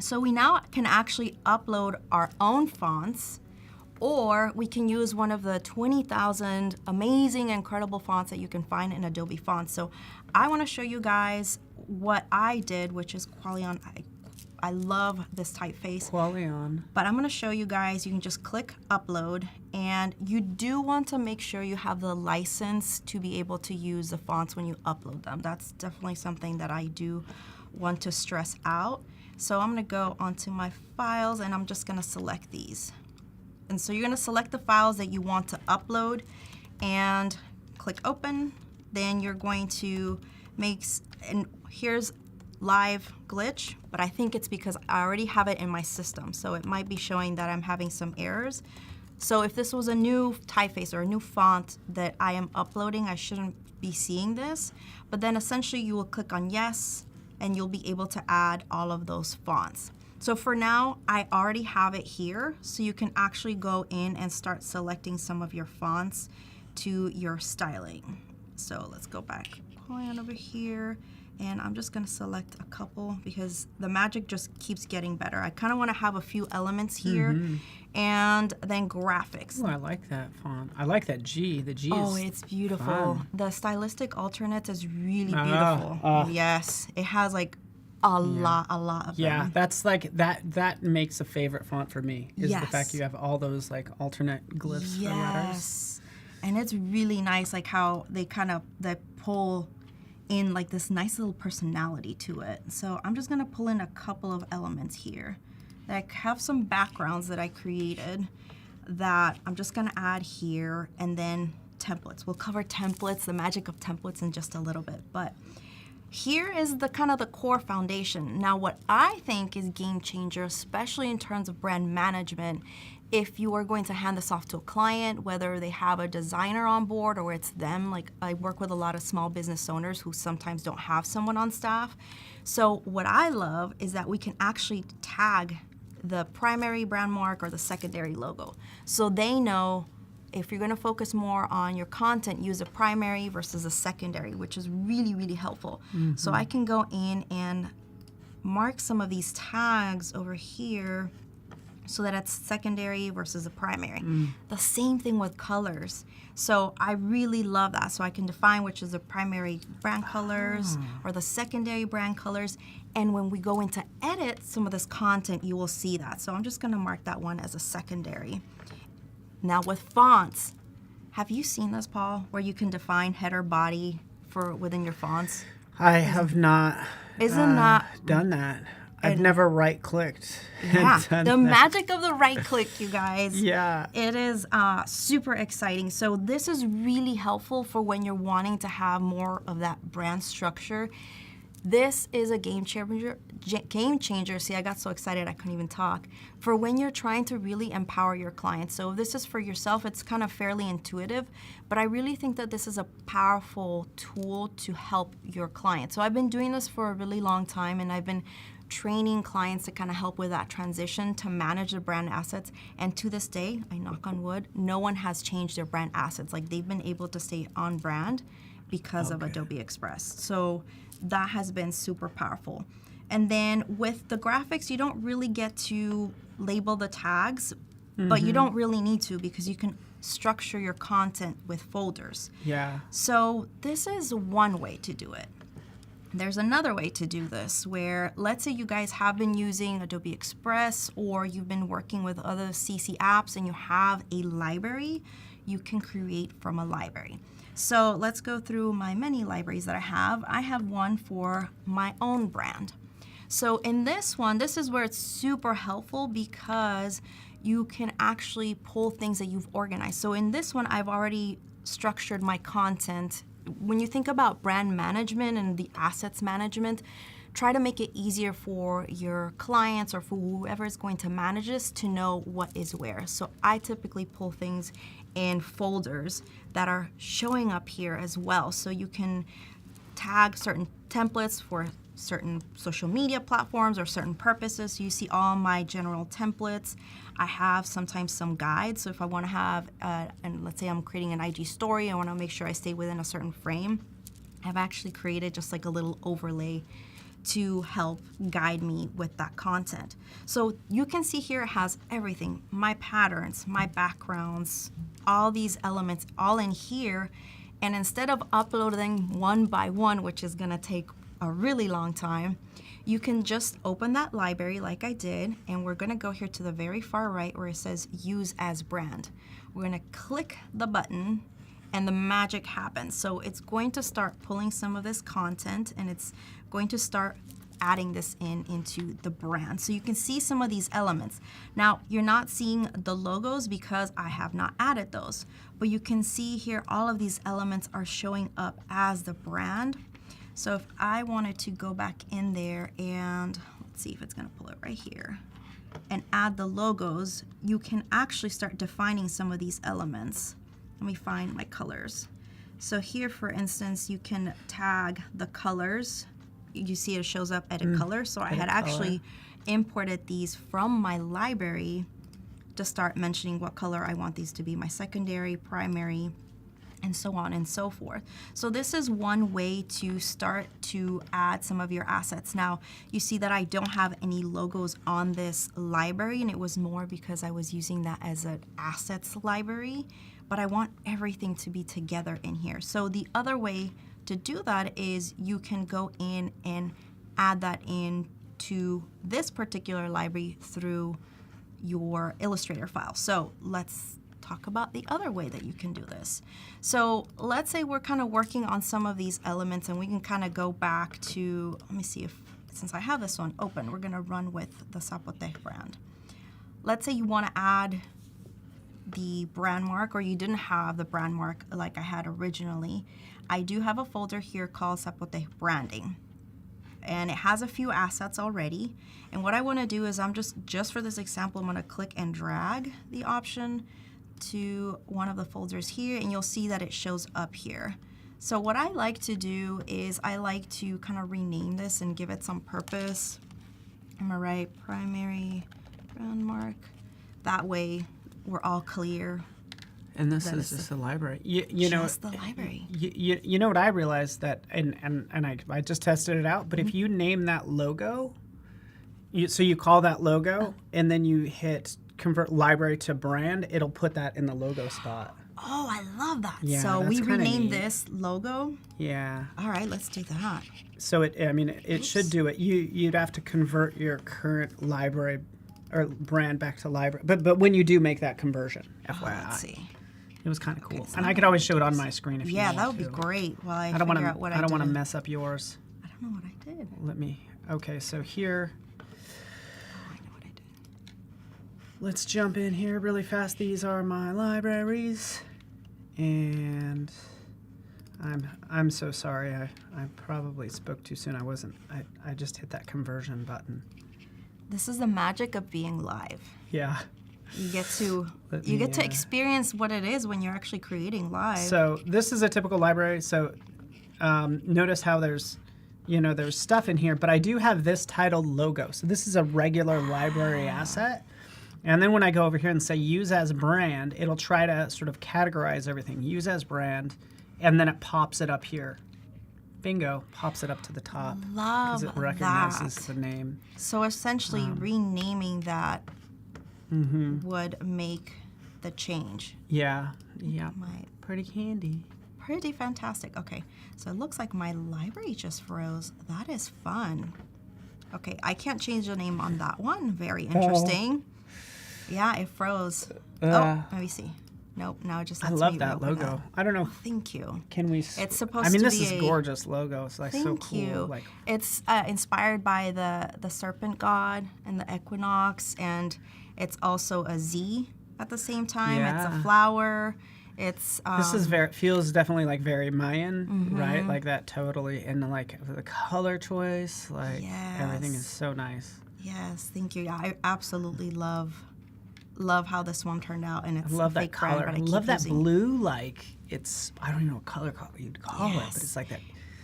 So we now can actually upload our own fonts, or we can use one of the 20,000 amazing, incredible fonts that you can find in Adobe Fonts. So I want to show you guys what I did, which is Qualion. I love this typeface. Qualion. But I'm going to show you guys, you can just click upload, and you do want to make sure you have the license to be able to use the fonts when you upload them. That's definitely something that I do want to stress out. So I'm going to go onto my files, and I'm just going to select these. And so you're going to select the files that you want to upload and click open. Then you're going to and here's live glitch, but I think it's because I already have it in my system. So it might be showing that I'm having some errors. So if this was a new typeface or a new font that I am uploading, I shouldn't be seeing this. But then essentially you will click on yes, and you'll be able to add all of those fonts. So for now, I already have it here, so you can actually go in and start selecting some of your fonts to your styling. So let's go back on over here, and I'm just gonna select a couple because the magic just keeps getting better. I kind of want to have a few elements here, and then graphics. Oh, I like that font. I like that G. The G Oh, is it's beautiful. fun. The stylistic alternates is really beautiful. Yes, it has like a lot of them. That's like that makes a favorite font for me, is the fact Yes. you have all those like alternate glyphs for letters. Yes, and it's really nice, like how they pull in like this nice little personality to it. So I'm just gonna pull in a couple of elements here. I have some backgrounds that I created that I'm just gonna add here, and then templates. We'll cover templates, the magic of templates, in just a little bit, but here is the kind of the core foundation. Now, what I think is game changer, especially in terms of brand management, if you are going to hand this off to a client, whether they have a designer on board or it's them, like I work with a lot of small business owners who sometimes don't have someone on staff. So what I love is that we can actually tag the primary brand mark or the secondary logo. So they know if you're going to focus more on your content, use a primary versus a secondary, which is really, really helpful. So I can go in and mark some of these tags over here so that it's secondary versus a primary. The same thing with colors. So I really love that. So I can define which is the primary brand colors or the secondary brand colors. And when we go into edit some of this content, you will see that. So I'm just going to mark that one as a secondary. Now with fonts, have you seen this, Paul, where you can define header body for within your fonts? I have not Isn't done that. I've never right-clicked. Yeah, and done the that. magic of the right click, you guys. Yeah. It is super exciting. So this is really helpful for when you're wanting to have more of that brand structure. This is a game changer. See, I got so excited I couldn't even talk. For when you're trying to really empower your clients. So if this is for yourself, it's kind of fairly intuitive, but I really think that this is a powerful tool to help your clients. So I've been doing this for a really long time, and I've been training clients to kind of help with that transition to manage the brand assets. And to this day, I knock on wood, no one has changed their brand assets. Like they've been able to stay on brand because of Adobe Express. So that has been super powerful. And then with the graphics, you don't really get to label the tags, but you don't really need to because you can structure your content with folders. Yeah. So this is one way to do it. There's another way to do this where, let's say you guys have been using Adobe Express or you've been working with other CC apps and you have a library, you can create from a library. So let's go through my many libraries that I have. I have one for my own brand. So in this one, this is where it's super helpful because you can actually pull things that you've organized. So in this one, I've already structured my content. When you think about brand management and the assets management, try to make it easier for your clients or for whoever is going to manage this to know what is where. So I typically pull things in folders that are showing up here as well. So you can tag certain templates for certain social media platforms or certain purposes. So you see all my general templates. I have sometimes some guides. So if I want to have, and let's say I'm creating an IG story, I want to make sure I stay within a certain frame. I've actually created just like a little overlay to help guide me with that content. So you can see here it has everything, my patterns, my backgrounds, all these elements all in here. And instead of uploading one by one, which is gonna take a really long time, you can just open that library like I did, and we're gonna go here to the very far right where it says use as brand. We're gonna click the button and the magic happens. So it's going to start pulling some of this content and it's going to start adding this into the brand. So you can see some of these elements. Now, you're not seeing the logos because I have not added those, but you can see here all of these elements are showing up as the brand. So if I wanted to go back in there and let's see if it's gonna pull it right here and add the logos, you can actually start defining some of these elements. Let me find my colors. So here, for instance, you can tag the colors. You see it shows up edit color. So I had actually imported these from my library to start mentioning what color I want these to be, my secondary, primary, and so on and so forth. So this is one way to start to add some of your assets. Now, you see that I don't have any logos on this library, and it was more because I was using that as an assets library, but I want everything to be together in here. So the other way to do that is you can go in and add that in to this particular library through your Illustrator file. So let's talk about the other way that you can do this. So let's say we're kind of working on some of these elements and we can kind of go back to, let me see if, since I have this one open, we're gonna run with the Zapotec brand. Let's say you wanna add the brand mark or you didn't have the brand mark like I had originally. I do have a folder here called Zapotec Branding. And it has a few assets already. And what I wanna do is I'm just for this example, I'm gonna click and drag the option to one of the folders here, and you'll see that it shows up here. So what I like to do is I like to kind of rename this and give it some purpose. I'm gonna write primary brand mark. That way we're all clear. And this is just a library. You know, just the library. You know what I realized that, and I just tested it out. But if you name that logo, so you call that logo, and then you hit convert library to brand, it'll put that in the logo spot. Oh, I love that. Yeah, so that's we kinda renamed neat. this logo. Yeah. All right, let's do that. So it should do it. You'd have to convert your current library or brand back to library. But when you do make that conversion, FYI. Let's see. It was kind of cool. so And I could always show it on my screen if you Yeah, want that would be to. great. While I I don't figure want out what to. I don't want to did. mess up yours. I don't know what I did. Let me. Okay, so here. I know what I did. Let's jump in here really fast. These are my libraries, and I'm so sorry. I probably spoke too soon. I just hit that conversion button. This is the magic of being live. Yeah. You get to experience what it is when you're actually creating live. So this is a typical library. So notice how there's there's stuff in here, but I do have this titled logo. So this is a regular library asset. And then when I go over here and say use as brand, it'll try to sort of categorize everything. Use as brand, and then it pops it up here. Bingo, pops it up to the top. Love because it recognizes the name. So essentially renaming that would make the change. Yeah, My pretty handy. Pretty fantastic. Okay, so it looks like my library just froze. That is fun. Okay, I can't change the name on that one. Very interesting. Yeah, it froze. Let me see. Nope, now it just I lets love me that open logo. I don't know. Thank you. Can we? It's supposed I mean, to this be is a- gorgeous logo. It's like so Thank cool. you. Like, It's inspired by the serpent god and the equinox, and it's also a Z at the same time. It's Yeah. a flower. It's this is feels definitely like very Mayan, right? Like that totally, and like the color choice, like everything is Yes. so nice. yes. Thank you. Yeah, I absolutely love how this one turned out, and it's I love a that fake brand, color. but I I keep love that using- blue. Like it's I don't even know what color you'd call it, but Yes. it's like that.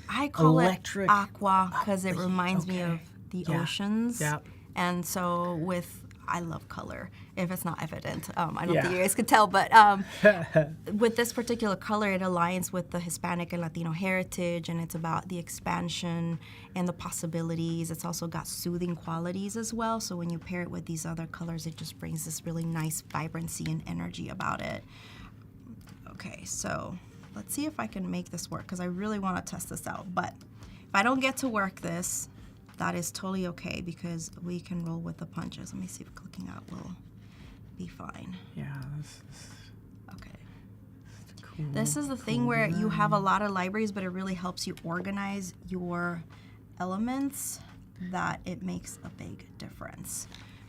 I call electric- it aqua because it reminds me okay. of the Yeah. oceans. Yeah. And so I love color. If it's not evident, I don't Yeah. think you guys could tell, but with this particular color, it aligns with the Hispanic and Latino heritage, and it's about the expansion and the possibilities. It's also got soothing qualities as well. So when you pair it with these other colors, it just brings this really nice vibrancy and energy about it. Okay, so let's see if I can make this work because I really want to test this out. But if I don't get to work this, that is totally okay because we can roll with the punches. Let me see if clicking out will be fine. Yeah, this is Okay. cool. This is the thing where you have a lot of libraries, but it really helps you organize your elements that it makes a big difference.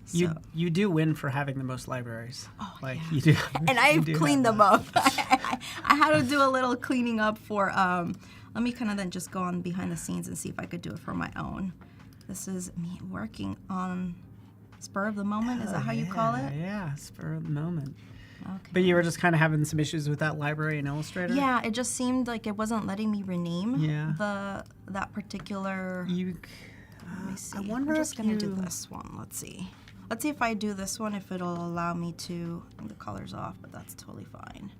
So, You do win for having the most libraries. Oh, like yeah. you do. and I've do have cleaned them that. up. I had to do a little cleaning up for, let me kind of then just go on behind the scenes and see if I could do it for my own. This is me working on spur of the moment. Is that how you call it? Yeah, spur of the moment. Okay. But you were just kind of having some issues with that library in Illustrator? Yeah, it just seemed like it wasn't letting me rename Yeah. that particular. You, Let me see. I wonder I'm just if gonna do you- this one. Let's see. Let's see if I do this one, if it'll allow me to. I think the color's off, but that's totally fine.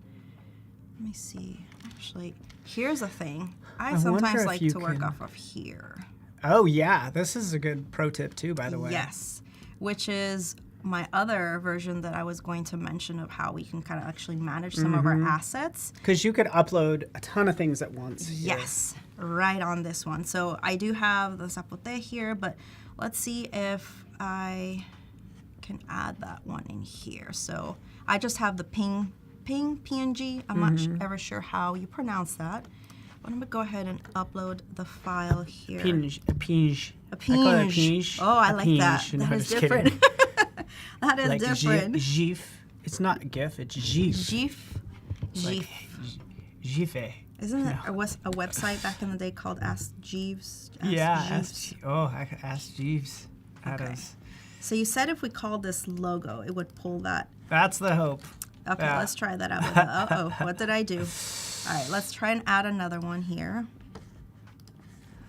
Let me see. Actually, here's the thing. I wonder sometimes if like you to work can- off of here. Oh, yeah. This is a good pro tip, too, by the way. Yes, which is my other version that I was going to mention of how we can kind of actually manage some of our assets. Because you could upload a ton of things at once. here. Yes, right on this one. So I do have the zapote here, but let's see if I can add that one in here. So I just have the ping PNG. I'm not ever sure how you pronounce that. But I'm gonna go ahead and upload the file here. Pinge. A pinge. A I call it a pinge. pinge. Oh, I A like that. pinge. No, That I'm is just kidding. different. That is Like different. GIF. It's not GIF, it's GIF. GIF. Like GIF. Isn't there a website back in the day called Ask Jeeves? Jeeves? Ask Jeeves. That Okay. is. So you said if we called this logo, it would pull that. That's the hope. Okay, Yeah. let's try that out. Uh-oh, what did I do? All right, let's try and add another one here.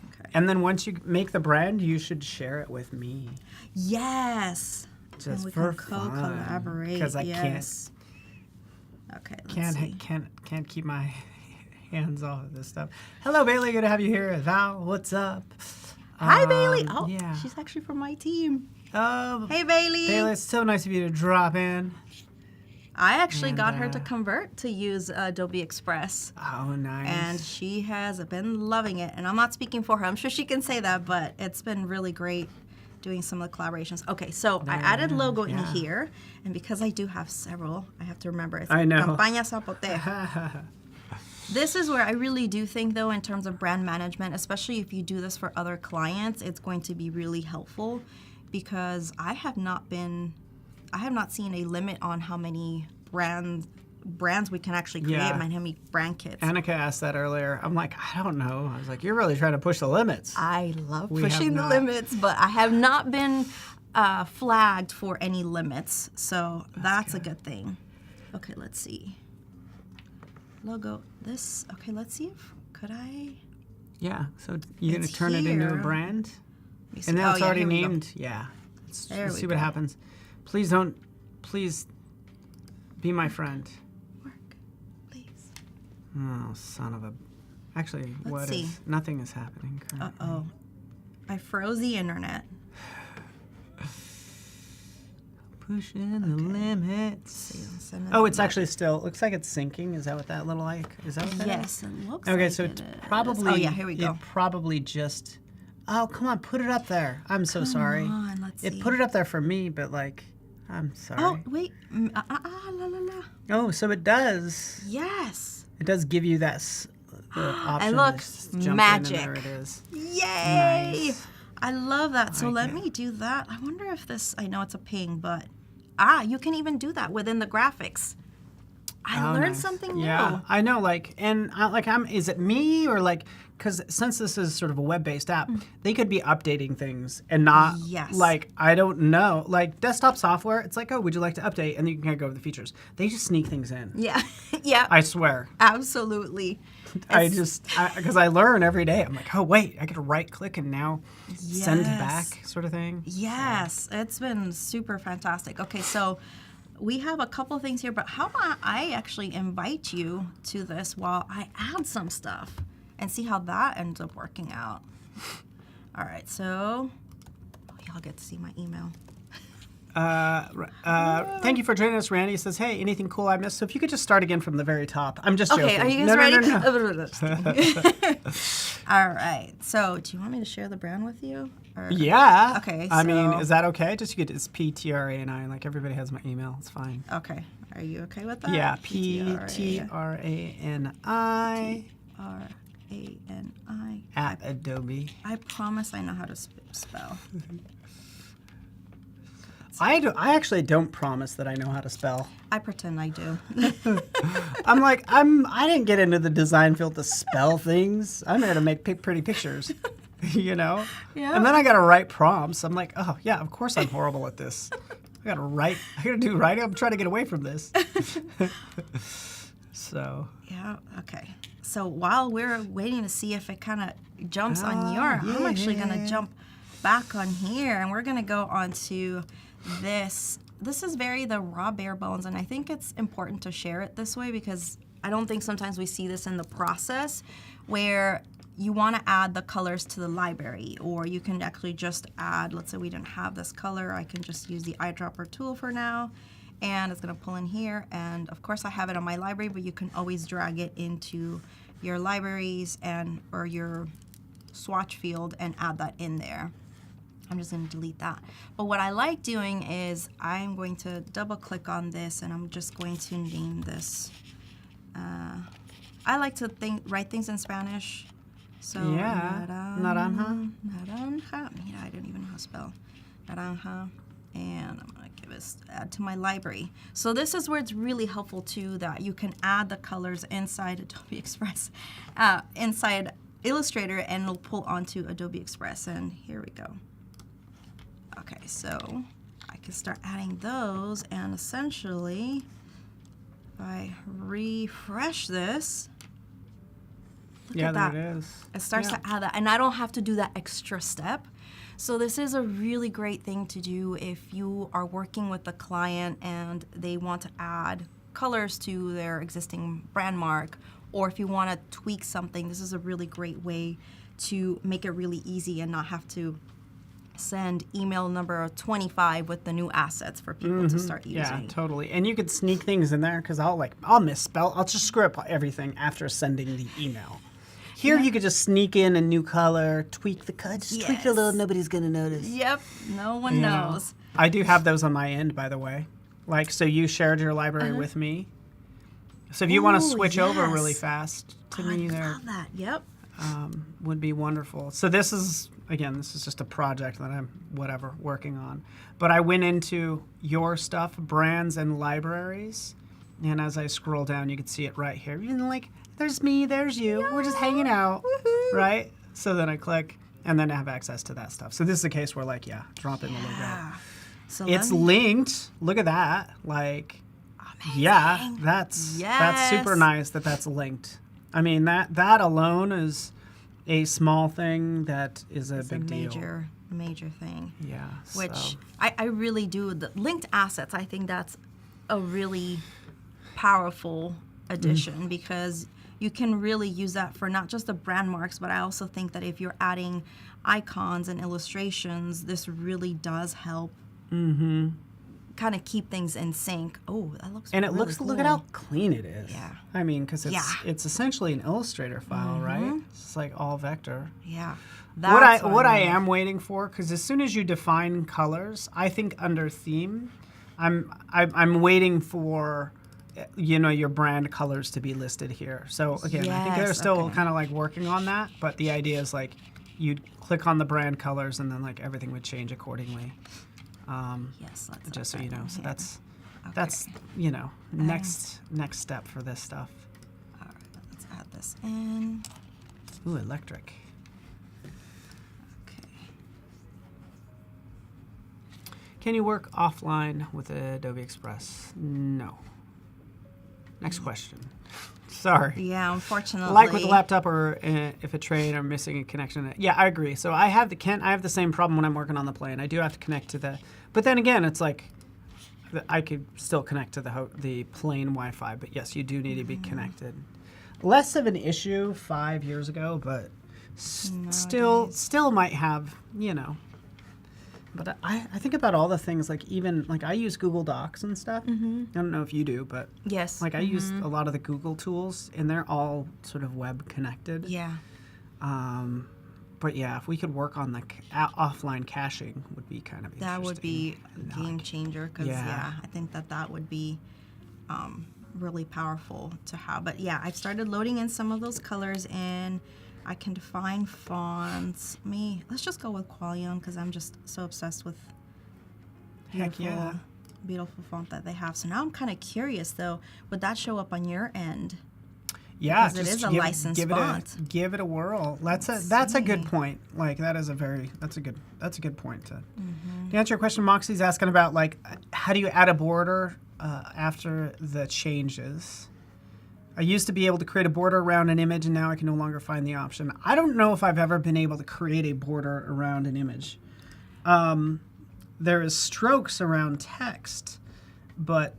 Okay. And then once you make the brand, you should share it with me. Yes. Just and we for can co-collaborate. Because I yes. Okay, let's see. can't keep my hands off of this stuff. Hello, Bailey. Good to have you here. Val, what's up? Hi, Bailey. Oh, yeah. she's actually from my team. Oh, Hey, Bailey. Bailey, it's so nice of you to drop in. I actually got her And, to convert to use Adobe Express. Oh, nice. And she has been loving it. And I'm not speaking for her. I'm sure she can say that, but it's been really great doing some of the collaborations. Okay, so I added logo in here. And because I do have several, I have to remember it's I know. Campaña Zapote. This is where I really do think, though, in terms of brand management, especially if you do this for other clients, it's going to be really helpful because I have not seen a limit on how many brands we can actually create, Yeah. how many brand kits. Annika asked that earlier. I'm like, I don't know. I was like, you're really trying to push the limits. I love We have pushing the not. limits, but I have not been flagged for any limits, so that's a good thing. Okay, let's see. Logo, this, okay, let's see if, could I? Yeah, so you're going to It's turn it into a here. brand? Let me see. And now Oh, it's yeah, already here we go. named? Yeah. Let's There we see what go. happens. Please be my friend. Work, please. Oh, son of a... Actually, Let's see. nothing is happening currently. Uh-oh. I froze the internet. Pushing the limits. See, I'll send it Oh, it's back. actually still, looks like it's syncing. Is that what that little is that what that is? Yes, it looks Okay, like so it it's is. probably... Oh, yeah, here we go. It probably just... Oh, come on, put it up there. I'm so sorry. Come on, let's see. It put it up there for me, but like, I'm sorry. Oh, wait. La, la, la. Oh, so it does. Yes. It does give you that the option. to looks just jump in magic. and there it is. Yay! Nice. I love that. So let me do that. I wonder if this, I know it's a ping, but you can even do that within the graphics. I Oh, learned nice. something Yeah, new. I know. Like, and is it me or like, because since this is sort of a web-based app, they could be updating things and not Yes. like, I don't know, like desktop software. It's like, oh, would you like to update? And then you can kind of go over the features. They just sneak things in. Yeah. Yeah. I swear. Absolutely. Because I learn every day. I'm like, oh wait, I get to right click and now send Yes. back sort of thing. Yes, it's been super fantastic. Okay, so we have a couple things here, but how about I actually invite you to this while I add some stuff and see how that ends up working out. All right, so y'all get to see my email. Thank you for joining us, Randy. Says, hey, anything cool I missed? So if you could just start again from the very top. I'm just joking. Okay, are you guys No, ready? no, no, no. All right, so do you want me to share the brand with you? Or- Yeah. Okay, I mean, so- is that okay? Just it's PTRANI. Like everybody has my email. It's fine. Okay, are you okay with that? Yeah. PTRANI PTRANI at Adobe. I promise I know how to spell. I actually don't promise that I know how to spell. I pretend I do. I didn't get into the design field to spell things. I'm there to make pretty pictures, you know? Yeah. And then I got to write prompts. I'm like, oh, yeah, of course I'm horrible at this. I got to do writing. I'm trying to get away from this. So. Yeah, okay. So while we're waiting to see if it kind of jumps on your, I'm actually going to jump back on here and we're going to go on to this. This is the raw bare bones, and I think it's important to share it this way because I don't think sometimes we see this in the process where you want to add the colors to the library, or you can actually just add, let's say we didn't have this color, I can just use the eyedropper tool for now, and it's going to pull in here, and of course I have it on my library, but you can always drag it into your libraries or your swatch field and add that in there. I'm just going to delete that. But what I like doing is I'm going to double click on this and I'm just going to name this. I like to write things in Spanish. So Yeah, naranja. Naranja. Yeah, I don't even know how to spell. Naranja. And I'm going to give this add to my library. So this is where it's really helpful too, that you can add the colors inside Adobe Express, inside Illustrator, and it'll pull onto Adobe Express. And here we go. Okay, so I can start adding those, and essentially, if I refresh this, look at that. There it is. It starts to add that, and I don't have to do that extra step. So this is a really great thing to do if you are working with a client and they want to add colors to their existing brand mark, or if you want to tweak something, this is a really great way to make it really easy and not have to send email number 25 with the new assets for people to start using. Yeah, totally. And you could sneak things in there because I'll misspell. I'll just screw up everything after sending the email. Here you could just sneak in a new color, tweak the color, just tweak it a little. Nobody's gonna notice. Yep, no one knows. I do have those on my end, by the way. Like, so you shared your library with me. So if you want to Ooh, switch over yes. really fast to me, I there love that. Yep. would be wonderful. So this is just a project that I'm working on. But I went into your stuff, brands and libraries, and as I scroll down, you can see it right here. Even like, there's me, there's you. We're just hanging out, right? So then I click, and then I have access to that stuff. So this is a case where drop in the logo. So It's linked. Look at that. Like, that's super nice that that's linked. I mean, that alone is a small thing that is a It's big a deal. major thing. Yeah. Which so. I really do. The linked assets, I think that's a really powerful addition because you can really use that for not just the brand marks, but I also think that if you're adding icons and illustrations, this really does help kind of keep things in sync. Oh, that looks And it really looks, cool. look at how clean it is. Yeah. I mean, because Yeah. it's essentially an Illustrator file, right? It's like all vector. Yeah. What I am waiting for, because as soon as you define colors, I think under theme, I'm waiting for, you know, your brand colors to be listed here. So again, I think they're Yes, still okay. kind of like working on that, but the idea is like you'd click on the brand colors and then like everything would change accordingly. Yes, let's Just so add you that know. in So here. that's you know next step for this stuff. All right, let's add this in. Ooh, electric. Okay. Can you work offline with Adobe Express? No. Next question. Sorry. Yeah, unfortunately. Like with the laptop, or if a train or missing a connection. Yeah, I agree. So I have the same problem when I'm working on the plane. I do have to connect to the, but then again, it's like I could still connect to the plane Wi-Fi. But yes, you do need to be connected. Less of an issue 5 years ago, but still might have, you know. But I think about all the things, like even like I use Google Docs and stuff. I don't know if you do, but Yes. like I use a lot of the Google tools, and they're all sort of web connected. Yeah. But yeah, if we could work on the offline caching, would be kind of interesting. That would be a game changer because Yeah. I think that would be really powerful to have. But yeah, I've started loading in some of those colors and I can define fonts. Let's just go with Qualion because I'm just so obsessed with Heck yeah. beautiful font that they have. So now I'm kind of curious though, would that show up on your end? Yeah, Because it just is a licensed font. Give it a whirl. That's a good point. Like that's a good point to answer your question. Moxie's asking about like how do you add a border after the changes. I used to be able to create a border around an image, and now I can no longer find the option. I don't know if I've ever been able to create a border around an image. There is strokes around text, but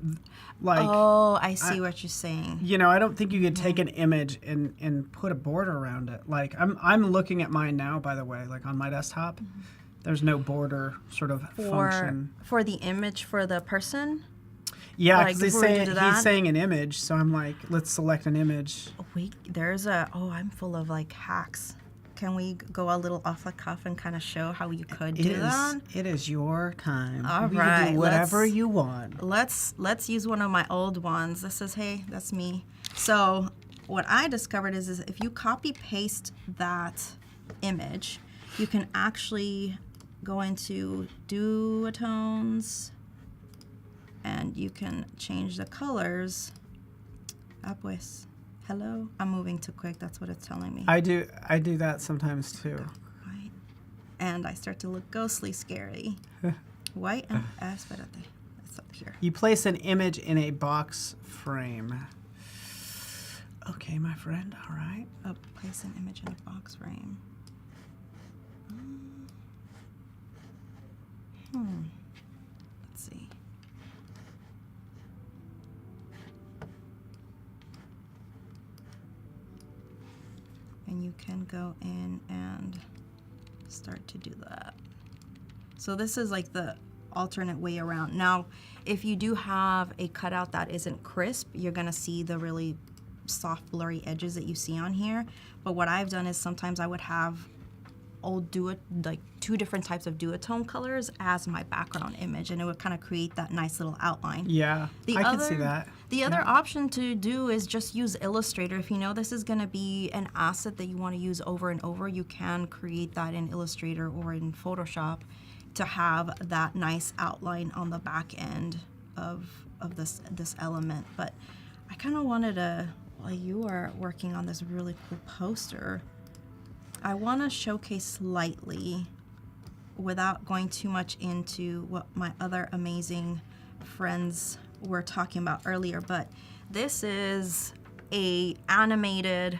like Oh, I see what you're saying. you know, I don't think you could take an image and put a border around it. Like I'm looking at mine now, by the way, like on my desktop. There's no border sort of function. For the image for the person. Yeah, like, because if we were to do that? he's saying an image, so I'm like, let's select an image. Wait, I'm full of like hacks. Can we go a little off the cuff and kind of show how you could do that? It is your time. All you can right, do whatever let's- you want. Let's use one of my old ones. This is, hey, that's me. So what I discovered is if you copy paste that image, you can actually go into duotones and you can change the colors. Ah, pues. Hello? I'm moving too quick. That's what it's telling me. I do that sometimes too. Right. And I start to look ghostly scary. White and espérate. It's up here. You place an image in a box frame. Okay, my friend. All right. Oh, place an image in a box frame. Let's see. And you can go in and start to do that. So this is like the alternate way around. Now, if you do have a cutout that isn't crisp, you're gonna see the really soft blurry edges that you see on here. But what I've done is sometimes I would have like two different types of duotone colors as my background image, and it would kind of create that nice little outline. Yeah, I can see that. The other option to do is just use Illustrator. If you know this is going to be an asset that you want to use over and over, you can create that in Illustrator or in Photoshop to have that nice outline on the back end of this element. But I kind of wanted to, while you are working on this really cool poster, I want to showcase slightly without going too much into what my other amazing friends were talking about earlier, but this is a animated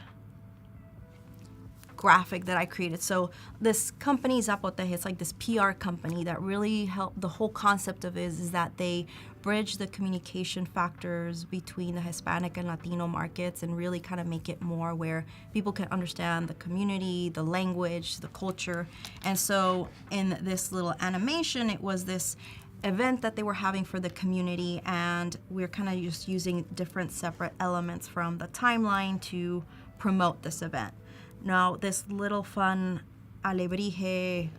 graphic that I created. So this company, Zapoteje, it's like this PR company that really helped. The whole concept of it is that they bridge the communication factors between the Hispanic and Latino markets and really kind of make it more where people can understand the community, the language, the culture. And so in this little animation, it was this event that they were having for the community, and we're kind of just using different separate elements from the timeline to promote this event. Now, this little fun alebrije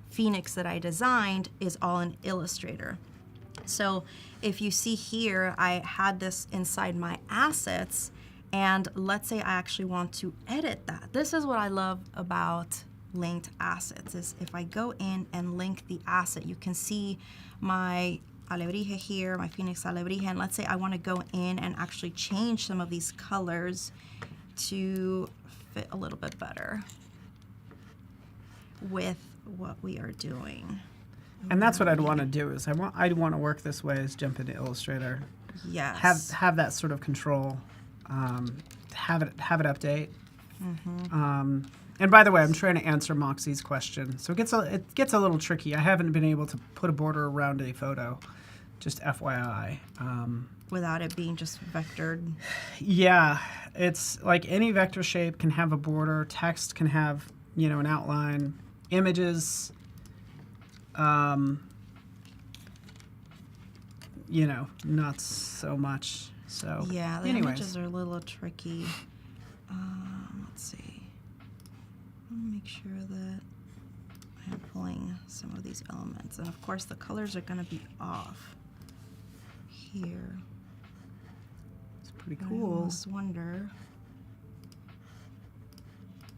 phoenix that I designed is all in Illustrator. So if you see here, I had this inside my assets, and let's say I actually want to edit that. This is what I love about linked assets, is if I go in and link the asset, you can see my alebrije here, my phoenix alebrije, and let's say I want to go in and actually change some of these colors to fit a little bit better with what we are doing. And that's what I'd want to do is I'd want to work this way is jump into Illustrator. Yes. Have that sort of control. Have it update. And by the way, I'm trying to answer Moxie's question, so it gets a little tricky. I haven't been able to put a border around a photo, just FYI. Without it being just vectored. Yeah, it's like any vector shape can have a border. Text can have, an outline. Images, not so much. So yeah, the anyways. images are a little tricky. Let's see. Let me make sure that I'm pulling some of these elements, and of course the colors are going to be off here. It's pretty I cool. almost wonder.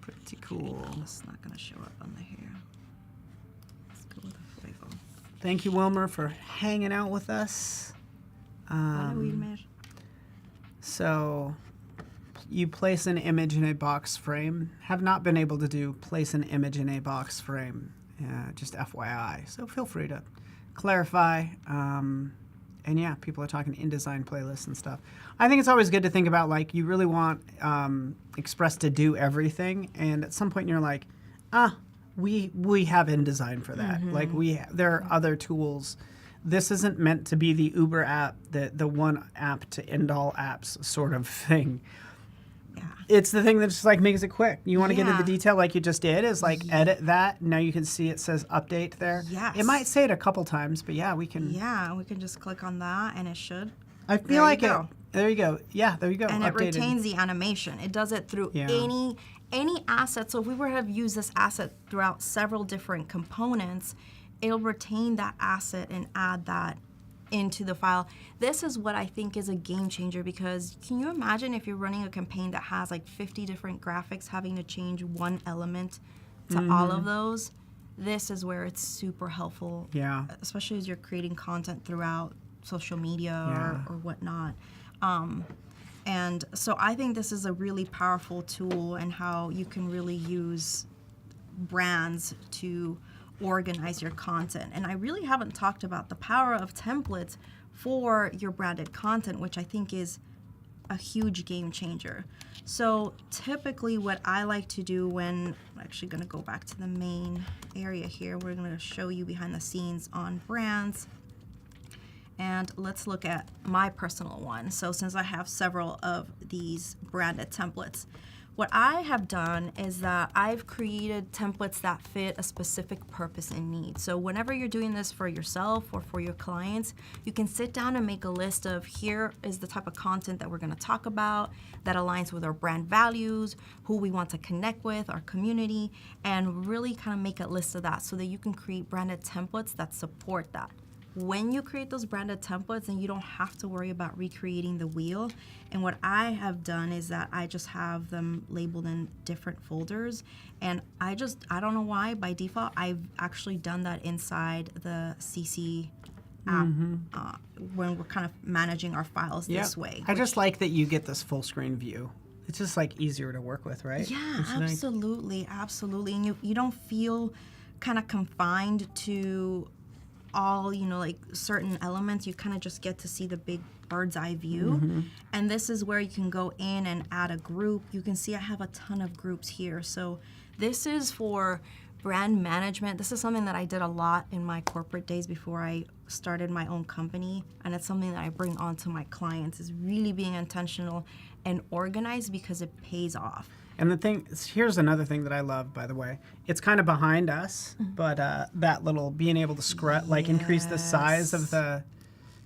Pretty cool. It's not going to show up on the hair. Let's go with a fuego. Thank you, Wilmer, for hanging out with us. So you place an image in a box frame. Have not been able to do place an image in a box frame, just FYI. So feel free to clarify. And yeah, people are talking InDesign playlists and stuff. I think it's always good to think about, like, you really want Express to do everything, and at some point you're like, we have InDesign for that. Like, there are other tools. This isn't meant to be the Uber app, the one app to end all apps sort of thing. Yeah. It's the thing that just like makes it quick. You want to get into Yeah. the detail like you just did, is like edit that. Now you can see it says update there. Yes. It might say it a couple times, but yeah, we can. Yeah, we can just click on that, and it should. I feel There like you it. go. There you go. Yeah, there you go. And updated. it retains the animation. It does it through Yeah. any asset. So if we were to have used this asset throughout several different components, it'll retain that asset and add that into the file. This is what I think is a game changer, because can you imagine if you're running a campaign that has like 50 different graphics, having to change one element to all of those? This is where it's super helpful. Yeah. Especially as you're creating content throughout social media or whatnot. And so I think this is a really powerful tool, and how you can really use brands to organize your content. And I really haven't talked about the power of templates for your branded content, which I think is a huge game changer. So typically what I like to do when, I'm actually going to go back to the main area here, we're going to show you behind the scenes on brands. And let's look at my personal one. So since I have several of these branded templates, what I have done is that I've created templates that fit a specific purpose and need. So whenever you're doing this for yourself or for your clients, you can sit down and make a list of, here is the type of content that we're going to talk about that aligns with our brand values, who we want to connect with, our community, and really kind of make a list of that so that you can create branded templates that support that. When you create those branded templates, then you don't have to worry about recreating the wheel. And what I have done is that I just have them labeled in different folders. And I don't know why, by default, I've actually done that inside the CC app when we're kind of managing our files this way. I just like that you get this full screen view. It's just like easier to work with, right? Yeah, It's nice. absolutely. And you don't feel kind of confined to all, like certain elements. You kind of just get to see the big bird's eye view. And this is where you can go in and add a group. You can see I have a ton of groups here. So this is for brand management. This is something that I did a lot in my corporate days before I started my own company, and it's something that I bring on to my clients, is really being intentional and organized, because it pays off. And the thing, here's another thing that I love, by the way. It's kind of behind us, but that little being able to increase the size of the,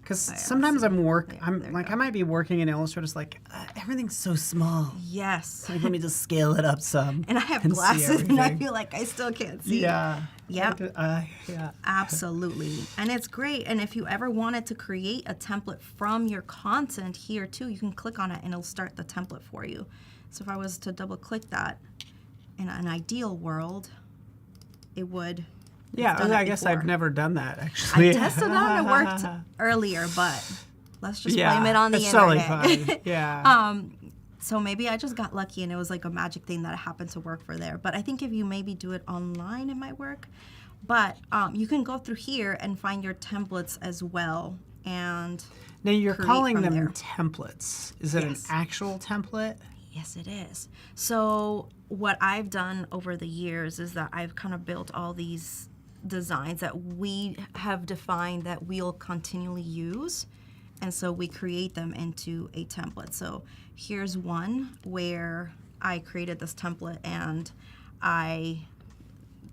because sometimes I might be working in Illustrator, it's like, everything's so small. Yes. Like, let me just scale it up some. And I have see glasses, and I everything. feel like I still can't see. Yeah. Yep. Yeah. Absolutely. And it's great. And if you ever wanted to create a template from your content here too, you can click on it and it'll start the template for you. So if I was to double click that, in an ideal world, it would. Yeah, done it I guess I've before. never done that, actually. I tested it and it worked earlier, but let's just blame it on the it's internet. totally fine. Yeah. So maybe I just got lucky and it was like a magic thing that happened to work for there. But I think if you maybe do it online, it might work. But you can go through here and find your templates as well. And Now you're create calling from them there. templates. Is it an Yes. actual template? yes, it is. So what I've done over the years is that I've kind of built all these designs that we have defined that we'll continually use. And so we create them into a template. So here's one where I created this template and I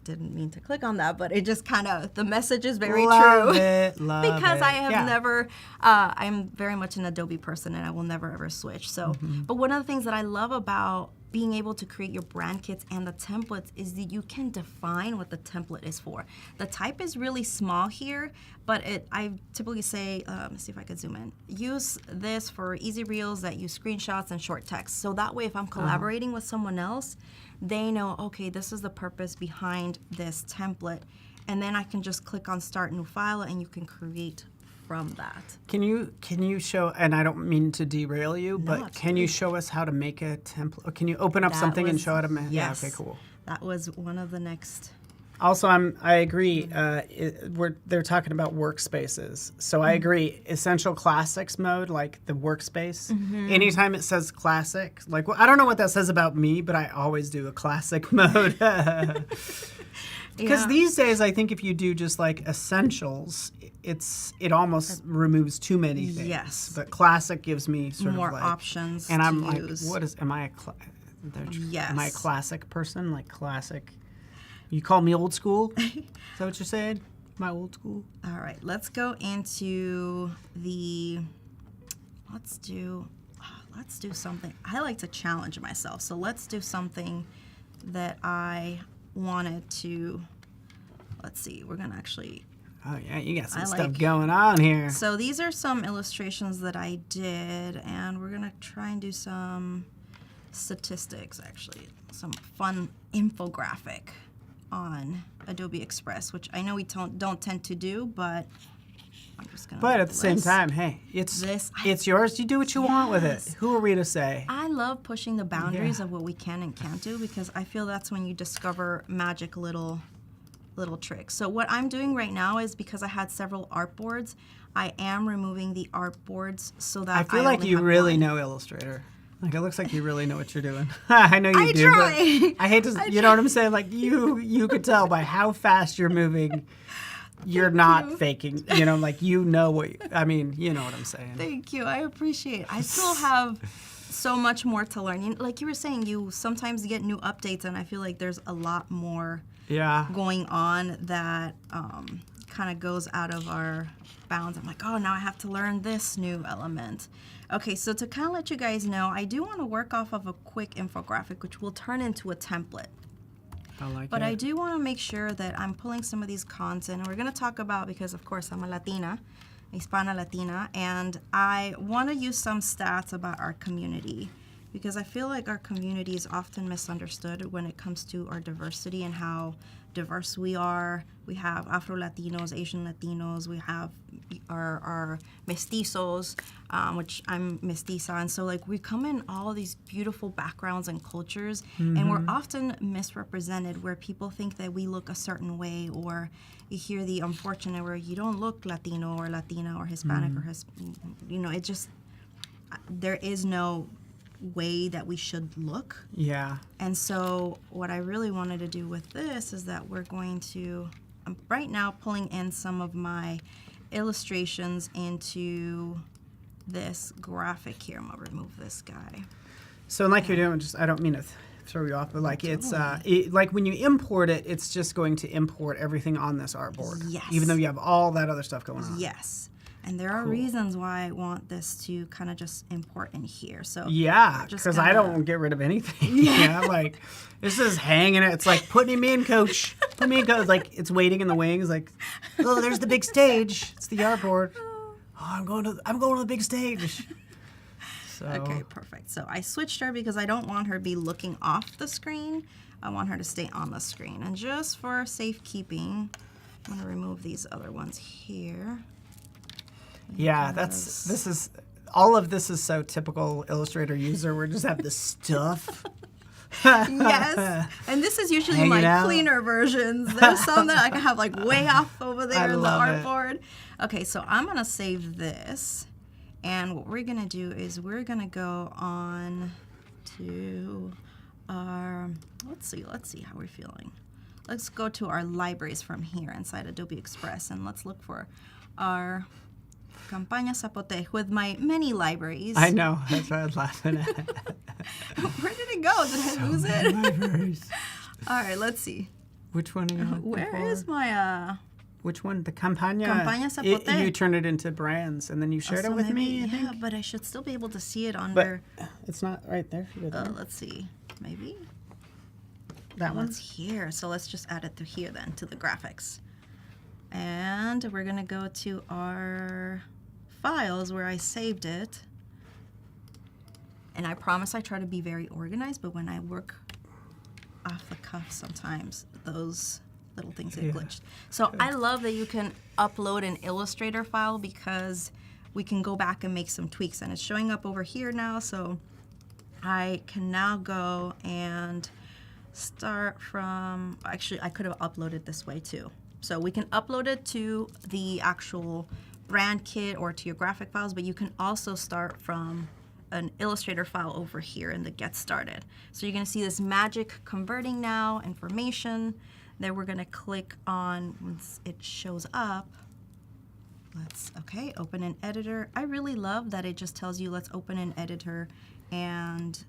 didn't mean to click on that, but it just kind of, the message is very Love true. it, love Because it. I have Yeah. never, I'm very much an Adobe person and I will never ever switch. So, but one of the things that I love about being able to create your brand kits and the templates is that you can define what the template is for. The type is really small here, but I typically say, let's see if I could zoom in. Use this for easy reels that use screenshots and short text. So that way if I'm collaborating with someone else, they know, okay, this is the purpose behind this template. And then I can just click on start new file and you can create from that. Can you show, and I don't mean to derail you, but can absolutely. you show us how to make a template? Can you open up That something and was- show how to make? yes. Yeah, okay, cool. That was one of the next. Also, I agree. They're talking about workspaces, so I agree. Essential classics mode, like the workspace. Anytime it says classic, like I don't know what that says about me, but I always do a classic mode. Because Yeah. these days, I think if you do just like essentials, it almost removes too many things. Yes. But classic gives me sort More of like options and to I'm like, use. what is? Am I a am I a Yes. classic person? Like classic? You call me old school? Is that what you're saying? Am I old school? All right, let's go into the, let's do something. I like to challenge myself. So let's do something that I wanted to, let's see, we're gonna actually, Oh yeah, you got some I stuff like- going on here. so these are some illustrations that I did, and we're gonna try and do some statistics, actually, some fun infographic on Adobe Express, which I know we don't tend to do, but I'm just gonna. But make at the same list. time, hey, it's yours. You do what you want with it. Yes. Who are we to say? I love pushing the boundaries Yeah. of what we can and can't do, because I feel that's when you discover magic little tricks. So what I'm doing right now is, because I had several artboards, I am removing the artboards so that I feel like only you have really one. know Illustrator. Like it looks like you really know what you're doing. I know you I do, try. but I hate to. You know what I'm saying? Like you could tell by how fast you're moving. You're not faking. You know, like you know what. I mean, you know what I'm saying. Thank you. I appreciate it. I still have so much more to learn. Like you were saying, you sometimes get new updates, and I feel like there's a lot more Yeah. going on that kind of goes out of our bounds. I'm like, oh, now I have to learn this new element. Okay, so to kind of let you guys know, I do want to work off of a quick infographic, which will turn into a template. I like But it. I do want to make sure that I'm pulling some of these content, and we're going to talk about, because of course I'm a Latina, Hispana Latina, and I want to use some stats about our community, because I feel like our community is often misunderstood when it comes to our diversity and how diverse we are. We have Afro-Latinos, Asian Latinos, we have our mestizos, which I'm mestiza, and so like we come in all these beautiful backgrounds and cultures, and we're often misrepresented, where people think that we look a certain way, or you hear the unfortunate where you don't look Latino or Latina or Hispanic or it just, there is no way that we should look. Yeah. And so what I really wanted to do with this is that we're going to, I'm right now pulling in some of my illustrations into this graphic here. I'm gonna remove this guy. So like you're doing, just I don't mean to throw you off, but like it's like when you import it, it's just going to import everything on this artboard. Yes. Even though you have all that other stuff going on. Yes. And there are reasons why I want this to kind of just import in here. So Yeah, just because I don't get rid of anything. Yeah, like it's just hanging. It's like putting me in, coach. Put me in, coach. Like it's waiting in the wings. Like, oh, there's the big stage. It's the artboard. Oh, I'm going to the big stage. So. Okay, perfect. So I switched her because I don't want her to be looking off the screen. I want her to stay on the screen. And just for safekeeping, I'm going to remove these other ones here. Yeah, all of this is so typical Illustrator user. We just have this stuff. Yes, and this is usually Hanging my out. cleaner versions. There's some that I can have like way off over there in the love it. artboard. Okay, so I'm gonna save this, and what we're gonna do is we're gonna go on to our, let's see how we're feeling. Let's go to our libraries from here inside Adobe Express, and let's look for our Campaña Zapote with my many libraries. I know. That's what I was laughing at. Where did it go? Did I lose it? Libraries. All right, let's see. Which one are you looking Where for? is my Which one? The Campaña? Campaña Zapote. You turned it into brands, and then you shared it with me, I Yeah, think. but I should still be able to see it But under. it's not right there. You're there. Let's see, maybe That one? it's here. So let's just add it to here then to the graphics, and we're gonna go to our files where I saved it. And I promise I try to be very organized, but when I work off the cuff, sometimes those little things get glitched. So I love that you can upload an Illustrator file because we can go back and make some tweaks, and it's showing up over here now. So I can now go and start from, actually I could have uploaded this way too. So we can upload it to the actual brand kit or to your graphic files, but you can also start from an Illustrator file over here in the Get Started. So you're gonna see this magic converting now information. Then we're gonna click on, once it shows up, okay, open an editor. I really love that it just tells you let's open an editor, and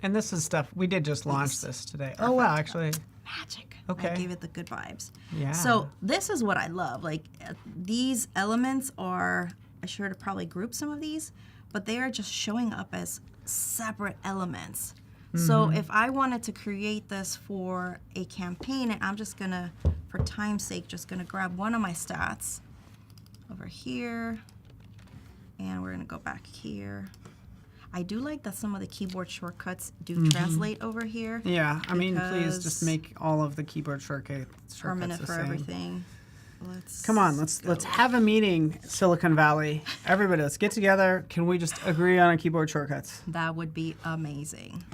And this is stuff, we did just launch this today. Oh, wow, actually. magic. Okay. I gave it the good vibes. Yeah. So this is what I love. Like these elements are, I should have probably grouped some of these, but they are just showing up as separate elements. So if I wanted to create this for a campaign, and I'm just gonna, for time's sake, just gonna grab one of my stats over here, and we're gonna go back here. I do like that some of the keyboard shortcuts do translate over here. Yeah, I mean, please just because make all of the keyboard shortcuts permanent the for same. everything. Come on, let's have a meeting, Silicon Valley. Everybody, let's get together. Can we just agree on keyboard shortcuts? That would be amazing.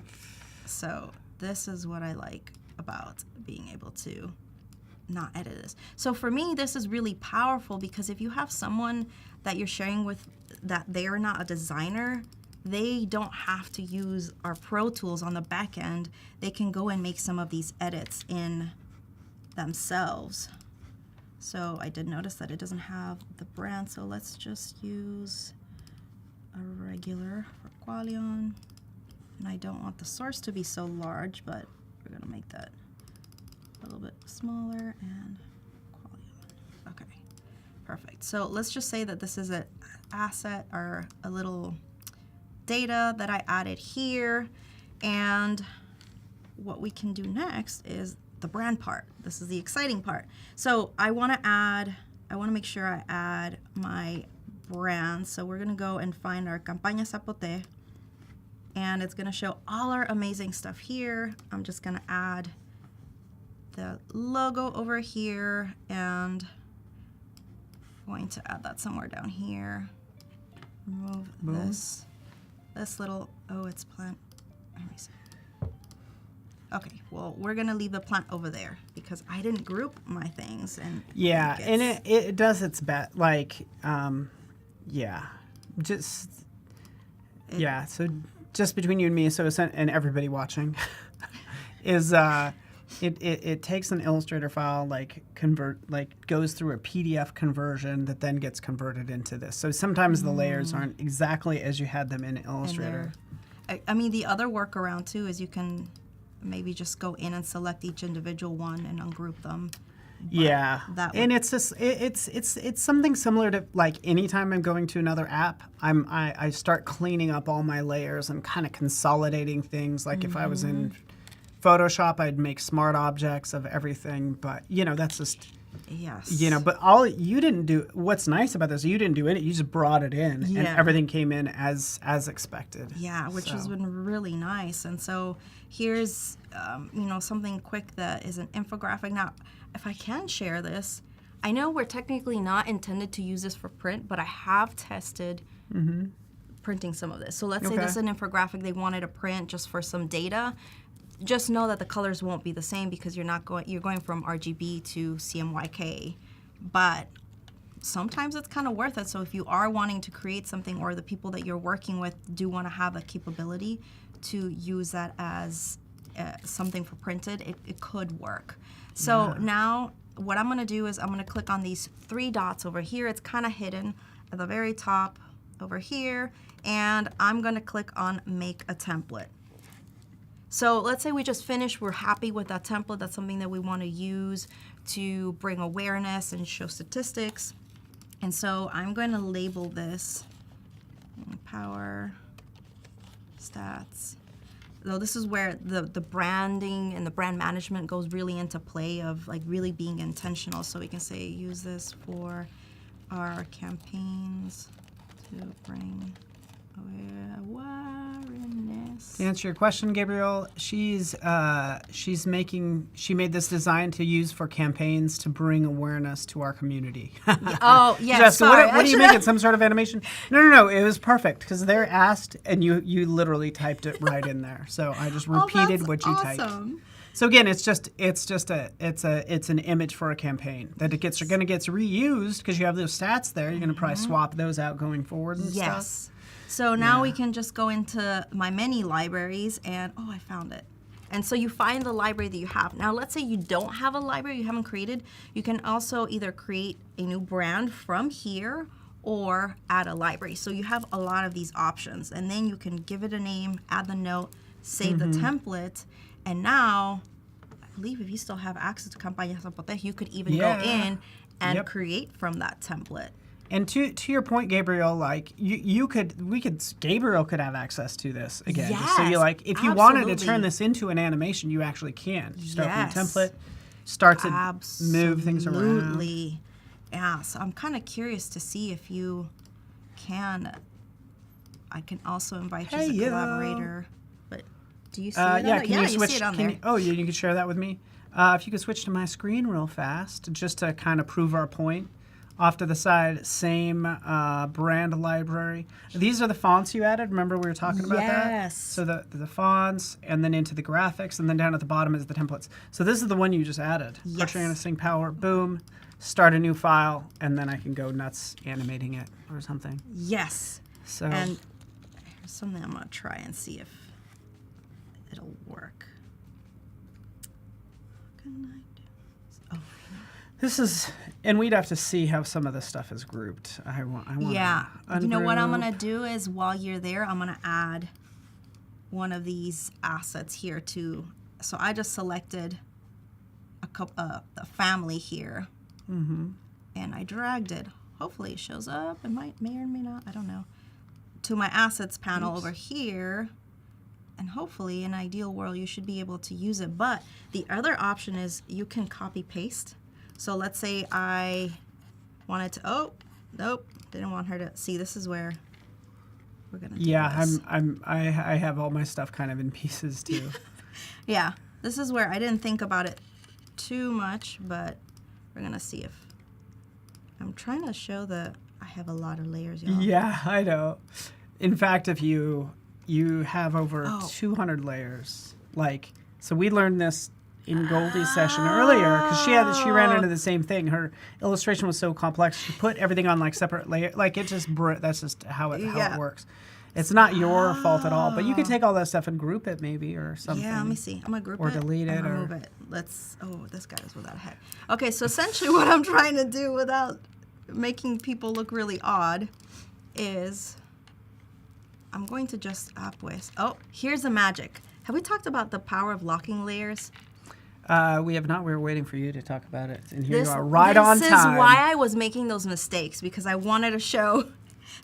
So this is what I like about being able to not edit this. So for me, this is really powerful because if you have someone that you're sharing with that they're not a designer, they don't have to use our Pro Tools on the back end. They can go and make some of these edits in themselves. So I did notice that it doesn't have the brand, so let's just use a regular for Qualion. And I don't want the source to be so large, but we're gonna make that a little bit smaller, and Qualion. Okay, perfect. So let's just say that this is an asset or a little data that I added here, and what we can do next is the brand part. This is the exciting part. So I wanna make sure I add my brand. So we're gonna go and find our Campaña Zapote, and it's gonna show all our amazing stuff here. I'm just gonna add the logo over here, and I'm going to add that somewhere down here. Remove this little, oh, it's plant. Let me see. Okay, well, we're gonna leave the plant over there because I didn't group my things, and Yeah, and it does its best. Like, yeah, just yeah. So just between you and me, and everybody watching, is it takes an Illustrator file, goes through a PDF conversion that then gets converted into this. So sometimes the layers aren't exactly as you had them in Illustrator. I mean, the other workaround too is you can maybe just go in and select each individual one and ungroup them. Yeah, that and it's just it's something similar to like anytime I'm going to another app, I start cleaning up all my layers and kind of consolidating things. Like if I was in Photoshop, I'd make smart objects of everything, but that's just but you didn't do. What's nice about this, you didn't do it. You just brought it in, and everything came in as expected. Yeah, which has been really nice. And so here's something quick that is an infographic. Now, if I can share this, I know we're technically not intended to use this for print, but I have tested printing some of this. So let's say this is an infographic they wanted to print just for some data. Just know that the colors won't be the same because you're going from RGB to CMYK, but sometimes it's kind of worth it. So if you are wanting to create something, or the people that you're working with do want to have a capability to use that as something for printed, it could work. So now what I'm going to do is I'm going to click on these 3 dots over here. It's kind of hidden at the very top over here, and I'm going to click on Make a Template. So let's say we just finished, we're happy with that template. That's something that we want to use to bring awareness and show statistics. And so I'm going to label this Power Stats. So this is where the branding and the brand management goes really into play of like really being intentional. So we can say use this for our campaigns to bring awareness. To answer your question, Gabriel, she made this design to use for campaigns to bring awareness to our community. Oh, yeah. Sorry. What are you making? Some sort of animation? No. It was perfect because they're asked, and you literally typed it right in there. So I just repeated what you typed. So again, it's an image for a campaign that going to get reused because you have those stats there. You're going to probably swap those out going forward and stuff. So now we can just go into my many libraries and, I found it. And so you find the library that you have. Now, let's say you don't have a library you haven't created. You can also either create a new brand from here or add a library. So you have a lot of these options. And then you can give it a name, add the note, save the template. And now, I believe if you still have access to Campañas Zapotes, you could even go in and create from that template. And to your point, Gabriel, like Gabriel could have access to this again. Yes, so you if you wanted to turn this into an animation, you actually can. You start from a template, start to move things around. Absolutely. Yeah, so I'm kind of curious to see if you can. I can also invite you as a collaborator. But do you see it? Can you switch? See it on there. You can share that with me. If you could switch to my screen real fast, just to kind of prove our point. Off to the side, same brand library. These are the fonts you added. Remember we were talking about that? Yes. So the fonts, and then into the graphics, and then down at the bottom is the templates. So this is the one you just added. Yes. Portrait Sing Power, boom, start a new file, and then I can go nuts animating it or something. Yes. So And here's something I'm going to try and see if it'll work. What can I do? this is, and we'd have to see how some of this stuff is grouped. I want Yeah. You know what I'm going to ungroup. do is while you're there, I'm going to add one of these assets here too. So I just selected a family here. Mm-hmm. And I dragged it. Hopefully it shows up. It may or may not. I don't know. To my assets panel over here. And hopefully in an ideal world you should be able to use it. But the other option is you can copy paste. So let's say I wanted to, oh, nope, didn't want her to see. This is where we're gonna do this. I have all my stuff kind of in pieces too. Yeah, this is where I didn't think about it too much, but we're gonna see if I'm trying to show that I have a lot of layers, y'all. Yeah, I know. In fact, if you have over 200 layers, like, so we learned this in Goldie's session earlier because she ran into the same thing. Her illustration was so complex. She put everything on like separate layers. Like it just that's just how it works. It's not your fault at all, but you could take all that stuff and group it maybe or something. Yeah, let me see. I'm gonna group it Or delete it and or remove it. This guy is without a head. Okay, so essentially what I'm trying to do without making people look really odd is I'm going to just here's the magic. Have we talked about the power of locking layers? We have not. We were waiting for you to talk about it, and here you are, right on time. This is why I was making those mistakes, because I wanted to show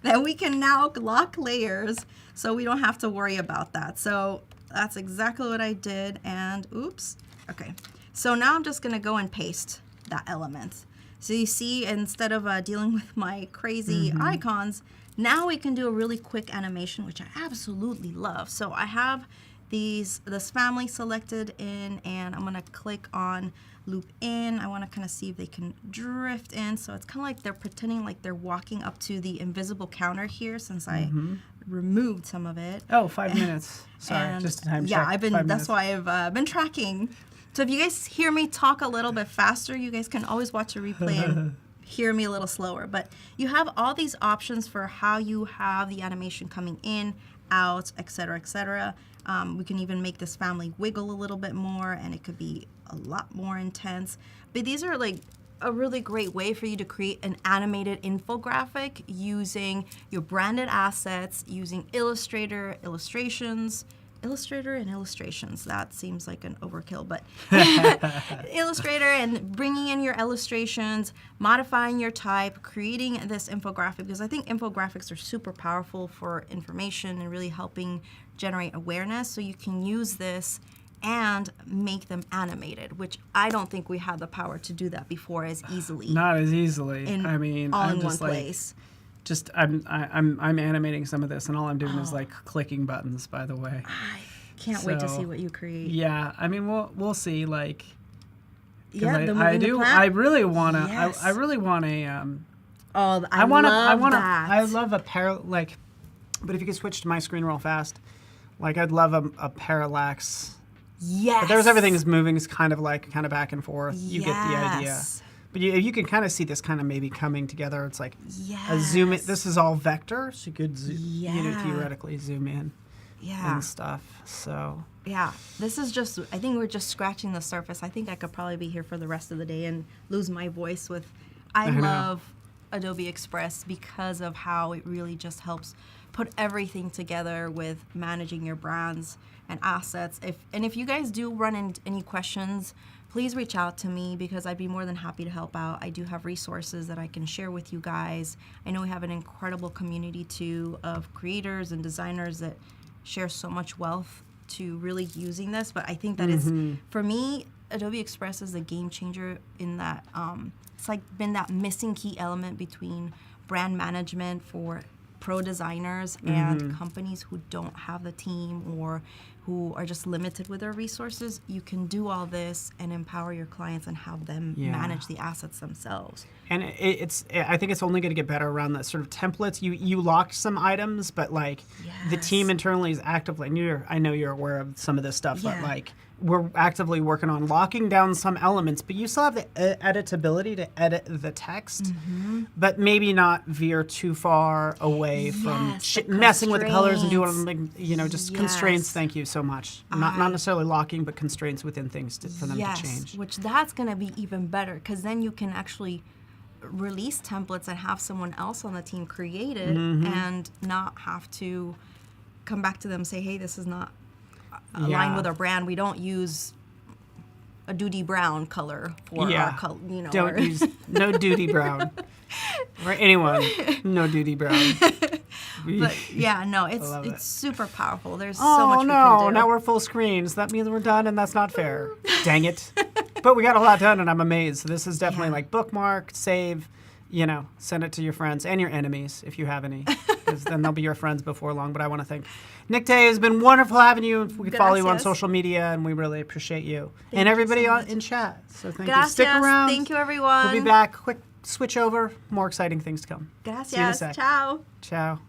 that we can now lock layers, so we don't have to worry about that. So that's exactly what I did, and oops. Okay, so now I'm just gonna go and paste that element. So you see, instead of dealing with my crazy icons, now we can do a really quick animation, which I absolutely love. So I have this family selected in, and I'm gonna click on loop in. I wanna kind of see if they can drift in. So it's kind of like they're pretending like they're walking up to the invisible counter here, since I removed some of it. Oh, 5 minutes. Sorry, just a time check. Yeah, 5 that's minutes. why I've been tracking. So if you guys hear me talk a little bit faster, you guys can always watch a replay and hear me a little slower. But you have all these options for how you have the animation coming in, out, etc., etc. We can even make this family wiggle a little bit more, and it could be a lot more intense. But these are like a really great way for you to create an animated infographic using your branded assets, using Illustrator and illustrations. That seems like an overkill, but Illustrator, and bringing in your illustrations, modifying your type, creating this infographic, because I think infographics are super powerful for information and really helping generate awareness. So you can use this and make them animated, which I don't think we had the power to do that before as easily. Not as easily. I mean, all I'm in one just like, place. just I'm animating some of this, and all I'm doing is like clicking buttons. By the way, I can't wait to So, see what you create. yeah. I mean, we'll see. Like, 'cause Yeah, the I moving the do. plant? I really wanna. Yes. I really want a. Oh, I wanna. that. I love a like. But if you could switch to my screen real fast, like I'd love a parallax. Yes. But there's everything is moving. It's kind of back and forth. You get the idea. Yes. But you can kind of see this kind of maybe coming together. It's like a zoom in. This is all vector, so you could theoretically zoom in and stuff. So Yeah, this is just, I think we're just scratching the surface. I think I could probably be here for the rest of the day and lose my voice with, I know. love Adobe Express because of how it really just helps put everything together with managing your brands and assets. If you guys do run into any questions, please reach out to me, because I'd be more than happy to help out. I do have resources that I can share with you guys. I know we have an incredible community too of creators and designers that share so much wealth to really using this. But I think that is, for me, Adobe Express is a game changer in that it's like been that missing key element between brand management for pro designers and companies who don't have the team or who are just limited with their resources. You can do all this and empower your clients and have them manage the assets themselves. And I think it's only going to get better around that sort of templates. You locked some items, but like the team internally is actively, and I know you're aware of some of this stuff, but like we're actively working on locking down some elements, but you still have the editability to edit the text, but maybe not veer too far away from messing with the colors and doing, just constraints. Thank you so much. Not necessarily locking, but constraints within things for them to change. Which that's going to be even better, because then you can actually release templates and have someone else on the team create it and not have to come back to them and say, hey, this is not aligned with our brand. We don't use a Duty Brown color for our color, Don't use no Duty Brown. Or anyone, no Duty Brown. But it's super powerful. There's so Oh much we no, can do. now we're full screen. So that means we're done, and that's not fair. Dang it. But we got a lot done, and I'm amazed. So this is definitely like bookmark, save, send it to your friends and your enemies if you have any, because then they'll be your friends before long. But I want to thank Nick Tay. It's been wonderful having you. We can follow you on social media, and we really appreciate you. And everybody in chat. So thank you. Stick around. Thank you, everyone. We'll be back. Quick switch over. More exciting things to come. Gracias. See you in a sec. Ciao. Ciao.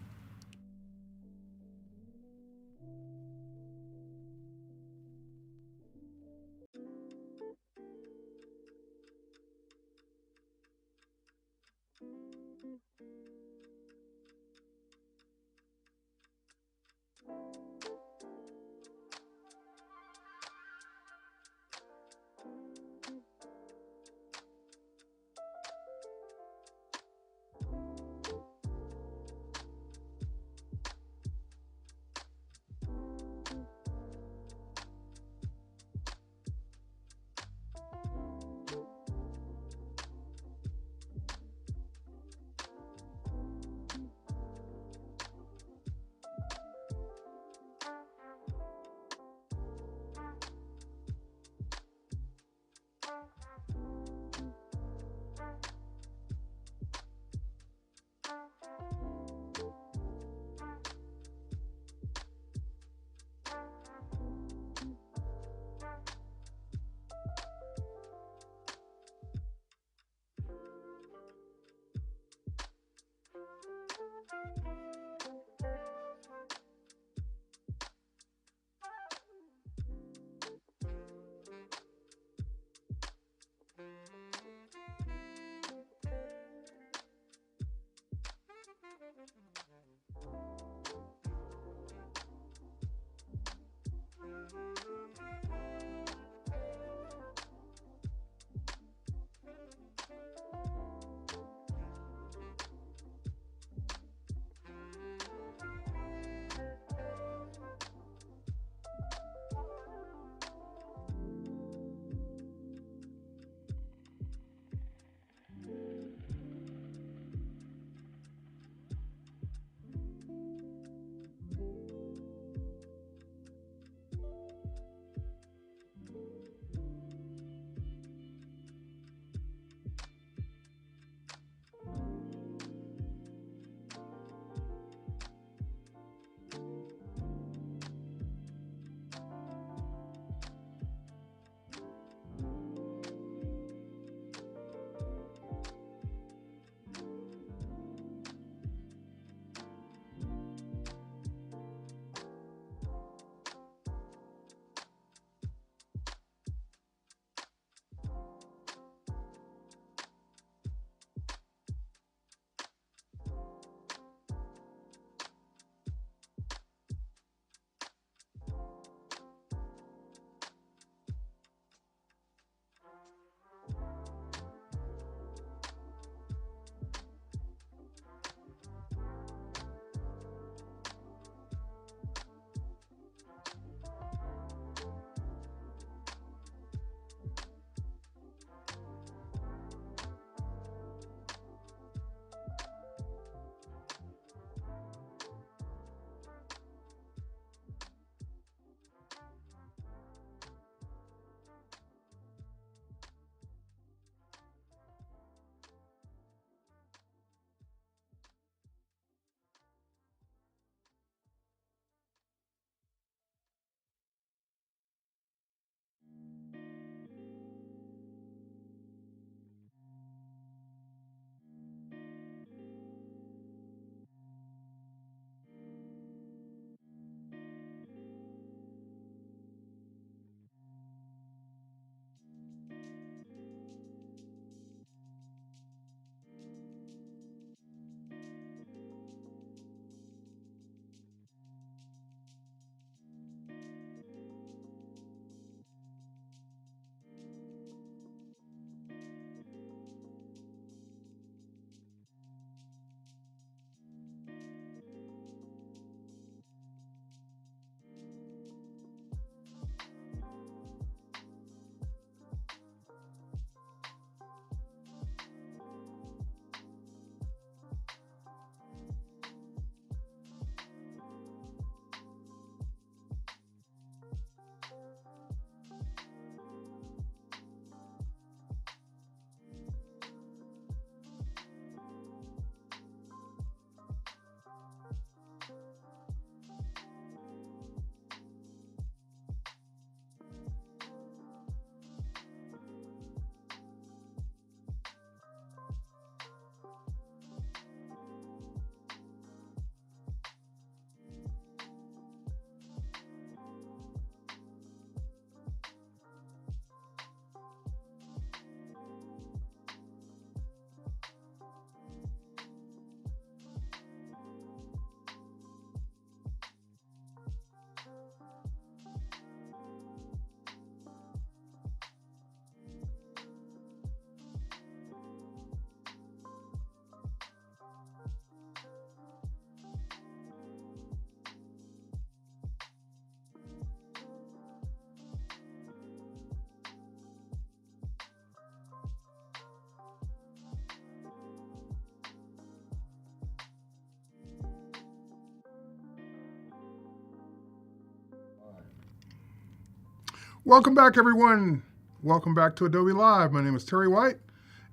Welcome back, everyone. Welcome back to Adobe Live. My name is Terry White,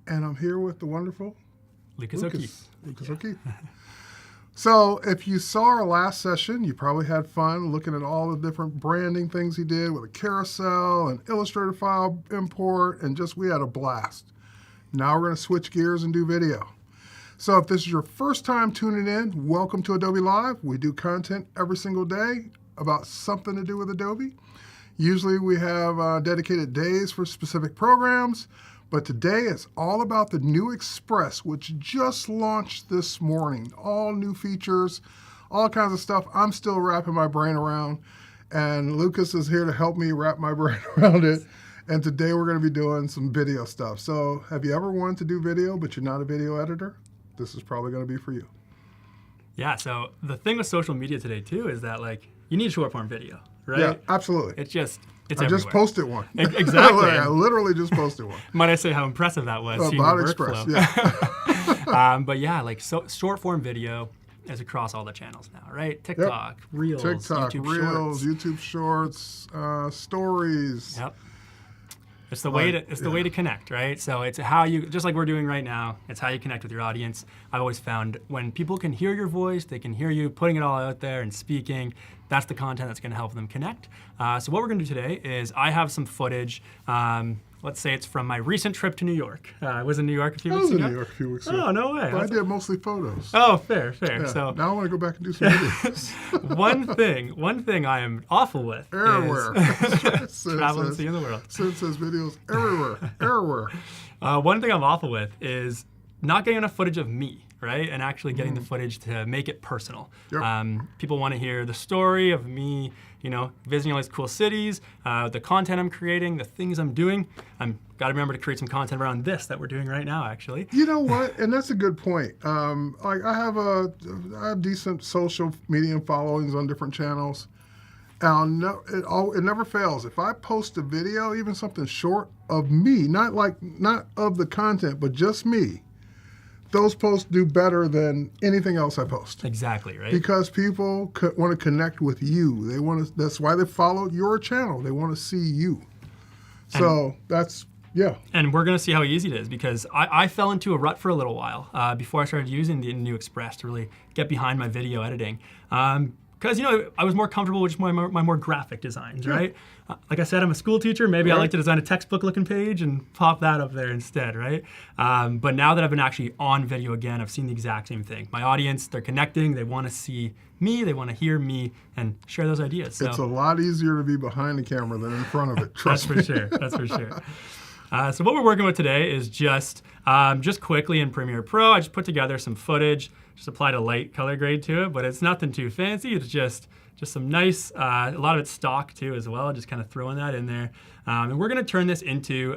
and I'm here with the wonderful Lucas O'Keefe. Lucas O'Keefe. So if you saw our last session, you probably had fun looking at all the different branding things he did with a carousel and Illustrator file import, and we had a blast. Now we're going to switch gears and do video. So if this is your first time tuning in, welcome to Adobe Live. We do content every single day about something to do with Adobe. Usually we have dedicated days for specific programs, but today it's all about the new Express, which just launched this morning. All new features, all kinds of stuff I'm still wrapping my brain around. And Lucas is here to help me wrap my brain around it. And today we're going to be doing some video stuff. So have you ever wanted to do video, but you're not a video editor? This is probably going to be for you. Yeah, so the thing with social media today too is that like you need short form video, right? Yeah, absolutely. It's I everywhere. just posted one. Exactly. I literally just posted one. Might I say how impressive that was? seeing About your Express, workflow. yeah. But yeah, like short form video is across all the channels now, right? TikTok, Reels, TikTok, YouTube Reels, Shorts. YouTube Shorts, Stories. Yep. It's the way to connect, right? So it's how you, just like we're doing right now, it's how you connect with your audience. I've always found when people can hear your voice, they can hear you putting it all out there and speaking, that's the content that's gonna help them connect. So what we're gonna do today is I have some footage, let's say it's from my recent trip to New York. I was in New York a few weeks ago. I was in New York a few weeks ago. Oh, no way. But I did mostly photos. Oh, fair. Yeah, So now I want to go back and do some videos. one thing I am awful with Everywhere. is travel and seeing the world. Sid says videos everywhere. One thing I'm awful with is not getting enough footage of me, right? And actually getting the footage to make it personal. Yep. People want to hear the story of me, visiting all these cool cities, the content I'm creating, the things I'm doing. I'm got to remember to create some content around this that we're doing right now, actually. You know what? And that's a good point. Like I have decent social media followings on different channels. And it never fails. If I post a video, even something short of me, not of the content, but just me, those posts do better than anything else I post. Exactly, right? Because people want to connect with you. They want to. That's why they follow your channel. They want to see you. So that's, yeah. And we're going to see how easy it is because I fell into a rut for a little while before I started using the New Express to really get behind my video editing. Because, I was more comfortable with just my more graphic designs, right? Like I said, I'm a school teacher. Maybe I like to design a textbook-looking page and pop that up there instead, right? But now that I've been actually on video again, I've seen the exact same thing. My audience, they're connecting. They want to see me. They want to hear me and share those ideas. So it's a lot easier to be behind the camera than in front of it. Trust me. That's for sure. That's for sure. So what we're working with today is just quickly in Premiere Pro, I just put together some footage, just applied a light color grade to it, but it's nothing too fancy. It's just some nice, a lot of it's stock too as well, just kind of throwing that in there. And we're gonna turn this into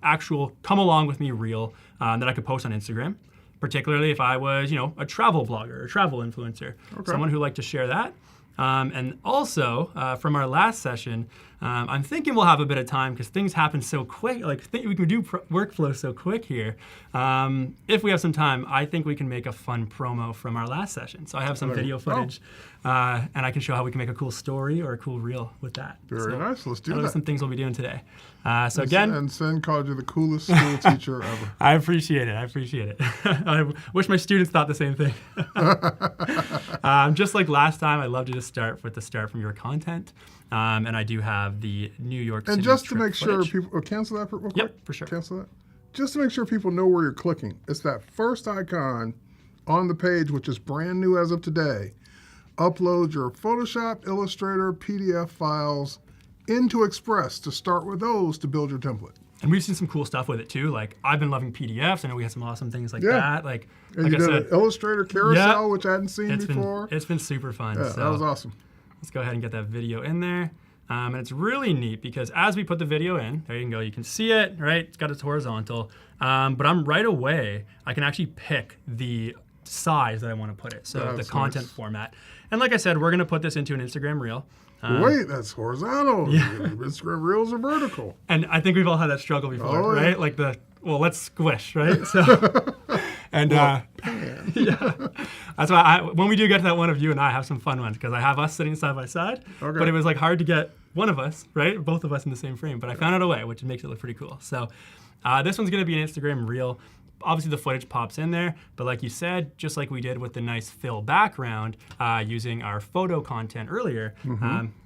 actual come along with me reel that I could post on Instagram, particularly if I was, a travel blogger or travel influencer, someone who liked to share that. And also, from our last session, I'm thinking we'll have a bit of time because things happen so quick. Like, we can do workflow so quick here. If we have some time, I think we can make a fun promo from our last session. So I have some video footage, and I can show how we can make a cool story or a cool reel with that. Very nice. Let's do those that. are some things we'll be doing today. And Sen called you the coolest school teacher ever. I appreciate it. I wish my students thought the same thing. Just like last time, I love to just start with the start from your content. And I do have the New York City And just to trip make sure footage. people, cancel that real quick. Yep, for sure. Cancel that. Just to make sure people know where you're clicking. It's that first icon on the page, which is brand new as of today. Upload your Photoshop, Illustrator, PDF files into Express to start with those to build your template. And we've seen some cool stuff with it too. Like I've been loving PDFs. I know we had some awesome things like that. And like you I did said, an Illustrator Carousel, which I hadn't seen before. It's been super fun. Yeah, so that was awesome. let's go ahead and get that video in there. And it's really neat because as we put the video in, there you can go, you can see it, right? It's got its horizontal. But right away, I can actually pick the size that I want to put it. So the content format. And like I said, we're going to put this into an Instagram reel. Wait, that's horizontal. Yeah. Instagram reels are vertical. And I think we've all had that struggle before, right? Like let's squish, right? So, and yeah, that's why when we do get to that one of you and I have some fun ones because I have us sitting side by side, but it was like hard to get one of us, right? Both of us in the same frame, but I found out a way, which makes it look pretty cool. So this one's going to be an Instagram reel. Obviously the footage pops in there, but like you said, just like we did with the nice fill background using our photo content earlier,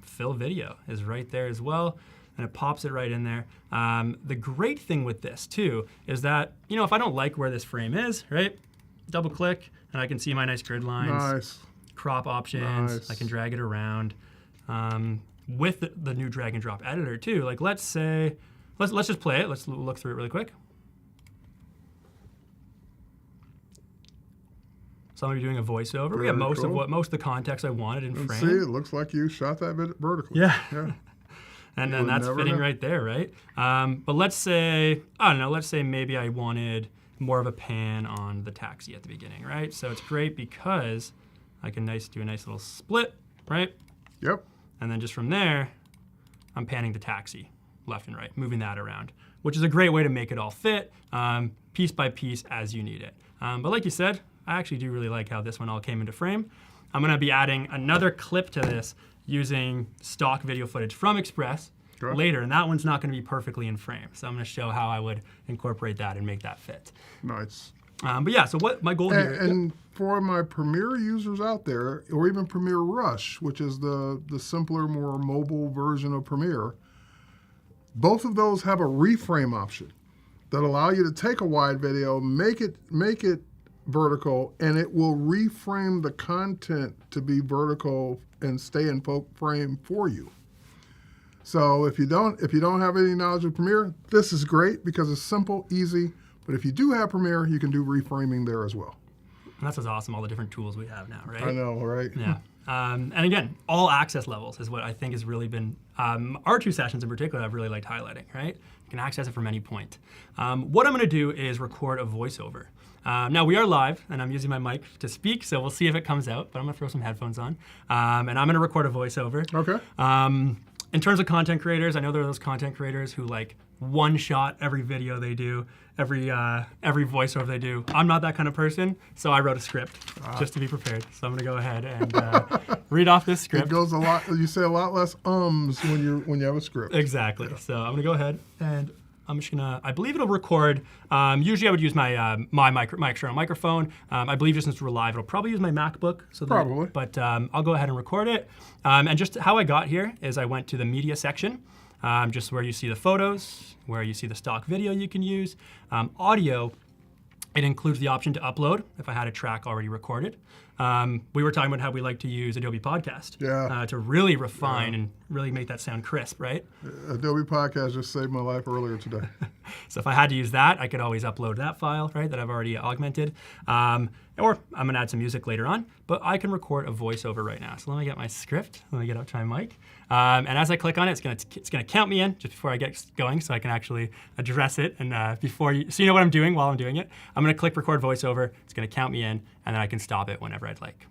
fill video is right there as well, and it pops it right in there. The great thing with this too is that, if I don't like where this frame is, right, double click and I can see my nice grid lines, crop options, I can drag it around. With the new drag and drop editor too, like let's say, let's just play it, let's look through it really quick. So So I'm gonna be doing a voiceover. We Very got most cool. of the context I wanted in And frame. see, it looks like you shot that bit vertically. Yeah. Yeah. And You then would that's never fitting know. right there, right? But let's say, I don't know, let's say maybe I wanted more of a pan on the taxi at the beginning, right? So it's great because I can do a nice little split, right? Yep. And then just from there, I'm panning the taxi left and right, moving that around, which is a great way to make it all fit piece by piece as you need it. But like you said, I actually do really like how this one all came into frame. I'm gonna be adding another clip to this using stock video footage from Express Sure. later, and that one's not gonna be perfectly in frame. So I'm gonna show how I would incorporate that and make that fit. Nice. But yeah, so what my goal here, And for my Premiere users out there, or even Premiere Rush, which is the simpler, more mobile version of Premiere, both of those have a reframe option that allow you to take a wide video, make it vertical, and it will reframe the content to be vertical and stay in frame for you. So if you don't have any knowledge of Premiere, this is great because it's simple, easy. But if you do have Premiere, you can do reframing there as well. and that's what's awesome, all the different tools we have now, right? I know, right? Yeah. And again, all access levels is what I think has really been, our two sessions in particular I've really liked highlighting, right? You can access it from any point. What I'm gonna do is record a voiceover. Now we are live and I'm using my mic to speak, so we'll see if it comes out, but I'm gonna throw some headphones on. And I'm gonna record a voiceover. Okay. In terms of content creators, I know there are those content creators who like one shot every video they do, every voiceover they do. I'm not that kind of person, so I wrote a script just to be prepared. So I'm gonna go ahead and read off this It script. goes a lot. You say a lot less ums when you have a script. Exactly. So I'm gonna go ahead and I'm just gonna, I believe it'll record, usually I would use my my external microphone. I believe just since we're live, it'll probably use my MacBook. So Probably. But I'll go ahead and record it. And just how I got here is I went to the media section, just where you see the photos, where you see the stock video you can use. Audio, it includes the option to upload if I had a track already recorded. We were talking about how we like to use Adobe Podcast to really refine and really make that sound crisp, right? Adobe Podcast just saved my life earlier today. So if I had to use that, I could always upload that file, right, that I've already augmented. Or I'm gonna add some music later on, but I can record a voiceover right now. So let me get my script, let me get up to my mic. And as I click on it, it's gonna count me in just before I get going so I can actually address it. And so you know what I'm doing while I'm doing it. I'm gonna click record voiceover, it's gonna count me in, and then I can stop it whenever I'd like.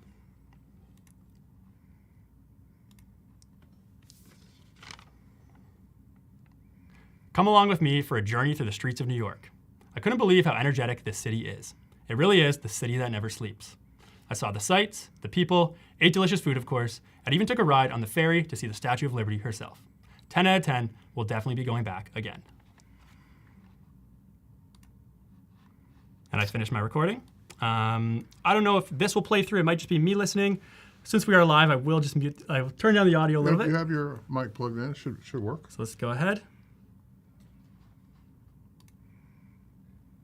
Come along with me for a journey through the streets of New York. I couldn't believe how energetic this city is. It really is the city that never sleeps. I saw the sights, the people, ate delicious food, of course, and even took a ride on the ferry to see the Statue of Liberty herself. 10 out of 10, we'll definitely be going back again. And I finished my recording. I don't know if this will play through. It might just be me listening. Since we are live, I will just mute. I will turn down the audio a little bit. You have your mic plugged in. It should work. So let's go ahead.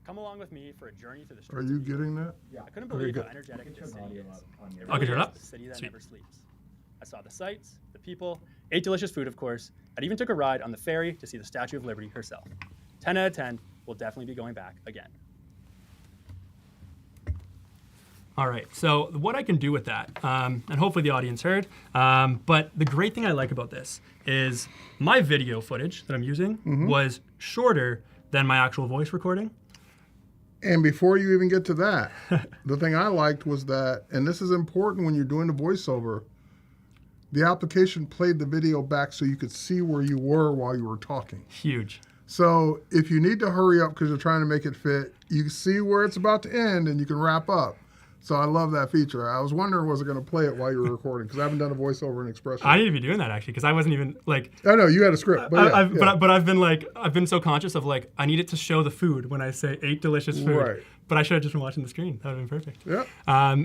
Come along with me for a journey through the streets. Are you getting that? Yeah. I couldn't believe good. how energetic You can this turn city audio is. up on your I can turn it phone. up? The city that Sweet. never sleeps. I saw the sights, the people, ate delicious food, of course, and even took a ride on the ferry to see the Statue of Liberty herself. 10 out of 10, we'll definitely be going back again. All right, so what I can do with that, and hopefully the audience heard, but the great thing I like about this is my video footage that I'm using was shorter than my actual voice recording. And before you even get to that, the thing I liked was that, and this is important when you're doing the voiceover, the application played the video back so you could see where you were while you were talking. Huge. So if you need to hurry up because you're trying to make it fit, you see where it's about to end and you can wrap up. So I love that feature. I was wondering, was it going to play it while you were recording? Because I haven't done a voiceover in Express yet. I need to be doing that actually, because I wasn't even like. I know you had a script, but I've been so conscious of like I need it to show the food when I say ate delicious food. Right. But I should have just been watching the screen. That would have been perfect. Yeah.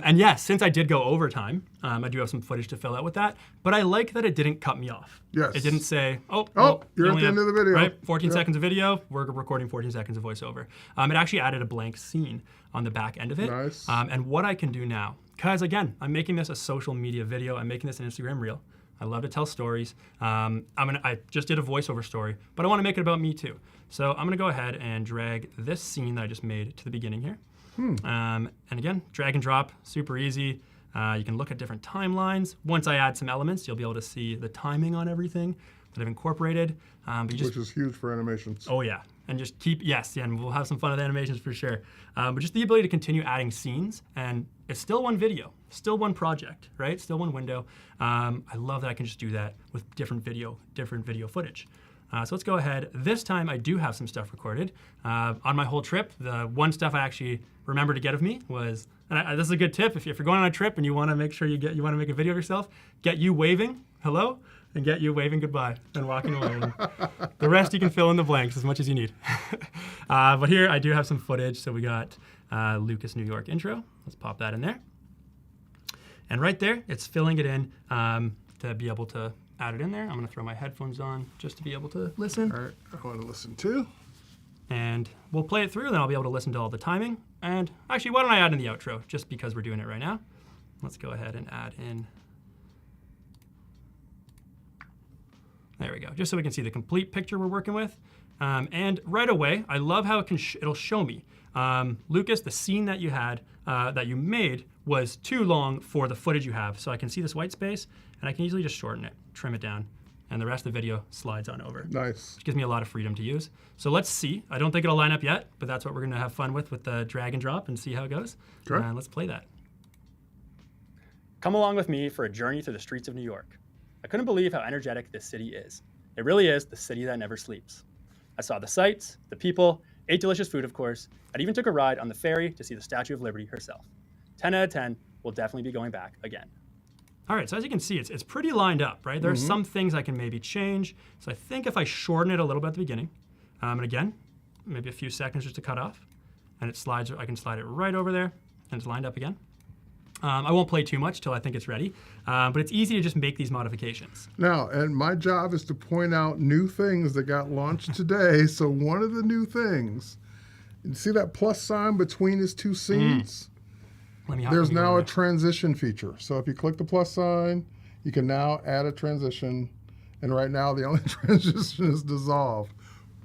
And yes, since I did go overtime, I do have some footage to fill out with that. But I like that it didn't cut me off. Yes. It didn't say, well, you're you at only the end of the video. Right, 14 Yep. seconds of video. We're recording 14 seconds of voiceover. It actually added a blank scene on the back end of it. Nice. And what I can do now, because again, I'm making this a social media video. I'm making this an Instagram reel. I love to tell stories. I just did a voiceover story, but I want to make it about me too. So I'm gonna go ahead and drag this scene that I just made to the beginning here. And again, drag and drop, super easy. You can look at different timelines. Once I add some elements, you'll be able to see the timing on everything that I've incorporated. But you just, Which is huge for animations. oh yeah, and just keep, yes, yeah, and we'll have some fun with animations for sure. But just the ability to continue adding scenes, and it's still one video, still one project, right? Still one window. I love that I can just do that with different video footage. So let's go ahead. This time I do have some stuff recorded. On my whole trip, the one stuff I actually remember to get of me was, and this is a good tip, if you're going on a trip and you want to make sure you want to make a video of yourself, get you waving hello and get you waving goodbye and walking away. And the rest you can fill in the blanks as much as you need. But here I do have some footage. So we got Lucas, New York intro. Let's pop that in there. And right there, it's filling it in to be able to add it in there. I'm going to throw my headphones on just to be able to listen. All right, I want to listen too. And we'll play it through, then I'll be able to listen to all the timing. And actually, why don't I add in the outro, just because we're doing it right now. Let's go ahead and add in. There we go, just so we can see the complete picture we're working with. And right away, I love how it'll show me. Lucas, the scene that you had, that you made was too long for the footage you have. So I can see this white space, and I can easily just shorten it, trim it down, and the rest of the video slides on over. Nice. Which gives me a lot of freedom to use. So let's see. I don't think it'll line up yet, but that's what we're gonna have fun with the drag and drop and see how it goes. Okay. Let's play that. Come along with me for a journey through the streets of New York. I couldn't believe how energetic this city is. It really is the city that never sleeps. I saw the sights, the people, ate delicious food, of course. I even took a ride on the ferry to see the Statue of Liberty herself. 10 out of 10, we'll definitely be going back again. All right, so as you can see, it's pretty lined up, right? There's some things I can maybe change. So I think if I shorten it a little bit at the beginning, and again, maybe a few seconds just to cut off, and it slides, I can slide it right over there, and it's lined up again. I won't play too much till I think it's ready, but it's easy to just make these modifications. Now, and my job is to point out new things that got launched today. So one of the new things, you see that plus sign between his two scenes? There's now a transition feature. So if you click the plus sign, you can now add a transition. And right now, the only transition is dissolve.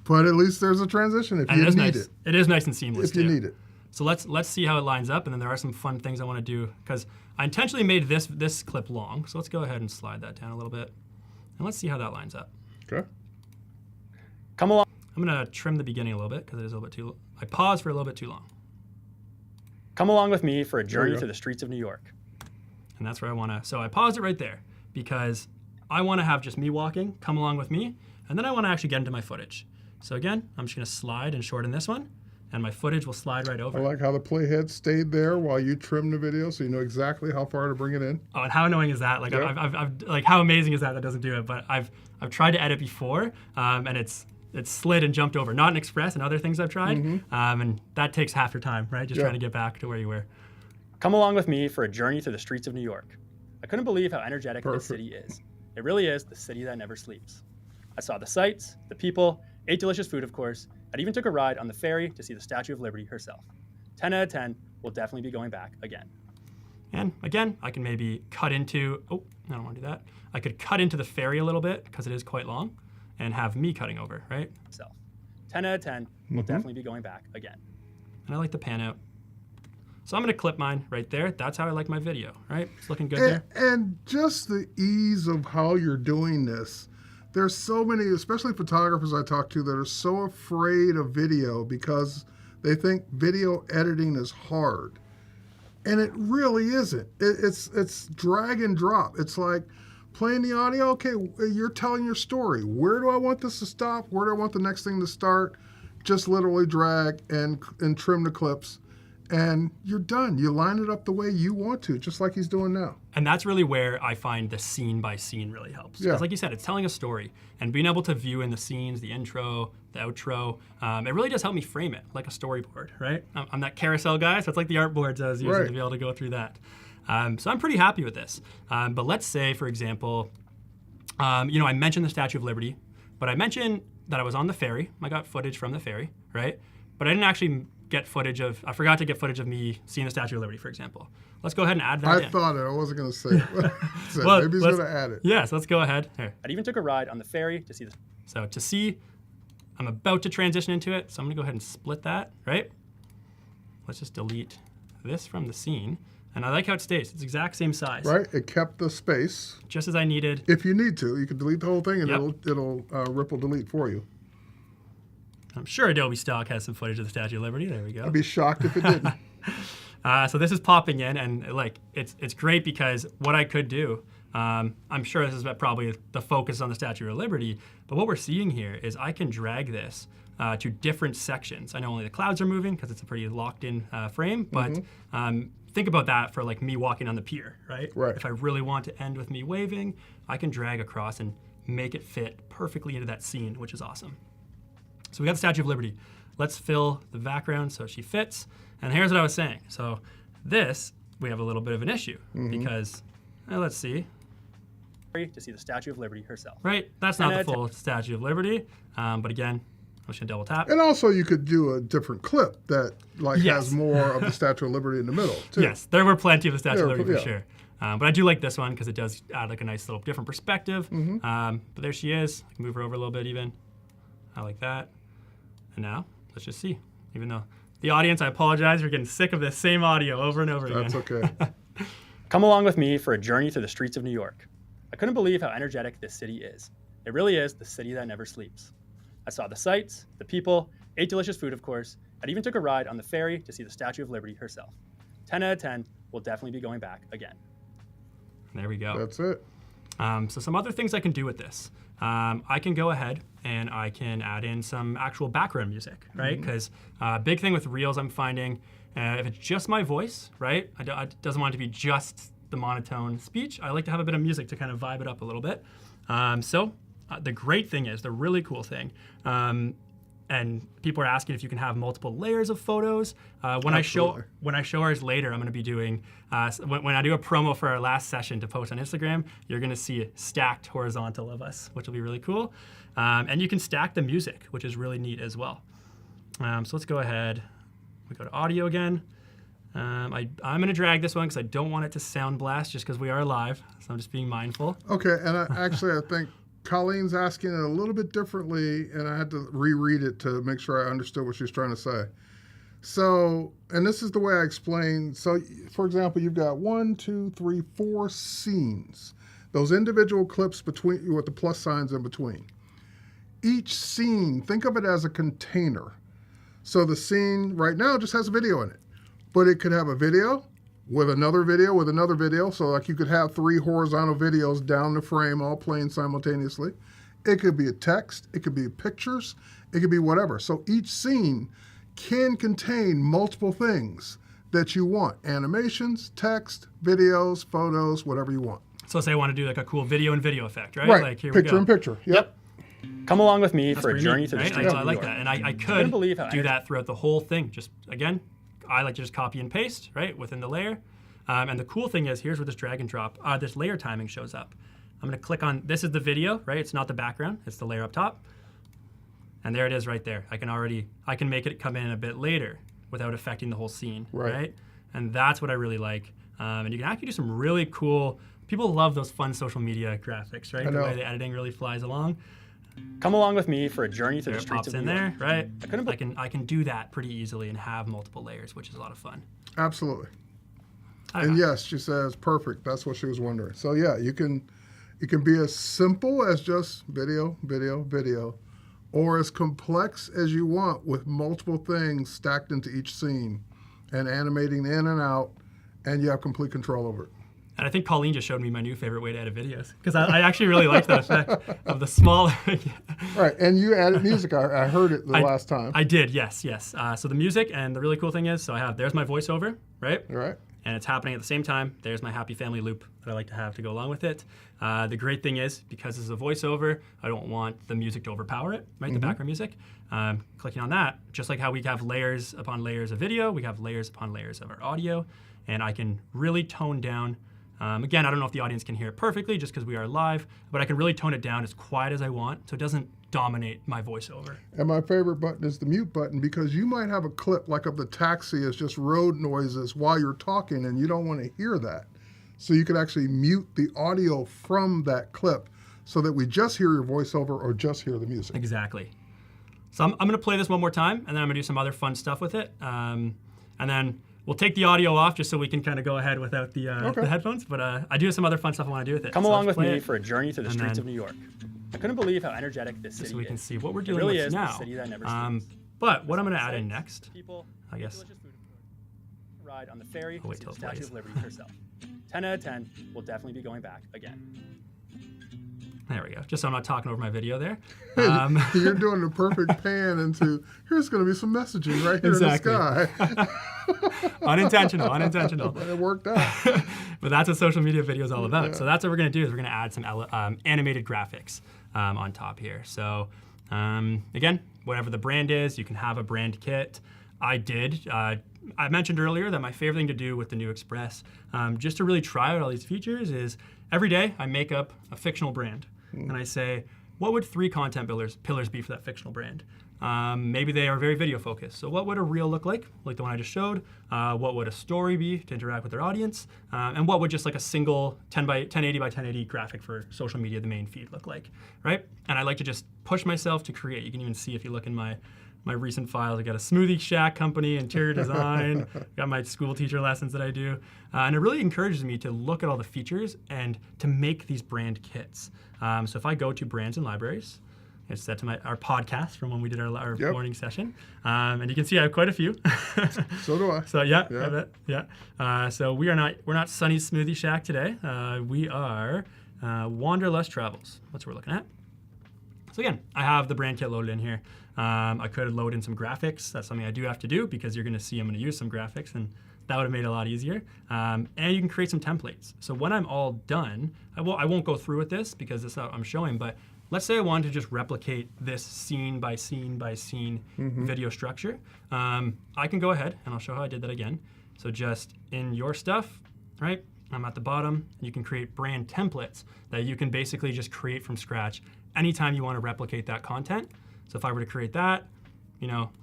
But at least there's a transition if you need it. It is nice and seamless if you need it. So let's see how it lines up, and then there are some fun things I want to do, because I intentionally made this clip long. So let's go ahead and slide that down a little bit, and let's see how that lines up. Okay. Come along. I'm gonna trim the beginning a little bit because it is a little bit too. I paused for a little bit too long. Come along with me for a journey through the streets of New York, and that's where I want to. So I paused it right there because I want to have just me walking. Come along with me, and then I want to actually get into my footage. So again, I'm just gonna slide and shorten this one, and my footage will slide right over. I like how the playhead stayed there while you trimmed the video, so you know exactly how far to bring it in. Oh, and how annoying is that? Like, Yep. I've like, how amazing is that doesn't do it? But I've tried to edit before, and it's slid and jumped over. Not in Express and other things I've tried, and that takes half your time, right? Just trying to get back to where you were. Come along with me for a journey through the streets of New York. I couldn't believe how energetic this city is. It really is the city that never sleeps. I saw the sights, the people, ate delicious food, of course. I even took a ride on the ferry to see the Statue of Liberty herself. 10 out of 10, we'll definitely be going back again. And again, I can maybe cut into, oh, I don't want to do that. I could cut into the ferry a little bit because it is quite long and have me cutting over, right? So 10 out of 10, we'll definitely be going back again. And I like the pan out. So I'm gonna clip mine right there. That's how I like my video, right? It's looking good there. And just the ease of how you're doing this. There's so many, especially photographers I talk to, that are so afraid of video because they think video editing is hard. And it really isn't. It's drag and drop. It's like playing the audio. Okay, you're telling your story. Where do I want this to stop? Where do I want the next thing to start? Just literally drag and trim the clips. And you're done. You line it up the way you want to, just like he's doing now. And that's really where I find the scene by scene really helps. Because like you said, it's telling a story. And being able to view in the scenes, the intro, the outro, it really does help me frame it like a storyboard, right? I'm that Carousel guy, so it's like the artboards I was using to be able to go through that. So I'm pretty happy with this. But let's say, for example, I mentioned the Statue of Liberty, but I mentioned that I was on the ferry. I got footage from the ferry, right? But I didn't actually I forgot to get footage of me seeing the Statue of Liberty, for example. Let's go ahead and add that in. I thought it. I wasn't going to say it. So maybe he's going to add it. Yes, let's go ahead. Here. I even took a ride on the ferry to see this. So to see, I'm about to transition into it, so I'm going to go ahead and split that, right? let's just delete this from the scene. And I like how it stays. It's the exact same size. Right, it kept the space. Just as I needed. If you need to, you can delete the whole thing and Yep. it'll ripple delete for you. I'm sure Adobe Stock has some footage of the Statue of Liberty. There we go. I'd be shocked if it didn't. So this is popping in, and like it's great because what I could do, I'm sure this is probably the focus on the Statue of Liberty, but what we're seeing here is I can drag this to different sections. I know only the clouds are moving because it's a pretty locked-in frame, but think about that for like me walking on the pier, right? Right. If I really want to end with me waving, I can drag across and make it fit perfectly into that scene, which is awesome. So we got the Statue of Liberty. Let's fill the background so she fits. And here's what I was saying. So this, we have a little bit of an issue because, let's see. To see the Statue of Liberty herself. Right, that's not the full Statue of Liberty. But again, I'm just gonna double tap. And also you could do a different clip that like Yes. has more of the Statue of Liberty in the middle, too. Yes, there were plenty of the Statue of Liberty for yeah. sure. But I do like this one because it does add like a nice little different perspective. But there she is. I can move her over a little bit even. I like that. And now, let's just see. Even though the audience, I apologize, we're getting sick of this same audio over and over again. That's okay. Come along with me for a journey through the streets of New York. I couldn't believe how energetic this city is. It really is the city that never sleeps. I saw the sights, the people, ate delicious food, of course, and even took a ride on the ferry to see the Statue of Liberty herself. 10 out of 10, we'll definitely be going back again. There we go. That's it. So some other things I can do with this. I can go ahead and I can add in some actual background music, right? Because big thing with Reels I'm finding, if it's just my voice, right? I doesn't want it to be just the monotone speech. I like to have a bit of music to kind of vibe it up a little bit. The great thing is, the really cool thing, and people are asking if you can have multiple layers of photos. When I show ours later, I'm going to be doing when I do a promo for our last session to post on Instagram. You're going to see a stacked horizontal of us, which will be really cool. And you can stack the music, which is really neat as well. So let's go ahead. We go to audio again. I'm going to drag this one because I don't want it to sound blast, just because we are live. So I'm just being mindful. Okay, and I think Colleen's asking it a little bit differently, and I had to reread it to make sure I understood what she was trying to say. So, and this is the way I explain. So, for example, you've got 4 scenes. Those individual clips between with the plus signs in between. Each scene, think of it as a container. So the scene right now just has a video in it, but it could have a video with another video with another video. So like you could have 3 horizontal videos down the frame all playing simultaneously. It could be a text, it could be pictures, it could be whatever. So each scene can contain multiple things that you want. Animations, text, videos, photos, whatever you want. So say I want to do like a cool video and video effect, right? Right, Like here picture we go. in picture. Yep. Come along with me That's for a pretty journey neat, through the right? streets I of like New that, York. and I couldn't believe could how do that throughout the whole thing. Just again, I like to just copy and paste, right, within the layer. And the cool thing is, here's where this drag and drop, this layer timing shows up. I'm going to click on, this is the video, right? It's not the background, it's the layer up top. And there it is right there. I can make it come in a bit later without affecting the whole scene, right? And that's what I really like. And you can actually do some really cool, people love those fun social media graphics, right? I know. The way the editing really flies along. Come along with me for a journey through There the it streets pops of in New York. there, right? I can do that pretty easily and have multiple layers, which is a lot of fun. Absolutely. And yes, she says perfect. That's what she was wondering. So yeah, it can be as simple as just video, video, video, or as complex as you want with multiple things stacked into each scene and animating in and out, and you have complete control over it. And I think Colleen just showed me my new favorite way to edit videos, because I actually really like that effect of the smaller. Right, and you added music. I heard it the last time. I did, yes. So the music, and the really cool thing is, there's my voiceover, right? Right. And it's happening at the same time. There's my happy family loop that I like to have to go along with it. The great thing is, because this is a voiceover, I don't want the music to overpower it, right? The background music. Clicking on that, just like how we have layers upon layers of video, we have layers upon layers of our audio, and I can really tone down. Again, I don't know if the audience can hear it perfectly just because we are live, but I can really tone it down as quiet as I want so it doesn't dominate my voiceover. And my favorite button is the mute button, because you might have a clip like of the taxi as just road noises while you're talking, and you don't want to hear that. So you could actually mute the audio from that clip so that we just hear your voiceover or just hear the music. Exactly. So I'm going to play this one more time, and then I'm going to do some other fun stuff with it. And And then we'll take the audio off just so we can kind of go ahead without the headphones. But I do have some other fun stuff I want to do with it. Come So along let's with play me it, for a journey through the and streets then- of New York. I couldn't believe how energetic this city just so we can is. see what we're It dealing really with is the now. city that never sleeps. But what I'm going to Sights, add in next, people, I guess. delicious food, ride on the ferry I'll wait to till the it Statue plays. of Liberty herself. 10 out of 10. We'll definitely be going back again. There we go. Just so I'm not talking over my video there. You're doing the perfect pan into, here's going to be some messaging right here Exactly. in the sky. Unintentional. But it worked out. But that's what social media video is all about. So that's what we're going to do is we're going to add some animated graphics on top here. So again, whatever the brand is, you can have a brand kit. I mentioned earlier that my favorite thing to do with the new Express, just to really try out all these features, is every day I make up a fictional brand. And I say, what would 3 content pillars be for that fictional brand? Maybe they are very video focused. So what would a reel look like the one I just showed? What would a story be to interact with their audience? And what would just like a single 1080 by 1080 graphic for social media, the main feed, look like, right? And I like to just push myself to create. You can even see if you look in my recent files, I got a smoothie shack company, interior design, got my school teacher lessons that I do. And it really encourages me to look at all the features and to make these brand kits. So if I go to brands and libraries, it's set to our podcast from when we did our morning session. And you can see I have quite a few. So do I. So so we're not Sunny Smoothie Shack today. We are Wanderlust Travels. That's what we're looking at. So again, I have the brand kit loaded in here. I could load in some graphics. That's something I do have to do because you're going to see I'm going to use some graphics, and that would have made it a lot easier. And you can create some templates. So when I'm all done, I won't go through with this because that's not what I'm showing, but let's say I wanted to just replicate this scene by scene by scene video structure. I can go ahead and I'll show how I did that again. So just in your stuff, right? I'm at the bottom. You can create brand templates that you can basically just create from scratch anytime you want to replicate that content. So if I were to create that,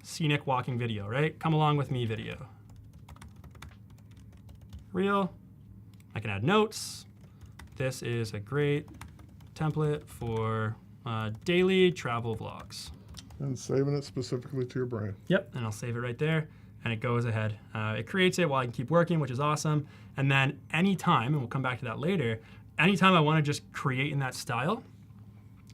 scenic walking video, right? Come along with me video. Reel. I can add notes. This is a great template for daily travel vlogs. And saving it specifically to your brand. Yep, and I'll save it right there, and it goes ahead. It creates it while I can keep working, which is awesome. And then anytime, and we'll come back to that later, anytime I want to just create in that style,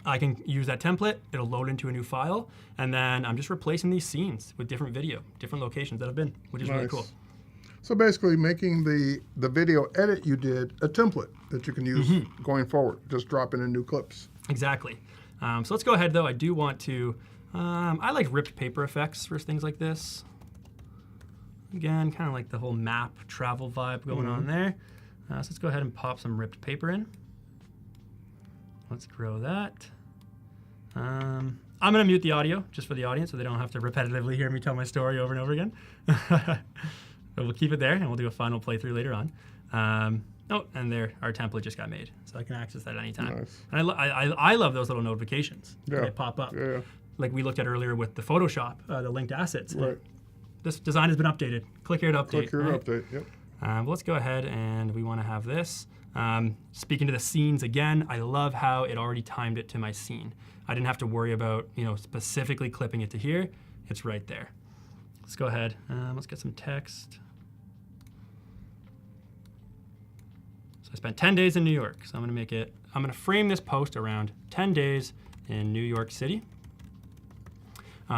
I can use that template, it'll load into a new file, and then I'm just replacing these scenes with different video, different locations that I've been, which is really cool. So basically making the video edit you did a template that you can use going forward, just dropping in new clips. Exactly. So let's go ahead though. I do want to, I like ripped paper effects for things like this. Again, kind of like the whole map travel vibe going on there. So let's go ahead and pop some ripped paper in. Let's grow that. I'm going to mute the audio just for the audience so they don't have to repetitively hear me tell my story over and over again. But we'll keep it there and we'll do a final playthrough later on. And there, our template just got made. So I can access that anytime. Nice. And I love those little notifications Yeah. they pop up. Yeah. Like we looked at earlier with the Photoshop, the linked assets. Right. This design has been updated. Click here to update. Click here right? to update. Yep. But let's go ahead and we want to have this. Speaking to the scenes again, I love how it already timed it to my scene. I didn't have to worry about specifically clipping it to here. It's right there. Let's go ahead. Let's get some text. So I spent 10 days in New York. So I'm going to frame this post around 10 days in New York City.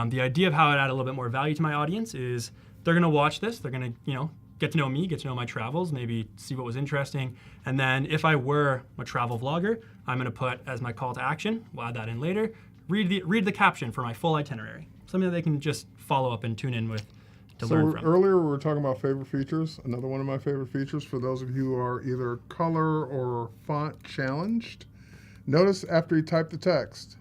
The idea of how I'd add a little bit more value to my audience is they're going to watch this. They're going to, get to know me, get to know my travels, maybe see what was interesting. And then if I were a travel vlogger, I'm going to put as my call to action, we'll add that in later, read the caption for my full itinerary. Something that they can just follow up and tune in with to learn from. Earlier we were talking about favorite features. Another one of my favorite features for those of you who are either color or font challenged. Notice after you type the text,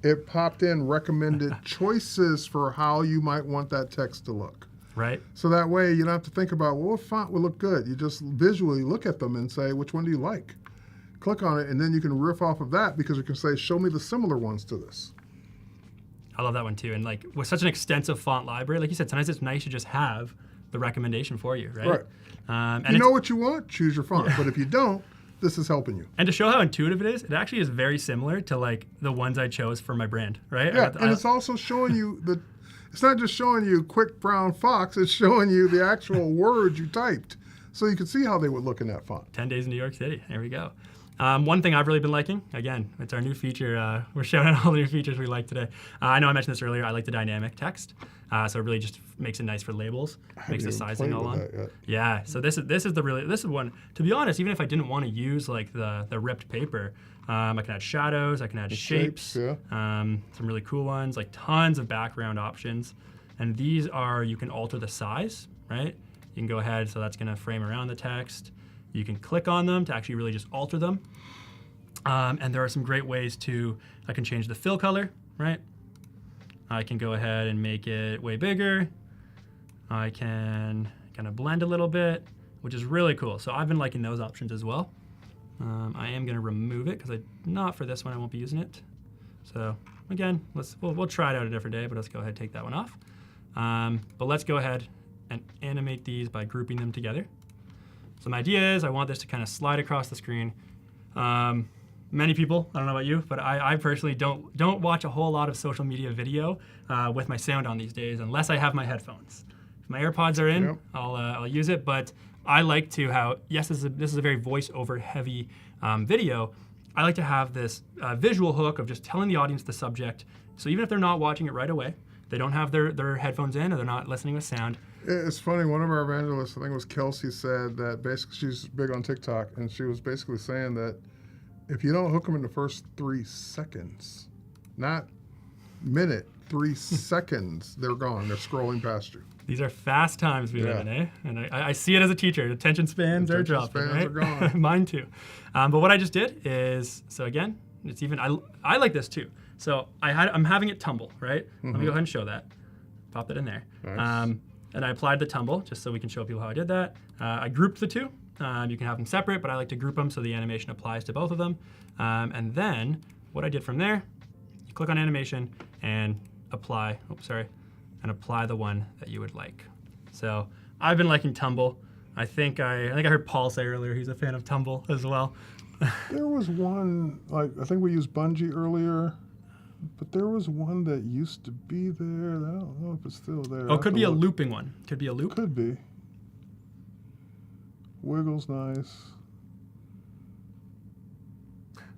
it popped in recommended choices for how you might want that text to look. Right. So that way you don't have to think about, well, what font would look good? You just visually look at them and say, which one do you like? Click on it, and then you can riff off of that because you can say, show me the similar ones to this. I love that one too. And like with such an extensive font library, like you said, sometimes it's nice to just have the recommendation for you, right? Right. And If you know what you want, choose your font. But if you don't, this is helping you. And to show how intuitive it is, it actually is very similar to like the ones I chose for my brand, right? Yeah, and it's also showing you It's not just showing you quick brown fox, it's showing you the actual words you typed. So you can see how they would look in that font. 10 days in New York City. There we go. One thing I've really been liking, again, it's our new feature. We're showing all the new features we like today. I know I mentioned this earlier. I like the dynamic text. So it really just makes it nice for labels. Makes the sizing all on. Yeah. So this is one. To be honest, even if I didn't want to use like the ripped paper, I can add shadows. I can add shapes. Yeah. Some really cool ones, like tons of background options. And these are, you can alter the size, right? You can go ahead, so that's gonna frame around the text. You can click on them to actually really just alter them. And there are some great ways I can change the fill color, right? I can go ahead and make it way bigger. I can kind of blend a little bit, which is really cool. So I've been liking those options as well. I am gonna remove it because not for this one, I won't be using it. So again, we'll try it out a different day, but let's go ahead and take that one off. But let's go ahead and animate these by grouping them together. So my idea is I want this to kind of slide across the screen. Many people, I don't know about you, but I personally don't watch a whole lot of social media video with my sound on these days unless I have my headphones. If my AirPods are in, I'll use it, but I like to this is a very voiceover heavy video. I like to have this visual hook of just telling the audience the subject. So even if they're not watching it right away, they don't have their headphones in or they're not listening with sound. It's funny, one of our evangelists, I think it was Kelsey, said that basically she's big on TikTok, and she was basically saying that if you don't hook them in the first 3 seconds, not minute, 3 seconds, they're gone. They're scrolling past you. These are fast times we live in, eh? And I see it as a teacher. Attention spans are dropping, right? Are gone. Mine too. But what I just did is, so again, it's even, I like this too. So I'm having it tumble, right? Let me go ahead and show that. Pop that in there. Nice. And I applied the tumble just so we can show people how I did that. I grouped the two. You can have them separate, but I like to group them so the animation applies to both of them. And then what I did from there, you click on animation and apply, and apply the one that you would like. So I've been liking tumble. I think I heard Paul say earlier he's a fan of tumble as well. There was one, like I think we used Bungee earlier. But there was one that used to be there. I don't know if it's still there. Oh, it could be a looping one. Could be a loop. Could be. Wiggle's nice.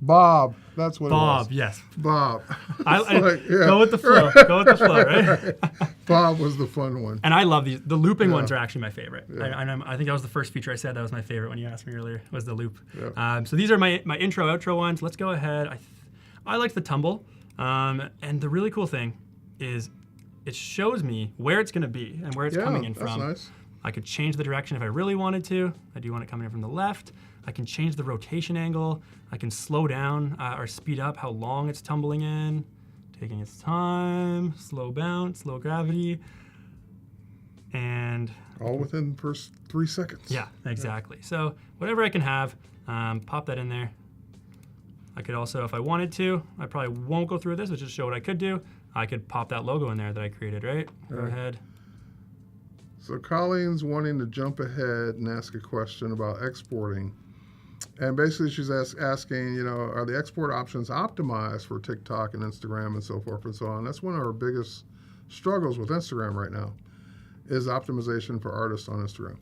Bob, that's what it was. Bob, yes. Bob. Go with the flow. Go with the flow, right? Bob was the fun one. And I love these. The looping ones are actually my favorite. Yeah. I think that was the first feature I said that was my favorite when you asked me earlier, was the loop. Yeah. So these are my intro, outro ones. Let's go ahead. I like the tumble. And the really cool thing is it shows me where it's going to be and where it's coming in from. Nice. I could change the direction if I really wanted to. I do want it coming in from the left. I can change the rotation angle. I can slow down or speed up how long it's tumbling in, taking its time, slow bounce, low gravity, and all within the first 3 seconds. Yeah, exactly. Yeah. So whatever I can have, pop that in there. I could also, if I wanted to, I probably won't go through this, but just show what I could do. I could pop that logo in there that I created, right? Go ahead. So Colleen's wanting to jump ahead and ask a question about exporting. And basically she's asking, are the export options optimized for TikTok and Instagram and so forth and so on? That's one of our biggest struggles with Instagram right now, is optimization for artists on Instagram.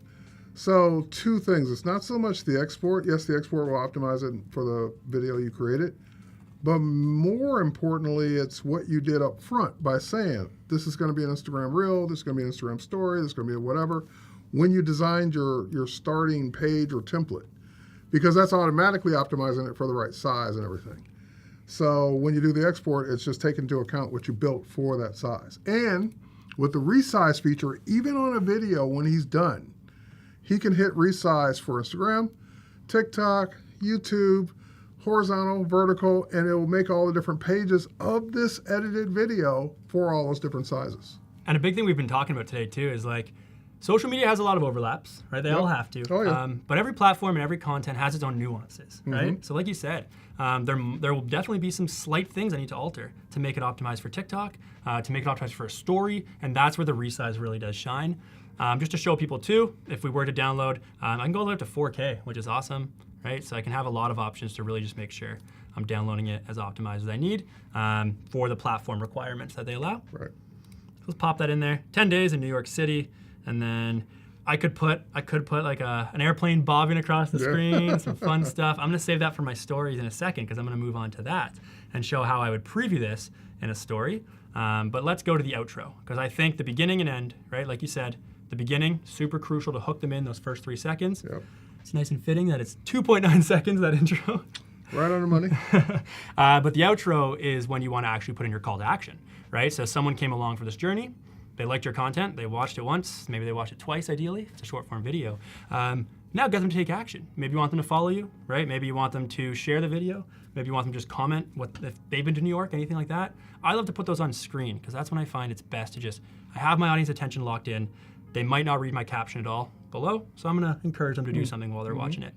So 2 things. It's not so much the export. Yes, the export will optimize it for the video you created. But more importantly, it's what you did up front by saying, this is going to be an Instagram Reel, this is going to be an Instagram Story, this is going to be whatever, when you designed your starting page or template. Because that's automatically optimizing it for the right size and everything. So when you do the export, it's just taking into account what you built for that size. And with the resize feature, even on a video when he's done, he can hit resize for Instagram, TikTok, YouTube, horizontal, vertical, and it will make all the different pages of this edited video for all those different sizes. And a big thing we've been talking about today too is like, social media has a lot of overlaps, right? They all have to. Oh, yeah. But every platform and every content has its own nuances, right? So like you said, there will definitely be some slight things I need to alter to make it optimized for TikTok, to make it optimized for a story, and that's where the resize really does shine. Just to show people too, if we were to download, I can go all the way up to 4K, which is awesome, right? So I can have a lot of options to really just make sure I'm downloading it as optimized as I need for the platform requirements that they allow. Right. Let's pop that in there. 10 days in New York City, and then I could put like an airplane bobbing across the screen, some fun stuff. I'm gonna save that for my stories in a second because I'm gonna move on to that and show how I would preview this in a story. But let's go to the outro, because I think the beginning and end, right? Like you said, the beginning, super crucial to hook them in those first 3 seconds. Yep. It's nice and fitting that it's 2.9 seconds, that intro. Right on the money. But the outro is when you want to actually put in your call to action, right? So someone came along for this journey, they liked your content, they watched it once, maybe they watched it twice ideally, it's a short form video. Now get them to take action. Maybe you want them to follow you, right? Maybe you want them to share the video. Maybe you want them to just comment if they've been to New York, anything like that. I love to put those on screen because that's when I find it's best to I have my audience attention locked in. They might not read my caption at all below, so I'm gonna encourage them to do something while they're watching it.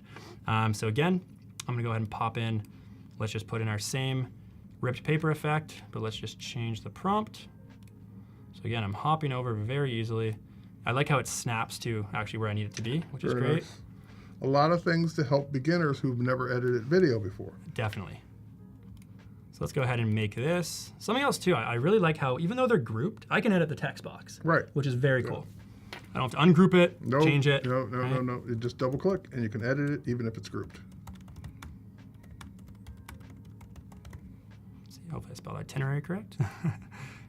So again, I'm gonna go ahead and pop in, let's just put in our same ripped paper effect, but let's just change the prompt. So again, I'm hopping over very easily. I like how it snaps to actually where I need it to be, which is Very great. nice. A lot of things to help beginners who've never edited video before. Definitely. So let's go ahead and make this. Something else too, I really like how, even though they're grouped, I can edit the text box. Right. Which is very cool. I don't have to ungroup it, change it. No. right? You just double click and you can edit it even if it's grouped. Let's see, hopefully I spelled itinerary correct.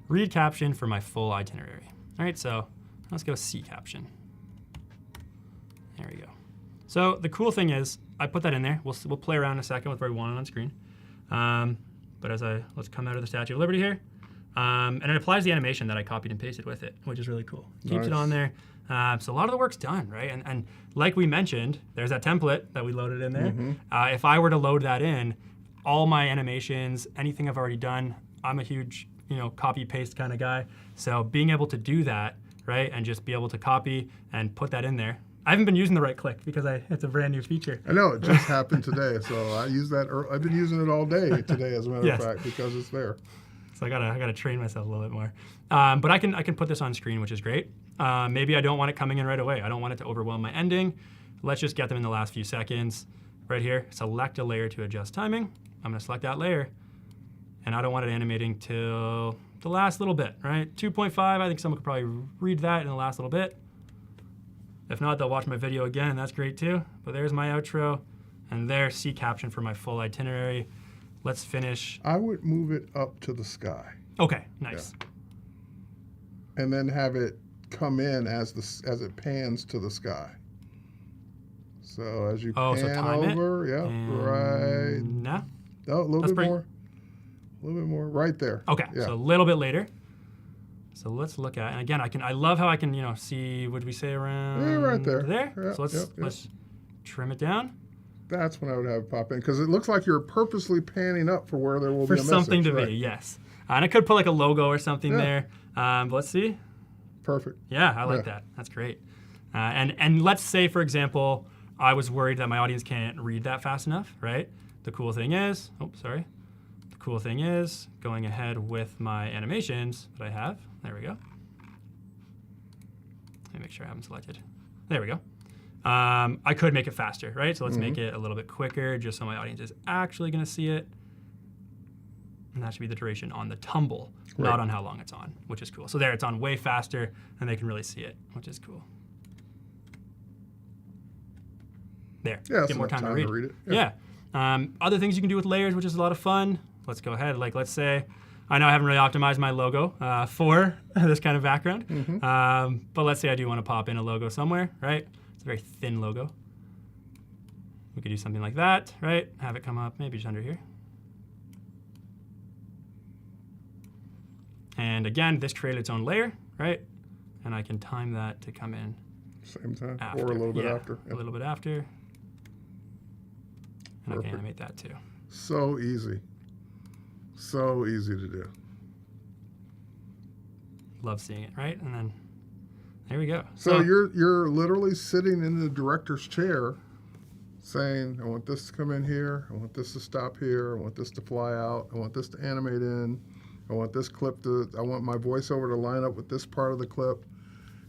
Read caption for my full itinerary. All right, so let's go see caption. There we go. So the cool thing is, I put that in there. We'll play around in a second with where we want it on screen. But let's come out of the Statue of Liberty here. And it applies the animation that I copied and pasted with it, which is really cool. Keeps it on there. So a lot of the work's done, right? And like we mentioned, there's that template that we loaded in there. If I were to load that in, all my animations, anything I've already done, I'm a huge, copy paste kind of guy. So being able to do that, right, and just be able to copy and put that in there. I haven't been using the right click because it's a brand new feature. I know, it just happened today. So I use that. I've been using it all day today, as a matter Yes. of fact, because it's there. So I gotta train myself a little bit more. But I can put this on screen, which is great. Maybe I don't want it coming in right away. I don't want it to overwhelm my ending. Let's just get them in the last few seconds. Right here, select a layer to adjust timing. I'm gonna select that layer. And I don't want it animating till the last little bit, right? 2.5, I think someone could probably read that in the last little bit. If not, they'll watch my video again, and that's great too. But there's my outro, and there's see caption for my full itinerary. Let's finish. I would move it up to the sky. Okay, nice. And then have it come in as it pans to the sky. So as you pan over, right. Now? No, a little bit more. A little bit more, right there. Okay, so a little bit later. So let's look at, and again, I love how I can, see, would we say around? Yeah, right there. There. Yeah, so let's trim it down. That's when I would have it pop in, because it looks like you're purposely panning up for where there will be a message. For something to right. be, yes. And I could put like a logo or something there. But let's see. Perfect. Yeah, I like that. That's great. And let's say, for example, I was worried that my audience can't read that fast enough, right? The cool thing is, going ahead with my animations that I have. There we go. Let me make sure I have them selected. There we go. I could make it faster, right? So let's make it a little bit quicker just so my audience is actually going to see it. And that should be the duration on the tumble, not on how long it's on, which is cool. So there, it's on way faster, and they can really see it, which is cool. There, get more time to read it. Yeah. Other things you can do with layers, which is a lot of fun. Let's go ahead. Like, let's say, I know I haven't really optimized my logo for this kind of background, but let's say I do want to pop in a logo somewhere, right? It's a very thin logo. We could do something like that, right? Have it come up maybe just under here. And again, this created its own layer, right? And I can time that to come in same time, after. or a little bit after. A little bit after. And I can animate that too. So easy. So easy to do. Love seeing it, right? And then there we go. So you're literally sitting in the director's chair saying, I want this to come in here, I want this to stop here, I want this to fly out, I want this to animate in, I want this clip I want my voiceover to line up with this part of the clip.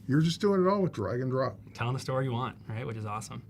You're just doing it all with drag and drop. Telling the story you want, right? Which is awesome.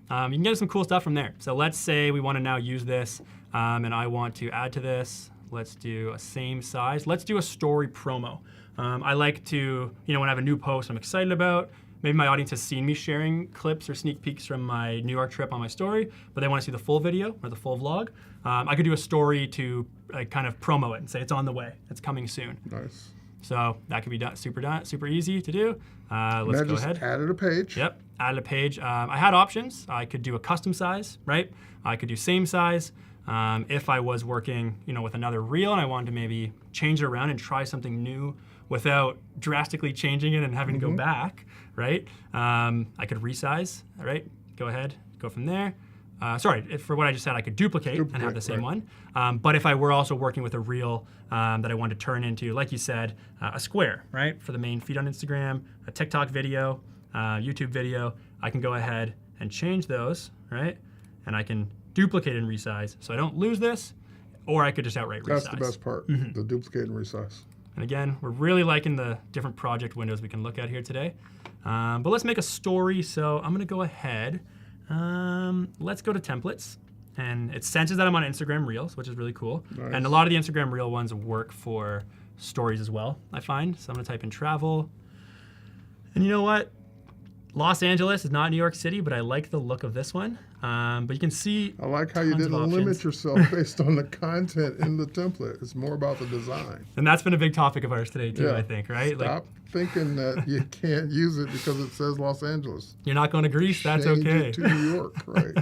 You can get some cool stuff from there. So let's say we want to now use this, and I want to add to this. Let's do a same size. Let's do a story promo. I like to, when I have a new post I'm excited about, maybe my audience has seen me sharing clips or sneak peeks from my New York trip on my story, but they want to see the full video or the full vlog. I could do a story to kind of promo it and say it's on the way, it's coming soon. Nice. So that could be done super easy to do. Let's go ahead. Added a page. Yep, added a page. I had options. I could do a custom size, right? I could do same size. If I was working, with another reel and I wanted to maybe change it around and try something new without drastically changing it and having to go back, right? I could resize, right? Go ahead, go from there. For what I just said, I could duplicate and have the same one. But if I were also working with a reel that I wanted to turn into, like you said, a square, right? For the main feed on Instagram, a TikTok video, YouTube video, I can go ahead and change those, right? And I can duplicate and resize so I don't lose this, or I could just outright resize. That's the best part, the duplicate and resize. And again, we're really liking the different project windows we can look at here today. But let's make a story. So I'm gonna go ahead. Let's go to templates. And it senses that I'm on Instagram Reels, which is really cool. Nice. And a lot of the Instagram Reel ones work for stories as well, I find. So I'm gonna type in travel. And you know what? Los Angeles is not New York City, but I like the look of this one. But you can see I like how you tons of didn't options. limit yourself based on the content in the template. It's more about the design. And that's been a big topic of ours today too, Yeah. I think, right? Stop thinking that you can't use it because it says Los Angeles. You're not going to Greece, that's Change okay. it to New York, right?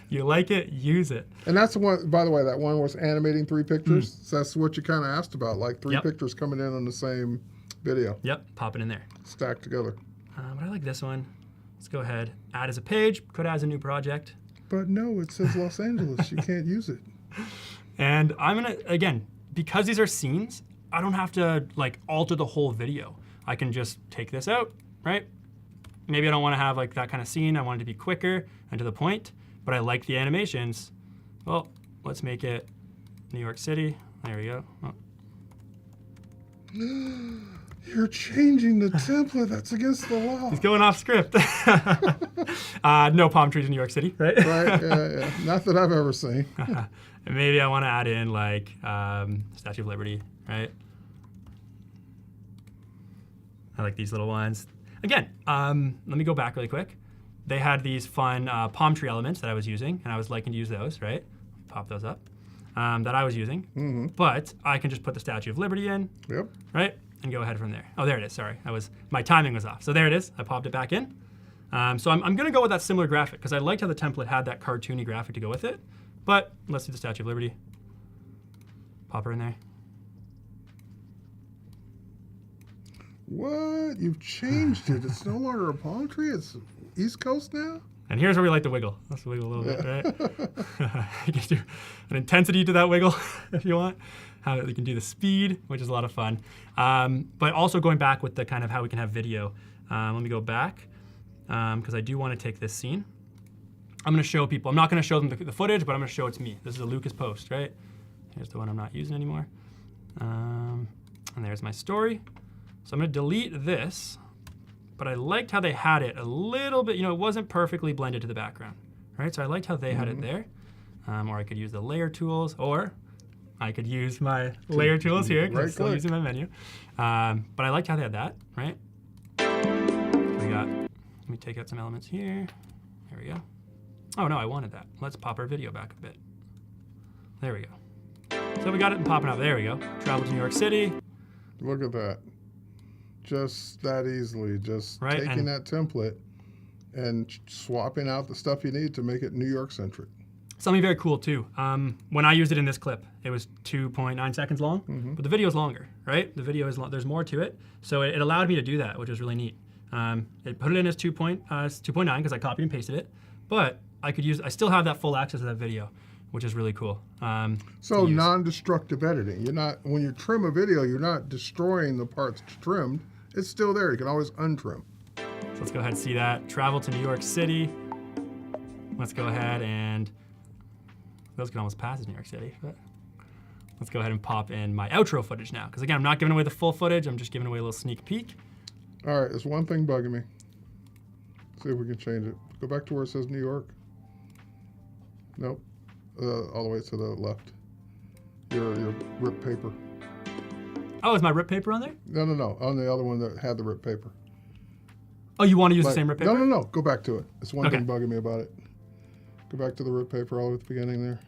You like it, use it. And that's the one, by the way, that one was animating 3 pictures. So that's what you kind of asked about, like 3 Yep. pictures coming in on the same video, Yep, pop it in there. stacked together. But I like this one. Let's go ahead, add as a page, could add as a new project. But no, it says Los Angeles. You can't use it. And I'm gonna, again, because these are scenes, I don't have to alter the whole video. I can just take this out, right? Maybe I don't wanna have that kind of scene. I want it to be quicker and to the point, but I like the animations. Well, let's make it New York City. There we go. Oh. You're changing the template. That's against the law. He's going off script. No palm trees in New York City, right? Right? Yeah. Not that I've ever seen. And maybe I want to add in Statue of Liberty, right? I like these little ones. Again, let me go back really quick. They had these fun palm tree elements that I was using, and I was liking to use those, right? Pop those up, that I was using. But I can just put the Statue of Liberty in, Yep. right? And go ahead from there. Oh, there it is, sorry. My timing was off. So there it is, I popped it back in. So I'm gonna go with that similar graphic because I liked how the template had that cartoony graphic to go with it. But let's do the Statue of Liberty. Pop her in there. What? You've changed it. It's no longer a palm tree. It's East Coast now? And here's where we like to wiggle. Let's wiggle a little bit, right? You can do an intensity to that wiggle if you want. How you can do the speed, which is a lot of fun. But also going back with the kind of how we can have video. Let me go back because I do want to take this scene. I'm going to show people. I'm not going to show them the footage, but I'm going to show it's me. This is a Lucas post, right? Here's the one I'm not using anymore. And there's my story. So I'm going to delete this. But I liked how they had it a little bit, it wasn't perfectly blended to the background, right? So I liked how they had it there. Or I could use the layer tools, or I could use my layer tools here, because I'm still using my menu. But I liked how they had that, right? Let me take out some elements here. There we go. Oh no, I wanted that. Let's pop our video back a bit. There we go. So we got it popping up, there we go. Travel to New York City. Look at that. Just that easily, just Right, taking and that template and swapping out the stuff you need to make it New York centric. Something very cool too. When I used it in this clip, it was 2.9 seconds long, but the video is longer, right? The video is there's more to it, so it allowed me to do that, which was really neat. It put it in as 2.9 because I copied and pasted it, but I still have that full access to that video, which is really cool. So non-destructive editing. When you trim a video, you're not destroying the parts trimmed. It's still there. You can always untrim. So let's go ahead and see that. Travel to New York City. Let's go ahead and, those can almost pass as New York City, but let's go ahead and pop in my outro footage now. Because again, I'm not giving away the full footage, I'm just giving away a little sneak peek. All right, there's one thing bugging me. See if we can change it. Go back to where it says New York. Nope. All the way to the left. Your ripped paper. Oh, is my rip paper on there? No. On the other one that had the rip paper. Oh, you want to use Like, the same rip paper? No. Go back to it. It's one Okay. thing bugging me about it. Go back to the rip paper all the way at the beginning there.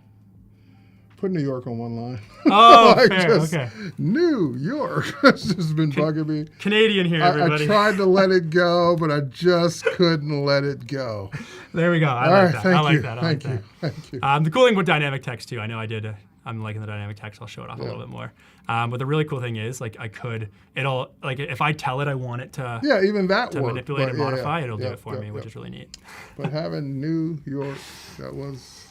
Put New York on one line. Oh, Like, fair. just Okay. New York. It's just been bugging me. Canadian here, I everybody. tried to let it go, but I just couldn't let it go. There we go. I All like right, that. thank I like you. that. I Thank like you. that. Thank you. The cool thing with dynamic text too, I know I did. I'm liking the dynamic text. I'll show it off a little bit more. But the really cool thing is, like, it'll, like, if I tell it I want it to, Yeah, even that to worked. manipulate but and yeah, modify, it'll do yeah, it for yeah, me, which yeah. is really neat. But having New York, that was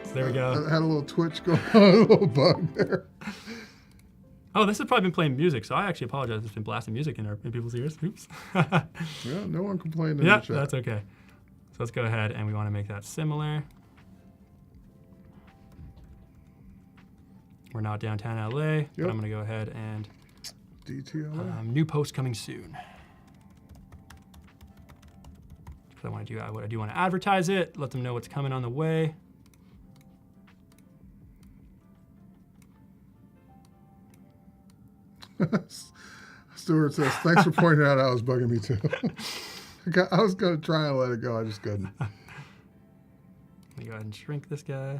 So there we go. I had a little twitch going on, a little bug there. Oh, this has probably been playing music, so I actually apologize. It's been blasting music in people's ears. Oops. Yeah, no one complained in Yeah, the chat. that's okay. So let's go ahead and we want to make that similar. We're not downtown LA, but I'm going to go ahead and DTLA. new post coming soon. Because I want to do what I do want to advertise it, let them know what's coming on the way. Stuart says, thanks for pointing out I was bugging me too. I was going to try and let it go. I just couldn't. Let me go ahead and shrink this guy.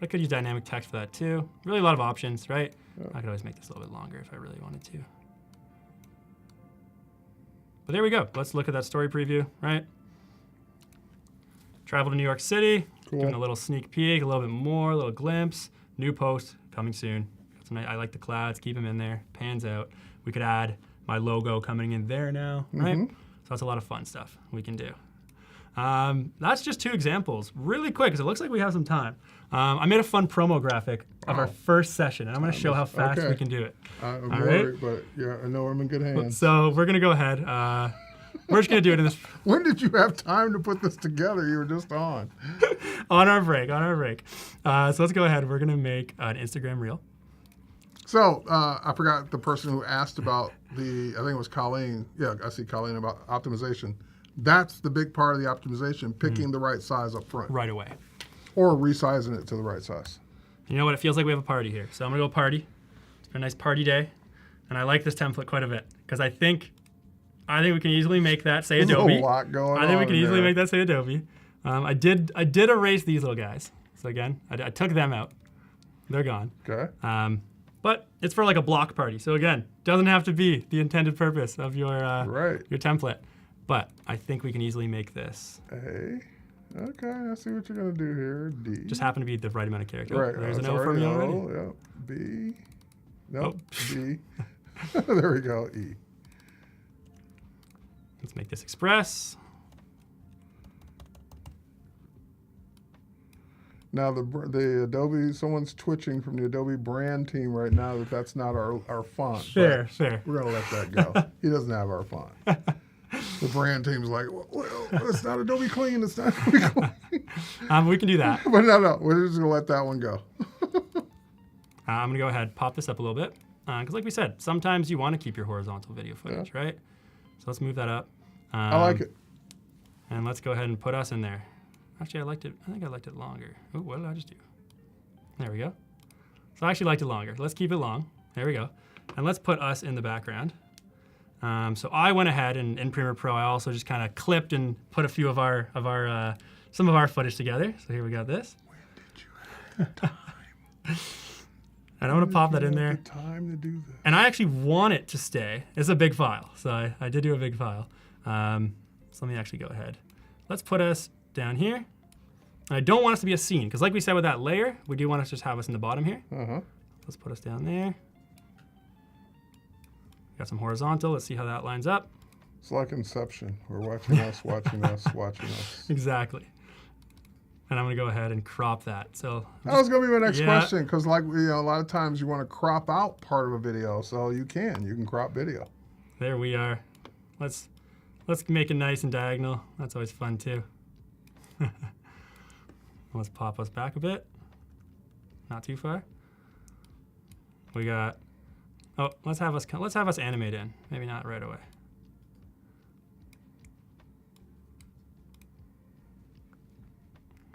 I could use dynamic text for that too. Really a lot of options, right? Yeah. I could always make this a little bit longer if I really wanted to. But there we go. Let's look at that story preview, right? Travel to New York City, Cool. doing a little sneak peek, a little bit more, a little glimpse. New post coming soon. Got some I like the clouds, keep them in there, pans out. We could add my logo coming in there now, right? Mhm. So that's a lot of fun stuff we can do. That's just 2 examples, really quick, because it looks like we have some time. I made a fun promo graphic of our first session, and I'm going to show how fast okay. we can do it. I'm All worried, but yeah, I know I'm in good hands. So we're going to go ahead. We're just going to do it in this When did you have time to put this together? You were just on. on our break. So let's go ahead. We're going to make an Instagram reel. So I forgot the person who asked about I think it was Colleen. Yeah, I see Colleen about optimization. That's the big part of the optimization, picking the right size up front. Right away. Or resizing it to the right size. You know what? It feels like we have a party here. So I'm going to go party. It's been a nice party day. And I like this template quite a bit because I think we can easily make that say There's Adobe. a lot going on. I think we can in easily there. make that say Adobe. I did erase these little guys. So again, I took them out. They're gone. Okay. But it's for like a block party. So again, doesn't have to be the intended purpose of your Right. your template. But I think we can easily make this. A. Okay, I see what you're gonna do here. D. Just happen to be the right amount of character. Right. There's an it's O from you already. O, yeah. B. Nope. Oh. B. There we go. E. Let's make this express. Now the Adobe, someone's twitching from the Adobe brand team right now that's not our font. Fair, but fair. We're gonna let that go. He doesn't have our font. The brand team's like, well, it's not Adobe Clean. It's not Adobe Clean. We can do that. But no, we're just gonna let that one go. I'm gonna go ahead, pop this up a little bit. Because like we said, sometimes you want to keep your horizontal video footage, right? So let's move that up. I like it. And let's go ahead and put us in there. Actually, I think I liked it longer. Oh, what did I just do? There we go. So I actually liked it longer. Let's keep it long. There we go. And let's put us in the background. So I went ahead and in Premiere Pro, I also just kind of clipped and put a few of some of our footage together. So here we got this. When did you have time? And I want to pop that in there. The time to do this. And I actually want it to stay. It's a big file, so I did do a big file. So let me actually go ahead. Let's put us down here. And I don't want us to be a scene, because like we said with that layer, we do want us to just have us in the bottom here. Let's put us down there. Got some horizontal. Let's see how that lines up. It's like Inception. We're watching us, watching us, watching us. Exactly. And I'm going to go ahead and crop that. So That was going to be my next Yeah. question, because like a lot of times you want to crop out part of a video, so you can crop video. there we are. Let's make it nice and diagonal. That's always fun too. Let's pop us back a bit. Not too far. We got. Oh, let's have us animate in. Maybe not right away.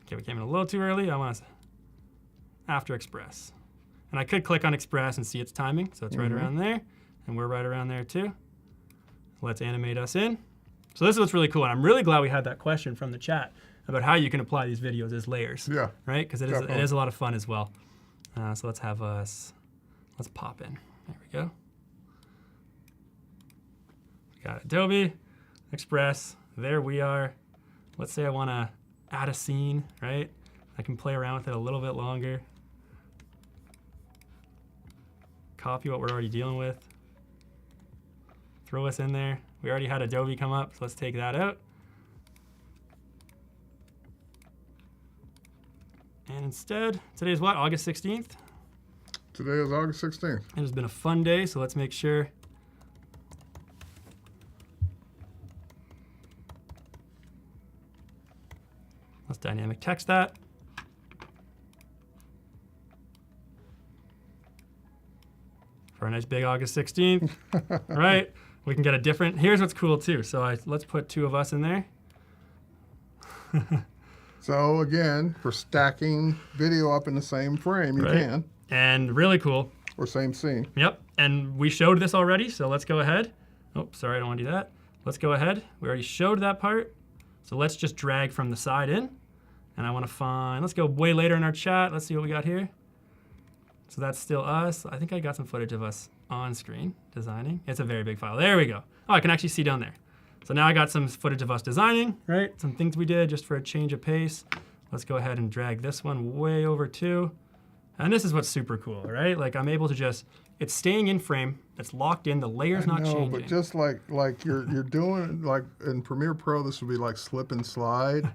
Okay, we came in a little too early. I want us After Express. And I could click on Express and see its timing. So it's right around there. And we're right around there too. Let's animate us in. So this is what's really cool. And I'm really glad we had that question from the chat about how you can apply these videos as layers. Yeah. Right? Because it is a lot of fun as well. So let's pop in. There we go. We got Adobe, Express. There we are. Let's say I want to add a scene, right? I can play around with it a little bit longer. Copy what we're already dealing with. Throw us in there. We already had Adobe come up, so let's take that out. And instead, today's what, August 16th? Today is August 16th. It has been a fun day, so let's make sure. Let's dynamic text that. For a nice big August 16th, right? We can get a different, here's what's cool too. So let's put 2 of us in there. So again, for stacking video up in the same frame, you can. And really cool. Or same scene. Yep, and we showed this already, so let's go ahead. Oh, sorry, I don't want to do that. Let's go ahead. We already showed that part. So let's just drag from the side in. And I want to find, let's go way later in our chat. Let's see what we got here. So that's still us. I think I got some footage of us on screen designing. It's a very big file. There we go. Oh, I can actually see down there. So now I got some footage of us designing, right? Some things we did just for a change of pace. Let's go ahead and drag this one way over too. And this is what's super cool, right? Like I'm able to just, it's staying in frame, it's locked in, the layer's not changing. But just like you're doing, like in Premiere Pro, this would be like slip and slide.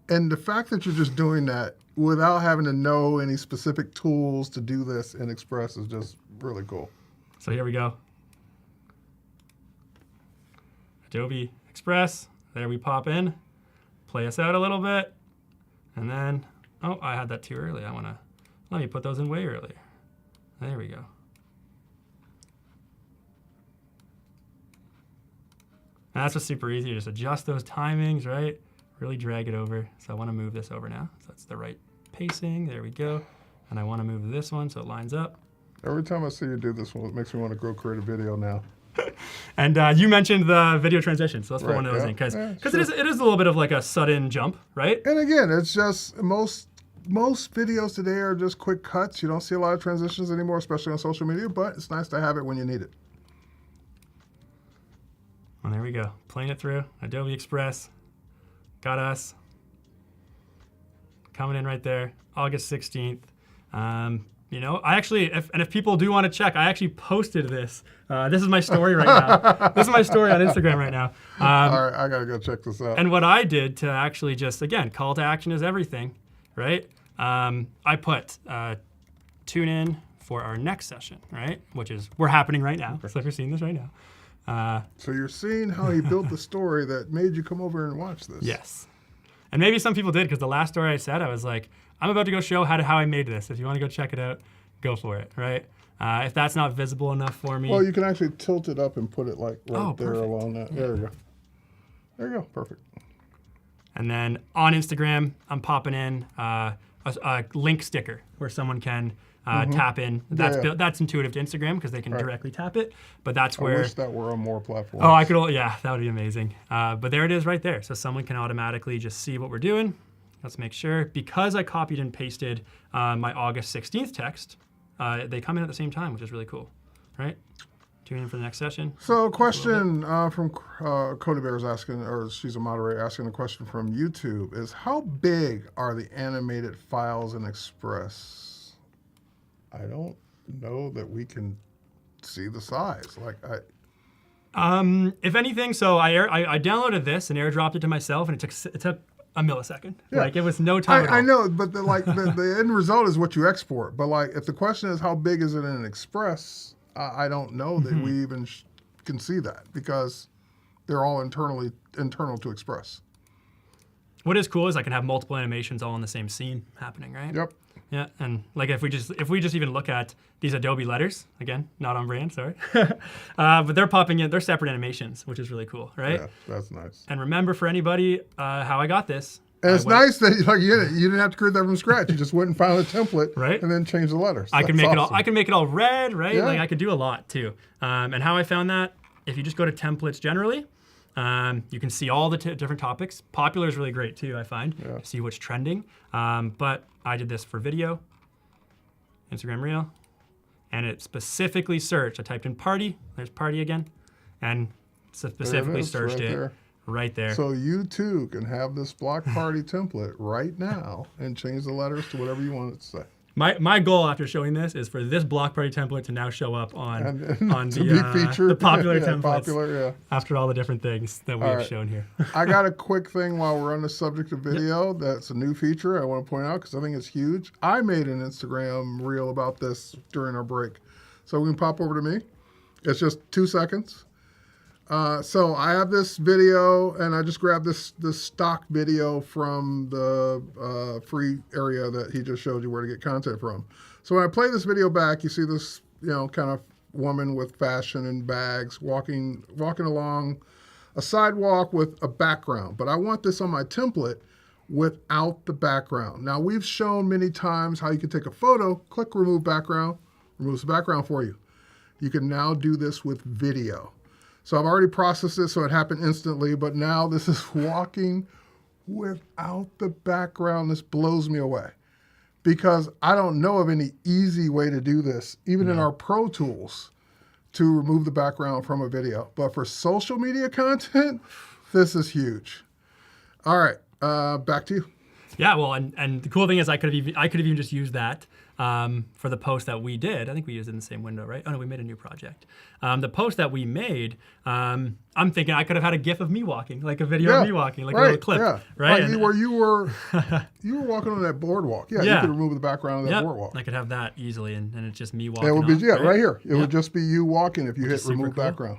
And the fact that you're just doing that without having to know any specific tools to do this in Express is just really cool. So here we go. Adobe Express, there we pop in, play us out a little bit, and then, oh, I had that too early. Let me put those in way earlier. There we go. And that's just super easy. Just adjust those timings, right? Really drag it over. So I want to move this over now. So that's the right pacing. There we go. And I want to move this one so it lines up. Every time I see you do this one, it makes me want to go create a video now. And you mentioned the video transition, so let's put one of those in because it is a little bit of like a sudden jump, right? And again, it's just most videos today are just quick cuts. You don't see a lot of transitions anymore, especially on social media, but it's nice to have it when you need it. Well, there we go. Playing it through. Adobe Express. Got us. Coming in right there. August 16th. You know, I actually, if people do want to check, I actually posted this. This is my story right now. This is my story on Instagram right now. All right, I got to go check this out. And what I did to actually just, again, call to action is everything, right? I put tune in for our next session, right? Which is, we're happening right now. So if you're seeing this right now. So you're seeing how he built the story that made you come over and watch this. Yes. And maybe some people did, because the last story I said, I was like, I'm about to go show how I made this. If you want to go check it out, go for it, right? If that's not visible enough for me. Well, you can actually tilt it up and put it like right there perfect. along that. There you go. There you go. Perfect. And then on Instagram, I'm popping in a link sticker where someone can tap in. That's intuitive to Instagram because they can directly tap it. But that's where. I wish that were on more platforms. Oh, I could. Yeah, that would be amazing. But there it is right there. So someone can automatically just see what we're doing. Let's make sure. Because I copied and pasted my August 16th text, they come in at the same time, which is really cool, right? Tune in for the next session. So a question from Cody Bear is asking, or she's a moderator asking a question from YouTube is, how big are the animated files in Express? I don't know that we can see the size. Like if anything, so I downloaded this and airdropped it to myself, and it took a millisecond. Yeah. Like it was no time at all. I know, but the end result is what you export. But like, if the question is how big is it in Express, I don't know that we even can see that because they're all internal to Express. What is cool is I can have multiple animations all in the same scene happening, right? Yep. Yeah, and like if we just even look at these Adobe letters, again, not on brand, sorry, but they're popping in, they're separate animations, which is really cool, right? Yeah, that's nice. And remember for anybody, how I got this And it's went- nice that you didn't have to create that from scratch. You just went and found a template, Right. and then changed the letters. I can That's make it all. awesome. I can make it all red, right? Yeah. Like I could do a lot too. And how I found that, if you just go to templates generally, you can see all the different topics. Popular is really great too, I find. Yeah. See what's trending. But I did this for video, Instagram Reel, and it specifically searched. I typed in party. There's party again, and specifically is, searched right it there. right there. So you too can have this block party template right now and change the letters to whatever you want it to say. My goal after showing this is for this block party template to now show up on And the, to be featured. the popular Yeah, templates Popular, yeah. after all the different things that we have right. shown here. I got a quick thing while we're on the subject of video that's a new feature I want to point out because I think it's huge. I made an Instagram reel about this during our break. So we can pop over to me. It's just 2 seconds. So I have this video, and I just grabbed this stock video from the free area that he just showed you where to get content from. So when I play this video back, you see this, kind of woman with fashion and bags walking along a sidewalk with a background. But I want this on my template without the background. Now we've shown many times how you can take a photo, click remove background, removes the background for you. You can now do this with video. So I've already processed this so it happened instantly, but now this is walking without the background. This blows me away because I don't know of any easy way to do this, even in our Pro Tools, to remove the background from a video. But for social media content, this is huge. All right, back to you. Yeah, well, and the cool thing is I could have even just used that for the post that we did. I think we used it in the same window, right? Oh no, we made a new project. The post that we made, I'm thinking I could have had a GIF of me walking, like a video of me walking, like a little clip, right? Like where you were walking on that boardwalk. Yeah, you could remove the background of that boardwalk. I could have that easily, and it's just me walking. It would be off, right here. It would just be you walking if you hit remove background.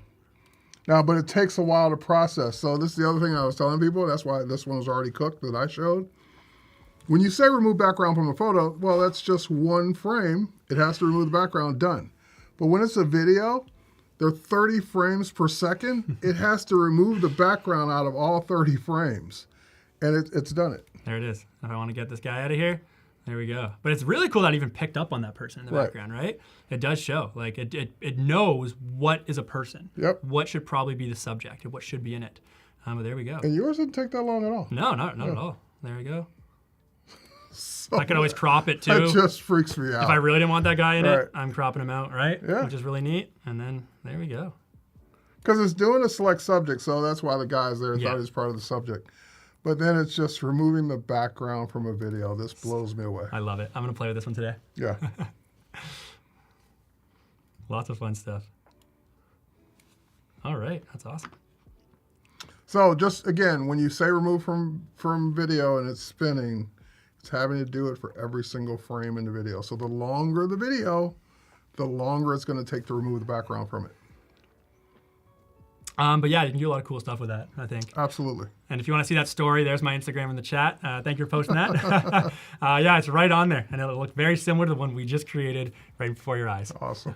Now, but it takes a while to process. So this is the other thing I was telling people. That's why this one was already cooked that I showed. When you say remove background from a photo, well, that's just one frame. It has to remove the background, done. But when it's a video, they're 30 frames per second. It has to remove the background out of all 30 frames. And it's done it. There it is. If I want to get this guy out of here, there we go. But it's really cool that it even picked up on that person in the background, right? It does show. Like it knows what is a person. Yep. What should probably be the subject and what should be in it. But there we go. And yours didn't take that long at all. No, not at all. There we go. I could always crop it too. That just freaks me out. If I really didn't want that guy in it, I'm cropping him out, right? Yeah. Which is really neat. And then there we go. Because it's doing a select subject, so that's why the guy's there. Thought he was part of the subject. But then it's just removing the background from a video. This blows me away. I love it. I'm going to play with this one today. Yeah. Lots of fun stuff. All right. That's awesome. So just, again, when you say remove from video and it's spinning, it's having to do it for every single frame in the video. So the longer the video, the longer it's going to take to remove the background from it. But yeah, you can do a lot of cool stuff with that, I think. Absolutely. And if you want to see that story, there's my Instagram in the chat. Thank you for posting that. Yeah, it's right on there. And it'll look very similar to the one we just created right before your eyes. Awesome.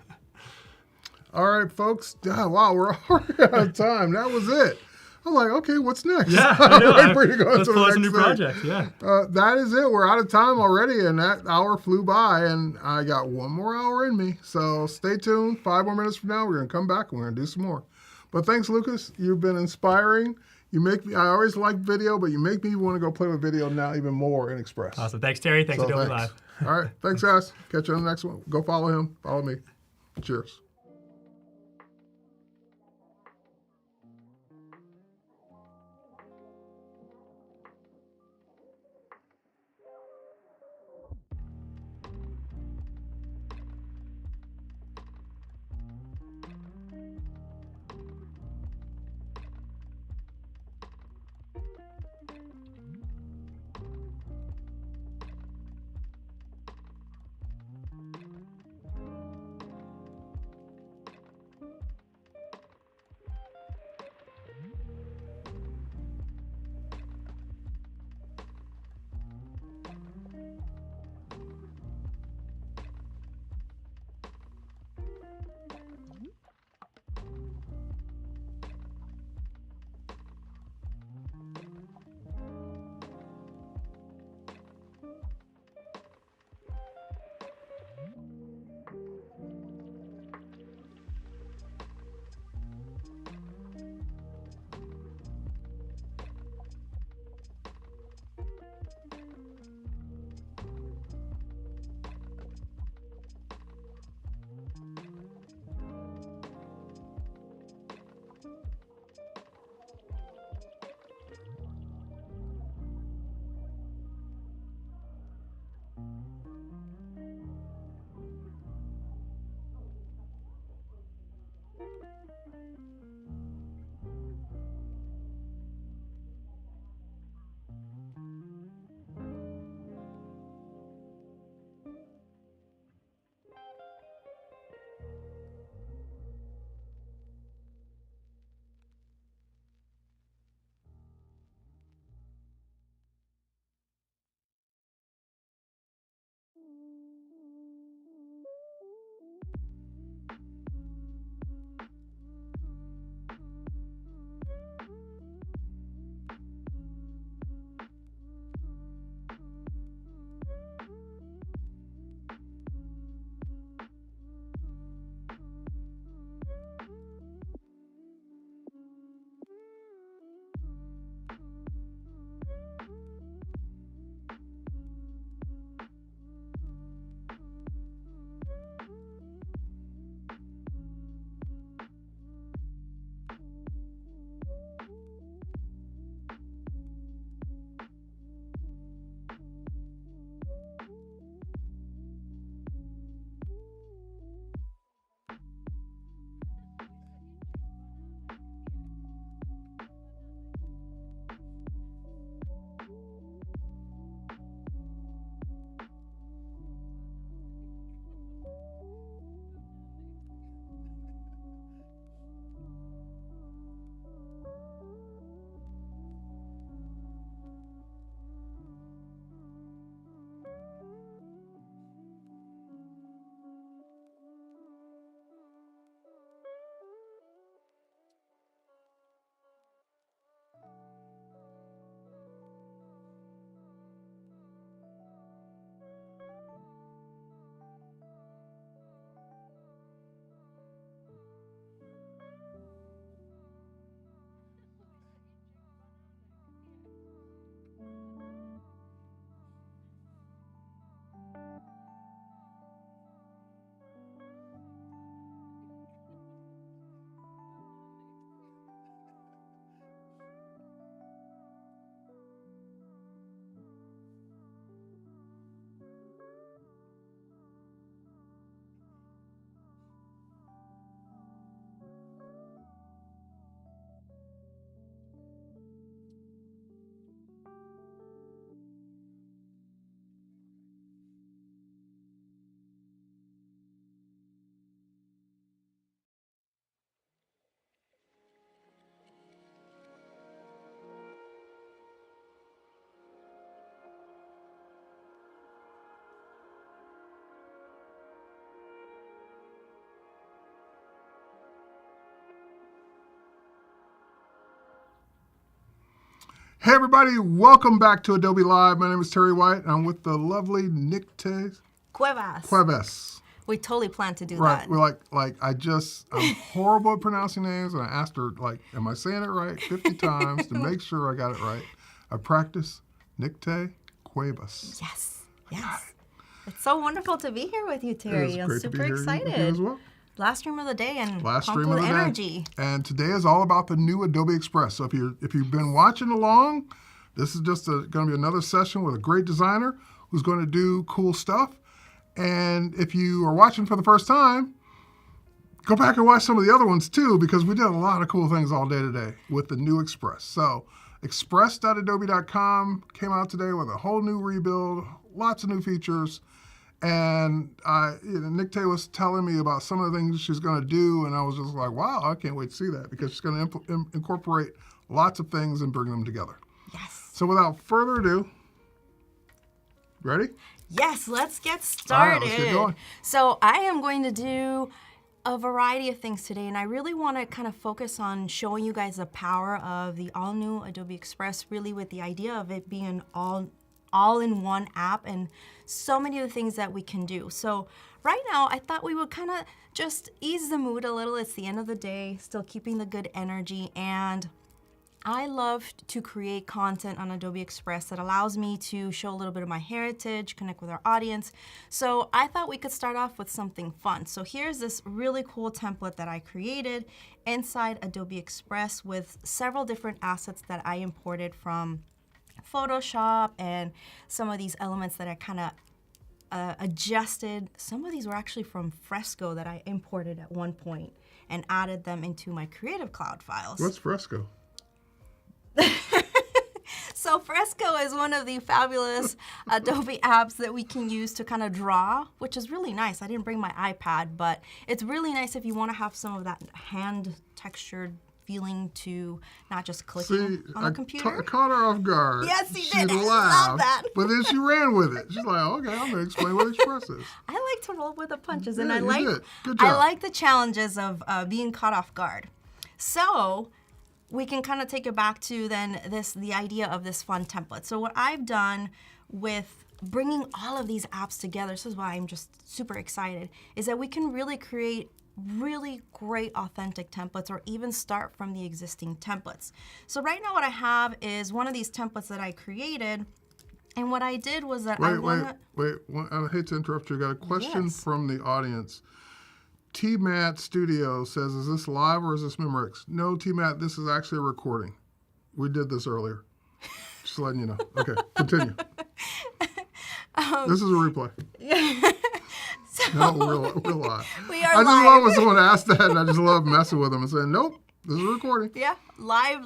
All right, folks. Wow, we're already out of time. That was it. I'm like, okay, what's next? Yeah, I know. I'm ready to go Let's to the pull out next some new thing. projects, yeah. That is it. We're out of time already, and that hour flew by, and I got one more hour in me. So stay tuned. 5 more minutes from now, we're going to come back, and we're going to do some more. But thanks, Lucas. You've been inspiring. You make me, I always like video, but you make me want to go play with video now even more in Express. Awesome. Thanks, Terry. Thanks, Adobe Live. All right. Thanks, guys. Catch you on the next one. Go follow him. Follow me. Cheers. Hey everybody, welcome back to Adobe Live. My name is Terry White. I'm with the lovely Nicte Cuevas. We totally planned to do Right. that. We're I'm horrible at pronouncing names, and I asked her, am I saying it right 50 times to make sure I got it right. I practice Nicte Cuevas. Yes. It's so wonderful to be here with you, Terry. I'm super excited. With you as well. Last stream of the day and Last pumped stream of with the energy. day. And today is all about the new Adobe Express. So if you've been watching along, this is just going to be another session with a great designer who's going to do cool stuff. And if you are watching for the first time, go back and watch some of the other ones too, because we did a lot of cool things all day today with the new Express. So express.adobe.com came out today with a whole new rebuild, lots of new features. And Nicte was telling me about some of the things she's going to do, and I was just like, wow, I can't wait to see that, because she's going to incorporate lots of things and bring them together. Yes. So without further ado, ready? Yes, let's get started. All right, let's get going. So I am going to do a variety of things today, and I really want to kind of focus on showing you guys the power of the all-new Adobe Express, really with the idea of it being an all-in-one app and so many of the things that we can do. So right now, I thought we would kind of just ease the mood a little. It's the end of the day, still keeping the good energy, and I love to create content on Adobe Express that allows me to show a little bit of my heritage, connect with our audience. So I thought we could start off with something fun. So here's this really cool template that I created inside Adobe Express with several different assets that I imported from Photoshop and some of these elements that I kind of adjusted. Some of these were actually from Fresco that I imported at one point and added them into my Creative Cloud files. What's Fresco? So Fresco is one of the fabulous Adobe apps that we can use to kind of draw, which is really nice. I didn't bring my iPad, but it's really nice if you want to have some of that hand textured feeling to not just clicking on the computer. I caught her off guard. Yes, you she did. I laughed, love that. But then she ran with it. She's like, okay, I'm going to explain what Express is. I like to roll with the punches, and Yeah, I you like did. Good job. I like the challenges of being caught off guard. So we can kind of take it back to then the idea of this fun template. So what I've done with bringing all of these apps together, this is why I'm just super excited, is that we can really create really great authentic templates, or even start from the existing templates. So right now what I have is one of these templates that I created, and what I did was that Wait, I hate to interrupt you. I got a question from the audience. T-Matt Studio says, is this live or is this Memorex? No, T-Matt, this is actually a recording. We did this earlier. Just letting you know. Okay, continue. This is a replay. No, we're live. We are I just live. love when someone asks that, and I just love messing with them and saying, nope, this is a recording. Yeah, live.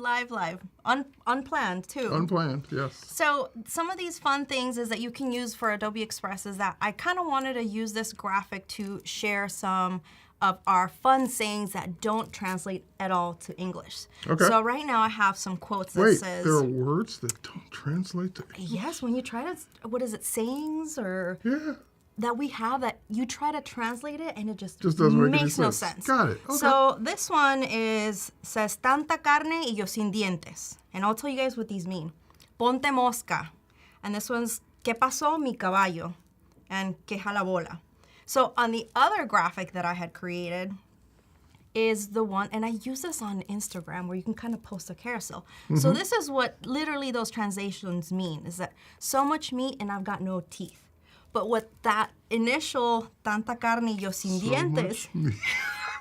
Unplanned too. Unplanned, yes. So some of these fun things is that you can use for Adobe Express is that I kind of wanted to use this graphic to share some of our fun sayings that don't translate at all to English. Okay. So right now I have some quotes that says... there are words that don't translate to English? Yes, when you try to, what is it, sayings or... Yeah. That we have that you try to translate it and it just doesn't make any makes no sense. sense. Got it. Okay. So this one says tanta carne y yo sin dientes. And I'll tell you guys what these mean. Ponte mosca. And this one's ¿Qué pasó mi caballo? And queja la bola. So on the other graphic that I had created is the one, and I use this on Instagram where you can kind of post a carousel. So this is what literally those translations mean, is that so much meat and I've got no teeth. But what that initial tanta carne y yo sin dientes,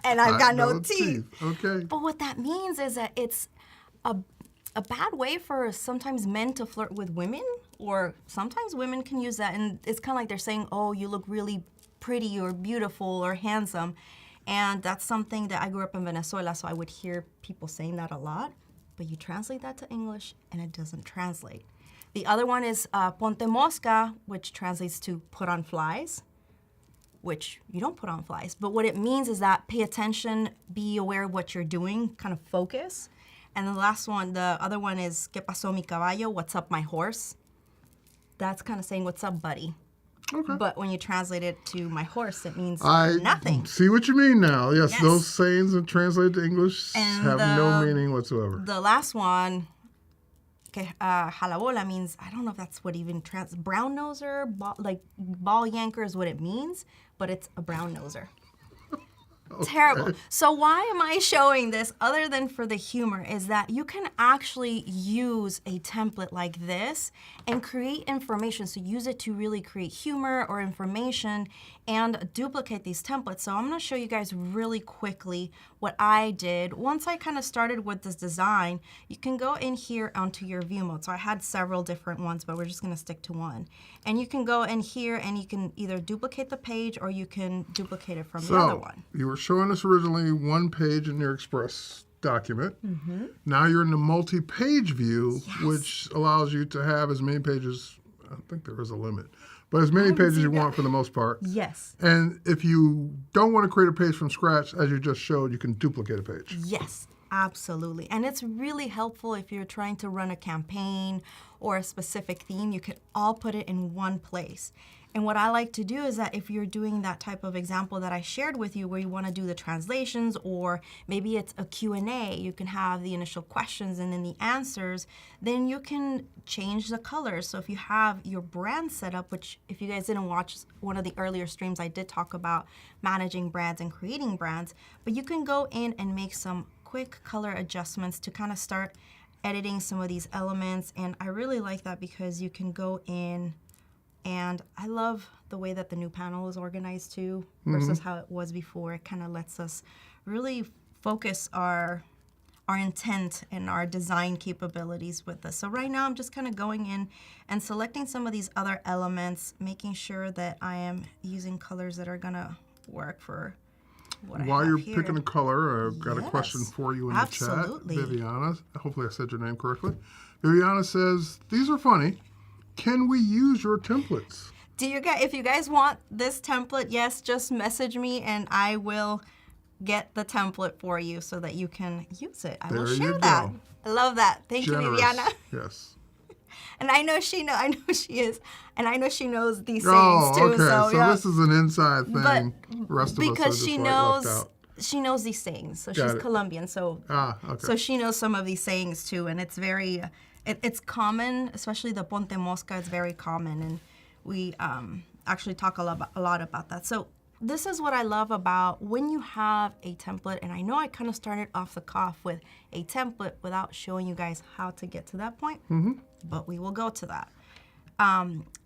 and I've got no teeth. Okay. But what that means is that it's a bad way for sometimes men to flirt with women, or sometimes women can use that, and it's kind of like they're saying, oh, you look really pretty or beautiful or handsome. And that's something that I grew up in Venezuela, so I would hear people saying that a lot. But you translate that to English, and it doesn't translate. The other one is ponte mosca, which translates to put on flies, which you don't put on flies. But what it means is that pay attention, be aware of what you're doing, kind of focus. And the last one, the other one is ¿Qué pasó mi caballo? What's up, my horse? That's kind of saying, what's up, buddy? Okay. But when you translate it to my horse, it means I nothing. see what you mean now. Yes, Yes. those sayings that translate to English And have no meaning whatsoever. The last one, que jalabola means, I don't know if that's what even brown noser, ball yanker is what it means, but it's a brown noser. Terrible. So why am I showing this other than for the humor is that you can actually use a template like this and create information. So use it to really create humor or information and duplicate these templates. So I'm going to show you guys really quickly what I did. Once I kind of started with this design, you can go in here onto your view mode. So I had several different ones, but we're just going to stick to one. And you can go in here and you can either duplicate the page or you can duplicate it from the other one. You were showing us originally one page in your Express document. Now you're in the multi-page view, which allows you to have as many pages, I think there is a limit, but as many pages you want for the most part. Yes. And if you don't want to create a page from scratch, as you just showed, you can duplicate a page. Yes, absolutely. And it's really helpful if you're trying to run a campaign or a specific theme. You can all put it in one place. And what I like to do is that if you're doing that type of example that I shared with you where you want to do the translations, or maybe it's a Q&A, you can have the initial questions and then the answers, then you can change the colors. So if you have your brand set up, which if you guys didn't watch one of the earlier streams, I did talk about managing brands and creating brands, but you can go in and make some quick color adjustments to kind of start editing some of these elements. And I really like that because you can go in. And I love the way that the new panel is organized too versus how it was before. It kind of lets us really focus our intent and our design capabilities with this. So right now I'm just kind of going in and selecting some of these other elements, making sure that I am using colors that are gonna work for what I While have you're here. picking a color, I've got a question for you in the chat. Absolutely. Viviana, hopefully I said your name correctly. Viviana says, these are funny. Can we use your templates? Do you guys, if you guys want this template, yes, just message me and I will get the template for you so that you can use it. I will There share you that. go. I love that. Thank you, Generous. Viviana. Yes. And I know she is, and I know she knows these Oh, sayings too. okay. So, So yeah. this is an inside thing. But The rest of us are because just she like left knows out. she knows these sayings. So Got she's it. Colombian, so Okay. so she knows some of these sayings too, and it's very it's common, especially the ponte mosca is very common, and we actually talk a lot about that. So this is what I love about when you have a template, and I know I kind of started off the cuff with a template without showing you guys how to get to that point, but we will go to that.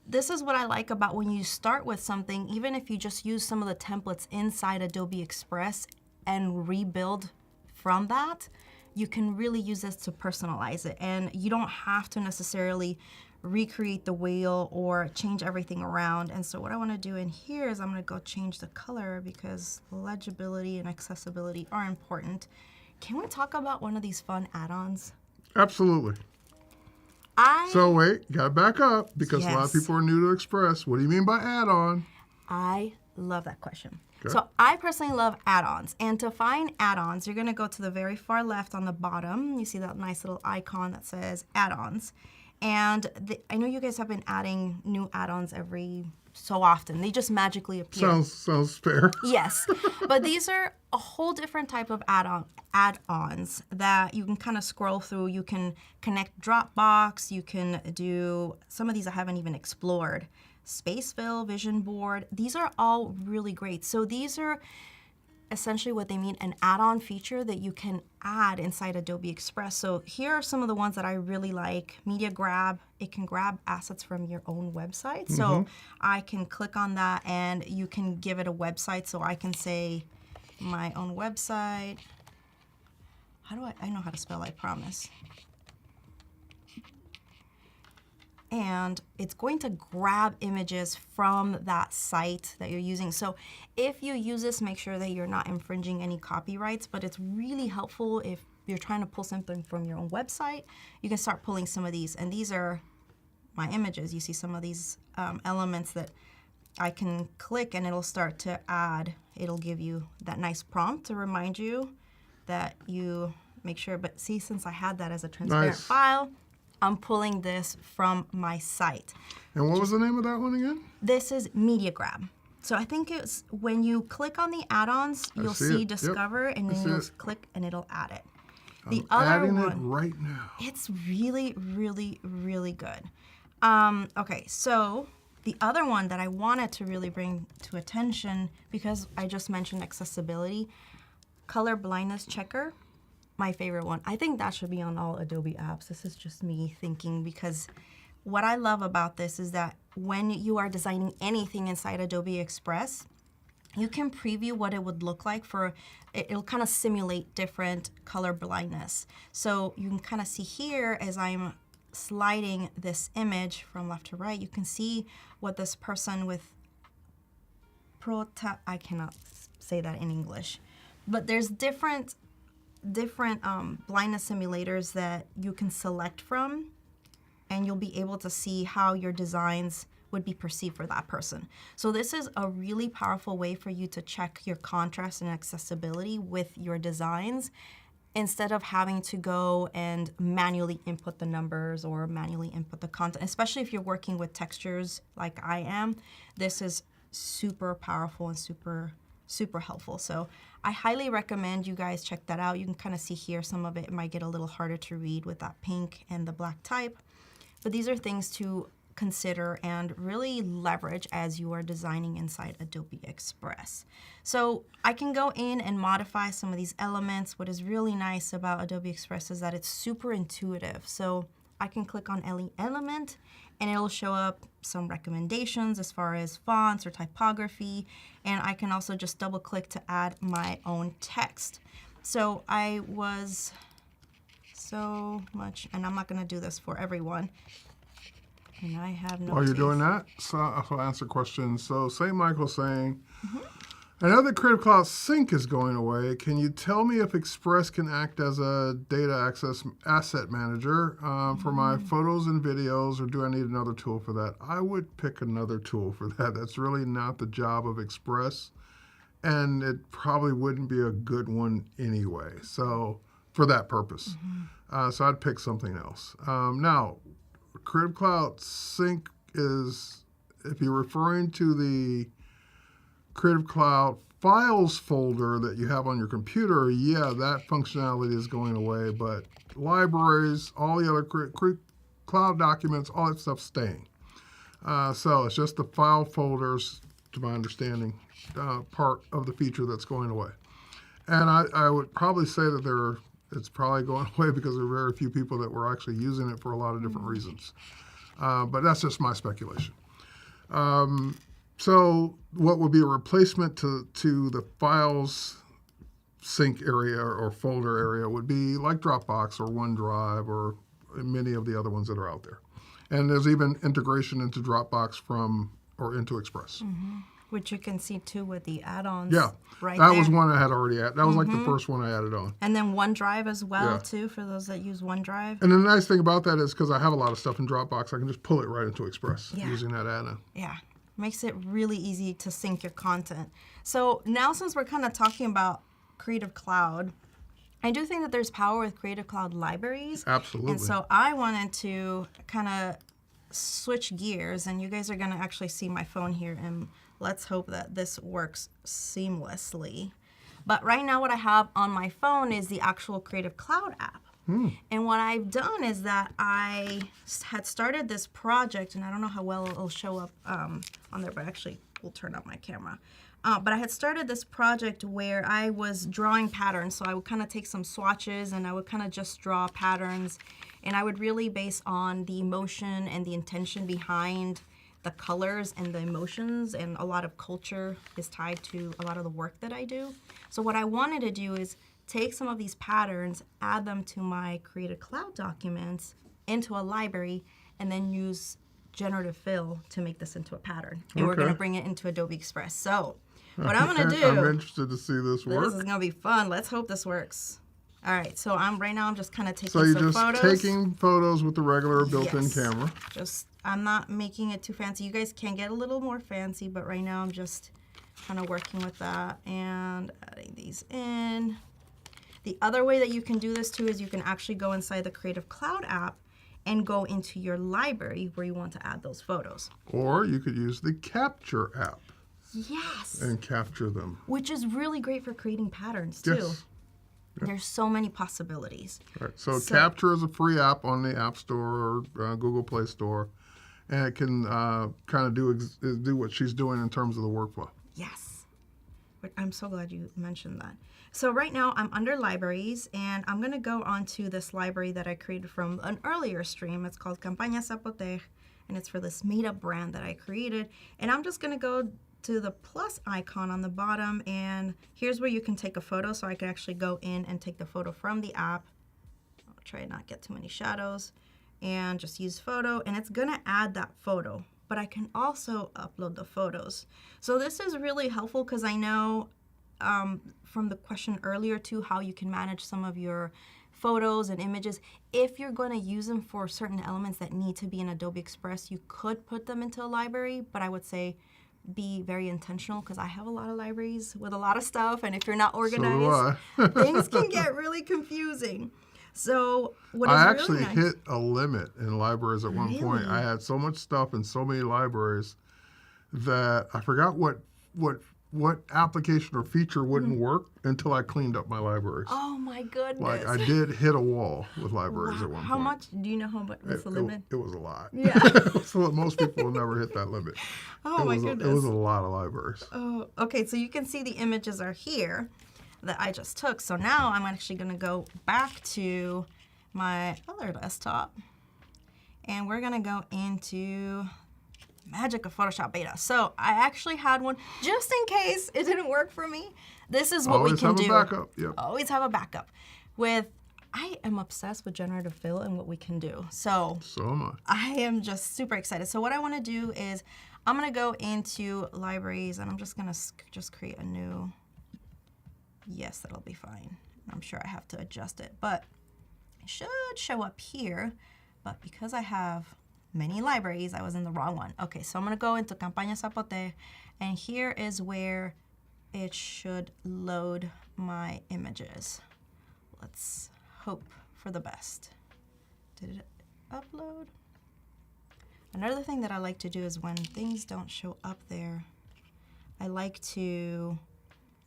This is what I like about when you start with something, even if you just use some of the templates inside Adobe Express and rebuild from that, you can really use this to personalize it. And you don't have to necessarily recreate the wheel or change everything around. And so what I want to do in here is I'm going to go change the color because legibility and accessibility are important. Can we talk about one of these fun add-ons? Absolutely. So wait, you gotta back up because a lot of Yes. people are new to Express. What do you mean by add-on? I love that question. Okay. So I personally love add-ons. And to find add-ons, you're going to go to the very far left on the bottom. You see that nice little icon that says add-ons. And I know you guys have been adding new add-ons every so often. They just magically appear. Sounds fair. Yes, but these are a whole different type of add-ons that you can kind of scroll through. You can connect Dropbox. You can do some of these I haven't even explored. Spacefill, Vision Board. These are all really great. So these are essentially what they mean, an add-on feature that you can add inside Adobe Express. So here are some of the ones that I really like. Media Grab, it can grab assets from your own website. So I can click on that and you can give it a website. So I can say my own website. How do I know how to spell, I promise. And it's going to grab images from that site that you're using. So if you use this, make sure that you're not infringing any copyrights, but it's really helpful if you're trying to pull something from your own website. You can start pulling some of these, and these are my images. You see some of these elements that I can click and it'll start to add. It'll give you that nice prompt to remind you that you make sure, but see, since I had that as a transparent Nice. file, I'm pulling this from my site. And what was the name of that one again? This is Media Grab. So I think it's when you click on the add-ons, you'll see see it. Yep. Discover, and I then see you'll it. click and it'll add it. The I'm other adding one, it right now. it's really, really, really good. Okay, so the other one that I wanted to really bring to attention, because I just mentioned accessibility, color blindness checker, my favorite one. I think that should be on all Adobe apps. This is just me thinking, because what I love about this is that when you are designing anything inside Adobe Express, you can preview what it would look like for, it'll kind of simulate different color blindness. So you can kind of see here as I'm sliding this image from left to right, you can see what this person with I cannot say that in English, but there's different blindness simulators that you can select from, and you'll be able to see how your designs would be perceived for that person. So this is a really powerful way for you to check your contrast and accessibility with your designs, instead of having to go and manually input the numbers or manually input the content, especially if you're working with textures like I am. This is super powerful and super helpful. So I highly recommend you guys check that out. You can kind of see here some of it might get a little harder to read with that pink and the black type, but these are things to consider and really leverage as you are designing inside Adobe Express. So I can go in and modify some of these elements. What is really nice about Adobe Express is that it's super intuitive. So I can click on any element and it'll show up some recommendations as far as fonts or typography, and I can also just double click to add my own text. So I was so much, and I'm not going to do this for everyone, and I have no While you're taste. doing that, so I'll answer questions. So St. Michael's saying, I know that Creative Cloud Sync is going away. Can you tell me if Express can act as a data access asset manager for my photos and videos, or do I need another tool for that? I would pick another tool for that. That's really not the job of Express, and it probably wouldn't be a good one anyway, so for that purpose. So I'd pick something else. Now, Creative Cloud Sync is, if you're referring to the Creative Cloud Files folder that you have on your computer, yeah, that functionality is going away, but libraries, all the other cloud documents, all that stuff's staying. So it's just the file folders, to my understanding, part of the feature that's going away. And I would probably say that it's probably going away because there are very few people that were actually using it for a lot of different reasons. But that's just my speculation. So what would be a replacement to the files sync area or folder area would be like Dropbox or OneDrive or many of the other ones that are out there. And there's even integration into Dropbox or into Express. Which you can see too with the add-ons. Yeah, right that there. was one I had already added. That was like the first one I added on. And then OneDrive as well, Yeah. too, for those that use OneDrive. And the nice thing about that is because I have a lot of stuff in Dropbox, I can just pull it right into Express Yeah. using that add-in. Yeah, makes it really easy to sync your content. So now, since we're kind of talking about Creative Cloud, I do think that there's power with Creative Cloud libraries. Absolutely. And so I wanted to kind of switch gears, and you guys are going to actually see my phone here, and let's hope that this works seamlessly. But right now what I have on my phone is the actual Creative Cloud app. And what I've done is that I had started this project, and I don't know how well it'll show up on there, but actually we'll turn up my camera. But I had started this project where I was drawing patterns. So I would kind of take some swatches and I would kind of just draw patterns. And I would really base on the emotion and the intention behind the colors and the emotions, and a lot of culture is tied to a lot of the work that I do. So what I wanted to do is take some of these patterns, add them to my Creative Cloud documents into a library, and then use generative fill to make this into a pattern. And we're going to bring it into Adobe Express. So what I'm going to do, I'm interested to see this work. this is going to be fun. Let's hope this works. All right, so right now I'm just kind of taking So you're some just photos. taking photos with the regular built-in Yes. camera. I'm not making it too fancy. You guys can get a little more fancy, but right now I'm just kind of working with that and adding these in. The other way that you can do this too is you can actually go inside the Creative Cloud app and go into your library where you want to add those photos. Or you could use the Capture app Yes. and capture them. Which is really great for creating patterns too. Yes. There's so many possibilities. Right. So Capture is a free app on the App Store or Google Play Store, and it can kind of do what she's doing in terms of the workflow. Yes. But I'm so glad you mentioned that. So right now I'm under libraries, and I'm going to go on to this library that I created from an earlier stream. It's called Campaña Zapote, and it's for this made-up brand that I created. And I'm just going to go to the plus icon on the bottom, and here's where you can take a photo. So I can actually go in and take the photo from the app. I'll try to not get too many shadows, and just use photo, and it's going to add that photo. But I can also upload the photos. So this is really helpful because I know from the question earlier too, how you can manage some of your photos and images. If you're going to use them for certain elements that need to be in Adobe Express, you could put them into a library, but I would say be very intentional because I have a lot of libraries with a lot of stuff, and if you're not organized, things can get really confusing. So what I is actually really nice, hit a limit in libraries at one point. I had so much stuff in so many libraries that I forgot what application or feature wouldn't work until I cleaned up my libraries. oh my goodness. Like I did hit a wall with libraries at one How point. much, do you know how much was the limit? It was a lot. Yeah. So most people will never hit that limit. Oh my goodness. It was a lot of libraries. Oh, okay, so you can see the images are here that I just took. So now I'm actually going to go back to my other desktop, and we're going to go into magic of Photoshop Beta. So I actually had one just in case it didn't work for me. This is what we can do. Always have a backup. Yep. Always have a backup. I am obsessed with generative fill and what we can do. So am I am just super excited. So what I want to do is I'm going to go into libraries, and I'm just going to just create a new. Yes, that'll be fine. I'm sure I have to adjust it, but it should show up here. But because I have many libraries, I was in the wrong one. Okay, so I'm going to go into Campaña Zapote, and here is where it should load my images. Let's hope for the best. Did it upload? Another thing that I like to do is when things don't show up there, I like to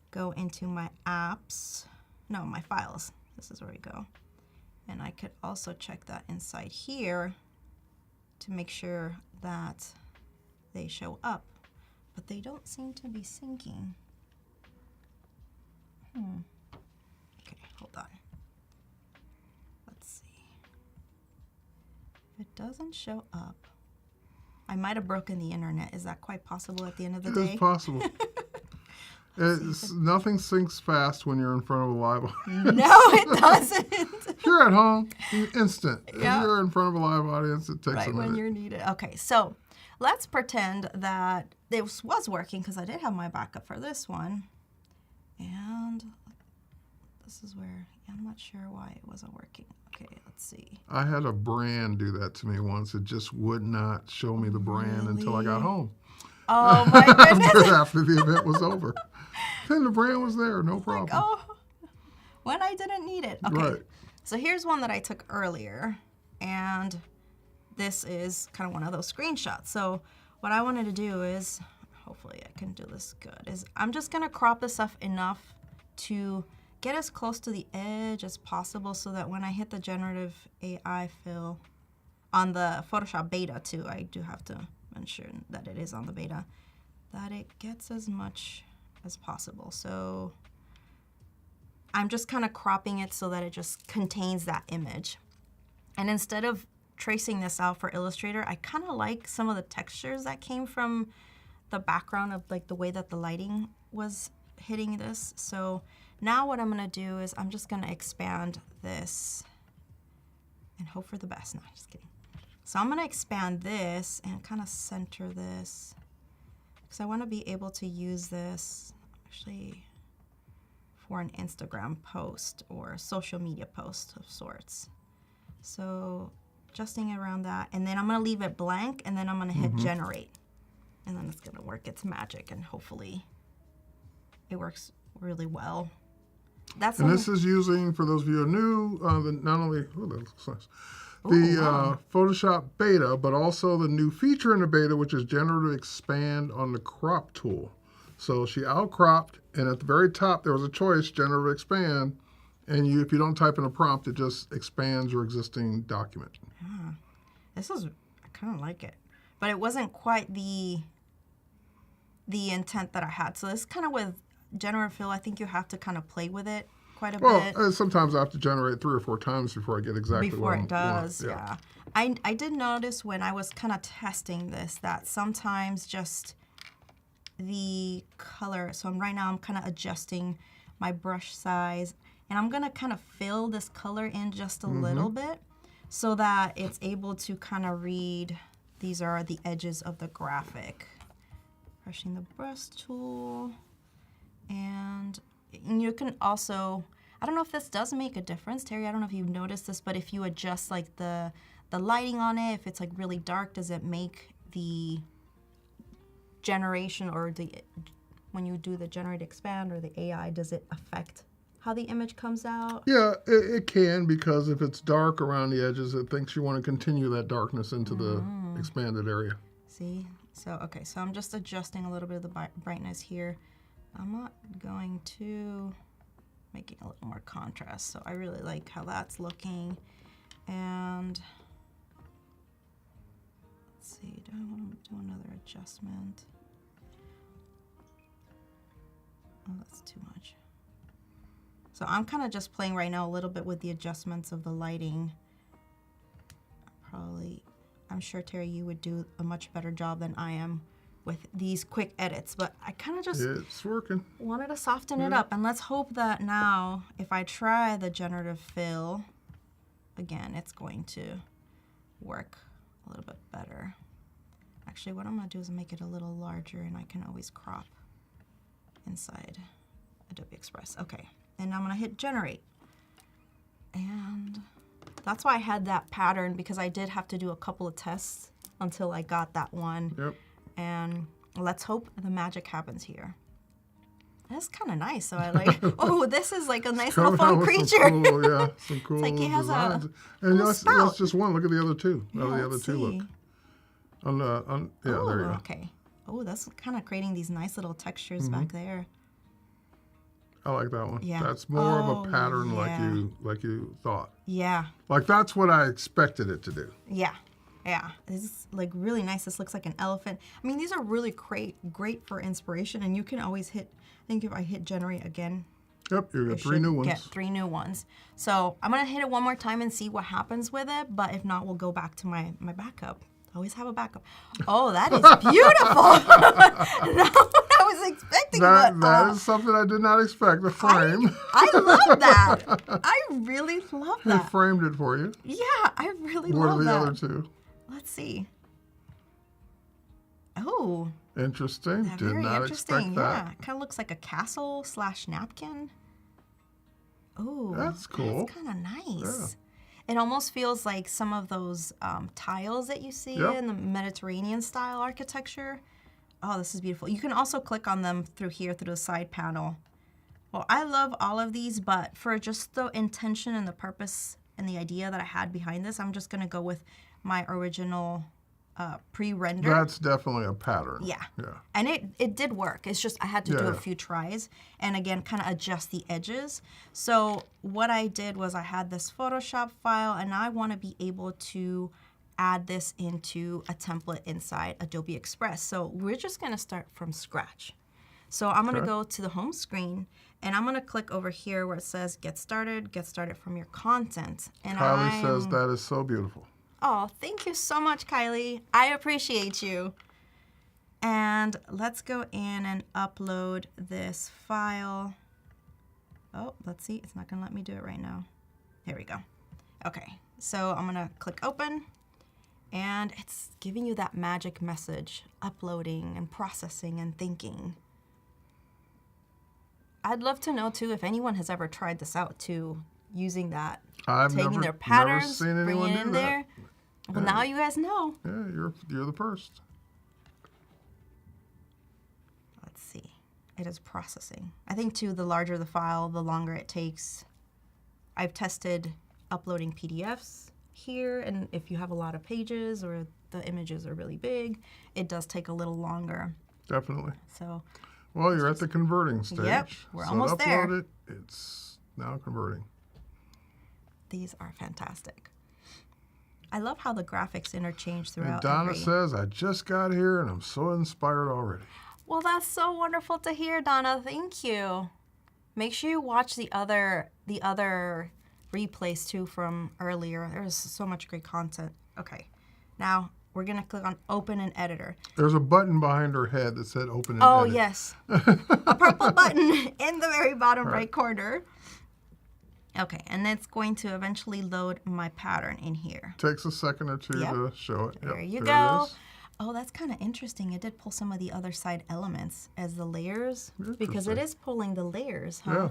go into my apps, no, my files. This is where we go. And I could also check that inside here to make sure that they show up, but they don't seem to be syncing. Okay, hold on. Let's see. If it doesn't show up, I might have broken the internet. Is that quite possible at the end of the day? It's possible. Nothing syncs fast when you're in front of a live audience. No, it doesn't. If you're at home, instant. Yeah. If you're in front of a live audience, it takes a Right minute. when you're needed. Okay, so let's pretend that this was working because I did have my backup for this one. And this is where I'm not sure why it wasn't working. Okay, let's see. I had a brand do that to me once. It just would not show me the brand until I got home. Oh my goodness. After the event was over. Then the brand was there, no problem. Oh, when I didn't need it. Okay, Right. so here's one that I took earlier, and this is kind of one of those screenshots. So what I wanted to do is, hopefully I can do this good, is I'm just gonna crop this stuff enough to get as close to the edge as possible so that when I hit the generative AI fill on the Photoshop beta too, I do have to mention that it is on the beta, that it gets as much as possible. So I'm just kind of cropping it so that it just contains that image. And instead of tracing this out for Illustrator, I kind of like some of the textures that came from the background of like the way that the lighting was hitting this. So now what I'm gonna do is I'm just gonna expand this and hope for the best. No, just kidding. So I'm gonna expand this and kind of center this because I wanna be able to use this actually for an Instagram post or a social media post of sorts. So adjusting around that, and then I'm gonna leave it blank, and then I'm gonna hit generate. And then it's gonna work its magic, and hopefully it works really well. And this is using, for those of you who are new, not only, that looks nice, the Photoshop beta, but also the new feature in the beta, which is generative expand on the crop tool. So she outcropped, and at the very top there was a choice, generative expand, And if you don't type in a prompt, it just expands your existing document. I kind of like it, but it wasn't quite the intent that I had. So this kind of with generative fill, I think you have to kind of play with it quite a bit. Well, sometimes I have to generate 3 or 4 times before I get exactly Before what I it does, want. yeah. I did notice when I was kind of testing this that sometimes just the color, so right now I'm kind of adjusting my brush size, and I'm going to kind of fill this color in just a little bit so that it's able to kind of read, these are the edges of the graphic. Brushing the brush tool, and you can also, I don't know if this does make a difference, Terry, I don't know if you've noticed this, but if you adjust like the lighting on it, if it's like really dark, does it make the generation or when you do the generate expand or the AI, does it affect how the image comes out? Yeah, it can, because if it's dark around the edges, it thinks you want to continue that darkness into the expanded area. See? So, okay, so I'm just adjusting a little bit of the brightness here. I'm not going to making a little more contrast, so I really like how that's looking. And let's see, do I want to do another adjustment? Oh, that's too much. So I'm kind of just playing right now a little bit with the adjustments of the lighting. I'm sure, Terry, you would do a much better job than I am with these quick edits, but I kind of just It's working. wanted to soften it up. And let's hope that now, if I try the generative fill, again, it's going to work a little bit better. Actually, what I'm going to do is make it a little larger, and I can always crop inside Adobe Express. Okay, and I'm going to hit generate. And that's why I had that pattern, because I did have to do a couple of tests until I got that one. Yep. And let's hope the magic happens here. That's kind of nice. So I like, oh, this is like a nice little fun creature. Some cool Like he has a designs. And little that's spout. just one. Look at the other two. How do the other let's two look? see. Yeah, there you go. Okay. Oh, that's kind of creating these nice little textures back there. I like that one. Yeah. That's more of Oh, a pattern yeah. like you thought. Yeah. Like that's what I expected it to do. Yeah. Yeah. This is like really nice. This looks like an elephant. I mean, these are really great for inspiration, and you can always hit, I think if I hit generate again, Yep, you I got 3 new should ones. get 3 new ones. So I'm gonna hit it one more time and see what happens with it, but if not, we'll go back to my backup. I always have a backup. Oh, that is beautiful. Not what I was expecting. That is something I did not expect. The frame. I love that. I really love It that. framed it for you. Yeah, I really What are love the that. other two? Let's see. Oh, Interesting. Did very not interesting. expect that. Yeah, kind of looks like a castle / napkin. Oh, That's cool. That's kind of nice. It almost feels like some of those tiles that you see in the Mediterranean style architecture. Oh, this is beautiful. You can also click on them through here, through the side panel. Well, I love all of these, but for just the intention and the purpose and the idea that I had behind this, I'm just going to go with my original pre-render. That's definitely a pattern. Yeah. Yeah. And it did work. It's just I had to do Yeah. a few tries and again kind of adjust the edges. So what I did was I had this Photoshop file, and I want to be able to add this into a template inside Adobe Express. So we're just going to start from scratch. So I'm going to go to the home screen, and I'm going to click over here where it says get started from your content. And Kylie says that is so beautiful. Oh, thank you so much, Kylie. I appreciate you. And let's go in and upload this file. Oh, let's see. It's not going to let me do it right now. There we go. Okay, so I'm going to click open. And it's giving you that magic message, uploading and processing and thinking. I'd love to know, too, if anyone has ever tried this out, too, using that. I've Taking their never patterns, seen anyone bringing it do in that. there. Well, now you guys know. Yeah, you're the first. Let's see. It is processing. I think, too, the larger the file, the longer it takes. I've tested uploading PDFs here, and if you have a lot of pages or the images are really big, it does take a little longer. Definitely. So, Well, you're at the converting stage. Yep, we're So almost to there. upload it, it's now converting. These are fantastic. I love how the graphics interchange And throughout. Donna says, I just got here and I'm so inspired already. Well, that's so wonderful to hear, Donna. Thank you. Make sure you watch the other replays too from earlier. There's so much great content. Okay, now we're gonna click on Open in Editor. There's a button behind her head that said Open and Oh Edit. yes, a purple button in the very bottom right corner. Okay, and it's going to eventually load my pattern in here. Takes a second or two Yep. to show it. There you it go. is. Oh, that's kind of interesting. It did pull some of the other side elements as the layers because it Interesting. is pulling the layers, huh? Yeah.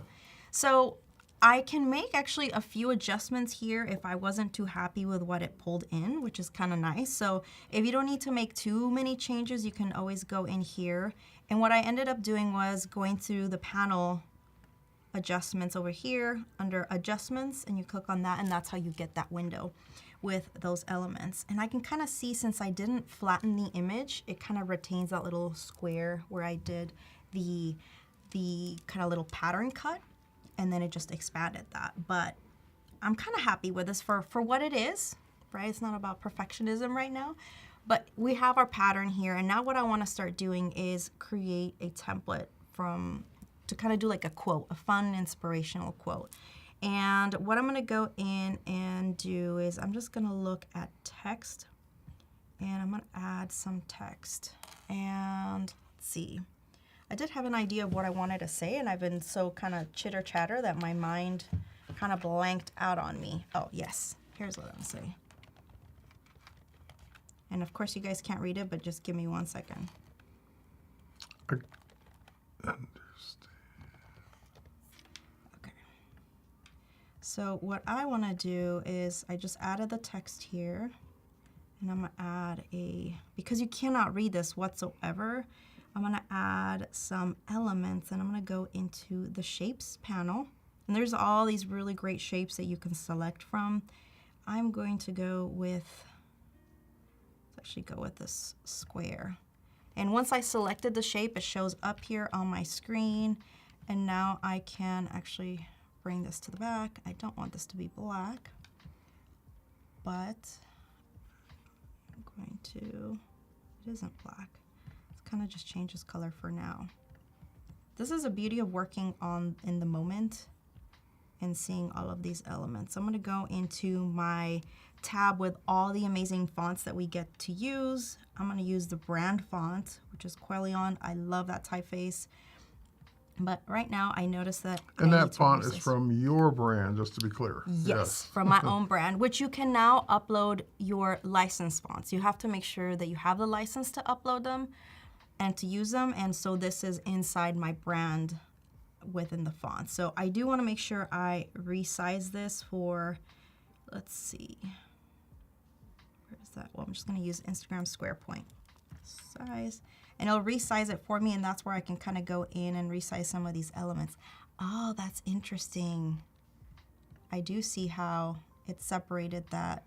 So I can make actually a few adjustments here if I wasn't too happy with what it pulled in, which is kind of nice. So if you don't need to make too many changes, you can always go in here. And what I ended up doing was going through the panel adjustments over here under adjustments, and you click on that, and that's how you get that window with those elements. And I can kind of see, since I didn't flatten the image, it kind of retains that little square where I did the kind of little pattern cut, and then it just expanded that. But I'm kind of happy with this for what it is, right? It's not about perfectionism right now, but we have our pattern here, and now what I want to start doing is create a template to kind of do like a quote, a fun, inspirational quote. And what I'm gonna go in and do is I'm just gonna look at text, and I'm gonna add some text. And let's see, I did have an idea of what I wanted to say, and I've been so kind of chitter chatter that my mind kind of blanked out on me. Oh yes, here's what I'm gonna say. And of course you guys can't read it, but just give me 1 second. So what I want to do is I just added the text here, and I'm going to add because you cannot read this whatsoever, I'm going to add some elements, and I'm going to go into the shapes panel. And there's all these really great shapes that you can select from. I'm going to go with, let's actually go with this square. And once I selected the shape, it shows up here on my screen. And now I can actually bring this to the back. I don't want this to be black, but I'm going to, it isn't black. It's kind of just changes color for now. This is the beauty of working in the moment and seeing all of these elements. I'm going to go into my tab with all the amazing fonts that we get to use. I'm going to use the brand font, which is Quellion. I love that typeface. But right now, I noticed that And I that need to font use is this. from your brand, just to be clear. Yes, from my own brand, which you can now upload your licensed fonts. You have to make sure that you have the license to upload them and to use them. And so this is inside my brand within the font. So I do want to make sure I resize this for, let's see, where is that? Well, I'm just going to use Instagram Square Point size. And it'll resize it for me, and that's where I can kind of go in and resize some of these elements. Oh, that's interesting. I do see how it separated that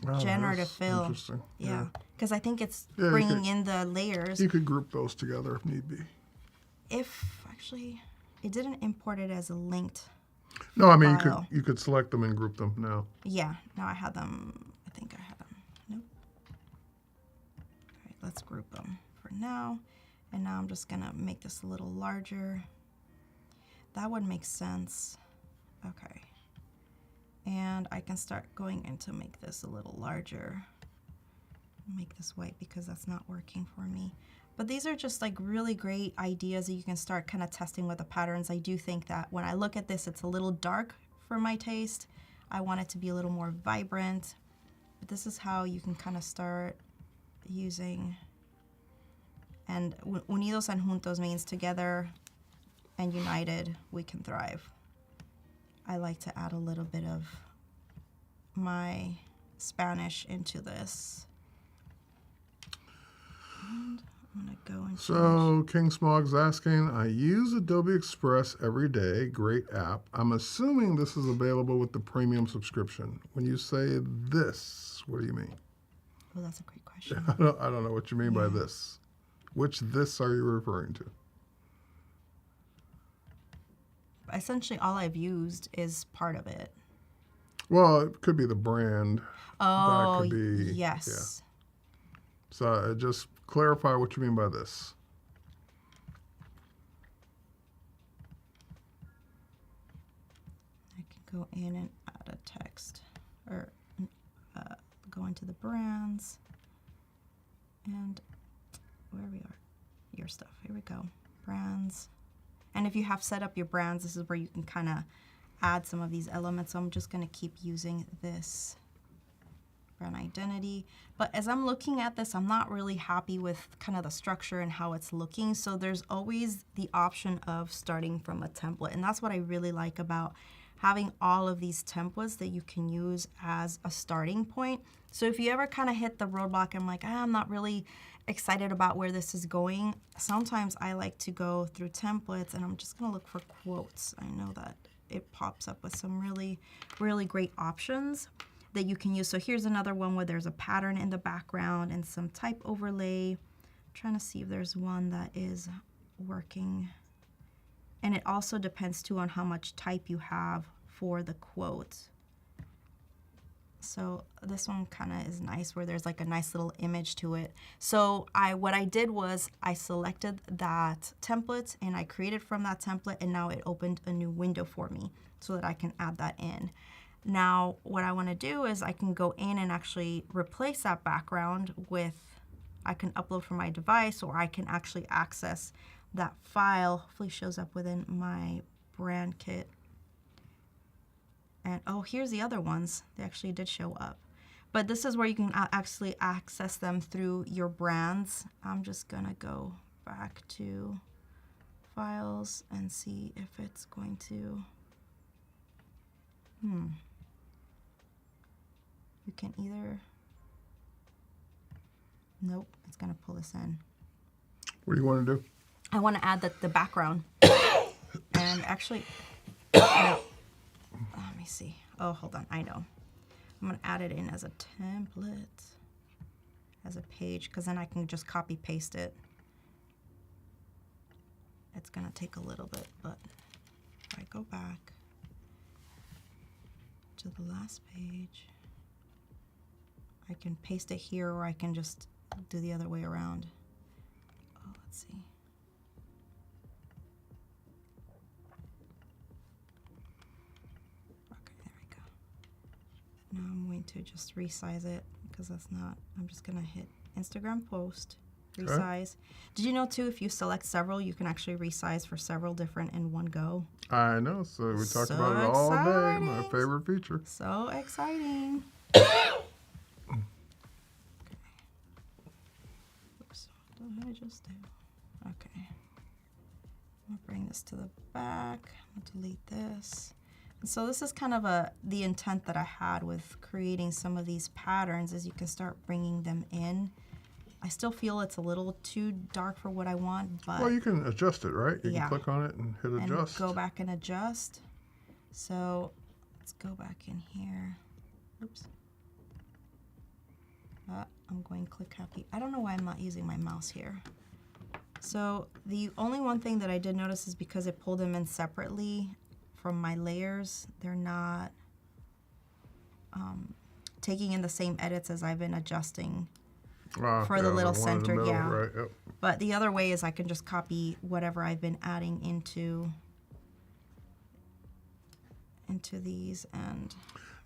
Oh, generative that's fill. Interesting. Yeah, because I think it's Yeah, you bringing could- in the layers. You could group those together if need be. If actually, it didn't import it as a linked. No, I mean File. you could select them and group them now. Yeah, now I had them. I think I had them. Nope. All right, let's group them for now. And now I'm just gonna make this a little larger. That would make sense. Okay. And I can start going in to make this a little larger. Make this white because that's not working for me. But these are just like really great ideas that you can start kind of testing with the patterns. I do think that when I look at this, it's a little dark for my taste. I want it to be a little more vibrant. But this is how you can kind of start using. And unidos and juntos means together and united, we can thrive. I like to add a little bit of my Spanish into this. And I'm gonna go and So King Smog's asking, I use Adobe Express every day, great app. I'm assuming this is available with the premium subscription. When you say this, what do you mean? Oh, that's a great question. I don't know what you mean by this. Which this are you referring to? Essentially, all I've used is part of it. Well, it could be the brand. Oh, could be- yes. So just clarify what you mean by this. I can go in and add a text or go into the brands and where we are, your stuff. Here we go, brands. And if you have set up your brands, this is where you can kind of add some of these elements. So I'm just going to keep using this brand identity. But as I'm looking at this, I'm not really happy with kind of the structure and how it's looking. So there's always the option of starting from a template. And that's what I really like about having all of these templates that you can use as a starting point. So if you ever kind of hit the roadblock, I'm like, I'm not really excited about where this is going. Sometimes I like to go through templates and I'm just gonna look for quotes. I know that it pops up with some really, really great options that you can use. So here's another one where there's a pattern in the background and some type overlay. I'm trying to see if there's one that is working. And it also depends too on how much type you have for the quote. So this one kind of is nice where there's like a nice little image to it. So what I did was I selected that template and I created from that template, and now it opened a new window for me so that I can add that in. Now what I want to do is I can go in and actually replace that background with, I can upload from my device, or I can actually access that file. Hopefully shows up within my brand kit. And oh, here's the other ones. They actually did show up. But this is where you can actually access them through your brands. I'm just gonna go back to files and see if it's going to, you can either, nope, it's gonna pull this in. What do you want to do? I want to add the background. And actually, no. Let me see. Oh, hold on. I know. I'm going to add it in as a template, as a page, because then I can just copy paste it. It's going to take a little bit, but if I go back to the last page, I can paste it here, or I can just do the other way around. Oh, let's see. Now I'm going to just resize it because that's not, I'm just going to hit Instagram post, resize. Did you know too, if you select several, you can actually resize for several different in one go? I know. So we talked So about it all day. My exciting. favorite feature. So exciting. Oops, what did I just do? Okay. I'm going to bring this to the back. I'm going to delete this. So this is kind of the intent that I had with creating some of these patterns, is you can start bringing them in. I still feel it's a little too dark for what I want, but Well, you can adjust it, right? You yeah. can click on it and hit adjust. Go back and adjust. So let's go back in here. Oops. I'm going click copy. I don't know why I'm not using my mouse here. So the only one thing that I did notice is because it pulled them in separately from my layers, they're not taking in the same edits as I've been adjusting for the little center, middle, yeah. Right, yep. But the other way is I can just copy whatever I've been adding into these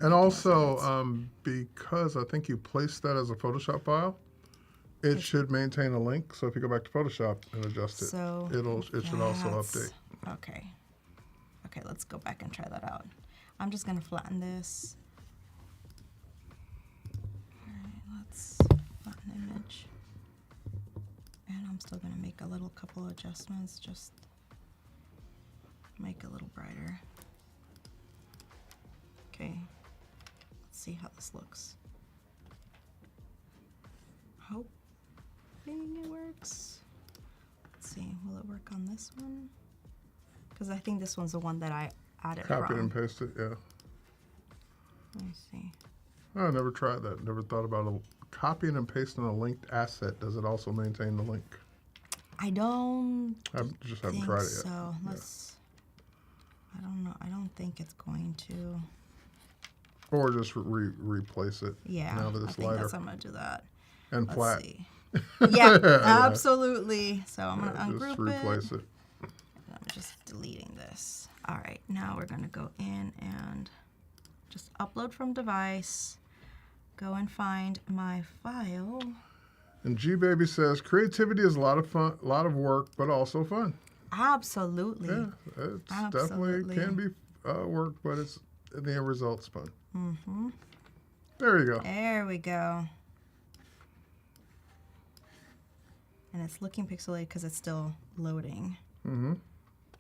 And also, because I think you placed that as a Photoshop file, it should maintain a link. So if you go back to Photoshop and adjust it, so it should also update. Okay. Okay, let's go back and try that out. I'm just gonna flatten this. All right, let's flatten image. And I'm still gonna make a little couple adjustments, just make it a little brighter. Okay, let's see how this looks. Hoping it works. Let's see, will it work on this one? Because I think this one's the one that I added Copy from. and paste it, yeah. Let me see. I never tried that. Never thought about copying and pasting a linked asset. Does it also maintain the link? I don't I just haven't think tried it yet. so. Let's. I don't know. I don't think it's going to. Or just replace it. Yeah, Now that I it's think lighter. that's I'm gonna do that. And Let's flat. see. Yeah, absolutely. So I'm gonna Just ungroup replace it. I'm just deleting this. All right, now we're gonna go in and just upload from device. Go and find my file. And G Baby says creativity is a lot of fun, a lot of work, but also fun. Absolutely. Yeah, it's Absolutely. definitely can be work, but it's the end result's fun. Mm-hmm. There you go. There we go. And it's looking pixelated because it's still loading. Mm-hmm.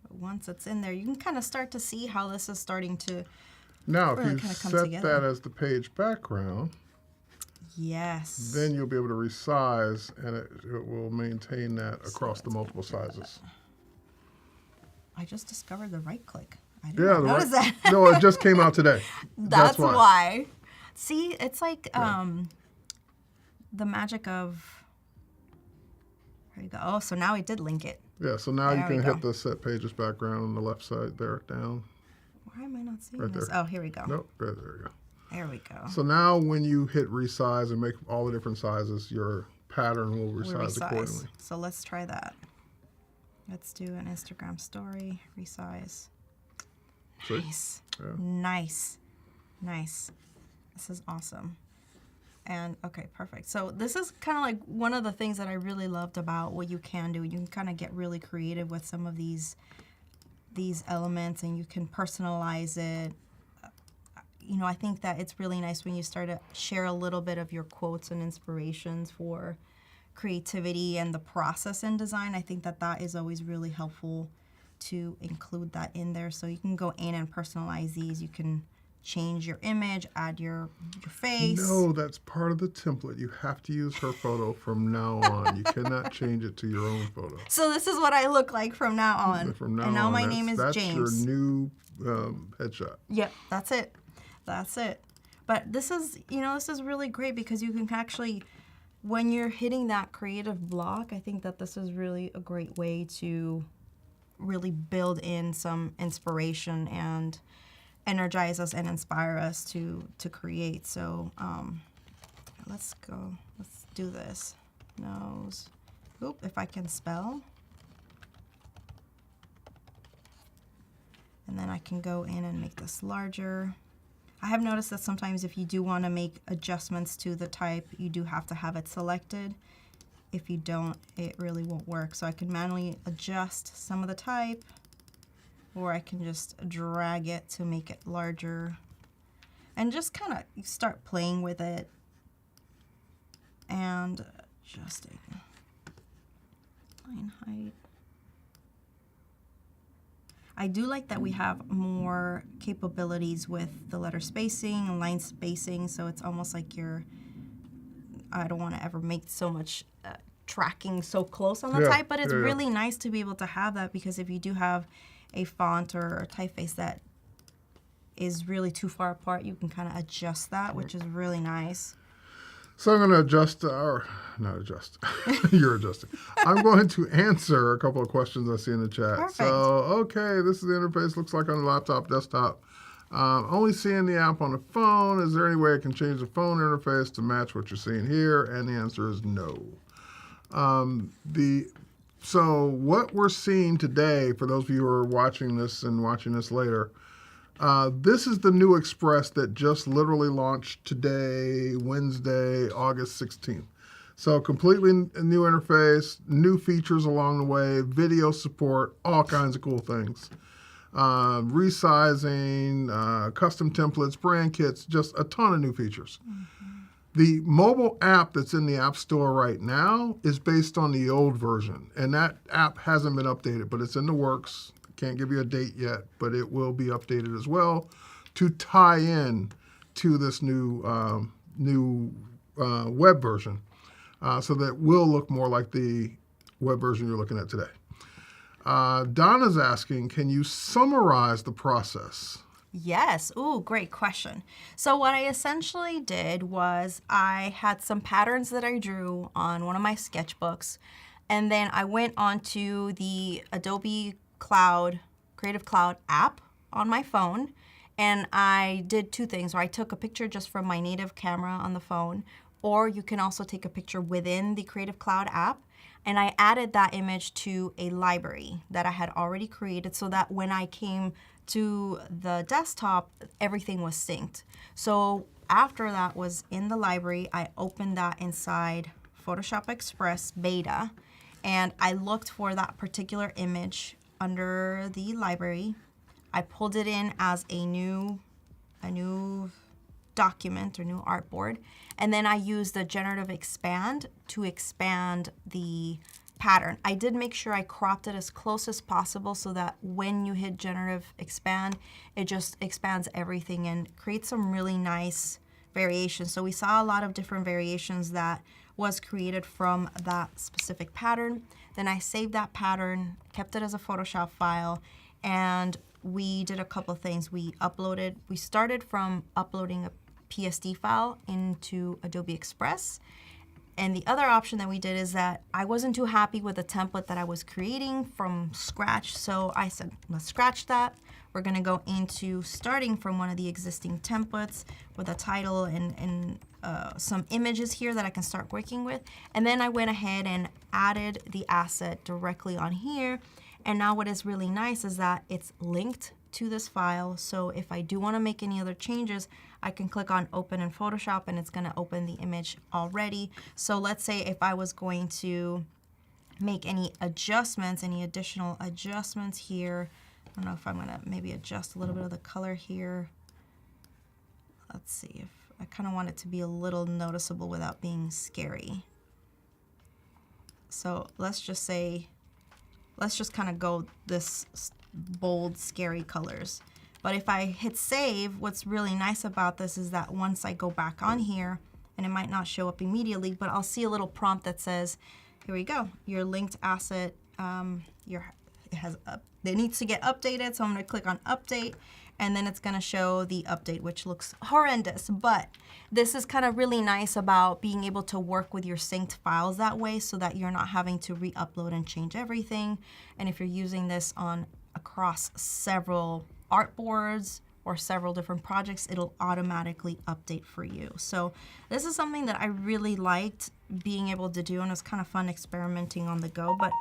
But once it's in there, you can kind of start to see how this is starting to Now, really if you kinda come set together. that as the page background, yes. then you'll be able to resize, and it will maintain that across the multiple sizes. I just discovered the right click. I didn't Yeah, notice that. No, it just came out today. That's why. See, it's like the magic of. There you go. Oh, so now we did link it. Yeah, so now you There we can go. hit the set pages background on the left side there, down. Why am I not seeing Right this? there. Oh, here we go. Nope, there you go. There we go. So now when you hit resize and make all the different sizes, your pattern will We'll resize accordingly. So let's try that. Let's do an Instagram story, resize. See? Nice. Yeah. Nice. Nice. This is awesome. And okay, perfect. So this is kind of like one of the things that I really loved about what you can do. You can kind of get really creative with some of these elements, and you can personalize it. You know, I think that it's really nice when you start to share a little bit of your quotes and inspirations for creativity and the process in design. I think that that is always really helpful to include that in there. So you can go in and personalize these. You can change your image, add your face. No, that's part of the template. You have to use her photo from now on. You cannot change it to your own photo. So this is what I look like from now on. From now and now on, my name is that's James. your new headshot. Yep, that's it. That's it. But this is, you know, this is really great because you can actually, when you're hitting that creative block, I think that this is really a great way to really build in some inspiration and energize us and inspire us to create. So let's go. Let's do this. Nose. Oop, if I can spell. And then I can go in and make this larger. I have noticed that sometimes if you do want to make adjustments to the type, you do have to have it selected. If you don't, it really won't work. So I can manually adjust some of the type, or I can just drag it to make it larger and just kind of start playing with it and adjusting line height. I do like that we have more capabilities with the letter spacing and line spacing, so it's almost like I don't want to ever make so much tracking so close on the type, but it's really nice to be able to have that, because if you do have a font or a typeface that is really too far apart, you can kind of adjust that, which is really nice. So I'm going to adjust, or not adjust, you're adjusting. I'm going to answer a couple of questions I see in the chat. Perfect. So, okay, this is the interface, looks like on the laptop, desktop. Only seeing the app on the phone. Is there any way I can change the phone interface to match what you're seeing here? And the answer is no. So what we're seeing today, for those of you who are watching this and watching this later, this is the new Express that just literally launched today, Wednesday, August 16th. So completely new interface, new features along the way, video support, all kinds of cool things. Resizing, custom templates, brand kits, just a ton of new features. Mm-hmm. The mobile app that's in the App Store right now is based on the old version, and that app hasn't been updated, but it's in the works. Can't give you a date yet, but it will be updated as well to tie in to this new web version, so that it will look more like the web version you're looking at today. Donna's asking, can you summarize the process? Yes. Ooh, great question. So what I essentially did was I had some patterns that I drew on one of my sketchbooks, and then I went onto the Adobe Creative Cloud app on my phone, And I did two things. Or I took a picture just from my native camera on the phone, or you can also take a picture within the Creative Cloud app. And I added that image to a library that I had already created so that when I came to the desktop, everything was synced. So after that was in the library, I opened that inside Photoshop Express Beta, and I looked for that particular image under the library. I pulled it in as a new document or new artboard, and then I used the generative expand to expand the pattern. I did make sure I cropped it as close as possible so that when you hit generative expand, it just expands everything and creates some really nice variations. So we saw a lot of different variations that was created from that specific pattern. Then I saved that pattern, kept it as a Photoshop file, and we did a couple of things. We started from uploading a PSD file into Adobe Express. And the other option that we did is that I wasn't too happy with the template that I was creating from scratch. So I said, let's scratch that. We're gonna go into starting from one of the existing templates with a title and some images here that I can start working with. And then I went ahead and added the asset directly on here. And now what is really nice is that it's linked to this file. So if I do want to make any other changes, I can click on open in Photoshop and it's going to open the image already. So let's say if I was going to make any adjustments, any additional adjustments here, I don't know if I'm going to maybe adjust a little bit of the color here. Let's see if I kind of want it to be a little noticeable without being scary. So let's just say, let's just kind of go this bold, scary colors. But if I hit save, what's really nice about this is that once I go back on here, and it might not show up immediately, but I'll see a little prompt that says, here we go, your linked asset, it needs to get updated, so I'm gonna click on update, and then it's gonna show the update, which looks horrendous, but this is kind of really nice about being able to work with your synced files that way so that you're not having to re-upload and change everything. And if you're using this across several artboards or several different projects, it'll automatically update for you. So this is something that I really liked being able to do, and it was kind of fun experimenting on the go. But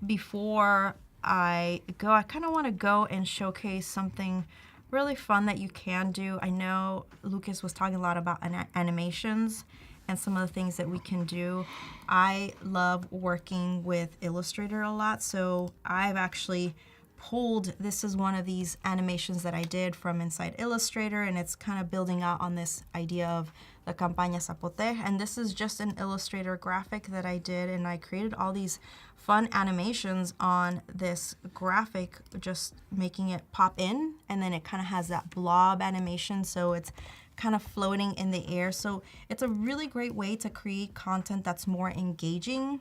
before I go, I kind of want to go and showcase something really fun that you can do. I know Lucas was talking a lot about animations and some of the things that we can do. I love working with Illustrator a lot, so I've actually pulled, this is one of these animations that I did from inside Illustrator, and it's kind of building out on this idea of the Campaña Zapote. And this is just an Illustrator graphic that I did, and I created all these fun animations on this graphic, just making it pop in, and then it kind of has that blob animation, so it's kind of floating in the air. So it's a really great way to create content that's more engaging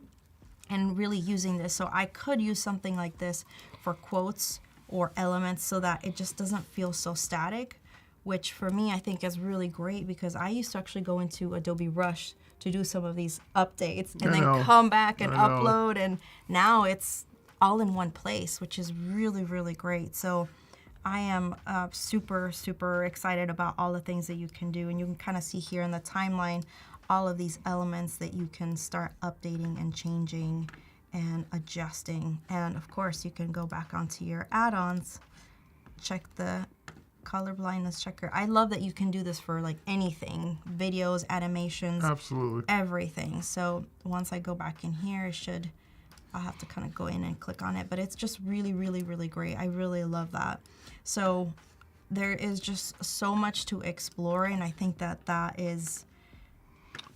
and really using this. So I could use something like this for quotes or elements so that it just doesn't feel so static, which for me I think is really great because I used to actually go into Adobe Rush to do some of these updates and then come back and upload, and now it's all in one place, which is really, really great. So I am super, super excited about all the things that you can do, and you can kind of see here in the timeline all of these elements that you can start updating and changing and adjusting. And of course you can go back onto your add-ons, check the color blindness checker. I love that you can do this for like anything, videos, animations, Absolutely. everything. So once I go back in here, I'll have to kind of go in and click on it, but it's just really, really, really great. I really love that. So there is just so much to explore, and I think that is.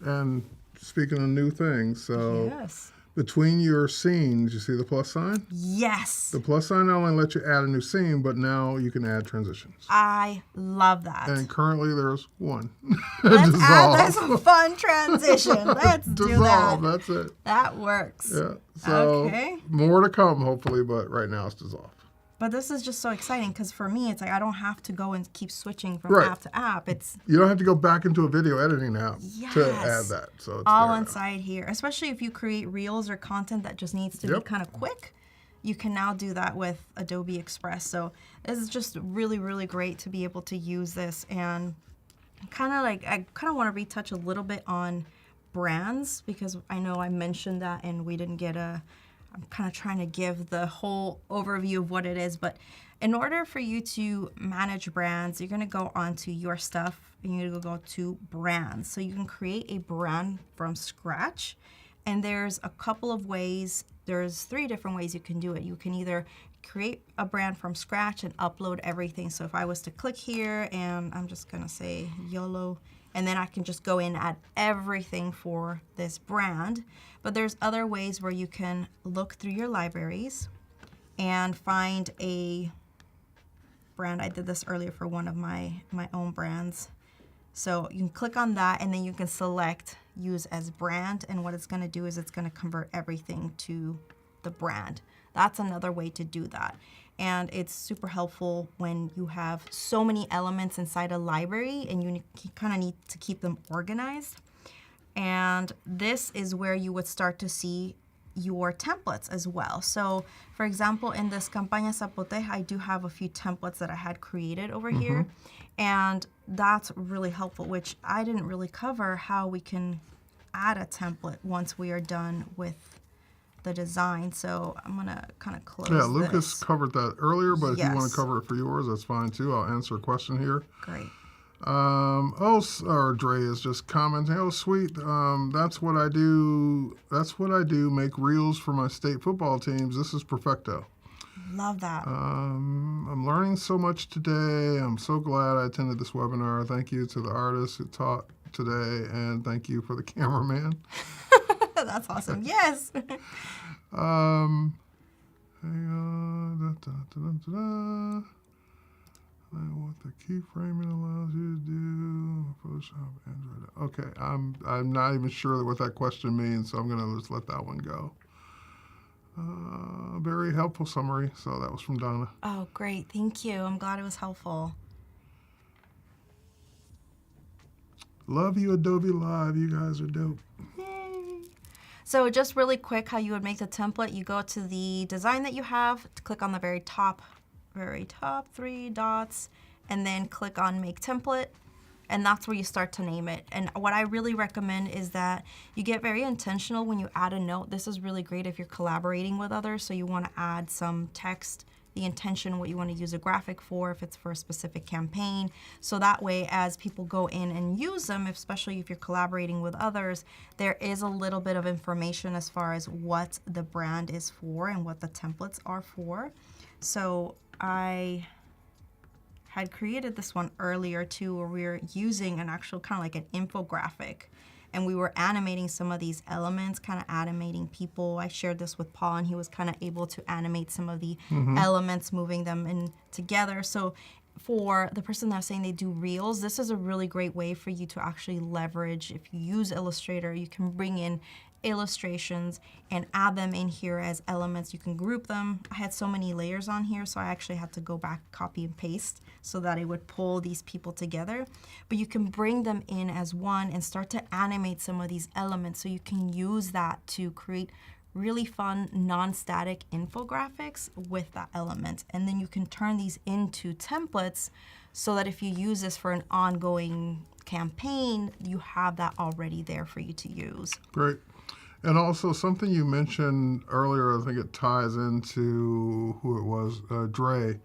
And speaking of new things, so Yes. between your scenes, you see the plus sign? Yes. The plus sign not only lets you add a new scene, but now you can add transitions. I love that. And currently there's one. Let's Dissolve. add this fun transition. Let's do Dissolve, that. that's it. That works. Yeah. So Okay. more to come, hopefully, but right now it's dissolved. But this is just so exciting because for me, it's like I don't have to go and keep switching from Right. app to app. It's You don't have to go back into a video editing app to Yes. add that. So it's all there now. inside here, especially if you create reels or content that just needs to be Yep. kind of quick. you can now do that with Adobe Express. So this is just really, really great to be able to use this. And I kind of want to retouch a little bit on brands, because I know I mentioned that and we didn't get I'm kind of trying to give the whole overview of what it is. But in order for you to manage brands, you're going to go onto your stuff and you're going to go to brands. So you can create a brand from scratch. And there's a couple of ways. There's 3 different ways you can do it. You can either create a brand from scratch and upload everything. So if I was to click here, and I'm just gonna say YOLO, and then I can just go in and add everything for this brand. But there's other ways where you can look through your libraries and find a brand. I did this earlier for one of my own brands. So you can click on that, and then you can select use as brand, and what it's going to do is it's going to convert everything to the brand. That's another way to do that. And it's super helpful when you have so many elements inside a library and you kind of need to keep them organized. And this is where you would start to see your templates as well. So for example, in this Campaña Zapote, I do have a few templates that I had created over here. And that's really helpful, which I didn't really cover how we can add a template once we are done with the design. So I'm gonna kind of close Yeah, Lucas this. covered that earlier, but if you want Yes. to cover it for yours, that's fine too. I'll answer a question here. Great. Or Dre is just commenting, oh sweet, that's what I do. That's what I do, make reels for my state football teams. This is perfecto. Love that. I'm learning so much today. I'm so glad I attended this webinar. Thank you to the artists who taught today, and thank you for the cameraman. That's awesome. Yes. Hang on. What the keyframing allows you to do, Photoshop, Android. Okay, I'm not even sure what that question means, so I'm gonna just let that one go. Very helpful summary. So that was from Donna. Oh, great. Thank you. I'm glad it was helpful. Love you, Adobe Live. You guys are dope. Yay. So just really quick, how you would make the template, you go to the design that you have, click on the very top 3 dots, and then click on Make Template, and that's where you start to name it. And what I really recommend is that you get very intentional when you add a note. This is really great if you're collaborating with others, so you want to add some text, the intention, what you want to use a graphic for, if it's for a specific campaign. So that way, as people go in and use them, especially if you're collaborating with others, there is a little bit of information as far as what the brand is for and what the templates are for. So I had created this one earlier too, where we were using an actual kind of like an infographic, and we were animating some of these elements, kind of animating people. I shared this with Paul, and he was kind of able to animate some of the elements, moving them in together. So for the person that's saying they do reels, this is a really great way for you to actually leverage. If you use Illustrator, you can bring in illustrations and add them in here as elements. You can group them. I had so many layers on here, so I actually had to go back, copy and paste so that it would pull these people together. But you can bring them in as one and start to animate some of these elements, so you can use that to create really fun non-static infographics with that element. And then you can turn these into templates so that if you use this for an ongoing campaign, you have that already there for you to use. Great. And also something you mentioned earlier, I think it ties into who it was, Dre.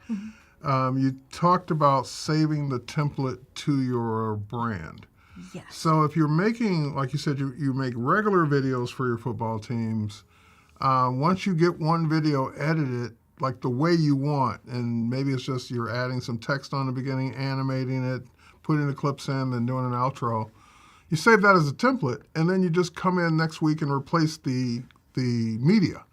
You talked about saving the template to your brand. Yes. So if you're making, like you said, you make regular videos for your football teams, once you get one video edited like the way you want, and maybe it's just you're adding some text on the beginning, animating it, putting the clips in, and doing an outro, you save that as a template, and then you just come in next week and replace the media.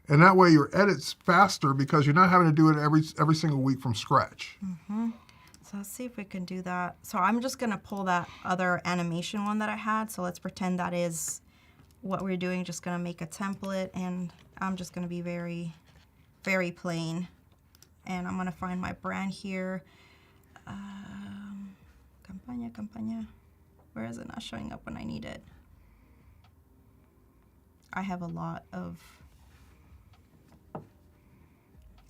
And that way your edit's faster because you're not having to do it every single week from scratch. So let's see if we can do that. So I'm just gonna pull that other animation one that I had. So let's pretend that is what we're doing. Just gonna make a template, and I'm just gonna be very, very plain. And I'm gonna find my brand here. Campaña. Where is it not showing up when I need it? I have a lot of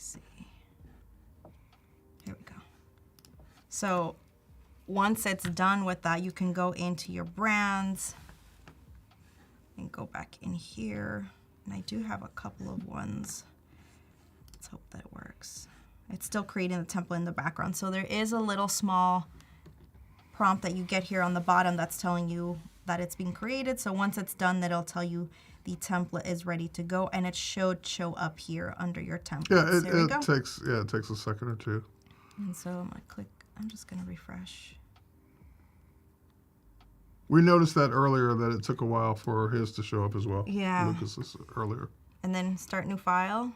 see. Here we go. So once it's done with that, you can go into your brands and go back in here. And I do have a couple of ones. Let's hope that works. It's still creating the template in the background. So there is a little small prompt that you get here on the bottom that's telling you that it's being created. So once it's done, that'll tell you the template is ready to go, and it should show up here under your templates. Yeah, There we go. it takes a second or two. And so I'm gonna click, I'm just gonna refresh. We noticed that earlier that it took a while for his to show up as well. Yeah. Lucas's earlier. And then start new file.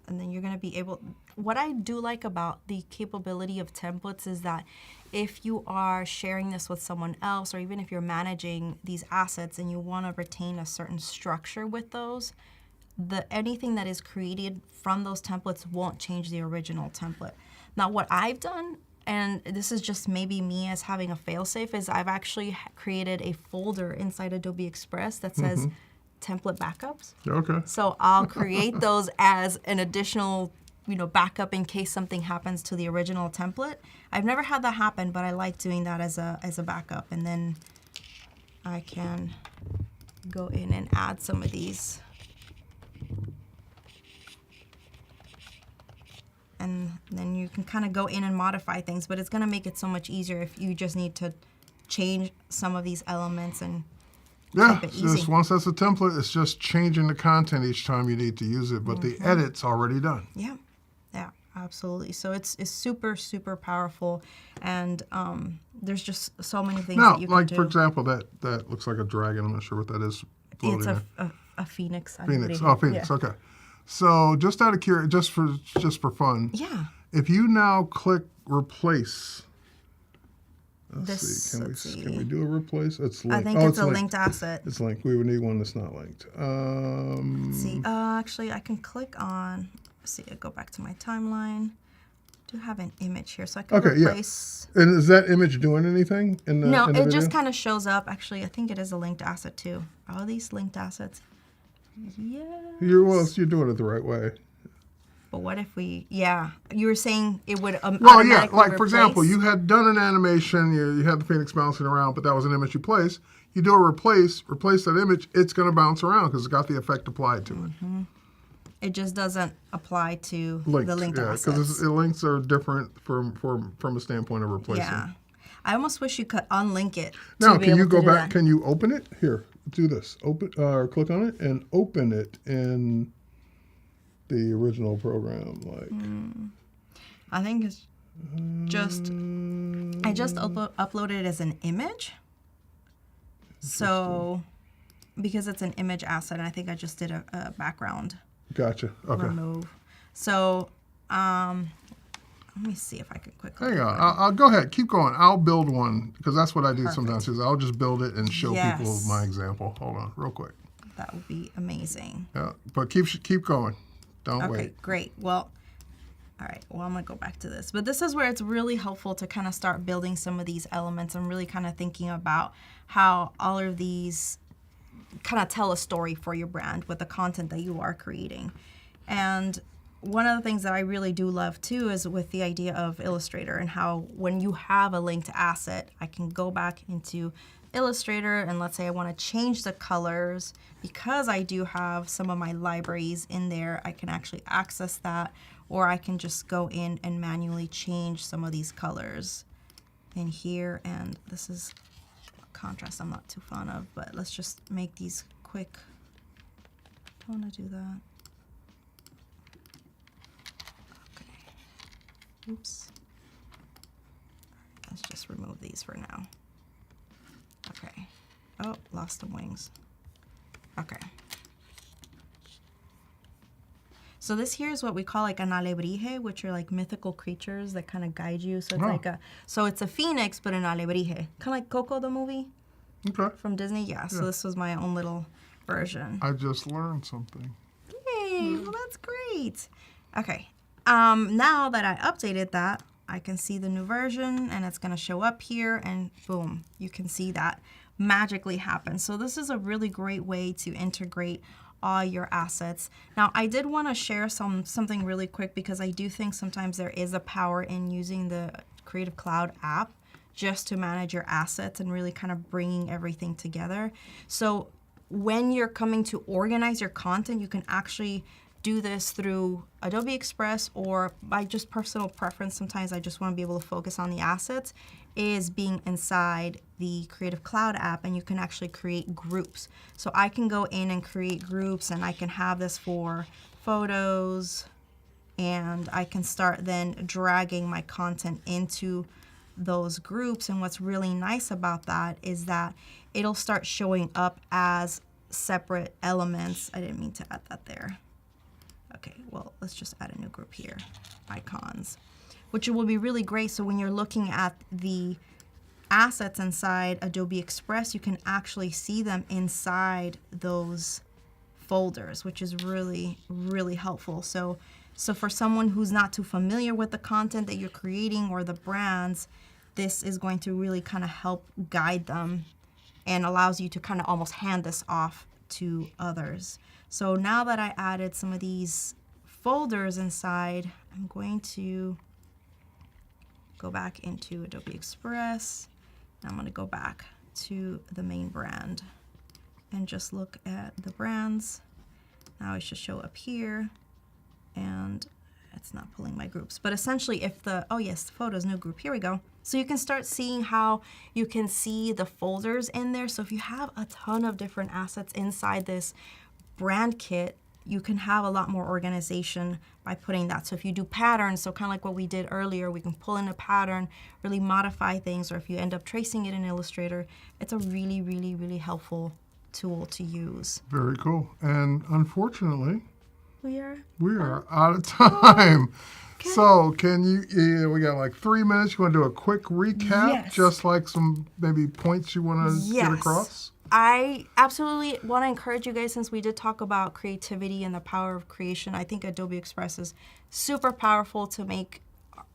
And then you're gonna be able, what I do like about the capability of templates is that if you are sharing this with someone else, or even if you're managing these assets and you wanna retain a certain structure with those, anything that is created from those templates won't change the original template. Now what I've done, and this is just maybe me as having a fail-safe, is I've actually created a folder inside Adobe Express that says template backups. Okay. So I'll create those as an additional, backup in case something happens to the original template. I've never had that happen, but I like doing that as a backup. And then I can go in and add some of these. And then you can kind of go in and modify things, but it's going to make it so much easier if you just need to change some of these elements and Yeah, keep it just easy. once that's a template, it's just changing the content each time you need to use it, but the edit's already done. Yeah, absolutely. So it's super, super powerful, and there's just so many things Now, that you can like do. for example, that looks like a dragon. I'm not sure what that is. It's floating a phoenix. I Phoenix. believe. Oh, Phoenix. Yeah. Okay. So just out of curiosity, just for fun, Yeah. if you now click replace, Let's can we see. do a replace? It's I linked. think Oh, it's a linked. linked asset. It's linked. We would need one that's not linked. Let's see, actually, I can click on. Let's see, I go back to my timeline. I do have an image here, so I can Okay, yeah. replace. And is that image doing anything in the No, in the it just video? kind of shows up. Actually, I think it is a linked asset too. Are these linked assets? Yeah. You're doing it the right way. But what if we? Yeah, you were saying it would Well, yeah, automatically like for example, replace? you had done an animation, you had the Phoenix bouncing around, but that was an image you placed. You do a replace that image, it's going to bounce around because it's got the effect applied to it. It just doesn't apply to Linked, the linked yeah, assets. because links are different from a standpoint of replacing. Yeah, I almost wish you could unlink it. Now, to be can you able to go do back? that. Can you open it? Here, do this. Open or click on it and open it in the original program. I think it's just. I just uploaded it as an image. So, because it's an image asset, and I think I just did a background Gotcha. Okay. remove. So, let me see if I can quickly. Hang on. I'll go ahead. Keep going. I'll build one because that's what I do sometimes. Is I'll just build it and show people Yes. my example. Hold on, real quick. That would be amazing. Yeah, but keep going. Don't Okay, wait. great. Well, all right. Well, I'm going to go back to this. But this is where it's really helpful to kind of start building some of these elements and really kind of thinking about how all of these kind of tell a story for your brand with the content that you are creating. And one of the things that I really do love too is with the idea of Illustrator and how when you have a linked asset, I can go back into Illustrator and let's say I want to change the colors. Because I do have some of my libraries in there, I can actually access that, or I can just go in and manually change some of these colors in here. And this is a contrast I'm not too fond of, but let's just make these quick. Don't want to do that. Okay. Oops. Let's just remove these for now. Okay. Oh, lost some wings. Okay. So this here is what we call like an alebrije, which are like mythical creatures that kind of guide you. So it's it's a phoenix, but an alebrije. Kind of like Coco the movie Okay. from Disney. Yeah, so this was my own little version. I just learned something. Yay, well that's great. Okay, now that I updated that, I can see the new version and it's gonna show up here and boom, you can see that magically happen. So this is a really great way to integrate all your assets. Now, I did want to share something really quick because I do think sometimes there is a power in using the Creative Cloud app just to manage your assets and really kind of bringing everything together. So when you're coming to organize your content, you can actually do this through Adobe Express, or by just personal preference, sometimes I just want to be able to focus on the assets, is being inside the Creative Cloud app, and you can actually create groups. So I can go in and create groups, and I can have this for photos, and I can start then dragging my content into those groups. And what's really nice about that is that it'll start showing up as separate elements. I didn't mean to add that there. Okay, well, let's just add a new group here, icons, which will be really great. So when you're looking at the assets inside Adobe Express, you can actually see them inside those folders, which is really, really helpful. So for someone who's not too familiar with the content that you're creating or the brands, this is going to really kind of help guide them and allows you to kind of almost hand this off to others. So now that I added some of these folders inside, I'm going to go back into Adobe Express. I'm going to go back to the main brand and just look at the brands. Now it should show up here, and it's not pulling my groups. But essentially, if the, oh yes, photos, new group, here we go. So you can start seeing how you can see the folders in there. So if you have a ton of different assets inside this brand kit, you can have a lot more organization by putting that. So if you do patterns, so kind of like what we did earlier, we can pull in a pattern, really modify things, or if you end up tracing it in Illustrator, it's a really, really, really helpful tool to use. Very cool. And unfortunately, we are out of time. Okay. So can you, we got like 3 minutes. You want to do a quick recap? Yes. Just like some maybe points you want to get across? I absolutely want to encourage you guys, since we did talk about creativity and the power of creation. I think Adobe Express is super powerful to make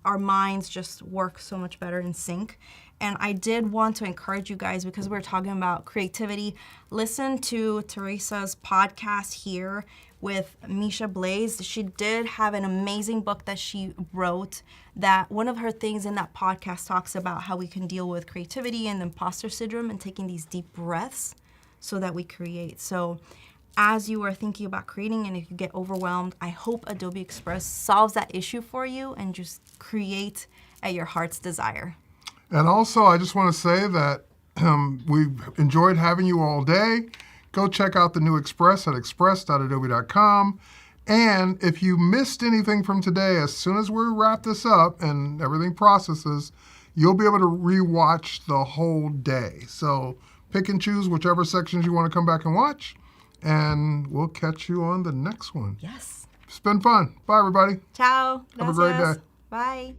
our minds just work so much better in sync. And I did want to encourage you guys, because we're talking about creativity, listen to Teresa's podcast here with Misha Blaze. She did have an amazing book that she wrote, that one of her things in that podcast talks about how we can deal with creativity and imposter syndrome and taking these deep breaths so that we create. So as you are thinking about creating, and if you get overwhelmed, I hope Adobe Express solves that issue for you and just create at your heart's desire. And also, I just want to say that we've enjoyed having you all day. Go check out the new Express at express.adobe.com. And if you missed anything from today, as soon as we wrap this up and everything processes, you'll be able to rewatch the whole day. So pick and choose whichever sections you want to come back and watch, and we'll catch you on the next one. Yes. It's been fun. Bye, everybody. Ciao. Have a great day. Bye.